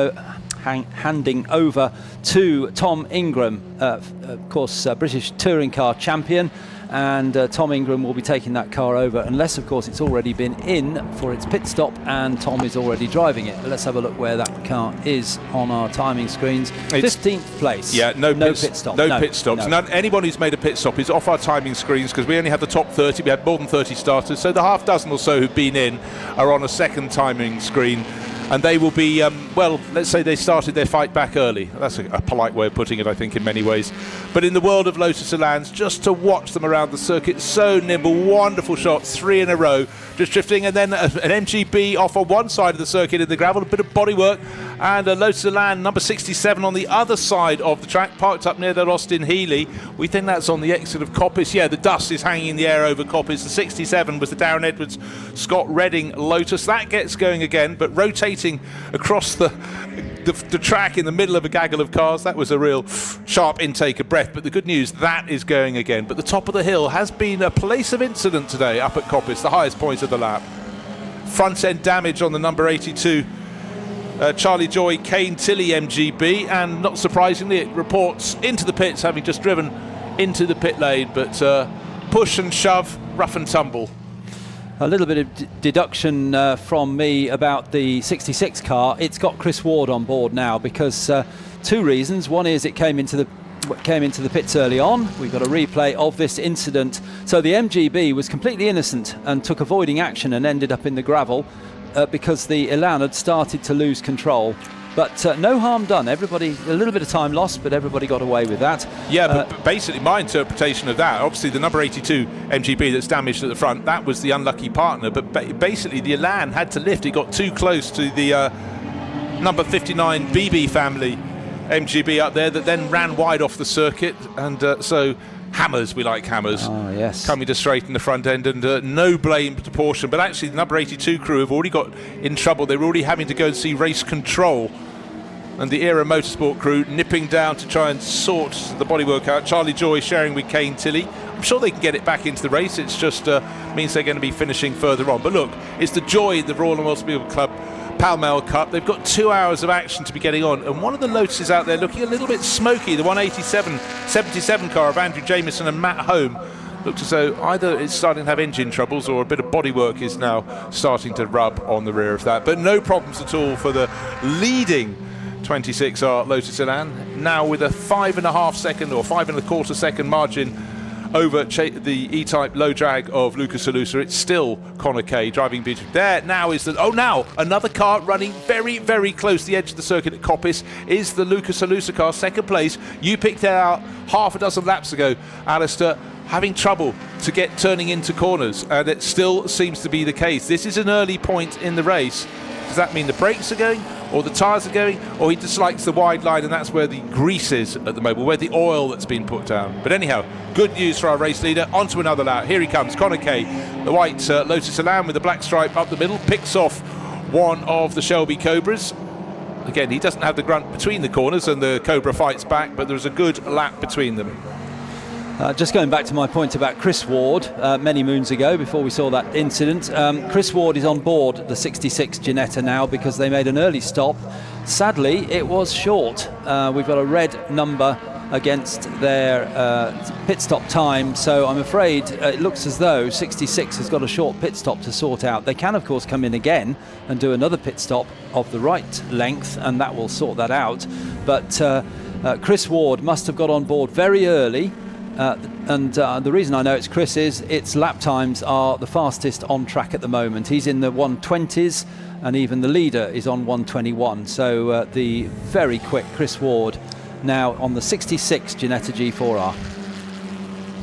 over to Tom Ingram, of course, British touring car champion. And Tom Ingram will be taking that car over, unless of course it's already been in for its pit stop and Tom is already driving it. But let's have a look where that car is on our timing screens. 15th place. Yeah, no pit stop. No pit stops. No. Anyone who's made a pit stop is off our timing screens, because we only have the top 30. We had more than 30 starters, so the half dozen or so who've been in are on a second timing screen. And they will be, well, let's say they started their fight back early. That's a polite way of putting it, I think, in many ways. But in the world of Lotus Elans, just to watch them around the circuit, so nimble, wonderful shots, 3 in a row, just drifting, and then an MGB off on one side of the circuit in the gravel, a bit of bodywork, and a Lotus Elan number 67 on the other side of the track, parked up near the Austin Healey. We think that's on the exit of Coppice. Yeah, the dust is hanging in the air over Coppice. The 67 was the Darren Edwards, Scott Redding Lotus. That gets going again, but rotating across the track in the middle of a gaggle of cars. That was a real sharp intake of breath, but the good news, that is going again. But the top of the hill has been a place of incident today up at Coppice, the highest point of the lap. Front end damage on the number 82 Charlie Joy Kane Tilley MGB, and not surprisingly it reports into the pits, having just driven into the pit lane, but push and shove, rough and tumble. A little bit of deduction from me about the 66 car. It's got Chris Ward on board now because two reasons. One is it came into the came into the pits early on. We've got a replay of this incident. So the MGB was completely innocent and took avoiding action and ended up in the gravel because the Elan had started to lose control. But no harm done. Everybody, a little bit of time lost, but everybody got away with that. Yeah, but basically my interpretation of that, obviously the number 82 MGB that's damaged at the front, that was the unlucky partner. But basically the Elan had to lift. It got too close to the number 59 BB family MGB up there that then ran wide off the circuit. And so hammers, we like hammers. Oh, yes. Coming to straighten the front end, and no blame to portion. But actually the number 82 crew have already got in trouble. They were already having to go and see race control, and the Era Motorsport crew nipping down to try and sort the bodywork out. Charlie Joy sharing with Kane Tilley. I'm sure they can get it back into the race. It's just means they're going to be finishing further on. But look, it's the joy of the Royal Automobile Club Pall Mall Cup. They've got 2 hours of action to be getting on, and one of the Lotuses out there looking a little bit smoky, the 187-77 car of Andrew Jamieson and Matt Home, looks as though either it's starting to have engine troubles or a bit of bodywork is now starting to rub on the rear of that. But no problems at all for the leading 26R Lotus Elan, now with a 5.5 second or 5.25 second margin over the E-Type low drag of Lucas Salusa. It's still Connor Kay driving beautifully. There now is now another car running very, very close to the edge of the circuit at Coppice is the Lucas Salusa car, second place. You picked it out half a dozen laps ago, Alistair, having trouble to get turning into corners, and it still seems to be the case. This is an early point in the race. Does that mean the brakes are going, or the tyres are going, or he dislikes the wide line, and that's where the grease is at the moment, where the oil that's been put down? But anyhow, good news for our race leader. On to another lap. Here he comes, Connor Kay, the white Lotus Elan with the black stripe up the middle, picks off one of the Shelby Cobras. Again, he doesn't have the grunt between the corners, and the Cobra fights back, but there's a good lap between them. Just going back to my point about Chris Ward many moons ago, before we saw that incident, Chris Ward is on board the 66 Ginetta now because they made an early stop. Sadly, it was short. We've got a red number against their pit stop time, so I'm afraid it looks as though 66 has got a short pit stop to sort out. They can, of course, come in again and do another pit stop of the right length, and that will sort that out. But Chris Ward must have got on board very early. And the reason I know it's Chris is its lap times are the fastest on track at the moment. He's in the 120s, and even the leader is on 121. So the very quick Chris Ward now on the 66 Ginetta G4R.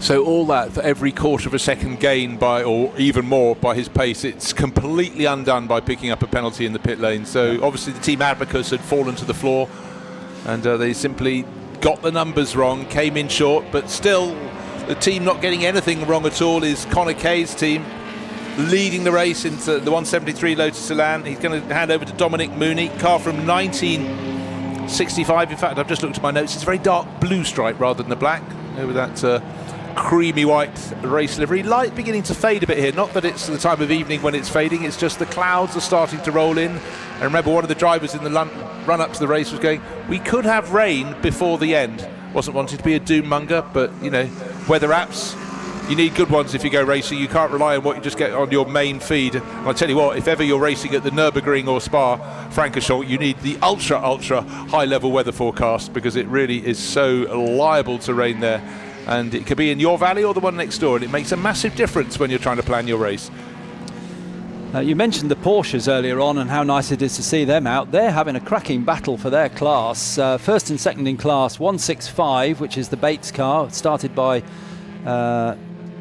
So all that for every quarter of a second gain by, or even more, by his pace, it's completely undone by picking up a penalty in the pit lane. So obviously the team Abacus had fallen to the floor, and they simply got the numbers wrong, came in short, but still the team not getting anything wrong at all is Connor Kay's team, leading the race into the 173 Lotus Elan. He's going to hand over to Dominic Mooney, car from 1965. In fact, I've just looked at my notes, it's a very dark blue stripe rather than the black, over that creamy white race livery. Light beginning to fade a bit here, not that it's the time of evening when it's fading, it's just the clouds are starting to roll in. And remember, one of the drivers in the run up to the race was going, we could have rain before the end. Wasn't wanting to be a doom monger, but you know, weather apps, you need good ones if you go racing. You can't rely on what you just get on your main feed. And I tell you what, if ever you're racing at the Nürburgring or Spa Francorchamps, you need the ultra high level weather forecast, because it really is so liable to rain there. And it could be in your valley or the one next door, and it makes a massive difference when you're trying to plan your race. You mentioned the Porsches earlier on and how nice it is to see them out. They're having a cracking battle for their class. First and second in class, 165, which is the Bates car, started by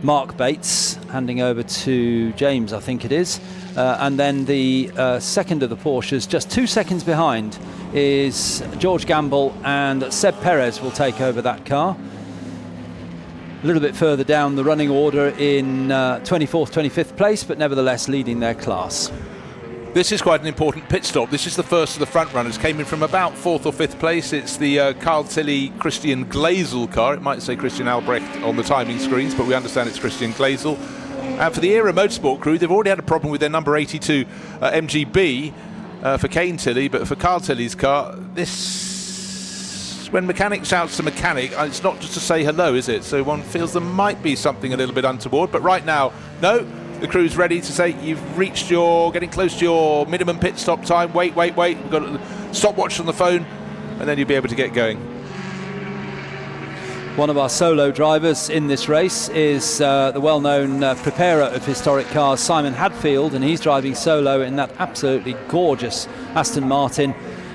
Mark Bates, handing over to James, I think it is. And then the second of the Porsches, just 2 seconds behind, is George Gamble, and Seb Perez will take over that car. A little bit further down the running order in 24th, 25th place, but nevertheless leading their class. This is quite an important pit stop. This is the first of the front runners. Came in from about 4th or 5th place. It's the Carl Tilley Christian Glazel car. It might say Christian Albrecht on the timing screens, but we understand it's Christian Glazel. And for the Era Motorsport crew, they've already had a problem with their number 82 MGB for Kane Tilley, but for Carl Tilley's car, this, when mechanic shouts to mechanic, it's not just to say hello, is it? So one feels there might be something a little bit untoward, but right now, no. The crew's ready to say you've reached getting close to your minimum pit stop time. Wait. We've got a stopwatch on the phone, and then you'll be able to get going. One of our solo drivers in this race is the well-known preparer of historic cars, Simon Hadfield, and he's driving solo in that absolutely gorgeous Aston Martin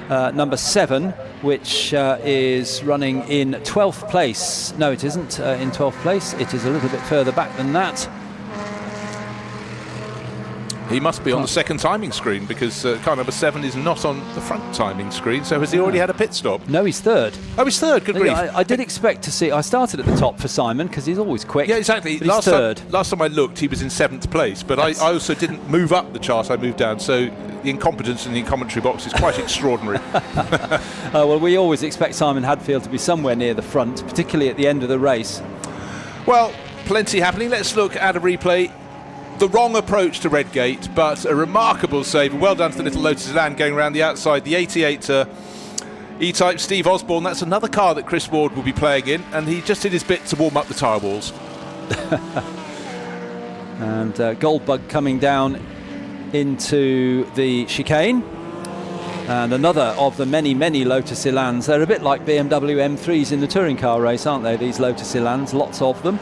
number 7, which is running in 12th place. No, it isn't in 12th place. It is a little bit further back than that. He must be on the second timing screen, because car number 7 is not on the front timing screen. So has he already had a pit stop? No, he's third. Oh, he's third. Good grief. I did expect to see. I started at the top for Simon because he's always quick. Yeah, exactly. But he's third. Last time I looked, he was in 7th place. But I also didn't move up the chart. I moved down. So the incompetence in the commentary box is quite extraordinary. Well, we always expect Simon Hadfield to be somewhere near the front, particularly at the end of the race. Well, plenty happening. Let's look at a replay. The wrong approach to Redgate, but a remarkable save. Well done to the little Lotus Elan going around the outside. The 88 E-Type Steve Osborne. That's another car that Chris Ward will be playing in, and he just did his bit to warm up the tyre walls. And Goldbug coming down into the chicane. And another of the many, many Lotus Elans. They're a bit like BMW M3s in the touring car race, aren't they, these Lotus Elans? Lots of them.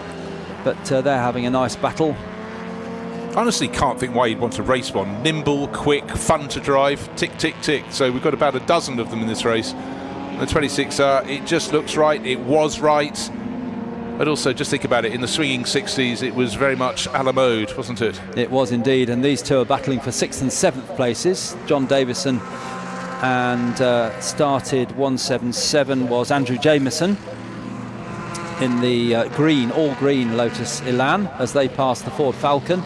But they're having a nice battle. Honestly, can't think why you'd want to race one. Nimble, quick, fun to drive, tick, tick, tick. So we've got about a dozen of them in this race. The 26R, it just looks right. It was right. But also, just think about it, in the swinging 60s, it was very much a la mode, wasn't it? It was indeed, and these two are battling for 6th and 7th places. John Davison and started 177 was Andrew Jameson in the green, all green Lotus Elan as they passed the Ford Falcon.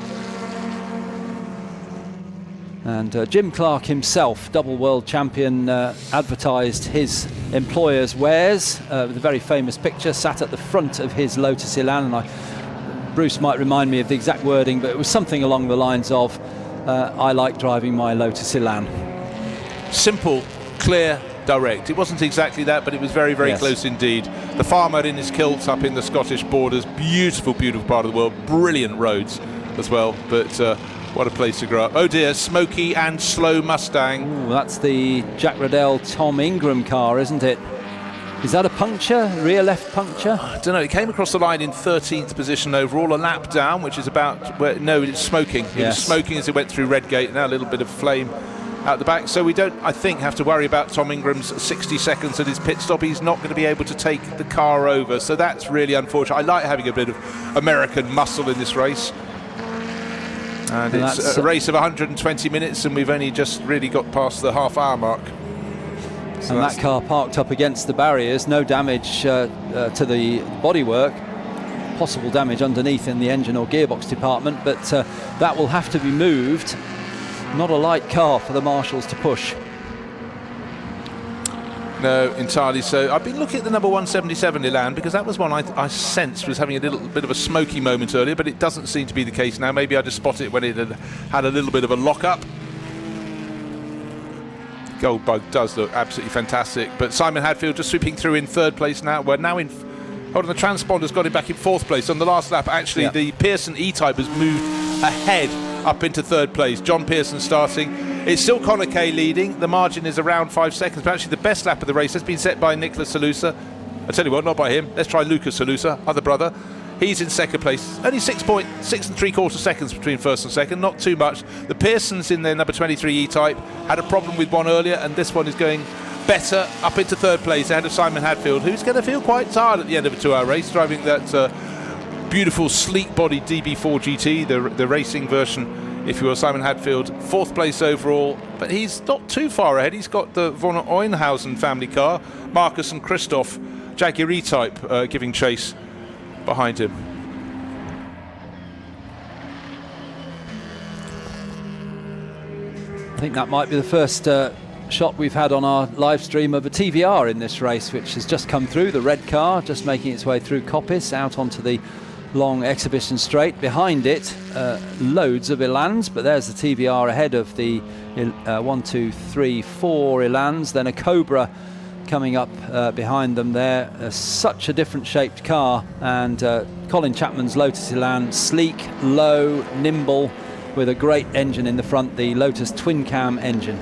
And Jim Clark himself, double world champion, advertised his employer's wares with a very famous picture, sat at the front of his Lotus Elan. And Bruce might remind me of the exact wording, but it was something along the lines of, I like driving my Lotus Elan. Simple, clear, direct. It wasn't exactly that, but it was very, very close indeed. The farmer in his kilt up in the Scottish borders, beautiful, beautiful part of the world, brilliant roads as well, but what a place to grow up. Oh dear, smoky and slow Mustang. Ooh, that's the Jack Riddell Tom Ingram car, isn't it? Is that a puncture, rear left puncture? I don't know, it came across the line in 13th position overall, a lap down, which is about, no, it's smoking. It was smoking as it went through Redgate, now a little bit of flame out the back. So we don't, I think, have to worry about Tom Ingram's 60 seconds at his pit stop. He's not going to be able to take the car over, so that's really unfortunate. I like having a bit of American muscle in this race. And it's a race of 120 minutes, and we've only just really got past the half-hour mark. So and that car parked up against the barriers, no damage to the bodywork, possible damage underneath in the engine or gearbox department, but that will have to be moved. Not a light car for the marshals to push. No, entirely so. I've been looking at the number 177 Elan, because that was one I sensed was having a little bit of a smoky moment earlier, but it doesn't seem to be the case now. Maybe I just spotted it when it had a little bit of a lock-up. Goldbug does look absolutely fantastic, but Simon Hadfield just sweeping through in 3rd place now. We're now in... Hold on, the transponder's got him back in 4th place. On the last lap, actually, the Pearson E-Type has moved ahead up into 3rd place. John Pearson starting. It's still Conor Kay leading. The margin is around 5 seconds, but actually the best lap of the race has been set by Nicholas Salusa. I tell you what, not by him. Let's try Lucas Salusa, other brother. He's in 2nd place. Only 6 and 3/4 seconds between 1st and 2nd, not too much. The Pearsons in their number 23 E-Type had a problem with one earlier, and this one is going better up into 3rd place ahead of Simon Hadfield, who's going to feel quite tired at the end of a 2-hour race, driving that beautiful sleek-bodied DB4 GT, the racing version, if you will. Simon Hadfield, 4th place overall, but he's not too far ahead. He's got the von Oenhausen family car, Marcus and Christoph, Jaguar E-Type giving chase behind him. I think that might be the first shot we've had on our live stream of a TVR in this race, which has just come through, the red car just making its way through Coppice out onto the long exhibition straight. Behind it, loads of Elans, but there's the TVR ahead of the 1, 2, 3, 4 Elans, then a Cobra coming up behind them there. Such a different shaped car, and Colin Chapman's Lotus Elan, sleek, low, nimble, with a great engine in the front, the Lotus twin cam engine.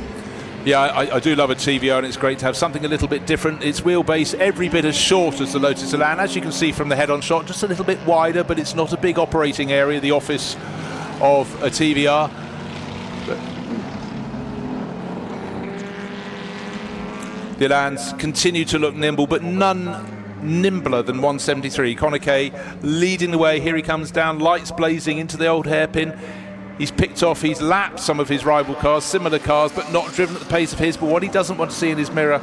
Yeah, I do love a TVR, and it's great to have something a little bit different. It's wheelbase every bit as short as the Lotus Elan, as you can see from the head-on shot, just a little bit wider, but it's not a big operating area, the office of a TVR. But the Elans continue to look nimble, but none nimbler than 173. Connor Kay leading the way. Here he comes down, lights blazing into the old hairpin. He's picked off, he's lapped some of his rival cars, similar cars, but not driven at the pace of his. But what he doesn't want to see in his mirror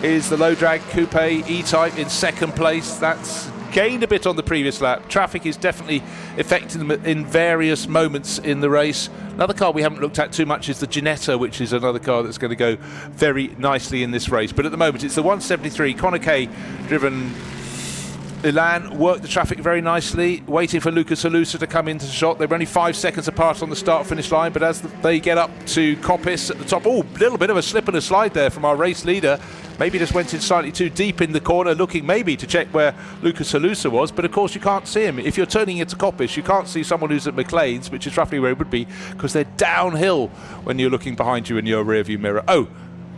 is the low drag coupe E-Type in second place. That's gained a bit on the previous lap. Traffic is definitely affecting them in various moments in the race. Another car we haven't looked at too much is the Ginetta, which is another car that's going to go very nicely in this race. But at the moment, it's the 173 Connor Kay driven Elan, worked the traffic very nicely, waiting for Lucas Halusa to come into the shot. They were only 5 seconds apart on the start-finish line, but as they get up to Coppice at the top, oh, a little bit of a slip and a slide there from our race leader. Maybe just went in slightly too deep in the corner, looking maybe to check where Lucas Halusa was, but of course you can't see him. If you're turning into Coppice, you can't see someone who's at McLean's, which is roughly where it would be, because they're downhill when you're looking behind you in your rearview mirror. Oh,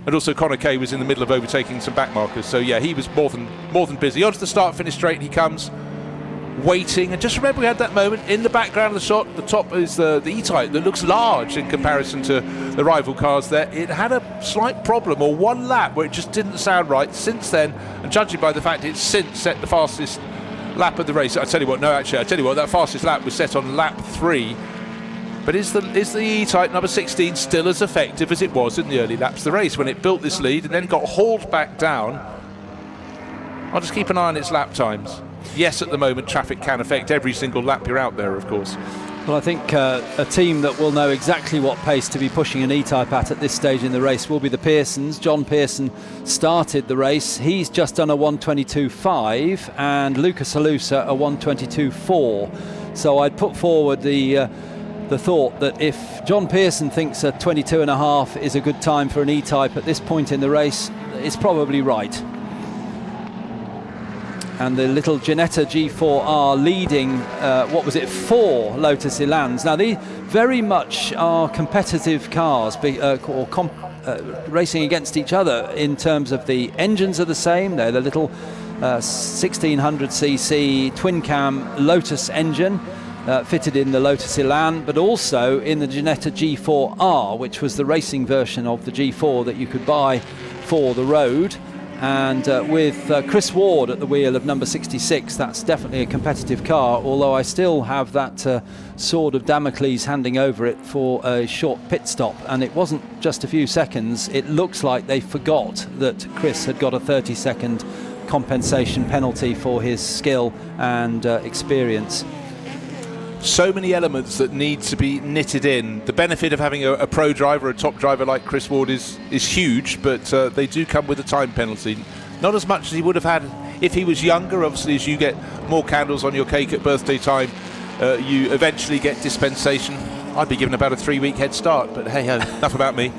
and also Connor Kay was in the middle of overtaking some back markers, so yeah, he was more than busy. Onto the start-finish straight he comes, waiting, and just remember we had that moment in the background of the shot. The top is the E-Type that looks large in comparison to the rival cars there. It had a slight problem, or one lap, where it just didn't sound right. Since then, and judging by the fact it's since set the fastest lap of the race, I tell you what, that fastest lap was set on lap 3. But is the E-Type number 16 still as effective as it was in the early laps of the race when it built this lead and then got hauled back down? I'll just keep an eye on its lap times. Yes, at the moment traffic can affect every single lap you're out there, of course. Well, I think a team that will know exactly what pace to be pushing an E-Type at this stage in the race will be the Pearsons. John Pearson started the race. He's just done a 1:22.5 and Lucas Halusa a 1:22.4. So I'd put forward the thought that if John Pearson thinks a 22.5 is a good time for an E-Type at this point in the race, it's probably right. And the little Ginetta G4R leading, 4 Lotus Elans. Now, these very much are competitive cars, racing against each other in terms of the engines are the same. They're the little 1600cc twin-cam Lotus engine. Fitted in the Lotus Elan, but also in the Ginetta G4R, which was the racing version of the G4 that you could buy for the road. And with Chris Ward at the wheel of number 66, that's definitely a competitive car, although I still have that sword of Damocles handing over it for a short pit stop. And it wasn't just a few seconds. It looks like they forgot that Chris had got a 30-second compensation penalty for his skill and experience. So many elements that need to be knitted in. The benefit of having a pro driver, a top driver like Chris Ward is huge, but they do come with a time penalty. Not as much as he would have had if he was younger. Obviously, as you get more candles on your cake at birthday time, you eventually get dispensation. I'd be given about a 3-week head start, but hey ho, enough about me.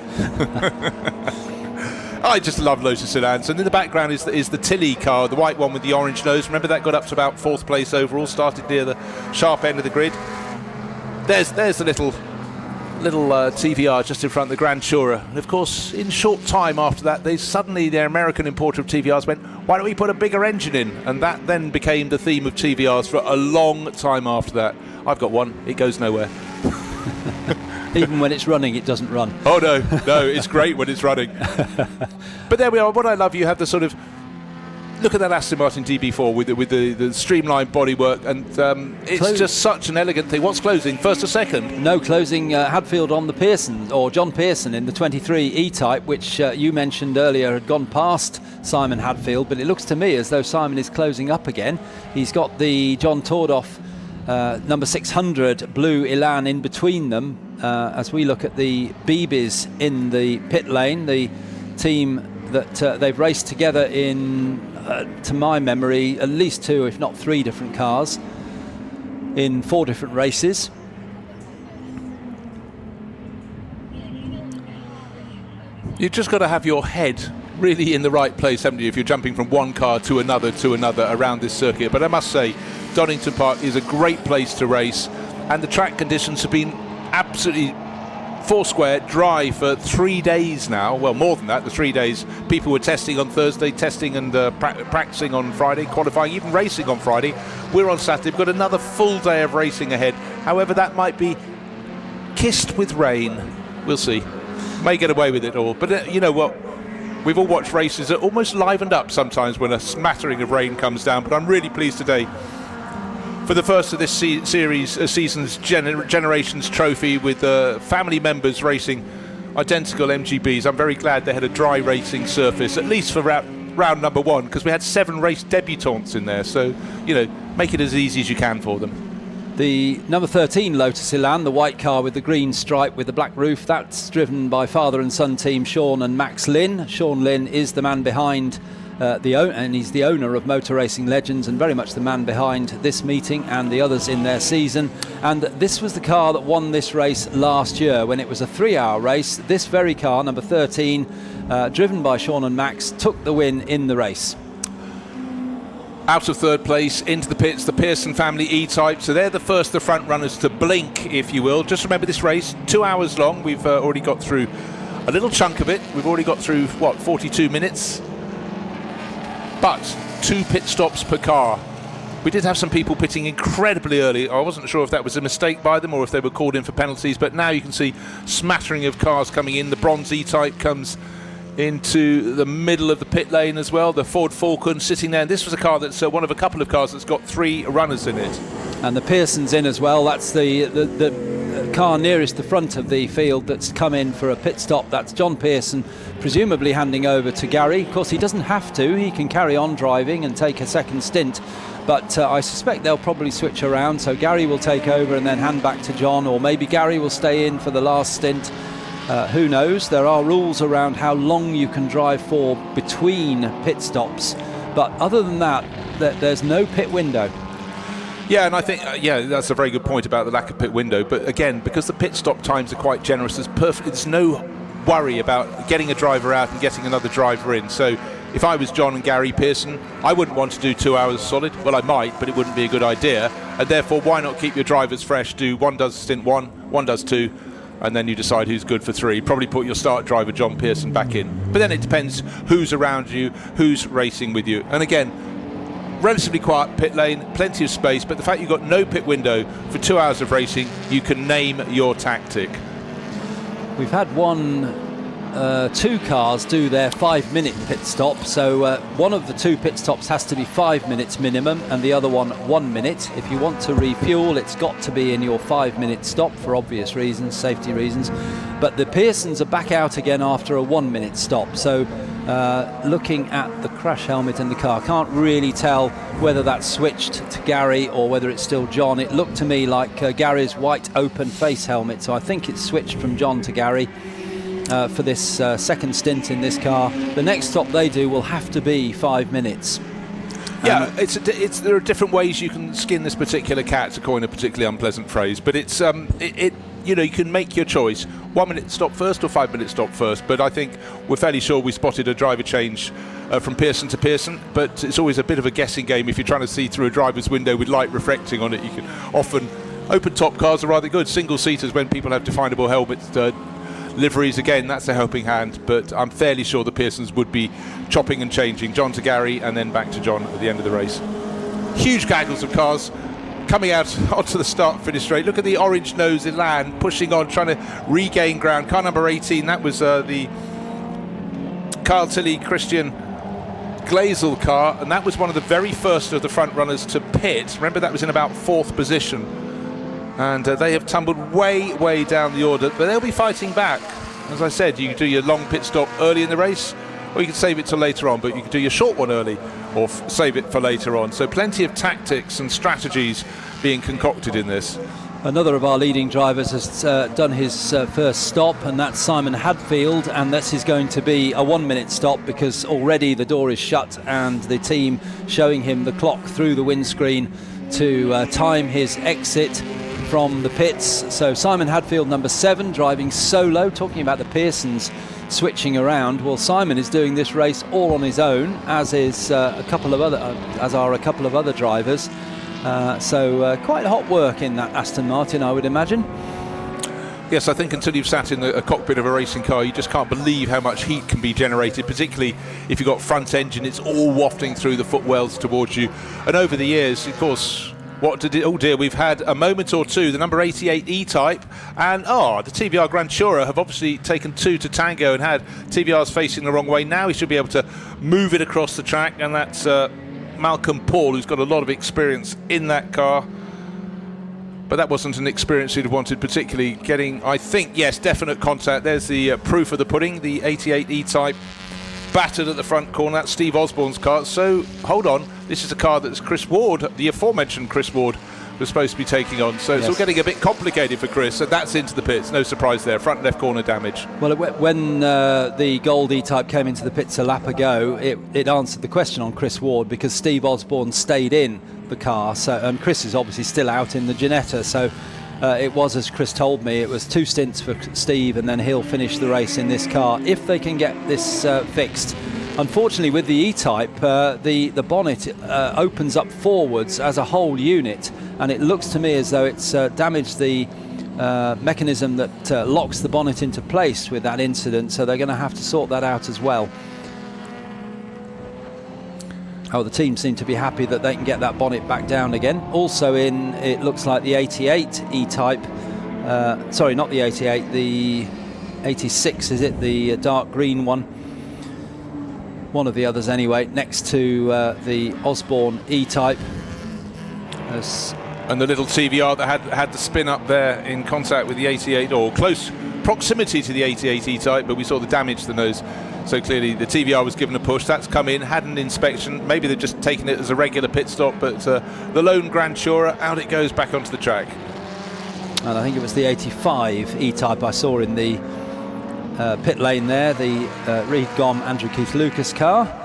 I just love Lotus Elans. And in the background is the Tilley car, the white one with the orange nose. Remember, that got up to about 4th place overall, started near the sharp end of the grid. There's the little TVR just in front of the Grand Tourer. And of course, in short time after that, their American importer of TVRs went, why don't we put a bigger engine in? And that then became the theme of TVRs for a long time after that. I've got one, it goes nowhere. Even when it's running, it doesn't run. Oh no, it's great when it's running. But there we are. What I love, you have the sort of look at that Aston Martin DB4 with the streamlined bodywork, and it's just such an elegant thing. What's closing? First or second? No, closing Hadfield on the Pearson, or John Pearson in the 23 E-Type, which you mentioned earlier had gone past Simon Hadfield, but it looks to me as though Simon is closing up again. He's got the John Tordoff number 600 blue Elan in between them. As we look at the Beebys in the pit lane, the team that they've raced together in, to my memory, at least 2 if not 3 different cars in 4 different races. You've just got to have your head really in the right place, haven't you, if you're jumping from one car to another around this circuit. But I must say, Donington Park is a great place to race, and the track conditions have been absolutely Foursquare dry for 3 days now. Well, more than that, the 3 days. People were testing on Thursday, testing and practicing on Friday, qualifying, even racing on Friday. We're on Saturday. We've got another full day of racing ahead. However, that might be kissed with rain. We'll see. May get away with it all. But you know what? We've all watched races that almost livened up sometimes when a smattering of rain comes down. But I'm really pleased today for the first of this season's Generations Trophy with family members racing identical MGBs. I'm very glad they had a dry racing surface, at least for round number 1, because we had 7 race debutantes in there. So, you know, make it as easy as you can for them. The number 13 Lotus Elan, the white car with the green stripe with the black roof, that's driven by father and son team Sean and Max Lynn. Sean Lynn is the man behind and he's the owner of Motor Racing Legends and very much the man behind this meeting and the others in their season. And this was the car that won this race last year when it was a 3-hour race. This very car, number 13, driven by Sean and Max, took the win in the race. Out of third place, into the pits, the Pearson family E-Type. So they're the first, the front runners to blink, if you will. Just remember this race, 2 hours long. We've already got through a little chunk of it. We've already got through, 42 minutes? But 2 pit stops per car. We did have some people pitting incredibly early. I wasn't sure if that was a mistake by them or if they were called in for penalties. But now you can see smattering of cars coming in. The bronze E-Type comes into the middle of the pit lane as well. The Ford Falcon sitting there. And this was a car that's one of a couple of cars that's got 3 runners in it. And the Pearson's in as well. That's the car nearest the front of the field that's come in for a pit stop. That's John Pearson, presumably handing over to Gary. Of course, he doesn't have to. He can carry on driving and take a second stint. But I suspect they'll probably switch around. So Gary will take over and then hand back to John. Or maybe Gary will stay in for the last stint. Who knows? There are rules around how long you can drive for between pit stops. But other than that, there's no pit window. Yeah, and I think, that's a very good point about the lack of pit window. But again, because the pit stop times are quite generous, there's no worry about getting a driver out and getting another driver in. So if I was John and Gary Pearson, I wouldn't want to do 2 hours solid. Well, I might, but it wouldn't be a good idea. And therefore, why not keep your drivers fresh? One does stint 1, one does 2, and then you decide who's good for 3. Probably put your start driver, John Pearson, back in. But then it depends who's around you, who's racing with you. And again, relatively quiet pit lane, plenty of space, but the fact you've got no pit window for 2 hours of racing, you can name your tactic. We've had 2 cars do their 5-minute pit stop, so one of the 2 pit stops has to be 5 minutes minimum and the other one 1 minute. If you want to refuel, it's got to be in your 5-minute stop for obvious reasons, safety reasons. But the Pearsons are back out again after a 1-minute stop, so looking at the crash helmet in the car, can't really tell whether that's switched to Gary or whether it's still John. It looked to me like Gary's white open face helmet, so I think it's switched from John to Gary for this second stint in this car. The next stop they do will have to be 5 minutes. Yeah, there are different ways you can skin this particular cat, to coin a particularly unpleasant phrase, but it's you can make your choice. 1 minute stop first or 5 minute stop first, but I think we're fairly sure we spotted a driver change from Pearson to Pearson, but it's always a bit of a guessing game if you're trying to see through a driver's window with light reflecting on it. You can often, open top cars are rather good, single seaters when people have definable helmets, liveries, again, that's a helping hand, but I'm fairly sure the Pearsons would be chopping and changing. John to Gary and then back to John at the end of the race. Huge gaggles of cars coming out onto the start-finish straight. Look at the orange nose Elan pushing on, trying to regain ground. Car number 18, that was the Carl Tilley Christian Glazel car, and that was one of the very first of the front runners to pit. Remember, that was in about 4th position. And they have tumbled way down the order, but they'll be fighting back. As I said, you can do your long pit stop early in the race, or you can save it till later on, but you can do your short one early or save it for later on. So plenty of tactics and strategies being concocted in this. Another of our leading drivers has done his first stop, and that's Simon Hadfield, and this is going to be a 1 minute stop because already the door is shut and the team showing him the clock through the windscreen to time his exit from the pits. So Simon Hadfield, number 7, driving solo. Talking about the Pearsons switching around, well, Simon is doing this race all on his own, as is a couple of other drivers. So quite hot work in that Aston Martin, I would imagine. Yes, I think until you've sat in a cockpit of a racing car, you just can't believe how much heat can be generated, particularly if you've got front engine. It's all wafting through the footwells towards you. And over the years, of course, oh dear, we've had a moment or two, the number 88 E-Type and the TVR Grand Tourer have obviously taken 2 to tango and had TVRs facing the wrong way. Now he should be able to move it across the track, and that's Malcolm Paul, who's got a lot of experience in that car. But that wasn't an experience he'd wanted, particularly getting, I think, yes, definite contact. There's the proof of the pudding, the 88 E-Type battered at the front corner. That's Steve Osborne's car. So, hold on, this is a car that's Chris Ward, the aforementioned Chris Ward, was supposed to be taking on. So it's all getting a bit complicated for Chris, and that's into the pits. No surprise there. Front left corner damage. Well, when the gold E-Type came into the pits a lap ago, it answered the question on Chris Ward, because Steve Osborne stayed in the car, and Chris is obviously still out in the Ginetta, so it was, as Chris told me, it was 2 stints for Steve, and then he'll finish the race in this car if they can get this fixed. Unfortunately, with the E-Type, the bonnet opens up forwards as a whole unit, and it looks to me as though it's damaged the mechanism that locks the bonnet into place with that incident, so they're going to have to sort that out as well. Oh, the team seem to be happy that they can get that bonnet back down again. Also in, it looks like the 88 E-Type, sorry, not the 88, the 86, is it? The dark green one. One of the others anyway, next to the Osborne E-Type. And the little TVR that had the spin up there in contact with the 88, or close proximity to the 88 E-Type, but we saw the damage to the nose. So clearly the TVR was given a push. That's come in, had an inspection. Maybe they've just taken it as a regular pit stop, but the lone Grand Tourer, out it goes back onto the track. And I think it was the 85 E-Type I saw in the pit lane there, the Reed Gom Andrew Keith Lucas car.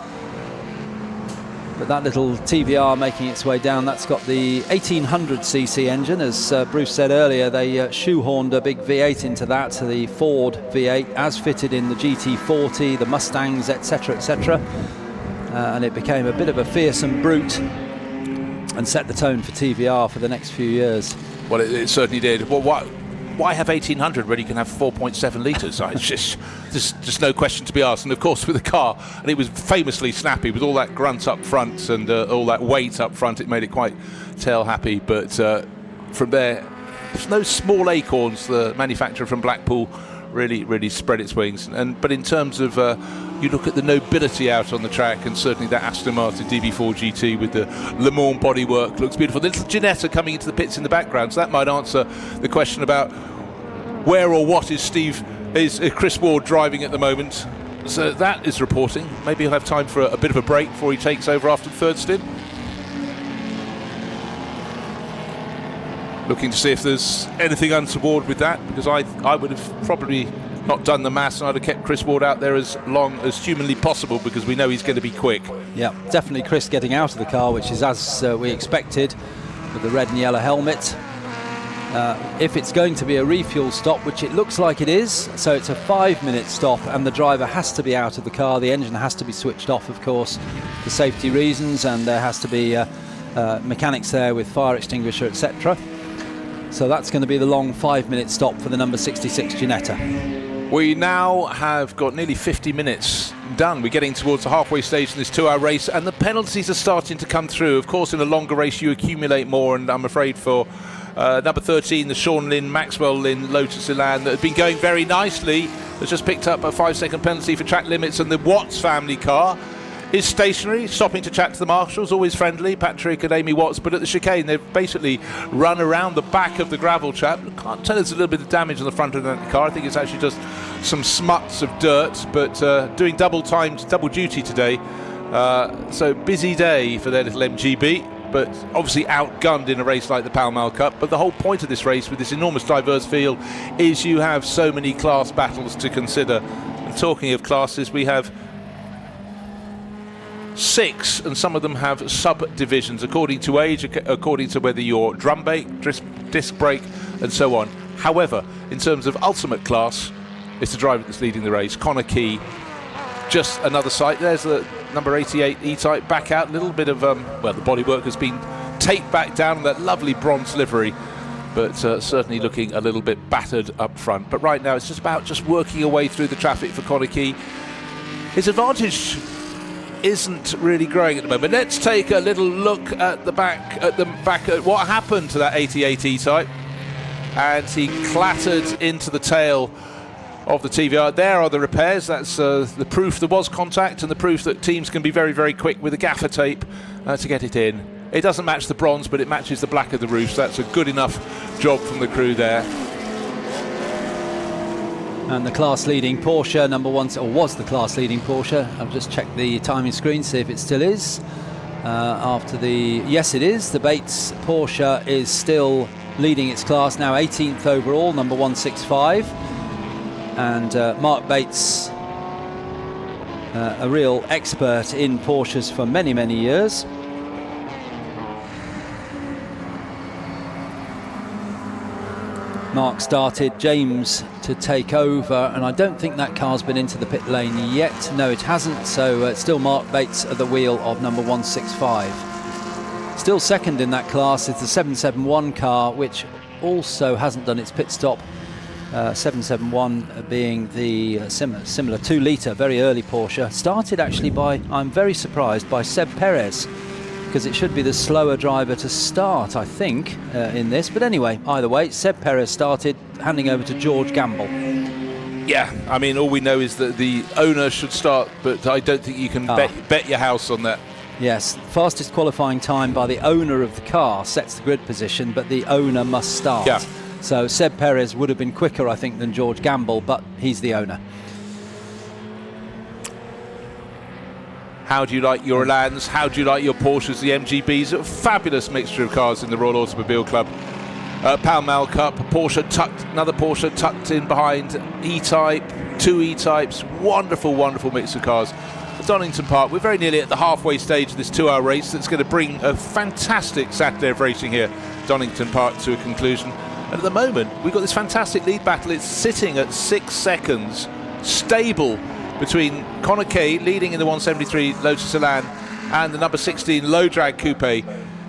But that little TVR making its way down, that's got the 1800cc engine. As Bruce said earlier, they shoehorned a big V8 into that, the Ford V8, as fitted in the GT40, the Mustangs, etc., etc. And it became a bit of a fearsome brute and set the tone for TVR for the next few years. Well, it certainly did. Well, why have 1800 when you can have 4.7 litres? It's just no question to be asked. And of course with the car, and it was famously snappy with all that grunt up front and all that weight up front, it made it quite tail happy. But from there, there's no small acorns. The manufacturer from Blackpool really spread its wings. But in terms of you look at the nobility out on the track, and certainly that Aston Martin DB4 GT with the Le Mans bodywork looks beautiful. The little Ginetta coming into the pits in the background, so that might answer the question about where or what is Chris Ward driving at the moment. So that is reporting. Maybe he'll have time for a bit of a break before he takes over after the third stint. Looking to see if there's anything untoward with that, because I would have probably not done the maths, and I'd have kept Chris Ward out there as long as humanly possible, because we know he's going to be quick. Yeah, definitely Chris getting out of the car, which is as we expected, with the red and yellow helmet. If it's going to be a refuel stop, which it looks like it is, so it's a 5-minute stop, and the driver has to be out of the car. The engine has to be switched off, of course, for safety reasons, and there has to be mechanics there with fire extinguisher, etc. So that's going to be the long 5-minute stop for the number 66 Ginetta. We now have got nearly 50 minutes done. We're getting towards the halfway stage in this 2-hour race, and the penalties are starting to come through. Of course, in a longer race you accumulate more, and I'm afraid for number 13, the Sean Lynn, Maxwell Lynn, Lotus Elan, that had been going very nicely, has just picked up a 5-second penalty for track limits, and the Watts family car is stationary, stopping to chat to the marshals, always friendly, Patrick and Amy Watts, but at the chicane they've basically run around the back of the gravel trap. Can't tell there's a little bit of damage on the front of the car. I think it's actually just some smuts of dirt, but doing double duty today. So busy day for their little MGB, but obviously outgunned in a race like the Pall Mall Cup. But the whole point of this race, with this enormous diverse field, is you have so many class battles to consider. And talking of classes, we have 6, and some of them have subdivisions according to age, according to whether you're drum brake, disc brake, and so on. However, in terms of ultimate class, it's the driver that's leading the race. Connor Key, just another sight. There's the number 88 E-Type back out. A little bit of well, the bodywork has been taped back down, and that lovely bronze livery but certainly looking a little bit battered up front. But right now it's just about working your way through the traffic for Konecki. His advantage isn't really growing at the moment. Let's take a little look at the back at what happened to that 88 E-Type, and he clattered into the tail of the TVR. There are the repairs. That's the proof there was contact, and the proof that teams can be very, very quick with a gaffer tape to get it in. It doesn't match the bronze, but it matches the black of the roof, so that's a good enough job from the crew there. And the class-leading Porsche, number one, or was the class-leading Porsche. I've just checked the timing screen, see if it still is. Yes, it is. The Bates Porsche is still leading its class, now 18th overall, number 165. And Mark Bates, a real expert in Porsches for many, many years. Mark started, James to take over, and I don't think that car's been into the pit lane yet. No, it hasn't, so it's still Mark Bates at the wheel of number 165. Still second in that class is the 771 car, which also hasn't done its pit stop. 771 being the similar 2-litre, very early Porsche. Started actually by, I'm very surprised, by Seb Perez, because it should be the slower driver to start, I think, in this. But anyway, either way, Seb Perez started, handing over to George Gamble. Yeah, I mean, all we know is that the owner should start, but I don't think you can bet your house on that. Yes, fastest qualifying time by the owner of the car sets the grid position, but the owner must start. Yeah. So Seb Perez would have been quicker, I think, than George Gamble, but he's the owner. How do you like your Elans? How do you like your Porsches, the MGBs? A fabulous mixture of cars in the Royal Automobile Club. Pall Mall Cup, another Porsche tucked in behind E-Type, 2 E-Types, wonderful, wonderful mix of cars. At Donington Park, we're very nearly at the halfway stage of this 2-hour race that's going to bring a fantastic Saturday of racing here, Donington Park, to a conclusion. And at the moment, we've got this fantastic lead battle. It's sitting at 6 seconds, stable, between Konecki leading in the 173 Lotus Elan and the number 16 low drag coupe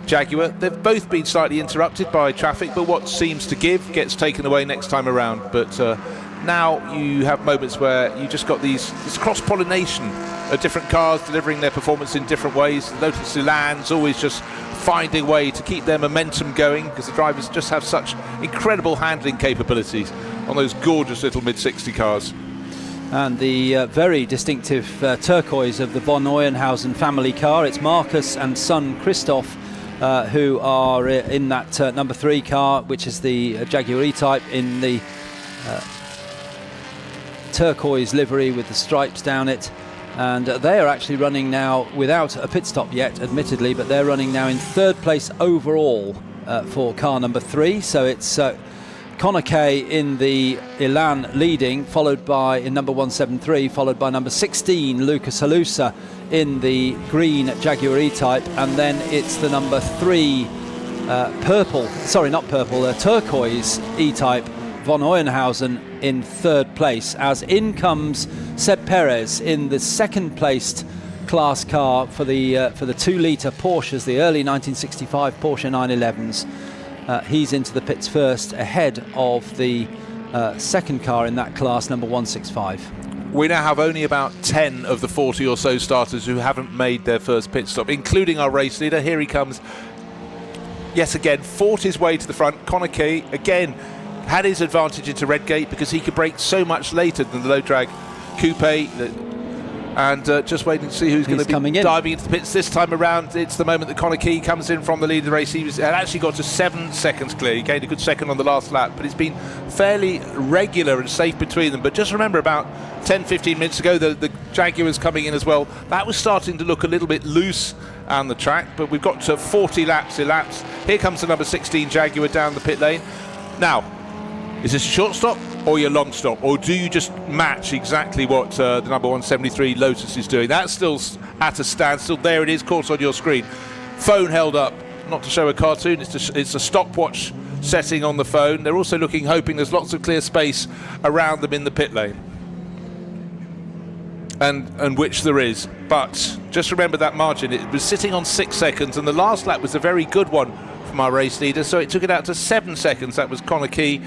Jaguar. They've both been slightly interrupted by traffic, but what seems to give gets taken away next time around. But now you have moments where you just got this cross-pollination of different cars delivering their performance in different ways. Lotus Elan's always just finding a way to keep their momentum going, because the drivers just have such incredible handling capabilities on those gorgeous little mid-60 cars. And the very distinctive turquoise of the von Neuenhausen family car. It's Marcus and son Christoph who are in that number 3 car, which is the Jaguar E-Type in the turquoise livery with the stripes down it. And they are actually running now without a pit stop yet, admittedly, but they're running now in 3rd place overall for car number 3. So it's Konecki in the Elan leading, followed by, in number 173, followed by number 16, Lucas Halusa in the green Jaguar E-Type, and then it's the number 3 turquoise E-Type, von Neuenhausen in 3rd place, as in comes Seb Perez in the 2nd placed class car for the 2-litre Porsches, the early 1965 Porsche 911s. He's into the pits first, ahead of the 2nd car in that class, number 165. We now have only about 10 of the 40 or so starters who haven't made their first pit stop, including our race leader. Here he comes, yet again, fought his way to the front. Konecki, again, had his advantage into Redgate because he could brake so much later than the low drag coupe. And just waiting to see who's going to be diving into the pits this time around. It's the moment that Konecki comes in from the lead of the race. He had actually got to 7 seconds clear. He gained a good second on the last lap, but it's been fairly regular and safe between them. But just remember, about 10-15 minutes ago, the Jaguar was coming in as well. That was starting to look a little bit loose on the track, but we've got to 40 laps elapsed. Here comes the number 16 Jaguar down the pit lane. Now, is this a short stop or your long stop, or do you just match exactly what the number 173 Lotus is doing? That's still at a standstill. There it is, caught on your screen. Phone held up, not to show a cartoon, it's a stopwatch setting on the phone. They're also hoping there's lots of clear space around them in the pit lane, and which there is. But just remember that margin, it was sitting on 6 seconds, and the last lap was a very good one from our race leader, so it took it out to 7 seconds. That was Connor Key.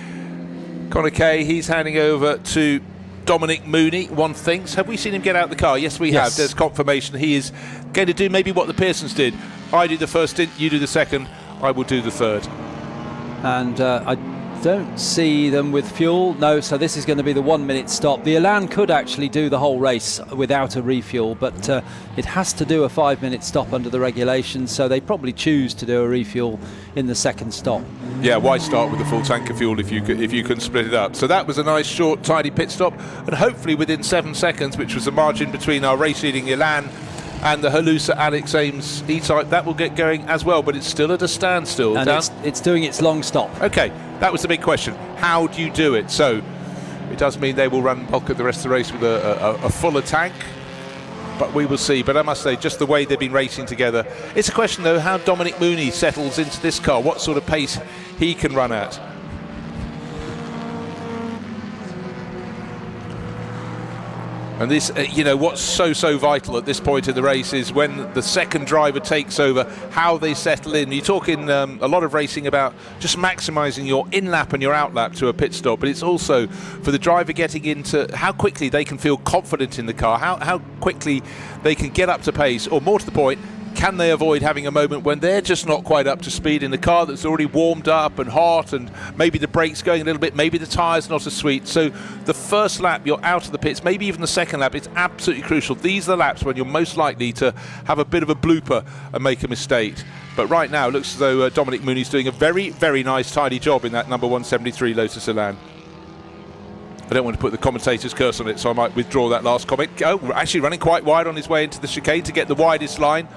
Connor Kay, he's handing over to Dominic Mooney, one thinks. Have we seen him get out the car? Yes, we have. There's confirmation. He is going to do maybe what the Pearsons did. I do the first stint, you do the second, I will do the third. And I don't see them with fuel. No, so this is going to be the 1 minute stop. The Elan could actually do the whole race without a refuel, but it has to do a 5 minute stop under the regulations, so they probably choose to do a refuel in the second stop. Yeah, why start with a full tank of fuel if you can split it up? So that was a nice, short, tidy pit stop, and hopefully within 7 seconds, which was the margin between our race-leading Elan and the Halusa Alex Ames E-Type, that will get going as well, but it's still at a standstill. And it's doing its long stop. Okay, that was the big question. How do you do it? So it does mean they will run bulk at the rest of the race with a fuller tank, but we will see. But I must say, just the way they've been racing together, it's a question though how Dominic Mooney settles into this car, what sort of pace he can run at. And this, what's so vital at this point in the race is when the second driver takes over, how they settle in. You're talking a lot of racing about just maximising your in-lap and your out-lap to a pit stop, but it's also for the driver getting into how quickly they can feel confident in the car, how quickly they can get up to pace, or more to the point, can they avoid having a moment when they're just not quite up to speed in the car that's already warmed up and hot, and maybe the brakes going a little bit, maybe the tyres not as sweet. So the first lap you're out of the pits, maybe even the second lap, it's absolutely crucial. These are the laps when you're most likely to have a bit of a blooper and make a mistake. But right now it looks as though Dominic Mooney's doing a very, very nice tidy job in that number 173 Lotus Elan. I don't want to put the commentator's curse on it, so I might withdraw that last comment. Oh, actually running quite wide on his way into the chicane to get the widest line.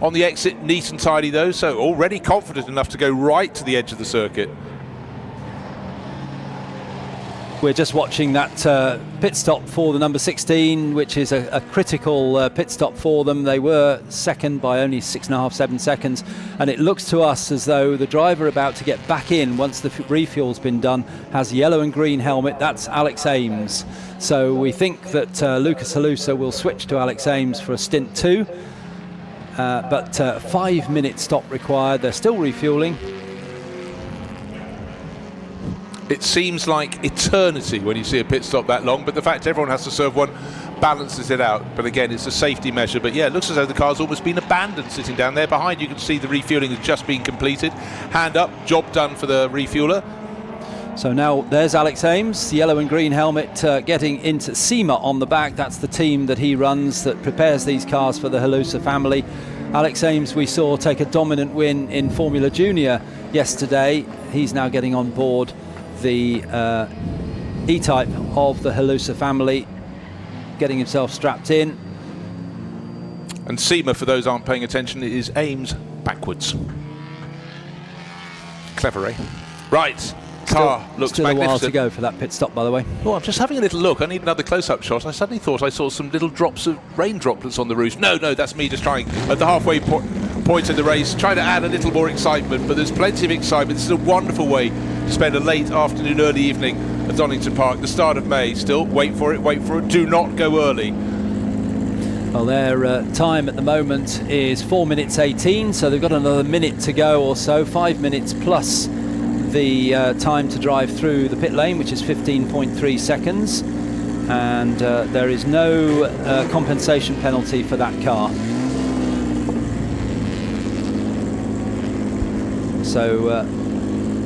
On the exit, neat and tidy though, so already confident enough to go right to the edge of the circuit. We're just watching that pit stop for the number 16, which is a critical pit stop for them. They were second by only 6.5, 7 seconds, and it looks to us as though the driver about to get back in once the refuel's been done has yellow and green helmet. That's Alex Ames. So we think that Lucas Halusa will switch to Alex Ames for a stint 2. But 5 minute stop required. They're still refueling. It seems like eternity when you see a pit stop that long, but the fact everyone has to serve one balances it out. But again, it's a safety measure. But yeah, it looks as though the car's almost been abandoned sitting down there. Behind you can see the refueling has just been completed. Hand up, job done for the refueler. So now there's Alex Ames, the yellow and green helmet, getting into SEMA on the back. That's the team that he runs that prepares these cars for the Halusa family. Alex Ames we saw take a dominant win in Formula Junior yesterday. He's now getting on board the E-Type of the Halusa family, getting himself strapped in. And SEMA, for those aren't paying attention, is Ames backwards. Clever, eh? Right. Car looks still magnificent. a while to go for that pit stop, by the way. Oh, I'm just having a little look. I need another close-up shot. I suddenly thought I saw some little drops of rain droplets on the roof. No, that's me just trying at the halfway point of the race, trying to add a little more excitement. But there's plenty of excitement. This is a wonderful way to spend a late afternoon, early evening at Donington Park. The start of May. Still, wait for it. Do not go early. Well, their time at the moment is 4 minutes 18, so they've got another minute to go or so. 5 minutes plus the time to drive through the pit lane, which is 15.3 seconds, and there is no compensation penalty for that car. So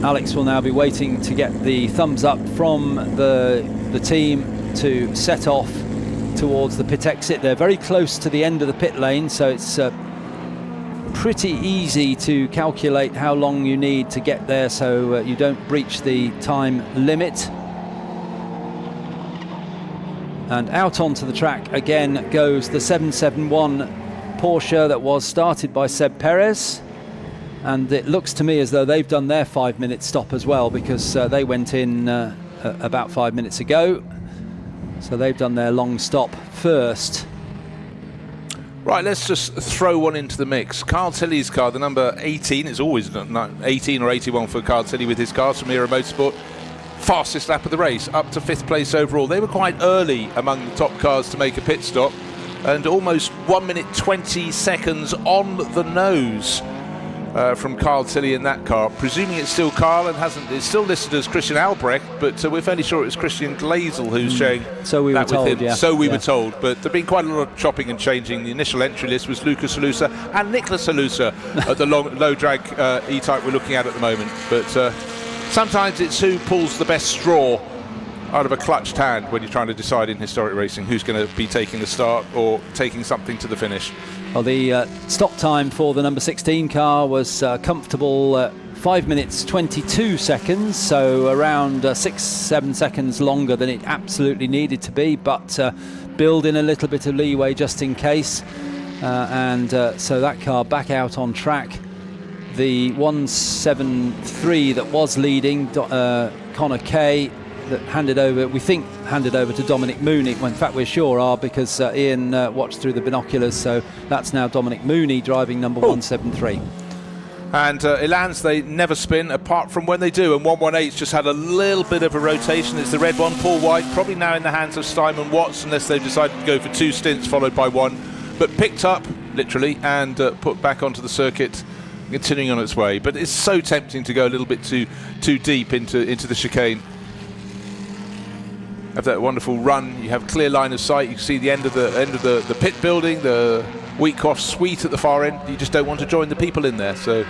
Alex will now be waiting to get the thumbs up from the team to set off towards the pit exit. They're very close to the end of the pit lane, so it's pretty easy to calculate how long you need to get there so you don't breach the time limit. And out onto the track again goes the 771 Porsche that was started by Seb Perez, and it looks to me as though they've done their 5 minute stop as well, because they went in about 5 minutes ago, so they've done their long stop first. Right, let's just throw one into the mix. Carl Tilley's car, the number 18, it's always 18 or 81 for Carl Tilley with his cars from Era Motorsport. Fastest lap of the race, up to 5th place overall. They were quite early among the top cars to make a pit stop, and almost 1 minute 20 seconds on the nose. from Carl Tilley in that car. Presuming it's still Carl and it's still listed as Christian Albrecht, but we're fairly sure it was Christian Glazel who's showing so we that were with told, him. yeah. So we Yeah. were told, but there've been quite a lot of chopping and changing. The initial entry list was Lucas Halusa and Nicholas Halusa at the low drag E-Type we're looking at the moment. But sometimes it's who pulls the best straw out of a clutched hand when you're trying to decide in historic racing who's going to be taking the start or taking something to the finish. Well, the stop time for the number 16 car was comfortable 5 minutes 22 seconds, so around 6-7 seconds longer than it absolutely needed to be, but build in a little bit of leeway just in case. So that car back out on track. The 173 that was leading, Connor Kay, that handed over to Dominic Mooney. Well, in fact, we're sure are, because Ian watched through the binoculars, so that's now Dominic Mooney driving number 173. And Elans, they never spin apart from when they do, and 118's just had a little bit of a rotation. It's the red one, Paul White, probably now in the hands of Simon Watts, unless they've decided to go for 2 stints followed by 1, but picked up literally and put back onto the circuit, continuing on its way. But it's so tempting to go a little bit too deep into the chicane. Have that wonderful run, you have clear line of sight, you can see the end of the pit building, the Wheatcroft suite at the far end. You just don't want to join the people in there. So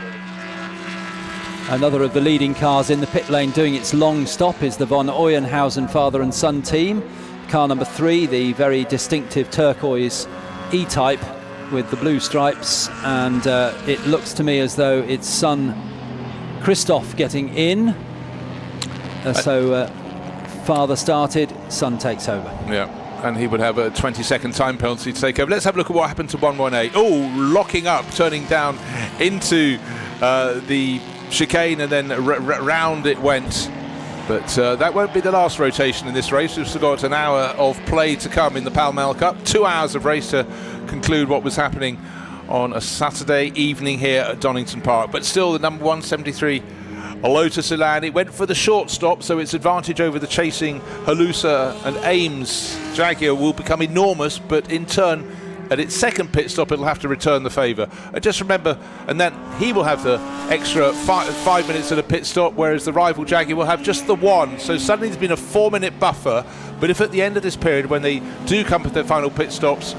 another of the leading cars in the pit lane doing its long stop is the von Euenhausen father and son team. Car number 3, the very distinctive turquoise E-Type with the blue stripes, and it looks to me as though it's son Christoph getting in. Father started, son takes over. Yeah, and he would have a 20-second time penalty to take over. Let's have a look at what happened to 118. Oh, locking up, turning down into the chicane, and then round it went. But that won't be the last rotation in this race. We've still got an hour of play to come in the Pall Mall Cup. 2 hours of race to conclude what was happening on a Saturday evening here at Donington Park. But still, the number 173 Lotus Elan, it went for the short stop, so its advantage over the chasing Halusa and Ames Jaguar will become enormous, but in turn at its second pit stop it'll have to return the favour. Just remember, and then he will have the extra 5 minutes at a pit stop, whereas the rival Jaguar will have just the 1, so suddenly there's been a 4-minute buffer. But if at the end of this period, when they do come with their final pit stops,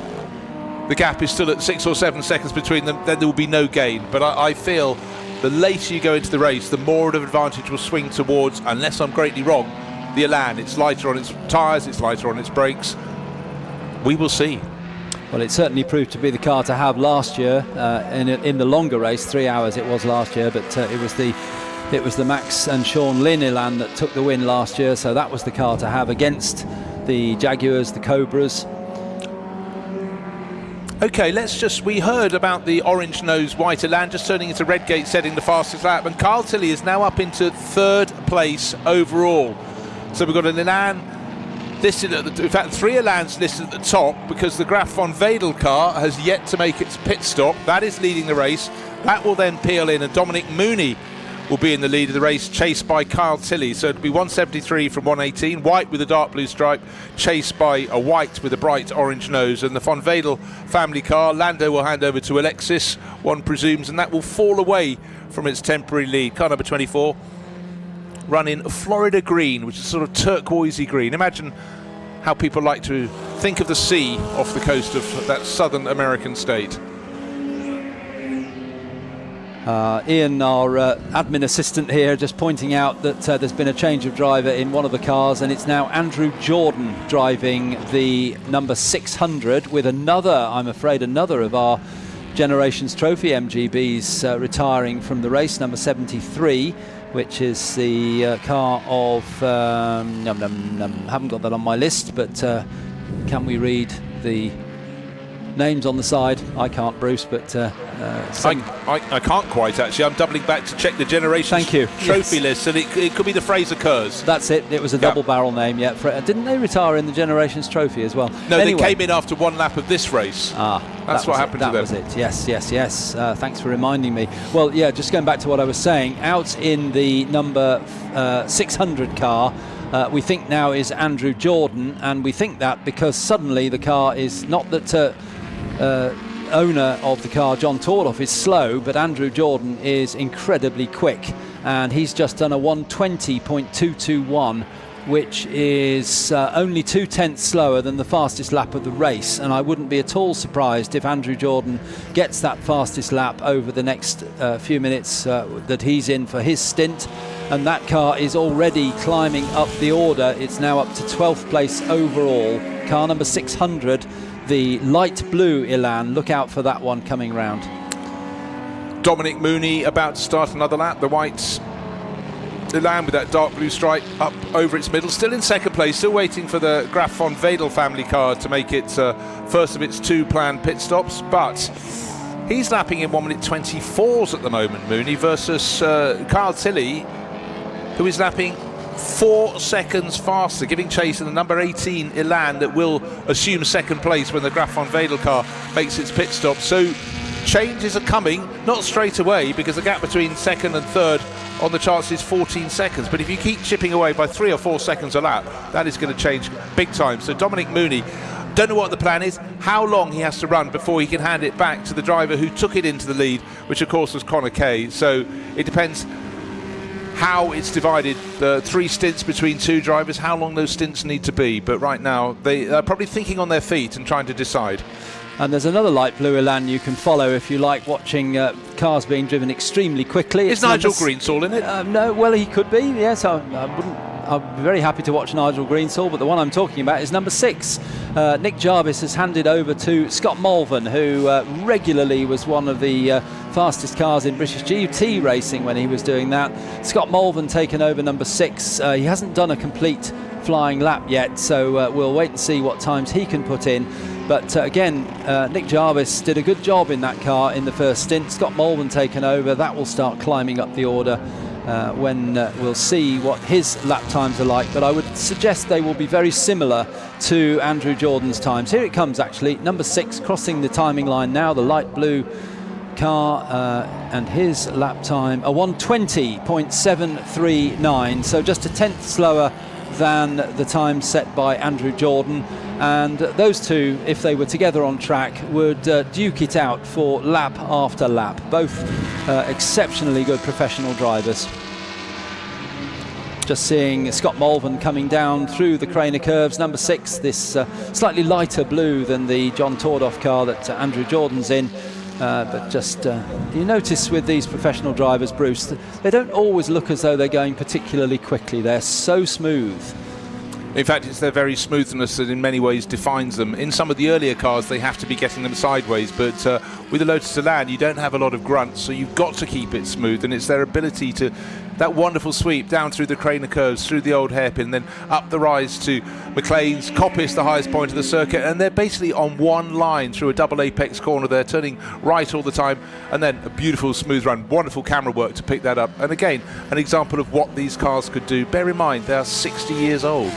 the gap is still at 6 or 7 seconds between them, then there will be no gain. But I feel the later you go into the race, the more of an advantage will swing towards, unless I'm greatly wrong, the Elan. It's lighter on its tyres, it's lighter on its brakes. We will see. Well, it certainly proved to be the car to have last year in the longer race. 3 hours it was last year, but it was the Max and Sean Lynn Elan that took the win last year, so that was the car to have against the Jaguars, the Cobras. Okay, we heard about the orange nose white Elan just turning into Redgate, setting the fastest lap, and Carl Tilley is now up into 3rd place overall. So we've got an Elan listed in fact 3 Elans listed at the top, because the Graf von Wedel car has yet to make its pit stop. That is leading the race. That will then peel in, and Dominic Mooney will be in the lead of the race, chased by Carl Tilley. So it'll be 173 from 118, white with a dark blue stripe, chased by a white with a bright orange nose. And the von Wedel family car, Lando will hand over to Alexis, one presumes, and that will fall away from its temporary lead. Car number 24, running Florida green, which is sort of turquoisey green. Imagine how people like to think of the sea off the coast of that southern American state. Ian, our admin assistant here, just pointing out that there's been a change of driver in one of the cars, and it's now Andrew Jordan driving the number 600 with I'm afraid another of our Generations Trophy MGBs retiring from the race, number 73, which is the car of haven't got that on my list, but can we read the names on the side? I can't, Bruce, but I can't quite, actually. I'm doubling back to check the Generations Trophy list, and it could be the Fraser Kerrs. That's it. It was a double barrel name. Yeah, didn't they retire in the Generations Trophy as well? No, anyway, they came in after 1 lap of this race. That's what happened to them. That was it. Yes. Thanks for reminding me. Well, yeah, just going back to what I was saying, out in the number 600 car, we think now is Andrew Jordan, and we think that because suddenly the car is not that owner of the car, John Tordoff, is slow, but Andrew Jordan is incredibly quick, and he's just done a 1:20.221, which is only 2/10 slower than the fastest lap of the race. And I wouldn't be at all surprised if Andrew Jordan gets that fastest lap over the next few minutes that he's in for his stint. And that car is already climbing up the order. It's now up to 12th place overall. Car number 600, the light blue Elan. Look out for that one coming round. Dominic Mooney about to start another lap. The white Elan with that dark blue stripe up over its middle, still in second place, still waiting for the Graf von Wedel family car to make it first of its 2 planned pit stops, but he's lapping in 1:24s at the moment, Mooney, versus Carl Tilley, who is lapping 4 seconds faster, giving chase in the number 18 Elan that will assume second place when the Graf von Wedel car makes its pit stop. So changes are coming, not straight away, because the gap between second and third on the charts is 14 seconds, but if you keep chipping away by 3 or 4 seconds a lap, that is going to change big time. So Dominic Mooney, don't know what the plan is, how long he has to run before he can hand it back to the driver who took it into the lead, which of course was Connor Kay. So it depends how it's divided, the 3 stints between 2 drivers, how long those stints need to be. But right now they are probably thinking on their feet and trying to decide. And there's another light blue Elan you can follow if you like watching cars being driven extremely quickly. Is Nigel Greensall in it? No, well, he could be, yes. I'd be very happy to watch Nigel Greensall, but the one I'm talking about is number 6. Nick Jarvis has handed over to Scott Mulvin, who regularly was one of the fastest cars in British GT racing when he was doing that. Scott Mulvin taken over number 6. He hasn't done a complete flying lap yet, so we'll wait and see what times he can put in. But again, Nick Jarvis did a good job in that car in the first stint. Scott Mulvin taken over. That will start climbing up the order when we'll see what his lap times are like. But I would suggest they will be very similar to Andrew Jordan's times. Here it comes, actually. Number 6 crossing the timing line now, the light blue car, and his lap time, a 1:20.739. So just a 10th slower than the time set by Andrew Jordan. And those two, if they were together on track, would duke it out for lap after lap. Both exceptionally good professional drivers. Just seeing Scott Mulvin coming down through the Craner curves, number 6, this slightly lighter blue than the John Tordoff car that Andrew Jordan's in. But just you notice with these professional drivers, Bruce, they don't always look as though they're going particularly quickly. They're so smooth. In fact, it's their very smoothness that in many ways defines them. In some of the earlier cars, they have to be getting them sideways, but with the Lotus Elan, you don't have a lot of grunts, so you've got to keep it smooth, and it's their ability to, that wonderful sweep down through the Craner curves, through the old hairpin, then up the rise to McLean's, Coppice, the highest point of the circuit, and they're basically on one line through a double apex corner there, turning right all the time, and then a beautiful smooth run, wonderful camera work to pick that up. And again, an example of what these cars could do. Bear in mind, they are 60 years old.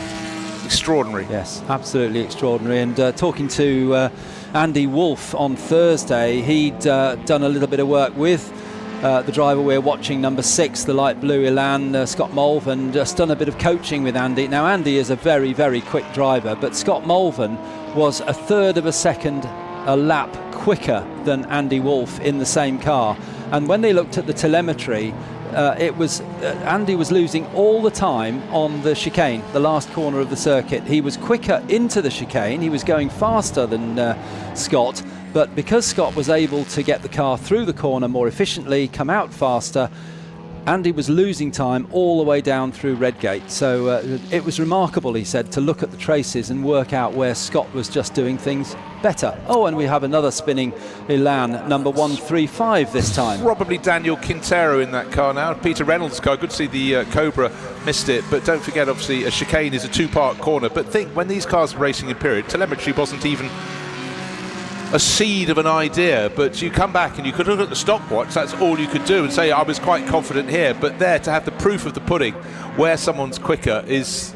Extraordinary. Yes, absolutely extraordinary. And talking to Andy Wolf on Thursday, he'd done a little bit of work with the driver we're watching, number 6, the light blue Elan, Scott Mulvin, just done a bit of coaching with Andy. Now, Andy is a very, very quick driver, but Scott Mulvin was a third of a second a lap quicker than Andy Wolf in the same car. And when they looked at the telemetry, it was Andy was losing all the time on the chicane, the last corner of the circuit. He was quicker into the chicane, he was going faster than Scott, but because Scott was able to get the car through the corner more efficiently, come out faster, Andy was losing time all the way down through Redgate. So it was remarkable, he said, to look at the traces and work out where Scott was just doing things better. Oh, and we have another spinning Elan, number 135 this time. Probably Daniel Quintero in that car now. Peter Reynolds' car. Good to see the Cobra missed it, but don't forget, obviously, a chicane is a 2-part corner. But think, when these cars were racing in period, telemetry wasn't even a seed of an idea, but you come back and you could look at the stopwatch, that's all you could do, and say I was quite confident here. But there, to have the proof of the pudding where someone's quicker is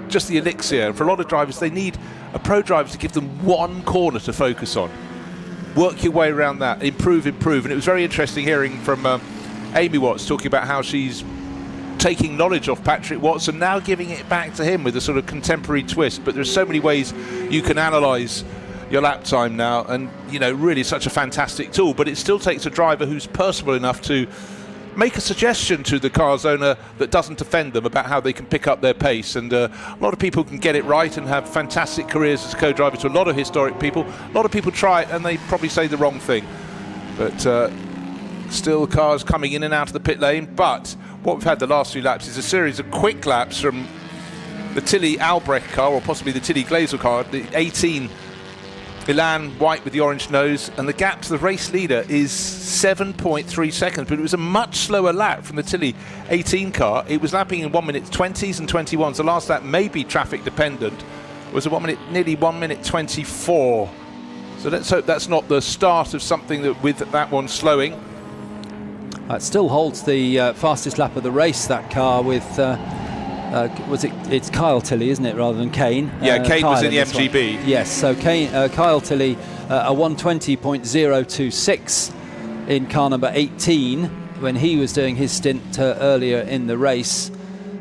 just the elixir. And for a lot of drivers, they need a pro driver to give them one corner to focus on. Work your way around that, improve. And it was very interesting hearing from Amy Watts talking about how she's taking knowledge off Patrick Watts and now giving it back to him with a sort of contemporary twist. But there's so many ways you can analyse your lap time now, and really such a fantastic tool. But it still takes a driver who's personable enough to make a suggestion to the car's owner that doesn't offend them about how they can pick up their pace. And a lot of people can get it right and have fantastic careers as co-driver to a lot of historic people. A lot of people try it and they probably say the wrong thing. But still cars coming in and out of the pit lane. But what we've had the last few laps is a series of quick laps from the Tilly Albrecht car, or possibly the Tilly Glazel car, the 18 Elan white with the orange nose, and the gap to the race leader is 7.3 seconds, but it was a much slower lap from the Tilly 18 car. It was lapping in 1 minute 20s and 21s. The last lap may be traffic dependent. It was nearly 1 minute 24. So let's hope that's not the start of something that with that one slowing. It still holds the fastest lap of the race, that car, with it's Kyle Tilley, isn't it, rather than Kane? Yeah, Kane Kyle was in the MGB. one. Yes, so Kyle Tilley, a 1:20.026 in car number 18 when he was doing his stint earlier in the race.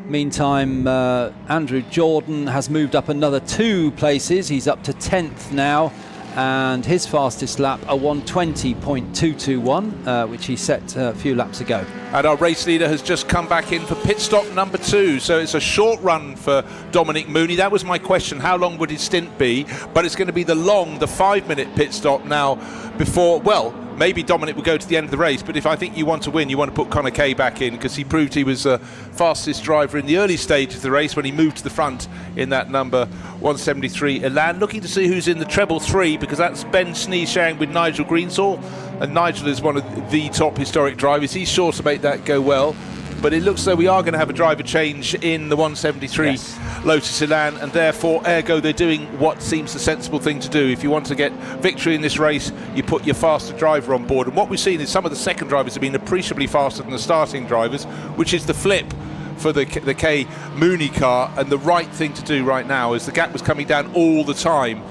Meantime, Andrew Jordan has moved up another 2 places. He's up to 10th now, and his fastest lap, a 1:20.221, which he set a few laps ago. And our race leader has just come back in for pit stop number 2. So it's a short run for Dominic Mooney. That was my question. How long would his stint be? But it's going to be the 5-minute pit stop now before, well, maybe Dominic will go to the end of the race. But if I think you want to win, you want to put Connor Kay back in, because he proved he was the fastest driver in the early stage of the race when he moved to the front in that number 173 Elan. Looking to see who's in the treble 3, because that's Ben Snee sharing with Nigel Greensall. And Nigel is one of the top historic drivers. He's sure to make that go well. But it looks though we are going to have a driver change in the 173 Lotus Elan, and therefore, ergo, they're doing what seems the sensible thing to do. If you want to get victory in this race, you put your faster driver on board. And what we've seen is some of the second drivers have been appreciably faster than the starting drivers, which is the flip for the Kay Mooney car. And the right thing to do right now, as the gap was coming down all the time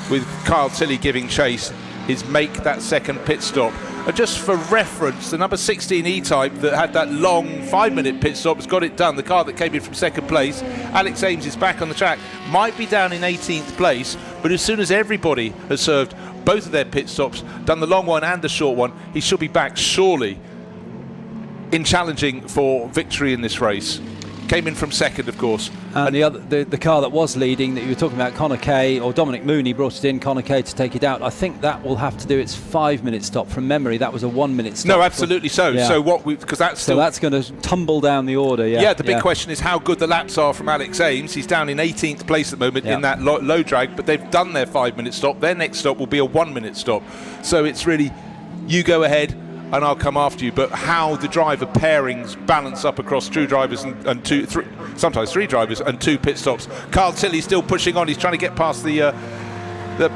with Kyle Tilley giving chase, is make that second pit stop. And just for reference, the number 16 E-Type that had that long 5-minute pit stop has got it done. The car that came in from second place, Alex Ames, is back on the track, might be down in 18th place, but as soon as everybody has served both of their pit stops, done the long one and the short one, he should be back surely in challenging for victory in this race. Came in from second, of course. And the car that was leading, that you were talking about, Connor Kay, or Dominic Mooney brought it in, Connor Kay, to take it out. I think that will have to do its 5-minute stop. From memory, that was a 1-minute stop. No, absolutely so. Yeah. So because that's so that's going to tumble down the order. Yeah. The big question is how good the laps are from Alex Ames. He's down in 18th place at the moment in that low drag, but they've done their 5-minute stop. Their next stop will be a 1-minute stop. So it's really, you go ahead and I'll come after you. But how the driver pairings balance up across 2 drivers and sometimes 3 drivers and 2 pit stops. Carl Tilley still pushing on. He's trying to get past the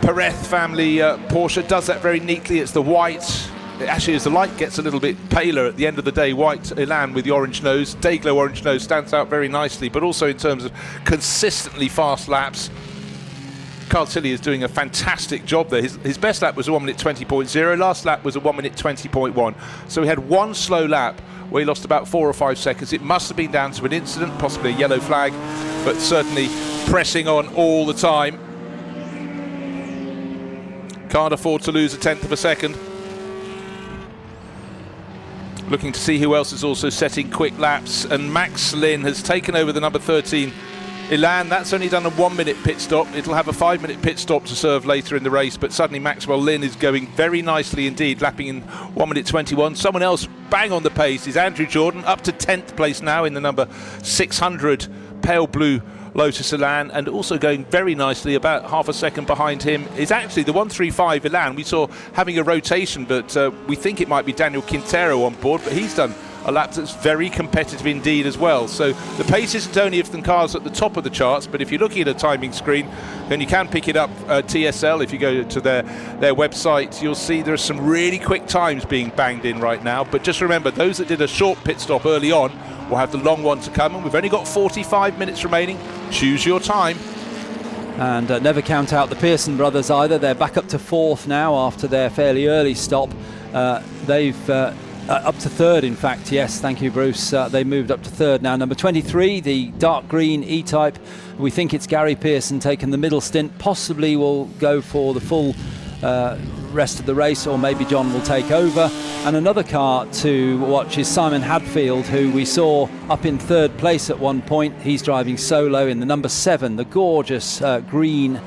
Perez family Porsche. Does that very neatly. It's the white. Actually, as the light gets a little bit paler at the end of the day, white Elan with the orange nose, Dayglow orange nose, stands out very nicely. But also in terms of consistently fast laps, Carl Tilley is doing a fantastic job there. His best lap was a 1 minute 20.0. Last lap was a 1 minute 20.1. So he had one slow lap where he lost about 4 or 5 seconds. It must have been down to an incident, possibly a yellow flag, but certainly pressing on all the time. Can't afford to lose a 1/10 of a second. Looking to see who else is also setting quick laps, and Max Lynn has taken over the number 13 Elan. That's only done a 1-minute pit stop. It'll have a 5-minute pit stop to serve later in the race, but suddenly Maxwell Lynn is going very nicely indeed, lapping in 1 minute 21. Someone else bang on the pace is Andrew Jordan, up to 10th place now in the number 600 pale blue Lotus Elan, and also going very nicely, about half a second behind him is actually the 135 Elan. We saw having a rotation, but we think it might be Daniel Quintero on board, but he's done a lap that's very competitive indeed as well. So the pace isn't only of the cars at the top of the charts, but if you're looking at a timing screen, then you can pick it up TSL. If you go to their website, you'll see there are some really quick times being banged in right now. But just remember, those that did a short pit stop early on will have the long one to come, and we've only got 45 minutes remaining. Choose your time. And never count out the Pearson brothers either. They're back up to 4th now after their fairly early stop. They've Up to third, in fact, yes. Thank you, Bruce. They moved up to third now. Number 23, the dark green E-Type. We think it's Gary Pearson taking the middle stint. Possibly will go for the full rest of the race, or maybe John will take over. And another car to watch is Simon Hadfield, who we saw up in third place at one point. He's driving solo in the number 7, the gorgeous green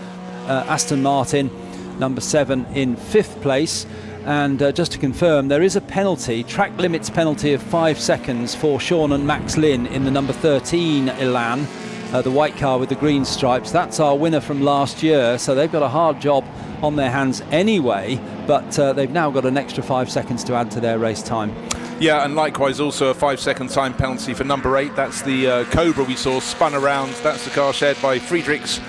Aston Martin. Number 7 in 5th place. And just to confirm, there is a penalty, track limits penalty of 5 seconds for Sean and Max Lynn in the number 13 Elan, the white car with the green stripes. That's our winner from last year, so they've got a hard job on their hands anyway, but they've now got an extra 5 seconds to add to their race time. Yeah, and likewise also a 5-second time penalty for number 8. That's the Cobra we saw spun around. That's the car shared by Friedrichs,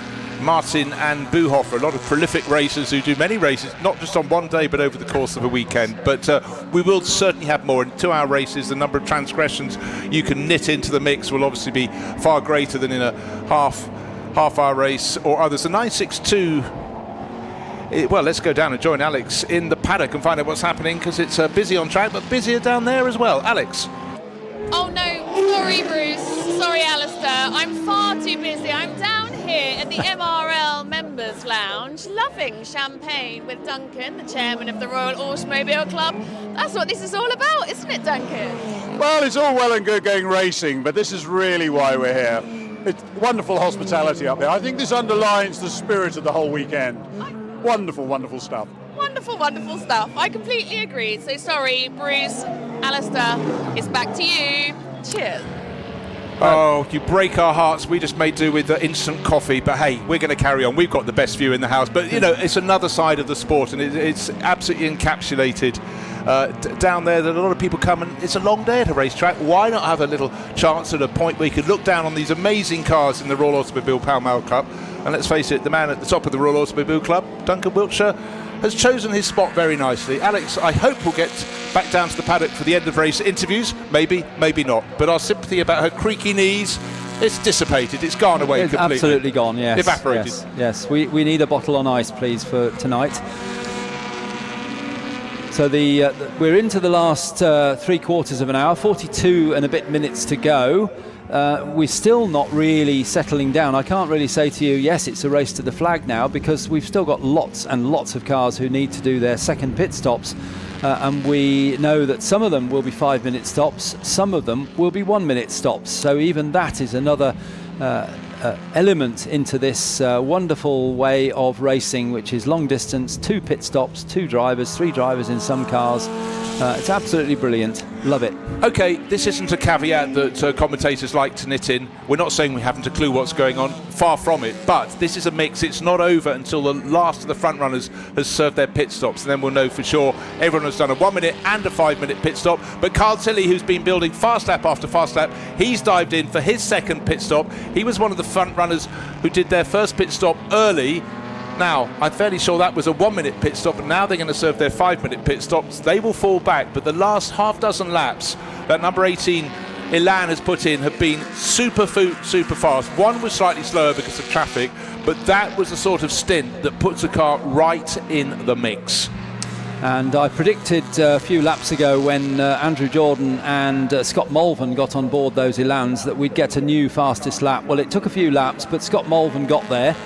Martin and Buhofer, a lot of prolific racers who do many races, not just on one day but over the course of a weekend. But we will certainly have more. In 2-hour races, the number of transgressions you can knit into the mix will obviously be far greater than in a half-hour race or others. The 962. Well, let's go down and join Alex in the paddock and find out what's happening, because it's busy on track but busier down there as well. Alex. Oh no, sorry Bruce, sorry Alistair, I'm far too busy. I'm down here at the MRL Members Lounge, loving champagne with Duncan, the chairman of the Royal Automobile Club. That's what this is all about, isn't it, Duncan? Well, it's all well and good going racing, but this is really why we're here. It's wonderful hospitality up there. I think this underlines the spirit of the whole weekend. Wonderful, wonderful stuff. Wonderful, wonderful stuff. I completely agree. So sorry, Bruce, Alistair, it's back to you. Cheers. Oh, you break our hearts. We just made do with instant coffee, but hey, we're going to carry on. We've got the best view in the house, but you know, it's another side of the sport, and it's absolutely encapsulated down there that a lot of people come, and it's a long day at a racetrack. Why not have a little chance at a point where you could look down on these amazing cars in the Royal Automobile Pall Mall Cup? And let's face it, the man at the top of the Royal Automobile Club, Duncan Wiltshire, has chosen his spot very nicely. Alex, I hope we'll get back down to the paddock for the end of race interviews. Maybe, maybe not. But our sympathy about her creaky knees, it's dissipated. It's gone away completely. Absolutely gone, yes. Evaporated. Yes. We need a bottle on ice, please, for tonight. So we're into the last 3/4 of an hour, 42 and a bit minutes to go. We're still not really settling down. I can't really say to you, yes, it's a race to the flag now, because we've still got lots and lots of cars who need to do their second pit stops. And we know that some of them will be 5-minute stops, some of them will be 1-minute stops. So even that is another element into this wonderful way of racing, which is long distance, 2 pit stops, 2 drivers, 3 drivers in some cars. It's absolutely brilliant. Love it. Okay, this isn't a caveat that commentators like to knit in. We're not saying we haven't a clue what's going on. Far from it. But this is a mix. It's not over until the last of the front runners has served their pit stops. And then we'll know for sure everyone has done a 1-minute and a 5-minute pit stop. But Carl Tilley, who's been building fast lap after fast lap, he's dived in for his second pit stop. He was one of the front runners who did their first pit stop early. Now, I'm fairly sure that was a 1-minute pit stop, and now they're going to serve their 5-minute pit stops. They will fall back, but the last half dozen laps that number 18 Elan has put in have been super fast. One was slightly slower because of traffic, but that was the sort of stint that puts a car right in the mix. And I predicted a few laps ago when Andrew Jordan and Scott Mulvin got on board those Elans that we'd get a new fastest lap. Well, it took a few laps, but Scott Mulvin got there.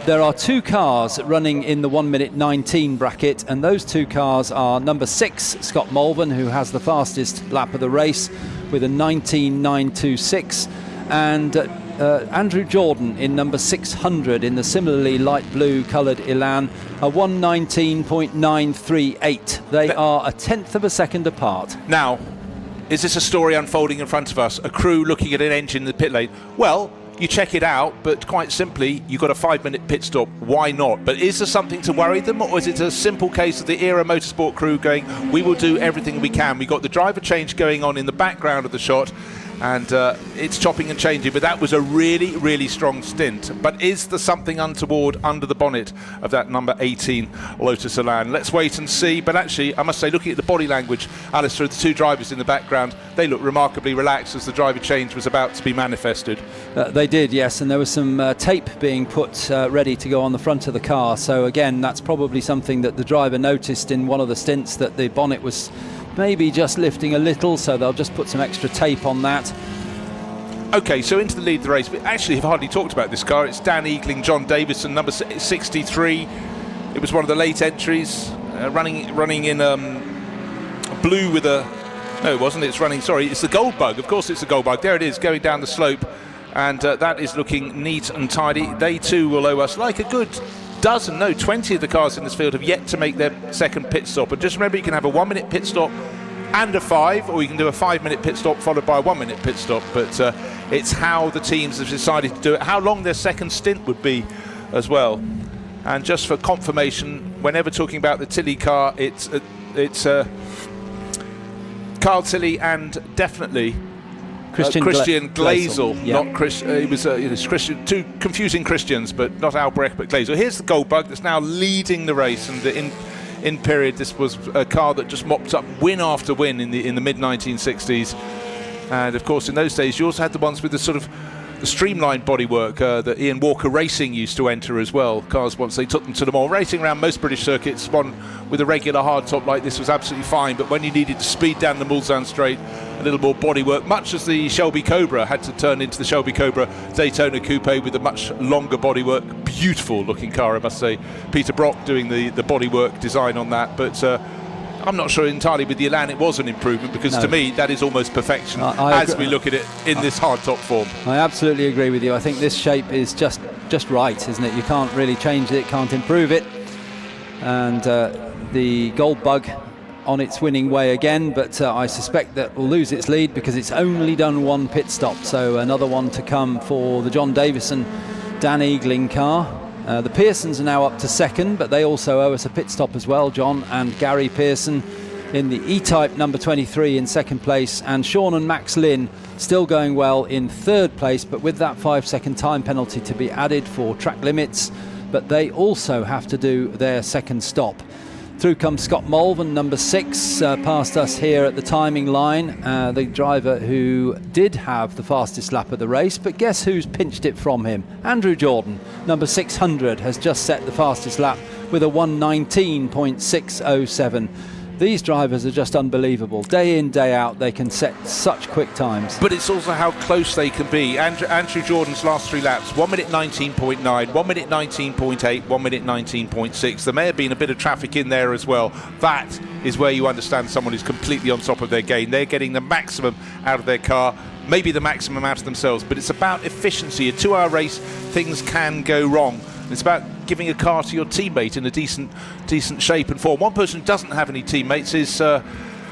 There are 2 cars running in the 1-minute 19 bracket, and those 2 cars are number 6 Scott Mulvin, who has the fastest lap of the race with a 19.926, and Andrew Jordan in number 600 in the similarly light blue coloured Elan, a 119.938. They are a 1/10 of a second apart. Now, is this a story unfolding in front of us? A crew looking at an engine in the pit lane? Well, you check it out, but quite simply, you've got a 5-minute pit stop. Why not? But is there something to worry them, or is it a simple case of the Era Motorsport crew going, we will do everything we can? We've got the driver change going on in the background of the shot, and it's chopping and changing, but that was a really strong stint. But is there something untoward under the bonnet of that number 18 Lotus Elan? Let's wait and see. But actually, I must say, looking at the body language, Alistair, the 2 drivers in the background, they look remarkably relaxed as the driver change was about to be manifested. They did, yes, and there was some tape being put ready to go on the front of the car. So again, that's probably something that the driver noticed in one of the stints, that the bonnet was maybe just lifting a little, so they'll just put some extra tape on that. Okay, so into the lead of the race. We actually have hardly talked about this car. It's Dan Eagling, John Davison, number 63. It was one of the late entries, running in blue with a... No, it wasn't. It's running... Sorry, it's the Gold Bug. Of course it's the Gold Bug. There it is, going down the slope. And that is looking neat and tidy. They too will owe us like a good 20 of the cars in this field have yet to make their second pit stop. And just remember, you can have a 1 minute pit stop and a 5, or you can do a 5 minute pit stop followed by a 1 minute pit stop. But it's how the teams have decided to do it, how long their second stint would be as well. And just for confirmation, whenever talking about the Tilley car, it's Carl Tilley and definitely Christian Glazel, yeah. not Chris. It was Christian. Two confusing Christians, but not Albrecht, but Glazel. Here's the Gold Bug that's now leading the race, and in period, this was a car that just mopped up win after win in the mid 1960s. And of course, in those days, you also had the ones with the sort of the streamlined bodywork that Ian Walker Racing used to enter as well. Cars, once they took them to the mall, racing around most British circuits, one with a regular hardtop like this was absolutely fine, but when you needed to speed down the Mulsanne straight, a little more bodywork, much as the Shelby Cobra had to turn into the Shelby Cobra Daytona Coupe with a much longer bodywork. Beautiful looking car, I must say. Peter Brock doing the bodywork design on that, but I'm not sure entirely with the Elan it was an improvement, because to me that is almost perfection as we look at it in this hardtop form. I absolutely agree with you. I think this shape is just right, isn't it? You can't really change it, can't improve it. And the Gold Bug on its winning way again, but I suspect that will lose its lead because it's only done one pit stop, so another one to come for the John Davison Dan Eagling car. The Pearsons are now up to second, but they also owe us a pit stop as well. John and Gary Pearson in the E-Type number 23 in second place, and Sean and Max Lynn still going well in third place, but with that 5-second time penalty to be added for track limits, but they also have to do their second stop. Through comes Scott Malvern, number 6, past us here at the timing line, the driver who did have the fastest lap of the race, but guess who's pinched it from him? Andrew Jordan, number 600, has just set the fastest lap with a 1:19.607. These drivers are just unbelievable. Day in, day out, they can set such quick times. But it's also how close they can be. Andrew Jordan's last 3 laps, 1:19.9, 1:19.8, 1:19.6. There may have been a bit of traffic in there as well. That is where you understand someone is completely on top of their game. They're getting the maximum out of their car, maybe the maximum out of themselves, but it's about efficiency. A 2-hour race, things can go wrong. It's about giving a car to your teammate in a decent shape and form. One person who doesn't have any teammates is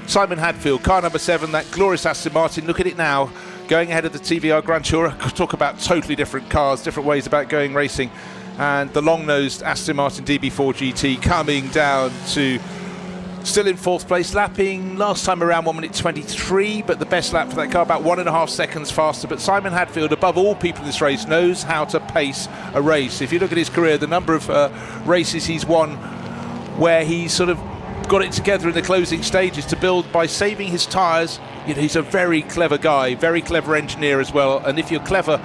Simon Hadfield, car number 7, that glorious Aston Martin. Look at it now, going ahead of the TVR Grand Tourer. Talk about totally different cars, different ways about going racing. And the long-nosed Aston Martin DB4 GT coming down to still in 4th place, lapping last time around 1:23, but the best lap for that car, about 1.5 seconds faster. But Simon Hadfield, above all people in this race, knows how to pace a race. If you look at his career, the number of races he's won where he sort of got it together in the closing stages to build by saving his tyres. You know, he's a very clever guy, very clever engineer as well. And if you're clever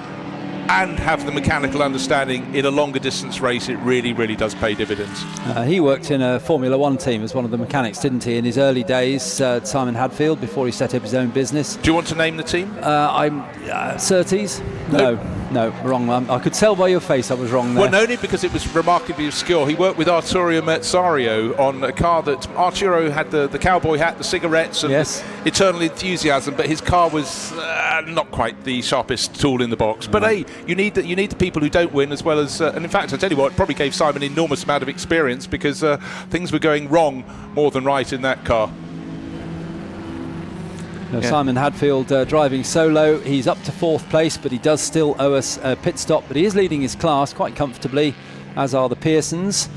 and have the mechanical understanding in a longer distance race, it really, really does pay dividends. He worked in a Formula One team as one of the mechanics, didn't he, in his early days, Simon Hadfield, before he set up his own business. Do you want to name the team? I'm Surtees? No, wrong one. I could tell by your face I was wrong there. Well, only because it was remarkably obscure. He worked with Arturo Merzario on a car that Arturo had the cowboy hat, the cigarettes, and the eternal enthusiasm, but his car was not quite the sharpest tool in the box. But hey, you need the people who don't win as well as, and in fact, I tell you what, it probably gave Simon an enormous amount of experience, because things were going wrong more than right in that car. Simon Hadfield driving solo. He's up to 4th place, but he does still owe us a pit stop, but he is leading his class quite comfortably, as are the Pearsons.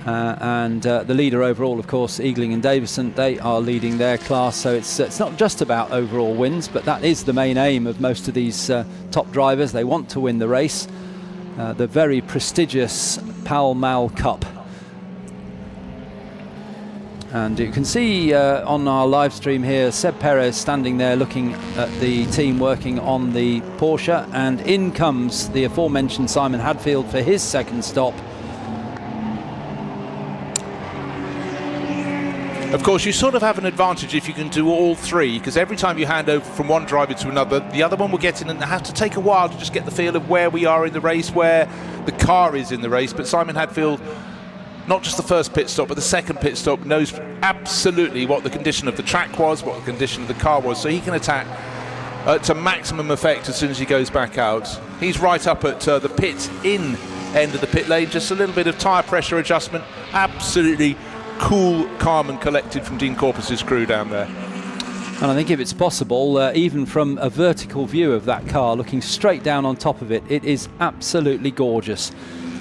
And the leader overall, of course, Eagling and Davison, they are leading their class. So it's not just about overall wins, but that is the main aim of most of these top drivers. They want to win the race, the very prestigious Pall Mall Cup. And you can see on our live stream here, Seb Perez standing there looking at the team working on the Porsche, and in comes the aforementioned Simon Hadfield for his second stop. Of course, you sort of have an advantage if you can do all three, because every time you hand over from one driver to another, the other one will get in and have to take a while to just get the feel of where we are in the race, where the car is in the race. But Simon Hadfield, not just the first pit stop, but the second pit stop, knows absolutely what the condition of the track was, what the condition of the car was, so he can attack to maximum effect as soon as he goes back out. He's right up at the pit in end of the pit lane, just a little bit of tyre pressure adjustment. Absolutely cool, calm and collected from Dean Corpus's crew down there. And I think if it's possible, even from a vertical view of that car, looking straight down on top of it, it is absolutely gorgeous.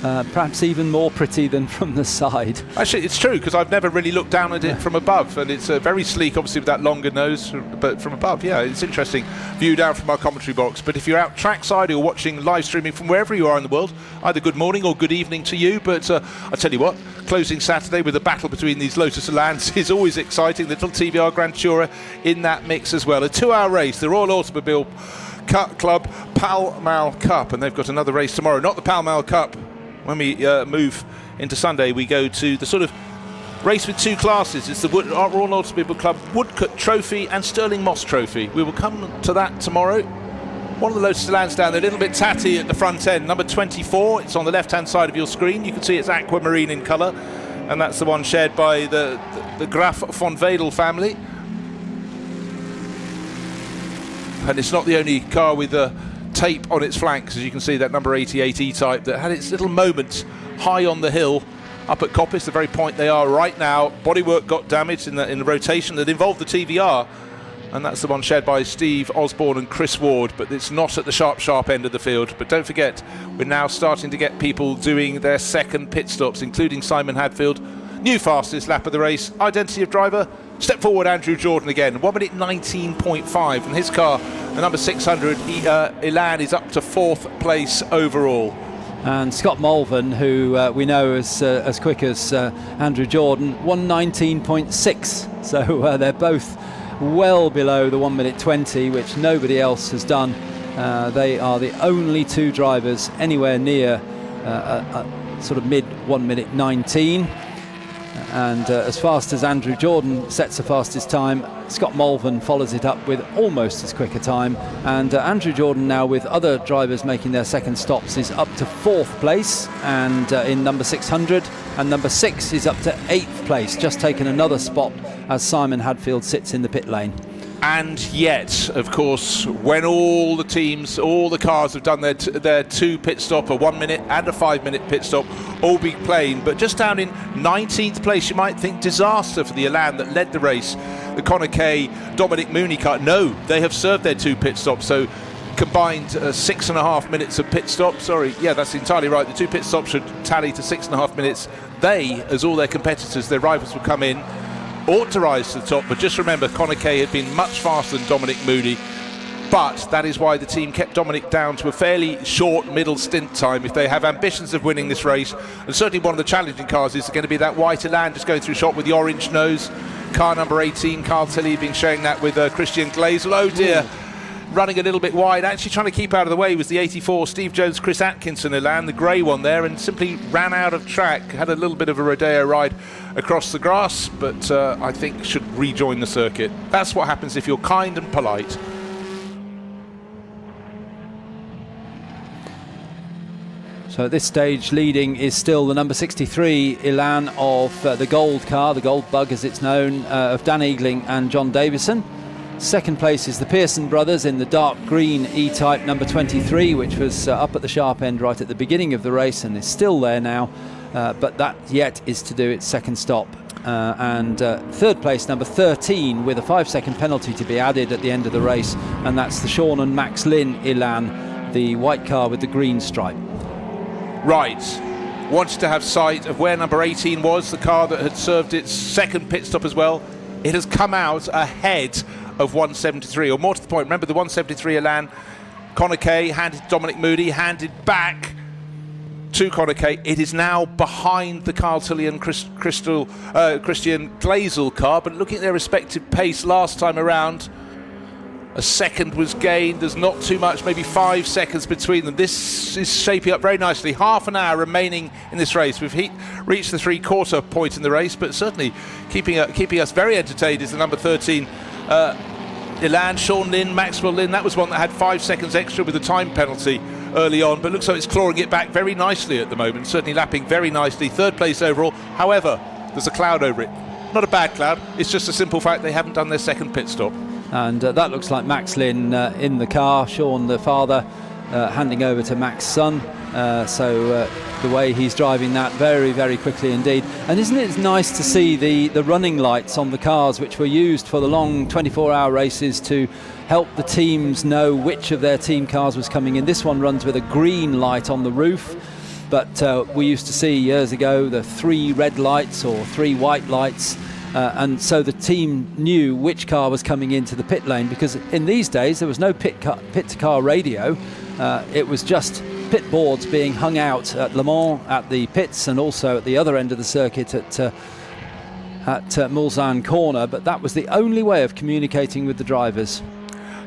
Perhaps even more pretty than from the side. Actually, it's true, because I've never really looked down at it from above, and it's very sleek, obviously, with that longer nose, but from above, yeah, it's interesting view down from our commentary box. But if you're out trackside or watching live streaming from wherever you are in the world, either good morning or good evening to you. But I tell you what, closing Saturday with a battle between these Lotus Elans is always exciting. The little TVR Grand Tourer in that mix as well. A 2-hour race, the Royal Automobile Club Pall Mall Cup, and they've got another race tomorrow, not the Pall Mall Cup. When we move into Sunday, we go to the sort of race with two classes. It's the Royal Automobile Club Woodcut Trophy and Stirling Moss Trophy. We will come to that tomorrow. One of the Lotus Elans down there, a little bit tatty at the front end, number 24. It's on the left-hand side of your screen. You can see it's aquamarine in colour, and that's the one shared by the Graf von Wedel family. And it's not the only car with a tape on its flanks, as you can see, that number 88 E-Type that had its little moment high on the hill up at Coppice, the very point they are right now. Bodywork got damaged in the rotation that involved the TVR, and that's the one shared by Steve Osborne and Chris Ward, but it's not at the sharp end of the field. But don't forget, we're now starting to get people doing their second pit stops, including Simon Hadfield. New fastest lap of the race, identity of driver. Step forward, Andrew Jordan again, 1 minute 19.5, and his car, the number 600 Elan, is up to 4th place overall. And Scott Mulvin, who we know as quick as Andrew Jordan, 1:19.6. So they're both well below the 1 minute 20, which nobody else has done. They are the only two drivers anywhere near sort of mid 1 minute 19. And as fast as Andrew Jordan sets the fastest time, Scott Mulvin follows it up with almost as quick a time. And Andrew Jordan, now with other drivers making their second stops, is up to 4th place and in number 600, and number 6 is up to 8th place, just taken another spot as Simon Hadfield sits in the pit lane. And yet, of course, when all the teams, all the cars have done their 2 pit stop, a 1 minute and a 5 minute pit stop, all be plain, but just down in 19th place, you might think disaster for the Elan that led the race. The Connor Kay, Dominic Mooney car, no, they have served their 2 pit stops, so combined 6.5 minutes of pit stop. Sorry, yeah, that's entirely right. The 2 pit stops should tally to 6.5 minutes. They, as all their competitors, their rivals will come in, ought to rise to the top, but just remember, Connor Kay had been much faster than Dominic Mooney, but that is why the team kept Dominic down to a fairly short middle stint time. If they have ambitions of winning this race, and certainly one of the challenging cars is going to be that white Elan just going through shot with the orange nose. Car number 18, Carl Tilley, been sharing that with Christian Glazel. Oh dear. Running a little bit wide, actually trying to keep out of the way was the 84 Steve Jones Chris Atkinson Elan, the grey one there, and simply ran out of track. Had a little bit of a rodeo ride across the grass, but I think should rejoin the circuit. That's what happens if you're kind and polite. So at this stage, leading is still the number 63 Elan of the Gold car, the Gold Bug as it's known, of Dan Eagling and John Davison. Second place is the Pearson brothers in the dark green E-Type number 23, which was up at the sharp end right at the beginning of the race and is still there now, but that yet is to do its second stop. And third place, number 13, with a 5-second penalty to be added at the end of the race, and that's the Sean and Max Lynn Elan, the white car with the green stripe. Right. Wanted to have sight of where number 18 was, the car that had served its second pit stop as well. It has come out ahead of 173, or more to the point, remember the 173 Elan, Connor Kay handed Dominic Moody, handed back to Connor Kay. It is now behind the Carl Tilley and Christian Glazel car, but looking at their respective pace last time around, A second was gained. There's not too much, maybe 5 seconds between them. This is shaping up very nicely. Half an hour remaining in this race. We've reached the 3/4 point in the race, but certainly keeping us very entertained is the number 13 Elan, Sean Lynn, Maxwell Lynn. That was one that had 5 seconds extra with the time penalty early on, but looks like it's clawing it back very nicely at the moment, certainly lapping very nicely. 3rd place overall. However, there's a cloud over it. Not a bad cloud, it's just a simple fact they haven't done their second pit stop. And that looks like Max Lynn in the car, Sean the father handing over to Max's son. So the way he's driving that very, very quickly indeed. And isn't it nice to see the running lights on the cars, which were used for the long 24-hour races to help the teams know which of their team cars was coming in. This one runs with a green light on the roof, but we used to see years ago the 3 red lights or 3 white lights. And so the team knew which car was coming into the pit lane, because in these days there was no pit-to-car radio. It was just pit boards being hung out at Le Mans, at the pits, and also at the other end of the circuit at Mulsanne Corner. But that was the only way of communicating with the drivers.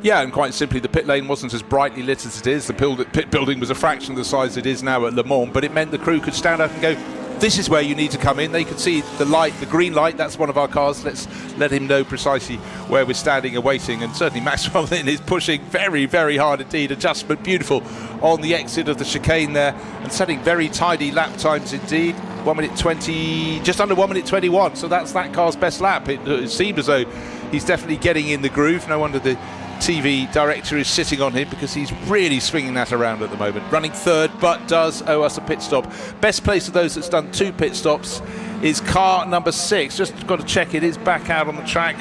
Yeah, and quite simply, the pit lane wasn't as brightly lit as it is. The pit building was a fraction of the size it is now at Le Mans, but it meant the crew could stand up and go, this is where you need to come in. They could see the light, the green light, that's one of our cars. Let's let him know precisely where we're standing and waiting. And certainly Maxwell Lynn is pushing very, very hard indeed. Adjustment beautiful on the exit of the chicane there, and setting very tidy lap times indeed. 1 minute 20, just under 1 minute 21. So that's that car's best lap. It seemed as though he's definitely getting in the groove. No wonder the TV director is sitting on him, because he's really swinging that around at the moment. Running 3rd, but does owe us a pit stop. Best place of those that's done 2 pit stops is car number 6. Just got to check it is back out on the track,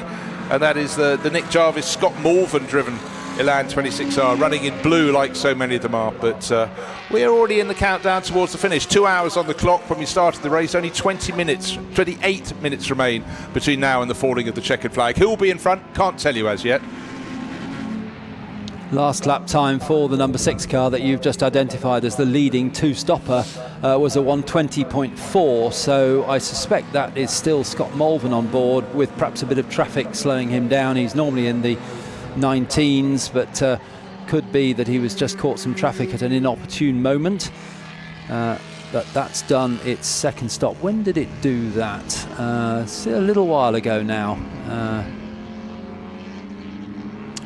and that is the Nick Jarvis, Scott Morvan driven Elan 26R, running in blue like so many of them are. But we're already in the countdown towards the finish. 2 hours on the clock when we started the race. Only 28 minutes remain between now and the falling of the checkered flag. Who will be in front? Can't tell you as yet. Last lap time for the number 6 car that you've just identified as the leading 2-stopper was a 1:20.4, so I suspect that is still Scott Mulvan on board, with perhaps a bit of traffic slowing him down. He's normally in the 19s, but could be that he was just caught some traffic at an inopportune moment. But that's done its second stop. When did it do that? It's a little while ago now.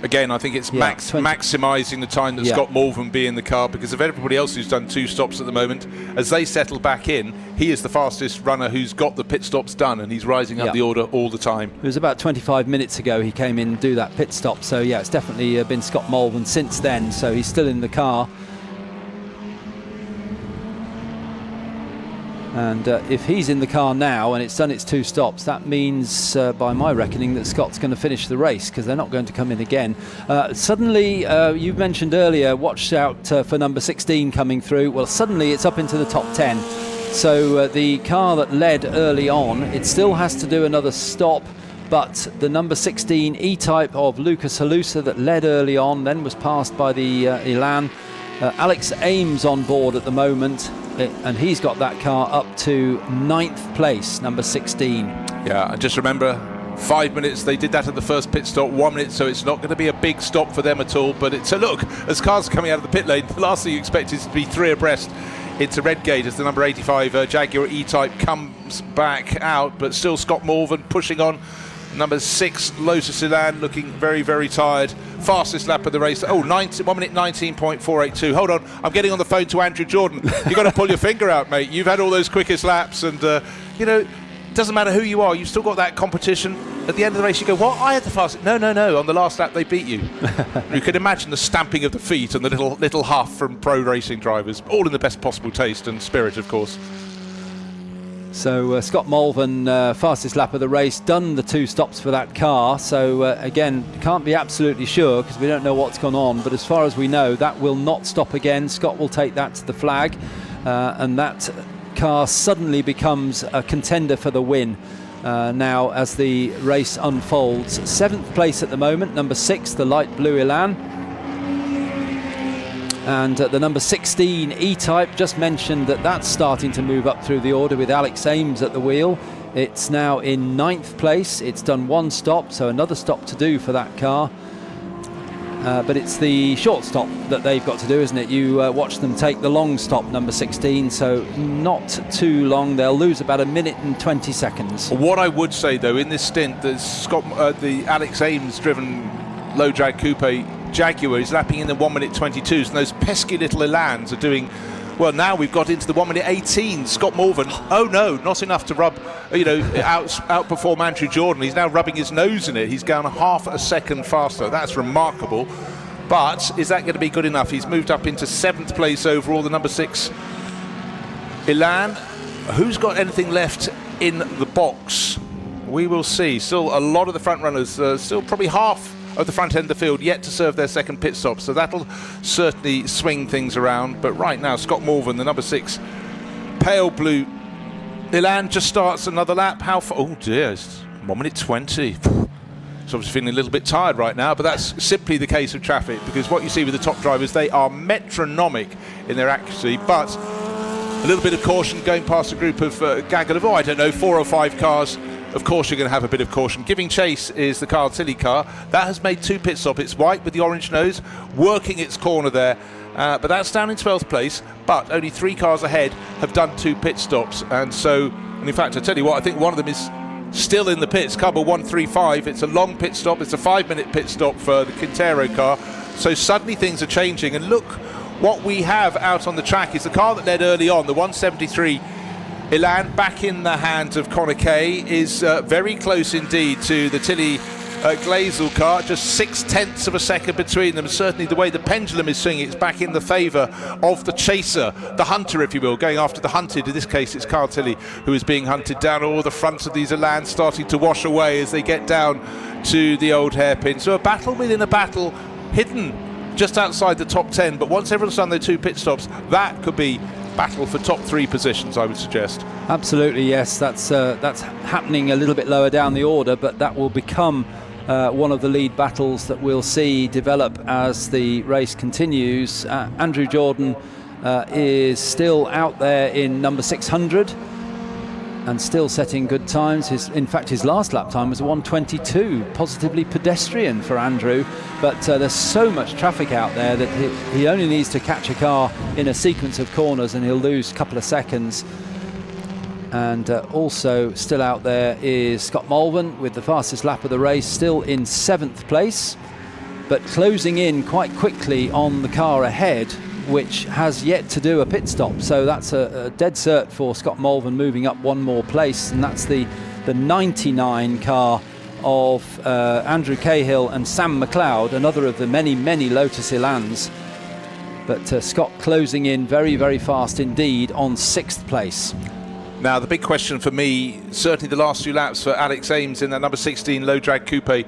Again, I think it's maximising the time that Scott Morvan be in the car, because of everybody else who's done 2 stops at the moment. As they settle back in, he is the fastest runner who's got the pit stops done, and he's rising up the order all the time. It was about 25 minutes ago he came in to do that pit stop, so yeah, it's definitely been Scott Mulvan since then, so he's still in the car. And if he's in the car now and it's done its 2 stops, that means, by my reckoning, that Scott's going to finish the race, because they're not going to come in again. Suddenly, you mentioned earlier, watch out for number 16 coming through. Well, suddenly it's up into the top 10. So the car that led early on, it still has to do another stop, but the number 16 E-Type of Lucas Halusa that led early on, then was passed by the Elan. Alex Ames on board at the moment, and he's got that car up to 9th place, number 16. Yeah, and just remember, 5 minutes, they did that at the first pit stop, 1 minute, so it's not going to be a big stop for them at all. But it's a look, as cars are coming out of the pit lane, the last thing you expect is to be 3 abreast into Redgate as the number 85 Jaguar E-Type comes back out, but still Scott Morvan pushing on. Number 6 Lotus Elan looking very, very tired. Fastest lap of the race. 1 minute 19.482. Hold on, I'm getting on the phone to Andrew Jordan. You've got to pull your finger out, mate. You've had all those quickest laps, and you know, it doesn't matter who you are, you've still got that competition. At the end of the race you go, what, I had the fastest? No, on the last lap they beat you. You could imagine the stamping of the feet and the little huff from pro racing drivers, all in the best possible taste and spirit, of course. So Scott Mulvan, fastest lap of the race, done the 2 stops for that car. So again, can't be absolutely sure because we don't know what's gone on. But as far as we know, that will not stop again. Scott will take that to the flag, and that car suddenly becomes a contender for the win. Now, as the race unfolds, 7th place at the moment, number 6, the light blue Elan. And the number 16 E-Type, just mentioned that's starting to move up through the order with Alex Ames at the wheel. It's now in 9th place. It's done 1 stop, so another stop to do for that car. But it's the short stop that they've got to do, isn't it? You watch them take the long stop, number 16, so not too long. They'll lose about 1 minute and 20 seconds. What I would say, though, in this stint, the Alex Ames-driven low-drag coupe Jaguar is lapping in the 1 minute 22s, and those pesky little Elans are doing... Well, now we've got into the 1 minute 18. Scott Morvan, oh no, not enough to outperform Andrew Jordan. He's now rubbing his nose in it. He's gone half a second faster. That's remarkable. But is that going to be good enough? He's moved up into 7th place overall, the number 6 Elan. Who's got anything left in the box? We will see. Still a lot of the front runners, still probably half of the front end of the field yet to serve their second pit stop, so that'll certainly swing things around. But right now, Scott Morvan, the number 6 pale blue Elan, just starts another lap. How far? Oh dear, it's 1 minute 20. He's obviously feeling a little bit tired right now, but that's simply the case of traffic, because what you see with the top drivers, they are metronomic in their accuracy, but a little bit of caution going past a group of gaggle of, 4 or 5 cars. Of course you're going to have a bit of caution. Giving chase is the Carl Tilley car. That has made 2 pit stops. It's white with the orange nose, working its corner there. But that's down in 12th place. But only 3 cars ahead have done 2 pit stops. And in fact, I tell you what, I think one of them is still in the pits. Carbon 135. It's a long pit stop. It's a 5-minute pit stop for the Quintero car. So suddenly things are changing. And look, what we have out on the track is the car that led early on, the 173 Elan, back in the hands of Connor Kay, is very close indeed to the Tilly Glazel car, just 0.6 of a second between them. Certainly the way the pendulum is swinging, it's back in the favour of the chaser, the hunter, if you will, going after the hunted. In this case, it's Carl Tilley who is being hunted down. All the fronts of these Elans starting to wash away as they get down to the old hairpin. So a battle within a battle, hidden just outside the top 10. But once everyone's done their 2 pit stops, that could be battle for top 3 positions, I would suggest. Absolutely, yes. That's happening a little bit lower down the order, but that will become one of the lead battles that we'll see develop as the race continues. Andrew Jordan is still out there in number 600 and still setting good times. In fact, his last lap time was a 1:22, positively pedestrian for Andrew. But there's so much traffic out there that he only needs to catch a car in a sequence of corners and he'll lose a couple of seconds. And also still out there is Scott Mulvan with the fastest lap of the race, still in 7th place, but closing in quite quickly on the car ahead, which has yet to do a pit stop. So that's a dead cert for Scott Mulvan, moving up 1 more place, and that's the 99 car of Andrew Cahill and Sam McLeod, another of the many, many Lotus Elans. But Scott closing in very, very fast indeed on 6th place. Now, the big question for me, certainly the last 2 laps for Alex Ames in that number 16 low drag coupe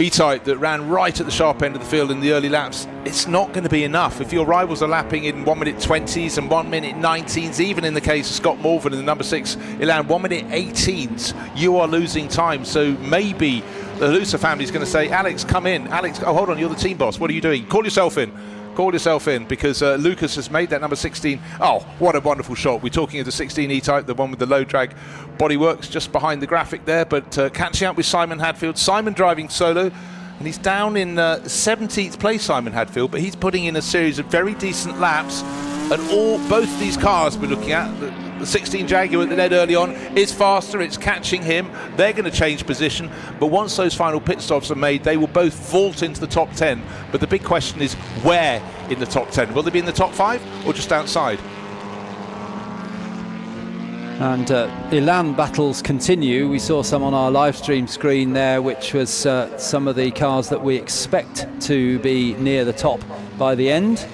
E-Type that ran right at the sharp end of the field in the early laps, it's not going to be enough. If your rivals are lapping in 1 minute 20s and 1 minute 19s, even in the case of Scott Morvan in the number 6 Elan, 1 minute 18s, you are losing time. So maybe the Lucer family is going to say, Alex, come in. Alex, oh, hold on, you're the team boss. What are you doing? Call yourself in. Call yourself in, because Lucas has made that number 16. Oh, what a wonderful shot. We're talking of the 16 E-Type, the one with the low drag bodyworks just behind the graphic there, but catching up with Simon Hadfield. Simon driving solo, and he's down in 17th place, Simon Hadfield, but he's putting in a series of very decent laps. And both these cars we're looking at, the 16 Jaguar that led early on is faster, it's catching him. They're going to change position, but once those final pit stops are made, they will both vault into the top 10. But the big question is, where in the top 10? Will they be in the top 5 or just outside? And Elan battles continue. We saw some on our live stream screen there, which was some of the cars that we expect to be near the top by the end.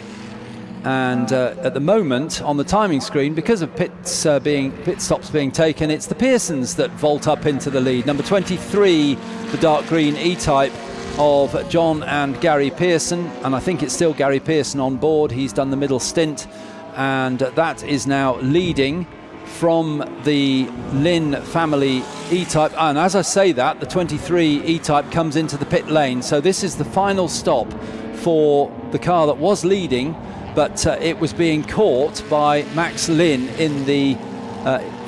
And at the moment on the timing screen, because of pit stops being taken, it's the Pearsons that vault up into the lead. Number 23, the dark green E-Type of John and Gary Pearson, and I think it's still Gary Pearson on board. He's done the middle stint, and that is now leading from the Lynn family E-Type. And as I say that, the 23 E-Type comes into the pit lane. So this is the final stop for the car that was leading, but it was being caught by Max Lynn in the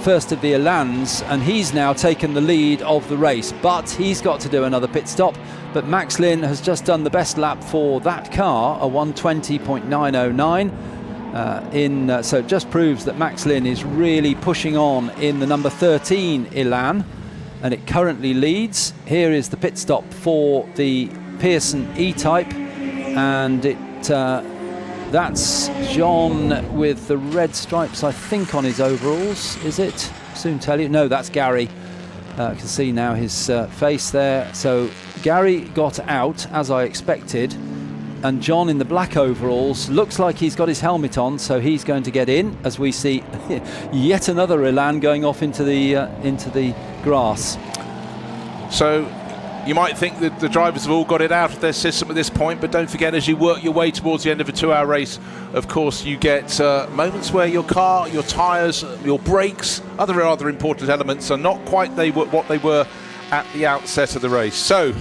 first of the Elans, and he's now taken the lead of the race. But he's got to do another pit stop but Max Lynn has just done the best lap for that car, a 1:20.909. So it just proves that Max Lynn is really pushing on in the number 13 Elan, and it currently leads. Here is the pit stop for the Pearson E-Type, and that's John with the red stripes, I think, on his overalls. Is it? Soon tell you. No, that's Gary. I can see now his face there. So Gary got out, as I expected, and John in the black overalls looks like he's got his helmet on, so he's going to get in as we see yet another Elan going off into the grass. So you might think that the drivers have all got it out of their system at this point, but don't forget, as you work your way towards the end of a 2-hour race, of course, you get moments where your car, your tyres, your brakes, other rather important elements are not quite what they were at the outset of the race. So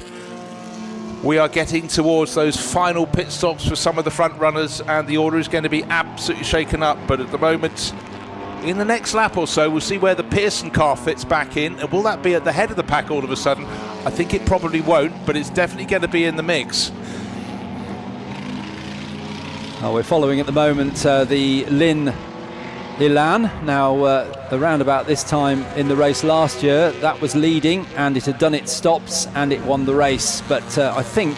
we are getting towards those final pit stops for some of the front runners, and the order is going to be absolutely shaken up. But at the moment, in the next lap or so, we'll see where the Pearson car fits back in, and will that be at the head of the pack all of a sudden? I think it probably won't, but it's definitely going to be in the mix. We're following at the moment the Lynn Elan. Now, around about this time in the race last year, that was leading, and it had done its stops and it won the race. But I think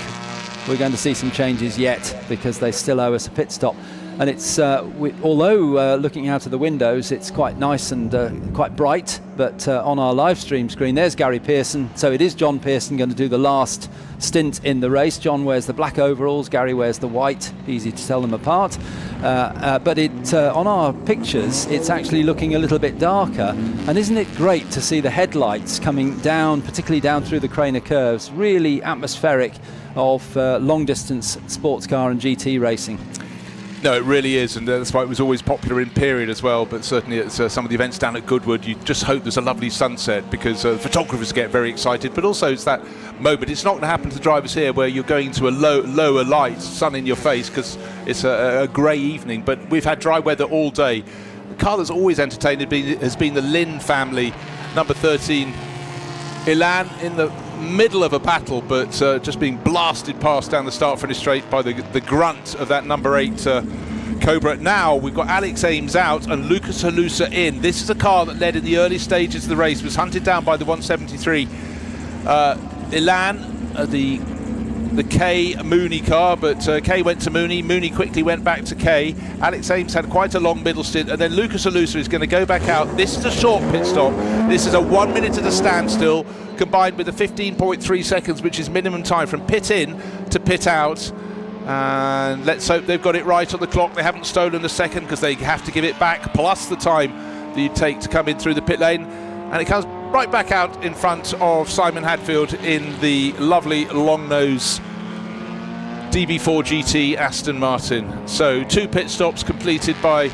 we're going to see some changes yet, because they still owe us a pit stop. And it's although looking out of the windows, it's quite nice and quite bright, but on our live stream screen, there's Gary Pearson. So it is John Pearson going to do the last stint in the race. John wears the black overalls, Gary wears the white. Easy to tell them apart. But on our pictures, it's actually looking a little bit darker. And isn't it great to see the headlights coming down, particularly down through the Craner curves? Really atmospheric of long-distance sports car and GT racing. No, it really is, and that's why it was always popular in period as well, but certainly at some of the events down at Goodwood, you just hope there's a lovely sunset, because photographers get very excited, but also it's that moment. It's not going to happen to the drivers here where you're going to a lower light, sun in your face, because it's a grey evening, but we've had dry weather all day. The car that's always entertained has been the Lynn family, number 13 Elan, in the middle of a battle, but just being blasted past down the start-finish straight by the grunt of that number 8 Cobra. Now we've got Alex Ames out and Lucas Halusa in. This is a car that led in the early stages of the race, was hunted down by the 173 Elan, the Kay Mooney car, but Kay went to Mooney. Mooney quickly went back to Kay. Alex Ames had quite a long middle stint, and then Lucas Halusa is going to go back out. This is a short pit stop. This is a 1 minute at a standstill, combined with the 15.3 seconds, which is minimum time from pit in to pit out. And let's hope they've got it right on the clock. They haven't stolen a second, because they have to give it back, plus the time that you take to come in through the pit lane. And it comes right back out in front of Simon Hadfield in the lovely long nose DB4 GT Aston Martin. So 2 pit stops completed by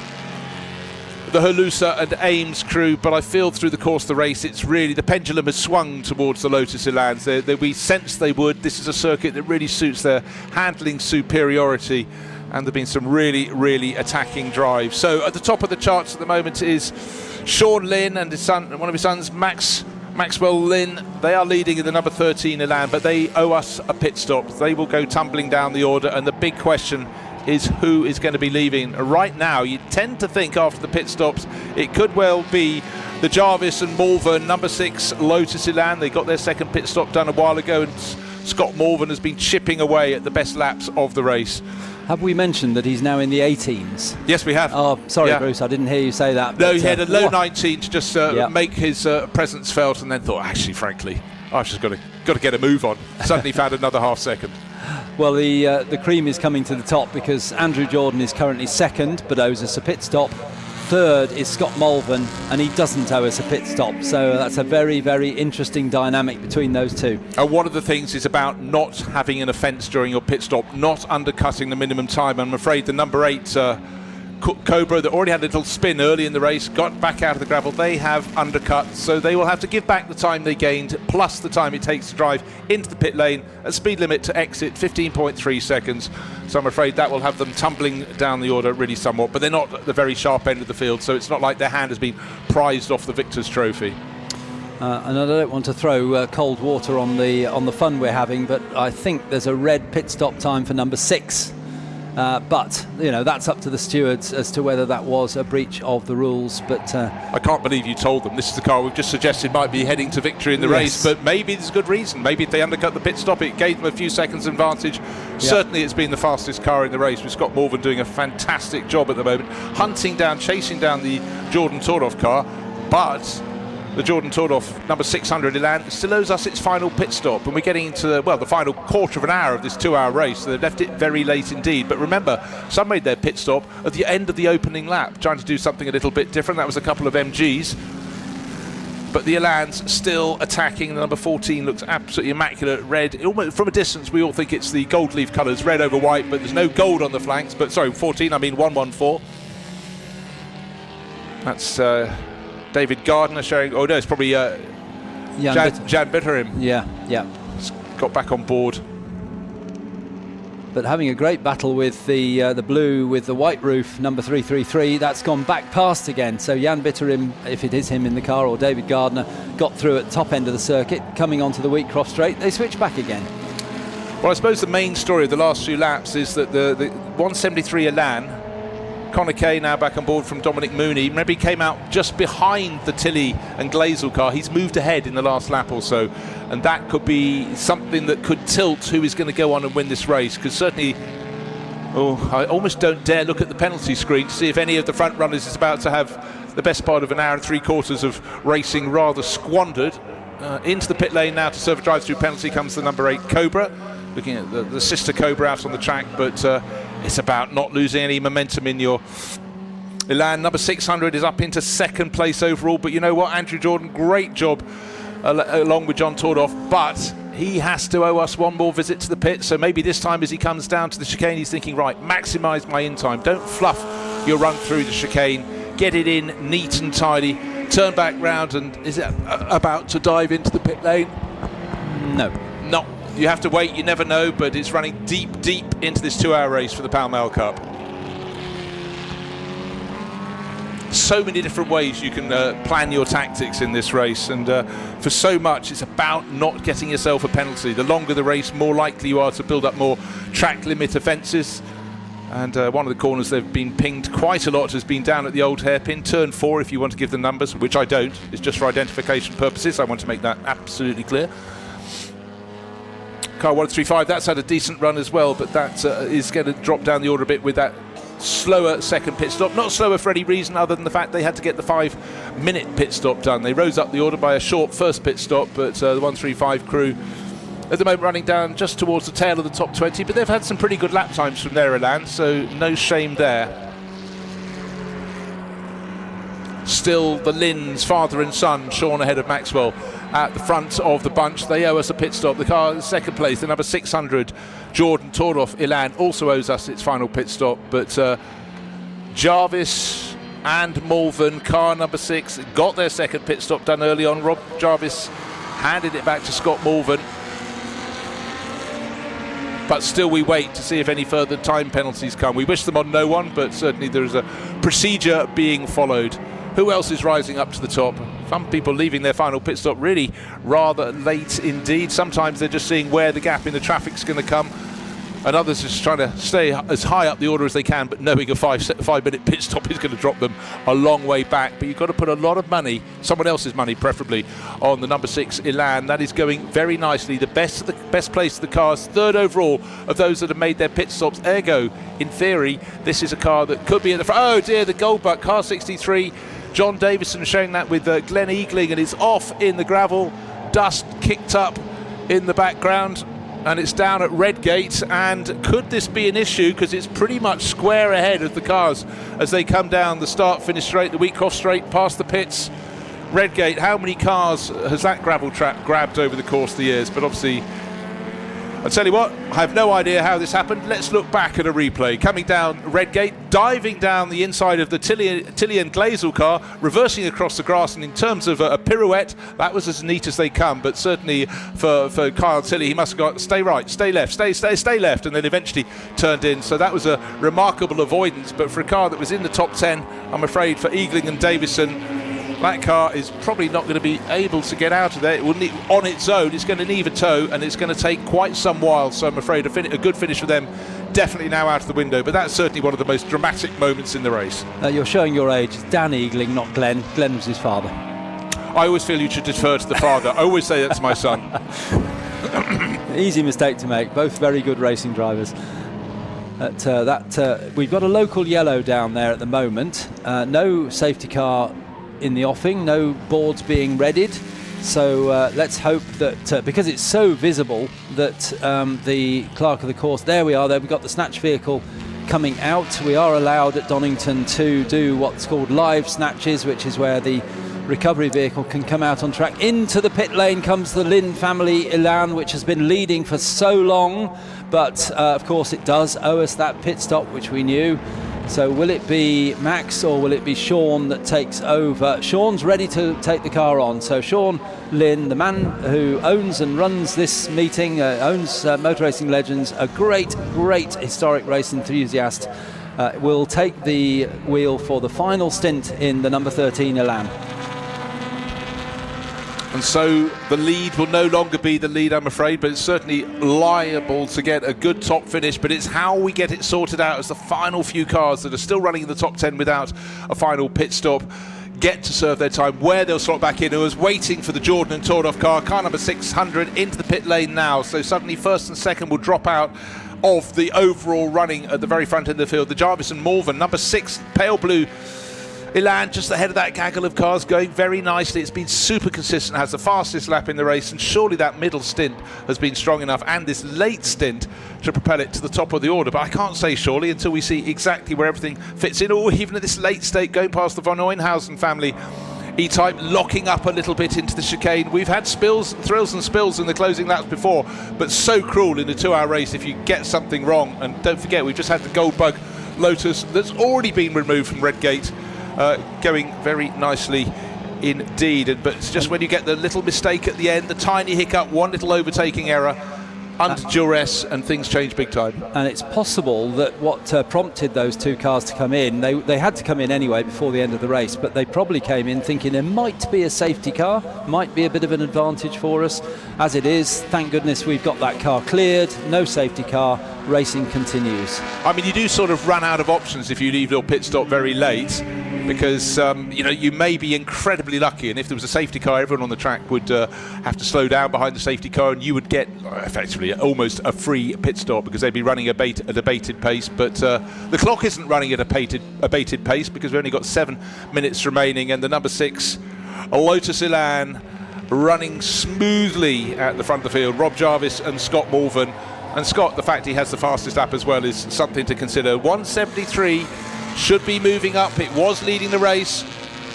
the Halusa and Ames crew, but I feel through the course of the race, it's really, the pendulum has swung towards the Lotus Elans. We sensed they would. This is a circuit that really suits their handling superiority, and there have been some really attacking drives. So at the top of the charts at the moment is Sean Lynn and his son, one of his sons, Maxwell Lynn. They are leading in the number 13 Elan, but they owe us a pit stop. They will go tumbling down the order, and the big question is who is going to be leaving. Right now, you tend to think after the pit stops, it could well be the Jarvis and Malvern number 6 Lotus Elan. They got their second pit stop done a while ago, and Scott Malvern has been chipping away at the best laps of the race. Have we mentioned that he's now in the 18s? Yes, we have. Oh, sorry, yeah. Bruce, I didn't hear you say that. No, he had a low 19 to just make his presence felt, and then thought, actually, frankly, I've just got to get a move on. Suddenly found another half second. Well, the cream is coming to the top, because Andrew Jordan is currently second, but owes us a pit stop. Third is Scott Malvern, and he doesn't owe us a pit stop. So that's a very interesting dynamic between those two. And one of the things is about not having an offence during your pit stop, not undercutting the minimum time. I'm afraid the number 8 Cobra, that already had a little spin early in the race, got back out of the gravel, they have undercut, so they will have to give back the time they gained, plus the time it takes to drive into the pit lane at speed limit to exit, 15.3 seconds. So I'm afraid that will have them tumbling down the order really somewhat, but they're not at the very sharp end of the field, so it's not like their hand has been prized off the victor's trophy. And I don't want to throw cold water on the fun we're having, but I think there's a red pit stop time for number 6. But that's up to the stewards as to whether that was a breach of the rules. But I can't believe you told them this is the car we've just suggested might be heading to victory in the race. But maybe there's a good reason. Maybe if they undercut the pit stop, it gave them a few seconds advantage. Certainly, it's been the fastest car in the race, with Scott Morvan doing a fantastic job at the moment, chasing down the Jordan Tordoff car. But the Jordan Tordoff number 600 Elan still owes us its final pit stop, and we're getting into the final quarter of an hour of this 2-hour race, so they've left it very late indeed. But remember, some made their pit stop at the end of the opening lap, trying to do something a little bit different. That was a couple of MGs, but the Elan's still attacking. The number 14 looks absolutely immaculate, red. Almost from a distance we all think it's the gold leaf colours, red over white, but there's no gold on the flanks. But sorry, 14, I mean 114. That's David Gardner showing. Oh no, it's probably Jan Bitterim. Yeah. Got back on board. But having a great battle with the blue with the white roof, number 333. That's gone back past again. So Jan Bitterim, if it is him in the car, or David Gardner, got through at the top end of the circuit, coming onto the Wheatcroft straight. They switch back again. Well, I suppose the main story of the last few laps is that the 173 Elan, Connor Kay now back on board from Dominic Mooney. Remember, he came out just behind the Tilley and Glazel car. He's moved ahead in the last lap or so, and that could be something that could tilt who is going to go on and win this race, because certainly I almost don't dare look at the penalty screen to see if any of the front runners is about to have the best part of an hour and 3/4 of racing rather squandered. Into the pit lane now to serve a drive-through penalty comes the number 8 Cobra, looking at the sister Cobra out on the track, but it's about not losing any momentum in your Elan. Number 600 is up into second place overall, but you know what, Andrew Jordan, great job along with John Tordoff, but he has to owe us one more visit to the pit. So maybe this time as he comes down to the chicane, he's thinking, right, maximise my in time, don't fluff your run through the chicane, get it in neat and tidy, turn back round. And is it about to dive into the pit lane? No. You have to wait, you never know, but it's running deep into this 2-hour race for the Pall Mall Cup. So many different ways you can plan your tactics in this race, and for so much it's about not getting yourself a penalty. The longer the race, more likely you are to build up more track limit offences. And one of the corners they've been pinged quite a lot has been down at the old hairpin, turn 4 if you want to give the numbers, which I don't. It's just for identification purposes. I want to make that absolutely clear. Car 135, that's had a decent run as well, but that is going to drop down the order a bit with that slower second pit stop. Not slower for any reason other than the fact they had to get the 5-minute pit stop done. They rose up the order by a short first pit stop, but the 135 crew at the moment running down just towards the tail of the top 20, but they've had some pretty good lap times from their Elan, so no shame there. Still the Lynns, father and son, Sean ahead of Maxwell at the front of the bunch. They owe us a pit stop. The car in second place, the number 600 Jordan Tordoff Elan, also owes us its final pit stop, but Jarvis and Malvern, car number 6, got their second pit stop done early on. Rob Jarvis handed it back to Scott Malvern, but still we wait to see if any further time penalties come. We wish them on no one, but certainly there is a procedure being followed. Who else is rising up to the top? Some people leaving their final pit stop really rather late indeed. Sometimes they're just seeing where the gap in the traffic's going to come, and others just trying to stay as high up the order as they can, but knowing a 5-minute pit stop is going to drop them a long way back. But you've got to put a lot of money, someone else's money preferably, on the number 6 Elan. That is going very nicely. The best place of the cars, third overall of those that have made their pit stops. Ergo, in theory, this is a car that could be at the front. Oh dear, the Goldbuck, car 63. John Davison showing that with Glenn Eagling, and it's off in the gravel. Dust kicked up in the background, and it's down at Redgate. And could this be an issue, because it's pretty much square ahead of the cars as they come down the start-finish straight, the Wheatcroft straight, past the pits. Redgate, how many cars has that gravel track grabbed over the course of the years? But obviously, I'll tell you what, I have no idea how this happened. Let's look back at a replay. Coming down Redgate, diving down the inside of the Tilley and Glazel car, reversing across the grass, and in terms of a pirouette, that was as neat as they come. But certainly for Kyle Tilley, he must have got stay right, stay left, stay left, and then eventually turned in. So that was a remarkable avoidance. But for a car that was in the top 10, I'm afraid for Eagling and Davison, that car is probably not going to be able to get out of there. It will need, on its own, it's going to need a tow, and it's going to take quite some while. So I'm afraid a good finish for them definitely now out of the window. But that's certainly one of the most dramatic moments in the race. You're showing your age. It's Dan Eagling, not Glenn. Glenn was his father. I always feel you should defer to the father. I always say that to my son. Easy mistake to make. Both very good racing drivers. We've got a local yellow down there at the moment. No safety car in the offing, no boards being readied. So let's hope that, because it's so visible, that the clerk of the course, there we are, there we've got the snatch vehicle coming out. We are allowed at Donington to do what's called live snatches, which is where the recovery vehicle can come out on track. Into the pit lane comes the Lynn family Elan, which has been leading for so long, but of course it does owe us that pit stop, which we knew. So will it be Max or will it be Sean that takes over? Sean's ready to take the car on. So Sean Lynn, the man who owns and runs this meeting, owns Motor Racing Legends, a great historic race enthusiast, will take the wheel for the final stint in the number 13 Elan. And so the lead will no longer be the lead, I'm afraid, but it's certainly liable to get a good top finish. But it's how we get it sorted out as the final few cars that are still running in the top 10 without a final pit stop get to serve their time, where they'll slot back in. Who was waiting for the Jordan and Tordoff car number 600 into the pit lane now. So suddenly first and second will drop out of the overall running at the very front end of the field. The Jarvis and Malvern, number 6, pale blue Elan just ahead of that gaggle of cars, going very nicely. It's been super consistent, has the fastest lap in the race, and surely that middle stint has been strong enough, and this late stint, to propel it to the top of the order. But I can't say surely until we see exactly where everything fits in, or even at this late state going past the von Oeynhausen family. E-Type locking up a little bit into the chicane. We've had thrills and spills in the closing laps before, but so cruel in a 2-hour race if you get something wrong. And don't forget, we've just had the Gold Bug Lotus that's already been removed from Redgate, going very nicely indeed. But it's just when you get the little mistake at the end, the tiny hiccup, one little overtaking error under duress, and things change big time. And it's possible that what prompted those two cars to come in, they had to come in anyway before the end of the race, but they probably came in thinking there might be a safety car, might be a bit of an advantage for us. As it is, thank goodness we've got that car cleared, no safety car, racing continues. I mean, you do sort of run out of options if you leave your pit stop very late, because you may be incredibly lucky, and if there was a safety car, everyone on the track would have to slow down behind the safety car, and you would get effectively almost a free pit stop, because they'd be running at a bated pace. But the clock isn't running at a bated pace, because we've only got 7 minutes remaining, and the number 6 Lotus Elan running smoothly at the front of the field. Rob Jarvis and Scott Malvern. And Scott, the fact he has the fastest lap as well is something to consider. 173 should be moving up. It was leading the race,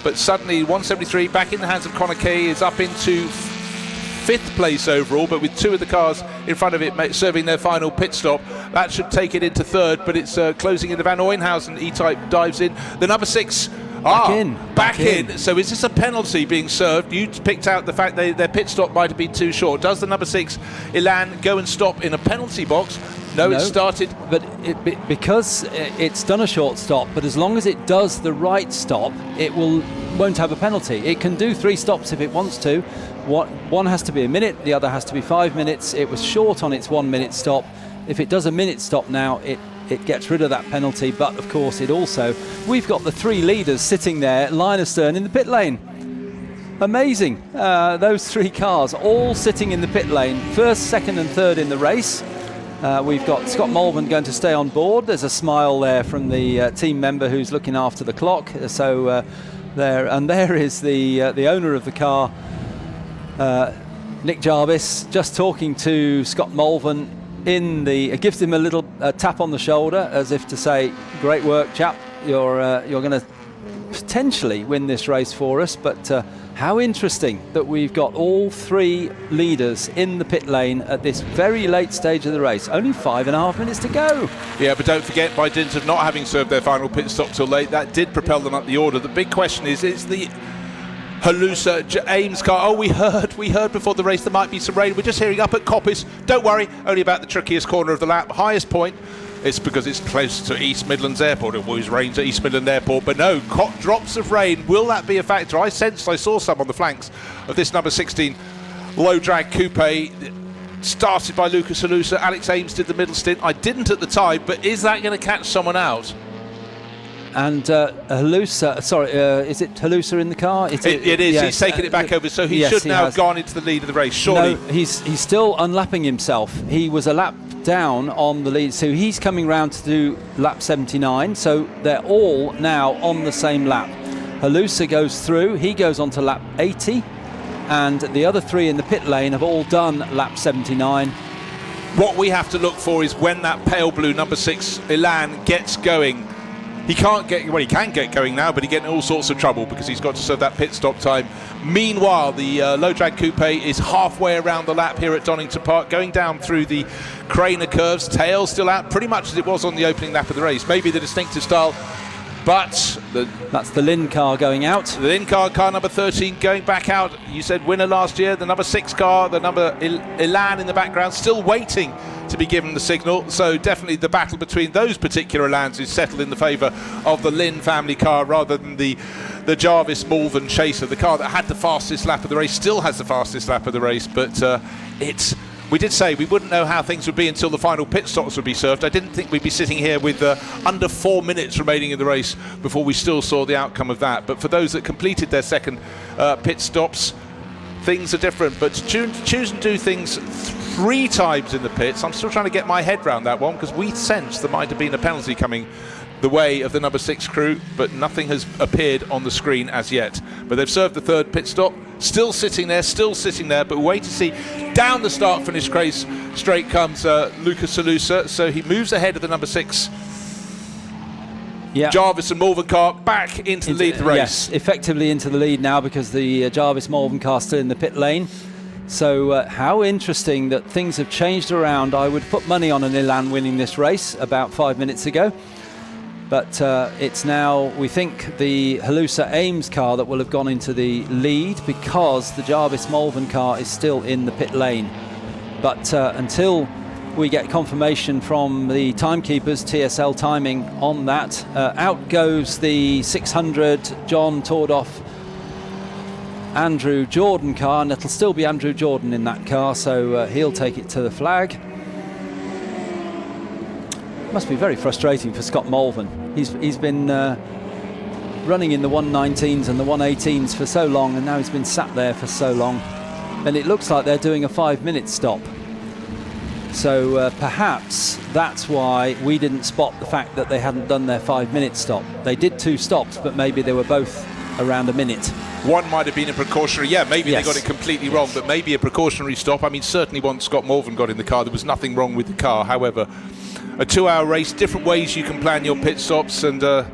but suddenly 173 back in the hands of Conor Kay is up into 5th place overall, but with 2 of the cars in front of it serving their final pit stop. That should take it into 3rd, but it's closing into Van Oeynhausen. E-Type dives in. The number 6 back in. So is this a penalty being served? You picked out the fact their pit stop might have been too short. Does the number 6 Elan go and stop in a penalty box? No, it started. But because it's done a short stop, but as long as it does the right stop, it won't have a penalty. It can do 3 stops if it wants to. One has to be a minute, the other has to be 5 minutes. It was short on its 1 minute stop. If it does a minute stop now, it gets rid of that penalty. But of course we've got the 3 leaders sitting there, line astern in the pit lane. Amazing. Those 3 cars all sitting in the pit lane, 1st, 2nd and 3rd in the race. We've got Scott Malvern going to stay on board. There's a smile there from the team member who's looking after the clock. So there is the owner of the car, Nick Jarvis, just talking to Scott Malvern. Gives him a little tap on the shoulder, as if to say, "Great work, chap. You're going to potentially win this race for us." But how interesting that we've got all 3 leaders in the pit lane at this very late stage of the race. Only 5.5 minutes to go. Yeah, but don't forget, by dint of not having served their final pit stop till late, that did propel them up the order. The big question is the Halusa Ames car. Oh, we heard before the race there might be some rain. We're just hearing up at Coppice. Don't worry, only about the trickiest corner of the lap. Highest point it's because it's close to East Midlands Airport. It always rains at East Midlands Airport, but no, drops of rain. Will that be a factor? I saw some on the flanks of this number 16 low drag coupe. Started by Lucas Halusa. Alex Ames did the middle stint. I didn't at the time, but is that going to catch someone out? And Halusa, is it Halusa in the car? It is. Yes. He's taken it back over, so he should now have gone into the lead of the race, surely. No, he's still unlapping himself. He was a lap down on the lead, so he's coming round to do lap 79, so they're all now on the same lap. Halusa goes through, he goes on to lap 80, and the other three in the pit lane have all done lap 79. What we have to look for is when that pale blue number 6 Elan gets going. He can get going now, but he gets in all sorts of trouble because he's got to serve that pit stop time. Meanwhile, the low drag coupe is halfway around the lap here at Donington Park, going down through the Craner curves, tail still out, pretty much as it was on the opening lap of the race. Maybe the distinctive style, but that's the Lynn car going out. The Lynn car number 13 going back out. You said winner last year. The number 6 car, the number Elan in the background, still waiting to be given the signal. So definitely the battle between those particular Elans is settled in the favour of the Lynn family car rather than the Jarvis Malvern Chaser. The car that had the fastest lap of the race still has the fastest lap of the race, but we did say we wouldn't know how things would be until the final pit stops would be served. I didn't think we'd be sitting here with under 4 minutes remaining in the race before we still saw the outcome of that. But for those that completed their second pit stops, things are different. But to choose and do things 3 times in the pits, I'm still trying to get my head around that one, because we sensed there might have been a penalty coming the way of the number 6 crew, but nothing has appeared on the screen as yet. But they've served the third pit stop, still sitting there, but wait to see. Down the start-finish race straight comes Lucas Halusa, so he moves ahead of the number 6 Jarvis and Malvern car back into the lead of the race. Yes, effectively into the lead now, because the Jarvis Malvern car still in the pit lane. So how interesting that things have changed around. I would put money on an Elan winning this race about 5 minutes ago. But it's now, we think, the Halusa Ames car that will have gone into the lead, because the Jarvis Malvern car is still in the pit lane. But until we get confirmation from the timekeepers, TSL timing on that, out goes the 600 John Tordoff Andrew Jordan car, and it'll still be Andrew Jordan in that car, so he'll take it to the flag. Must be very frustrating for Scott Malvern. He's been running in the 119s and the 118s for so long, and now he's been sat there for so long, and it looks like they're doing a 5-minute stop. So perhaps that's why we didn't spot the fact that they hadn't done their 5-minute stop. They did 2 stops, but maybe they were both around a minute. One might have been a precautionary, maybe they got it completely wrong, but maybe a precautionary stop. I mean, certainly once Scott Malvern got in the car, there was nothing wrong with the car. However, a 2-hour race, different ways you can plan your pit stops, and the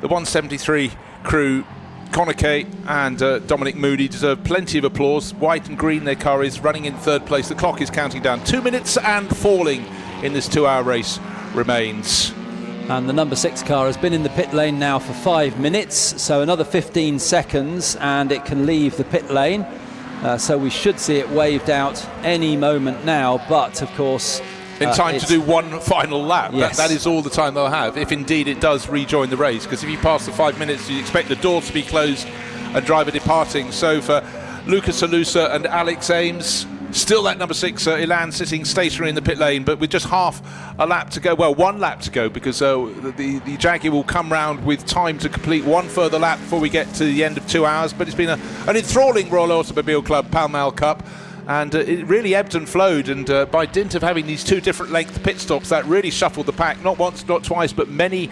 173 crew, Conor Kay and Dominic Moody, deserve plenty of applause. White and green their car is, running in 3rd place. The clock is counting down. 2 minutes and falling in this 2-hour race remains. And the number 6 car has been in the pit lane now for 5 minutes, so another 15 seconds and it can leave the pit lane. So we should see it waved out any moment now, but of course in time to do one final lap. Yes. That is all the time they'll have, if indeed it does rejoin the race, because if you pass the 5 minutes, you expect the door to be closed and driver departing. So for Lucas Halusa and Alex Ames, still that number 6 Elan sitting stationary in the pit lane, but with just half a lap to go. Well, 1 lap to go, because the Jaguar will come round with time to complete 1 further lap before we get to the end of 2 hours. But it's been an enthralling Royal Automobile Club Pall Mall Cup, and it really ebbed and flowed, and by dint of having these 2 different length pit stops, that really shuffled the pack, not once, not twice, but many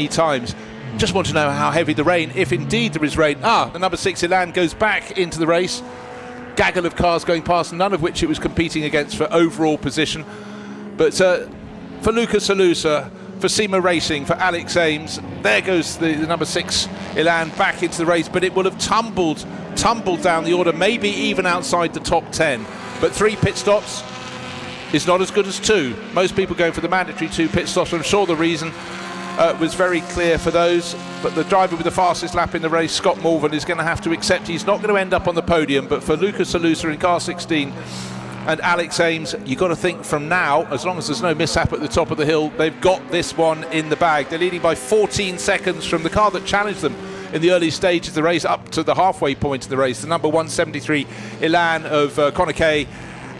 times. Just want to know how heavy the rain, if indeed there is rain. The number 6 Elan goes back into the race. Gaggle of cars going past, none of which it was competing against for overall position. But for Lucas Halusa, for SEMA Racing, for Alex Ames, there goes the number 6 Elan back into the race, but it will have tumbled down the order, maybe even outside the top 10. But 3 pit stops is not as good as 2. Most people go for the mandatory 2 pit stops. I'm sure the reason was very clear for those, but the driver with the fastest lap in the race, Scott Malvern, is going to have to accept he's not going to end up on the podium. But for Lucas Halusa in car 16, and Alex Ames, you've got to think from now, as long as there's no mishap at the top of the hill, they've got this one in the bag. They're leading by 14 seconds from the car that challenged them in the early stages of the race up to the halfway point of the race. The number 173 Elan of Conor Kay,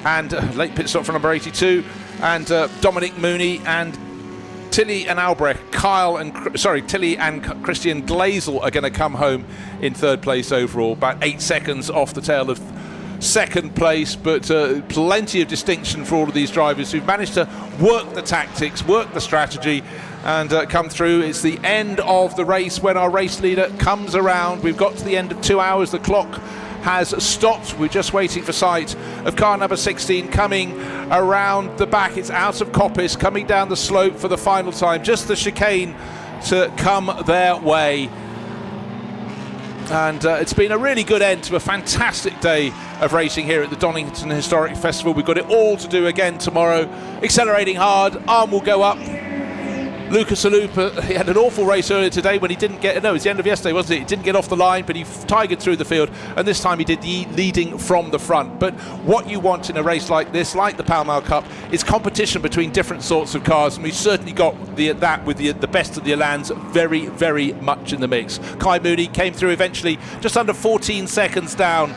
and late pit stop for number 82, and Dominic Mooney and Tilly and Albrecht, Tilly and Christian Glazel are going to come home in third place overall, about 8 seconds off the tail of second place, but plenty of distinction for all of these drivers who've managed to work the tactics, work the strategy, and come through. It's the end of the race when our race leader comes around. We've got to the end of 2 hours. The clock has stopped. We're just waiting for sight of car number 16 coming around the back. It's out of Coppice, coming down the slope for the final time. Just the chicane to come their way. And it's been a really good end to a fantastic day of racing here at the Donington Historic Festival. We've got it all to do again tomorrow. Accelerating hard, arm will go up. Lucas Alupa, he had an awful race earlier today when he didn't get, no, it was the end of yesterday, wasn't it? He didn't get off the line, but he tigered through the field, and this time he did the leading from the front. But what you want in a race like this, like the Pall Mall Cup, is competition between different sorts of cars, and we certainly got that with the best of the Elans very, very much in the mix. Kai Mooney came through eventually, just under 14 seconds down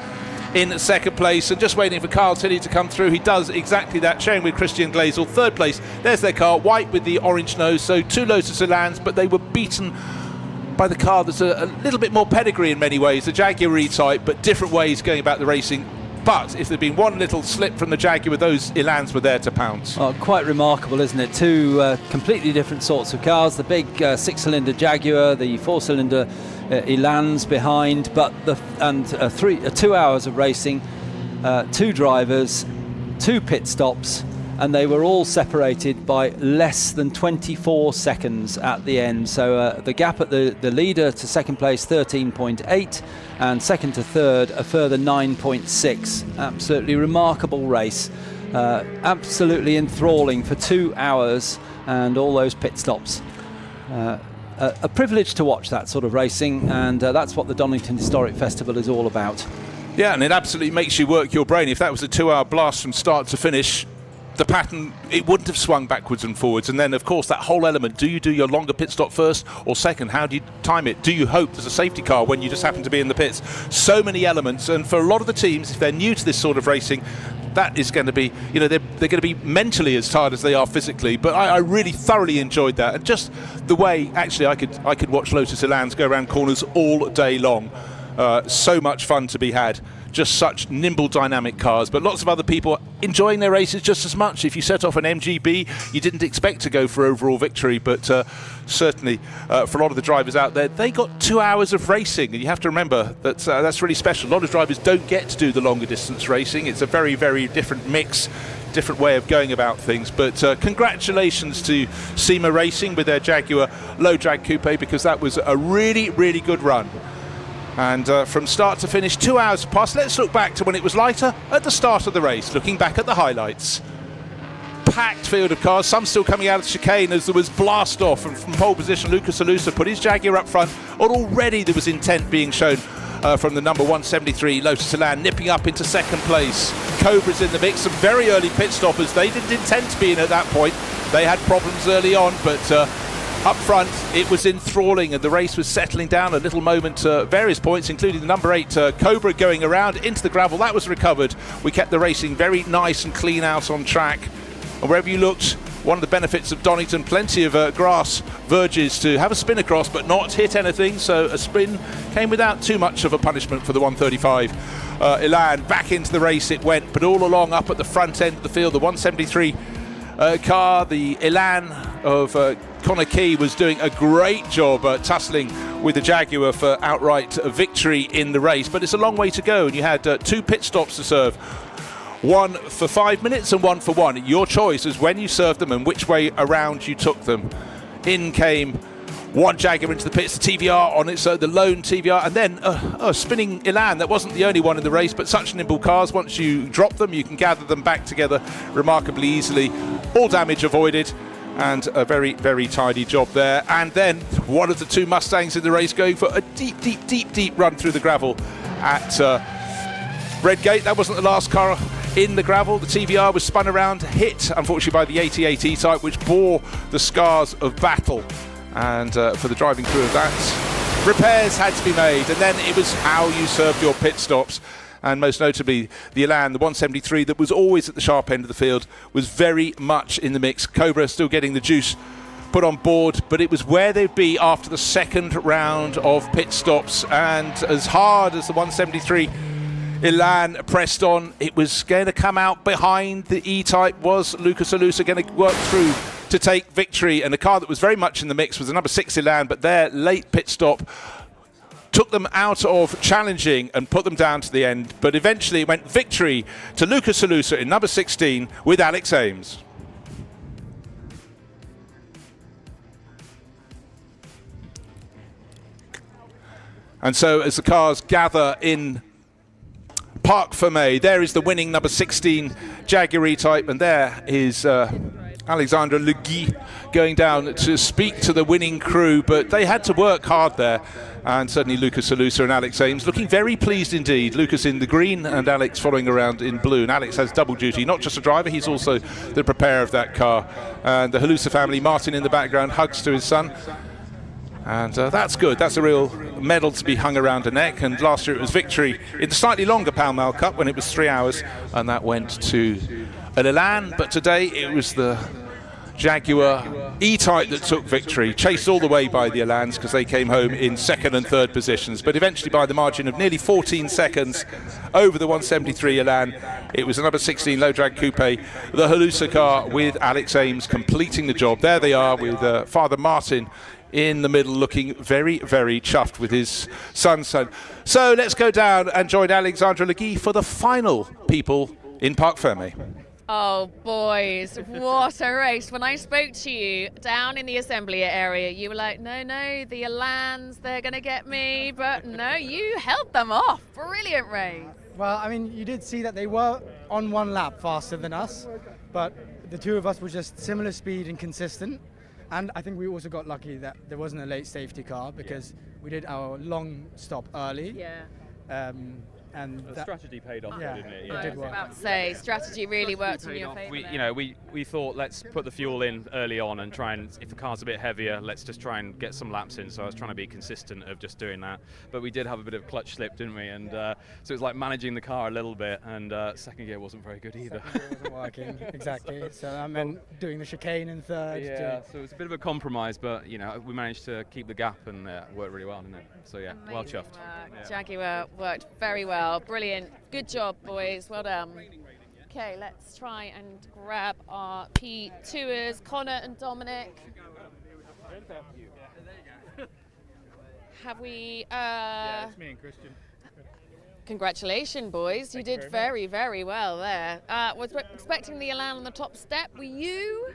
in second place, and just waiting for Carl Tilley to come through. He does exactly that, sharing with Christian Glazel. Third place, there's their car, white with the orange nose, so two Lotus Elans, but they were beaten by the car that's a little bit more pedigree in many ways, the Jaguar E-Type, but different ways going about the racing. But if there'd been one little slip from the Jaguar, those Elans were there to pounce. Oh, quite remarkable, isn't it? Two completely different sorts of cars. The big six-cylinder Jaguar, the four-cylinder Elans behind, but 2 hours of racing, two drivers, two pit stops, and they were all separated by less than 24 seconds at the end. So the gap at the leader to second place, 13.8, and second to third, a further 9.6. Absolutely remarkable race. Absolutely enthralling for 2 hours and all those pit stops. A privilege to watch that sort of racing, and that's what the Donington Historic Festival is all about. Yeah, and it absolutely makes you work your brain. If that was a 2 hour blast from start to finish, the pattern, it wouldn't have swung backwards and forwards. And then, of course, that whole element, do you do your longer pit stop first or second? How do you time it? Do you hope there's a safety car when you just happen to be in the pits? So many elements, and for a lot of the teams, if they're new to this sort of racing, that is going to be, they're going to be mentally as tired as they are physically. But I really thoroughly enjoyed that, and just the way, actually, I could watch Lotus Elans go around corners all day long. So much fun to be had. Just such nimble, dynamic cars, but lots of other people enjoying their races just as much. If you set off an MGB, you didn't expect to go for overall victory, but certainly for a lot of the drivers out there, they got 2 hours of racing, and you have to remember that that's really special. A lot of drivers don't get to do the longer distance racing. It's a very, very different mix, different way of going about things, but congratulations to SEMA Racing with their Jaguar low drag coupe, because that was a really, really good run. And from start to finish, 2 hours past. Let's look back to when it was lighter at the start of the race, looking back at the highlights. Packed field of cars, some still coming out of the chicane as there was blast off, and from pole position Lucas Alusa put his Jaguar up front, and already there was intent being shown from the number 173 Lotus Elan, nipping up into second place. Cobra's in the mix, some very early pit stoppers. They didn't intend to be in at that point. They had problems early on, but up front, it was enthralling, and the race was settling down a little moment at various points, including the number 8 Cobra going around into the gravel. That was recovered. We kept the racing very nice and clean out on track. And wherever you looked, one of the benefits of Donington, plenty of grass verges to have a spin across but not hit anything, so a spin came without too much of a punishment for the 135. Elan, back into the race it went, but all along up at the front end of the field, the 173 car, the Elan of Conor Key, was doing a great job tussling with the Jaguar for outright victory in the race, but it's a long way to go, and you had two pit stops to serve. One for 5 minutes and one for 1. Your choice is when you served them and which way around you took them. In came one Jaguar into the pits, the TVR on it, so the lone TVR, and then a spinning Elan. That wasn't the only one in the race, but such nimble cars. Once you drop them, you can gather them back together remarkably easily. All damage avoided, and a very, very tidy job there. And then one of the two Mustangs in the race going for a deep, deep, deep, deep run through the gravel at Redgate. That wasn't the last car in the gravel. The TVR was spun around, hit unfortunately by the 88 E-Type, which bore the scars of battle. And for the driving crew of that, repairs had to be made, and then it was how you served your pit stops. And most notably, the Elan, the 173 that was always at the sharp end of the field, was very much in the mix. Cobra still getting the juice put on board, but it was where they'd be after the second round of pit stops. And as hard as the 173 Elan pressed on, it was going to come out behind the E-Type. Was Lucas Alusa going to work through to take victory? And the car that was very much in the mix was the number 6 Elan, but their late pit stop took them out of challenging and put them down to the end. But eventually it went victory to Lucas Alusa in number 16 with Alex Ames. And so as the cars gather in Parc Fermé, there is the winning number 16 Jaguar E-Type, and there is Alexandre Le Guy going down to speak to the winning crew, but they had to work hard there. And certainly Lucas Alusa and Alex Ames looking very pleased indeed. Lucas in the green and Alex following around in blue. And Alex has double duty, not just a driver, he's also the preparer of that car. And the Alusa family, Martin in the background, hugs to his son. And that's good. That's a real medal to be hung around a neck. And last year it was victory in the slightly longer Pall Mall Cup when it was 3 hours, and that went to an Elan. But today it was the Jaguar E-Type that took victory, chased all the way by the Elans because they came home in second and third positions, but eventually by the margin of nearly 14 seconds over the 173 Elan. It was a number 16 low drag coupe, the Alusa car, with Alex Ames completing the job. There they are with Father Martin in the middle, looking very, very chuffed with his son's son. So let's go down and join Alexandre Le Guy for the final people in Parc Fermé. Oh, boys, what a race. When I spoke to you down in the assembly area, you were like, no, the Elans, they're going to get me. But no, you held them off. Brilliant race. Well, I mean, you did see that they were on one lap faster than us, but the two of us were just similar speed and consistent. And I think we also got lucky that there wasn't a late safety car because we did our long stop early. Yeah. And the strategy paid off, didn't it? I was about to say, strategy really worked in your favour. We thought, let's put the fuel in early on and try and, if the car's a bit heavier, let's just try and get some laps in. So I was trying to be consistent of just doing that. But we did have a bit of clutch slip, didn't we? And so it was like managing the car a little bit, and second gear wasn't very good either. Second gear wasn't working, exactly. So I meant doing the chicane in third. Yeah, so it was a bit of a compromise, but we managed to keep the gap and worked really well, didn't it? So yeah, amazing well chuffed. Yeah. Jaguar worked very well. Brilliant. Good job, boys. Well done. Okay, let's try and grab our P2ers, Connor and Dominic. Have we... yeah, it's me and Christian. Congratulations, boys. You did very, very well there. Was expecting the Elan on the top step. Were you?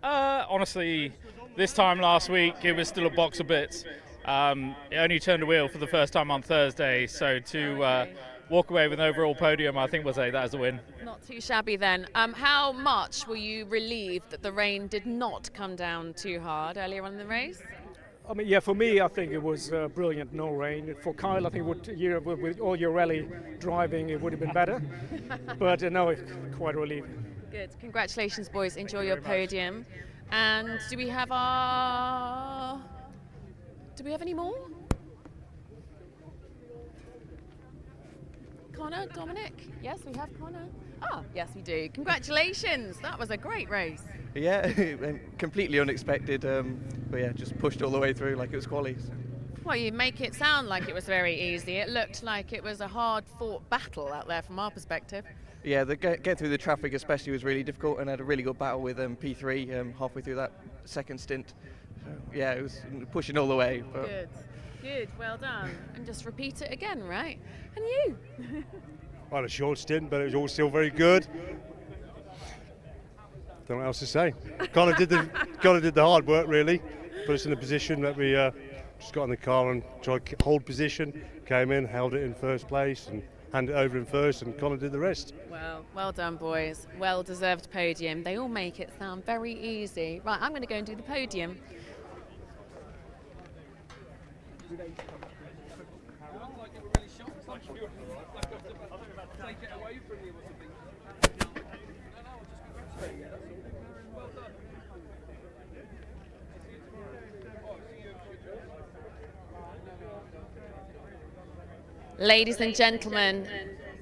Honestly, this time last week, it was still a box of bits. It only turned a wheel for the first time on Thursday, so to walk away with an overall podium, I think we'll say that as a win. Not too shabby then. How much were you relieved that the rain did not come down too hard earlier on in the race? I mean, yeah, for me, I think it was brilliant, no rain. For Kyle, I think with all your rally driving, it would have been better. But no, quite relieving. Good. Congratulations, boys. Enjoy your podium. And do we have any more? Connor, Dominic? Yes, we have Connor. Ah, yes, we do. Congratulations. That was a great race. Yeah, completely unexpected. But yeah, just pushed all the way through like it was quali. So. Well, you make it sound like it was very easy. It looked like it was a hard-fought battle out there from our perspective. Yeah, the get through the traffic especially was really difficult, and had a really good battle with P3 halfway through that second stint. So, yeah, it was pushing all the way. But Good, well done. And just repeat it again, right? And you? Well, a short stint, but it was all still very good. Don't know what else to say. Connor did the hard work, really. Put us in a position that we just got in the car and tried to hold position, came in, held it in first place, and handed it over in first, and Connor did the rest. Well done, boys. Well-deserved podium. They all make it sound very easy. Right, I'm going to go and do the podium. Ladies and gentlemen,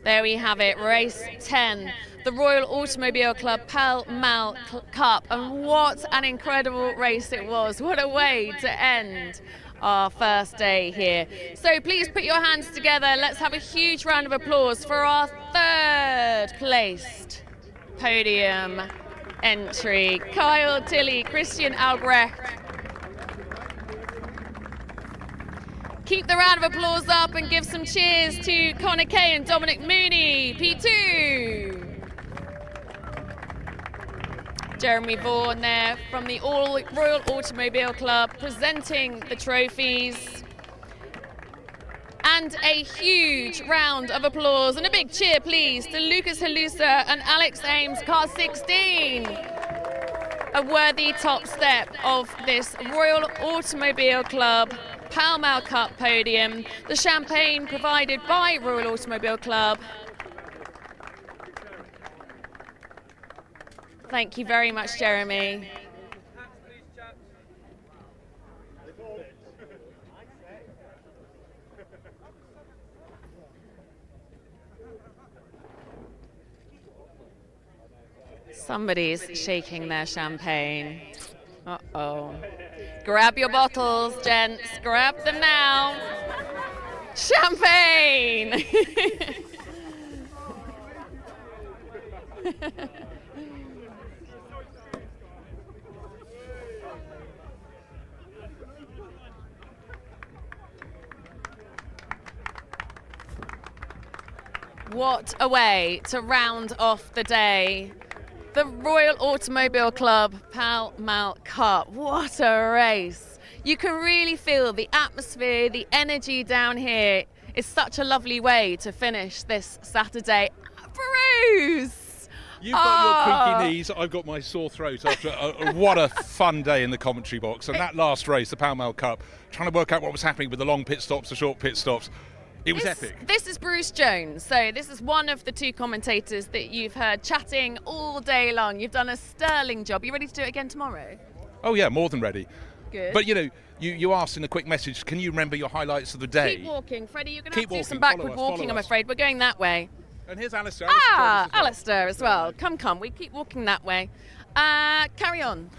there we have it, race 10, the Royal Automobile Club Pall Mall Cup. And what an incredible race it was. What a way to end our first day here. So please put your hands together. Let's have a huge round of applause for our third placed podium entry. Kyle Tilley, Christian Albrecht. Keep the round of applause up and give some cheers to Connor Kay and Dominic Mooney, P2. Jeremy Vaughan there from the Royal Automobile Club presenting the trophies. And a huge round of applause and a big cheer, please, to Lucas Halusa and Alex Ames, car 16. A worthy top step of this Royal Automobile Club Pall Mall Cup podium. The champagne provided by Royal Automobile Club. Thank you very much, Jeremy. Somebody's shaking their champagne. Uh-oh. Grab your bottles, gents. Grab them now. Champagne! What a way to round off the day. The Royal Automobile Club Pall Mall Cup. What a race. You can really feel the atmosphere, the energy down here. It's such a lovely way to finish this Saturday. Bruce! You've got your creaky knees, I've got my sore throat after what a fun day in the commentary box. And that last race, the Pall Mall Cup, trying to work out what was happening with the long pit stops, the short pit stops. It was epic. This is Bruce Jones. So this is one of the two commentators that you've heard chatting all day long. You've done a sterling job. You ready to do it again tomorrow? Oh yeah, more than ready. Good. But you know, you asked in a quick message, can you remember your highlights of the day? Keep walking. Freddie, you're going to Keep have to do some walking. backward Follow us, walking, follow I'm us. afraid. We're going that way. And here's Alistair. Alistair as well. Come. We keep walking that way. Carry on.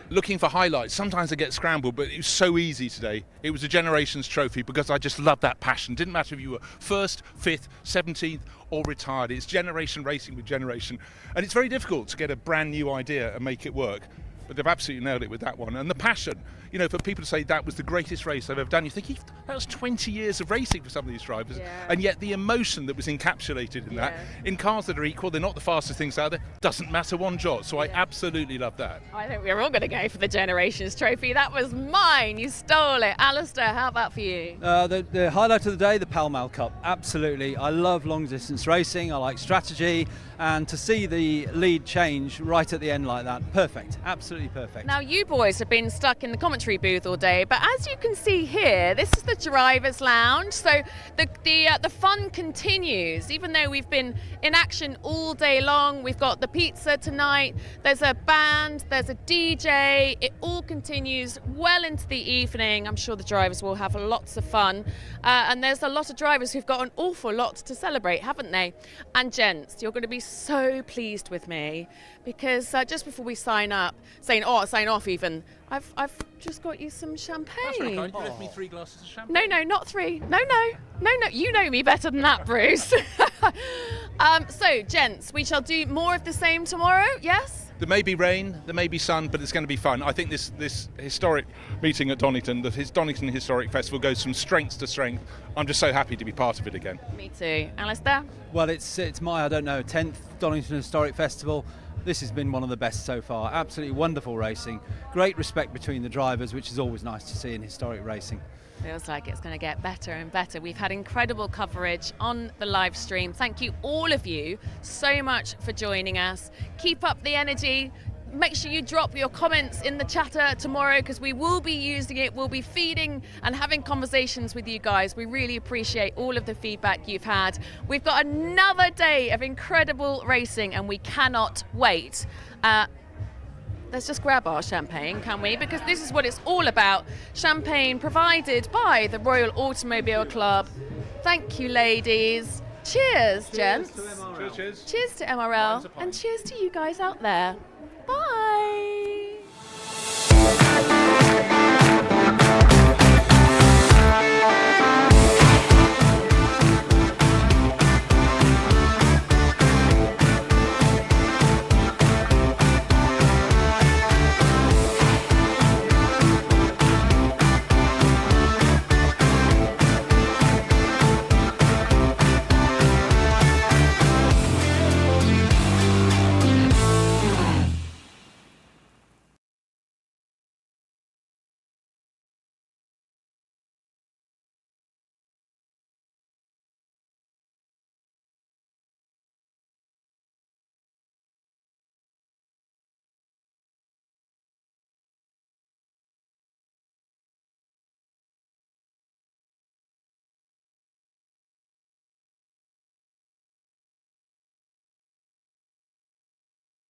Looking for highlights. Sometimes I get scrambled, but it was so easy today. It was a Generations Trophy because I just love that passion. Didn't matter if you were 1st, 5th, 17th or retired. It's generation racing with generation. And it's very difficult to get a brand new idea and make it work. But they've absolutely nailed it with that one. And the passion, you know, for people to say that was the greatest race I've ever done, you think that was 20 years of racing for some of these drivers. Yeah. And yet the emotion that was encapsulated in that, in cars that are equal, they're not the fastest things out there, doesn't matter one jot. So I absolutely love that. I think we're all going to go for the Generations Trophy. That was mine. You stole it. Alistair, how about for you? The highlight of the day, the Pall Mall Cup. Absolutely. I love long distance racing. I like strategy. And to see the lead change right at the end like that, perfect. Absolutely perfect. Now, you boys have been stuck in the commentary booth all day, but as you can see here, this is the driver's lounge. So the fun continues, even though we've been in action all day long. We've got the pizza tonight. There's a band. There's a DJ. It all continues well into the evening. I'm sure the drivers will have lots of fun. And there's a lot of drivers who've got an awful lot to celebrate, haven't they? And gents, you're going to be so pleased with me because just before we sign off even, I've just got you some champagne. That's very kind. You left me 3 glasses of champagne. No, not 3. No. You know me better than that, Bruce. So, gents, we shall do more of the same tomorrow, yes? There may be rain, there may be sun, but it's going to be fun. I think this historic meeting at Donington, Donington Historic Festival, goes from strength to strength. I'm just so happy to be part of it again. Me too. Alistair? Well, it's my, 10th Donington Historic Festival. This has been one of the best so far. Absolutely wonderful racing. Great respect between the drivers, which is always nice to see in historic racing. Feels like it's going to get better and better. We've had incredible coverage on the live stream. Thank you, all of you, so much for joining us. Keep up the energy. make sure you drop your comments in the chatter tomorrow, because we will be using it. We'll be feeding and having conversations with you guys. We really appreciate all of the feedback you've had. We've got another day of incredible racing and we cannot wait. Let's just grab our champagne, can we? Because this is what it's all about. Champagne provided by the Royal Automobile Club. Thank you, ladies. Cheers, gents. Cheers. Cheers to MRL. And cheers to you guys out there.